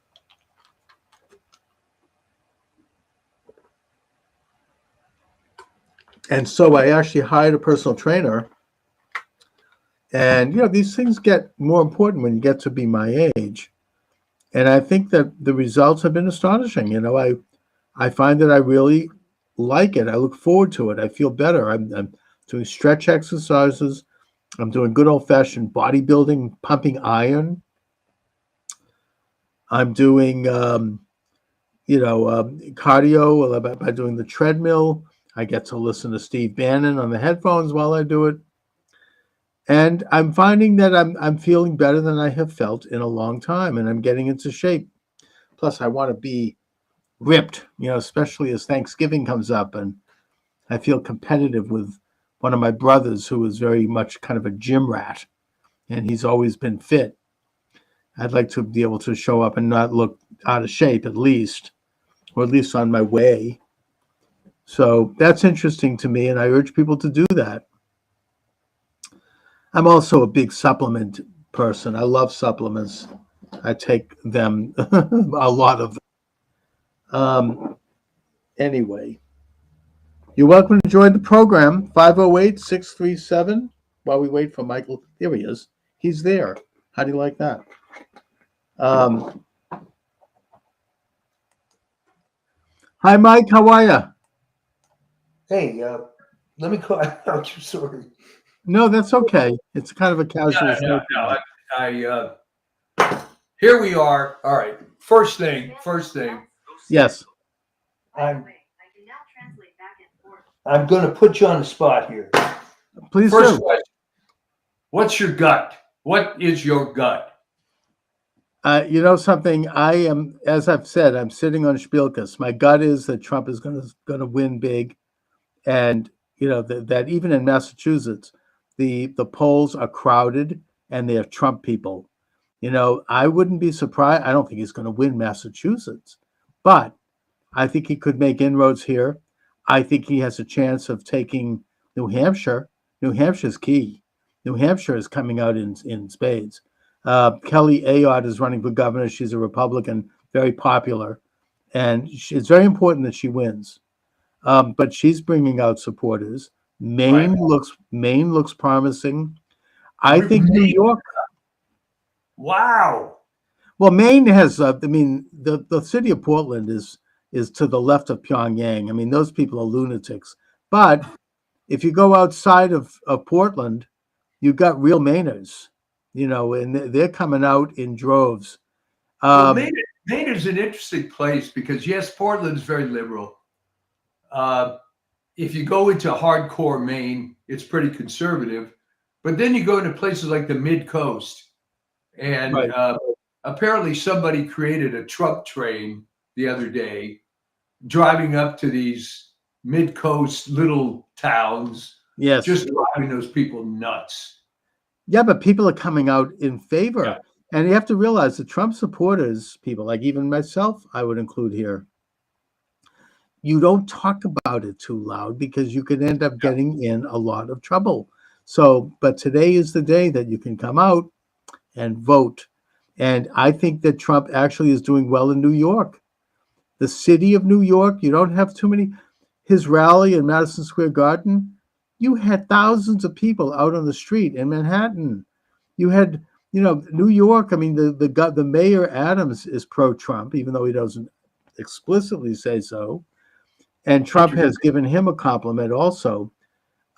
And so I actually hired a personal trainer. And you know, these things get more important when you get to be my age. And I think that the results have been astonishing. You know, I find that I really like it. I look forward to it. I feel better. I'm doing stretch exercises. I'm doing good old-fashioned bodybuilding, pumping iron. I'm doing, cardio by doing the treadmill. I get to listen to Steve Bannon on the headphones while I do it. And I'm finding that I'm feeling better than I have felt in a long time, and I'm getting into shape. Plus, I want to be ripped, you know, especially as Thanksgiving comes up, and I feel competitive with one of my brothers who is very much kind of a gym rat, and he's always been fit. I'd like to be able to show up and not look out of shape, at least, or at least on my way. So that's interesting to me, and I urge people to do that. I'm also a big supplement person. I love supplements. I take them, a lot of them. Anyway, you're welcome to join the program, 508-637, while we wait for Michael. There he is. He's there. How do you like that? Hi, Mike. How are you? Hey, let me call out. Sorry. No, that's okay. It's kind of a casual show. Here we are. All right. First thing. Yes. I'm going to put you on the spot here. Please First do. question. What's your gut? What is your gut? You know something? I am, as I've said, I'm sitting on Spielkus. My gut is that Trump is going to win big, and you know that even in Massachusetts, the polls are crowded and they have Trump people. You know, I wouldn't be surprised. I don't think he's going to win Massachusetts, but I think he could make inroads here. I think he has a chance of taking New Hampshire. New Hampshire's key. New Hampshire is coming out in spades. Kelly Ayotte is running for governor. She's a Republican, very popular, and it's very important that she wins. But she's bringing out supporters. Maine looks promising. I think New York. Wow. Well, Maine has, I mean, the city of Portland is to the left of Pyongyang. I mean, those people are lunatics. But if you go outside of Portland, you've got real Mainers, and they're coming out in droves. Well, Maine is an interesting place because yes, Portland's very liberal. If you go into hardcore Maine, it's pretty conservative. But then you go into places like the Mid Coast, and Right. Apparently somebody created a Trump train the other day, driving up to these Mid Coast little towns, Yes. just driving those people nuts. Yeah, but people are coming out in favor. Yeah. And you have to realize the Trump supporters, people like even myself, I would include here, you don't talk about it too loud because you could end up getting in a lot of trouble. So, but today is the day that you can come out and vote. And I think that Trump actually is doing well in New York. The city of New York, you don't have too many. His rally in Madison Square Garden, you had thousands of people out on the street in Manhattan. You had, New York. I mean, the mayor Adams is pro-Trump, even though he doesn't explicitly say so. And Trump has given him a compliment also.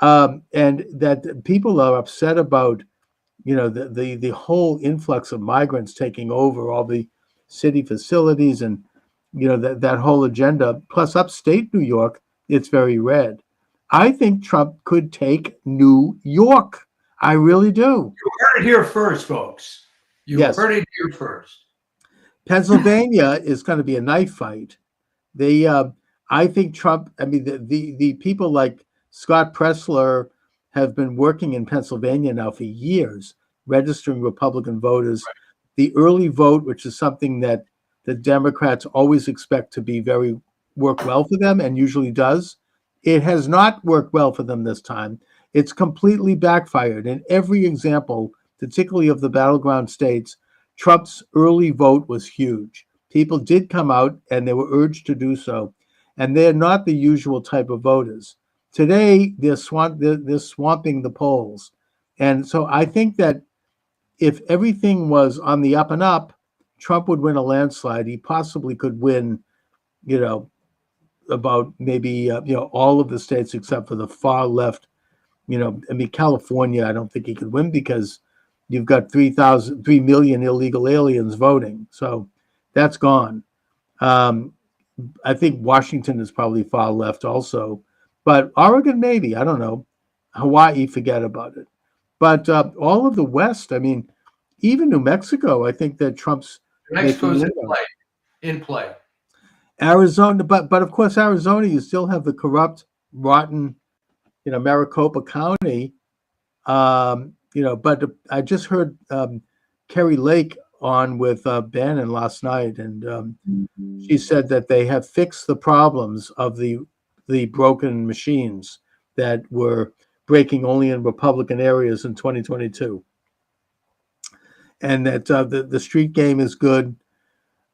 And that people are upset about, the whole influx of migrants taking over all the city facilities and, that whole agenda. Plus, upstate New York, it's very red. I think Trump could take New York. I really do. You heard it here first, folks. You Yes. heard it here first. Pennsylvania is going to be a knife fight. I think Trump. I mean, the people like Scott Pressler have been working in Pennsylvania now for years, registering Republican voters. Right. The early vote, which is something that the Democrats always expect to be work well for them, and usually does, it has not worked well for them this time. It's completely backfired. In every example, particularly of the battleground states, Trump's early vote was huge. People did come out and they were urged to do so. And they're not the usual type of voters. Today, they're swamping the polls. And so I think that if everything was on the up and up, Trump would win a landslide. He possibly could win, about maybe, all of the states except for the far left. I mean, California, I don't think he could win because you've got 3 million illegal aliens voting. So that's gone. I think Washington is probably far left also, but Oregon, maybe, I don't know. Hawaii, forget about it. But all of the West, I mean, even New Mexico, I think that Trump's Mexico's making in play. Arizona, but of course, Arizona, you still have the corrupt, rotten, Maricopa County. But I just heard Kerry Lake on with Bannon last night, and she said that they have fixed the problems of the broken machines that were breaking only in Republican areas in 2022, and that the street game is good.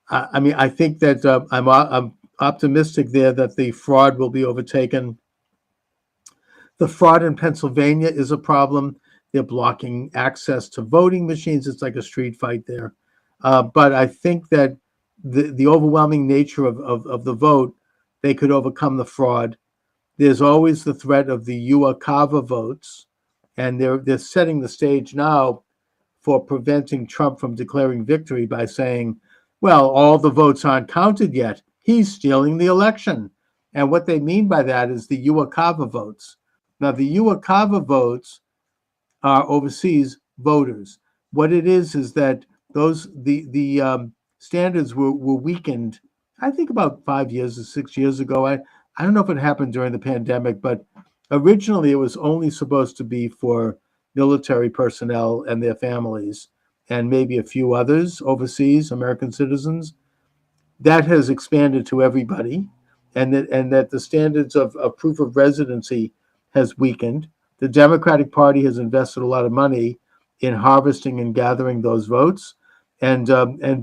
I mean, I think that I'm optimistic there that the fraud will be overtaken. The fraud in Pennsylvania is a problem. They're blocking access to voting machines. It's like a street fight there. But I think that the overwhelming nature of the vote, they could overcome the fraud. There's always the threat of the UACAVA votes, and they're setting the stage now for preventing Trump from declaring victory by saying, well, all the votes aren't counted yet. He's stealing the election. And what they mean by that is the UACAVA votes. Now, the UACAVA votes are overseas voters. What it is that the standards were weakened, I think about 5 years or 6 years ago. I don't know if it happened during the pandemic, but originally it was only supposed to be for military personnel and their families, and maybe a few others overseas, American citizens. That has expanded to everybody, and that the standards of proof of residency has weakened. The Democratic Party has invested a lot of money in harvesting and gathering those votes, and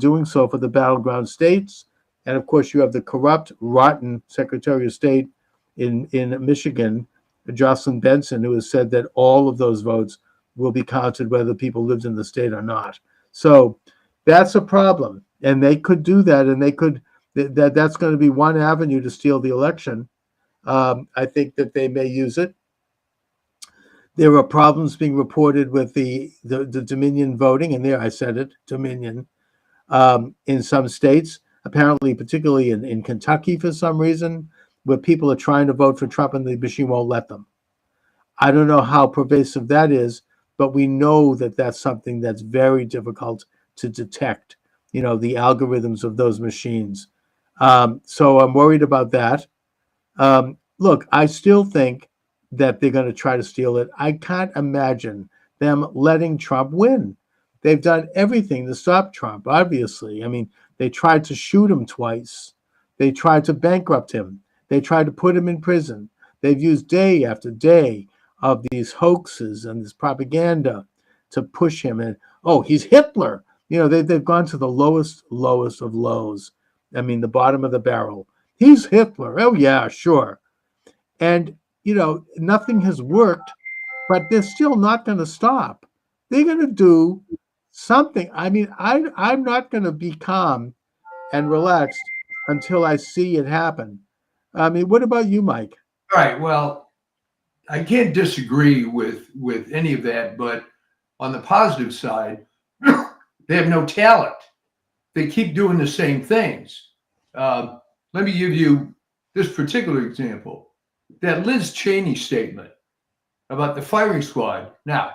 doing so for the battleground states. And of course, you have the corrupt, rotten Secretary of State in Michigan, Jocelyn Benson, who has said that all of those votes will be counted whether people lived in the state or not. So That's a problem, and they could do that, and they could that's going to be one avenue to steal the election. I think that they may use it. There are problems being reported with the Dominion voting, and there I said it, Dominion, in some states, apparently, particularly in Kentucky for some reason, where people are trying to vote for Trump and the machine won't let them. I don't know how pervasive that is, but we know that that's something that's very difficult to detect, the algorithms of those machines. So I'm worried about that. Look, I still think that they're going to try to steal it. I can't imagine them letting Trump win. They've done everything to stop Trump, obviously. I mean, they tried to shoot him twice. They tried to bankrupt him. They tried to put him in prison. They've used day after day of these hoaxes and this propaganda to push him. And, oh, he's Hitler. They've gone to the lowest of lows. I mean, the bottom of the barrel. He's Hitler. Oh, yeah, sure. And, nothing has worked, but they're still not going to stop. They're going to do something. I mean, I'm not going to be calm and relaxed until I see it happen. I mean, what about you, Mike? All right. Well, I can't disagree with any of that, but on the positive side, they have no talent. They keep doing the same things. Let me give you this particular example. That Liz Cheney statement about the firing squad. Now,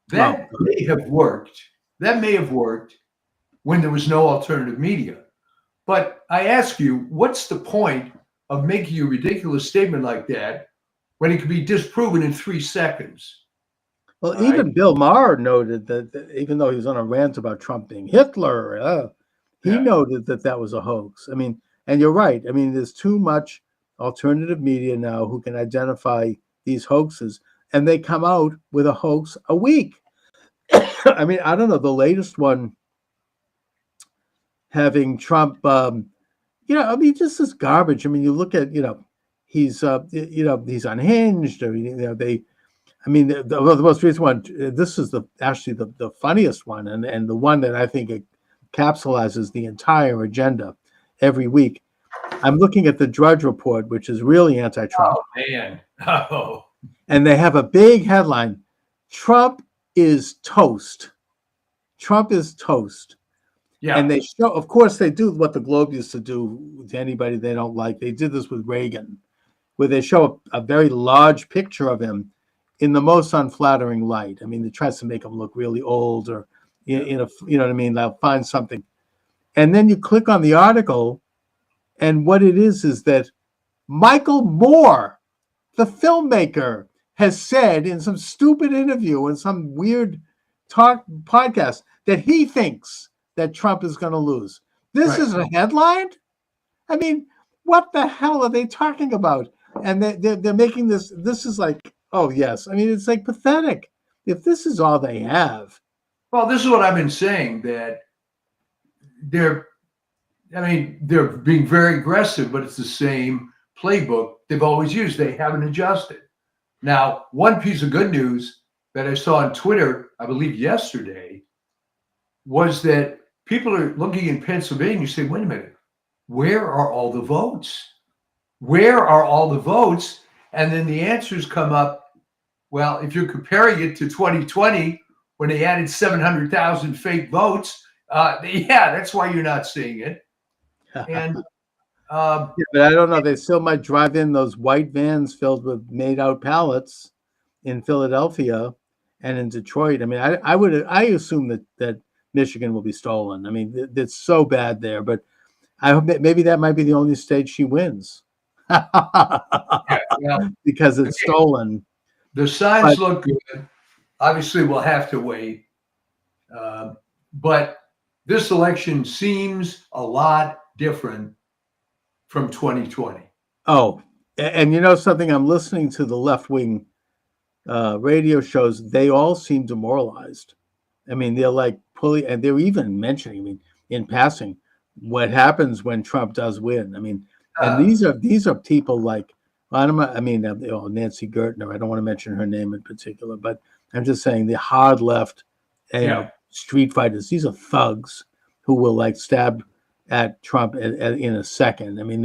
that may have worked. That may have worked when there was no alternative media. But I ask you, what's the point of making a ridiculous statement like that when it can be disproven in 3 seconds? Well, even Bill Maher noted that even though he was on a rant about Trump being Hitler, he noted that was a hoax. I mean, and you're right. I mean, there's too much alternative media now who can identify these hoaxes, and they come out with a hoax a week. I mean, I don't know, the latest one having Trump, I mean, just this garbage. I mean, you look at, he's unhinged, or, the most recent one, this is actually the funniest one, and the one that I think encapsulates the entire agenda every week. I'm looking at the Drudge Report, which is really anti-Trump. Oh, man. Oh. And they have a big headline, Trump is toast. Trump is toast. Yeah. And they show, of course, they do what the Globe used to do to anybody they don't like. They did this with Reagan, where they show a very large picture of him in the most unflattering light. I mean, it tries to make him look really old, or, you know what I mean? They'll find something. And then you click on the article, and what it is that Michael Moore, the filmmaker, has said in some stupid interview in some weird podcast that he thinks that Trump is going to lose. This is a headline? I mean, what the hell are they talking about? And they're making this is like, oh, yes. I mean, it's like pathetic. If this is all they have. Well, this is what I've been saying, that they're being very aggressive, but it's the same playbook they've always used. They haven't adjusted. Now, one piece of good news that I saw on Twitter, I believe yesterday, was that people are looking in Pennsylvania and say, wait a minute, where are all the votes? Where are all the votes? And then the answers come up. Well, if you're comparing it to 2020, when they added 700,000 fake votes, that's why you're not seeing it. And but I don't know. They still might drive in those white vans filled with made-out ballots in Philadelphia and in Detroit. I mean, I assume that Michigan will be stolen. I mean, it's so bad there. But I hope that maybe that might be the only state she wins because it's stolen. The signs look good. Obviously, we'll have to wait. But this election seems a lot different from 2020. Oh, and you know something? I'm listening to the left-wing radio shows. They all seem demoralized. I mean, they're like pulling, and they're even mentioning, I mean, in passing, what happens when Trump does win. I mean, and these are people like, Nancy Gertner. I don't want to mention her name in particular, but I'm just saying the hard left, street fighters. These are thugs who will like stab at Trump in a second. I mean,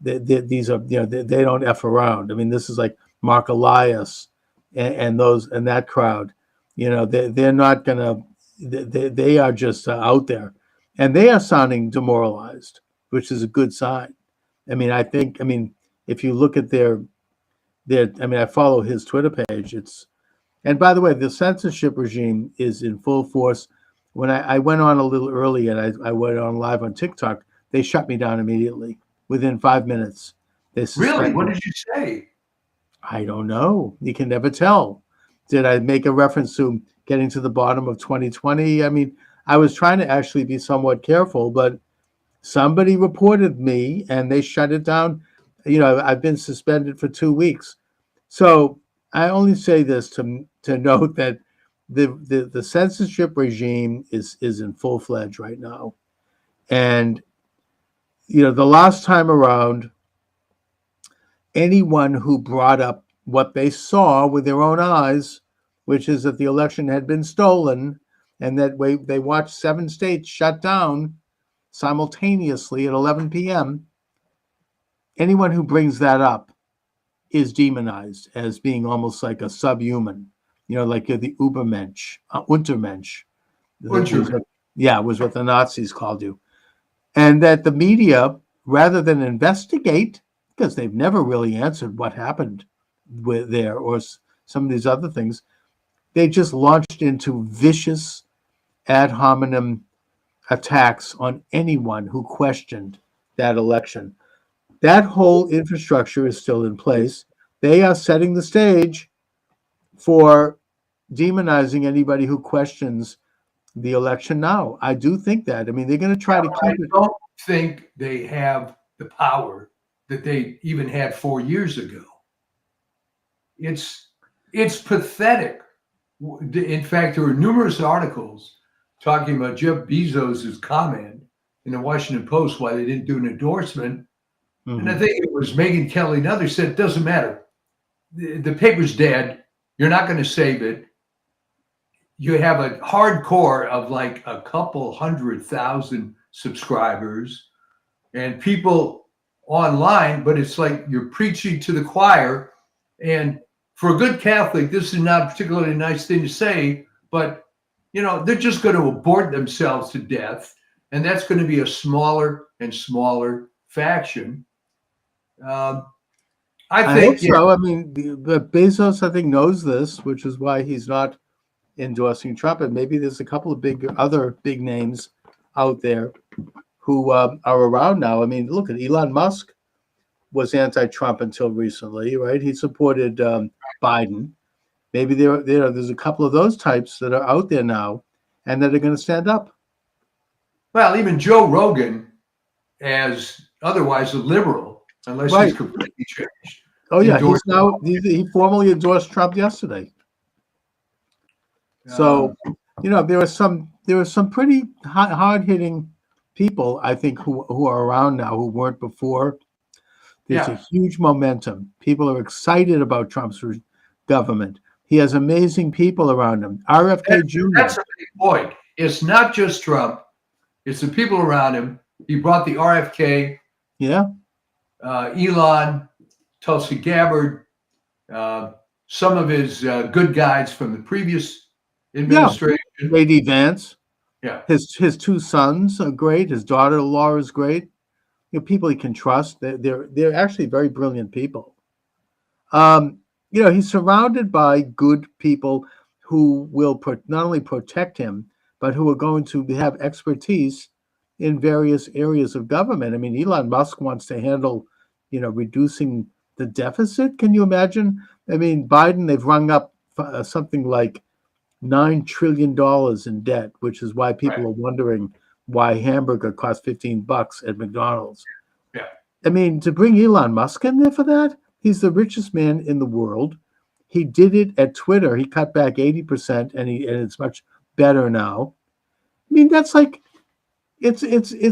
these are, they don't F around. I mean, this is like Mark Elias and those and that crowd. They're not gonna. They are just out there, and they are sounding demoralized, which is a good sign. I mean, if you look at their, I follow his Twitter page. And by the way, the censorship regime is in full force. When I went on a little early and I went on live on TikTok, they shut me down immediately within 5 minutes. Really? What did you say? I don't know. You can never tell. Did I make a reference to getting to the bottom of 2020? I mean, I was trying to actually be somewhat careful, but somebody reported me and they shut it down. I've been suspended for 2 weeks. So I only say this to note that the censorship regime is in full-fledged right now. And, the last time around, anyone who brought up what they saw with their own eyes, which is that the election had been stolen and that they watched 7 states shut down simultaneously at 11 p.m., anyone who brings that up is demonized as being almost like a subhuman, like you're the Übermensch, Untermensch. Was what the Nazis called you. And that the media, rather than investigate, because they've never really answered what happened with there or some of these other things, they just launched into vicious ad hominem attacks on anyone who questioned that election. That whole infrastructure is still in place. They are setting the stage for demonizing anybody who questions the election now. I do think that. I mean, they're going to try to keep it. I don't think they have the power that they even had 4 years ago. It's pathetic. In fact, there were numerous articles talking about Jeff Bezos' comment in the Washington Post why they didn't do an endorsement. Mm-hmm. And I think it was Megyn Kelly and others said, it doesn't matter. The paper's dead. You're not going to save it. You have a hardcore of like a couple 100,000 subscribers and people online, but it's like you're preaching to the choir. And for a good Catholic, this is not a particularly nice thing to say, but they're just going to abort themselves to death. And that's going to be a smaller and smaller faction. I think hope so. I mean, but Bezos, I think, knows this, which is why he's not endorsing Trump. And maybe there's a couple of other big names out there who are around now. I mean, look at Elon Musk was anti-Trump until recently, right? He supported Biden. Maybe there's a couple of those types that are out there now and that are going to stand up. Well, even Joe Rogan, as otherwise a liberal, unless he's completely changed. Oh yeah, he formally endorsed Trump yesterday. So, there are some pretty hard-hitting people, I think, who are around now who weren't before. There's a huge momentum. People are excited about Trump's government. He has amazing people around him. RFK Jr. That's a big point. It's not just Trump. It's the people around him. He brought the RFK. Yeah. Elon, Tulsi Gabbard, some of his good guys from the previous administration. J.D. Vance. Yeah. His 2 sons are great. His daughter-in-law is great. People he can trust. They're actually very brilliant people. He's surrounded by good people who will not only protect him, but who are going to have expertise in various areas of government. I mean, Elon Musk wants to handle, reducing the deficit. Can you imagine? I mean, Biden, they've rung up something like $9 trillion in debt, which is why people are wondering why hamburger costs $15 at McDonald's. Yeah. I mean, to bring Elon Musk in there for that, he's the richest man in the world. He did it at Twitter. He cut back 80%, and it's much better now. I mean, that's like, it's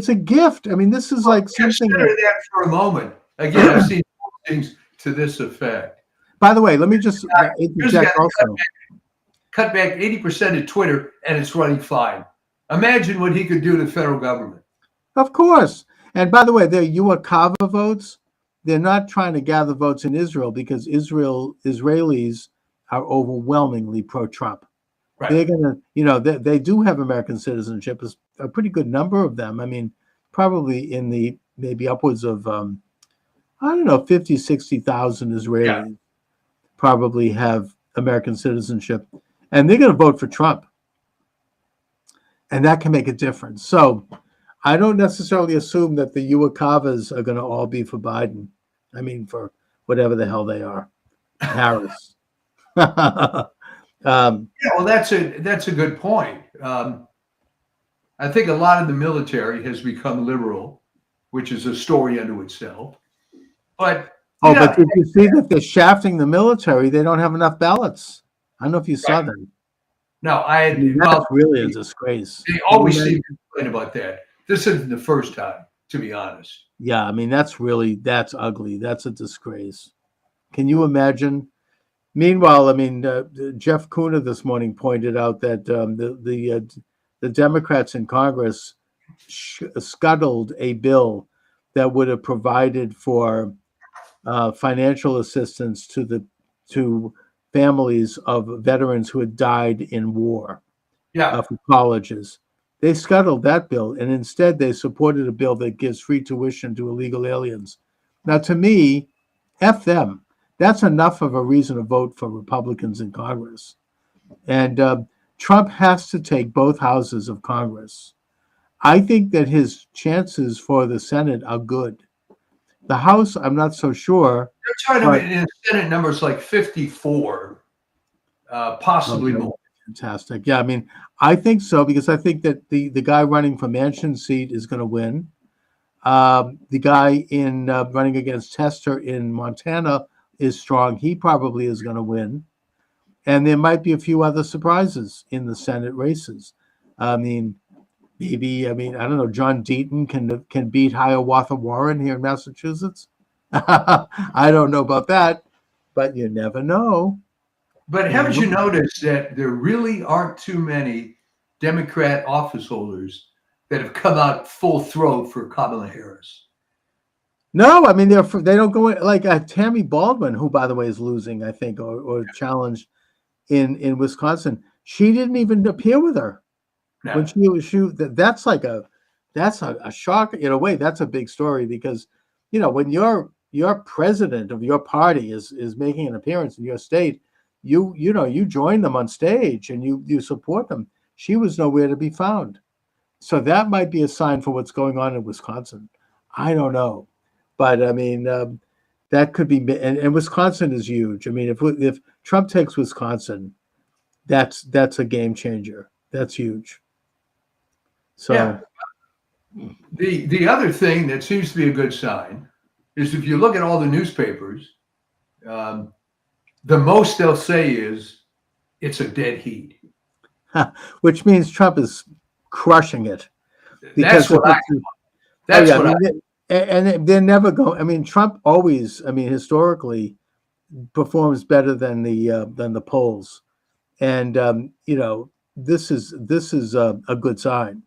a gift. I mean, this is like something. Consider that for a moment. Again, I've seen things to this effect. By the way, let me just interject also. cut back 80% of Twitter, and it's running fine. Imagine what he could do to the federal government. Of course. And by the way, the UACAVA votes, they're not trying to gather votes in Israel because Israelis are overwhelmingly pro-Trump. Right. They're going to, they do have American citizenship, a pretty good number of them. I mean, probably in the maybe upwards of, 50, 60,000 Israelis probably have American citizenship. And they're going to vote for Trump. And that can make a difference. So I don't necessarily assume that the UACAVAs are going to all be for Biden. I mean, for whatever the hell they are. Harris. Yeah, well, that's a good point. I think a lot of the military has become liberal, which is a story unto itself. But but did you see that they're shafting the military? They don't have enough ballots. I don't know if you saw that. No, That's really a disgrace. They always seem to complain about that. This isn't the first time, to be honest. Yeah, I mean, that's ugly. That's a disgrace. Can you imagine? Meanwhile, I mean, Jeff Kuna this morning pointed out that the Democrats in Congress scuttled a bill that would have provided for financial assistance to families of veterans who had died in war for colleges. They scuttled that bill, and instead they supported a bill that gives free tuition to illegal aliens. Now, to me, F them. That's enough of a reason to vote for Republicans in Congress. And Trump has to take both houses of Congress. I think that his chances for the Senate are good. The House, I'm not so sure. They're trying to, in Senate numbers like 54, possibly more. Fantastic. Yeah, I mean, I think so, because I think that the guy running for Manchin's seat is going to win. The guy in running against Tester in Montana is strong. He probably is going to win. And there might be a few other surprises in the Senate races. I mean, I don't know, John Deaton can beat Hiawatha Warren here in Massachusetts. I don't know about that, but you never know. But haven't you noticed that there really aren't too many Democrat office holders that have come out full throat for Kamala Harris? No, I mean, they don't go in, like Tammy Baldwin, who, by the way, is losing, I think, or challenged in Wisconsin. She didn't even appear with her. No. When that's a shock in a way. That's a big story because, when your president of your party is making an appearance in your state, you join them on stage and you support them. She was nowhere to be found. So that might be a sign for what's going on in Wisconsin. I don't know. But I mean, that could be, and Wisconsin is huge. I mean, if Trump takes Wisconsin, that's a game changer. That's huge. So yeah. The other thing that seems to be a good sign is if you look at all the newspapers, the most they'll say is it's a dead heat, which means Trump is crushing it. That's what I mean. And they're never going. I mean, Trump always, historically, performs better than the polls, and this is a good sign.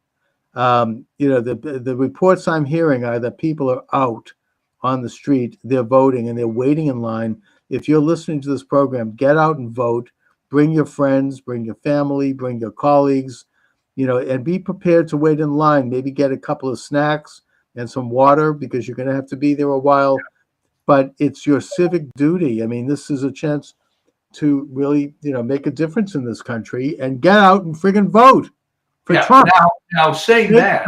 The reports I'm hearing are that people are out on the street, they're voting, and they're waiting in line. If you're listening to this program, get out and vote. Bring your friends, bring your family, bring your colleagues, and be prepared to wait in line. Maybe get a couple of snacks and some water because you're going to have to be there a while. But it's your civic duty. I mean, this is a chance to really, make a difference in this country and get out and friggin' vote for Trump. Now saying that,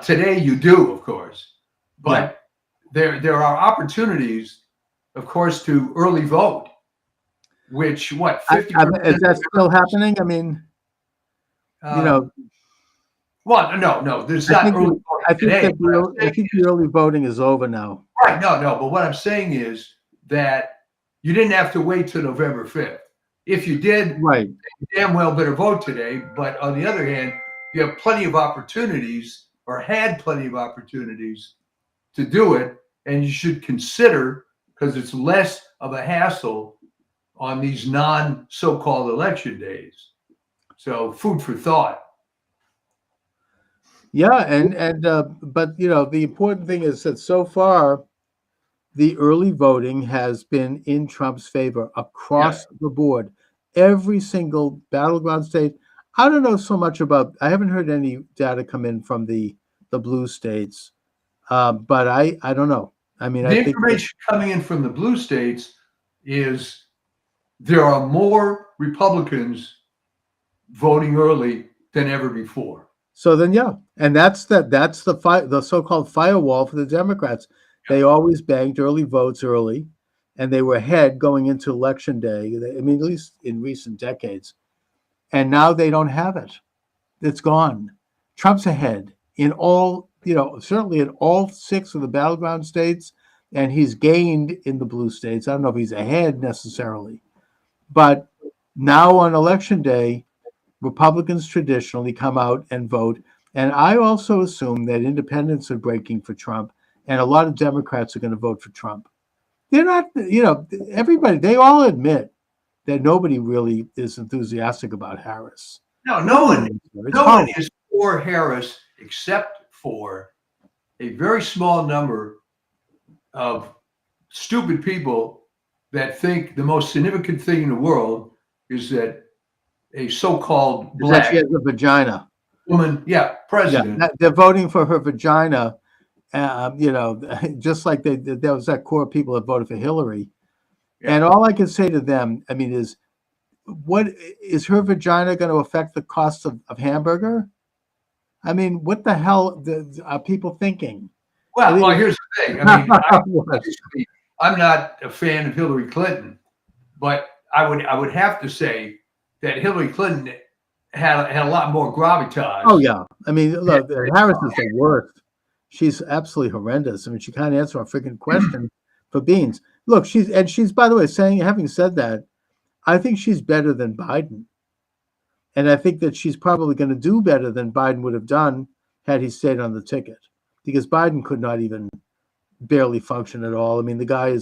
today you do, of course, but there are opportunities, of course, to early vote, which 50%? Is that still happening? I mean, well, no, there's not early voting today. I think the early voting is over now. Right, no, but what I'm saying is that you didn't have to wait till November 5th. If you did, right, you damn well better vote today. But on the other hand, you have plenty of opportunities, or had plenty of opportunities, to do it, and you should consider because it's less of a hassle on these non so-called election days. So food for thought. Yeah, but the important thing is that so far the early voting has been in Trump's favor across the board. Every single battleground state. I don't know so much about. I haven't heard any data come in from the blue states, but I don't know. I mean, The I think information coming in from the blue states is there are more Republicans voting early than ever before. so. Then yeah, and that's the so-called firewall for the Democrats. They always banked early votes early, and they were ahead going into election day. I mean, at least in recent decades, and now they don't have it. It's gone. Trump's ahead in all, certainly in all 6 of the battleground states, and he's gained in the blue states. I don't know if he's ahead necessarily, but now on election day, Republicans traditionally come out and vote. And I also assume that independents are breaking for Trump, and a lot of Democrats are going to vote for Trump. They're not, everybody, they all admit that nobody really is enthusiastic about Harris. No one horrible. is for Harris except for a very small number of stupid people that think the most significant thing in the world is that a so-called That black she has a vagina. woman, president. Yeah, they're voting for her vagina. Just like there was that core of people that voted for Hillary. Yeah. And all I can say to them, I mean, is what is her vagina going to affect the cost of hamburger? I mean, what the hell are people thinking? Well, here's the thing. I mean, I'm not a fan of Hillary Clinton, but I would have to say that Hillary Clinton had a lot more gravitas. Oh yeah, I mean, look, Harris is the worst. She's absolutely horrendous. I mean, she can't answer a freaking question for beans. Look, she's by the way having said that, I think she's better than Biden. And I think that she's probably going to do better than Biden would have done had he stayed on the ticket, because Biden could not even barely function at all. I mean, the guy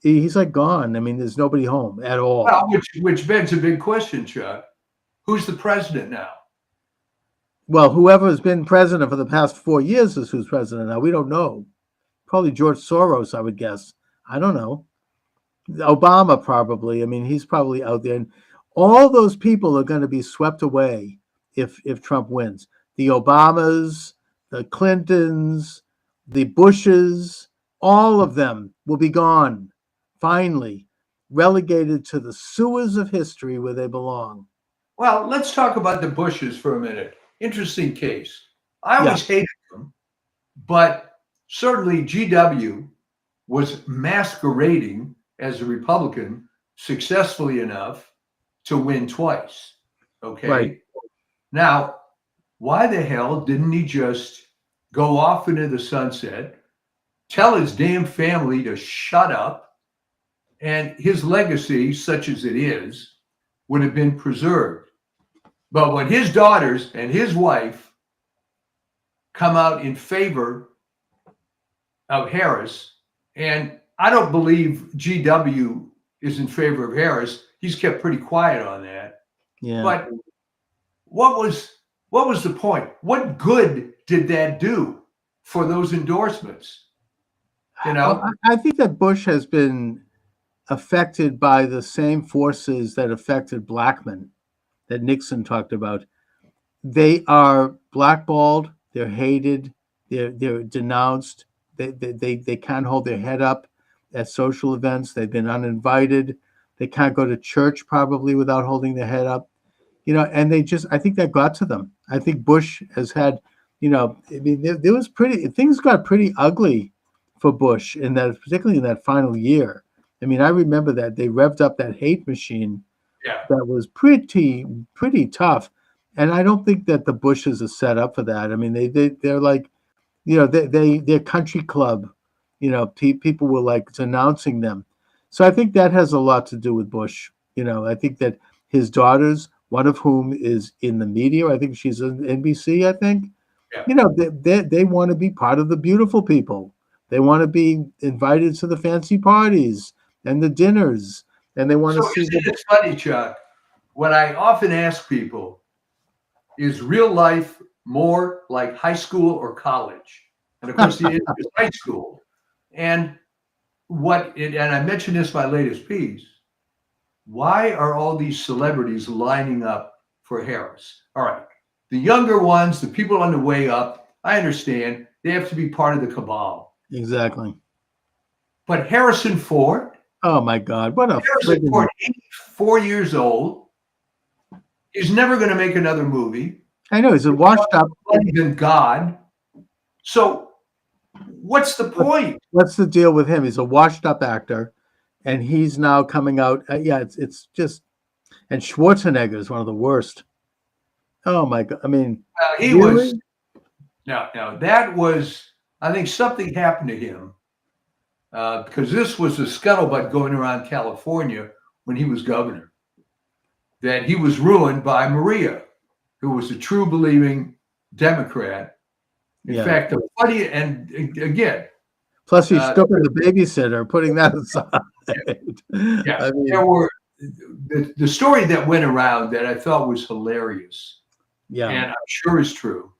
he's like gone. I mean, there's nobody home at all. Well, which begs a big question, Chuck. Who's the president now? Well, whoever has been president for the past 4 years is who's president now. We don't know. Probably George Soros, I would guess. I don't know. Obama probably. I mean, he's probably out there. And all those people are going to be swept away if Trump wins. The Obamas, the Clintons, the Bushes, all of them will be gone, finally, relegated to the sewers of history where they belong. Well, let's talk about the Bushes for a minute. Interesting case. I always hated them, but certainly GW was masquerading as a Republican successfully enough to win twice. Okay. Right. Now, why the hell didn't he just go off into the sunset, tell his damn family to shut up, and his legacy, such as it is, would have been preserved? But when his daughters and his wife come out in favor of Harris, and I don't believe GW is in favor of Harris. He's kept pretty quiet on that. Yeah. But what was the point? What good did that do for those endorsements? Well, I think that Bush has been affected by the same forces that affected Blackmun, that Nixon talked about. They are blackballed. They're hated. They're denounced. They can't hold their head up at social events. They've been uninvited. They can't go to church probably without holding their head up. And I think that got to them. I think Bush has had, I mean, there was things got pretty ugly for Bush particularly in that final year. I mean, I remember that they revved up that hate machine. Yeah. That was pretty tough. And I don't think that the Bushes are set up for that. I mean, they're like, they're country club, people were like denouncing them. So I think that has a lot to do with Bush. I think that his daughters, one of whom is in the media, I think she's on NBC, I think. Yeah. They want to be part of the beautiful people. They want to be invited to the fancy parties and the dinners, and they want to So see isn't it funny, Chuck? What I often ask people is real life more like high school or college? And of course, the answer is high school. And and I mentioned this in my latest piece. Why are all these celebrities lining up for Harris? All right, the younger ones, the people on the way up, I understand they have to be part of the cabal. exactly. But Harrison Ford, Oh my God, what a Harrison friggin' Ford, 84 years old, is never going to make another movie. I know he's a washed up. Money than God. So, what's the point? What's the deal with him? He's a washed up actor, and he's now coming out. Yeah, it's just, and Schwarzenegger is one of the worst. Oh my God! I mean, He really? was. Now that was. I think something happened to him because this was a scuttlebutt going around California when he was governor. That he was ruined by Maria, who was a true believing Democrat. In Yeah. fact, the funny and again, Plus, he's still the babysitter. Putting that aside, yeah, I mean, there were the story that went around that I thought was hilarious, yeah, and I'm sure is true,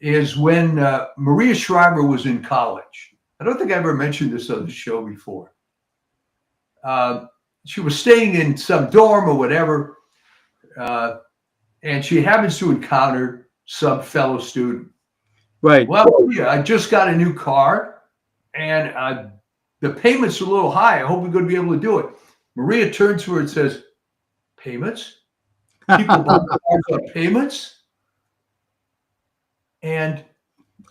is when Maria Shriver was in college. I don't think I ever mentioned this on the show before. She was staying in some dorm or whatever, and she happens to encounter some fellow student. right. Well, yeah, I just got a new car, and the payment's a little high. I hope we're going to be able to do it. Maria turns to her and says, "Payments? People buy cars on payments?" And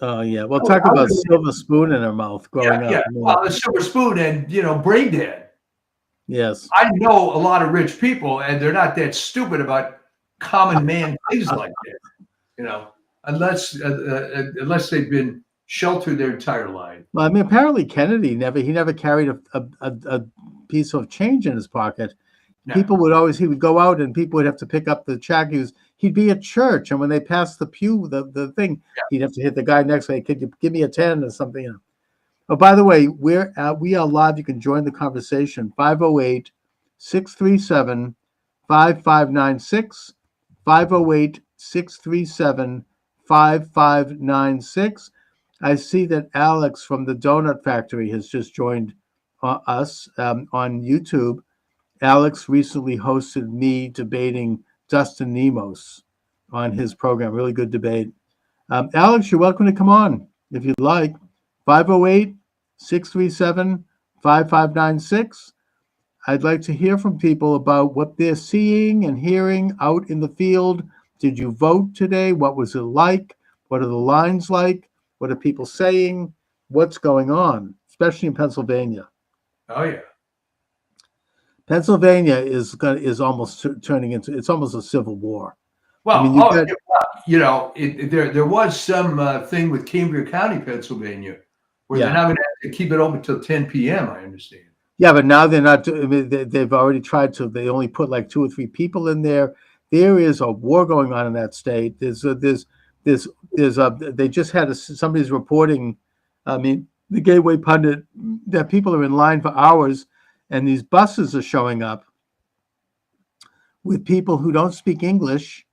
Oh yeah. Well, talk about silver spoon in her mouth growing up. yeah, I mean, well, a silver spoon and brain dead. yes. I know a lot of rich people, and they're not that stupid about common man things like that. Unless they've been sheltered their entire life. Well, I mean, apparently Kennedy never carried a piece of change in his pocket. No. People would always, he would go out and people would have to pick up the check. He'd be at church, and when they passed the pew, the thing, he'd have to hit the guy next to him, "Could you give me a 10 or something?" Oh, by the way, we are live. You can join the conversation. 508-637-5596. 508-637-5596. I see that Alex from the Donut Factory has just joined us on YouTube. Alex recently hosted me debating Dustin Nemos on his program. Really good debate. Alex, you're welcome to come on if you'd like. 508-637-5596. I'd like to hear from people about what they're seeing and hearing out in the field. Did you vote today? What was it like? What are the lines like? What are people saying? What's going on, especially in Pennsylvania? Oh yeah. Pennsylvania is almost turning into, it's almost a civil war. Well, I mean, there was some thing with Cambria County, Pennsylvania, where Yeah. they're now going to have to keep it open till 10 p.m. I understand. Yeah, but now they're not. I mean, they've already tried to. They only put like 2 or 3 people in there. There is a war going on in that state. They just had somebody's reporting. I mean, the Gateway Pundit, that people are in line for hours, and these buses are showing up with people who don't speak English,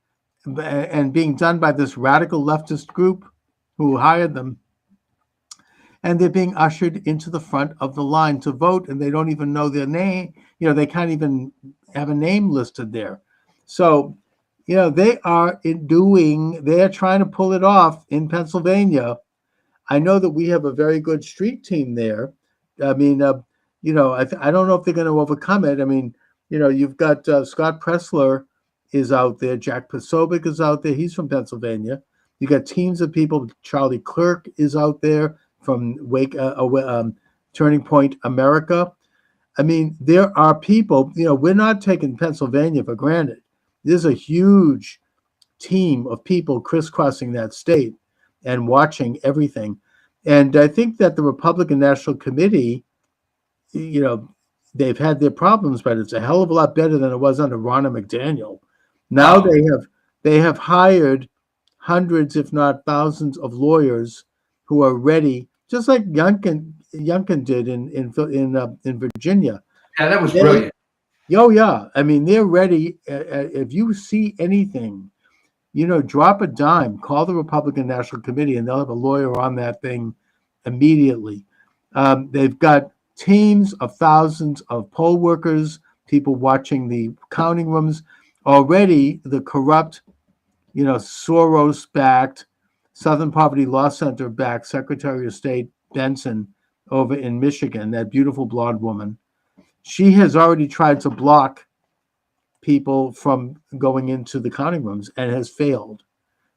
and being done by this radical leftist group who hired them. And they're being ushered into the front of the line to vote, and they don't even know their name. They can't even have a name listed there. So, they are they're trying to pull it off in Pennsylvania. I know that we have a very good street team there. I mean, I don't know if they're going to overcome it. I mean, you've got Scott Pressler is out there. Jack Posobiec is out there. He's from Pennsylvania. You got teams of people. Charlie Clerk is out there from Turning Point America. I mean, there are people, we're not taking Pennsylvania for granted. There's a huge team of people crisscrossing that state and watching everything. And I think that the Republican National Committee, they've had their problems, but it's a hell of a lot better than it was under Ronna McDaniel. Now they have hired hundreds, if not thousands, of lawyers who are ready just like Youngkin did in Virginia. Yeah, that was They- brilliant. Oh yeah, I mean they're ready. If you see anything, drop a dime, call the Republican National Committee, and they'll have a lawyer on that thing immediately. They've got teams of thousands of poll workers, people watching the counting rooms. Already, the corrupt, Soros-backed, Southern Poverty Law Center-backed Secretary of State Benson over in Michigan, that beautiful blonde woman, she has already tried to block people from going into the counting rooms and has failed.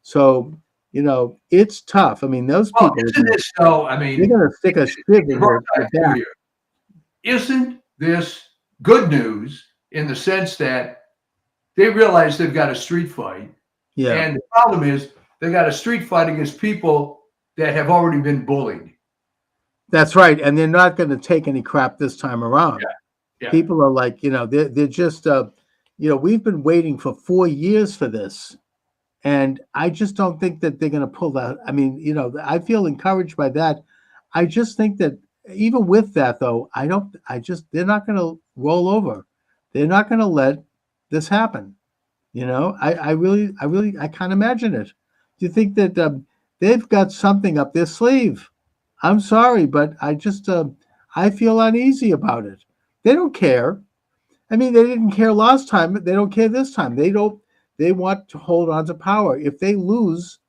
So, it's tough. I mean, those Well, people, isn't this though? I they're mein going to stick a shiv in their back. isn't this good news in the sense that they realize they've got a street fight, Yeah, and the problem is they got a street fight against people that have already been bullied. that's right. And they're not going to take any crap this time around. Yeah. People are like, they're just, we've been waiting for 4 years for this. And I just don't think that they're going to pull that. I mean, I feel encouraged by that. I just think that even with that, though, they're not going to roll over. They're not going to let this happen. I can't imagine it. Do you think that they've got something up their sleeve? I'm sorry, but I feel uneasy about it. They don't care. I mean, they didn't care last time, but they don't care this time. They want to hold on to power. If they lose,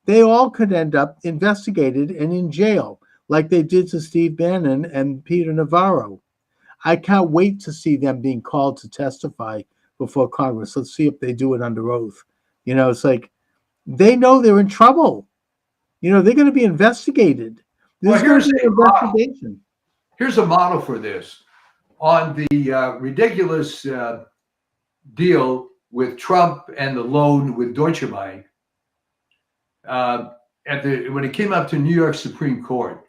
they all could end up investigated and in jail, like they did to Steve Bannon and Peter Navarro. I can't wait to see them being called to testify before Congress. Let's see if they do it under oath. It's like they know they're in trouble. They're going to be investigated. Well, There's going here's to be an investigation. Here's a model for this. On the ridiculous deal with Trump and the loan with Deutsche Bank, when it came up to New York Supreme Court,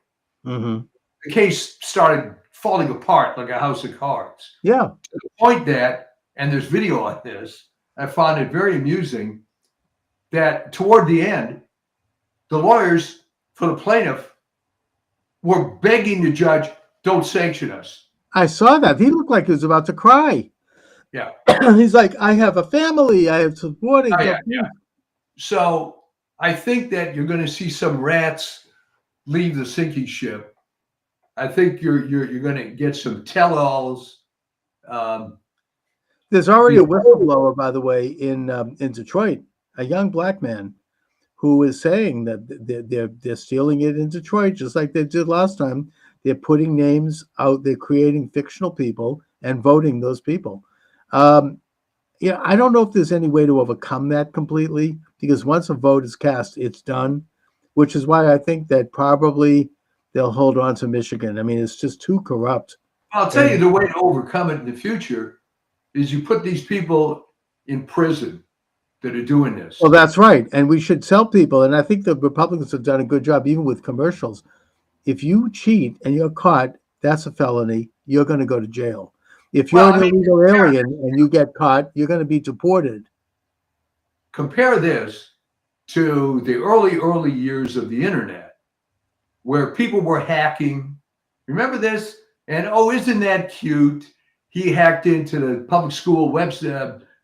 Mm-hmm. the case started falling apart like a house of cards. Yeah. To the point that, and there's video on this, I found it very amusing that toward the end, the lawyers for the plaintiff were begging the judge, don't sanction us. I saw that. He looked like he was about to cry. Yeah. He's like, I have a family. I have supporting. Oh, yeah. So I think that you're going to see some rats leave the sinking ship. I think you're going to get some tell-alls. There's already a whistleblower, by the way, in Detroit, a young black man who is saying that they're stealing it in Detroit, just like they did last time. They're putting names out. They're creating fictional people and voting those people. I don't know if there's any way to overcome that completely, because once a vote is cast, it's done, which is why I think that probably they'll hold on to Michigan. I mean, it's just too corrupt. I'll tell you the way to overcome it in the future is you put these people in prison that are doing this. Well, that's right. And we should tell people, and I think the Republicans have done a good job, even with commercials. If you cheat and you're caught, that's a felony. You're going to go to jail. If you're an illegal alien and you get caught, you're going to be deported. Compare this to the early years of the internet, where people were hacking. Remember this? And oh, isn't that cute? He hacked into the public school web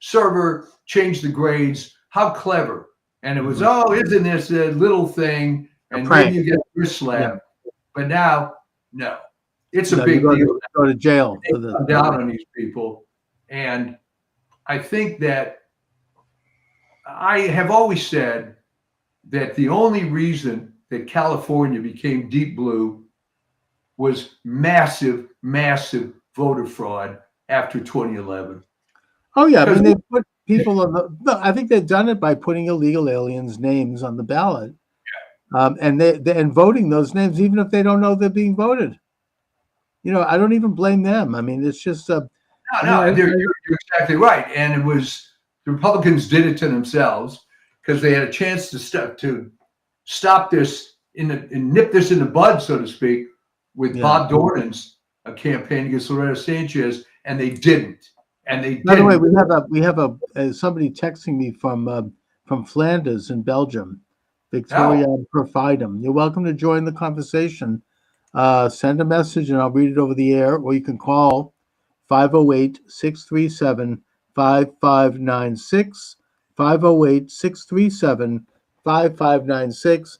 server, changed the grades. How clever. And it was, oh, isn't this a little thing? And then you get wrist slapped. But now, no. It's a big deal. Go to jail. They come down on these people. And I think that I have always said that the only reason that California became deep blue was massive voter fraud after 2011. Oh, yeah. I mean, they put people on I think they've done it by putting illegal aliens' names on the ballot. And and voting those names, even if they don't know they're being voted. I don't even blame them. I mean, it's just you're exactly right. And it was the Republicans did it to themselves because they had a chance to stop this and nip this in the bud, so to speak, with Bob Dornan's campaign against Loretta Sanchez, and they didn't. And they By the way, we have somebody texting me from Flanders in Belgium, Victoria Perfidum. You're welcome to join the conversation. Send a message and I'll read it over the air, or you can call 508-637-5596, 508-637-5596.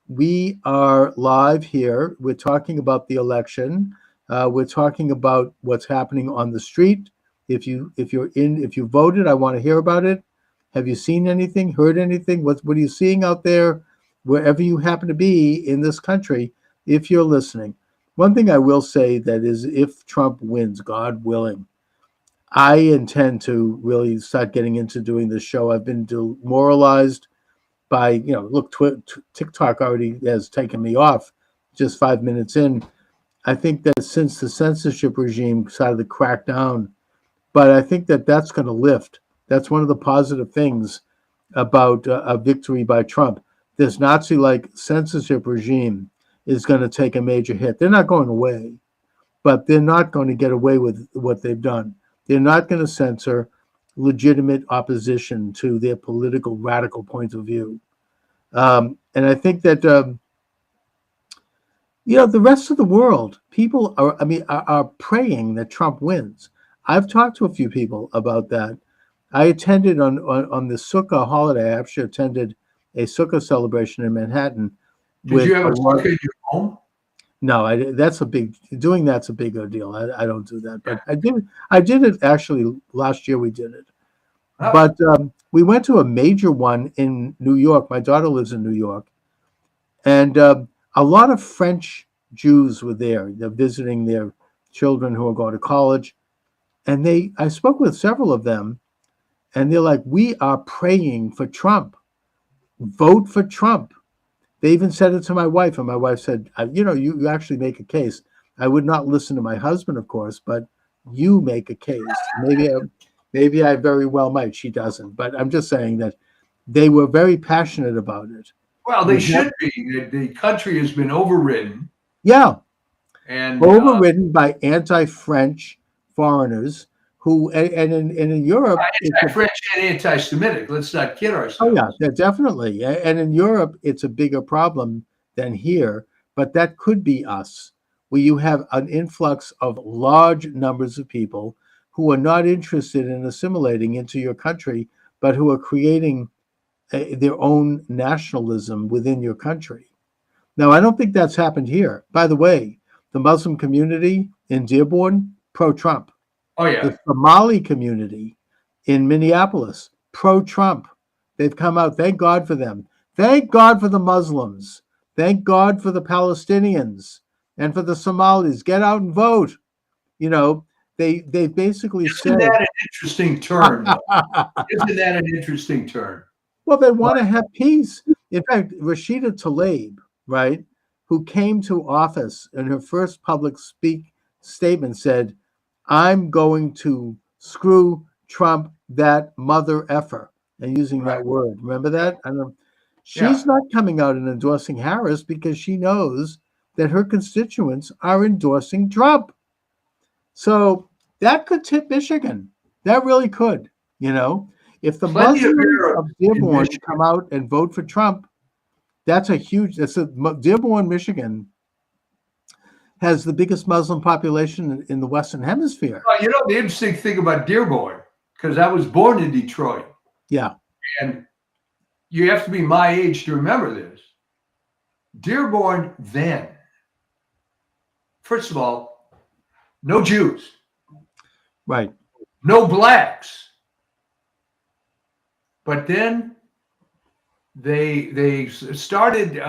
We are live here. We're talking about the election. We're talking about what's happening on the street. If you voted, I want to hear about it. Have you seen anything, heard anything? What are you seeing out there, wherever you happen to be in this country, if you're listening? One thing I will say that is, if Trump wins, God willing, I intend to really start getting into doing this show. I've been demoralized by, look, TikTok already has taken me off just 5 minutes in. I think that since the censorship regime started to crack down, but I think that that's going to lift. That's one of the positive things about a victory by Trump. This Nazi-like censorship regime is going to take a major hit. They're not going away, but they're not going to get away with what they've done. They're not going to censor legitimate opposition to their political radical point of view. And I think that, the rest of the world, people are praying that Trump wins. I've talked to a few people about that. I attended on the Sukkah holiday. I actually attended a Sukkah celebration in Manhattan. Did you have a sukkah in your home? No, that's a big deal. I don't do that, but I did it actually last year. We did it, but we went to a major one in New York. My daughter lives in New York, and a lot of French Jews were there. They're visiting their children who are going to college, and I spoke with several of them, and they're like, "We are praying for Trump. Vote for Trump." They even said it to my wife, and my wife said, you actually make a case. I would not listen to my husband, of course, but you make a case. Maybe I very well might. She doesn't. But I'm just saying that they were very passionate about it. Well, they should be. The country has been overridden. Yeah. And overridden by anti-French foreigners who, and in Europe, anti-French and anti-Semitic. Let's not kid ourselves. Oh yeah, definitely. And in Europe, it's a bigger problem than here. But that could be us, where you have an influx of large numbers of people who are not interested in assimilating into your country, but who are creating their own nationalism within your country. Now, I don't think that's happened here. By the way, the Muslim community in Dearborn, pro-Trump. Oh, yeah. The Somali community in Minneapolis, pro-Trump. They've come out. Thank God for them. Thank God for the Muslims. Thank God for the Palestinians and for the Somalis. Get out and vote. They basically Isn't that an interesting turn? Isn't that an interesting turn? Well, they want to have peace. In fact, Rashida Tlaib, right, who came to office in her first public statement said, "I'm going to screw Trump, that mother effer," and using that word. Remember that? She's not coming out and endorsing Harris because she knows that her constituents are endorsing Trump. So that could tip Michigan. That really could. If the Muslims of Dearborn come out and vote for Trump, Dearborn, Michigan has the biggest Muslim population in the Western Hemisphere. Well, the interesting thing about Dearborn, because I was born in Detroit. Yeah. And you have to be my age to remember this. Dearborn then, first of all, no Jews. Right. No blacks. But then they started,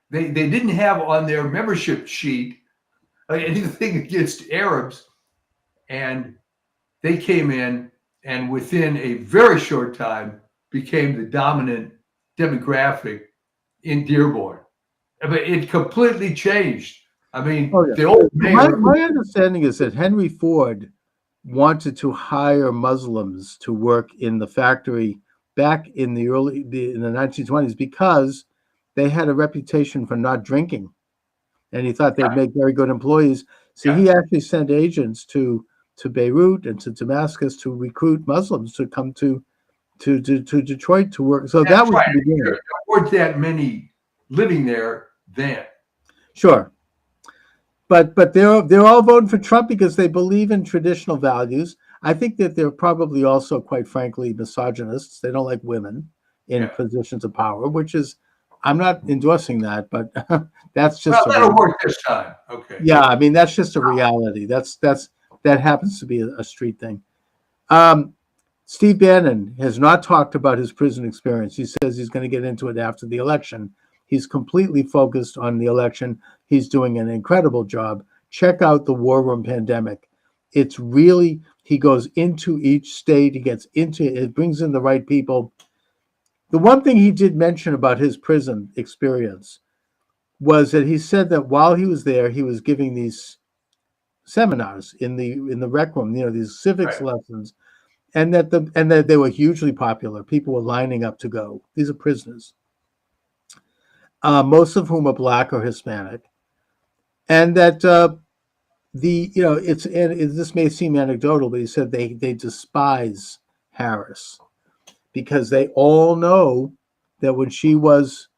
they didn't have on their membership sheet anything against Arabs, and they came in and within a very short time became the dominant demographic in Dearborn. It completely changed. The old mayor. My understanding is that Henry Ford wanted to hire Muslims to work in the factory back in the 1920s because they had a reputation for not drinking. And he thought they'd make very good employees. So he actually sent agents to Beirut and to Damascus to recruit Muslims to come to to Detroit to work. So that That's was right. the beginning. There weren't that many living there then. Sure. But they're all voting for Trump because they believe in traditional values. I think that they're probably also, quite frankly, misogynists. They don't like women in Yeah. positions of power, which is, I'm not endorsing that, but that's just Well, a that'll reality. work this time. Okay. Yeah, I mean that's just a reality. That happens to be a street thing. Steve Bannon has not talked about his prison experience. He says he's going to get into it after the election. He's completely focused on the election. He's doing an incredible job. Check out the War Room Pandemic. It's really, he goes into each state, he gets into it, brings in the right people. The one thing he did mention about his prison experience was that he said that while he was there, he was giving these seminars in the rec room, these civics Right. lessons, and that they were hugely popular. People were lining up to go. These are prisoners, most of whom are Black or Hispanic, and that this may seem anecdotal, but he said they despise Harris because they all know that when she was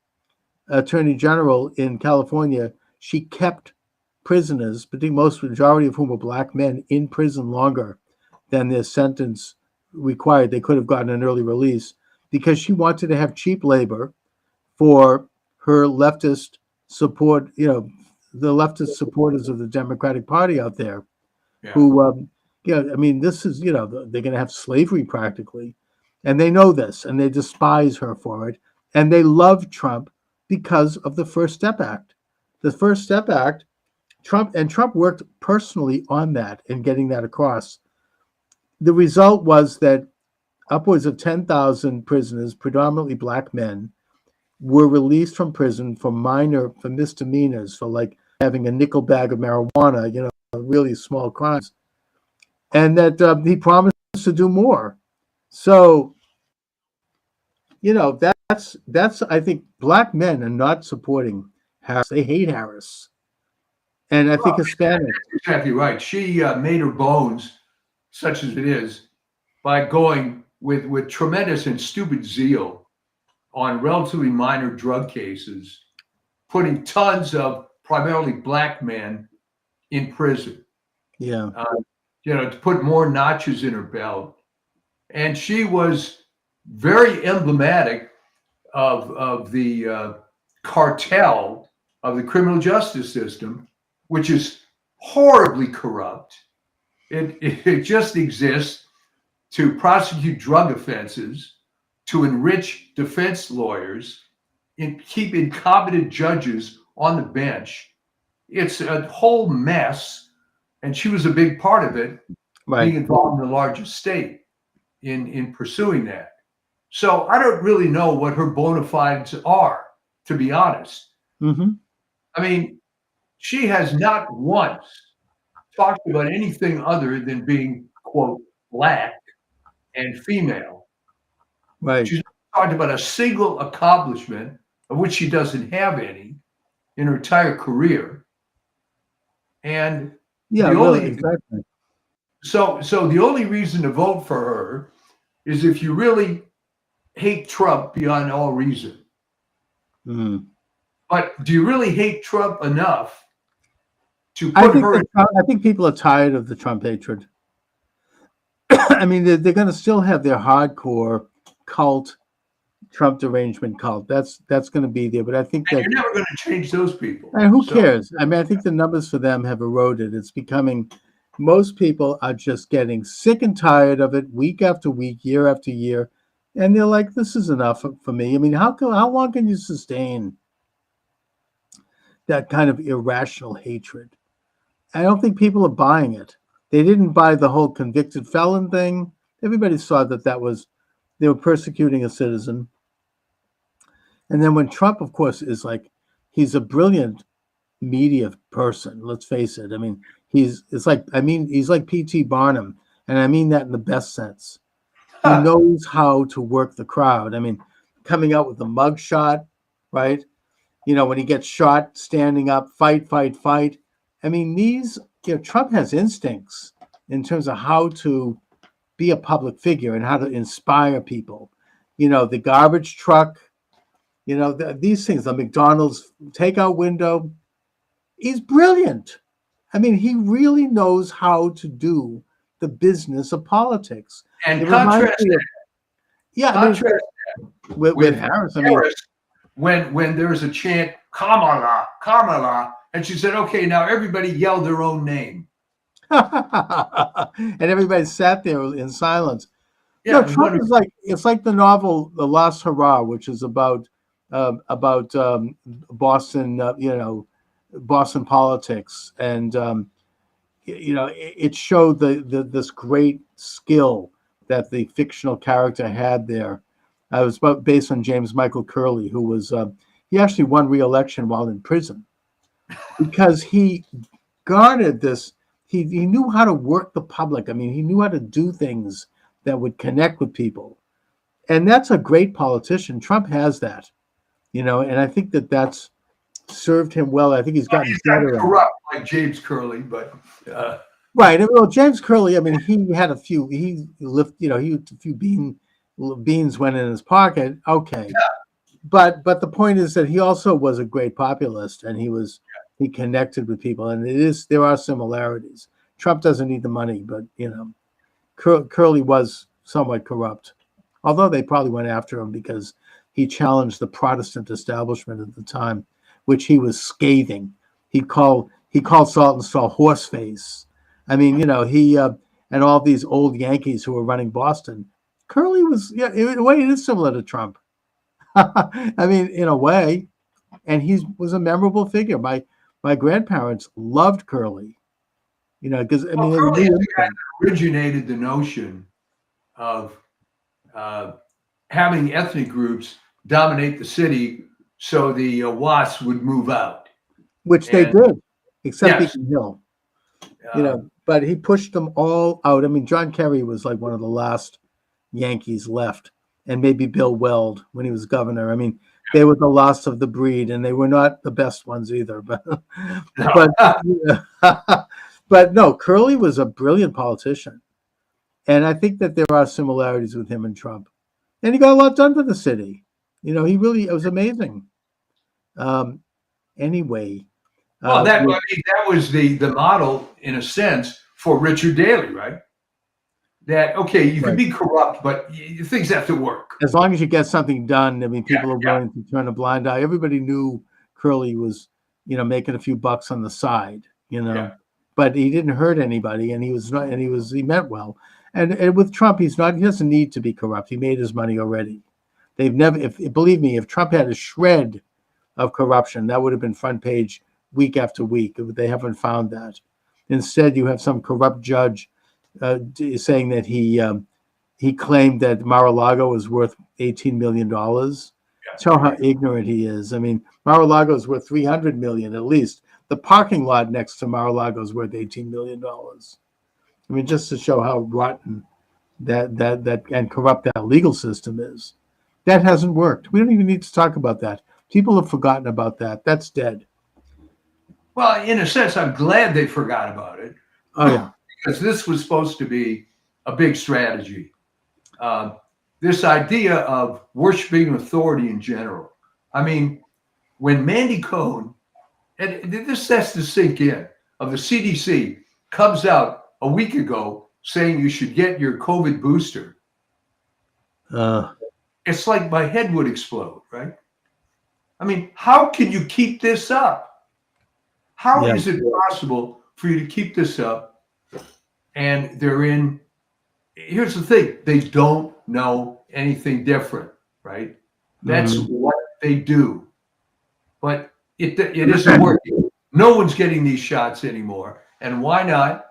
Attorney General in California, she kept prisoners, majority of whom were Black men, in prison longer than their sentence required. They could have gotten an early release because she wanted to have cheap labor for her leftist support, the leftist supporters of the Democratic Party out there, Yeah. who, I mean, this is, they're going to have slavery practically, and they know this, and they despise her for it, and they love Trump because of the First Step Act. The First Step Act, Trump worked personally on that and getting that across. The result was that upwards of 10,000 prisoners, predominantly Black men, were released from prison for misdemeanors, for like having a nickel bag of marijuana, really small crimes, and that he promised to do more. So, that's I think Black men are not supporting Harris. They hate Harris, and I think Hispanics. That's exactly right. She made her bones, such as it is, by going with tremendous and stupid zeal on relatively minor drug cases, putting tons of primarily Black men in prison. Yeah. To put more notches in her belt. And she was very emblematic of the cartel of the criminal justice system, which is horribly corrupt. It just exists to prosecute drug offenses, to enrich defense lawyers, and keep incompetent judges on the bench. It's a whole mess, and she was a big part of it, Right. being involved in the largest state in pursuing that. So I don't really know what her bona fides are, to be honest. Mm-hmm. I mean, she has not once talked about anything other than being, quote, Black and female. Right. She's talked about a single accomplishment, of which she doesn't have any, in her entire career. And Yeah. the Really. only- Exactly. So the only reason to vote for her is if you really hate Trump beyond all reason. Mm. But do you really hate Trump enough to put her? I think people are tired of the Trump hatred. I mean, they're going to still have their hardcore cult, Trump derangement cult. That's going to be there. But I think And that, you're never going to change those people. and who So, cares? I mean, I think the numbers for them have eroded. It's becoming, most people are just getting sick and tired of it week after week, year after year. And they're like, this is enough for me. I mean, how long can you sustain that kind of irrational hatred? I don't think people are buying it. They didn't buy the whole convicted felon thing. Everybody saw that they were persecuting a citizen. And then when Trump, of course, is like, he's a brilliant media person. Let's face it. I mean, he's like P.T. Barnum, and I mean that in the best sense. He knows how to work the crowd. I mean, coming out with the mug shot, right? When he gets shot, standing up, fight. I mean, Trump has instincts in terms of how to be a public figure and how to inspire people. the garbage truck, these things, the McDonald's takeout window. He's brilliant. I mean, he really knows how to do the business of politics. And It reminds contrast me that, of- yeah, I mean, contrast with with Harris, I mean, Harris, when there was a chant, Kamala, Kamala, and she said, okay, now everybody yell their own name. and everybody sat there in silence. Yeah, No, Trump is it's like the novel The Last Hurrah, which is about Boston, Boston politics, and it showed this great skill that the fictional character had there. It was based on James Michael Curley, who was he actually won re-election while in prison because he garnered this. He knew how to work the public. I mean, he knew how to do things that would connect with people. And that's a great politician. Trump has that, and I think that's served him well. I think he's gotten he's not better. corrupt like James Curley, but Right. Well, James Curley, I mean, he had a few, he had a few beans went in his pocket. Okay. But the point is that he also was a great populist, and he connected with people, and there are similarities. Trump doesn't need the money, but Curley was somewhat corrupt, although they probably went after him because he challenged the Protestant establishment at the time, which he was scathing. He called Saltonstall horseface. I mean, he and all these old Yankees who were running Boston. Curley was, in a way, it is similar to Trump. I mean, in a way, and he was a memorable figure. My grandparents loved Curley, because I mean, Curley is the guy that originated the notion of having ethnic groups dominate the city so the WASPs would move out. Which they did, except Yes. Beacon Hill. But he pushed them all out. I mean, John Kerry was like one of the last Yankees left, and maybe Bill Weld when he was governor. I mean, they were the last of the breed, and they were not the best ones either. But but no, Curley was a brilliant politician, and I think that there are similarities with him and Trump. And he got a lot done for the city. It was amazing. Anyway. Well, that was the model in a sense for Richard Daley, right? That you can be corrupt, but things have to work. As long as you get something done, I mean, people are willing to turn a blind eye. Everybody knew Curley was, making a few bucks on the side, but he didn't hurt anybody, and he meant well. And with Trump, he doesn't need to be corrupt. He made his money already. They've never, believe me, if Trump had a shred of corruption, that would have been front page week after week. They haven't found that. Instead, you have some corrupt judge saying that he claimed that Mar-a-Lago was worth $18 million. Show how ignorant he is. I mean, Mar-a-Lago is worth $300 million at least. The parking lot next to Mar-a-Lago is worth $18 million. I mean, just to show how rotten that and corrupt that legal system is. That hasn't worked. We don't even need to talk about that. People have forgotten about that. That's dead. Well, in a sense, I'm glad they forgot about it. Oh, yeah. Because this was supposed to be a big strategy. This idea of worshiping authority in general. I mean, when Mandy Cohen, and this has to sink in, of the CDC comes out a week ago saying you should get your COVID booster. It's like my head would explode, right? I mean, how can you keep this up? How is it possible for you to keep this up? And here's the thing, they don't know anything different, right? That's what they do. But it isn't working. No one's getting these shots anymore. And why not?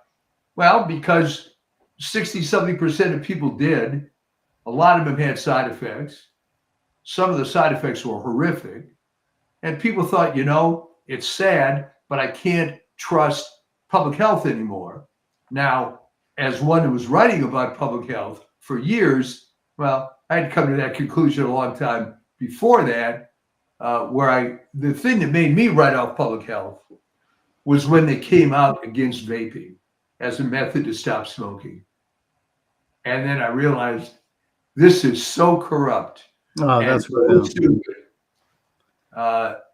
Well, because 60-something% of people did. A lot of them had side effects. Some of the side effects were horrific. And people thought, it's sad, but I can't trust public health anymore. Now, as one who was writing about public health for years, well, I had come to that conclusion a long time before that, the thing that made me write off public health was when they came out against vaping as a method to stop smoking. And then I realized This is so corrupt Oh, and that's so right. stupid.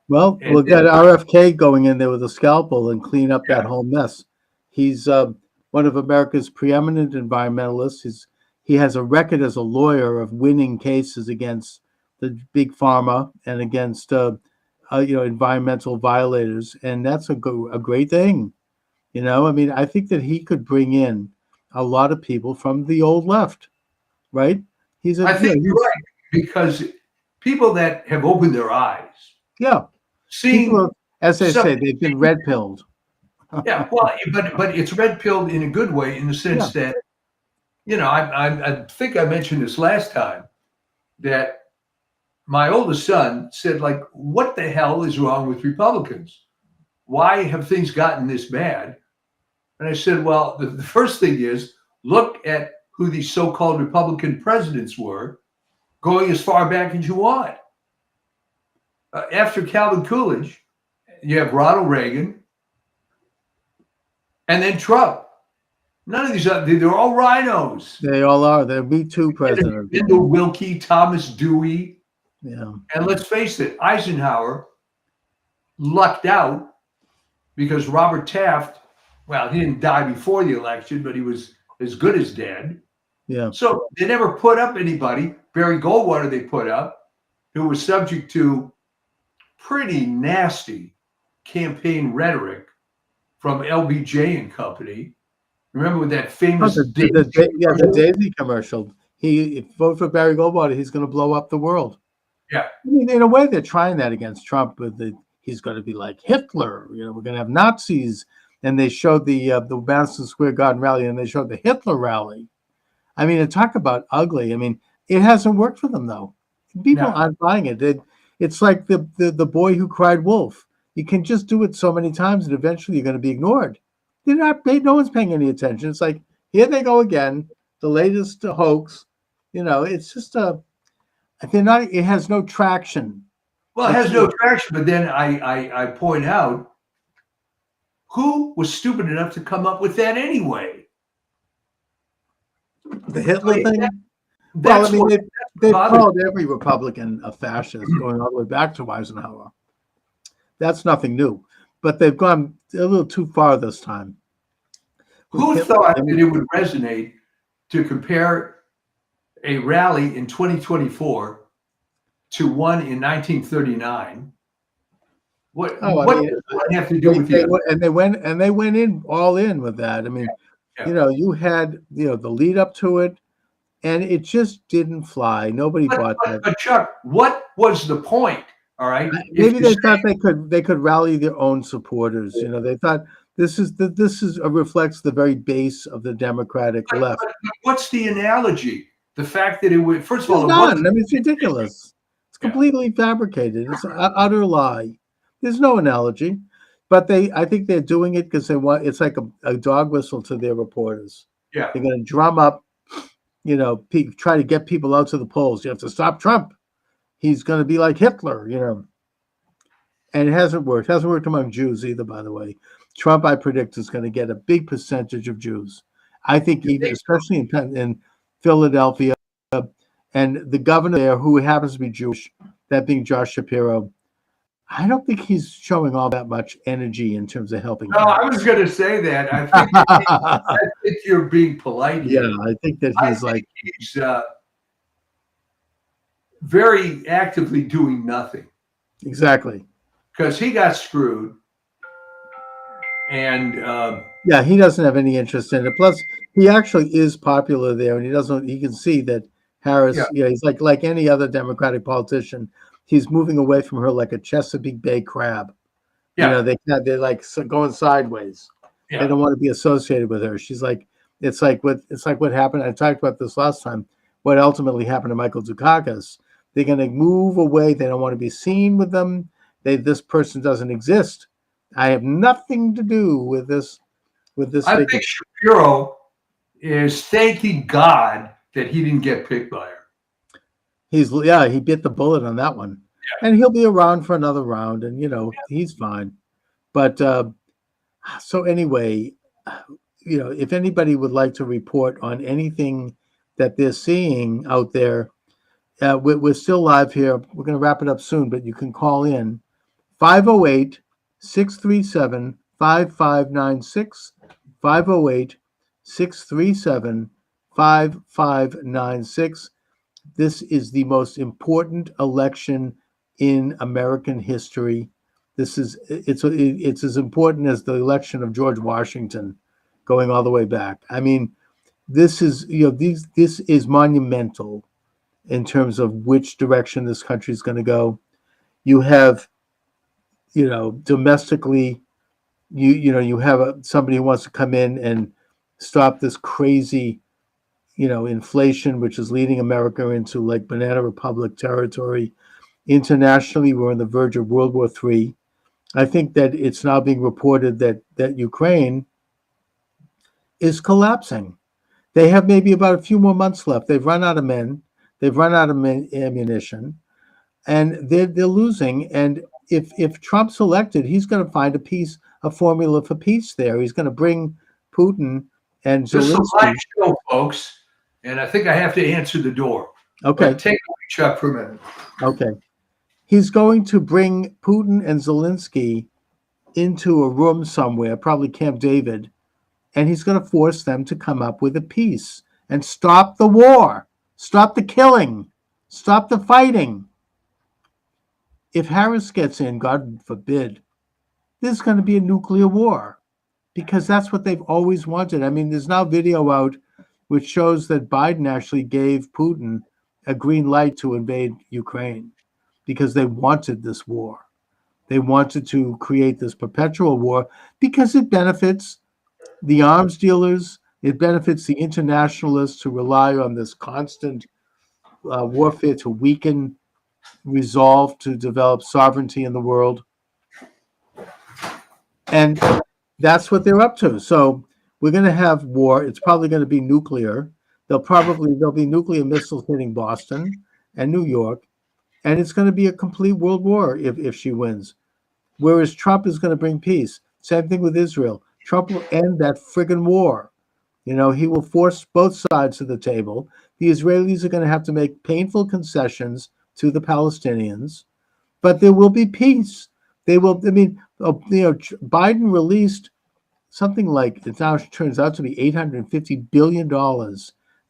Well, And we'll get RFK going in there with a scalpel and clean up that Yeah. whole mess. He's one of America's preeminent environmentalists. He has a record as a lawyer of winning cases against the big pharma and against environmental violators, and that's a great thing. I mean, I think that he could bring in a lot of people from the old left, right? I think you're right, because people that have opened their eyes, yeah. seeing People, as they some- say, they've been red pilled. yeah, well, but it's red pilled in a good way, in the sense that, I think I mentioned this last time, that my oldest son said, like, what the hell is wrong with Republicans? Why have things gotten this bad? And I said, well, the first thing is, look at who these so-called Republican presidents were, going as far back as you want. After Calvin Coolidge, you have Ronald Reagan, and then Trump. None of these, they're all rhinos. They all are. They're Me Too presidents. Lyndon Wilkie, Thomas Dewey. Yeah. And let's face it, Eisenhower lucked out because Robert Taft, well, he didn't die before the election, but he was as good as dead. Yeah. So they never put up anybody. Barry Goldwater they put up, who was subject to pretty nasty campaign rhetoric from LBJ and company. Remember with that famous The Daisy commercial. He vote for Barry Goldwater, he's going to blow up the world. Yeah. I mean, in a way, they're trying that against Trump. He's going to be like Hitler. We're going to have Nazis. And they showed the Madison Square Garden rally, and they showed the Hitler rally. I mean, talk about ugly. I mean, it hasn't worked for them though. People aren't buying it. It's like the boy who cried wolf. You can just do it so many times, and eventually you're going to be ignored. They're not paid. No one's paying any attention. It's like, here they go again, the latest hoax. It's just they're not. It has no traction. Well, it has no traction. But then I point out, who was stupid enough to come up with that anyway? The Hitler thing. Well, I mean, they've called every Republican a fascist, going all the way back to Eisenhower. That's nothing new, but they've gone a little too far this time. Who thought that it would resonate to compare a rally in 2024 to one in 1939? What does that have to do with you? And they went in all in with that. I mean, you had the lead up to it, and it just didn't fly. Nobody bought that. But Chuck, what was the point? All right, maybe they thought they could rally their own supporters. They thought this reflects the very base of the Democratic left. But what's the analogy? The fact that it would, first of all, it's ridiculous. It's completely fabricated. It's an utter lie. There's no analogy, but I think they're doing it because they want. It's like a dog whistle to their reporters. Yeah, they're going to drum up, try to get people out to the polls. You have to stop Trump. He's going to be like Hitler, And it hasn't worked. It hasn't worked among Jews either, by the way. Trump, I predict, is going to get a big percentage of Jews. I think, especially in Philadelphia, and the governor there, who happens to be Jewish, that being Josh Shapiro, I don't think he's showing all that much energy in terms of helping. No, I was going to say that. I think you're being polite here. Yeah, I think that he's very actively doing nothing. Exactly. Because he got screwed. And he doesn't have any interest in it. Plus, he actually is popular there, and he can see that Harris, he's like any other Democratic politician. He's moving away from her like a Chesapeake Bay crab. Yeah. They're like going sideways. Yeah. They don't want to be associated with her. She's like, it's like what happened. I talked about this last time. What ultimately happened to Michael Dukakis. They're going to move away. They don't want to be seen with them. This person doesn't exist. I have nothing to do with this. I think Shapiro is thanking God that he didn't get picked by her. He bit the bullet on that one, and he'll be around for another round, and he's fine. But so anyway, if anybody would like to report on anything that they're seeing out there. We're still live here. We're going to wrap it up soon, but you can call in 508-637-5596, 508-637-5596. This is the most important election in American history. It's as important as the election of George Washington, going all the way back. I mean, this is this is monumental in terms of which direction this country is going to go. You have, domestically, you have somebody who wants to come in and stop this crazy, inflation, which is leading America into like Banana Republic territory. Internationally, we're on the verge of World War III. I think that it's now being reported that Ukraine is collapsing. They have maybe about a few more months left. They've run out of men. They've run out of ammunition, and they're losing. And if Trump's elected, he's going to find a formula for peace there. He's going to bring Putin and This is a Zelensky. live show, folks, and I think I have to answer the door. Okay, But take it away, Chuck, for a minute. okay. He's going to bring Putin and Zelensky into a room somewhere, probably Camp David, and he's going to force them to come up with a peace and stop the war, stop the killing, stop the fighting. If Harris gets in, God forbid, there's going to be a nuclear war, because that's what they've always wanted. I mean, there's now video out which shows that Biden actually gave Putin a green light to invade Ukraine because they wanted this war. They wanted to create this perpetual war because it benefits the arms dealers. It benefits the internationalists who rely on this constant warfare to weaken resolve to develop sovereignty in the world. And that's what they're up to. So we're going to have war. It's probably going to be nuclear. There'll be nuclear missiles hitting Boston and New York. And it's going to be a complete world war if she wins. Whereas Trump is going to bring peace. Same thing with Israel. Trump will end that friggin' war. He will force both sides to the table. The Israelis are going to have to make painful concessions to the Palestinians, but there will be peace. Biden released something like, it now turns out to be $850 billion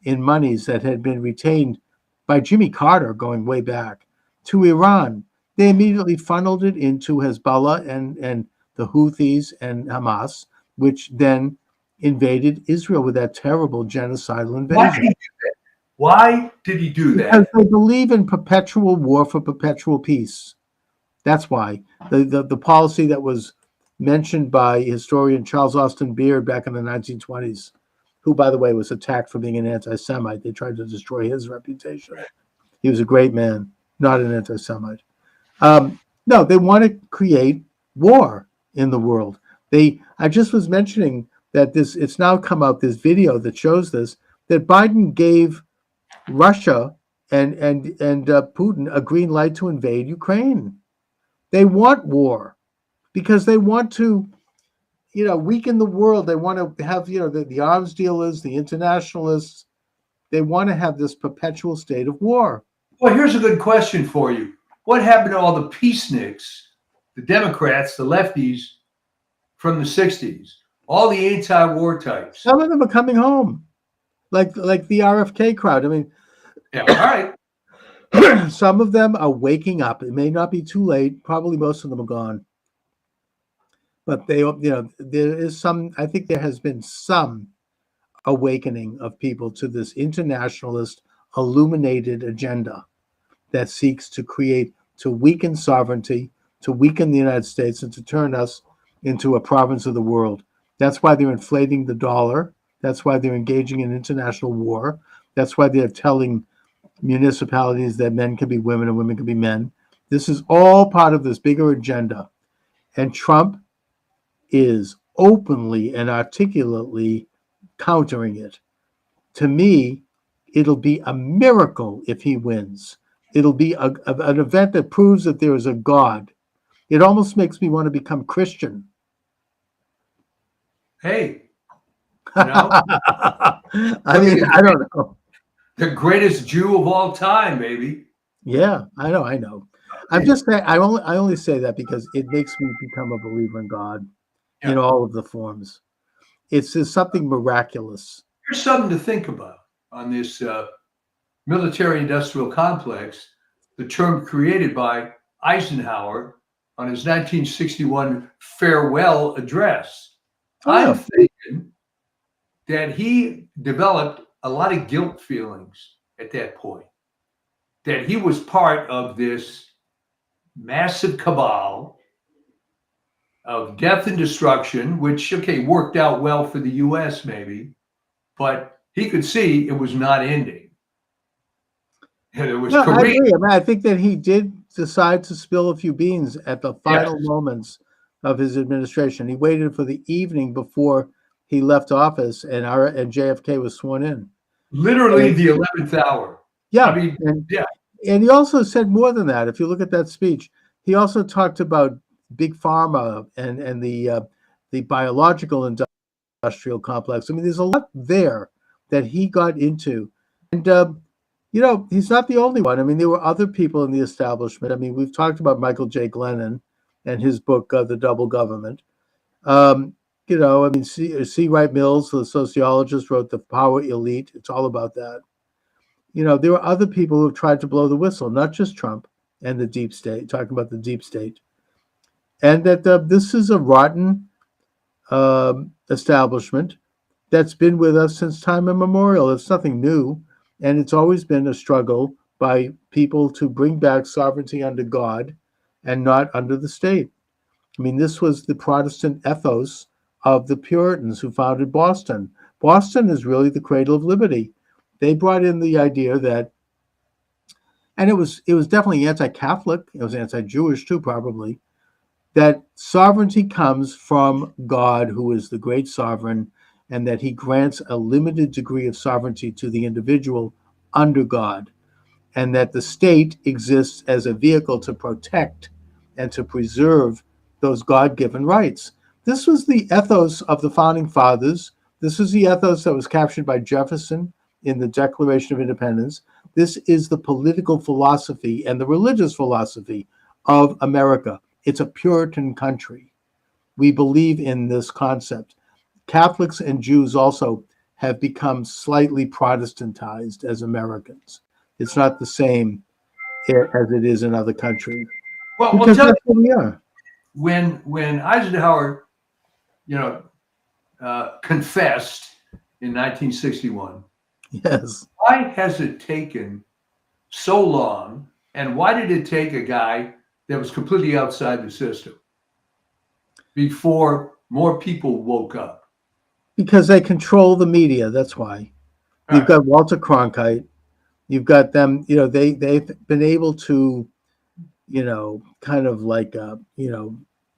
in monies that had been retained by Jimmy Carter going way back to Iran. They immediately funneled it into Hezbollah and the Houthis and Hamas, which then invaded Israel with that terrible genocidal invasion. Why did he do that? Because they believe in perpetual war for perpetual peace. That's why. The policy that was mentioned by historian Charles Austin Beard back in the 1920s, who, by the way, was attacked for being an anti-Semite. They tried to destroy his reputation. He was a great man, not an anti-Semite. No, they want to create war in the world. I just was mentioning that it's now come out, this video that shows this, that Biden gave Russia and Putin a green light to invade Ukraine. They want war because they want to, weaken the world. They want to have, the arms dealers, the internationalists. They want to have this perpetual state of war. Well, here's a good question for you. What happened to all the peaceniks, the Democrats, the lefties from the 60s, all the anti-war types? Some of them are coming home, like the RFK crowd. I mean, Yeah, all right. some of them are waking up. It may not be too late. Probably most of them are gone. But there is some, I think there has been some awakening of people to this internationalist illuminated agenda that seeks to weaken sovereignty, to weaken the United States, and to turn us into a province of the world. That's why they're inflating the dollar. That's why they're engaging in international war. That's why they're telling municipalities that men can be women and women can be men. This is all part of this bigger agenda. And Trump is openly and articulately countering it. To me, it'll be a miracle if he wins. It'll be an event that proves that there is a God. It almost makes me want to become Christian. Hey, you know, I mean, I don't know. The greatest Jew of all time, baby. Yeah, I know. I'm just saying, I only say that because it makes me become a believer in God in Yeah. all of the forms. It's just something miraculous. Here's something to think about on this military-industrial complex, the term created by Eisenhower on his 1961 farewell address. Oh, yeah. I'm thinking that he developed a lot of guilt feelings at that point, that he was part of this massive cabal of death and destruction, which, okay, worked out well for the US maybe, but he could see it was not ending. And it was No, I Korea. agree. I mean, I think that he did decide to spill a few beans at the final moments of his administration. He waited for the evening before he left office, and JFK was sworn in. Literally And- the 11th hour. Yeah, I mean, yeah. And he also said more than that. If you look at that speech, he also talked about big pharma and the biological industrial complex. I mean, there's a lot there that he got into, and he's not the only one. I mean, there were other people in the establishment. I mean, we've talked about Michael J. Glennon and his book, The Double Government. I mean, C. Wright Mills, the sociologist, wrote The Power Elite. It's all about that. There were other people who have tried to blow the whistle, not just Trump and the deep state, talking about the deep state. And that this is a rotten establishment that's been with us since time immemorial. It's nothing new. And it's always been a struggle by people to bring back sovereignty under God and not under the state. I mean, this was the Protestant ethos of the Puritans who founded Boston. Boston is really the cradle of liberty. They brought in the idea that, and it was definitely anti-Catholic, it was anti-Jewish too, probably, that sovereignty comes from God, who is the great sovereign, and that he grants a limited degree of sovereignty to the individual under God, and that the state exists as a vehicle to protect and to preserve those God-given rights. This was the ethos of the founding fathers. This was the ethos that was captured by Jefferson in the Declaration of Independence. This is the political philosophy and the religious philosophy of America. It's a Puritan country. We believe in this concept. Catholics and Jews also have become slightly Protestantized as Americans. It's not the same as it is in other countries. Well, Because tell that's what we are. when Eisenhower, confessed in 1961, Yes. why has it taken so long, and why did it take a guy that was completely outside the system before more people woke up? Because they control the media. That's why. You've got Walter Cronkite. You've got them. They've been able to, kind of like,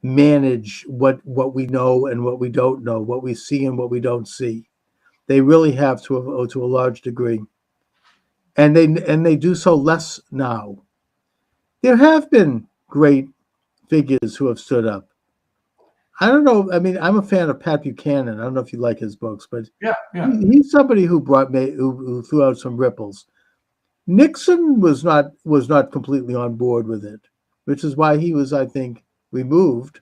manage what we know and what we don't know, what we see and what we don't see. They really have to a large degree, and they do so less now. There have been great figures who have stood up. I don't know. I mean, I'm a fan of Pat Buchanan. I don't know if you like his books, but Yeah. he's somebody who who threw out some ripples. Nixon was not completely on board with it, which is why he was, I think, removed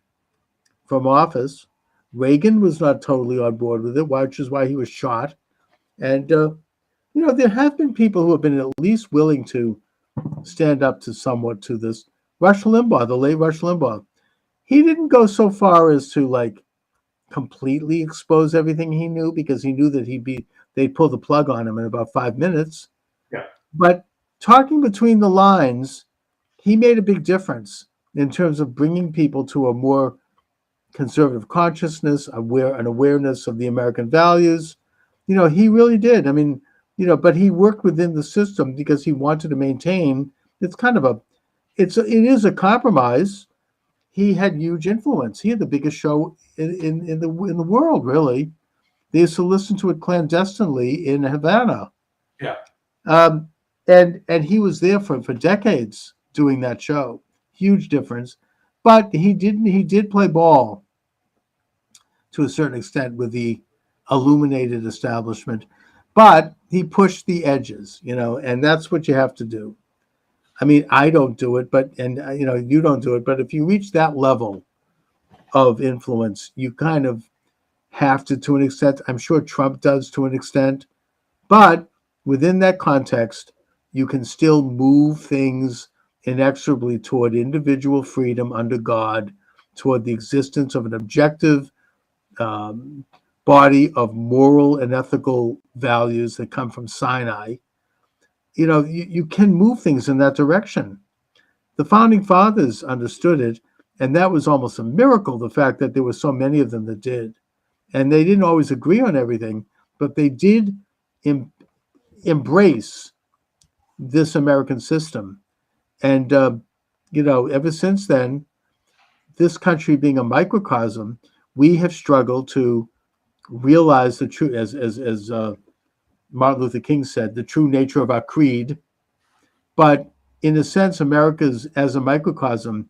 from office. Reagan was not totally on board with it, which is why he was shot. And there have been people who have been at least willing to stand up to somewhat to this. Rush Limbaugh, the late Rush Limbaugh, he didn't go so far as to completely expose everything he knew, because he knew that they'd pull the plug on him in about 5 minutes. Yeah. But talking between the lines, he made a big difference in terms of bringing people to a more conservative consciousness, an awareness of the American values. He really did. I mean, but he worked within the system because he wanted to maintain. It is a compromise. He had huge influence. He had the biggest show in the world, really. They used to listen to it clandestinely in Havana. Yeah. And he was there for decades doing that show. Huge difference. But he did play ball to a certain extent with the illuminated establishment. But he pushed the edges, and that's what you have to do. I mean, I don't do it, but you don't do it, but if you reach that level of influence, you kind of have to an extent. I'm sure Trump does to an extent, but within that context, you can still move things inexorably toward individual freedom under God, toward the existence of an objective body of moral and ethical values that come from Sinai. You can move things in that direction. The founding fathers understood it, and that was almost a miracle, the fact that there were so many of them that did. And they didn't always agree on everything, but they did embrace this American system. And, ever since then, this country being a microcosm, we have struggled to realize the true, as Martin Luther King said, the true nature of our creed. But in a sense, America's, as a microcosm,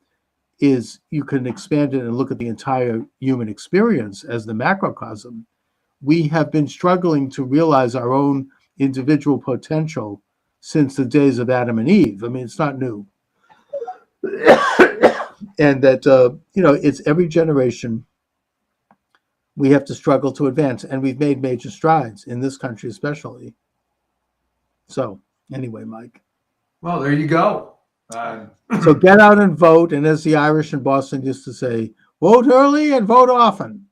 you can expand it and look at the entire human experience as the macrocosm. We have been struggling to realize our own individual potential since the days of Adam and Eve. I mean, it's not new. And that, it's every generation we have to struggle to advance. And we've made major strides in this country, especially. So, anyway, Mike. Well, there you go. So get out and vote. And as the Irish in Boston used to say, vote early and vote often.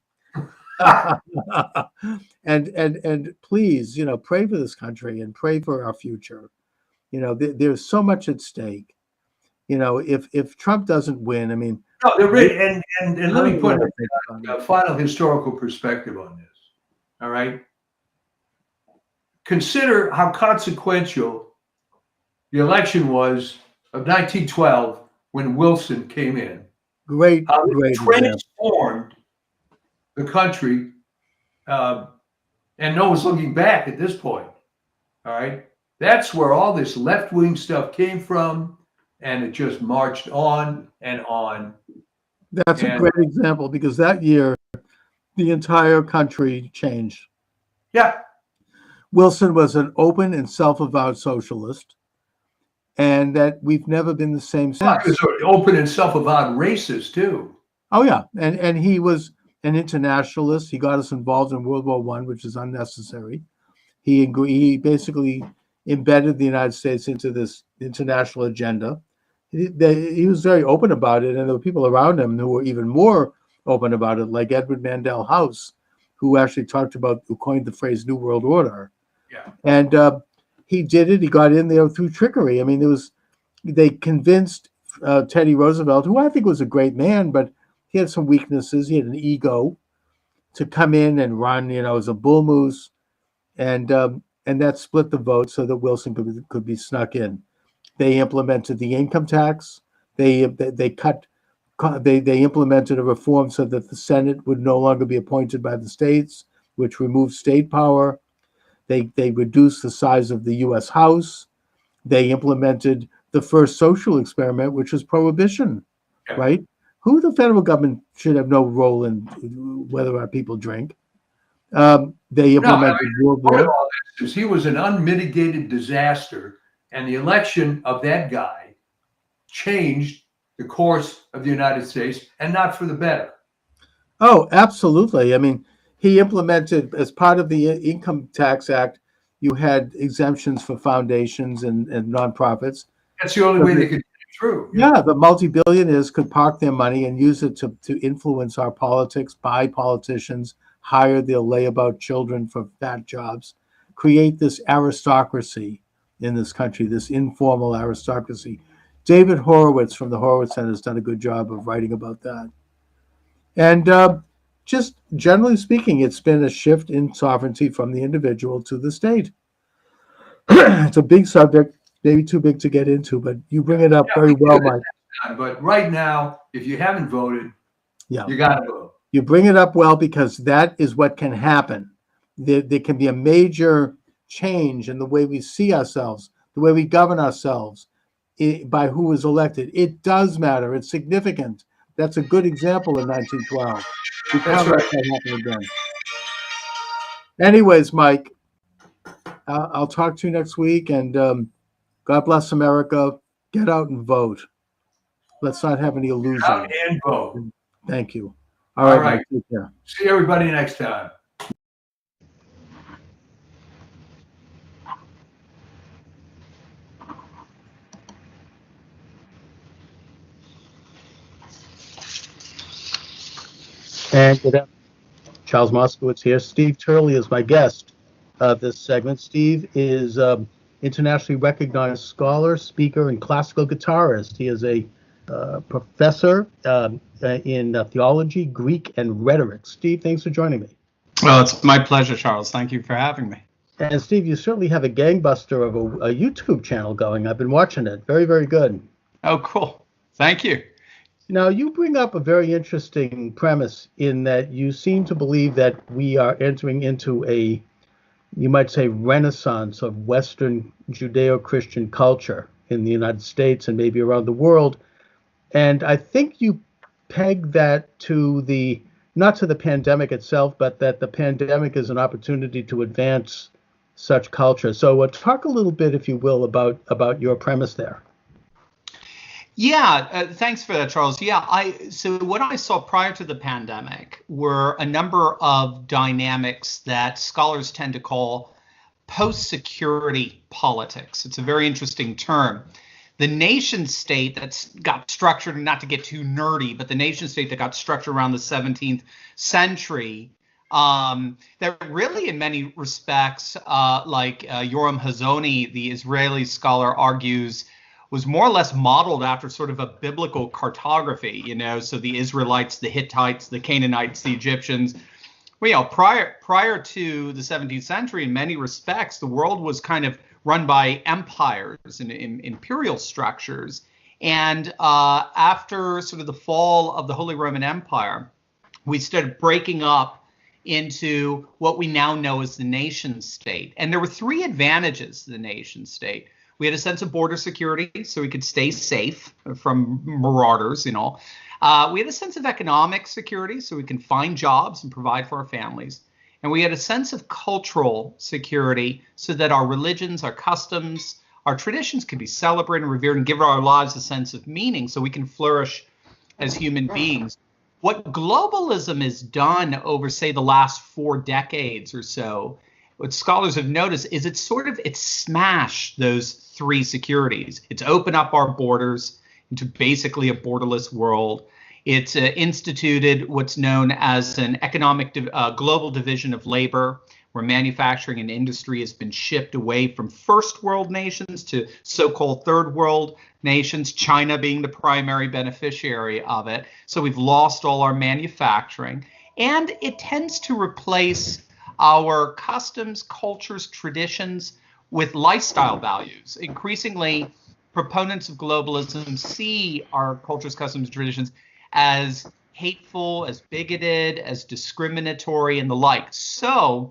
and please, pray for this country and pray for our future. There's so much at stake. If Trump doesn't win, I mean, no, they're really, and let me put a final historical perspective on this. All right. Consider how consequential the election was of 1912 when Wilson came in. Great Transformed the country, and no one's looking back at this point. All right. That's where all this left-wing stuff came from, and it just marched on and on. That's a great example, because that year, the entire country changed. Yeah. Wilson was an open and self-avowed socialist, and that we've never been the same since. He was an open and self-avowed racist, too. Oh, yeah. And he was an internationalist. He got us involved in World War I, which is unnecessary. He basically embedded the United States into this international agenda. He was very open about it, and there were people around him who were even more open about it, like Edward Mandell House, who actually who coined the phrase New World Order. Yeah. And he did it. He got in there through trickery. I mean, they convinced Teddy Roosevelt, who I think was a great man, but he had some weaknesses. He had an ego, to come in and run, as a bull moose, and that split the vote so that Wilson could be snuck in. They implemented the income tax. They implemented a reform so that the Senate would no longer be appointed by the states, which removed state power. They reduced the size of the U.S. House. They implemented the first social experiment, which was prohibition, right? Who the federal government should have no role in whether our people drink. They implemented World War. He was an unmitigated disaster, and the election of that guy changed the course of the United States, and not for the better. Oh, absolutely. I mean, he implemented, as part of the Income Tax Act, you had exemptions for foundations and nonprofits. That's the only way they could get it through. Yeah, the multi-billionaires could park their money and use it to influence our politics, buy politicians, hire their layabout children for fat jobs, create this aristocracy in this country, this informal aristocracy. David Horowitz from the Horowitz Center has done a good job of writing about that. And just generally speaking, it's been a shift in sovereignty from the individual to the state. It's a big subject, maybe too big to get into, but you bring it up very well, Mike. But right now, if you haven't voted, you got to vote. You bring it up well, because that is what can happen. There can be a major change in the way we see ourselves, the way we govern ourselves, by who is elected. It does matter. It's significant. That's a good example in 1912. We can't let that happen again. Anyways, Mike, I'll talk to you next week, and God bless America. Get out and vote. Let's not have any illusions. Out and vote. Thank you. All All right. right. Take care. See everybody next time. And good afternoon. Charles Moskowitz here. Steve Turley is my guest this segment. Steve is internationally recognized scholar, speaker, and classical guitarist. He is a professor in theology, Greek, and rhetoric. Steve, thanks for joining me. Well, it's my pleasure, Charles. Thank you for having me. And Steve, you certainly have a gangbuster of a YouTube channel going. I've been watching it. Very, very good. Oh, cool. Thank you. Now, you bring up a very interesting premise in that you seem to believe that we are entering into a, you might say, renaissance of Western Judeo-Christian culture in the United States and maybe around the world. And I think you peg that to the, not to the pandemic itself, but that the pandemic is an opportunity to advance such culture. So talk a little bit, if you will, about your premise there. Yeah, thanks for that, Charles. Yeah, so what I saw prior to the pandemic were a number of dynamics that scholars tend to call post-security politics. It's a very interesting term. The nation state that's got structured, and not to get too nerdy, but the nation state that got structured around the 17th century, that really in many respects, like Yoram Hazony, the Israeli scholar, argues, was more or less modeled after sort of a biblical cartography, so the Israelites, the Hittites, the Canaanites, the Egyptians. Well, prior to the 17th century, in many respects, the world was kind of run by empires and imperial structures. And after sort of the fall of the Holy Roman Empire, we started breaking up into what we now know as the nation state. And there were three advantages to the nation state. We had a sense of border security, so we could stay safe from marauders, We had a sense of economic security, so we can find jobs and provide for our families. And we had a sense of cultural security, so that our religions, our customs, our traditions could be celebrated and revered and give our lives a sense of meaning, so we can flourish as human beings. What globalism has done over, say, the last 4 decades or so, what scholars have noticed is it's smashed those three securities. It's opened up our borders into basically a borderless world. It's instituted what's known as an economic global division of labor, where manufacturing and industry has been shipped away from first world nations to so-called third world nations, China being the primary beneficiary of it. So we've lost all our manufacturing, and it tends to replace our customs, cultures, traditions with lifestyle values. Increasingly, proponents of globalism see our cultures, customs, traditions as hateful, as bigoted, as discriminatory, and the like. So,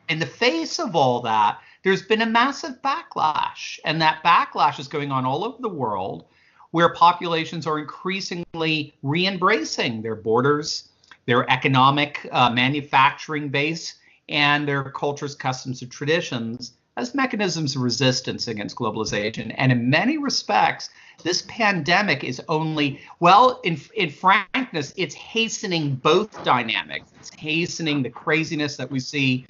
in the face of all that, there's been a massive backlash, and that backlash is going on all over the world, where populations are increasingly re-embracing their borders, their economic manufacturing base, and their cultures, customs, and traditions as mechanisms of resistance against globalization. And in many respects, this pandemic is only, well, in frankness, it's hastening both dynamics. It's hastening the craziness that we see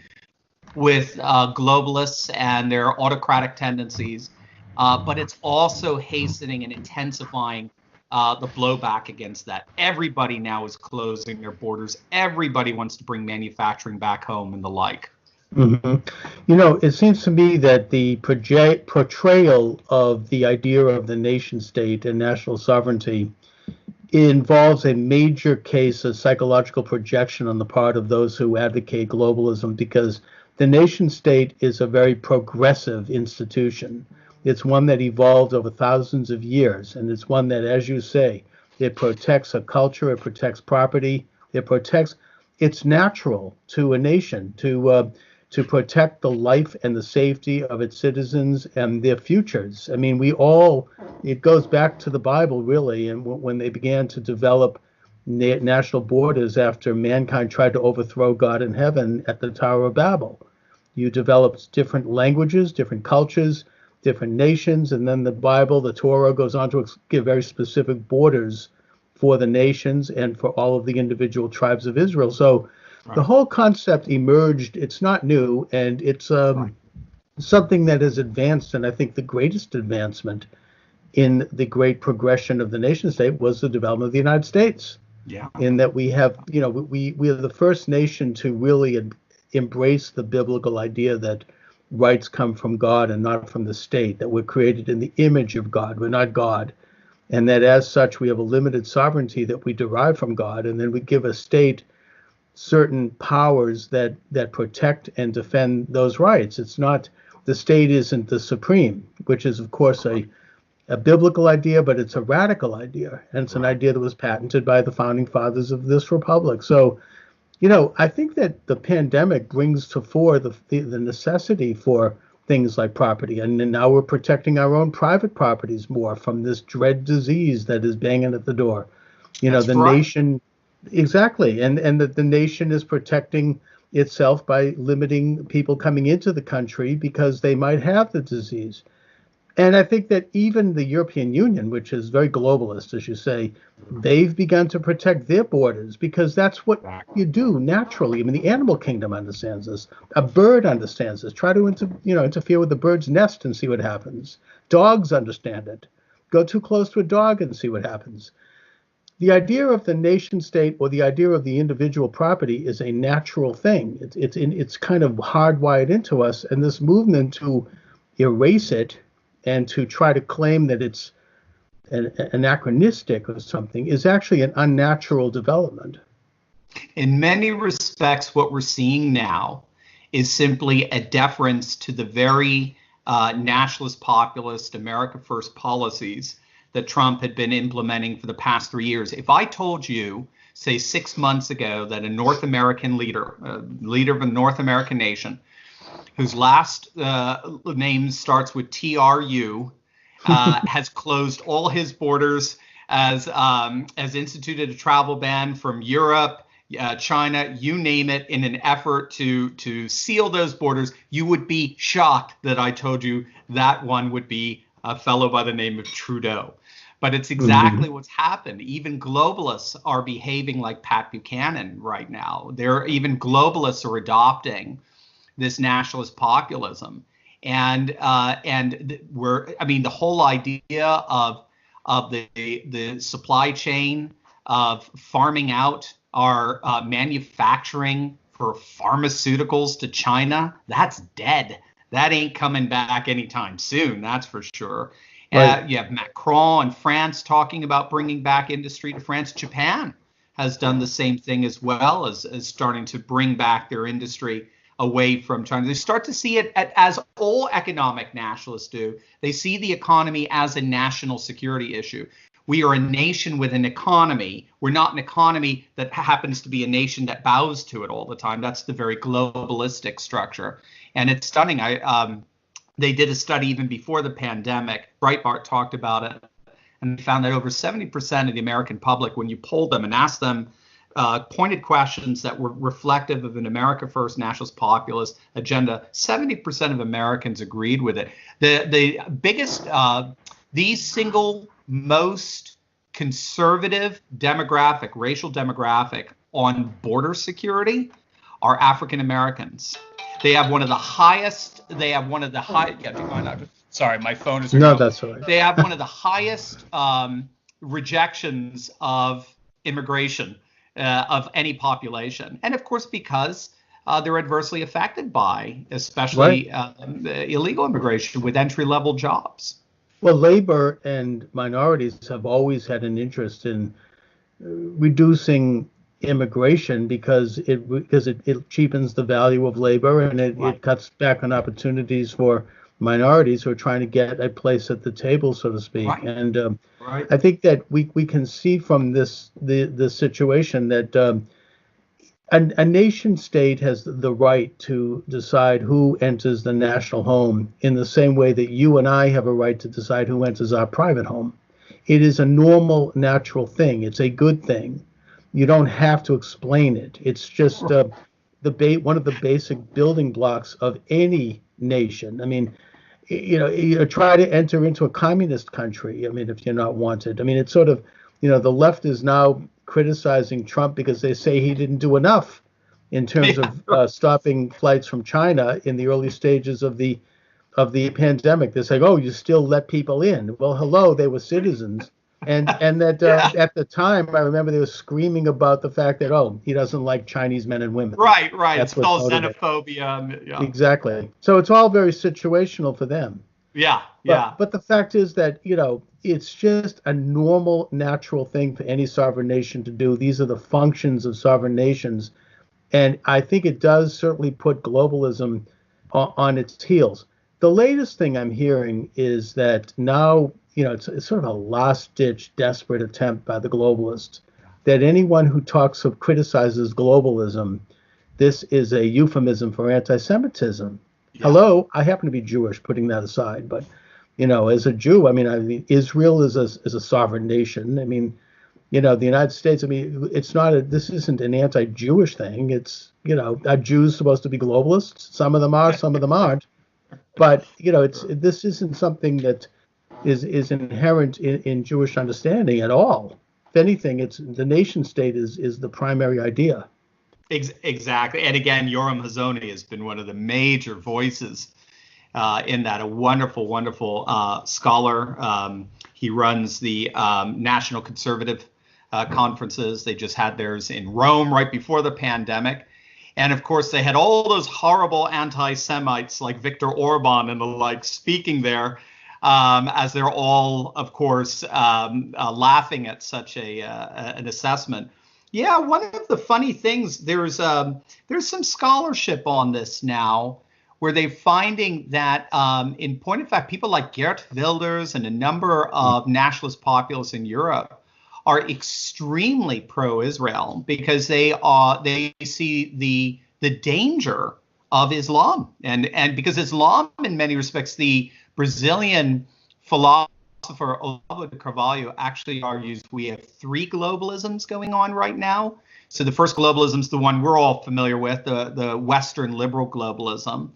with globalists and their autocratic tendencies, but it's also hastening and intensifying the blowback against that. Everybody now is closing their borders. Everybody wants to bring manufacturing back home and the like. It seems to me that the portrayal of the idea of the nation state and national sovereignty involves a major case of psychological projection on the part of those who advocate globalism, because the nation state is a very progressive institution. It's one that evolved over thousands of years, and it's one that, as you say, it protects a culture, it protects property, it's natural to a nation to protect the life and the safety of its citizens and their futures. I mean, it goes back to the Bible, really, and when they began to develop national borders after mankind tried to overthrow God in heaven at the Tower of Babel. You developed different languages, different cultures, different nations, and then the Bible, the Torah, goes on to give very specific borders for the nations and for all of the individual tribes of Israel. So the whole concept emerged. It's not new, and it's something that has advanced. And I think the greatest advancement in the great progression of the nation state was the development of the United States. Yeah. In that we have, we are the first nation to really embrace the biblical idea that rights come from God and not from the state, that we're created in the image of God. We're not God. And that as such, we have a limited sovereignty that we derive from God. And then we give a state certain powers that protect and defend those rights. It's not, the state isn't the supreme, which is, of course, a biblical idea, but it's a radical idea. And it's an idea that was patented by the founding fathers of this republic. So, I think that the pandemic brings to fore the necessity for things like property. And now we're protecting our own private properties more from this dread disease that is banging at the door. Nation, exactly. And that the nation is protecting itself by limiting people coming into the country because they might have the disease. And I think that even the European Union, which is very globalist, as you say, they've begun to protect their borders because that's what you do naturally. I mean, the animal kingdom understands this. A bird understands this. Try to interfere with the bird's nest and see what happens. Dogs understand it. Go too close to a dog and see what happens. The idea of the nation state or the idea of the individual property is a natural thing. It's kind of hardwired into us, and this movement to erase it and to try to claim that it's anachronistic or something is actually an unnatural development. In many respects, what we're seeing now is simply a deference to the very nationalist, populist, America First policies that Trump had been implementing for the past 3 years. If I told you, say 6 months ago, that a North American leader of a North American nation, whose last name starts with TRU, has closed all his borders, has instituted a travel ban from Europe, China, you name it, in an effort to seal those borders, you would be shocked that I told you that one would be a fellow by the name of Trudeau. But it's exactly what's happened. Even globalists are behaving like Pat Buchanan right now. Even globalists are adopting this nationalist populism, and the whole idea of the supply chain of farming out our manufacturing for pharmaceuticals to China, that's dead. That ain't coming back anytime soon, that's for sure. Right. You have Macron and France talking about bringing back industry to France. Japan has done the same thing as well, as starting to bring back their industry away from China. They start to see it as all economic nationalists do. They see the economy as a national security issue. We are a nation with an economy. We're not an economy that happens to be a nation that bows to it all the time. That's the very globalistic structure. And it's stunning. They did a study even before the pandemic. Breitbart talked about it. And they found that over 70% of the American public, when you polled them and asked them pointed questions that were reflective of an America First nationalist populist agenda, 70% of Americans agreed with it. The biggest, the single most conservative demographic, racial demographic on border security are African Americans. They have one of the highest, sorry, my phone is. No, that's all right. They have one of the highest rejections of immigration of any population. And of course, because they're adversely affected by, especially illegal immigration with entry-level jobs. Well, labor and minorities have always had an interest in reducing immigration because it cheapens the value of labor, and it cuts back on opportunities for minorities who are trying to get a place at the table, so to speak. Right. And I think that we can see from the situation that a nation state has the right to decide who enters the national home in the same way that you and I have a right to decide who enters our private home. It is a normal, natural thing. It's a good thing. You don't have to explain it. It's just one of the basic building blocks of any nation. I mean, you try to enter into a communist country. I mean, if you're not wanted. I mean, it's sort of, the left is now criticizing Trump because they say he didn't do enough in terms of stopping flights from China in the early stages of the pandemic. They're saying, "Oh, you still let people in." Well, hello, they were citizens, and that at the time, I remember they were screaming about the fact that, oh, he doesn't like Chinese men and women. Right. That's It's all what's motivated. xenophobia. Yeah. Exactly. So it's all very situational for them. Yeah. But the fact is that, it's just a normal, natural thing for any sovereign nation to do. These are the functions of sovereign nations. And I think it does certainly put globalism on its heels. The latest thing I'm hearing is that now, it's sort of a last-ditch, desperate attempt by the globalists that anyone who criticizes globalism, this is a euphemism for anti-Semitism. Yeah. Hello, I happen to be Jewish, putting that aside, but as a Jew, I mean, Israel is a sovereign nation. I mean, the United States, I mean, this isn't an anti-Jewish thing. It's, are Jews supposed to be globalists? Some of them are, some of them aren't. But, this isn't something that is inherent in Jewish understanding at all. If anything, it's the nation state is the primary idea. Exactly. And again, Yoram Hazony has been one of the major voices in that, a wonderful, wonderful scholar. He runs the National Conservative conferences. They just had theirs in Rome right before the pandemic. And of course, they had all those horrible anti-Semites like Viktor Orban and the like speaking there, as they're all, of course, laughing at such an assessment. Yeah, one of the funny things, there's some scholarship on this now, where they're finding that, in point of fact, people like Geert Wilders and a number of nationalist populists in Europe are extremely pro-Israel because they see the danger of Islam, and because Islam, in many respects, the Brazilian philosopher Olavo de Carvalho actually argues we have three globalisms going on right now. So the first globalism is the one we're all familiar with, the Western liberal globalism.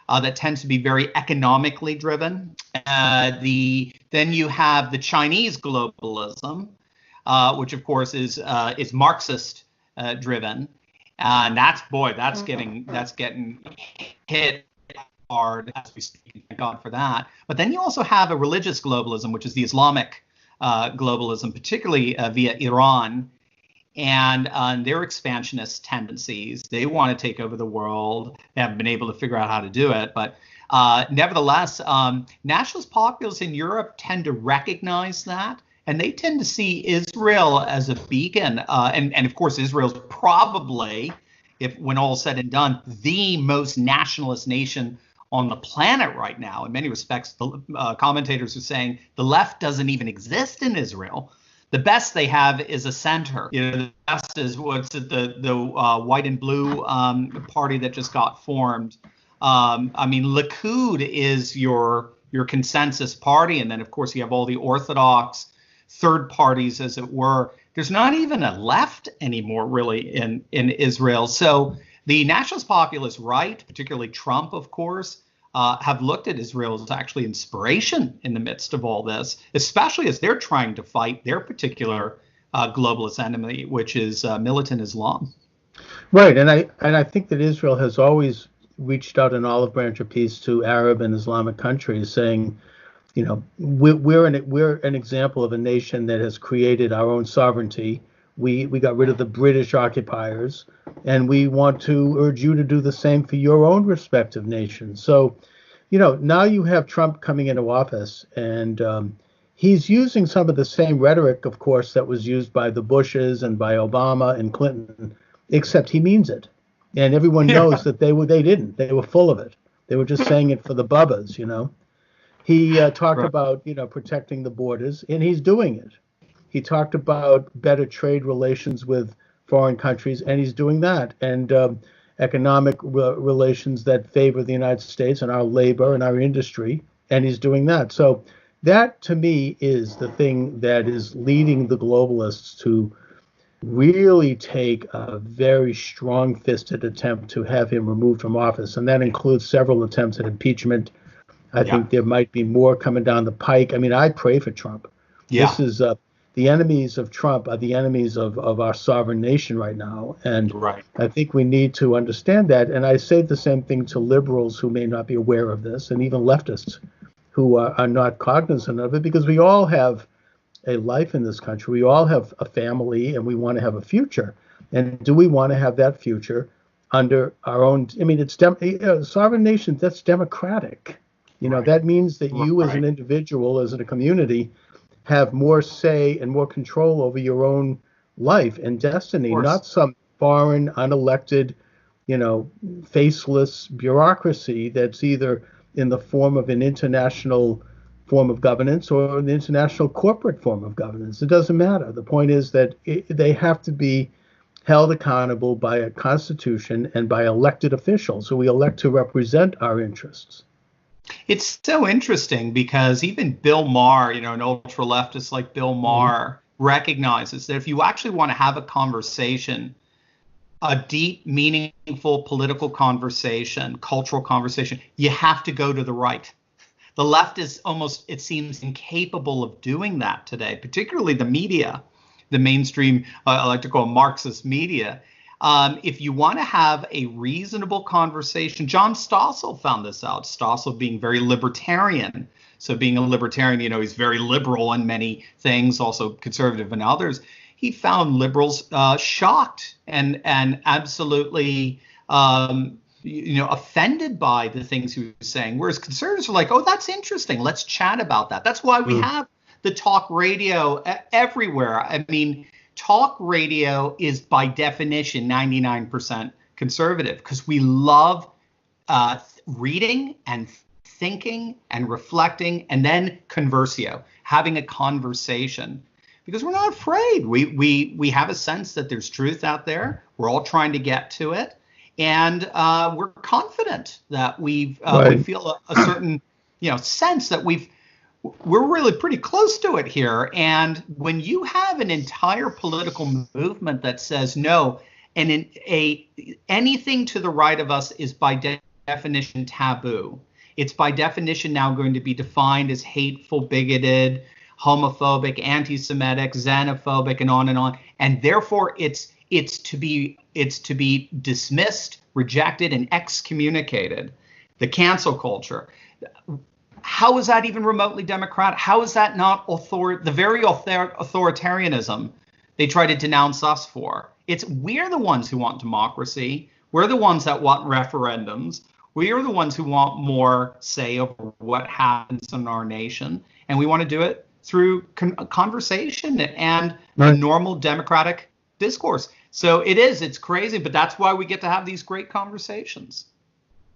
That tends to be very economically driven. Then you have the Chinese globalism, which of course is Marxist driven, and that's getting hit hard as we speak. Thank God for that. But then you also have a religious globalism, which is the Islamic globalism, particularly via Iran. And their expansionist tendencies. They want to take over the world. They haven't been able to figure out how to do it. But nevertheless, nationalist populists in Europe tend to recognize that. And they tend to see Israel as a beacon. And of course, Israel's probably, when all said and done, the most nationalist nation on the planet right now. In many respects, the commentators are saying the left doesn't even exist in Israel. The best they have is a center. The best is the white and blue party that just got formed. I mean, Likud is your consensus party, and then of course you have all the orthodox third parties, as it were. There's not even a left anymore, really, in Israel. So the nationalist populist right, particularly Trump, of course, have looked at Israel as actually inspiration in the midst of all this, especially as they're trying to fight their particular globalist enemy, which is militant Islam. Right, and I think that Israel has always reached out an olive branch of peace to Arab and Islamic countries, saying, we're an example of a nation that has created our own sovereignty. We got rid of the British occupiers, and we want to urge you to do the same for your own respective nations. So, now you have Trump coming into office, and he's using some of the same rhetoric, of course, that was used by the Bushes and by Obama and Clinton, except he means it. And everyone knows that they didn't. They were full of it. They were just saying it for the bubbas, He talked about, protecting the borders, and he's doing it. He talked about better trade relations with foreign countries, and he's doing that, and economic relations that favor the United States and our labor and our industry, and he's doing that. So that, to me, is the thing that is leading the globalists to really take a very strong-fisted attempt to have him removed from office, and that includes several attempts at impeachment. I think there might be more coming down the pike. I mean, I pray for Trump. Yeah. This is the enemies of Trump are the enemies of our sovereign nation right now, and Right. I think we need to understand that. And I say the same thing to liberals who may not be aware of this, and even leftists who are not cognizant of it, because we all have a life in this country. We all have a family, and we want to have a future. And do we want to have that future under our own? I mean, it's sovereign nation. That's democratic. You know, Right. that means that you, as Right. an individual, as in a community, have more say and more control over your own life and destiny, course. not some foreign, unelected, faceless bureaucracy that's either in the form of an international form of governance or an international corporate form of governance. It doesn't matter. The point is that they have to be held accountable by a constitution and by elected officials who we elect to represent our interests. It's so interesting because even Bill Maher, an ultra leftist like Bill Maher, recognizes that if you actually want to have a conversation, a deep, meaningful political conversation, cultural conversation, you have to go to the right. The left is almost, it seems, incapable of doing that today, particularly the media, the mainstream, I like to call Marxist media. If you want to have a reasonable conversation, John Stossel found this out, Stossel being very libertarian. So being a libertarian, he's very liberal in many things, also conservative in others. He found liberals shocked and absolutely offended by the things he was saying, whereas conservatives are like, oh, that's interesting. Let's chat about that. That's why we have the talk radio everywhere. I mean, talk radio is by definition 99% conservative because we love reading and thinking and reflecting and then conversio, having a conversation. Because we're not afraid. We have a sense that there's truth out there. We're all trying to get to it. And we're confident that we feel a certain sense that we're really pretty close to it here. And when you have an entire political movement that says no, and anything to the right of us is by definition taboo. It's by definition now going to be defined as hateful, bigoted, homophobic, anti-Semitic, xenophobic, and on. And therefore, it's to be dismissed, rejected, and excommunicated. The cancel culture. How is that even remotely democratic? How is that not the very authoritarianism they try to denounce us for? We're the ones who want democracy. We're the ones that want referendums. We are the ones who want more say over what happens in our nation. And we want to do it through conversation and a normal democratic discourse. So it's crazy, but that's why we get to have these great conversations.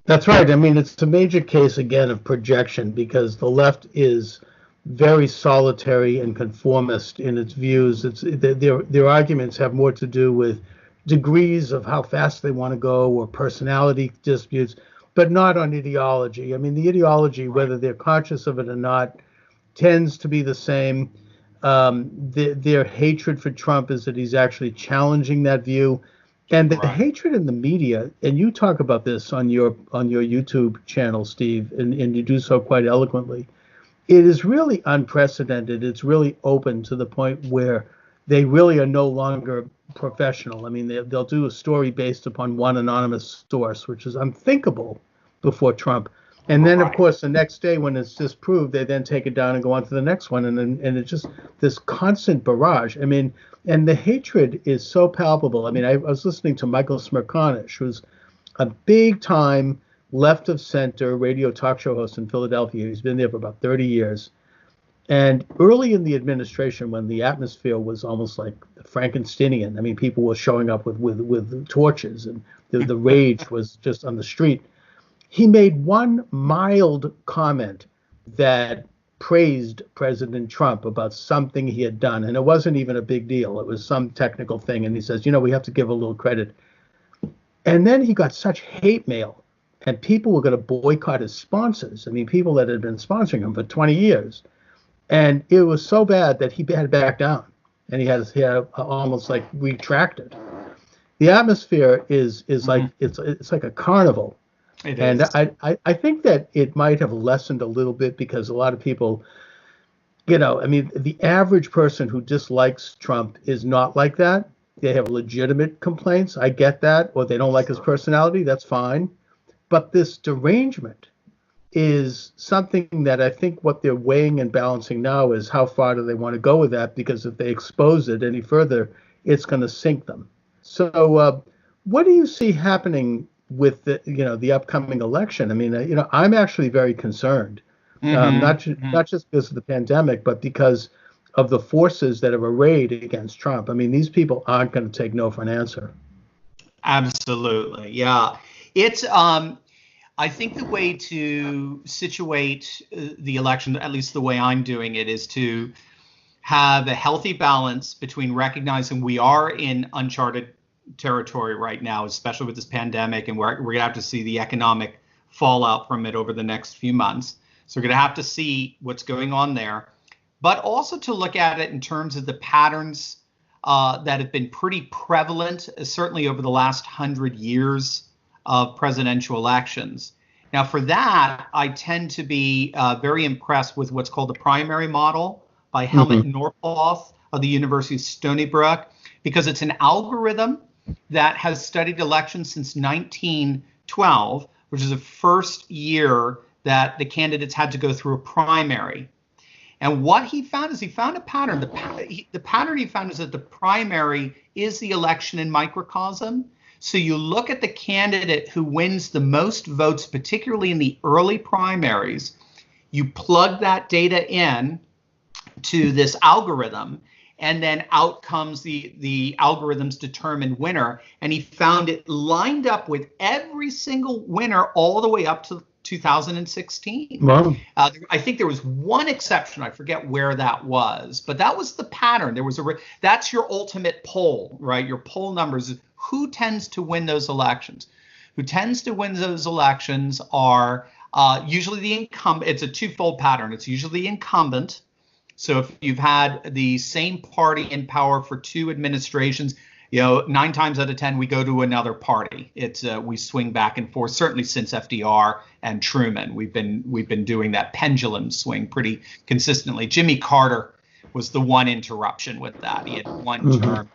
That's right. I mean, it's a major case, again, of projection because the left is very solitary and conformist in its views. Their arguments have more to do with degrees of how fast they want to go or personality disputes, but not on ideology. I mean, the ideology, whether they're conscious of it or not, tends to be the same. Their hatred for Trump is that he's actually challenging that view. And the hatred in the media, and you talk about this on your YouTube channel, Steve, and you do so quite eloquently. It is really unprecedented. It's really open to the point where they really are no longer professional. I mean, they'll do a story based upon one anonymous source, which is unthinkable before Trump. And then, of course, the next day when it's disproved, they then take it down and go on to the next one. And it's just this constant barrage. I mean, and the hatred is so palpable. I mean, I was listening to Michael Smerconish, who's a big-time left-of-center radio talk show host in Philadelphia. He's been there for about 30 years. And early in the administration, when the atmosphere was almost like Frankensteinian, I mean, people were showing up with torches and the rage was just on the street. He made one mild comment that praised President Trump about something he had done. And it wasn't even a big deal. It was some technical thing. And he says, we have to give a little credit. And then he got such hate mail and people were going to boycott his sponsors. I mean, people that had been sponsoring him for 20 years. And it was so bad that he had to back down. and he had almost like retracted. The atmosphere is like it's like a carnival. It And is. I think that it might have lessened a little bit because a lot of people, I mean, the average person who dislikes Trump is not like that. They have legitimate complaints. I get that. Or they don't like his personality. That's fine. But this derangement is something that I think what they're weighing and balancing now is how far do they want to go with that? Because if they expose it any further, it's going to sink them. So what do you see happening with the upcoming election? I mean, I'm actually very concerned, not just because of the pandemic, but because of the forces that have arrayed against Trump. I mean, these people aren't going to take no for an answer. Absolutely. Yeah. It's I think the way to situate the election, at least the way I'm doing it, is to have a healthy balance between recognizing we are in uncharted territory right now, especially with this pandemic, and we're going to have to see the economic fallout from it over the next few months. So we're going to have to see what's going on there, but also to look at it in terms of the patterns that have been pretty prevalent, certainly over the last 100 years of presidential elections. Now, for that, I tend to be very impressed with what's called the primary model by Helmut Norpoth of the University of Stony Brook, because it's an algorithm that has studied elections since 1912, which is the first year that the candidates had to go through a primary. And what he found is he found a pattern. The pattern he found is that the primary is the election in microcosm. So you look at the candidate who wins the most votes, particularly in the early primaries, you plug that data in to this algorithm, and then out comes the algorithm's determined winner. And he found it lined up with every single winner all the way up to 2016. Wow. I think there was one exception. I forget where that was, but that was the pattern. There was that's your ultimate poll, right? Your poll numbers. Who tends to win those elections? Who tends to win those elections are usually the incumbent. It's a twofold pattern. It's usually the incumbent. So if you've had the same party in power for two administrations, 9 times out of 10 we go to another party. It's we swing back and forth. Certainly since FDR and Truman, we've been doing that pendulum swing pretty consistently. Jimmy Carter was the one interruption with that. He had one term,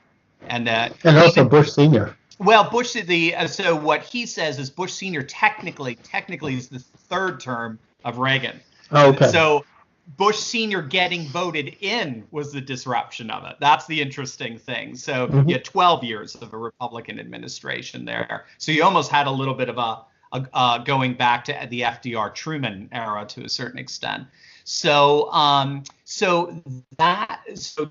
and also Bush Sr. Well, Bush so what he says is Bush Sr. technically is the third term of Reagan. Oh, okay. So Bush Sr. getting voted in was the disruption of it. That's the interesting thing. So you had 12 years of a Republican administration there. So you almost had a little bit of a going back to the FDR Truman era to a certain extent. So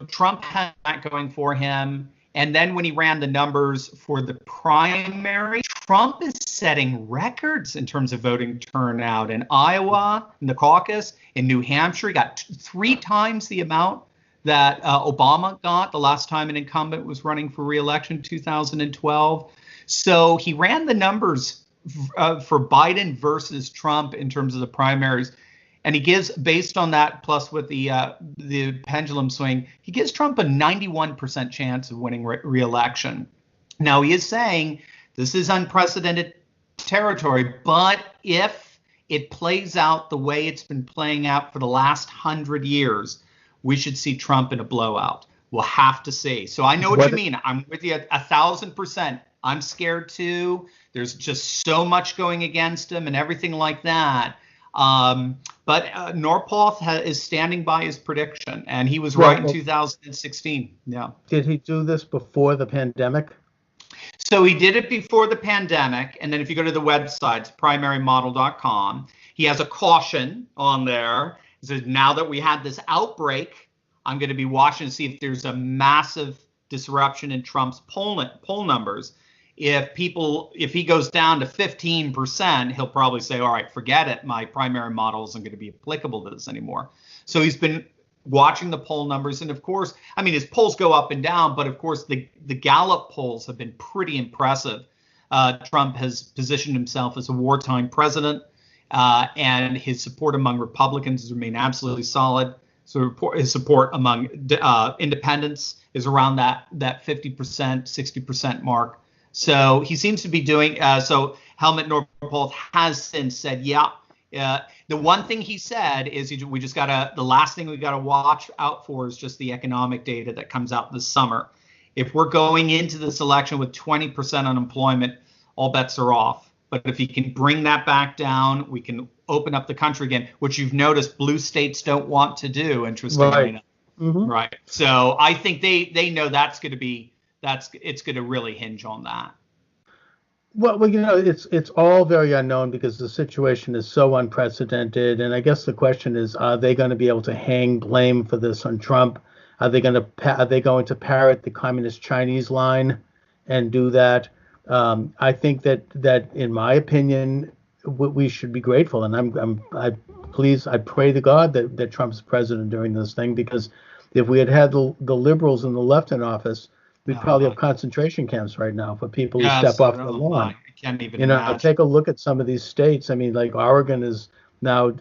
Trump had that going for him. And then when he ran the numbers for the primary, Trump is setting records in terms of voting turnout in Iowa, in the caucus, in New Hampshire. He got 3 times the amount that Obama got the last time an incumbent was running for re-election, 2012. So he ran the numbers for Biden versus Trump in terms of the primaries. And he gives, based on that, plus with the pendulum swing, he gives Trump a 91% chance of winning re-election. Now, he is saying this is unprecedented territory, but if it plays out the way it's been playing out for the last 100 years, we should see Trump in a blowout. We'll have to see. So I know what you mean. I'm with you 1,000%. I'm scared too. There's just so much going against him and everything like that. But Norpoth is standing by his prediction, and he was right in 2016. Yeah. Did he do this before the pandemic? So he did it before the pandemic, and then if you go to the website, primarymodel.com, he has a caution on there. He says, now that we had this outbreak, I'm going to be watching to see if there's a massive disruption in Trump's poll numbers. If he goes down to 15%, he'll probably say, all right, forget it. My primary model isn't going to be applicable to this anymore. So he's been watching the poll numbers. And of course, I mean, his polls go up and down, but of course, the Gallup polls have been pretty impressive. Trump has positioned himself as a wartime president, and his support among Republicans has remained absolutely solid. So his support among independents is around that 50%, 60% mark. So he seems to be doing. So Helmut Nordpolth has since said, yeah. The one thing he said is the last thing we gotta watch out for is just the economic data that comes out this summer. If we're going into this election with 20% unemployment, all bets are off. But if he can bring that back down, we can open up the country again, which you've noticed blue states don't want to do, interestingly enough. Mhm. Right. So I think they know it's going to really hinge on that. Well, it's all very unknown because the situation is so unprecedented, and I guess the question is, are they going to be able to hang blame for this on Trump? Are they going to parrot the communist Chinese line and do that? I think that in my opinion, we should be grateful, and I pray to God that Trump's president during this thing, because if we had the liberals and the left in office, we'd probably have concentration camps right now for people who step off the lawn. I can't even imagine. Take a look at some of these states. I mean, like Oregon is now,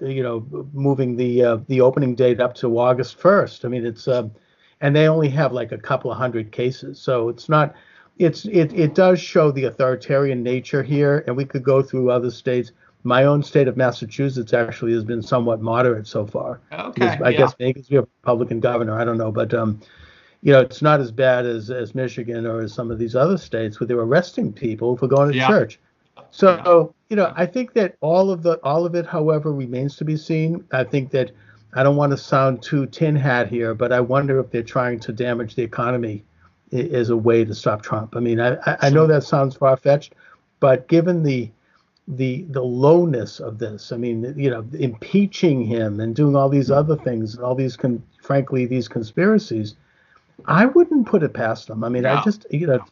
moving the opening date up to August 1st. I mean, it's and they only have like a couple of hundred cases, so it's not. It does show the authoritarian nature here, and we could go through other states. My own state of Massachusetts actually has been somewhat moderate so far. Okay, I guess maybe because we have a Republican governor. I don't know, but it's not as bad as Michigan or as some of these other states where they're arresting people for going to church. So, I think that all of it, however, remains to be seen. I think that I don't want to sound too tin hat here, but I wonder if they're trying to damage the economy as a way to stop Trump. I mean, I know that sounds far-fetched, but given the lowness of this, I mean, impeaching him and doing all these other things and all these, frankly, these conspiracies, I wouldn't put it past them. I mean, I just,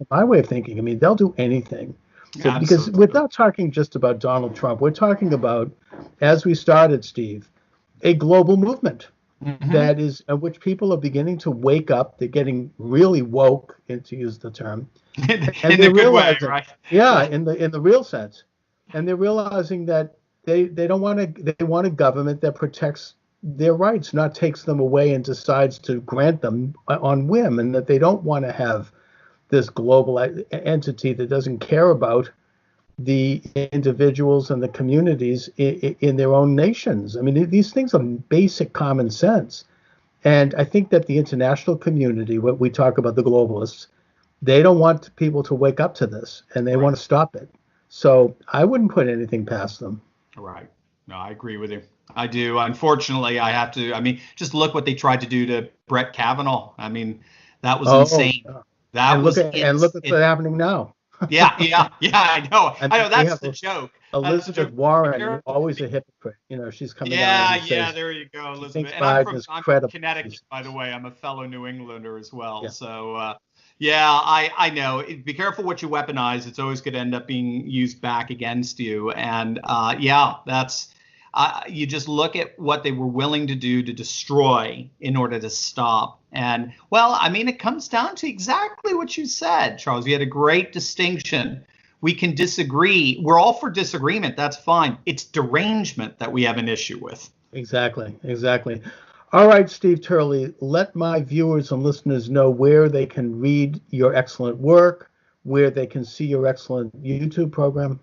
my way of thinking, I mean, they'll do anything. So, because we're not talking just about Donald Trump. We're talking about, as we started, Steve, a global movement that is, which people are beginning to wake up. They're getting really woke, to use the term. in a good way, right? Yeah, in the real sense. And they're realizing that they want a government that protects their rights, not takes them away and decides to grant them on whim, and that they don't want to have this global entity that doesn't care about the individuals and the communities in their own nations. I mean, these things are basic common sense. And I think that the international community, what we talk about, the globalists, they don't want people to wake up to this, and they want to stop it. So I wouldn't put anything past them. Right. No, I agree with you. I do. Unfortunately, I have to. I mean, just look what they tried to do to Brett Kavanaugh. I mean, that was insane. And look what's happening now. Yeah, I know. I know, that's the joke. Elizabeth Warren, always a hypocrite. She's coming out. Yeah, there you go, Elizabeth. And I'm from Connecticut, by the way. I'm a fellow New Englander as well. Yeah. So, I know. Be careful what you weaponize. It's always going to end up being used back against you. And that's. You just look at what they were willing to do to destroy in order to stop. And, well, I mean, it comes down to exactly what you said, Charles. You had a great distinction. We can disagree. We're all for disagreement. That's fine. It's derangement that we have an issue with. Exactly. All right, Steve Turley, let my viewers and listeners know where they can read your excellent work, where they can see your excellent YouTube program.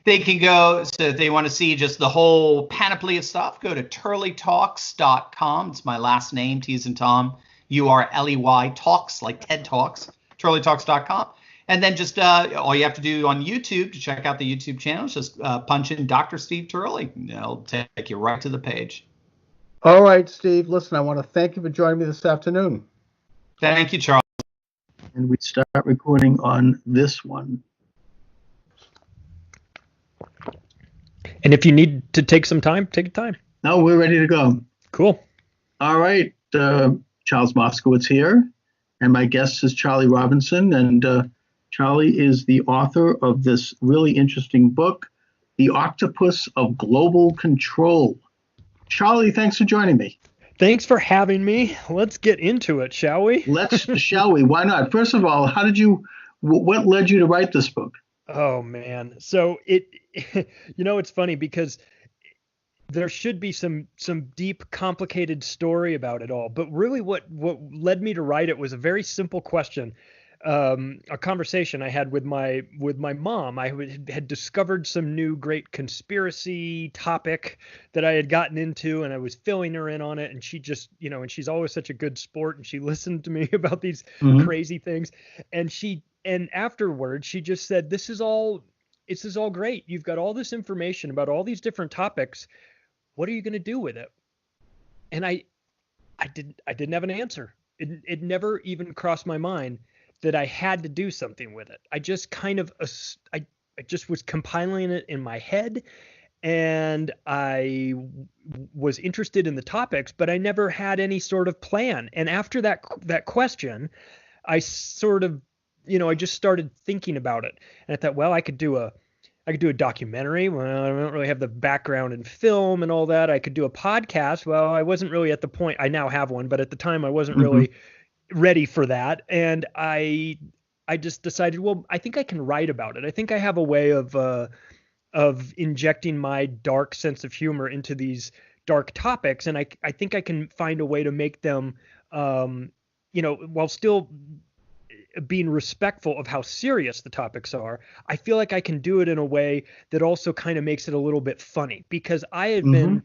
They can go, so if they want to see just the whole panoply of stuff, go to turleytalks.com. It's my last name, T as in Tom, URLEY, talks, like TED Talks, turleytalks.com. And then just all you have to do on YouTube to check out the YouTube channel is just punch in Dr. Steve Turley. It'll take you right to the page. All right, Steve, listen, I want to thank you for joining me this afternoon. Thank you, Charles. And we start recording on this one. And if you need to take some time, take time. No, we're ready to go. Cool. All right. Charles Moskowitz here. And my guest is Charlie Robinson. And Charlie is the author of this really interesting book, The Octopus of Global Control. Charlie, thanks for joining me. Thanks for having me. Let's get into it, shall we? Shall we? Why not? First of all, what led you to write this book? Oh, man. So it's funny because there should be some deep, complicated story about it all. But really, what led me to write it was a very simple question. A conversation I had with my mom. I had discovered some new great conspiracy topic that I had gotten into, and I was filling her in on it. And she just, and she's always such a good sport, and she listened to me about these crazy things. And afterwards, she just said, "This is all great. You've got all this information about all these different topics. What are you going to do with it?" And I didn't have an answer. It never even crossed my mind that I had to do something with it. I just kind of, I just was compiling it in my head, and I was interested in the topics, but I never had any sort of plan. And after that question, I sort of, I just started thinking about it, and I thought, well, I could do a documentary. Well, I don't really have the background in film and all that. I could do a podcast. Well, I wasn't really at the point. I now have one, but at the time I wasn't really ready for that. And I just decided, well, I think I can write about it. I think I have a way of injecting my dark sense of humor into these dark topics. And I think I can find a way to make them, while still being respectful of how serious the topics are. I feel like I can do it in a way that also kind of makes it a little bit funny, because I've been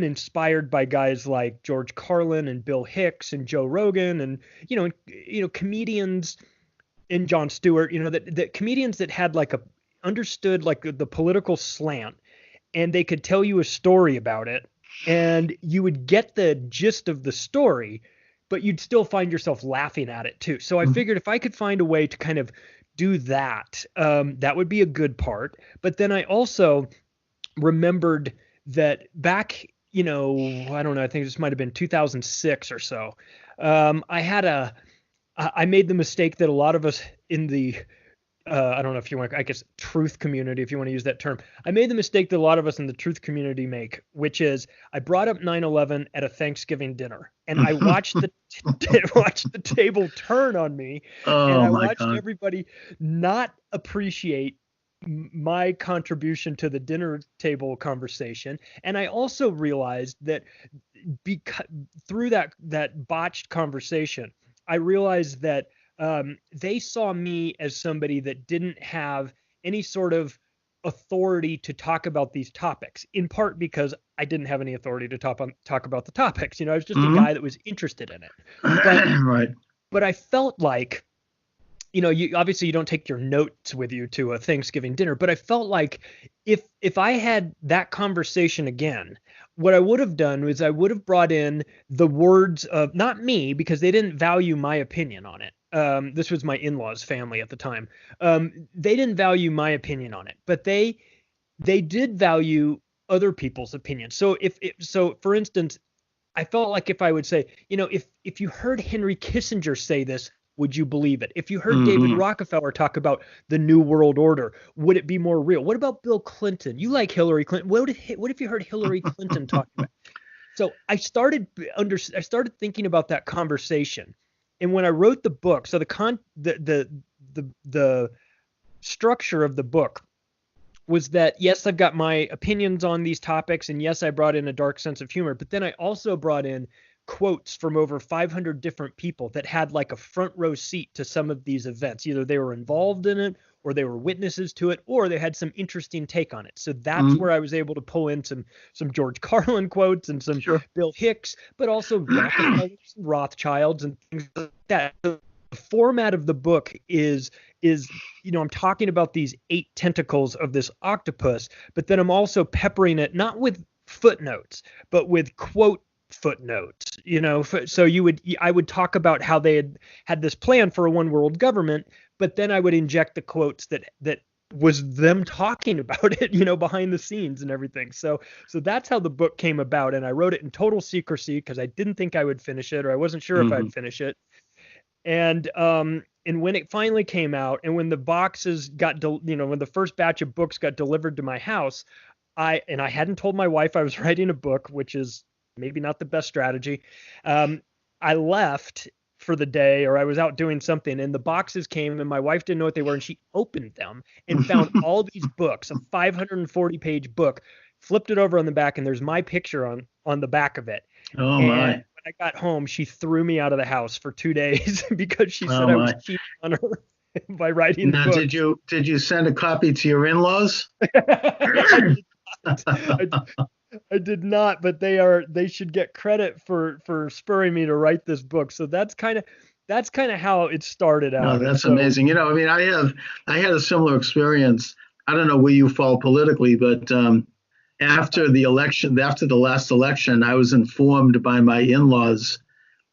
inspired by guys like George Carlin and Bill Hicks and Joe Rogan and comedians, and Jon Stewart, that comedians that had understood the political slant, and they could tell you a story about it, and you would get the gist of the story, but you'd still find yourself laughing at it too. So I figured if I could find a way to kind of do that, that would be a good part. But then I also remembered that back, I don't know, I think this might have been 2006 or so. I made the mistake that a lot of us in the, I don't know if you want, I guess, truth community, if you want to use that term. I made the mistake that a lot of us in the truth community make, which is I brought up 9/11 at a Thanksgiving dinner, and I watched watched the table turn on me, and I watched everybody not appreciate my contribution to the dinner table conversation. And I also realized that through that botched conversation, I realized that they saw me as somebody that didn't have any sort of authority to talk about these topics, in part because I didn't have any authority to talk about the topics. I was just a guy that was interested in it. But I felt like, you obviously you don't take your notes with you to a Thanksgiving dinner, but I felt like if I had that conversation again, what I would have done was I would have brought in the words of, not me, because they didn't value my opinion on it. This was my in-laws' family at the time. They didn't value my opinion on it, but they did value other people's opinions. So so for instance, I felt like if I would say, if you heard Henry Kissinger say this, would you believe it? If you heard David Rockefeller talk about the New World Order, would it be more real? What about Bill Clinton? You like Hillary Clinton. What if you heard Hillary Clinton talk about it? So I started thinking about that conversation. And when I wrote the book, so the structure of the book was that, yes, I've got my opinions on these topics, and yes, I brought in a dark sense of humor, but then I also brought in quotes from over 500 different people that had like a front row seat to some of these events. Either they were involved in it, or they were witnesses to it, or they had some interesting take on it. So that's where I was able to pull in some George Carlin quotes and some Bill Hicks, but also Rothschilds and things like that. The format of the book is I'm talking about these 8 tentacles of this octopus, but then I'm also peppering it not with footnotes, but with quote footnotes. So I would talk about how they had this plan for a one world government, but then I would inject the quotes that was them talking about it, behind the scenes and everything. So that's how the book came about. And I wrote it in total secrecy because I didn't think I would finish it, or I wasn't sure if I'd finish it. And when it finally came out, and when the boxes when the first batch of books got delivered to my house, I hadn't told my wife I was writing a book, which is maybe not the best strategy. I left for the day, or I was out doing something, and the boxes came, and my wife didn't know what they were, and she opened them and found all these books, a 540-page book flipped it over on the back, and there's my picture on the back of it. Oh And my. when I got home, she threw me out of the house for 2 days because she said Oh I was my. cheating on her by writing Now, the book. did you send a copy to your in-laws? I did not, but they should get credit for spurring me to write this book. So that's kind of how it started No, out. And that's so, amazing. You know, I mean, I had a similar experience. I don't know where you fall politically, but after the last election, I was informed by my in-laws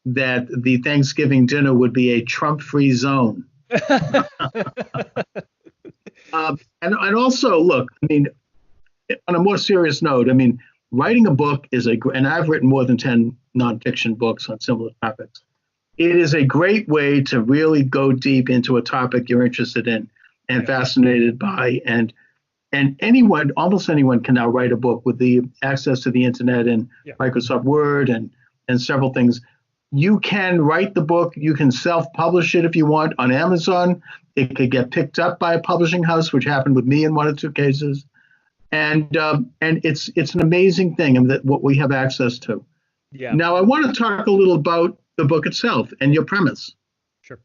that the Thanksgiving dinner would be a Trump-free zone. And also, look, I mean, on a more serious note, I mean, writing a book and I've written more than 10 nonfiction books on similar topics. It is a great way to really go deep into a topic you're interested in and fascinated by. And almost anyone can now write a book with the access to the internet and Microsoft Word and several things. You can write the book. You can self-publish it if you want on Amazon. It could get picked up by a publishing house, which happened with me in one or two cases. And it's an amazing thing, and that what we have access to. Yeah. Now, I want to talk a little about the book itself and your premise. Sure.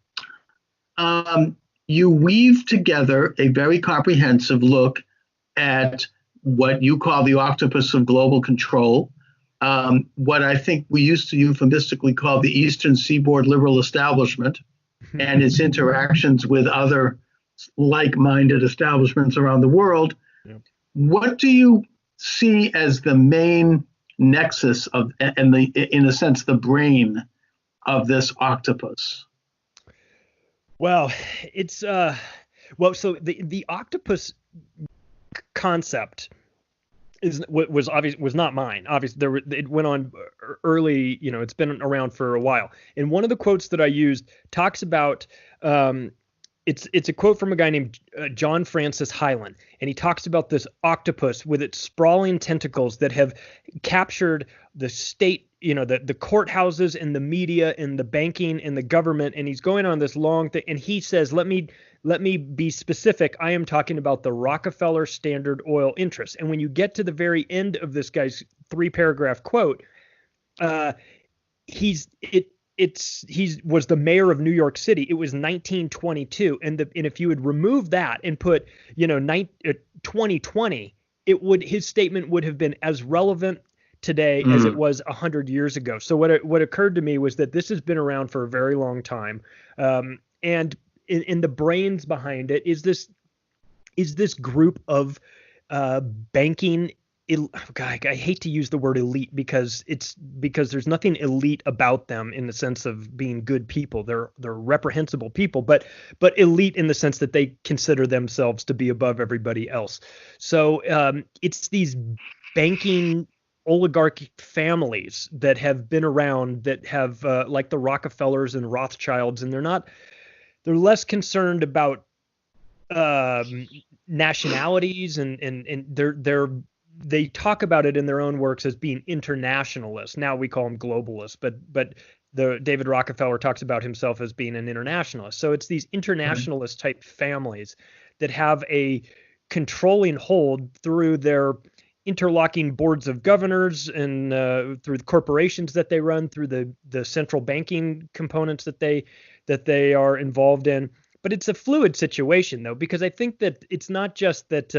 You weave together a very comprehensive look at what you call the octopus of global control, what I think we used to euphemistically call the Eastern Seaboard liberal establishment, and its interactions with other like-minded establishments around the world. Yeah. What do you see as the main nexus in a sense, the brain of this octopus? Well, it's so the octopus concept was not mine. Obviously, it went on early. You know, it's been around for a while. And one of the quotes that I used talks about. It's a quote from a guy named John Francis Hyland, and he talks about this octopus with its sprawling tentacles that have captured the state, you know, the courthouses and the media and the banking and the government. And he's going on this long thing, and he says, let me be specific. I am talking about the Rockefeller Standard Oil interests. And when you get to the very end of this guy's 3-paragraph quote, he was the mayor of New York City. It was 1922, and if you would remove that and put 2020, his statement would have been as relevant today as it was 100 years ago. So what occurred to me was that this has been around for a very long time, and in the brains behind it is this group of banking. God, I hate to use the word elite because there's nothing elite about them in the sense of being good people. They're reprehensible people, but elite in the sense that they consider themselves to be above everybody else. So it's these banking oligarchic families that have been around, that have like the Rockefellers and Rothschilds, and they're less concerned about nationalities, and they talk about it in their own works as being internationalists. Now we call them globalists, but David Rockefeller talks about himself as being an internationalist. So it's these internationalist type families that have a controlling hold through their interlocking boards of governors and through the corporations that they run, through the central banking components that they are involved in. But it's a fluid situation, though, because I think that it's not just that.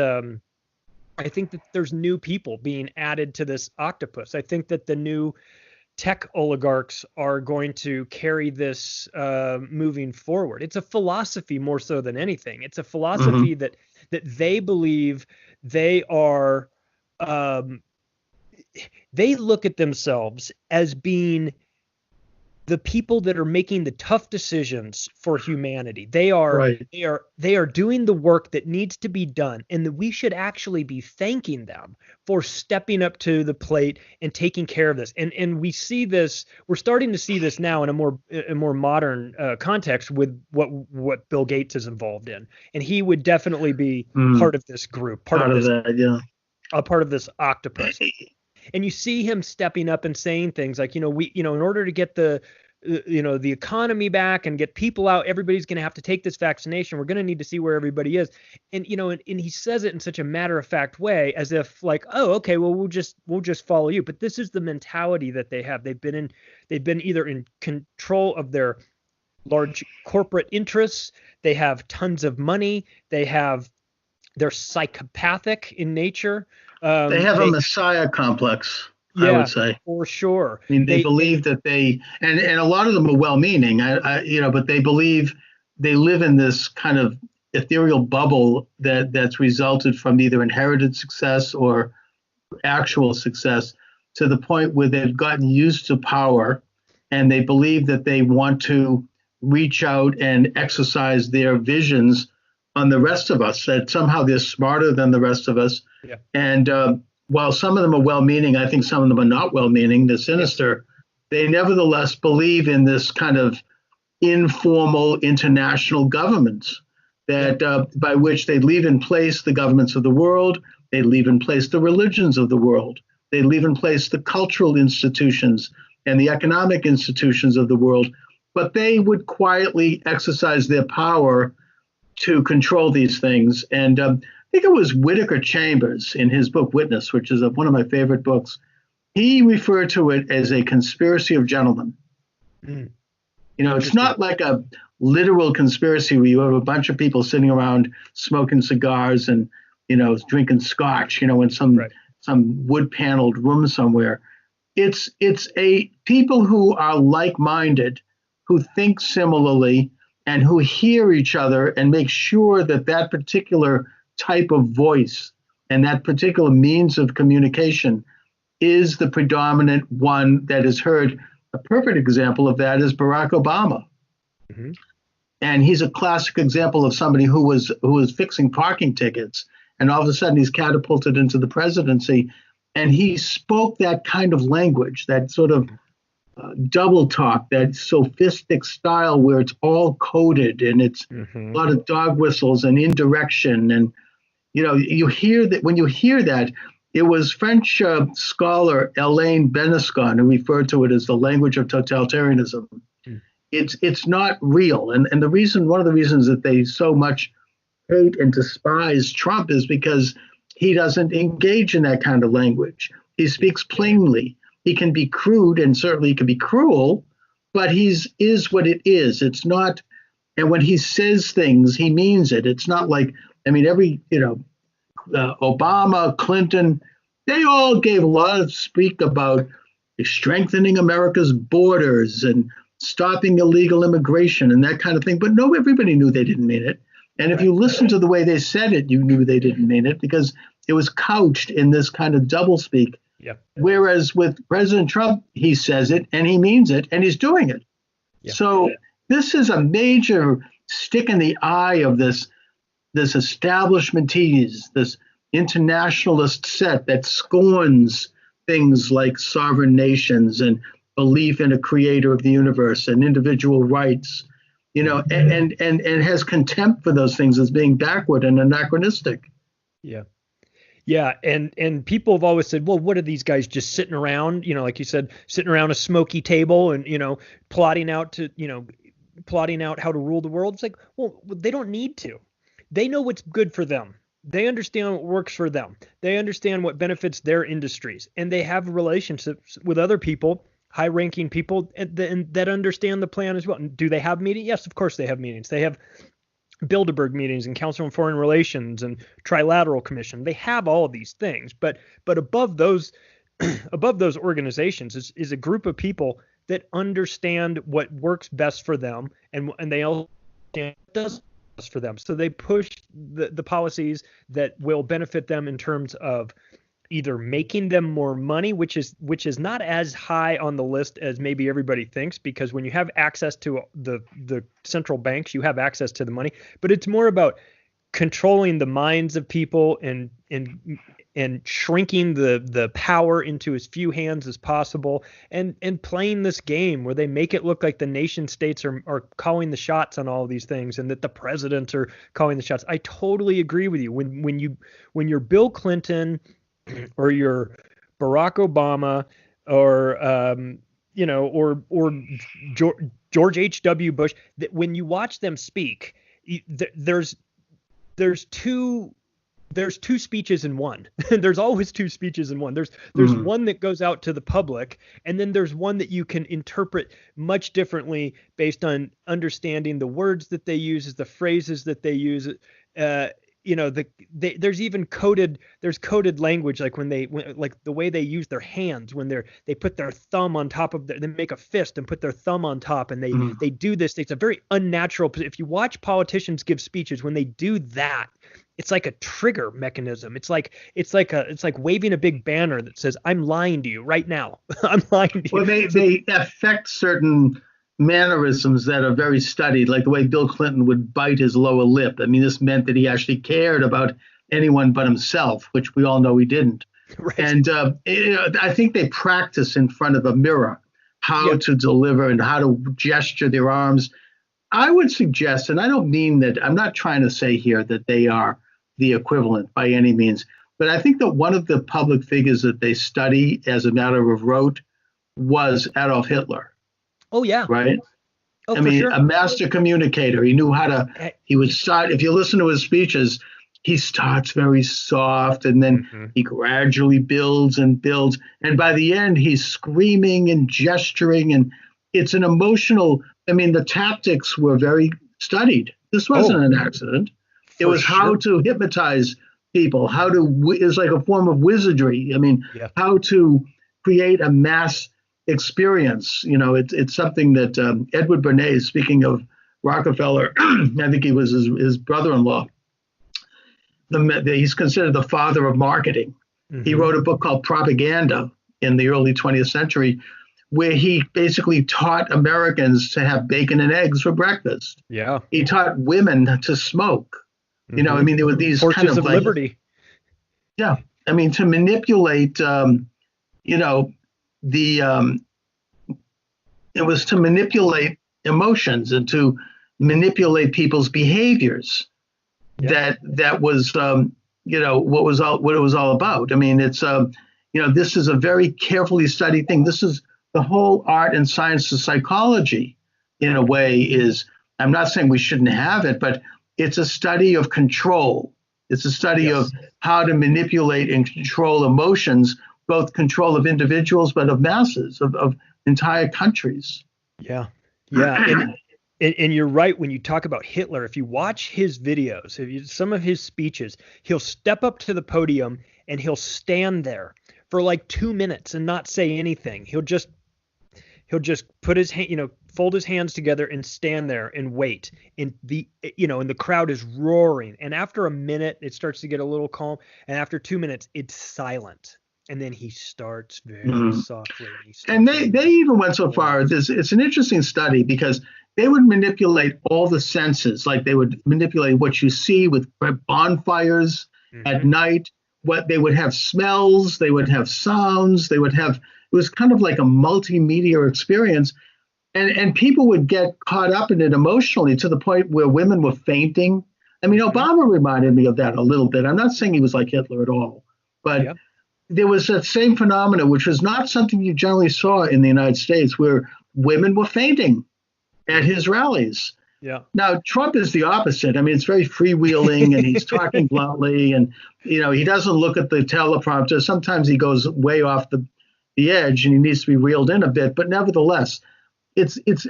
I think that there's new people being added to this octopus. I think that the new tech oligarchs are going to carry this moving forward. It's a philosophy more so than anything. It's a philosophy that they believe they are. They look at themselves as being the people that are making the tough decisions for humanity. They are doing the work that needs to be done, and that we should actually be thanking them for stepping up to the plate and taking care of this. And we see this, we're starting to see this now in a more modern context with what Bill Gates is involved in. And he would definitely be part of this group, part of this octopus. And you see him stepping up and saying things like, in order to get the the economy back and get people out. Everybody's going to have to take this vaccination. We're going to need to see where everybody is. And, and he says it in such a matter of fact way, as if like, oh, okay, well, we'll just follow you. But this is the mentality that they have. They've been either in control of their large corporate interests. They have tons of money. They're psychopathic in nature. They have a messiah complex, I would say. For sure. I mean, they believe that and a lot of them are well-meaning, but they believe they live in this kind of ethereal bubble that's resulted from either inherited success or actual success, to the point where they've gotten used to power, and they believe that they want to reach out and exercise their visions on the rest of us, that somehow they're smarter than the rest of us. Yeah. And while some of them are well-meaning, I think some of them are not well-meaning, they're sinister, they nevertheless believe in this kind of informal international governments that by which they leave in place the governments of the world, they leave in place the religions of the world, they leave in place the cultural institutions and the economic institutions of the world, but they would quietly exercise their power to control these things. And I think it was Whittaker Chambers in his book Witness, which is one of my favorite books. He referred to it as a conspiracy of gentlemen. It's not like a literal conspiracy where you have a bunch of people sitting around smoking cigars and, drinking scotch, in some wood-paneled room somewhere. It's a people who are like-minded, who think similarly, and who hear each other and make sure that that particular type of voice and that particular means of communication is the predominant one that is heard. A perfect example of that is Barack Obama. Mm-hmm. And he's a classic example of somebody who was fixing parking tickets, and all of a sudden he's catapulted into the presidency, and he spoke that kind of language, that sort of double talk, that sophistic style where it's all coded and it's a lot of dog whistles and indirection. And, you hear that when you hear that, it was French scholar Alain Benescon who referred to it as the language of totalitarianism. It's not real. And one of the reasons that they so much hate and despise Trump is because he doesn't engage in that kind of language. He speaks plainly. He can be crude, and certainly he can be cruel, but is what it is. It's not, and when he says things, he means it. It's not like, Obama, Clinton, they all gave a lot of speak about strengthening America's borders and stopping illegal immigration and that kind of thing. But no, everybody knew they didn't mean it. And if you listen to the way they said it, you knew they didn't mean it, because it was couched in this kind of doublespeak. Yep. Whereas with President Trump, he says it and he means it and he's doing it. Yep. So this is a major stick in the eye of this establishmentese, this internationalist set that scorns things like sovereign nations and belief in a creator of the universe and individual rights, and has contempt for those things as being backward and anachronistic. Yeah. Yeah, and people have always said, well, what are these guys just sitting around, like you said, sitting around a smoky table and, plotting out how to rule the world? It's like, well, they don't need to. They know what's good for them. They understand what works for them. They understand what benefits their industries, and they have relationships with other people, high-ranking people that understand the plan as well. And do they have meetings? Yes, of course they have meetings. They have Bilderberg meetings and Council on Foreign Relations and Trilateral Commission. They have all of these things, but above those organizations is a group of people that understand what works best for them, and they all understand what does best for them. So they push the policies that will benefit them in terms of either making them more money, which is not as high on the list as maybe everybody thinks, because when you have access to the central banks, you have access to the money, but it's more about controlling the minds of people and shrinking the power into as few hands as possible, and playing this game where they make it look like the nation states are calling the shots on all of these things, and that the presidents are calling the shots. I totally agree with you. When you're Bill Clinton or you're Barack Obama or George H.W. Bush, that when you watch them speak, there's two speeches in one. There's always two speeches in one. There's one that goes out to the public, and then there's one that you can interpret much differently based on understanding the words that they use, the phrases that they use. There's even coded language, like like the way they use their hands when they put their thumb on top of they make a fist and put their thumb on top, and they do this. It's a very unnatural. If you watch politicians give speeches, when they do that, it's like a trigger mechanism. It's like waving a big banner that says, "I'm lying to you right now." I'm lying to you. Well, they affect certain mannerisms that are very studied, like the way Bill Clinton would bite his lower lip. I mean, this meant that he actually cared about anyone but himself, which we all know he didn't. Right. And I think they practice in front of a mirror how to deliver and how to gesture their arms. I would suggest, and I don't mean that, I'm not trying to say here that they are the equivalent by any means, but I think that one of the public figures that they study as a matter of rote was Adolf Hitler. Oh, yeah. Right. Oh, I mean, sure. a master communicator. He knew how to, he would start, if you listen to his speeches, he starts very soft and then he gradually builds and builds. And by the end, he's screaming and gesturing. And it's an emotional, I mean, the tactics were very studied. This wasn't an accident. It was how to hypnotize people, it's like a form of wizardry. I mean, how to create a mass experience. It's something that Edward Bernays, speaking of Rockefeller, I think he was his brother-in-law. He's considered the father of marketing. He wrote a book called Propaganda in the early 20th century, where he basically taught Americans to have bacon and eggs for breakfast. Yeah. He taught women to smoke. I mean, there were these Torches kind of liberty. Yeah. I mean, to manipulate, it was to manipulate emotions and to manipulate people's behaviors. That was what it was all about. I mean, it's this is a very carefully studied thing. This is the whole art and science of psychology. In a way, is, I'm not saying we shouldn't have it, but it's a study of control. It's a study of how to manipulate and control emotions, both control of individuals, but of masses, of entire countries. Yeah. And you're right when you talk about Hitler. If you watch his videos, some of his speeches, he'll step up to the podium and he'll stand there for like 2 minutes and not say anything. He'll just put his hand, fold his hands together and stand there and wait. And the crowd is roaring. And after a minute, it starts to get a little calm. And after 2 minutes, it's silent. And then he starts very softly. And they even went so far as it's an interesting study because they would manipulate all the senses. Like they would manipulate what you see with bonfires at night. What they would have smells, they would have sounds, it was kind of like a multimedia experience. And people would get caught up in it emotionally to the point where women were fainting. I mean, Obama reminded me of that a little bit. I'm not saying he was like Hitler at all, but there was that same phenomenon, which was not something you generally saw in the United States, where women were fainting at his rallies. Yeah. Now, Trump is the opposite. I mean, it's very freewheeling and he's talking bluntly and, he doesn't look at the teleprompter. Sometimes he goes way off the edge and he needs to be reeled in a bit. But nevertheless, I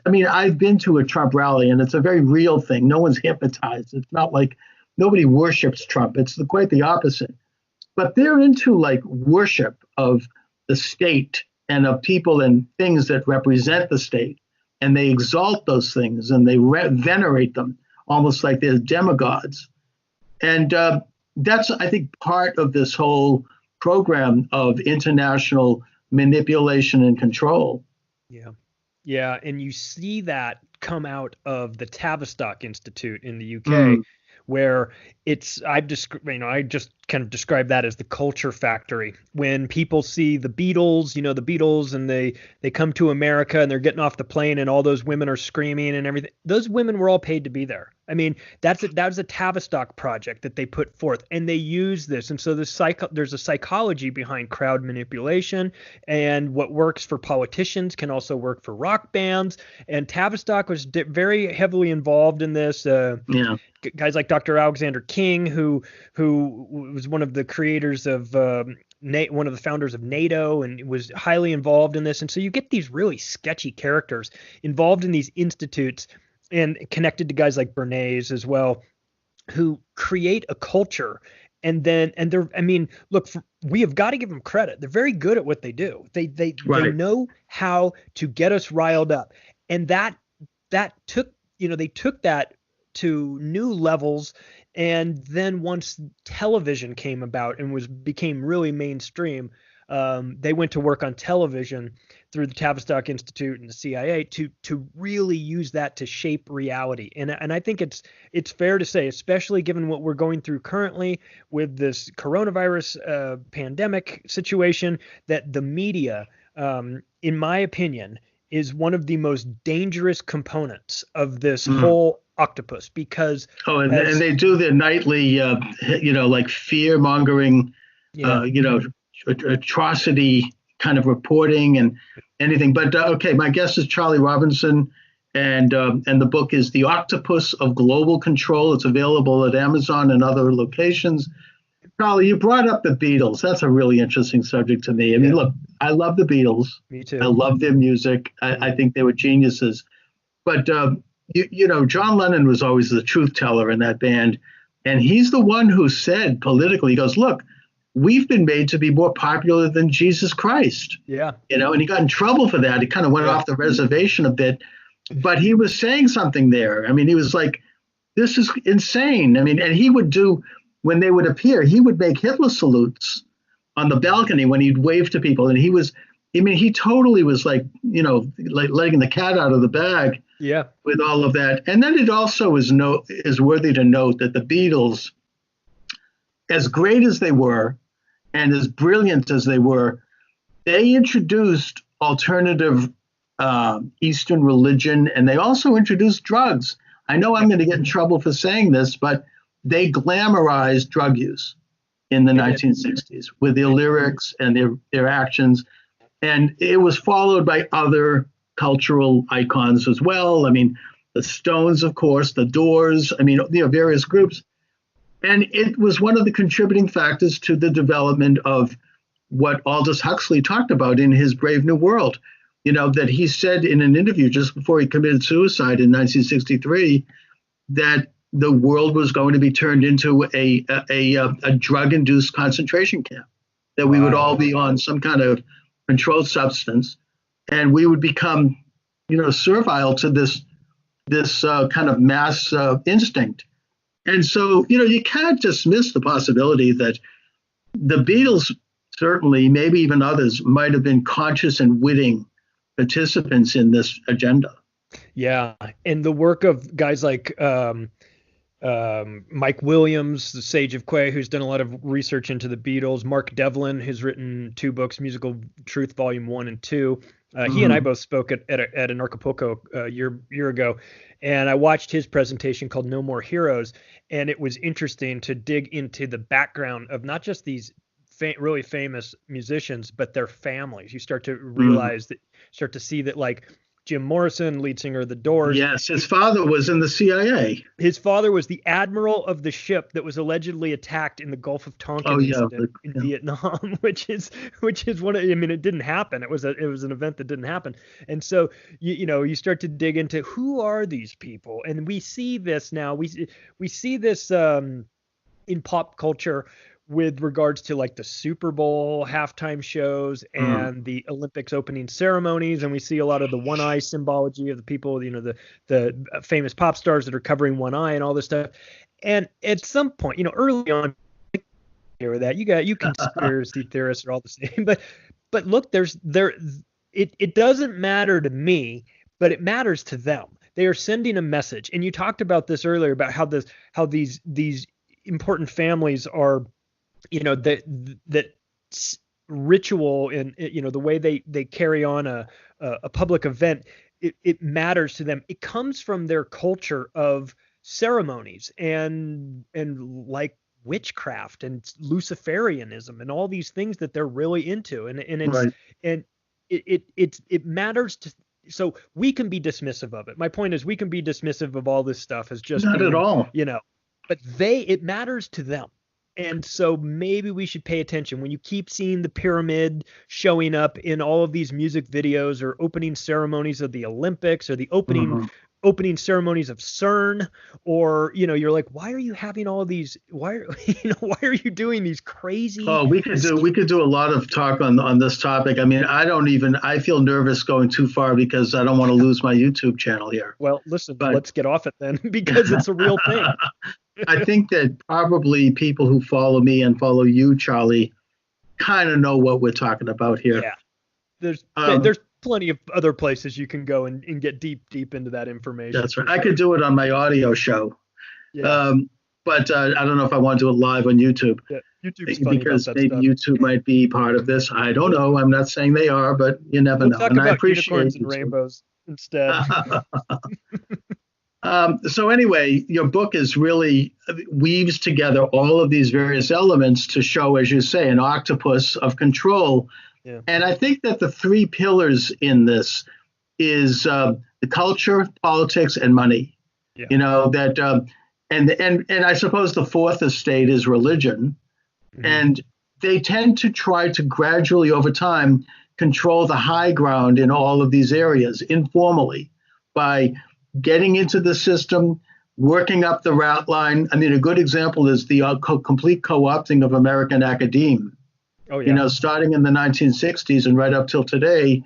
mean, I've been to a Trump rally and it's a very real thing. No one's hypnotized. It's not like nobody worships Trump. It's quite the opposite. But they're into like worship of the state and of people and things that represent the state. And they exalt those things and they venerate them almost like they're demigods. And that's, I think, part of this whole program of international manipulation and control. Yeah. Yeah. And you see that come out of the Tavistock Institute in the UK, where I just kind of describe that as the culture factory. When people see the Beatles, the Beatles, and they come to America and they're getting off the plane and all those women are screaming and everything. Those women were all paid to be there. I mean, that was a Tavistock project that they put forth, and they use this. And so there's a psychology behind crowd manipulation, and what works for politicians can also work for rock bands. And Tavistock was very heavily involved in this. Guys like Dr. Alexander King, who was one of the creators of one of the founders of NATO, and was highly involved in this. And so you get these really sketchy characters involved in these institutes and connected to guys like Bernays as well, who create a culture. And they're, I mean, look, we have got to give them credit. They're very good at what they do. They know how to get us riled up. And that took, they took that to new levels. And then once television came about and became really mainstream, they went to work on television through the Tavistock Institute and the CIA to really use that to shape reality. And I think it's fair to say, especially given what we're going through currently with this coronavirus pandemic situation, that the media, in my opinion, is one of the most dangerous components of this whole octopus, because and they do their nightly like fear mongering atrocity kind of reporting and anything. But okay, my guest is Charlie Robinson, and the book is The Octopus of Global Control. It's available at Amazon and other locations. Charlie, you brought up the Beatles. That's a really interesting subject to me. I mean, look, I love the Beatles. Me too. I love their music. I think they were geniuses. But John Lennon was always the truth teller in that band, and he's the one who said politically, he goes, "Look, we've been made to be more popular than Jesus Christ." Yeah. And he got in trouble for that. He kind of went off the reservation a bit, but he was saying something there. I mean, he was like, this is insane. I mean, and he would do, when they would appear, he would make Hitler salutes on the balcony when he'd wave to people. And he totally was like letting the cat out of the bag with all of that. And then it also is worthy to note that the Beatles, as great as they were, and as brilliant as they were, they introduced alternative Eastern religion, and they also introduced drugs. I know I'm going to get in trouble for saying this, but they glamorized drug use in the 1960s with their lyrics and their actions. And it was followed by other cultural icons as well. I mean, the Stones, of course, the Doors, various groups. And it was one of the contributing factors to the development of what Aldous Huxley talked about in his Brave New World, that he said in an interview just before he committed suicide in 1963, that the world was going to be turned into a drug-induced concentration camp, that we would all be on some kind of controlled substance, and we would become, servile to this kind of mass instinct. And so, you can't dismiss the possibility that the Beatles, certainly, maybe even others, might have been conscious and witting participants in this agenda. Yeah. And the work of guys like Mike Williams, the Sage of Quay, who's done a lot of research into the Beatles. Mark Devlin has written 2 books, Musical Truth, Volume 1 and 2. He and I both spoke at an Acapulco a year ago, and I watched his presentation called No More Heroes, and it was interesting to dig into the background of not just these really famous musicians, but their families. You start to realize start to see that, like, Jim Morrison, lead singer of the Doors. Yes, his father was in the CIA. His father was the admiral of the ship that was allegedly attacked in the Gulf of Tonkin incident in Vietnam, which is one of, it didn't happen. It was an event that didn't happen. And so you start to dig into who are these people, and we see this now. We see this in pop culture with regards to, like, the Super Bowl halftime shows and the Olympics opening ceremonies. And we see a lot of the one eye symbology of the people, the famous pop stars that are covering one eye and all this stuff. And at some point, early on, hear that you conspiracy theorists are all the same, but look, it doesn't matter to me, but it matters to them. They are sending a message. And you talked about this earlier about how these important families are that ritual and the way they carry on a public event, it matters to them. It comes from their culture of ceremonies and like witchcraft and Luciferianism and all these things that they're really into, and it's Right. and it matters to. So we can be dismissive of it. My point is, we can be dismissive of all this stuff as just Not at being, all. but it matters to them. And so maybe we should pay attention when you keep seeing the pyramid showing up in all of these music videos or opening ceremonies of the Olympics or the opening ceremonies of CERN, or you're like, why are you having all of these? Why are you doing these crazy? Oh, we could do a lot of talk on this topic. I mean, I feel nervous going too far because I don't want to lose my YouTube channel here. Well, listen, But- let's get off it then, because it's a real thing. I think that probably people who follow me and follow you, Charlie, kind of know what we're talking about here. Yeah. There's plenty of other places you can go and get deep into that information. That's right. I could do it on my audio show. Yeah. But I don't know if I want to do it live on YouTube. Yeah, YouTube's funny Because about that maybe stuff. YouTube might be part of this. I don't know. I'm not saying they are, but you never We'll know. talk And I about appreciate unicorns and YouTube. rainbows instead. So anyway, your book is really weaves together all of these various elements to show, as you say, an octopus of control. Yeah. And I think that the three pillars in this is the culture, politics, and money. Yeah. And I suppose the fourth estate is religion. Mhm. And they tend to try to gradually, over time, control the high ground in all of these areas informally by getting into the system, working up the route line. I mean, a good example is the complete co-opting of American academe. Oh yeah. Starting in the 1960s and right up till today,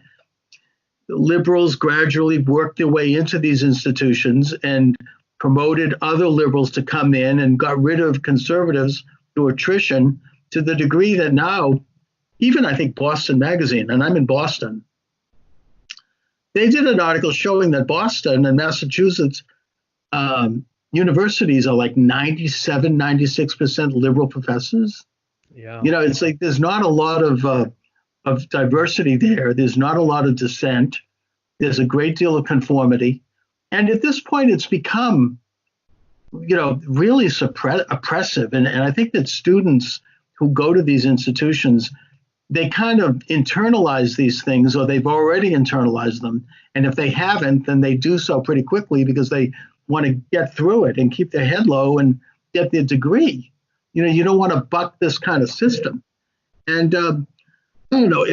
liberals gradually worked their way into these institutions and promoted other liberals to come in and got rid of conservatives through attrition, to the degree that now, even I think Boston Magazine, and I'm in Boston, they did an article showing that Boston and Massachusetts universities are like 97, 96% liberal professors. Yeah. It's like there's not a lot of diversity there. There's not a lot of dissent. There's a great deal of conformity. And at this point, it's become, really oppressive. And I think that students who go to these institutions, they kind of internalize these things, or they've already internalized them. And if they haven't, then they do so pretty quickly because they want to get through it and keep their head low and get their degree. You don't want to buck this kind of system. And I don't know.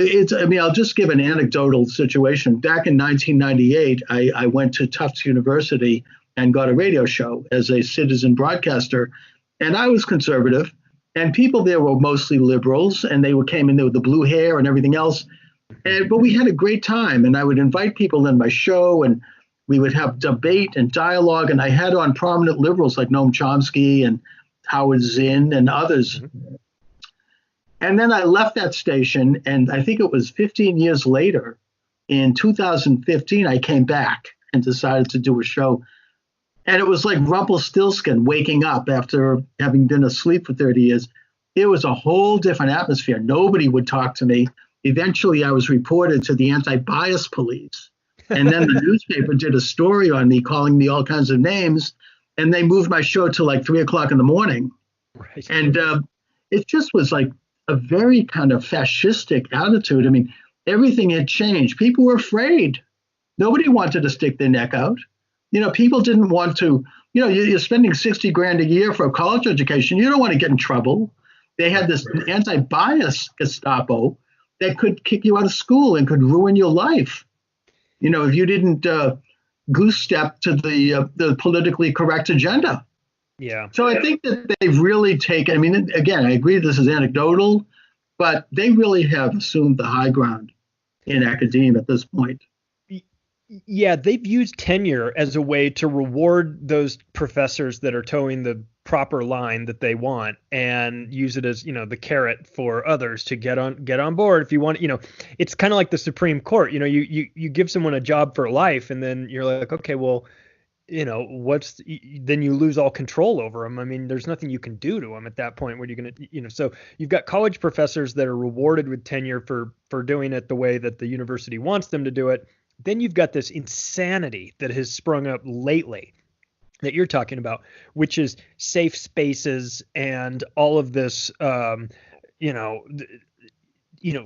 I'll just give an anecdotal situation. Back in 1998, I went to Tufts University and got a radio show as a citizen broadcaster. And I was conservative. And people there were mostly liberals, and they came in there with the blue hair and everything else. But we had a great time, and I would invite people in my show, and we would have debate and dialogue. And I had on prominent liberals like Noam Chomsky and Howard Zinn and others. Mm-hmm. And then I left that station, and I think it was 15 years later, in 2015, I came back and decided to do a show. And it was like Rumpelstiltskin waking up after having been asleep for 30 years. It was a whole different atmosphere. Nobody would talk to me. Eventually, I was reported to the anti-bias police. And then the newspaper did a story on me, calling me all kinds of names. And they moved my show to like 3 o'clock in the morning. Right. And it just was like a very kind of fascistic attitude. I mean, everything had changed. People were afraid. Nobody wanted to stick their neck out. People didn't want to, you're spending $60,000 a year for a college education. You don't want to get in trouble. They had this anti-bias Gestapo that could kick you out of school and could ruin your life. If you didn't goose step to the politically correct agenda. Yeah. So I think that they've really taken, again, I agree this is anecdotal, but they really have assumed the high ground in academia at this point. Yeah, they've used tenure as a way to reward those professors that are towing the proper line that they want, and use it as, the carrot for others to get on board. If you want, it's kind of like the Supreme Court. You give someone a job for life, and then you're like, okay, well, then you lose all control over them. I mean, there's nothing you can do to them at that point. What are you going to, so you've got college professors that are rewarded with tenure for doing it the way that the university wants them to do it. Then you've got this insanity that has sprung up lately that you're talking about, which is safe spaces and all of this,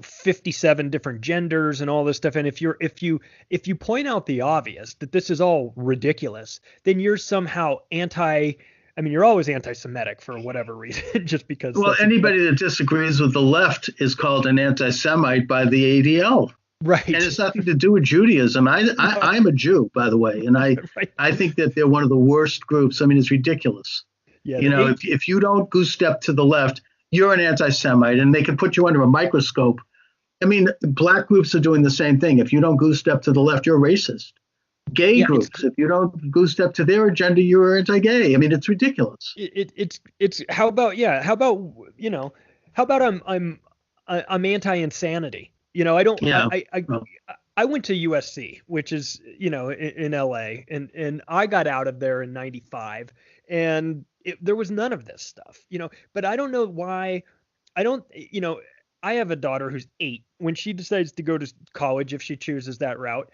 57 different genders and all this stuff. And if you point out the obvious, that this is all ridiculous, then you're somehow you're always anti-Semitic for whatever reason, just because. Well, anybody that disagrees with the left is called an anti-Semite by the ADL. Right. And it's nothing to do with Judaism. I'm a Jew, by the way, and I think that they're one of the worst groups. I mean, it's ridiculous. Yeah, if you don't goose step to the left, you're an anti-Semite, and they can put you under a microscope. I mean, black groups are doing the same thing. If you don't goose step to the left, you're racist. Gay groups, if you don't goose step to their agenda, you're anti-gay. I mean, it's ridiculous. It's how about I'm anti-insanity. I don't. Yeah. I went to USC, which is in LA, and I got out of there in '95, and there was none of this stuff. But I don't know why. I have a daughter who's 8. When she decides to go to college, if she chooses that route,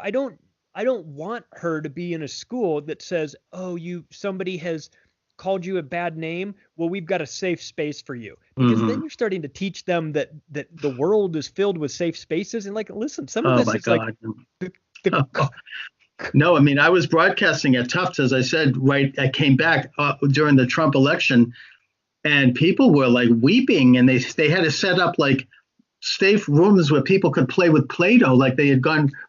I don't want her to be in a school that says, "Oh, somebody has called you a bad name. Well, we've got a safe space for you." Because then you're starting to teach them that the world is filled with safe spaces. And listen, some of this is God. No, I mean, I was broadcasting at Tufts, as I said, right. I came back during the Trump election, and people were weeping, and they had to set up safe rooms where people could play with Play-Doh, like they had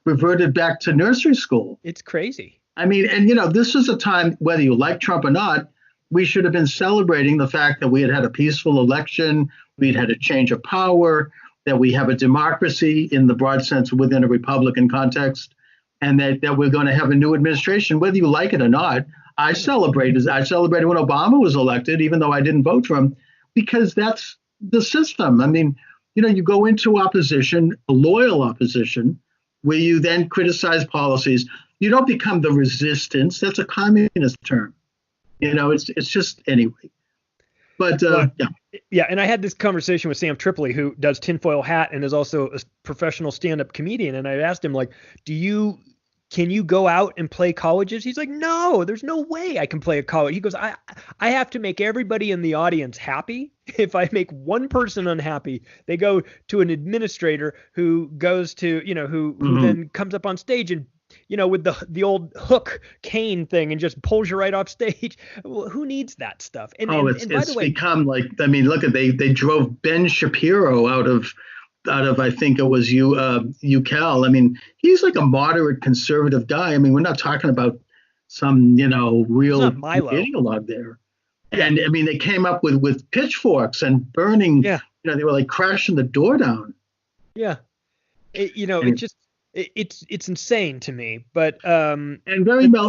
reverted back to nursery school. It's crazy. I mean, and this is a time, whether you like Trump or not, we should have been celebrating the fact that we had a peaceful election, we'd had a change of power, that we have a democracy in the broad sense within a Republican context, and that we're going to have a new administration, whether you like it or not. I celebrated when Obama was elected, even though I didn't vote for him, because that's the system. I mean, you go into opposition, a loyal opposition, where you then criticize policies. You don't become the resistance. That's a communist term. It's just anyway. But yeah. And I had this conversation with Sam Tripoli, who does Tinfoil Hat and is also a professional stand-up comedian. And I asked him, can you go out and play colleges? He's like, no, there's no way I can play a college. He goes, I have to make everybody in the audience happy. If I make one person unhappy, they go to an administrator who goes to, who then comes up on stage and, with the old hook cane thing and just pulls you right off stage. Well, who needs that stuff? And by the way, become look at they drove Ben Shapiro out of I think it was UCal. I mean, he's like a moderate conservative guy. I mean, we're not talking about some real ideologue there. And I mean, they came up with pitchforks and burning. Yeah. They were crashing the door down. Yeah. It's insane to me, but and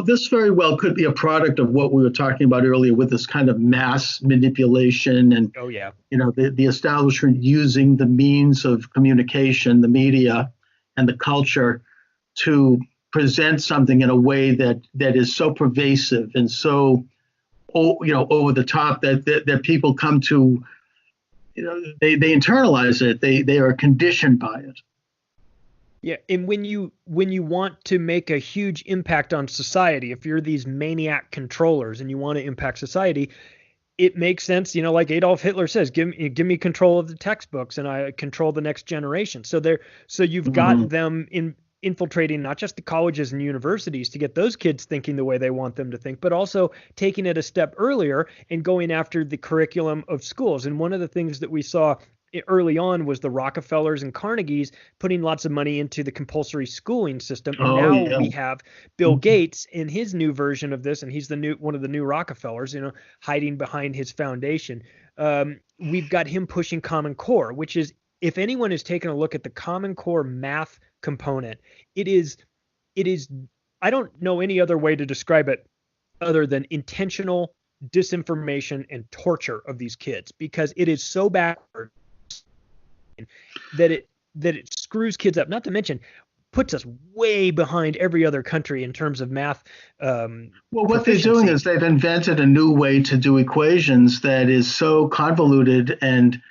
this very well could be a product of what we were talking about earlier with this kind of mass manipulation and the establishment using the means of communication, the media and the culture to present something in a way that is so pervasive and so over the top that people come to they internalize it, they are conditioned by it. Yeah, and when you want to make a huge impact on society, if you're these maniac controllers and you want to impact society, it makes sense, like Adolf Hitler says, give me control of the textbooks and I control the next generation. So you've got them infiltrating not just the colleges and universities to get those kids thinking the way they want them to think, but also taking it a step earlier and going after the curriculum of schools. And one of the things that we saw early on was the Rockefellers and Carnegies putting lots of money into the compulsory schooling system. And we have Bill Gates in his new version of this, and he's one of the new Rockefellers, hiding behind his foundation. We've got him pushing Common Core, which is, if anyone has taken a look at the Common Core math component, it is, I don't know any other way to describe it other than intentional disinformation and torture of these kids, because it is so backward that it screws kids up. Not to mention, puts us way behind every other country in terms of math. Well, what they're doing proficiency. is they've invented a new way to do equations that is so convoluted and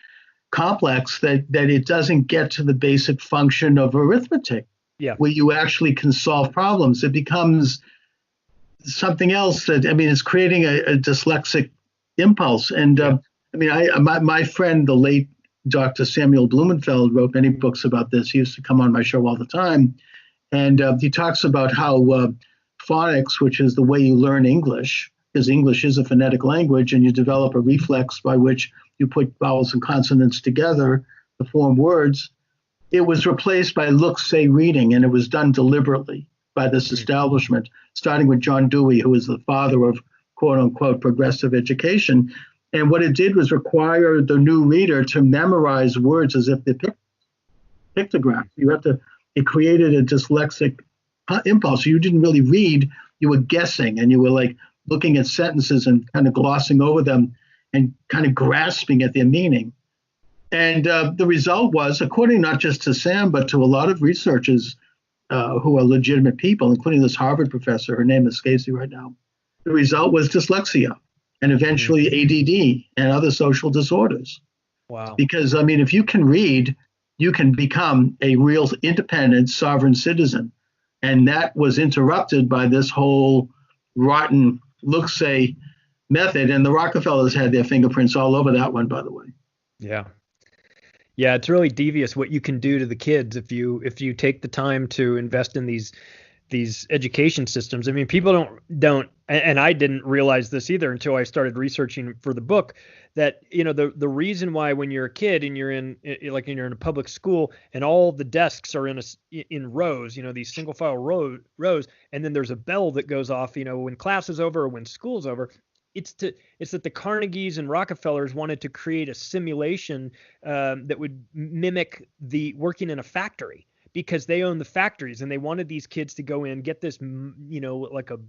complex that it doesn't get to the basic function of arithmetic, Yeah. where you actually can solve problems. It becomes something else that, I mean, it's creating a dyslexic impulse. And my friend, the late Dr. Samuel Blumenfeld, wrote many books about this. He used to come on my show all the time. And he talks about how phonics, which is the way you learn English, because English is a phonetic language, and you develop a reflex by which you put vowels and consonants together to form words. It was replaced by look-say reading, and it was done deliberately by this establishment, starting with John Dewey, who is the father of quote-unquote progressive education. And what it did was require the new reader to memorize words as if they're pictographs. It created a dyslexic impulse. You didn't really read, you were guessing, and you were like looking at sentences and kind of glossing over them and kind of grasping at their meaning. And the result was, according not just to Sam, but to a lot of researchers who are legitimate people, including this Harvard professor, her name escapes me right now, the result was dyslexia and eventually ADD and other social disorders. Wow. Because, I mean, if you can read, you can become a real independent sovereign citizen. And that was interrupted by this whole rotten look-say method. And the Rockefellers had their fingerprints all over that one, by the way. Yeah. Yeah, it's really devious what you can do to the kids if you take the time to invest in these education systems. I mean, people don't, and I didn't realize this either until I started researching for the book, that, you know, the reason why when you're a kid and you're in a public school and all the desks are in rows, you know, these single file rows, and then there's a bell that goes off, you know, when class is over or when school's over. It's that the Carnegies and Rockefellers wanted to create a simulation that would mimic the working in a factory, because they own the factories, and they wanted these kids to go in, get this, you know, like a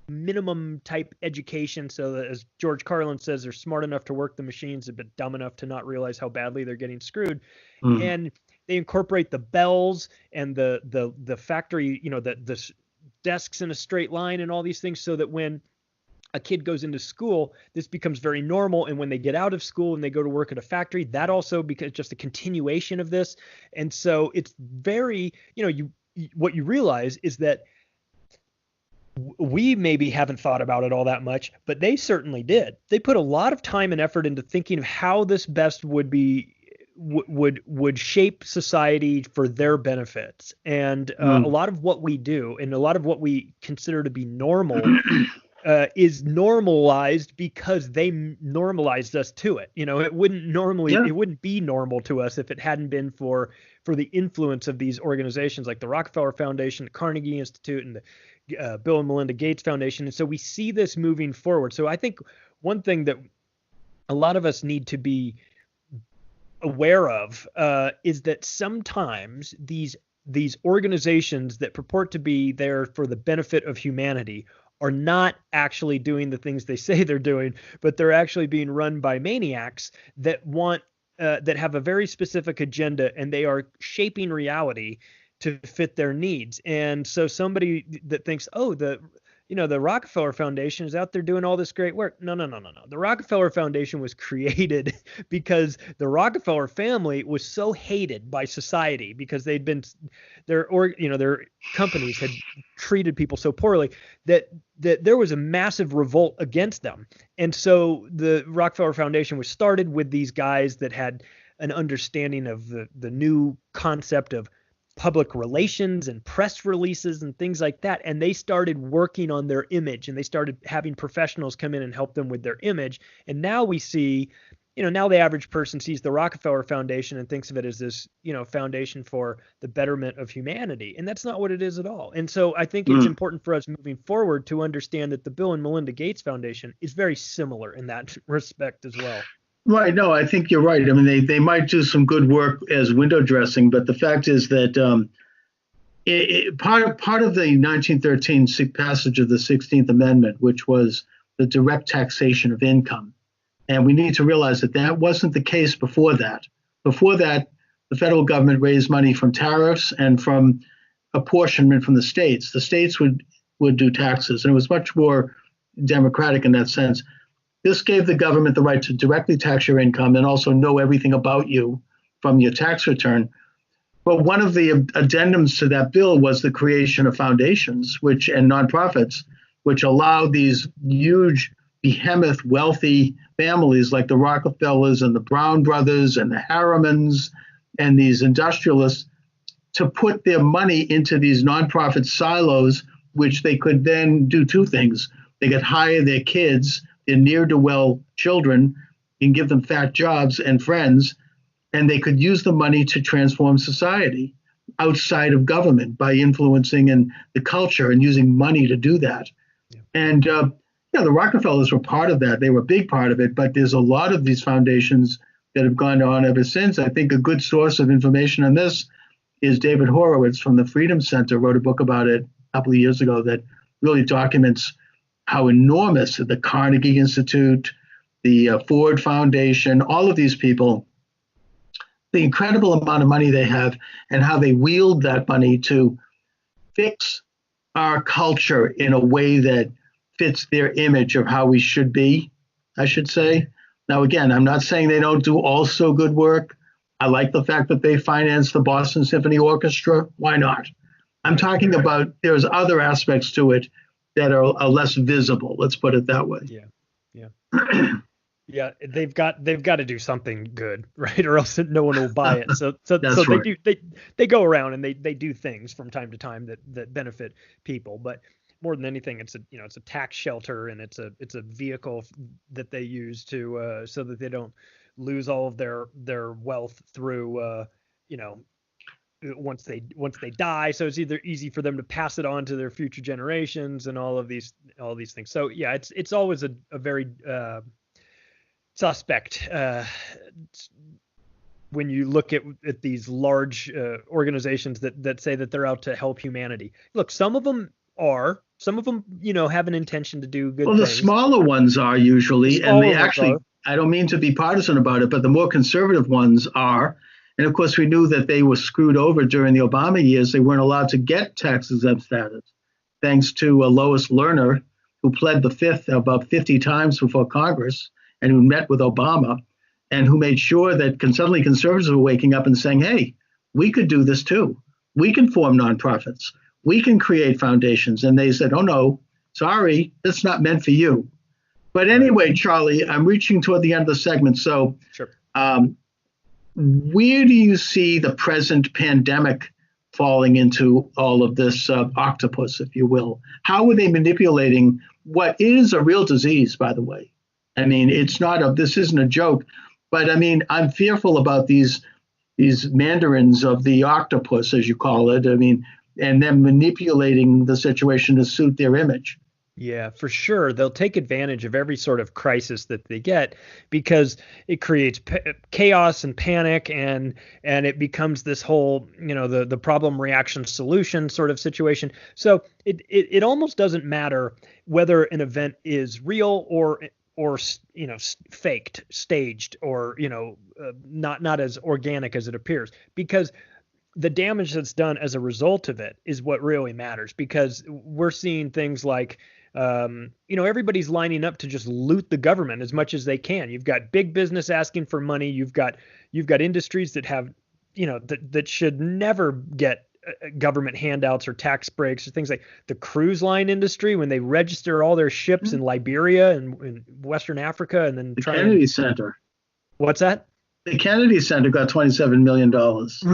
minimum type education, so that, as George Carlin says, they're smart enough to work the machines, but dumb enough to not realize how badly they're getting screwed. And they incorporate the bells and the factory, you know, the desks in a straight line and all these things, so that when a kid goes into school, this becomes very normal. And when they get out of school and they go to work at a factory, that also becomes just a continuation of this. And so it's very, you know, what you realize is that we maybe haven't thought about it all that much, but they certainly did. They put a lot of time and effort into thinking of how this best would shape society for their benefits. And a lot of what we do and a lot of what we consider to be normal is normalized because they normalized us to it. You know, it wouldn't be normal to us if it hadn't been for the influence of these organizations like the Rockefeller Foundation, the Carnegie Institute, and the Bill and Melinda Gates Foundation. And so we see this moving forward. So I think one thing that a lot of us need to be aware of is that sometimes these organizations that purport to be there for the benefit of humanity are not actually doing the things they say they're doing, but they're actually being run by maniacs that that have a very specific agenda, and they are shaping reality to fit their needs. And so somebody that thinks, oh, the Rockefeller Foundation is out there doing all this great work. No. The Rockefeller Foundation was created because the Rockefeller family was so hated by society because their companies had treated people so poorly that there was a massive revolt against them. And so the Rockefeller Foundation was started with these guys that had an understanding of the new concept of public relations and press releases and things like that. And they started working on their image, and they started having professionals come in and help them with their image. And now we see, now the average person sees the Rockefeller Foundation and thinks of it as this, foundation for the betterment of humanity. And that's not what it is at all. And so I think it's important for us moving forward to understand that the Bill and Melinda Gates Foundation is very similar in that respect as well. Right. No, I think you're right. I mean, they might do some good work as window dressing, but the fact is that part of the 1913 passage of the 16th Amendment, which was the direct taxation of income, and we need to realize that wasn't the case before that. Before that, the federal government raised money from tariffs and from apportionment from the states. The states would do taxes, and it was much more democratic in that sense. This gave the government the right to directly tax your income and also know everything about you from your tax return. But one of the addendums to that bill was the creation of foundations, and nonprofits, which allowed these huge, behemoth, wealthy families like the Rockefellers and the Brown brothers and the Harrimans and these industrialists to put their money into these nonprofit silos, which they could then do two things. They could hire their kids, their ne'er-do-well children, and give them fat jobs and friends, and they could use the money to transform society outside of government by influencing in the culture and using money to do that. Yeah. And the Rockefellers were part of that. They were a big part of it, but there's a lot of these foundations that have gone on ever since. I think a good source of information on this is David Horowitz from the Freedom Center, wrote a book about it a couple of years ago that really documents how enormous the Carnegie Institute, the Ford Foundation, all of these people, the incredible amount of money they have and how they wield that money to fix our culture in a way that fits their image of how we should be, I should say. Now, again, I'm not saying they don't do also good work. I like the fact that they finance the Boston Symphony Orchestra. Why not? I'm talking about there's other aspects to it that are less visible. Let's put it that way. Yeah. Yeah, they've got to do something good, right? Or else no one will buy it. So right. they go around and they do things from time to time that benefit people. But more than anything, it's a tax shelter, and it's a vehicle that they use to so that they don't lose all of their wealth through once they die. So it's either easy for them to pass it on to their future generations and all these things. So yeah, it's always a very suspect when you look at these large organizations that say that they're out to help humanity. Look, some of them have an intention to do good things. The smaller ones are usually, and they actually, I don't mean to be partisan about it, but the more conservative ones are. And of course, we knew that they were screwed over during the Obama years. They weren't allowed to get tax exempt status, thanks to Lois Lerner, who pled the fifth about 50 times before Congress and who met with Obama and who made sure that suddenly conservatives were waking up and saying, hey, we could do this too. We can form nonprofits. We can create foundations. And they said, oh, no, sorry, that's not meant for you. But anyway, Charlie, I'm reaching toward the end of the segment. So sure. Where do you see the present pandemic falling into all of this octopus, if you will? How are they manipulating what is a real disease, by the way? I mean, this isn't a joke, but I mean, I'm fearful about these mandarins of the octopus, as you call it. I mean, and them manipulating the situation to suit their image. Yeah, for sure. They'll take advantage of every sort of crisis that they get because it creates chaos and panic, and it becomes this whole, the problem reaction solution sort of situation. So it almost doesn't matter whether an event is real or faked, staged, or not as organic as it appears, because the damage that's done as a result of it is what really matters. Because we're seeing things like everybody's lining up to just loot the government as much as they can. You've got big business asking for money. You've got industries that have, that should never get government handouts or tax breaks or things like the cruise line industry when they register all their ships in Liberia and in Western Africa and then the Kennedy Center. What's that? The Kennedy Center got $27 million.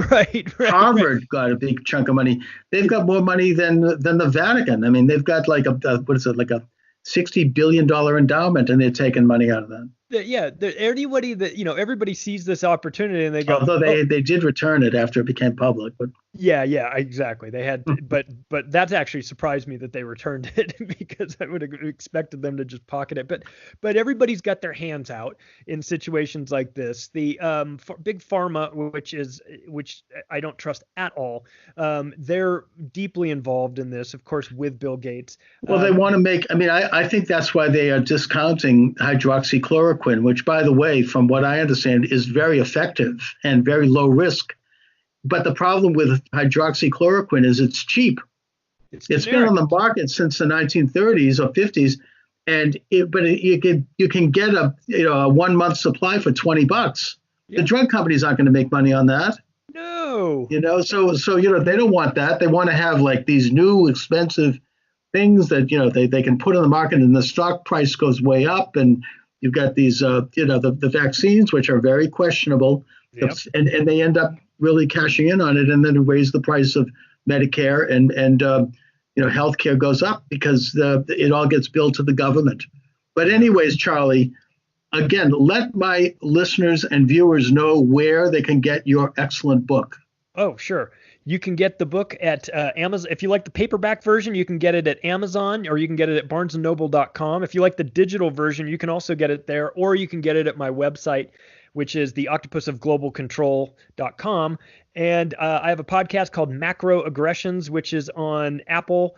Right. Harvard got a big chunk of money. They've got more money than the Vatican. I mean, they've got like a $60 billion endowment, and they're taking money out of that. Yeah, anybody that everybody sees this opportunity and they go. Although they did return it after it became public, but yeah, exactly. They had, but that's actually surprised me that they returned it because I would have expected them to just pocket it. But everybody's got their hands out in situations like this. The big pharma, which I don't trust at all, they're deeply involved in this, of course, with Bill Gates. Well, they want to make. I mean, I think that's why they are discounting hydroxychloroquine, which, by the way, from what I understand, is very effective and very low risk. But the problem with hydroxychloroquine is it's cheap. It's been generic. on the market since the 1930s or 50s, and you can get a 1 month supply for $20. Yeah. The drug companies aren't going to make money on that. No. So they don't want that. They want to have like these new expensive things that they can put on the market, and the stock price goes way up, and you've got these the vaccines, which are very questionable. Yep. And they end up really cashing in on it, and then raise the price of Medicare, and healthcare goes up because it all gets billed to the government. But anyways, Charlie, again, let my listeners and viewers know where they can get your excellent book. Oh, sure. You can get the book at Amazon. If you like the paperback version, you can get it at Amazon, or you can get it at barnesandnoble.com. If you like the digital version, you can also get it there, or you can get it at my website, which is theoctopusofglobalcontrol.com. And I have a podcast called Macro Aggressions, which is on Apple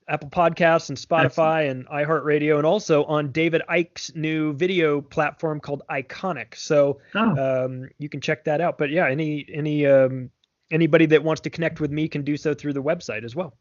Podcasts and Spotify and iHeartRadio, and also on David Icke's new video platform called Iconic. So you can check that out. But yeah, anybody that wants to connect with me can do so through the website as well.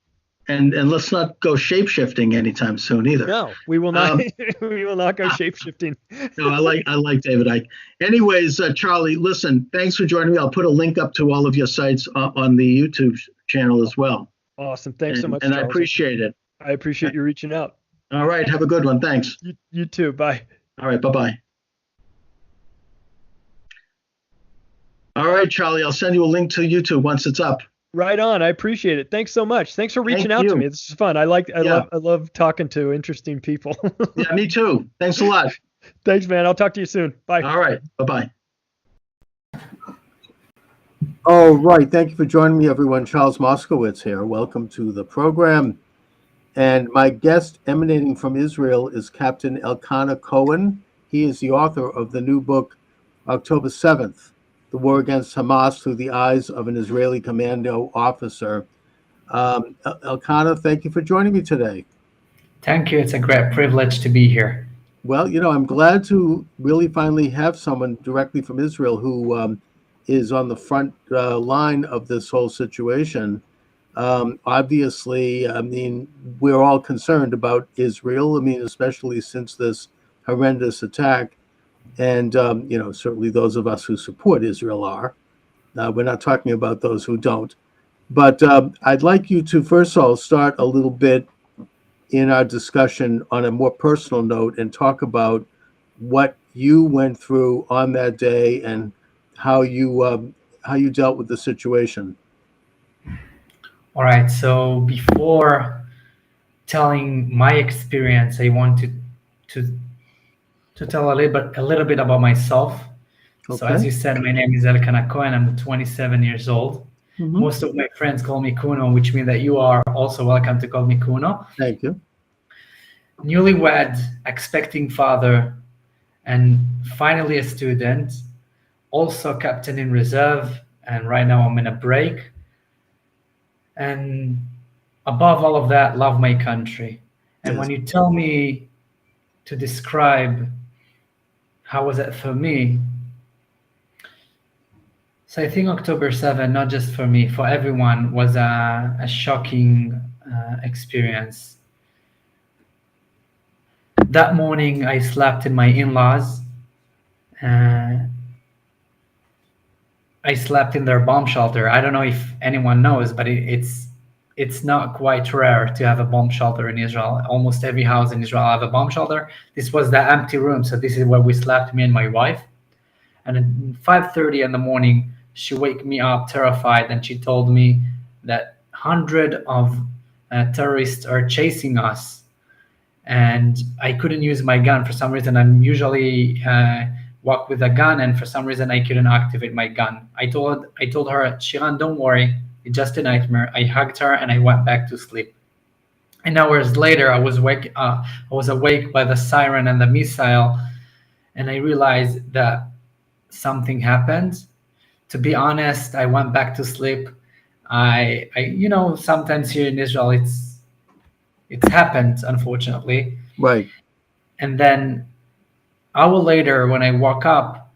And let's not go shape-shifting anytime soon either. No, we will not. We will not go shape-shifting. No, I like David Icke. Anyways, Charlie, listen, thanks for joining me. I'll put a link up to all of your sites on the YouTube channel as well. Awesome. Thanks so much, and Charles. I appreciate it. I appreciate you reaching out. All right. Have a good one. Thanks. You too. Bye. All right. Bye-bye. All right, Charlie, I'll send you a link to YouTube once it's up. Right on. I appreciate it. Thanks so much. Thanks for reaching out to me. This is fun. I love talking to interesting people. Yeah, me too. Thanks a lot. Thanks, man. I'll talk to you soon. Bye. All right. Bye-bye. All right. Thank you for joining me, everyone. Charles Moskowitz here. Welcome to the program. And my guest emanating from Israel is Captain Elkanah Cohen. He is the author of the new book, October 7th, The War Against Hamas Through the Eyes of an Israeli Commando Officer. Elkanah, thank you for joining me today. Thank you. It's a great privilege to be here. Well, I'm glad to really finally have someone directly from Israel who is on the front line of this whole situation. Obviously, we're all concerned about Israel. Especially since this horrendous attack. And, certainly those of us who support Israel are. We're not talking about those who don't. But I'd like you to, first of all, start a little bit in our discussion on a more personal note and talk about what you went through on that day and how you dealt with the situation. All right. So before telling my experience, I want to tell a little bit about myself. Okay. So as you said, my name is Elkanah Cohen. I'm 27 years old. Mm-hmm. Most of my friends call me Kuno, which means that you are also welcome to call me Kuno. Thank you. Newlywed, expecting father, and finally a student, also captain in reserve, and right now I'm in a break. And above all of that, love my country. And yes. When you tell me to describe how was it for me, so I think October 7th, not just for me, for everyone, was a shocking experience. That morning, I slept in my in-laws. I slept in their bomb shelter. I don't know if anyone knows, but it's not quite rare to have a bomb shelter in Israel. Almost every house in Israel have a bomb shelter. This was the empty room, so this is where we slept, me and my wife. And at 5:30 in the morning, she woke me up terrified, and she told me that 100 of terrorists are chasing us, and I couldn't use my gun for some reason. I'm usually walk with a gun, and for some reason I couldn't activate my gun. I told her, Shiran, don't worry, it's just a nightmare. I hugged her and I went back to sleep. And hours later, I was awake by the siren and the missile, and I realized that something happened. To be honest, I went back to sleep. I sometimes here in Israel, it's happened, unfortunately. Right. And then hour later, when I woke up,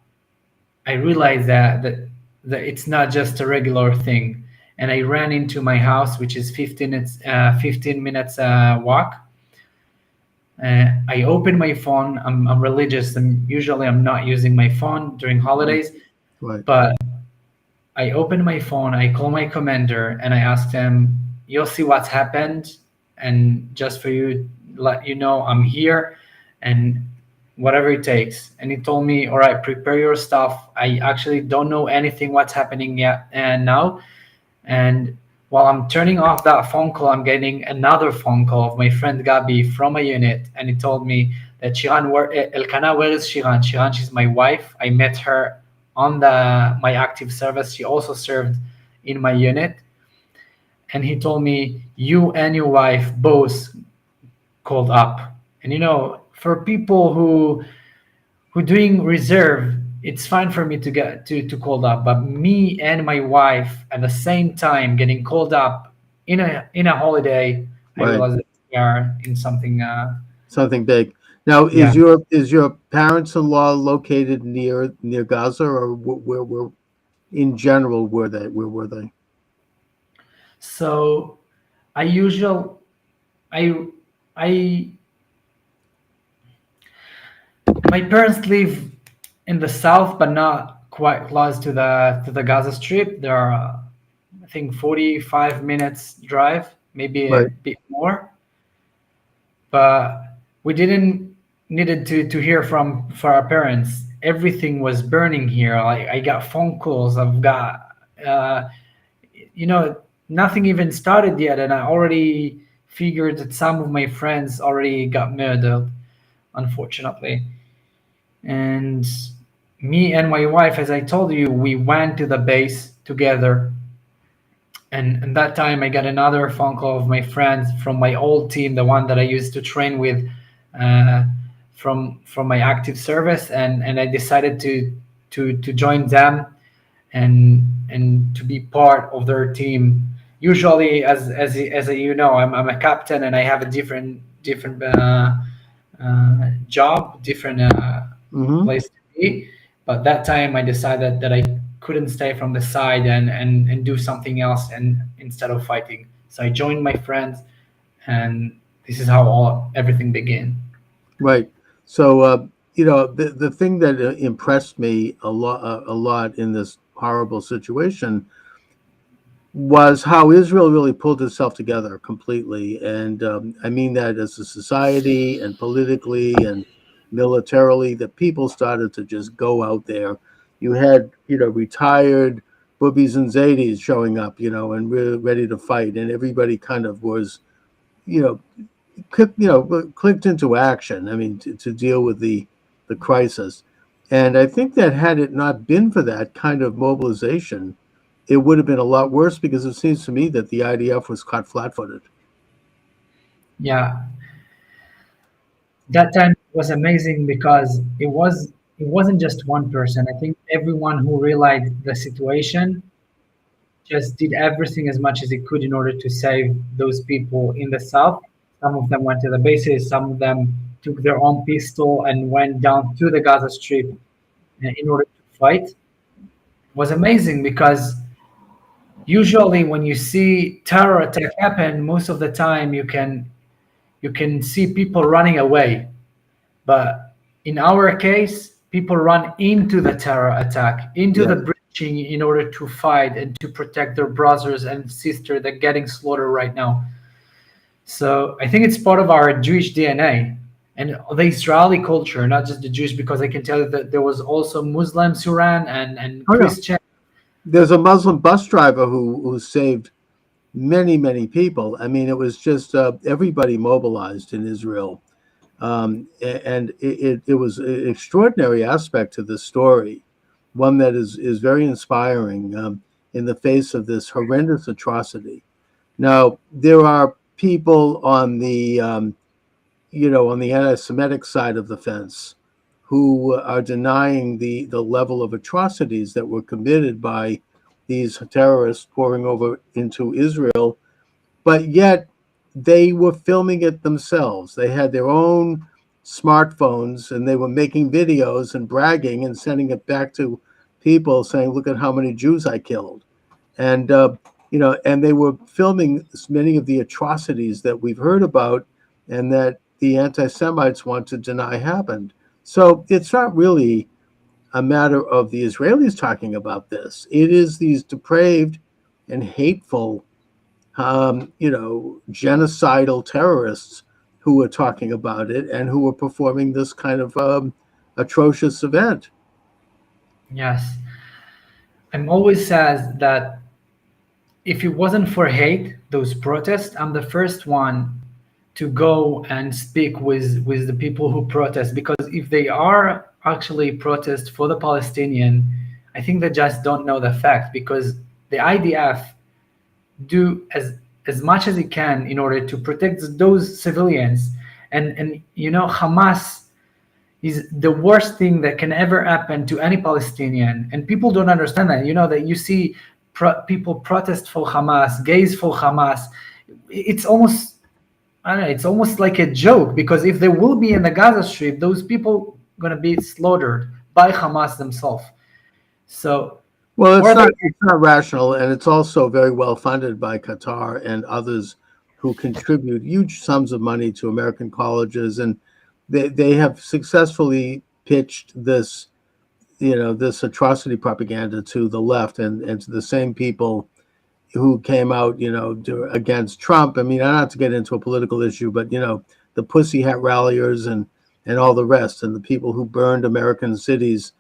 I realized that that it's not just a regular thing. And I ran into my house, which is 15 minutes walk. I opened my phone. I'm religious, and usually I'm not using my phone during holidays. Right. But I opened my phone, I call my commander, and I asked him, "You'll see what's happened, and just for you, let you know I'm here, and whatever it takes." And he told me, "All right, prepare your stuff. I actually don't know anything what's happening yet and now." And while I'm turning off that phone call, I'm getting another phone call of my friend Gabi from a unit, and he told me that Shiran, Elkana, where is Shiran? Shiran, she's my wife. I met her on my active service. She also served in my unit. And he told me, you and your wife both called up. And for people who doing reserve, it's fine for me to get to called up, but me and my wife at the same time getting called up in a holiday, I Right. realized that we are in something. Something big. Now, Yeah. is your parents-in-law located near Gaza, or where in general were they? Where were they? So I my parents live in the south, but not quite close to the Gaza Strip. There are, I think, 45 minutes drive, maybe a Right. bit more. But we didn't needed to hear from our parents. Everything was burning here. I got phone calls. I've got nothing even started yet, and I already figured that some of my friends already got murdered, unfortunately. And me and my wife, as I told you, we went to the base together. And that time I got another phone call of my friends from my old team, the one that I used to train with from my active service, and I decided to join them and to be part of their team. Usually, as you know, I'm a captain, and I have a different job, different Mm-hmm. place to be. But that time I decided that I couldn't stay from the side and do something else, and instead of fighting, so I joined my friends, and this is how everything began. Right. So, the thing that impressed me a lot in this horrible situation was how Israel really pulled itself together completely, and I mean that as a society and politically and militarily, the people started to just go out there. You had retired boobies and zadies showing up, and really ready to fight, and everybody kind of was, you know, clicked into action. I mean, to deal with the crisis, and I think that had it not been for that kind of mobilization, it would have been a lot worse, because it seems to me that the IDF was caught flat-footed. Yeah, that time was amazing because it wasn't just one person. I think everyone who realized the situation just did everything as much as it could in order to save those people in the south. Some of them went to the bases, some of them took their own pistol and went down to the Gaza Strip in order to fight. It was amazing because usually when you see terror attack happen, most of the time you can see people running away. But in our case, people run into the terror attack, into the breaching, in order to fight and to protect their brothers and sisters that are getting slaughtered right now. So I think it's part of our Jewish DNA and the Israeli culture, not just the Jewish, because I can tell you that there was also Muslims who ran and Christians. There's a Muslim bus driver who saved many people. I mean, it was just everybody mobilized in Israel. And it was an extraordinary aspect to this story, one that is very inspiring in the face of this horrendous atrocity. Now, there are people on the on the anti-Semitic side of the fence who are denying the level of atrocities that were committed by these terrorists pouring over into Israel, but yet they were filming it themselves. They had their own smartphones, and they were making videos and bragging and sending it back to people saying, "Look at how many Jews I killed," and and they were filming many of the atrocities that we've heard about and that the anti-Semites want to deny happened. So it's not really a matter of the Israelis talking about this. It is these depraved and hateful, genocidal terrorists who are talking about it and who are performing this kind of atrocious event. Yes. I'm always sad that if it wasn't for hate, those protests, I'm the first one to go and speak with the people who protest, because if they are actually protest for the Palestinian, I think they just don't know the fact, because the IDF do as much as it can in order to protect those civilians, and Hamas is the worst thing that can ever happen to any Palestinian, and people don't understand that. That you see people protest for Hamas, gays for Hamas. It's almost, I don't know, it's almost like a joke, because if they will be in the Gaza Strip, those people going to be slaughtered by Hamas themselves. So, well, it's not rational, and it's also very well funded by Qatar and others who contribute huge sums of money to American colleges, and they have successfully pitched this, this atrocity propaganda to the left and to the same people who came out, against Trump. I mean, not to get into a political issue, but the Pussy Hat ralliers and all the rest, and the people who burned American cities,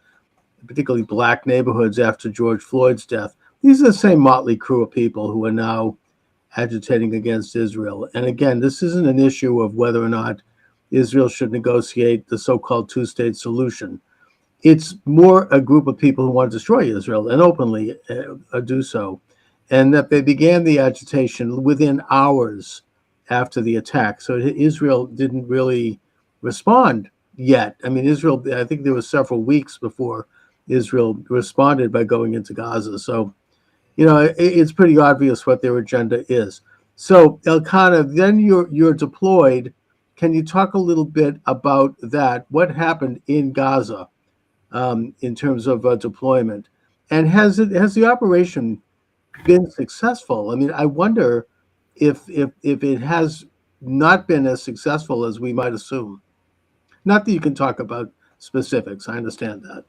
particularly black neighborhoods after George Floyd's death. These are the same motley crew of people who are now agitating against Israel. And again, this isn't an issue of whether or not Israel should negotiate the so-called two-state solution. It's more a group of people who want to destroy Israel and openly do so. And that they began the agitation within hours after the attack. So Israel didn't really respond yet. I mean, Israel, I think there was several weeks before Israel responded by going into Gaza. So, it's pretty obvious what their agenda is. So, Elkanah, then you're deployed. Can you talk a little bit about that? What happened in Gaza in terms of deployment? And has the operation been successful? I mean, I wonder if it has not been as successful as we might assume. Not that you can talk about specifics. I understand that.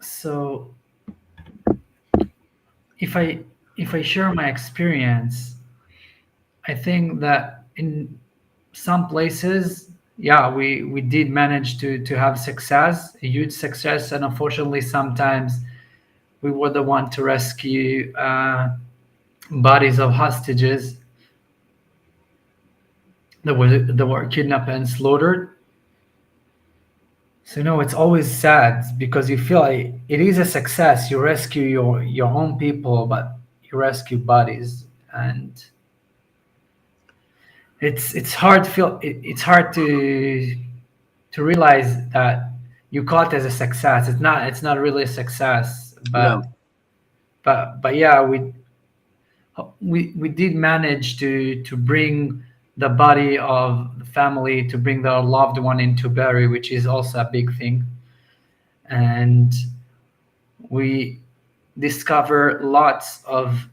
So, if I share my experience, I think that in some places, we did manage to have success, a huge success, and unfortunately, sometimes we were the one to rescue bodies of hostages that were kidnapped and slaughtered. So it's always sad, because you feel like it is a success. You rescue your own people, but you rescue bodies, and it's hard to realize that you call it as a success. It's not really a success, but No. but yeah, we did manage to bring the body of the family, to bring their loved one into bury, which is also a big thing. And we discover lots of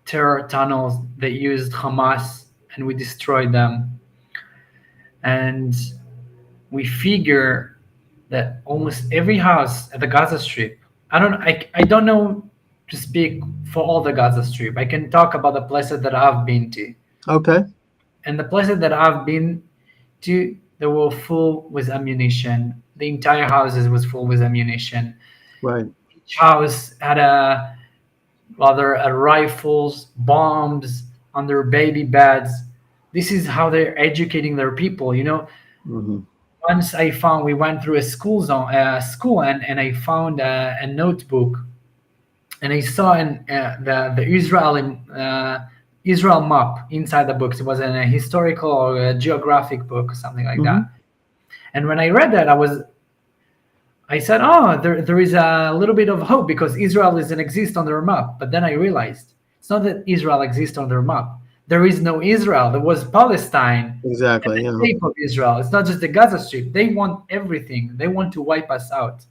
terror tunnels that used Hamas, and we destroyed them. And we figure that almost every house at the Gaza Strip, I don't know to speak for all the Gaza Strip. I can talk about the places that I've been to. Okay. And the places that I've been to, they were full with ammunition. The entire houses was full with ammunition. Right. Each house had rifles, bombs on their baby beds. This is how they're educating their people. Mm-hmm. Once we went through a school and I found a notebook, and I saw the Israel map inside the book. It was in a historical or a geographic book, something like that. And when I read that, I said, there is a little bit of hope, because Israel doesn't exist on their map. But then I realized it's not that Israel exists on their map. There is no Israel. There was Palestine. Exactly. The state of Israel. It's not just the Gaza Strip. They want everything. They want to wipe us out.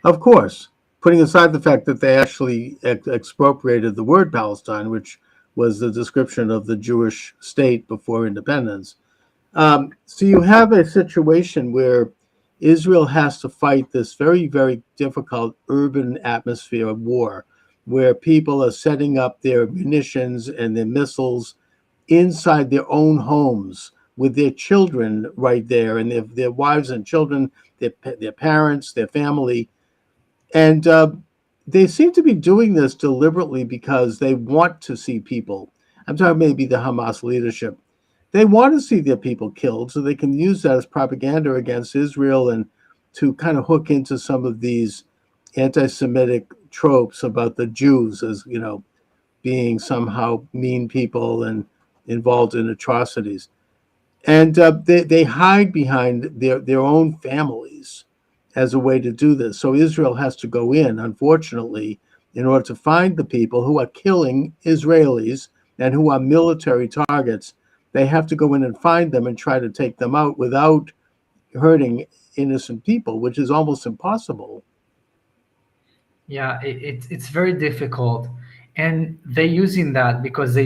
Of course, putting aside the fact that they actually expropriated the word Palestine, which was the description of the Jewish state before independence. So you have a situation where Israel has to fight this very, very difficult urban atmosphere of war, where people are setting up their munitions and their missiles inside their own homes with their children right there, and their wives and children, their parents, their family. And they seem to be doing this deliberately because they want to see people. I'm talking maybe the Hamas leadership. They want to see their people killed so they can use that as propaganda against Israel and to kind of hook into some of these anti-Semitic tropes about the Jews as, being somehow mean people and involved in atrocities. And they hide behind their own families as a way to do this. So Israel has to go in, unfortunately, in order to find the people who are killing Israelis and who are military targets. They have to go in and find them and try to take them out without hurting innocent people, which is almost impossible. Yeah, it's very difficult, and they're using that because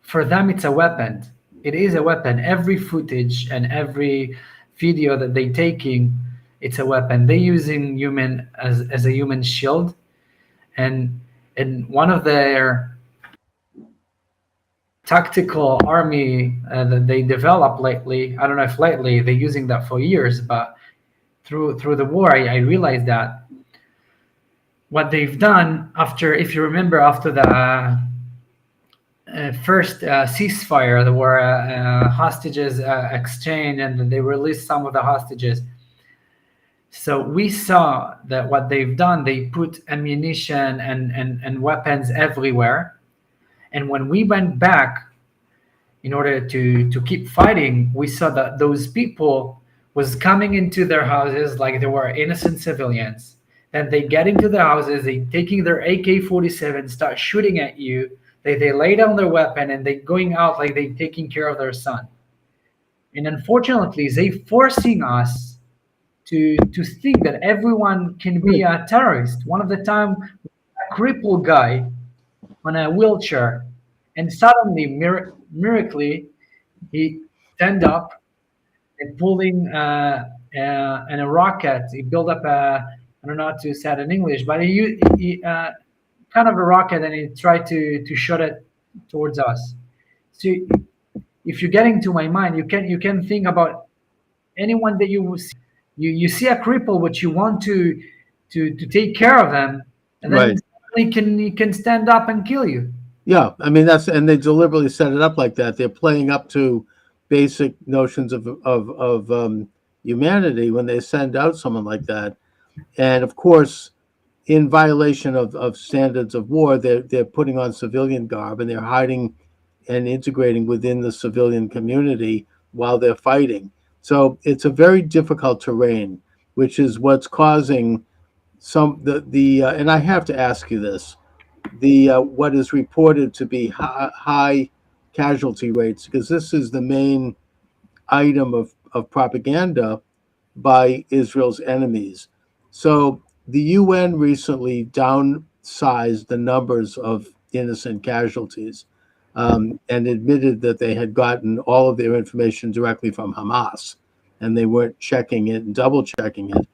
for them it's a weapon. It is a weapon. Every footage and every video that they're taking, it's a weapon. They're using human as a human shield, and one of their tactical army that they developed lately. I don't know if lately they're using that for years, but through the war, I realized that what they've done after, if you remember, after the first ceasefire, there were hostages exchanged, and they released some of the hostages. So we saw that what they've done, they put ammunition and weapons everywhere. And when we went back in order to keep fighting, we saw that those people was coming into their houses like they were innocent civilians. Then they get into the houses, they taking their AK-47, start shooting at you. They lay down their weapon and they going out like they taking care of their son. And unfortunately, they forcing us to think that everyone can be a terrorist. One of the time, a crippled guy on a wheelchair, and suddenly, miraculously, he stand up and pulling and a rocket. He built up I don't know how to say it in English, but he kind of a rocket, and he tried to shoot it towards us. So if you're getting to my mind, you can think about anyone that you see a cripple, but you want to take care of them, and then Right. he can stand up and kill you. Yeah, I mean and they deliberately set it up like that. They're playing up to basic notions of humanity when they send out someone like that, and of course, in violation of standards of war, they're putting on civilian garb and they're hiding and integrating within the civilian community while they're fighting. So it's a very difficult terrain, which is what's causing and I have to ask you this. What is reported to be high casualty rates, because this is the main item of propaganda by Israel's enemies. So the UN recently downsized the numbers of innocent casualties and admitted that they had gotten all of their information directly from Hamas, and they weren't checking it and double checking it.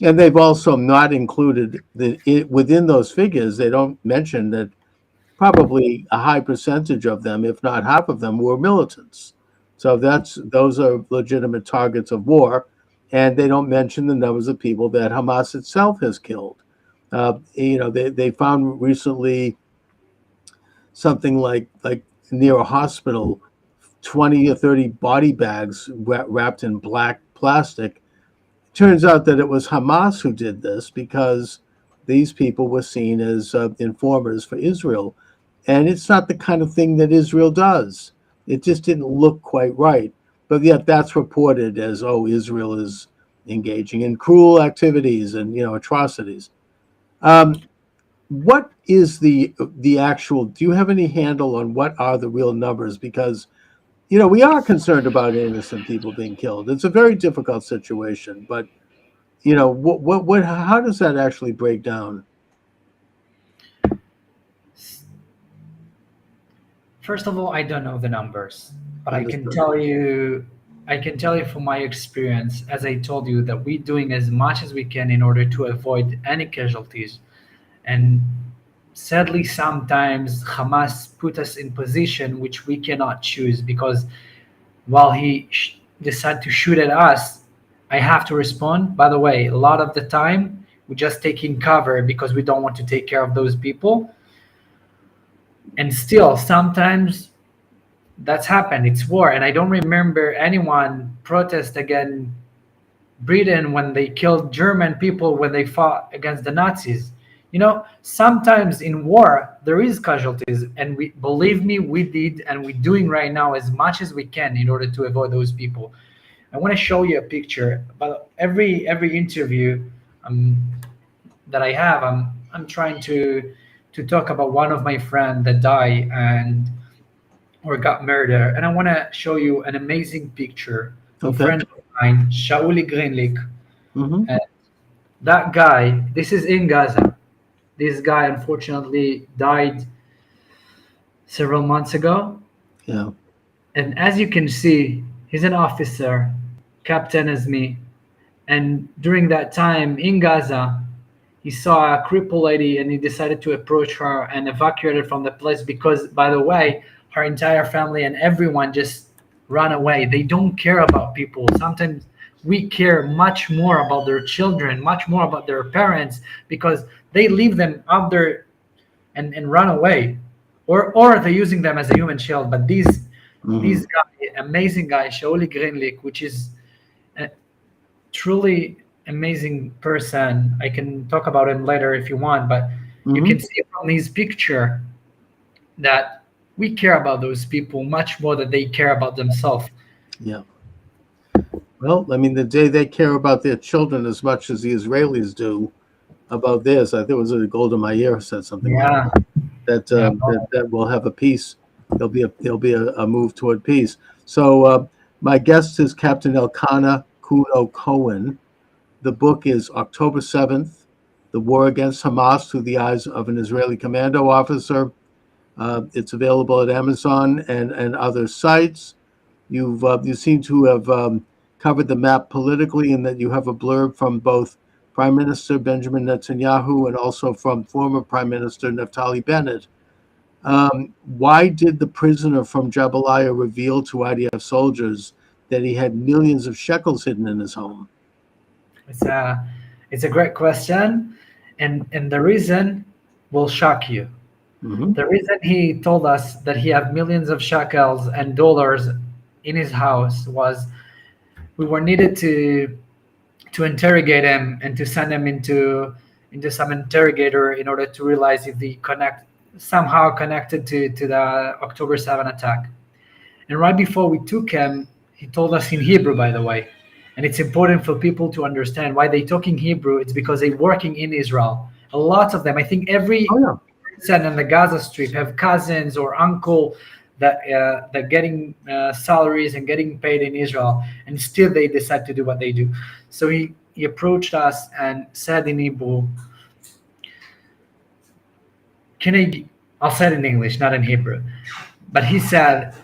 And they've also not included within those figures, they don't mention that probably a high percentage of them, if not half of them, were militants. So those are legitimate targets of war, and they don't mention the numbers of people that Hamas itself has killed. They found recently something like near a hospital, 20 or 30 body bags wrapped in black plastic. Turns out that it was Hamas who did this because these people were seen as informers for Israel. And it's not the kind of thing that Israel does. It just didn't look quite right. But yet that's reported as, Israel is engaging in cruel activities and, atrocities. What is the actual, do you have any handle on what are the real numbers? Because we are concerned about innocent people being killed. It's a very difficult situation, but how does that actually break down? First of all, I don't know the numbers, but Understood. I can tell you from my experience, as I told you, that we're doing as much as we can in order to avoid any casualties. And sadly, sometimes Hamas put us in position which we cannot choose, because while he decide to shoot at us, I have to respond. By the way, a lot of the time, we're just taking cover because we don't want to take care of those people. And still, sometimes that's happened. It's war. And I don't remember anyone protest against Britain when they killed German people when they fought against the Nazis. Sometimes in war, there is casualties. And believe me, we did, and we're doing right now as much as we can in order to avoid those people. I want to show you a picture. But every interview that I have, I'm trying to talk about one of my friends that died or got murdered. And I want to show you an amazing picture of a friend of mine, Shauli Greenlick. Mm-hmm. And that guy, this is in Gaza. This guy unfortunately died several months ago. Yeah. And as you can see, he's an officer, captain as me. And during that time in Gaza, he saw a crippled lady and he decided to approach her and evacuate her from the place because, by the way, her entire family and everyone just ran away. They don't care about people. Sometimes we care much more about their children, much more about their parents, because they leave them out there and run away. Or they're using them as a human shield. But these guy, amazing guy, Shauli Greenlick, which is a truly amazing person. I can talk about him later if you want, but you can see from his picture that we care about those people much more than they care about themselves. Yeah. Well, I mean, the day they care about their children as much as the Israelis do about theirs. I think it was Golda Meir said something like that. That will have a peace. There'll be a move toward peace. So my guest is Captain Elkanah Kuno Cohen. The book is October 7th, The War Against Hamas Through the Eyes of an Israeli Commando Officer. It's available at Amazon and other sites. You seem to have covered the map politically in that you have a blurb from both Prime Minister Benjamin Netanyahu and also from former Prime Minister Naftali Bennett. Why did the prisoner from Jabalia reveal to IDF soldiers that he had millions of shekels hidden in his home? It's a great question, and the reason will shock you. The reason he told us that he had millions of shekels and dollars in his house was we were needed to interrogate him and to send him into some interrogator in order to realize if he somehow connected to the October 7 attack. And right before we took him, he told us in Hebrew, by the way. And it's important for people to understand why they talk in Hebrew. It's because they're working in Israel. A lot of them, I think every person in the Gaza Strip have cousins or uncle that getting salaries and getting paid in Israel, and still they decide to do what they do. So he approached us and said in Hebrew, I'll say it in English, not in Hebrew. But he said,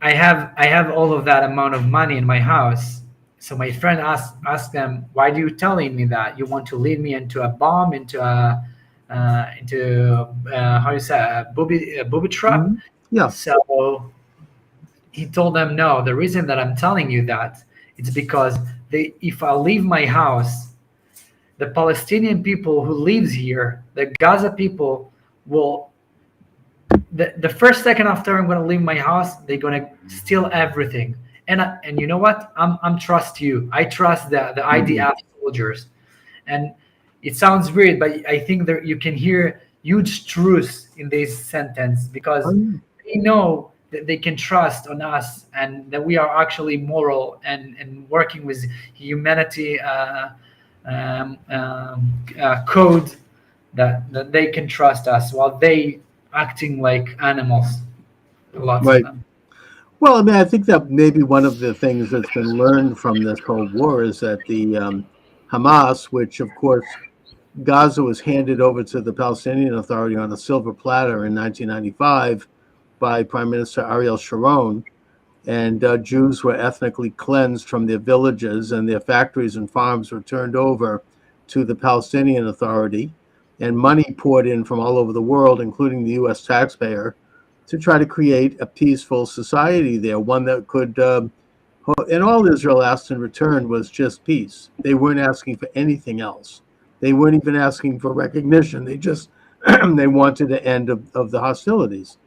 I have all of that amount of money in my house. So my friend asked them, why do you telling me that? You want to lead me into a bomb, into a booby trap? Yeah. So he told them, no, the reason that I'm telling you that it's because if I leave my house, the Palestinian people who lives here, the Gaza people will, the first second after I'm going to leave my house, they're going to steal everything. And you know what? I'm trust you. I trust the IDF soldiers. And it sounds weird, but I think that you can hear huge truths in this sentence because they know that they can trust on us and that we are actually moral and working with humanity code that they can trust us while they acting like animals. Lots of them. Well, I mean, I think that maybe one of the things that's been learned from this whole war is that the Hamas, which of course Gaza was handed over to the Palestinian Authority on a silver platter in 1995 by Prime Minister Ariel Sharon, and Jews were ethnically cleansed from their villages, and their factories and farms were turned over to the Palestinian Authority, and money poured in from all over the world, including the U.S. taxpayer, to try to create a peaceful society there, one that could, and all Israel asked in return was just peace. They weren't asking for anything else. They weren't even asking for recognition. They just, they wanted the end of the hostilities.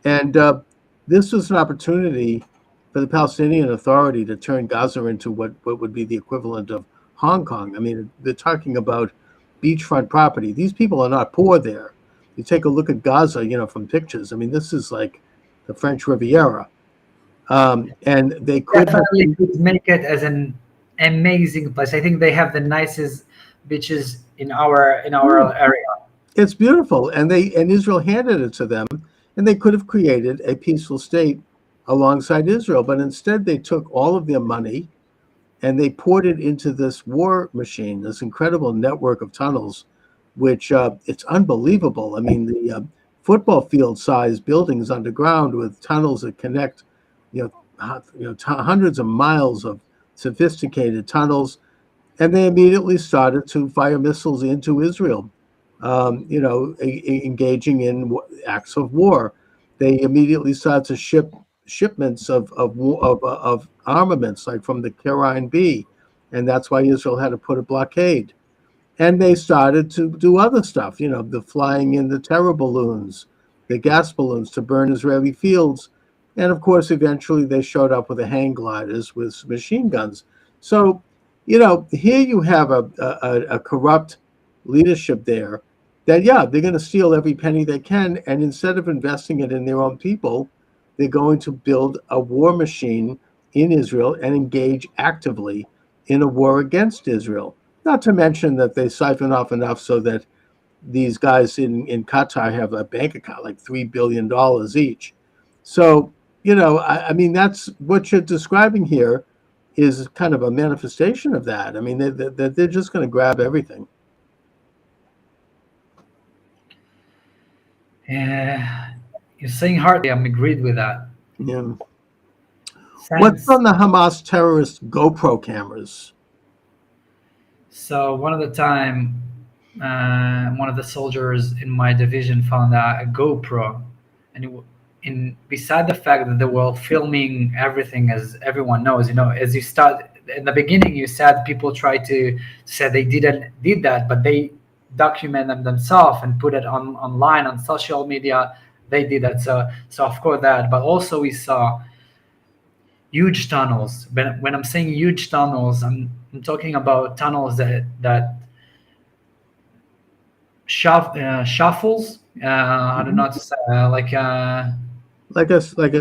And this was an opportunity for the Palestinian Authority to turn Gaza into what would be the equivalent of Hong Kong. I mean, they're talking about beachfront property. These people are not poor there. You take a look at Gaza, from pictures. I mean, this is like the French Riviera. And they could definitely could make it as an amazing place. I think they have the nicest beaches in our area. It's beautiful, and Israel handed it to them, and they could have created a peaceful state alongside Israel, but instead they took all of their money and they poured it into this war machine, this incredible network of tunnels, which it's unbelievable. I mean, the football field size buildings underground with tunnels that connect, hundreds of miles of sophisticated tunnels, and they immediately started to fire missiles into Israel, engaging in acts of war. They immediately started to ship shipments of armaments, like from the Karine B, and that's why Israel had to put a blockade. And they started to do other stuff, the flying in the terror balloons, the gas balloons to burn Israeli fields, and of course, eventually they showed up with the hang gliders with machine guns. So, here you have a corrupt leadership there that, they're going to steal every penny they can, and instead of investing it in their own people, they're going to build a war machine in Israel and engage actively in a war against Israel. Not to mention that they siphon off enough so that these guys in Qatar have a bank account like $3 billion each. So, I mean, that's what you're describing here is kind of a manifestation of that. I mean, they're just going to grab everything. You're saying hardly. I'm agreed with that. Yeah. What's on the Hamas terrorist GoPro cameras? So one of the time, one of the soldiers in my division found a GoPro, and beside the fact that they were filming everything, as everyone knows, as you start in the beginning, you said people try to say they did that, but they document them themselves and put it online on social media. They did that. So of course that, but also we saw huge tunnels. When I'm saying huge tunnels, I'm talking about tunnels that shuffles. I don't know how to say,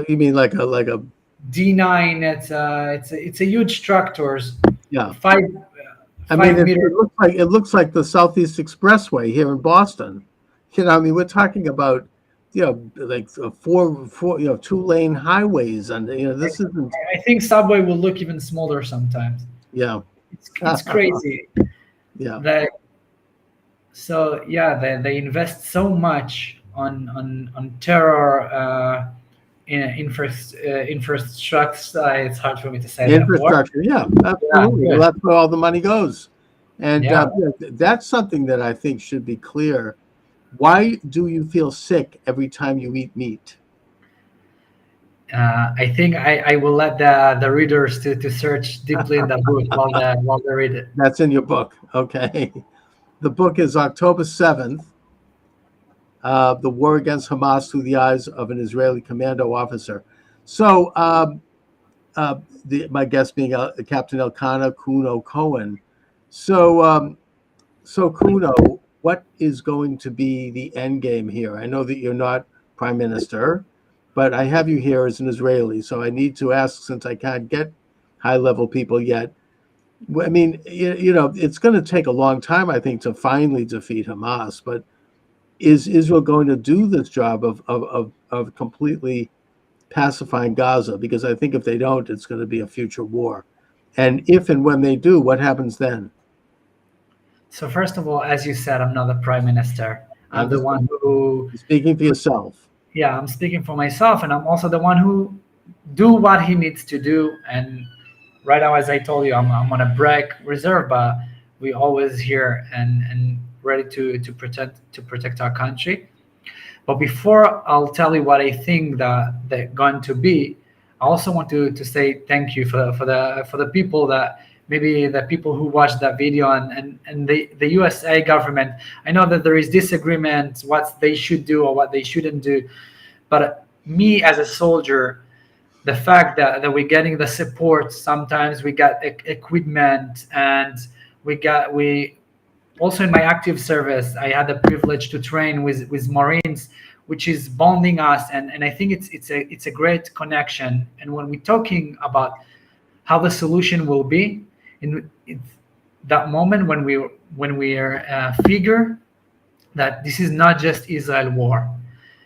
you mean like a D9. It's a huge structures. Yeah. It looks like the Southeast Expressway here in Boston. I mean, we're talking about like four 2-lane highways, and this isn't. I think subway will look even smaller sometimes. Yeah, it's crazy. Yeah. They invest so much on terror in infrastructure. It's hard for me to say. Infrastructure, absolutely. Yeah, well, that's where all the money goes, and that's something that I think should be clear. Why do you feel sick every time you eat meat? I think I will let the readers to search deeply in the book while they read it. That's in your book, okay? The book is October 7th. The War Against Hamas Through the Eyes of an Israeli Commando Officer. So, my guest being Captain Elkanah Kuno Cohen. So Kuno, what is going to be the end game here? I know that you're not prime minister, but I have you here as an Israeli, so I need to ask, since I can't get high-level people yet. I mean, it's going to take a long time, I think, to finally defeat Hamas, but is Israel going to do this job of completely pacifying Gaza? Because I think if they don't, it's going to be a future war. And if and when they do, what happens then? So first of all, as you said, I'm not the prime minister. I'm the one who, Speaking for yourself. yeah, I'm speaking for myself, and I'm also the one who do what he needs to do. And right now, as I told you, I'm on a break reserve, but we always here and ready to protect our country. But before I'll tell you what I think that they're going to be, I also want to say thank you for the people that maybe the people who watched that video and the USA government. I know that there is disagreement what they should do or what they shouldn't do, but me as a soldier, the fact that we're getting the support, sometimes we got equipment, and we also in my active service, I had the privilege to train with Marines, which is bonding us, and I think it's a great connection. And when we're talking about how the solution will be in that moment when we figure that this is not just Israel war,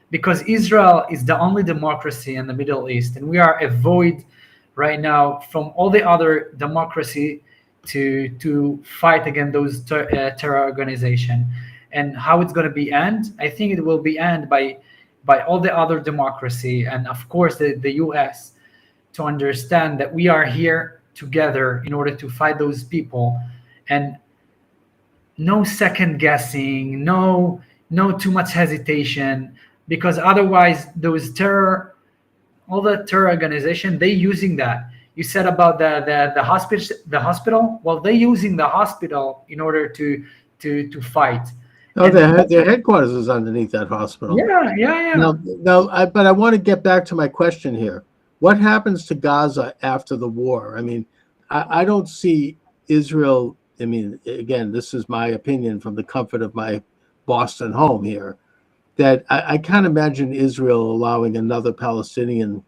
because Israel is the only democracy in the Middle East, and we are a void right now from all the other democracy to fight against those terror organization. And how it's going to be end, I think it will be end by all the other democracy, and of course the US, to understand that we are here together in order to fight those people, and no second guessing, no too much hesitation, because otherwise those all the terror organization, they using that. You said about the hospital. Well, they're using the hospital in order to fight. Oh, their headquarters is underneath that hospital. Yeah. But I want to get back to my question here. What happens to Gaza after the war? I mean, I don't see Israel. I mean, again, this is my opinion from the comfort of my Boston home here, that I can't imagine Israel allowing another Palestinian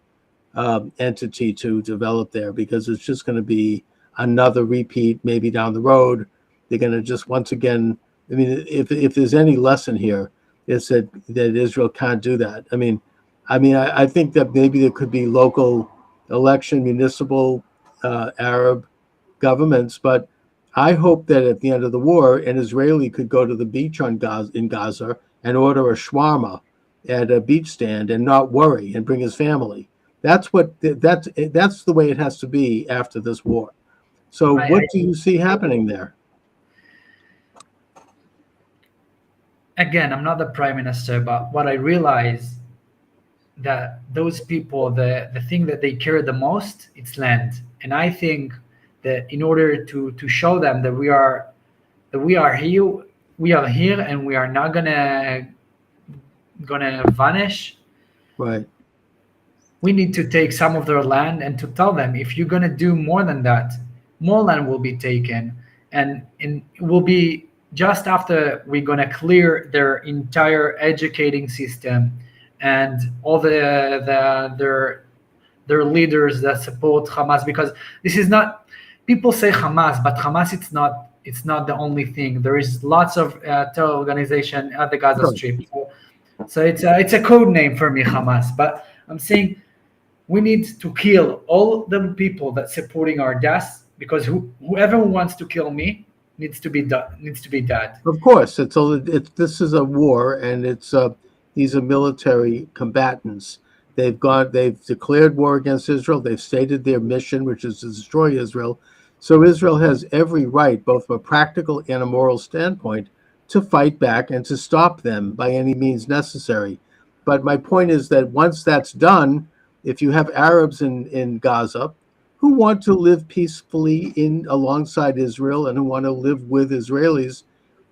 entity to develop there, because it's just going to be another repeat maybe down the road. They're going to just once again. I mean, if there's any lesson here, it's that Israel can't do that. I think that maybe there could be local election, municipal Arab governments, but I hope that at the end of the war, an Israeli could go to the beach in Gaza and order a shawarma at a beach stand and not worry and bring his family. That's the way it has to be after this war. So what do you see happening there? Again, I'm not the prime minister, but what I realize that those people, the thing that they care the most, it's land. And I think that in order to show them that we are here and we are not gonna vanish. Right. We need to take some of their land and to tell them, if you're gonna do more than that, more land will be taken, and it will be just after we're going to clear their entire educating system and all their leaders that support Hamas, because this is not, people say Hamas, but Hamas it's not the only thing. There is lots of terror organization at the Gaza Strip. So it's a code name for me, Hamas. But I'm saying we need to kill all the people that supporting our deaths, because whoever wants to kill me needs to be dead. Of course, this is a war, and these are military combatants. They've declared war against Israel. They've stated their mission, which is to destroy Israel. So Israel has every right, both from a practical and a moral standpoint, to fight back and to stop them by any means necessary. But my point is that once that's done, if you have Arabs in Gaza who want to live peacefully alongside Israel and who want to live with Israelis,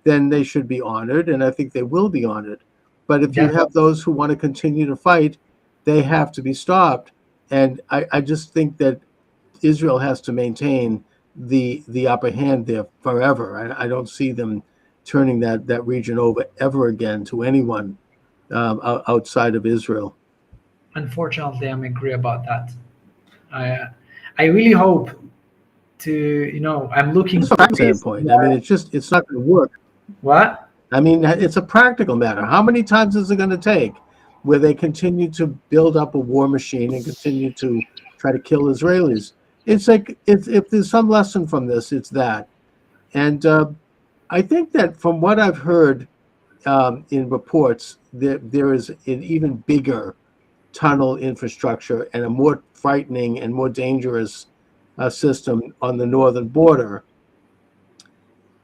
then they should be honored, and I think they will be honored. But if you have those who want to continue to fight, they have to be stopped. And I just think that Israel has to maintain the upper hand there forever. I don't see them turning that region over ever again to anyone outside of Israel. Unfortunately, I agree about that. I really hope to, I'm looking from that standpoint. I mean, it's not going to work. What? I mean, it's a practical matter. How many times is it going to take where they continue to build up a war machine and continue to try to kill Israelis? It's like, if there's some lesson from this, it's that. And I think that from what I've heard in reports, there is an even bigger tunnel infrastructure and a more frightening and more dangerous system on the northern border.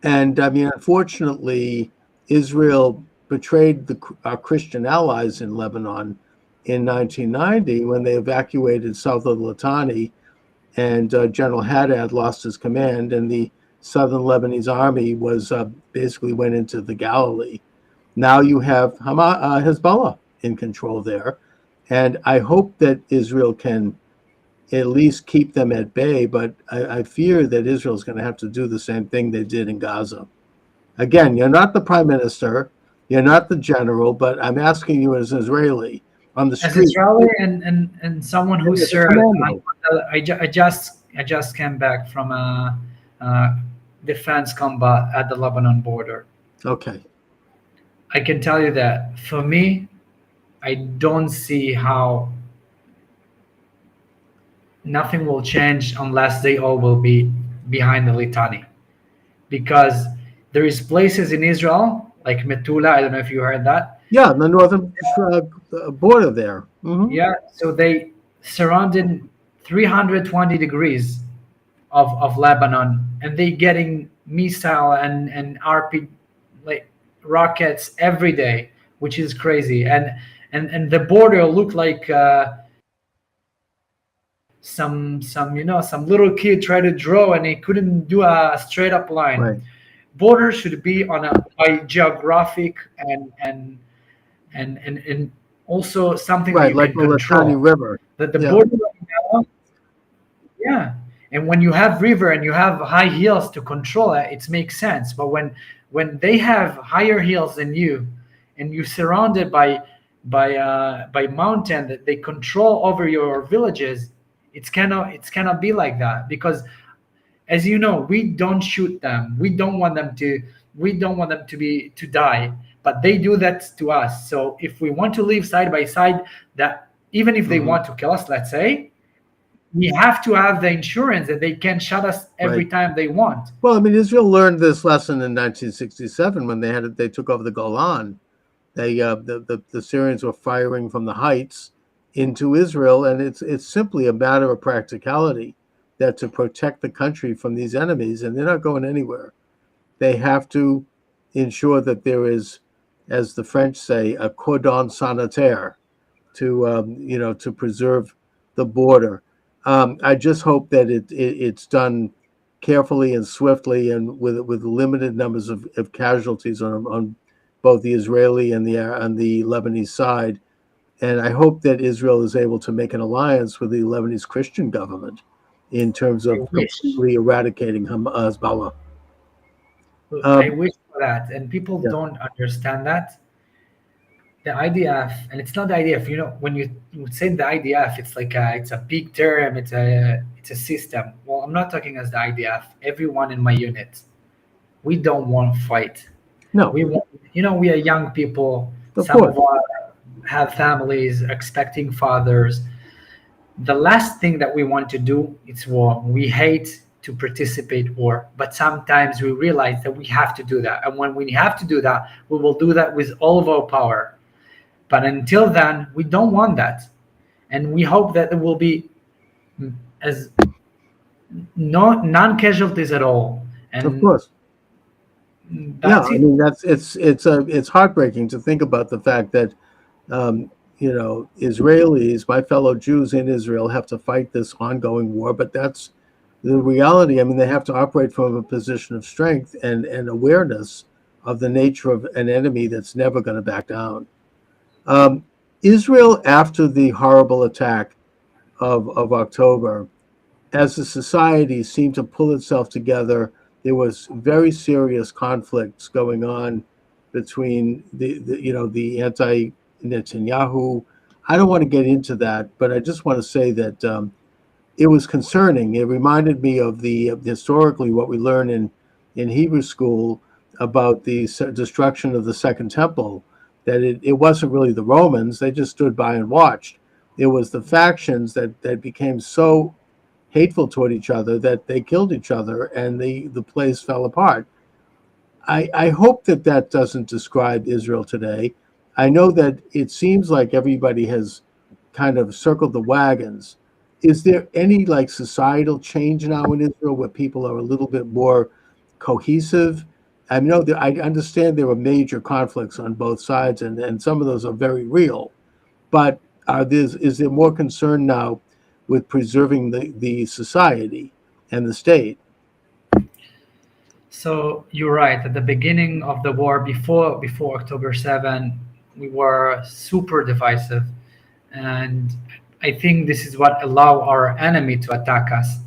And I mean, unfortunately, Israel betrayed our Christian allies in Lebanon in 1990 when they evacuated south of Litani, and General Haddad lost his command, and the southern Lebanese army was basically went into the Galilee. Now you have Hezbollah in control there, and I hope that Israel can at least keep them at bay, but I fear that Israel's going to have to do the same thing they did in Gaza. Again, you're not the prime minister, you're not the general, but I'm asking you as an Israeli on the As street. Israeli and someone who Yeah, served, commando. I just came back from a defense combat at the Lebanon border. Okay. I can tell you that for me, I don't see how nothing will change unless they all will be behind the Litani, because there is places in Israel like Metula. I don't know if you heard that. Yeah, the northern border there. Mhm. Yeah, so they surrounded 320 degrees of Lebanon, and they getting missile and RP like rockets every day, which is crazy. And the border looked like some little kid tried to draw and he couldn't do a straight up line. Right. Border should be on a by geographic and also something that Right, you like can the control. Litani River. That the Yeah. border right now, yeah. And when you have river and you have high hills to control it, it makes sense. But when they have higher hills than you, and you're surrounded by mountain that they control over your villages, it's cannot be like that. Because as you know, we don't shoot them. We don't want them to die. But they do that to us. So if we want to live side by side, that even if they want to kill us, let's say, we have to have the insurance that they can shut us every Right. time they want. Well, I mean, Israel learned this lesson in 1967 when they took over the Golan. The Syrians were firing from the heights into Israel, and it's simply a matter of practicality that to protect the country from these enemies, and they're not going anywhere. They have to ensure that there is, as the French say, a cordon sanitaire to preserve the border. I just hope that it's done carefully and swiftly and with limited numbers of casualties on both the Israeli and the Lebanese side. And I hope that Israel is able to make an alliance with the Lebanese Christian government in terms of completely eradicating Hezbollah. I wish for that, and people Yeah. don't understand that. The IDF, and it's not the IDF. When you say the IDF, it's like it's a big term. It's a system. Well, I'm not talking as the IDF. Everyone in my unit, we don't want to fight. No. We want. We are young people. Of Some course. of us have families, expecting fathers. The last thing that we want to do is war. We hate to participate war, but sometimes we realize that we have to do that. And when we have to do that, we will do that with all of our power. But until then, we don't want that. And we hope that there will be as non-casualties at all. And Of course. that's I it. mean it's heartbreaking to think about the fact that Israelis, my fellow Jews in Israel, have to fight this ongoing war, but that's the reality. I mean, they have to operate from a position of strength and awareness of the nature of an enemy that's never going to back down. Israel, after the horrible attack of October, as a society, seemed to pull itself together. There was very serious conflicts going on between the anti-Netanyahu. I don't want to get into that, but I just want to say that it was concerning. It reminded me of historically what we learn in Hebrew school about the destruction of the Second Temple, that it wasn't really the Romans. They just stood by and watched. It was the factions that became so hateful toward each other that they killed each other and the place fell apart. I hope that that doesn't describe Israel today. I know that it seems like everybody has kind of circled the wagons. Is there any like societal change now in Israel where people are a little bit more cohesive? I know that I understand there are major conflicts on both sides, and some of those are very real. But is there more concern now with preserving the society and the state? So you're right. At the beginning of the war, before October 7, we were super divisive, and I think this is what allowed our enemy to attack us.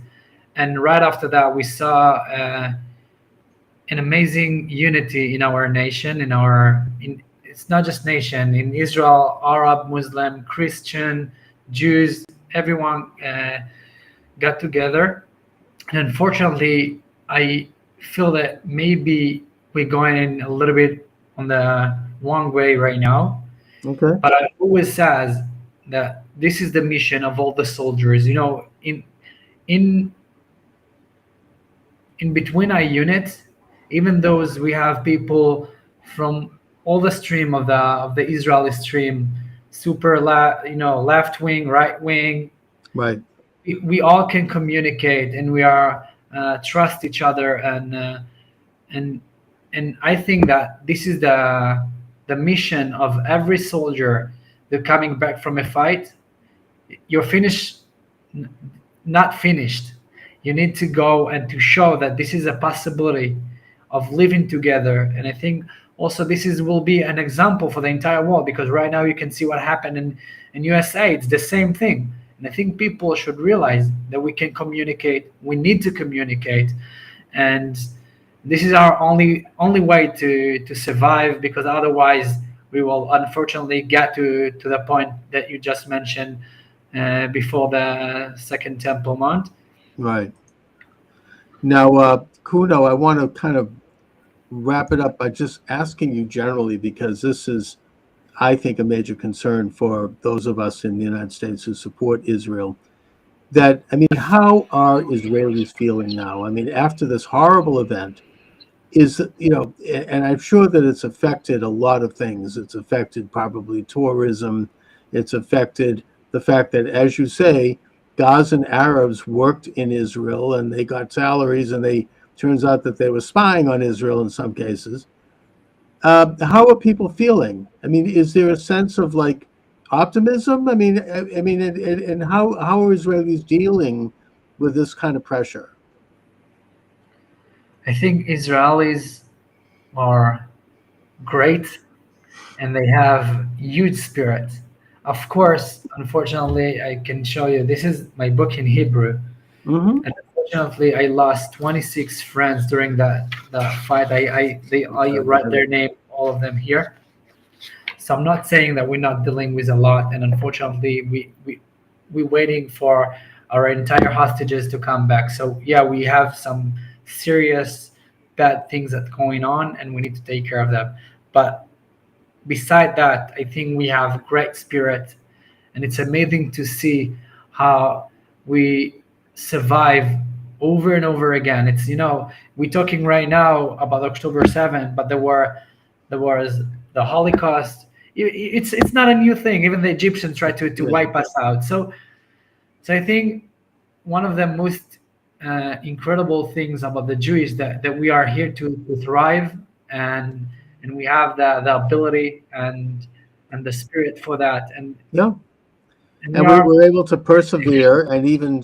And right after that, we saw an amazing unity in our nation. It's not just nation, in Israel, Arab, Muslim, Christian, Jews, everyone got together. And unfortunately, I feel that maybe we're going a little bit on the wrong way right now. Okay. But I always says that this is the mission of all the soldiers. You know, in between our units, even those we have people from all the stream of the Israeli stream, left wing, right wing. Right. We all can communicate, and we are trust each other, and I think that this is the mission of every soldier that coming back from a fight. You're finished, not finished. You need to go and to show that this is a possibility of living together. And I think also this will be an example for the entire world, because right now you can see what happened in USA. It's the same thing. And I think people should realize that we can communicate. We need to communicate, and this is our only way to survive. Because otherwise, we will unfortunately get to the point that you just mentioned before the Second Temple Mount. Right. Now, Kuno, I want to kind of wrap it up by just asking you generally, because this is, I think, a major concern for those of us in the United States who support Israel. How are Israelis feeling now? I mean, after this horrible event, and I'm sure that it's affected a lot of things. It's affected probably tourism. It's affected the fact that, as you say, Gazan Arabs worked in Israel and they got salaries, and turns out that they were spying on Israel in some cases. How are people feeling? I mean, is there a sense of like optimism? And how are Israelis dealing with this kind of pressure? I think Israelis are great, and they have huge spirit. Of course, unfortunately, I can show you. This is my book in Hebrew. Mm-hmm. And unfortunately, I lost 26 friends during that fight. I write their name, all of them here. So I'm not saying that we're not dealing with a lot, and unfortunately, we're waiting for our entire hostages to come back. So yeah, we have some serious bad things that going on, and we need to take care of them. But beside that, I think we have great spirit, and it's amazing to see how we survive over and over again. It's, we're talking right now about October 7th, but there was the Holocaust. It's not a new thing. Even the Egyptians tried to wipe us out. So I think one of the most incredible things about the Jews that we are here to thrive, and we have the ability and the spirit for that. And yeah. And we're able to persevere and even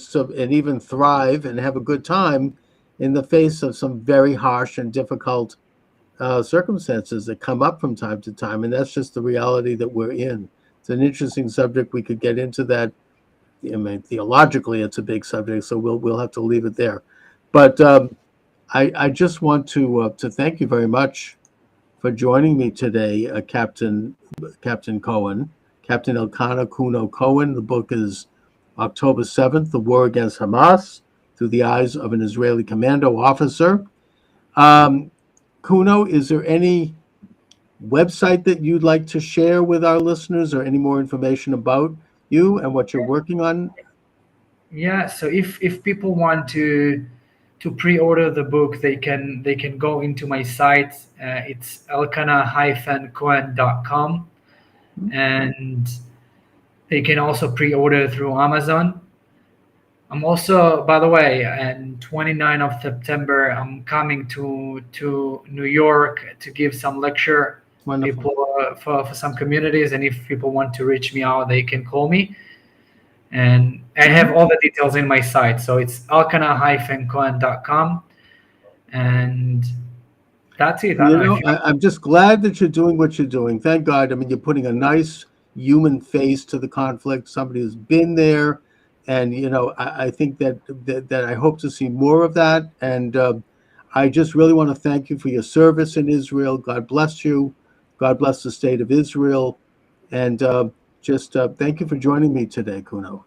thrive and have a good time in the face of some very harsh and difficult circumstances that come up from time to time. And that's just the reality that we're in. It's an interesting subject. We could get into that. I mean, theologically, it's a big subject, so we'll have to leave it there. But I just want to thank you very much for joining me today, Captain Cohen. Captain Elkanah Kuno Cohen. The book is October 7th, The War Against Hamas, Through the Eyes of an Israeli Commando Officer. Kuno, is there any website that you'd like to share with our listeners, or any more information about you and what you're working on? Yeah, so if people want to to pre-order the book, they can go into my site. It's elkanah-cohen.com, and they can also pre-order through Amazon. I'm also, by the way, on 29th of September, I'm coming to New York to give some lecture. Wonderful. People for some communities, and if people want to reach me out, they can call me. And I have all the details in my site, so it's elkanah-cohen.com, and that's it. I You don't know know, if you- I'm just glad that you're doing what you're doing. Thank God. I mean, you're putting a nice human face to the conflict. Somebody who's been there, and you know, I think that I hope to see more of that. And I just really want to thank you for your service in Israel. God bless you. God bless the state of Israel. And just thank you for joining me today, Kuno.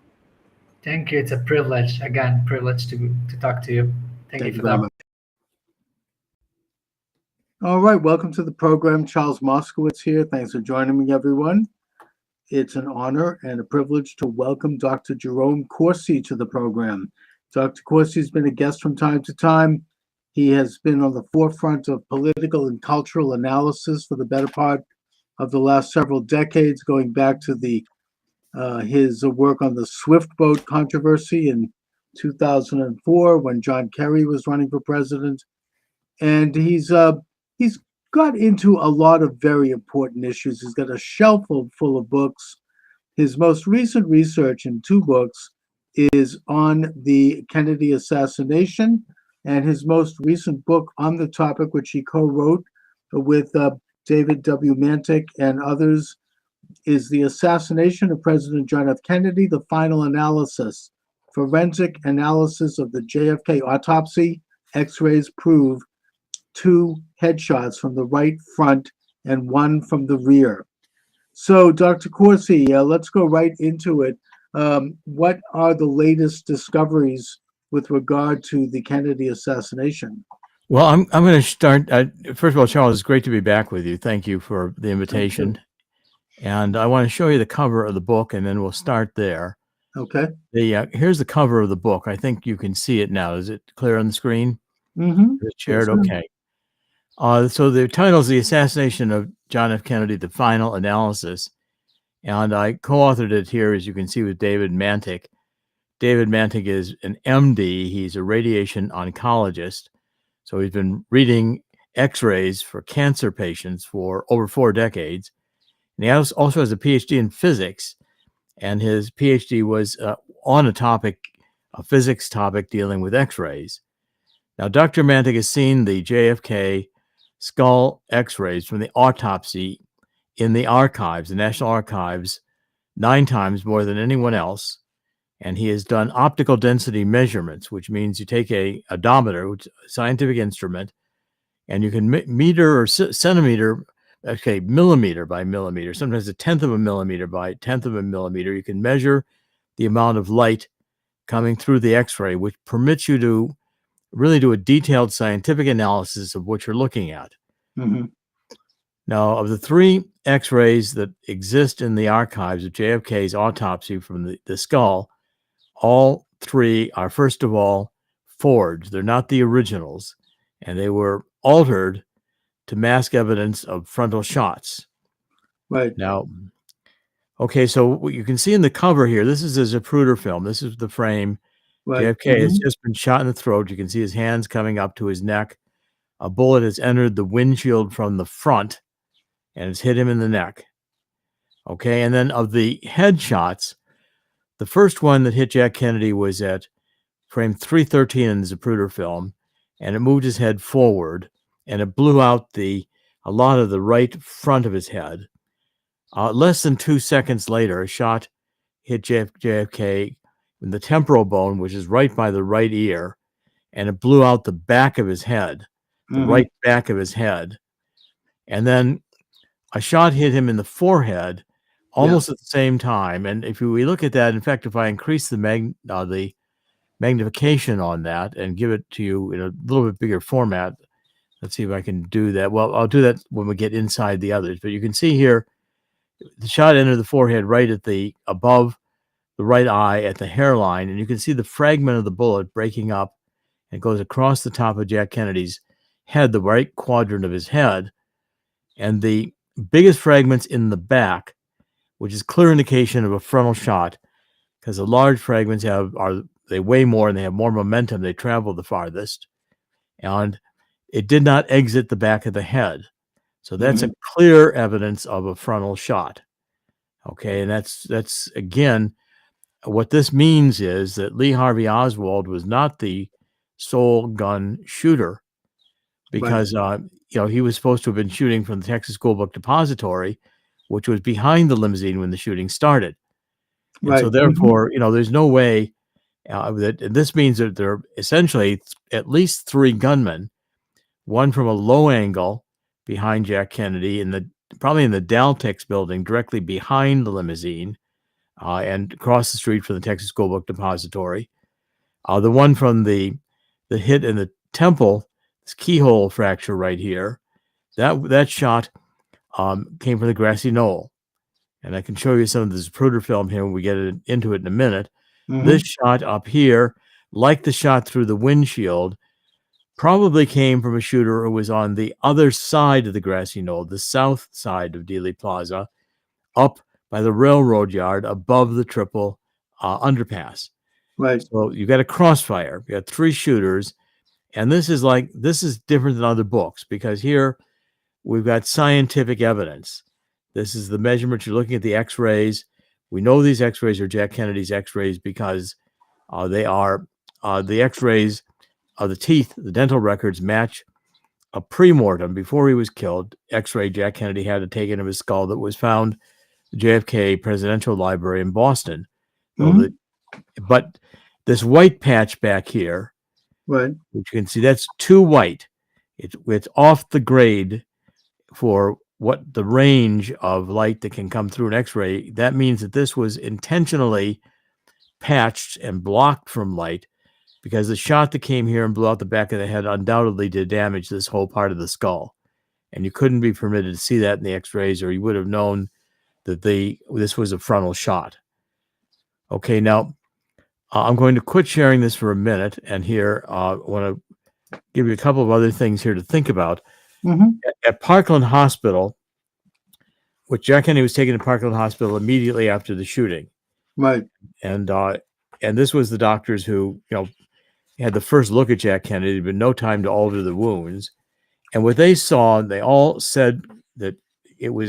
Thank you. It's a privilege. Again, privilege to talk to you. Thank you for very that. much. All right, welcome to the program. Charles Moskowitz here. Thanks for joining me, everyone. It's an honor and a privilege to welcome Dr. Jerome Corsi to the program. Dr. Corsi has been a guest from time to time. He has been on the forefront of political and cultural analysis for the better part of the last several decades, going back to his work on the Swift boat controversy in 2004 when John Kerry was running for president. And he's got into a lot of very important issues. He's got a shelf full of books. His most recent research in 2 books is on the Kennedy assassination, and his most recent book on the topic, which he co-wrote with David W. Mantik and others, is The Assassination of President John F. Kennedy, The Final Analysis. Forensic analysis of the JFK autopsy. X-rays prove 2 headshots from the right front and 1 from the rear. So, Dr. Corsi, let's go right into it. What are the latest discoveries with regard to the Kennedy assassination? Well, I'm going to start. First of all, Charles, it's great to be back with you. Thank you for the invitation. And I want to show you the cover of the book, and then we'll start there. Okay. Here's the cover of the book. I think you can see it now. Is it clear on the screen? Mm-hmm. Is it shared? Yes, Okay. So the title is The Assassination of John F. Kennedy, The Final Analysis. And I co-authored it here, as you can see, with David Mantik. David Mantik is an MD. He's a radiation oncologist. So he's been reading X-rays for cancer patients for over 4 decades. And he also has a PhD in physics. And his PhD was on a physics topic dealing with X-rays. Now, Dr. Mantik has seen the JFK skull X-rays from the autopsy in the archives, the National Archives, 9 times more than anyone else. And he has done optical density measurements, which means you take a odometer, which is a scientific instrument, and you can meter or centimeter, okay, millimeter by millimeter, sometimes 1/10 of a millimeter by 1/10 of a millimeter. You can measure the amount of light coming through the X-ray, which permits you to really do a detailed scientific analysis of what you're looking at. Mm-hmm. Now, of the 3 X-rays that exist in the archives of JFK's autopsy from the skull, all 3 are, first of all, forged. They're not the originals, and they were altered to mask evidence of frontal shots. Right. Now, okay, so what you can see in the cover here, this is a Zapruder film. This is the frame. Right. JFK has just been shot in the throat. You can see his hands coming up to his neck. A bullet has entered the windshield from the front and it's hit him in the neck. Okay, and then of the headshots, the first one that hit Jack Kennedy was at frame 313 in the Zapruder film, and it moved his head forward, and it blew out a lot of the right front of his head. Less than 2 seconds later, a shot hit JFK in the temporal bone, which is right by the right ear, and it blew out the back of his head, the right back of his head. And then a shot hit him in the forehead almost at the same time. And if we look at that, in fact, if I increase the magnification on that and give it to you in a little bit bigger format, let's see if I can do that. Well, I'll do that when we get inside the others. But you can see here, the shot entered the forehead right at above the right eye at the hairline, and you can see the fragment of the bullet breaking up and goes across the top of Jack Kennedy's head, the right quadrant of his head. And the biggest fragments in the back, which is clear indication of a frontal shot, because the large fragments they weigh more and they have more momentum. They travel the farthest, and it did not exit the back of the head. So that's a clear evidence of a frontal shot. Okay, and that's again, what this means is that Lee Harvey Oswald was not the sole gun shooter, because he was supposed to have been shooting from the Texas School Book Depository, which was behind the limousine when the shooting started. And so therefore, there's no way and this means that there are essentially at least 3 gunmen, one from a low angle behind Jack Kennedy, probably in the Daltex building directly behind the limousine, and across the street from the Texas School Book Depository. The one from the hit in the temple, this keyhole fracture right here, that shot came from the grassy knoll. And I can show you some of the Zapruder film here when we get into it in a minute. This shot up here, like the shot through the windshield, probably came from a shooter who was on the other side of the grassy knoll, the south side of Dealey Plaza, up by the railroad yard above the triple underpass. Right. So you got a crossfire. You got 3 shooters. And this is different than other books, because here we've got scientific evidence. This is the measurement. You're looking at the x-rays. We know these x-rays are Jack Kennedy's x-rays because they are the x-rays of the teeth. The dental records match a pre-mortem before he was killed x-ray Jack Kennedy had taken of his skull that was found at the JFK Presidential Library in Boston. But this white patch back here, right, which you can see, that's too white. It's off the grade for what the range of light that can come through an x-ray. That means that this was intentionally patched and blocked from light, because the shot that came here and blew out the back of the head undoubtedly did damage this whole part of the skull. And you couldn't be permitted to see that in the x-rays, or you would have known that this was a frontal shot. Okay, now I'm going to quit sharing this for a minute, and here I want to give you a couple of other things here to think about. At Parkland Hospital, which Jack Kennedy was taken to Parkland Hospital immediately after the shooting. Right. And this was the doctors who, had the first look at Jack Kennedy, but no time to alter the wounds. And what they saw, they all said that it was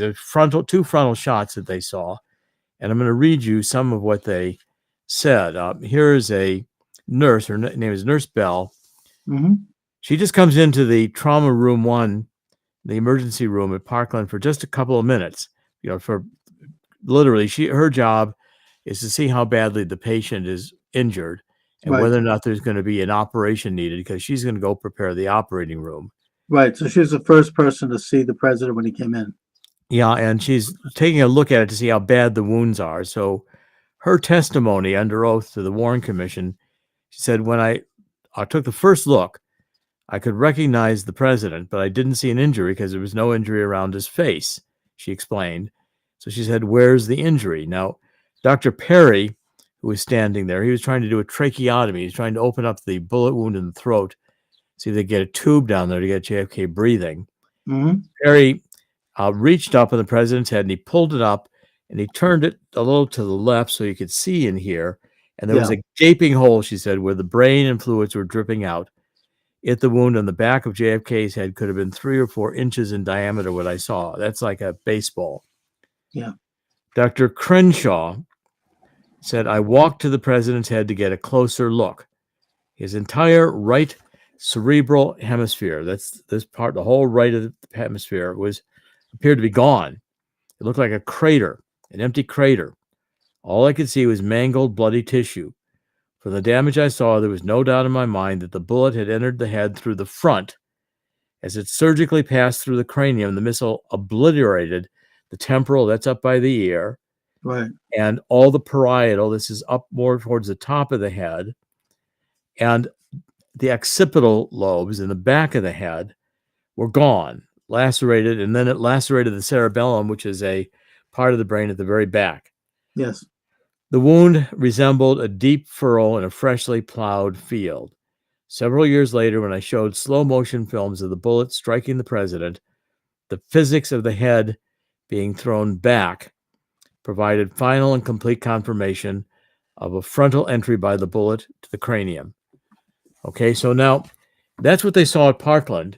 two frontal shots that they saw. And I'm going to read you some of what they said. Here is a nurse. Her name is Nurse Bell. She just comes into the trauma room 1, the emergency room at Parkland, for just a couple of minutes. For literally, her job is to see how badly the patient is injured and whether or not there's going to be an operation needed, because she's going to go prepare the operating room. Right. So she's the first person to see the president when he came in. Yeah, and she's taking a look at it to see how bad the wounds are. So her testimony under oath to the Warren Commission, she said, when I took the first look, I could recognize the president, but I didn't see an injury because there was no injury around his face, she explained. So she said, where's the injury? Now, Dr. Perry, who was standing there, he was trying to do a tracheotomy. He's trying to open up the bullet wound in the throat, see if they get a tube down there to get JFK breathing. Perry reached up on the president's head, and he pulled it up, and he turned it a little to the left so you could see in here. And there was a gaping hole, she said, where the brain and fluids were dripping out. The wound on the back of JFK's head could have been 3 or 4 inches in diameter, what I saw. That's like a baseball. Yeah. Dr. Crenshaw said, I walked to the president's head to get a closer look. His entire right cerebral hemisphere, that's this part, the whole right of the hemisphere, appeared to be gone. It looked like a crater, an empty crater. All I could see was mangled, bloody tissue. From the damage I saw, there was no doubt in my mind that the bullet had entered the head through the front. As it surgically passed through the cranium, the missile obliterated the temporal, that's up by the ear, right, and all the parietal, this is up more towards the top of the head, and the occipital lobes in the back of the head were gone, lacerated, and then it lacerated the cerebellum, which is a part of the brain at the very back. Yes. The wound resembled a deep furrow in a freshly plowed field. Several years later, when I showed slow motion films of the bullet striking the president, the physics of the head being thrown back provided final and complete confirmation of a frontal entry by the bullet to the cranium. Okay, so now that's what they saw at Parkland.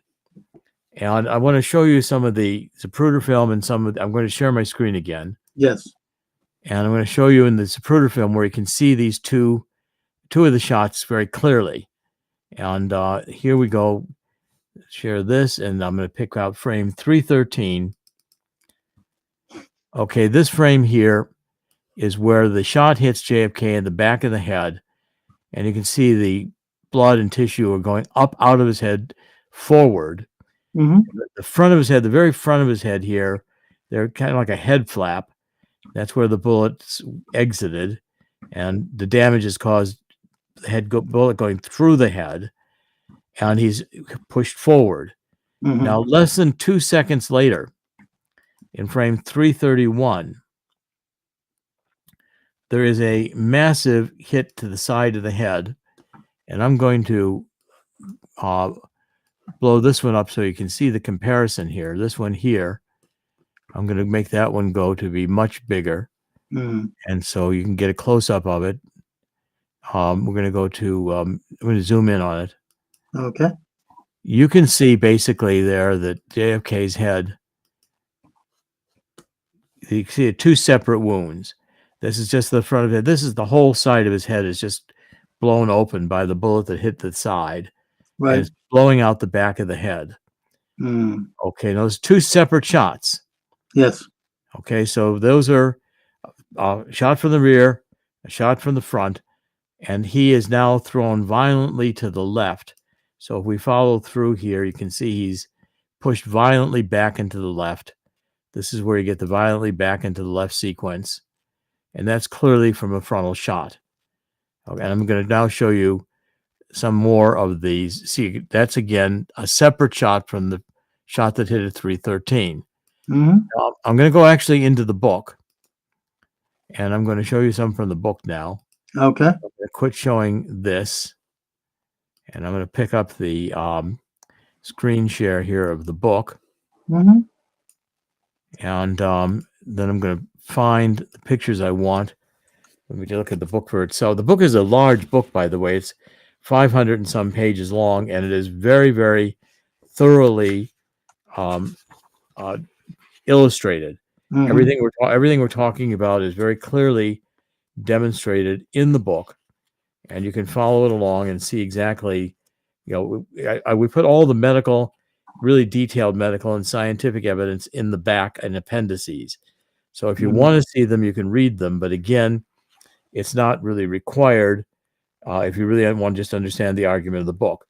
And I want to show you some of the Zapruder film and I'm going to share my screen again. Yes. And I'm going to show you in the Zapruder film where you can see these two of the shots very clearly. And here we go. Share this, and I'm going to pick out frame 313. Okay, this frame here is where the shot hits JFK in the back of the head, and you can see the blood and tissue are going up out of his head forward. Mm-hmm. The front of his head, the very front of his head here, they're kind of like a head flap. That's where the bullets exited, and the damage has caused the bullet going through the head, and he's pushed forward. Mm-hmm. Now, less than 2 seconds later, in frame 331, there is a massive hit to the side of the head, and I'm going to blow this one up so you can see the comparison here. This one here, I'm going to make that one go to be much bigger, and so you can get a close-up of it. We're going to go to, I'm going to zoom in on it. Okay. You can see basically there that JFK's head, you can see two separate wounds. This is just the front of it. This is the whole side of his head is just blown open by the bullet that hit the side. Right. And it's blowing out the back of the head. Okay, those two separate shots. Yes. Okay, so those are a shot from the rear, a shot from the front, and he is now thrown violently to the left. So if we follow through here, you can see he's pushed violently back into the left. This is where you get the violently back into the left sequence. And that's clearly from a frontal shot. Okay, and I'm going to now show you some more of these. See, that's again a separate shot from the shot that hit at 313. Mm-hmm. I'm going to go actually into the book. And I'm going to show you some from the book now. Okay. I'm going to quit showing this. And I'm going to pick up the screen share here of the book. Mm-hmm. And then I'm going to find the pictures I want. Let me look at the book for itself. The book is a large book, by the way. It's 500 and some pages long, and it is very, very thoroughly illustrated. Mm-hmm. Everything we're talking about is very clearly demonstrated in the book, and you can follow it along and see exactly. You know, we put all the medical, really detailed medical and scientific evidence in the back and appendices. So if you want to see them, you can read them. But again, it's not really required if you really want to just understand the argument of the book.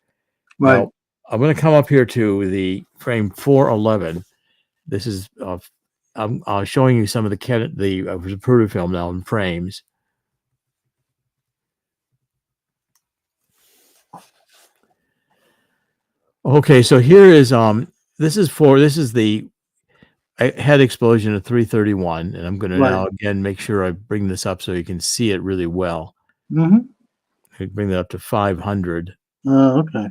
Right. Now, I'm going to come up here to the frame 411. This is I'm showing you some of the Zapruder film now in frames. Okay, so here is this is the head explosion of 331, and I'm going to now again make sure I bring this up so you can see it really well. Mm-hmm. I bring that up to 500. Okay.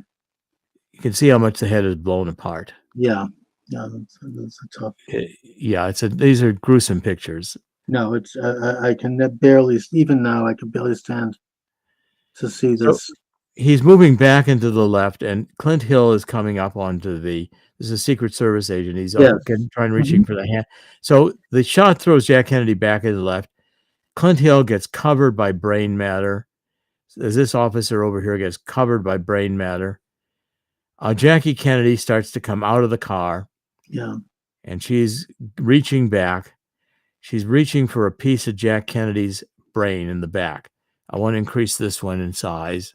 You can see how much the head is blown apart. Yeah. Yeah, that's a tough. Yeah, these are gruesome pictures. No, it's I can barely, even now I can barely stand to see this. So he's moving back into the left, and Clint Hill is coming up onto this is a Secret Service agent. He's trying reaching for the hand. So the shot throws Jack Kennedy back into the left. Clint Hill gets covered by brain matter. As this officer over here gets covered by brain matter. Jackie Kennedy starts to come out of the car. Yeah. And she's reaching back. She's reaching for a piece of Jack Kennedy's brain in the back. I want to increase this one in size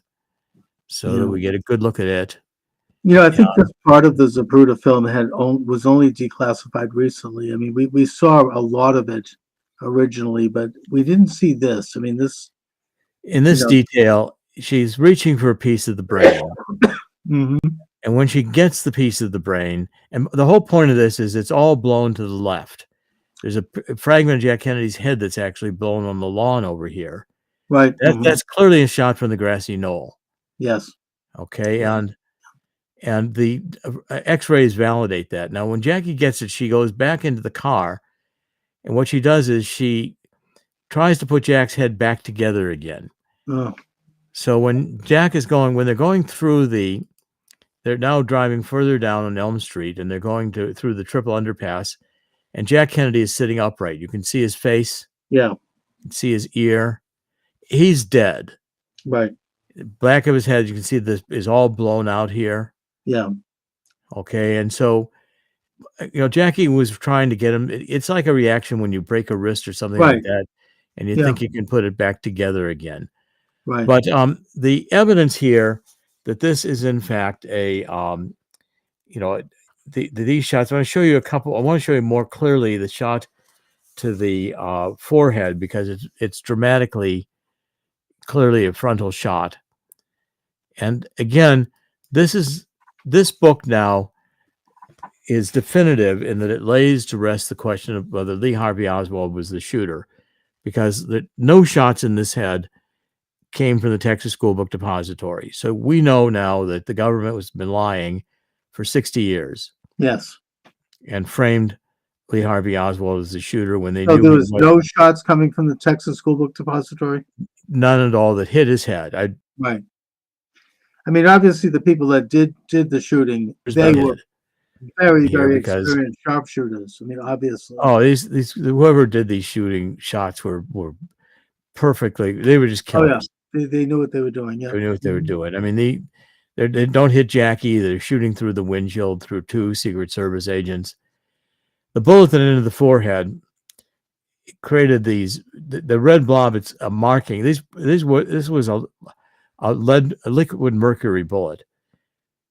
so that we get a good look at it. You know, I think this part of the Zapruder film was only declassified recently. I mean, we saw a lot of it originally, but we didn't see this. I mean, in this detail, she's reaching for a piece of the brain. Mm-hmm. And when she gets the piece of the brain, and the whole point of this is it's all blown to the left. There's a fragment of Jack Kennedy's head that's actually blown on the lawn over here. Right. That's clearly a shot from the grassy knoll. Yes. Okay, Yeah. and the X-rays validate that. Now, when Jackie gets it, she goes back into the car, and what she does is she tries to put Jack's head back together again. Oh, So when they're going through they're now driving further down on Elm Street, and they're going through the triple underpass, and Jack Kennedy is sitting upright. You can see his face, yeah, you can see his ear. He's dead. right. Back of his head, you can see this is all blown out here. Yeah, Okay, and so Jackie was trying to get him. It's like a reaction when you break a wrist or something like Right. that, and you Yeah. think you can put it back together again. right. But the evidence here that this is in fact these shots. I want to show you a couple. I want to show you more clearly the shot to the forehead, because it's dramatically clearly a frontal shot. And again, this book now is definitive in that it lays to rest the question of whether Lee Harvey Oswald was the shooter, because no shots in this head came from the Texas School Book Depository. So we know now that the government has been lying for 60 years Yes. and framed Lee Harvey Oswald as the shooter when they So knew there he was no shots coming from the Texas School Book Depository? none at all that hit his head. Right. I mean, obviously, the people that did the shooting, they were very, here very because- experienced sharpshooters. I mean, obviously. Oh, these whoever did these shooting shots were perfectly. They were just Oh, killers. yeah. They knew what they were doing. Yeah. They knew what they were doing. I mean, they don't hit Jackie. They're shooting through the windshield through 2 Secret Service agents. The bullet that entered the forehead created the red blob. It's a marking. This was a liquid mercury bullet.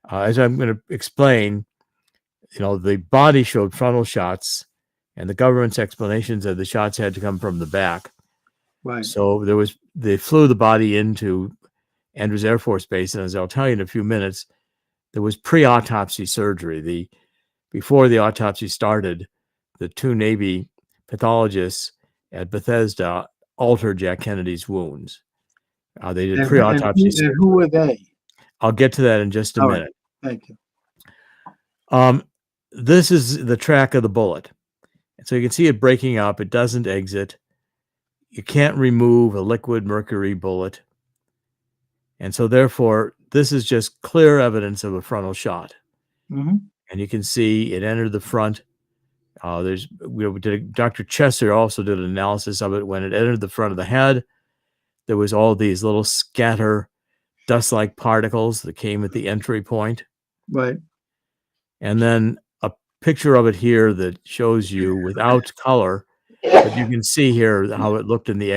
As I'm going to explain, the body showed frontal shots, and the government's explanations that the shots had to come from the back. Right. So they flew the body into Andrews Air Force Base, and as I'll tell you in a few minutes, there was pre-autopsy surgery. Before the autopsy started, the 2 Navy pathologists at Bethesda altered Jack Kennedy's wounds. They did pre-autopsy surgery. And who were they? I'll get to that in just a All right. minute. Thank you. This is the track of the bullet. So you can see it breaking up. It doesn't exit. You can't remove a liquid mercury bullet. And so therefore, this is just clear evidence of a frontal shot. Mm-hmm. And you can see it entered the front. Dr. Chesser also did an analysis of it. When it entered the front of the head, there was all these little scatter dust-like particles that came at the entry point. Right. And then a picture of it here that shows you without color, but you can see here how it looked in the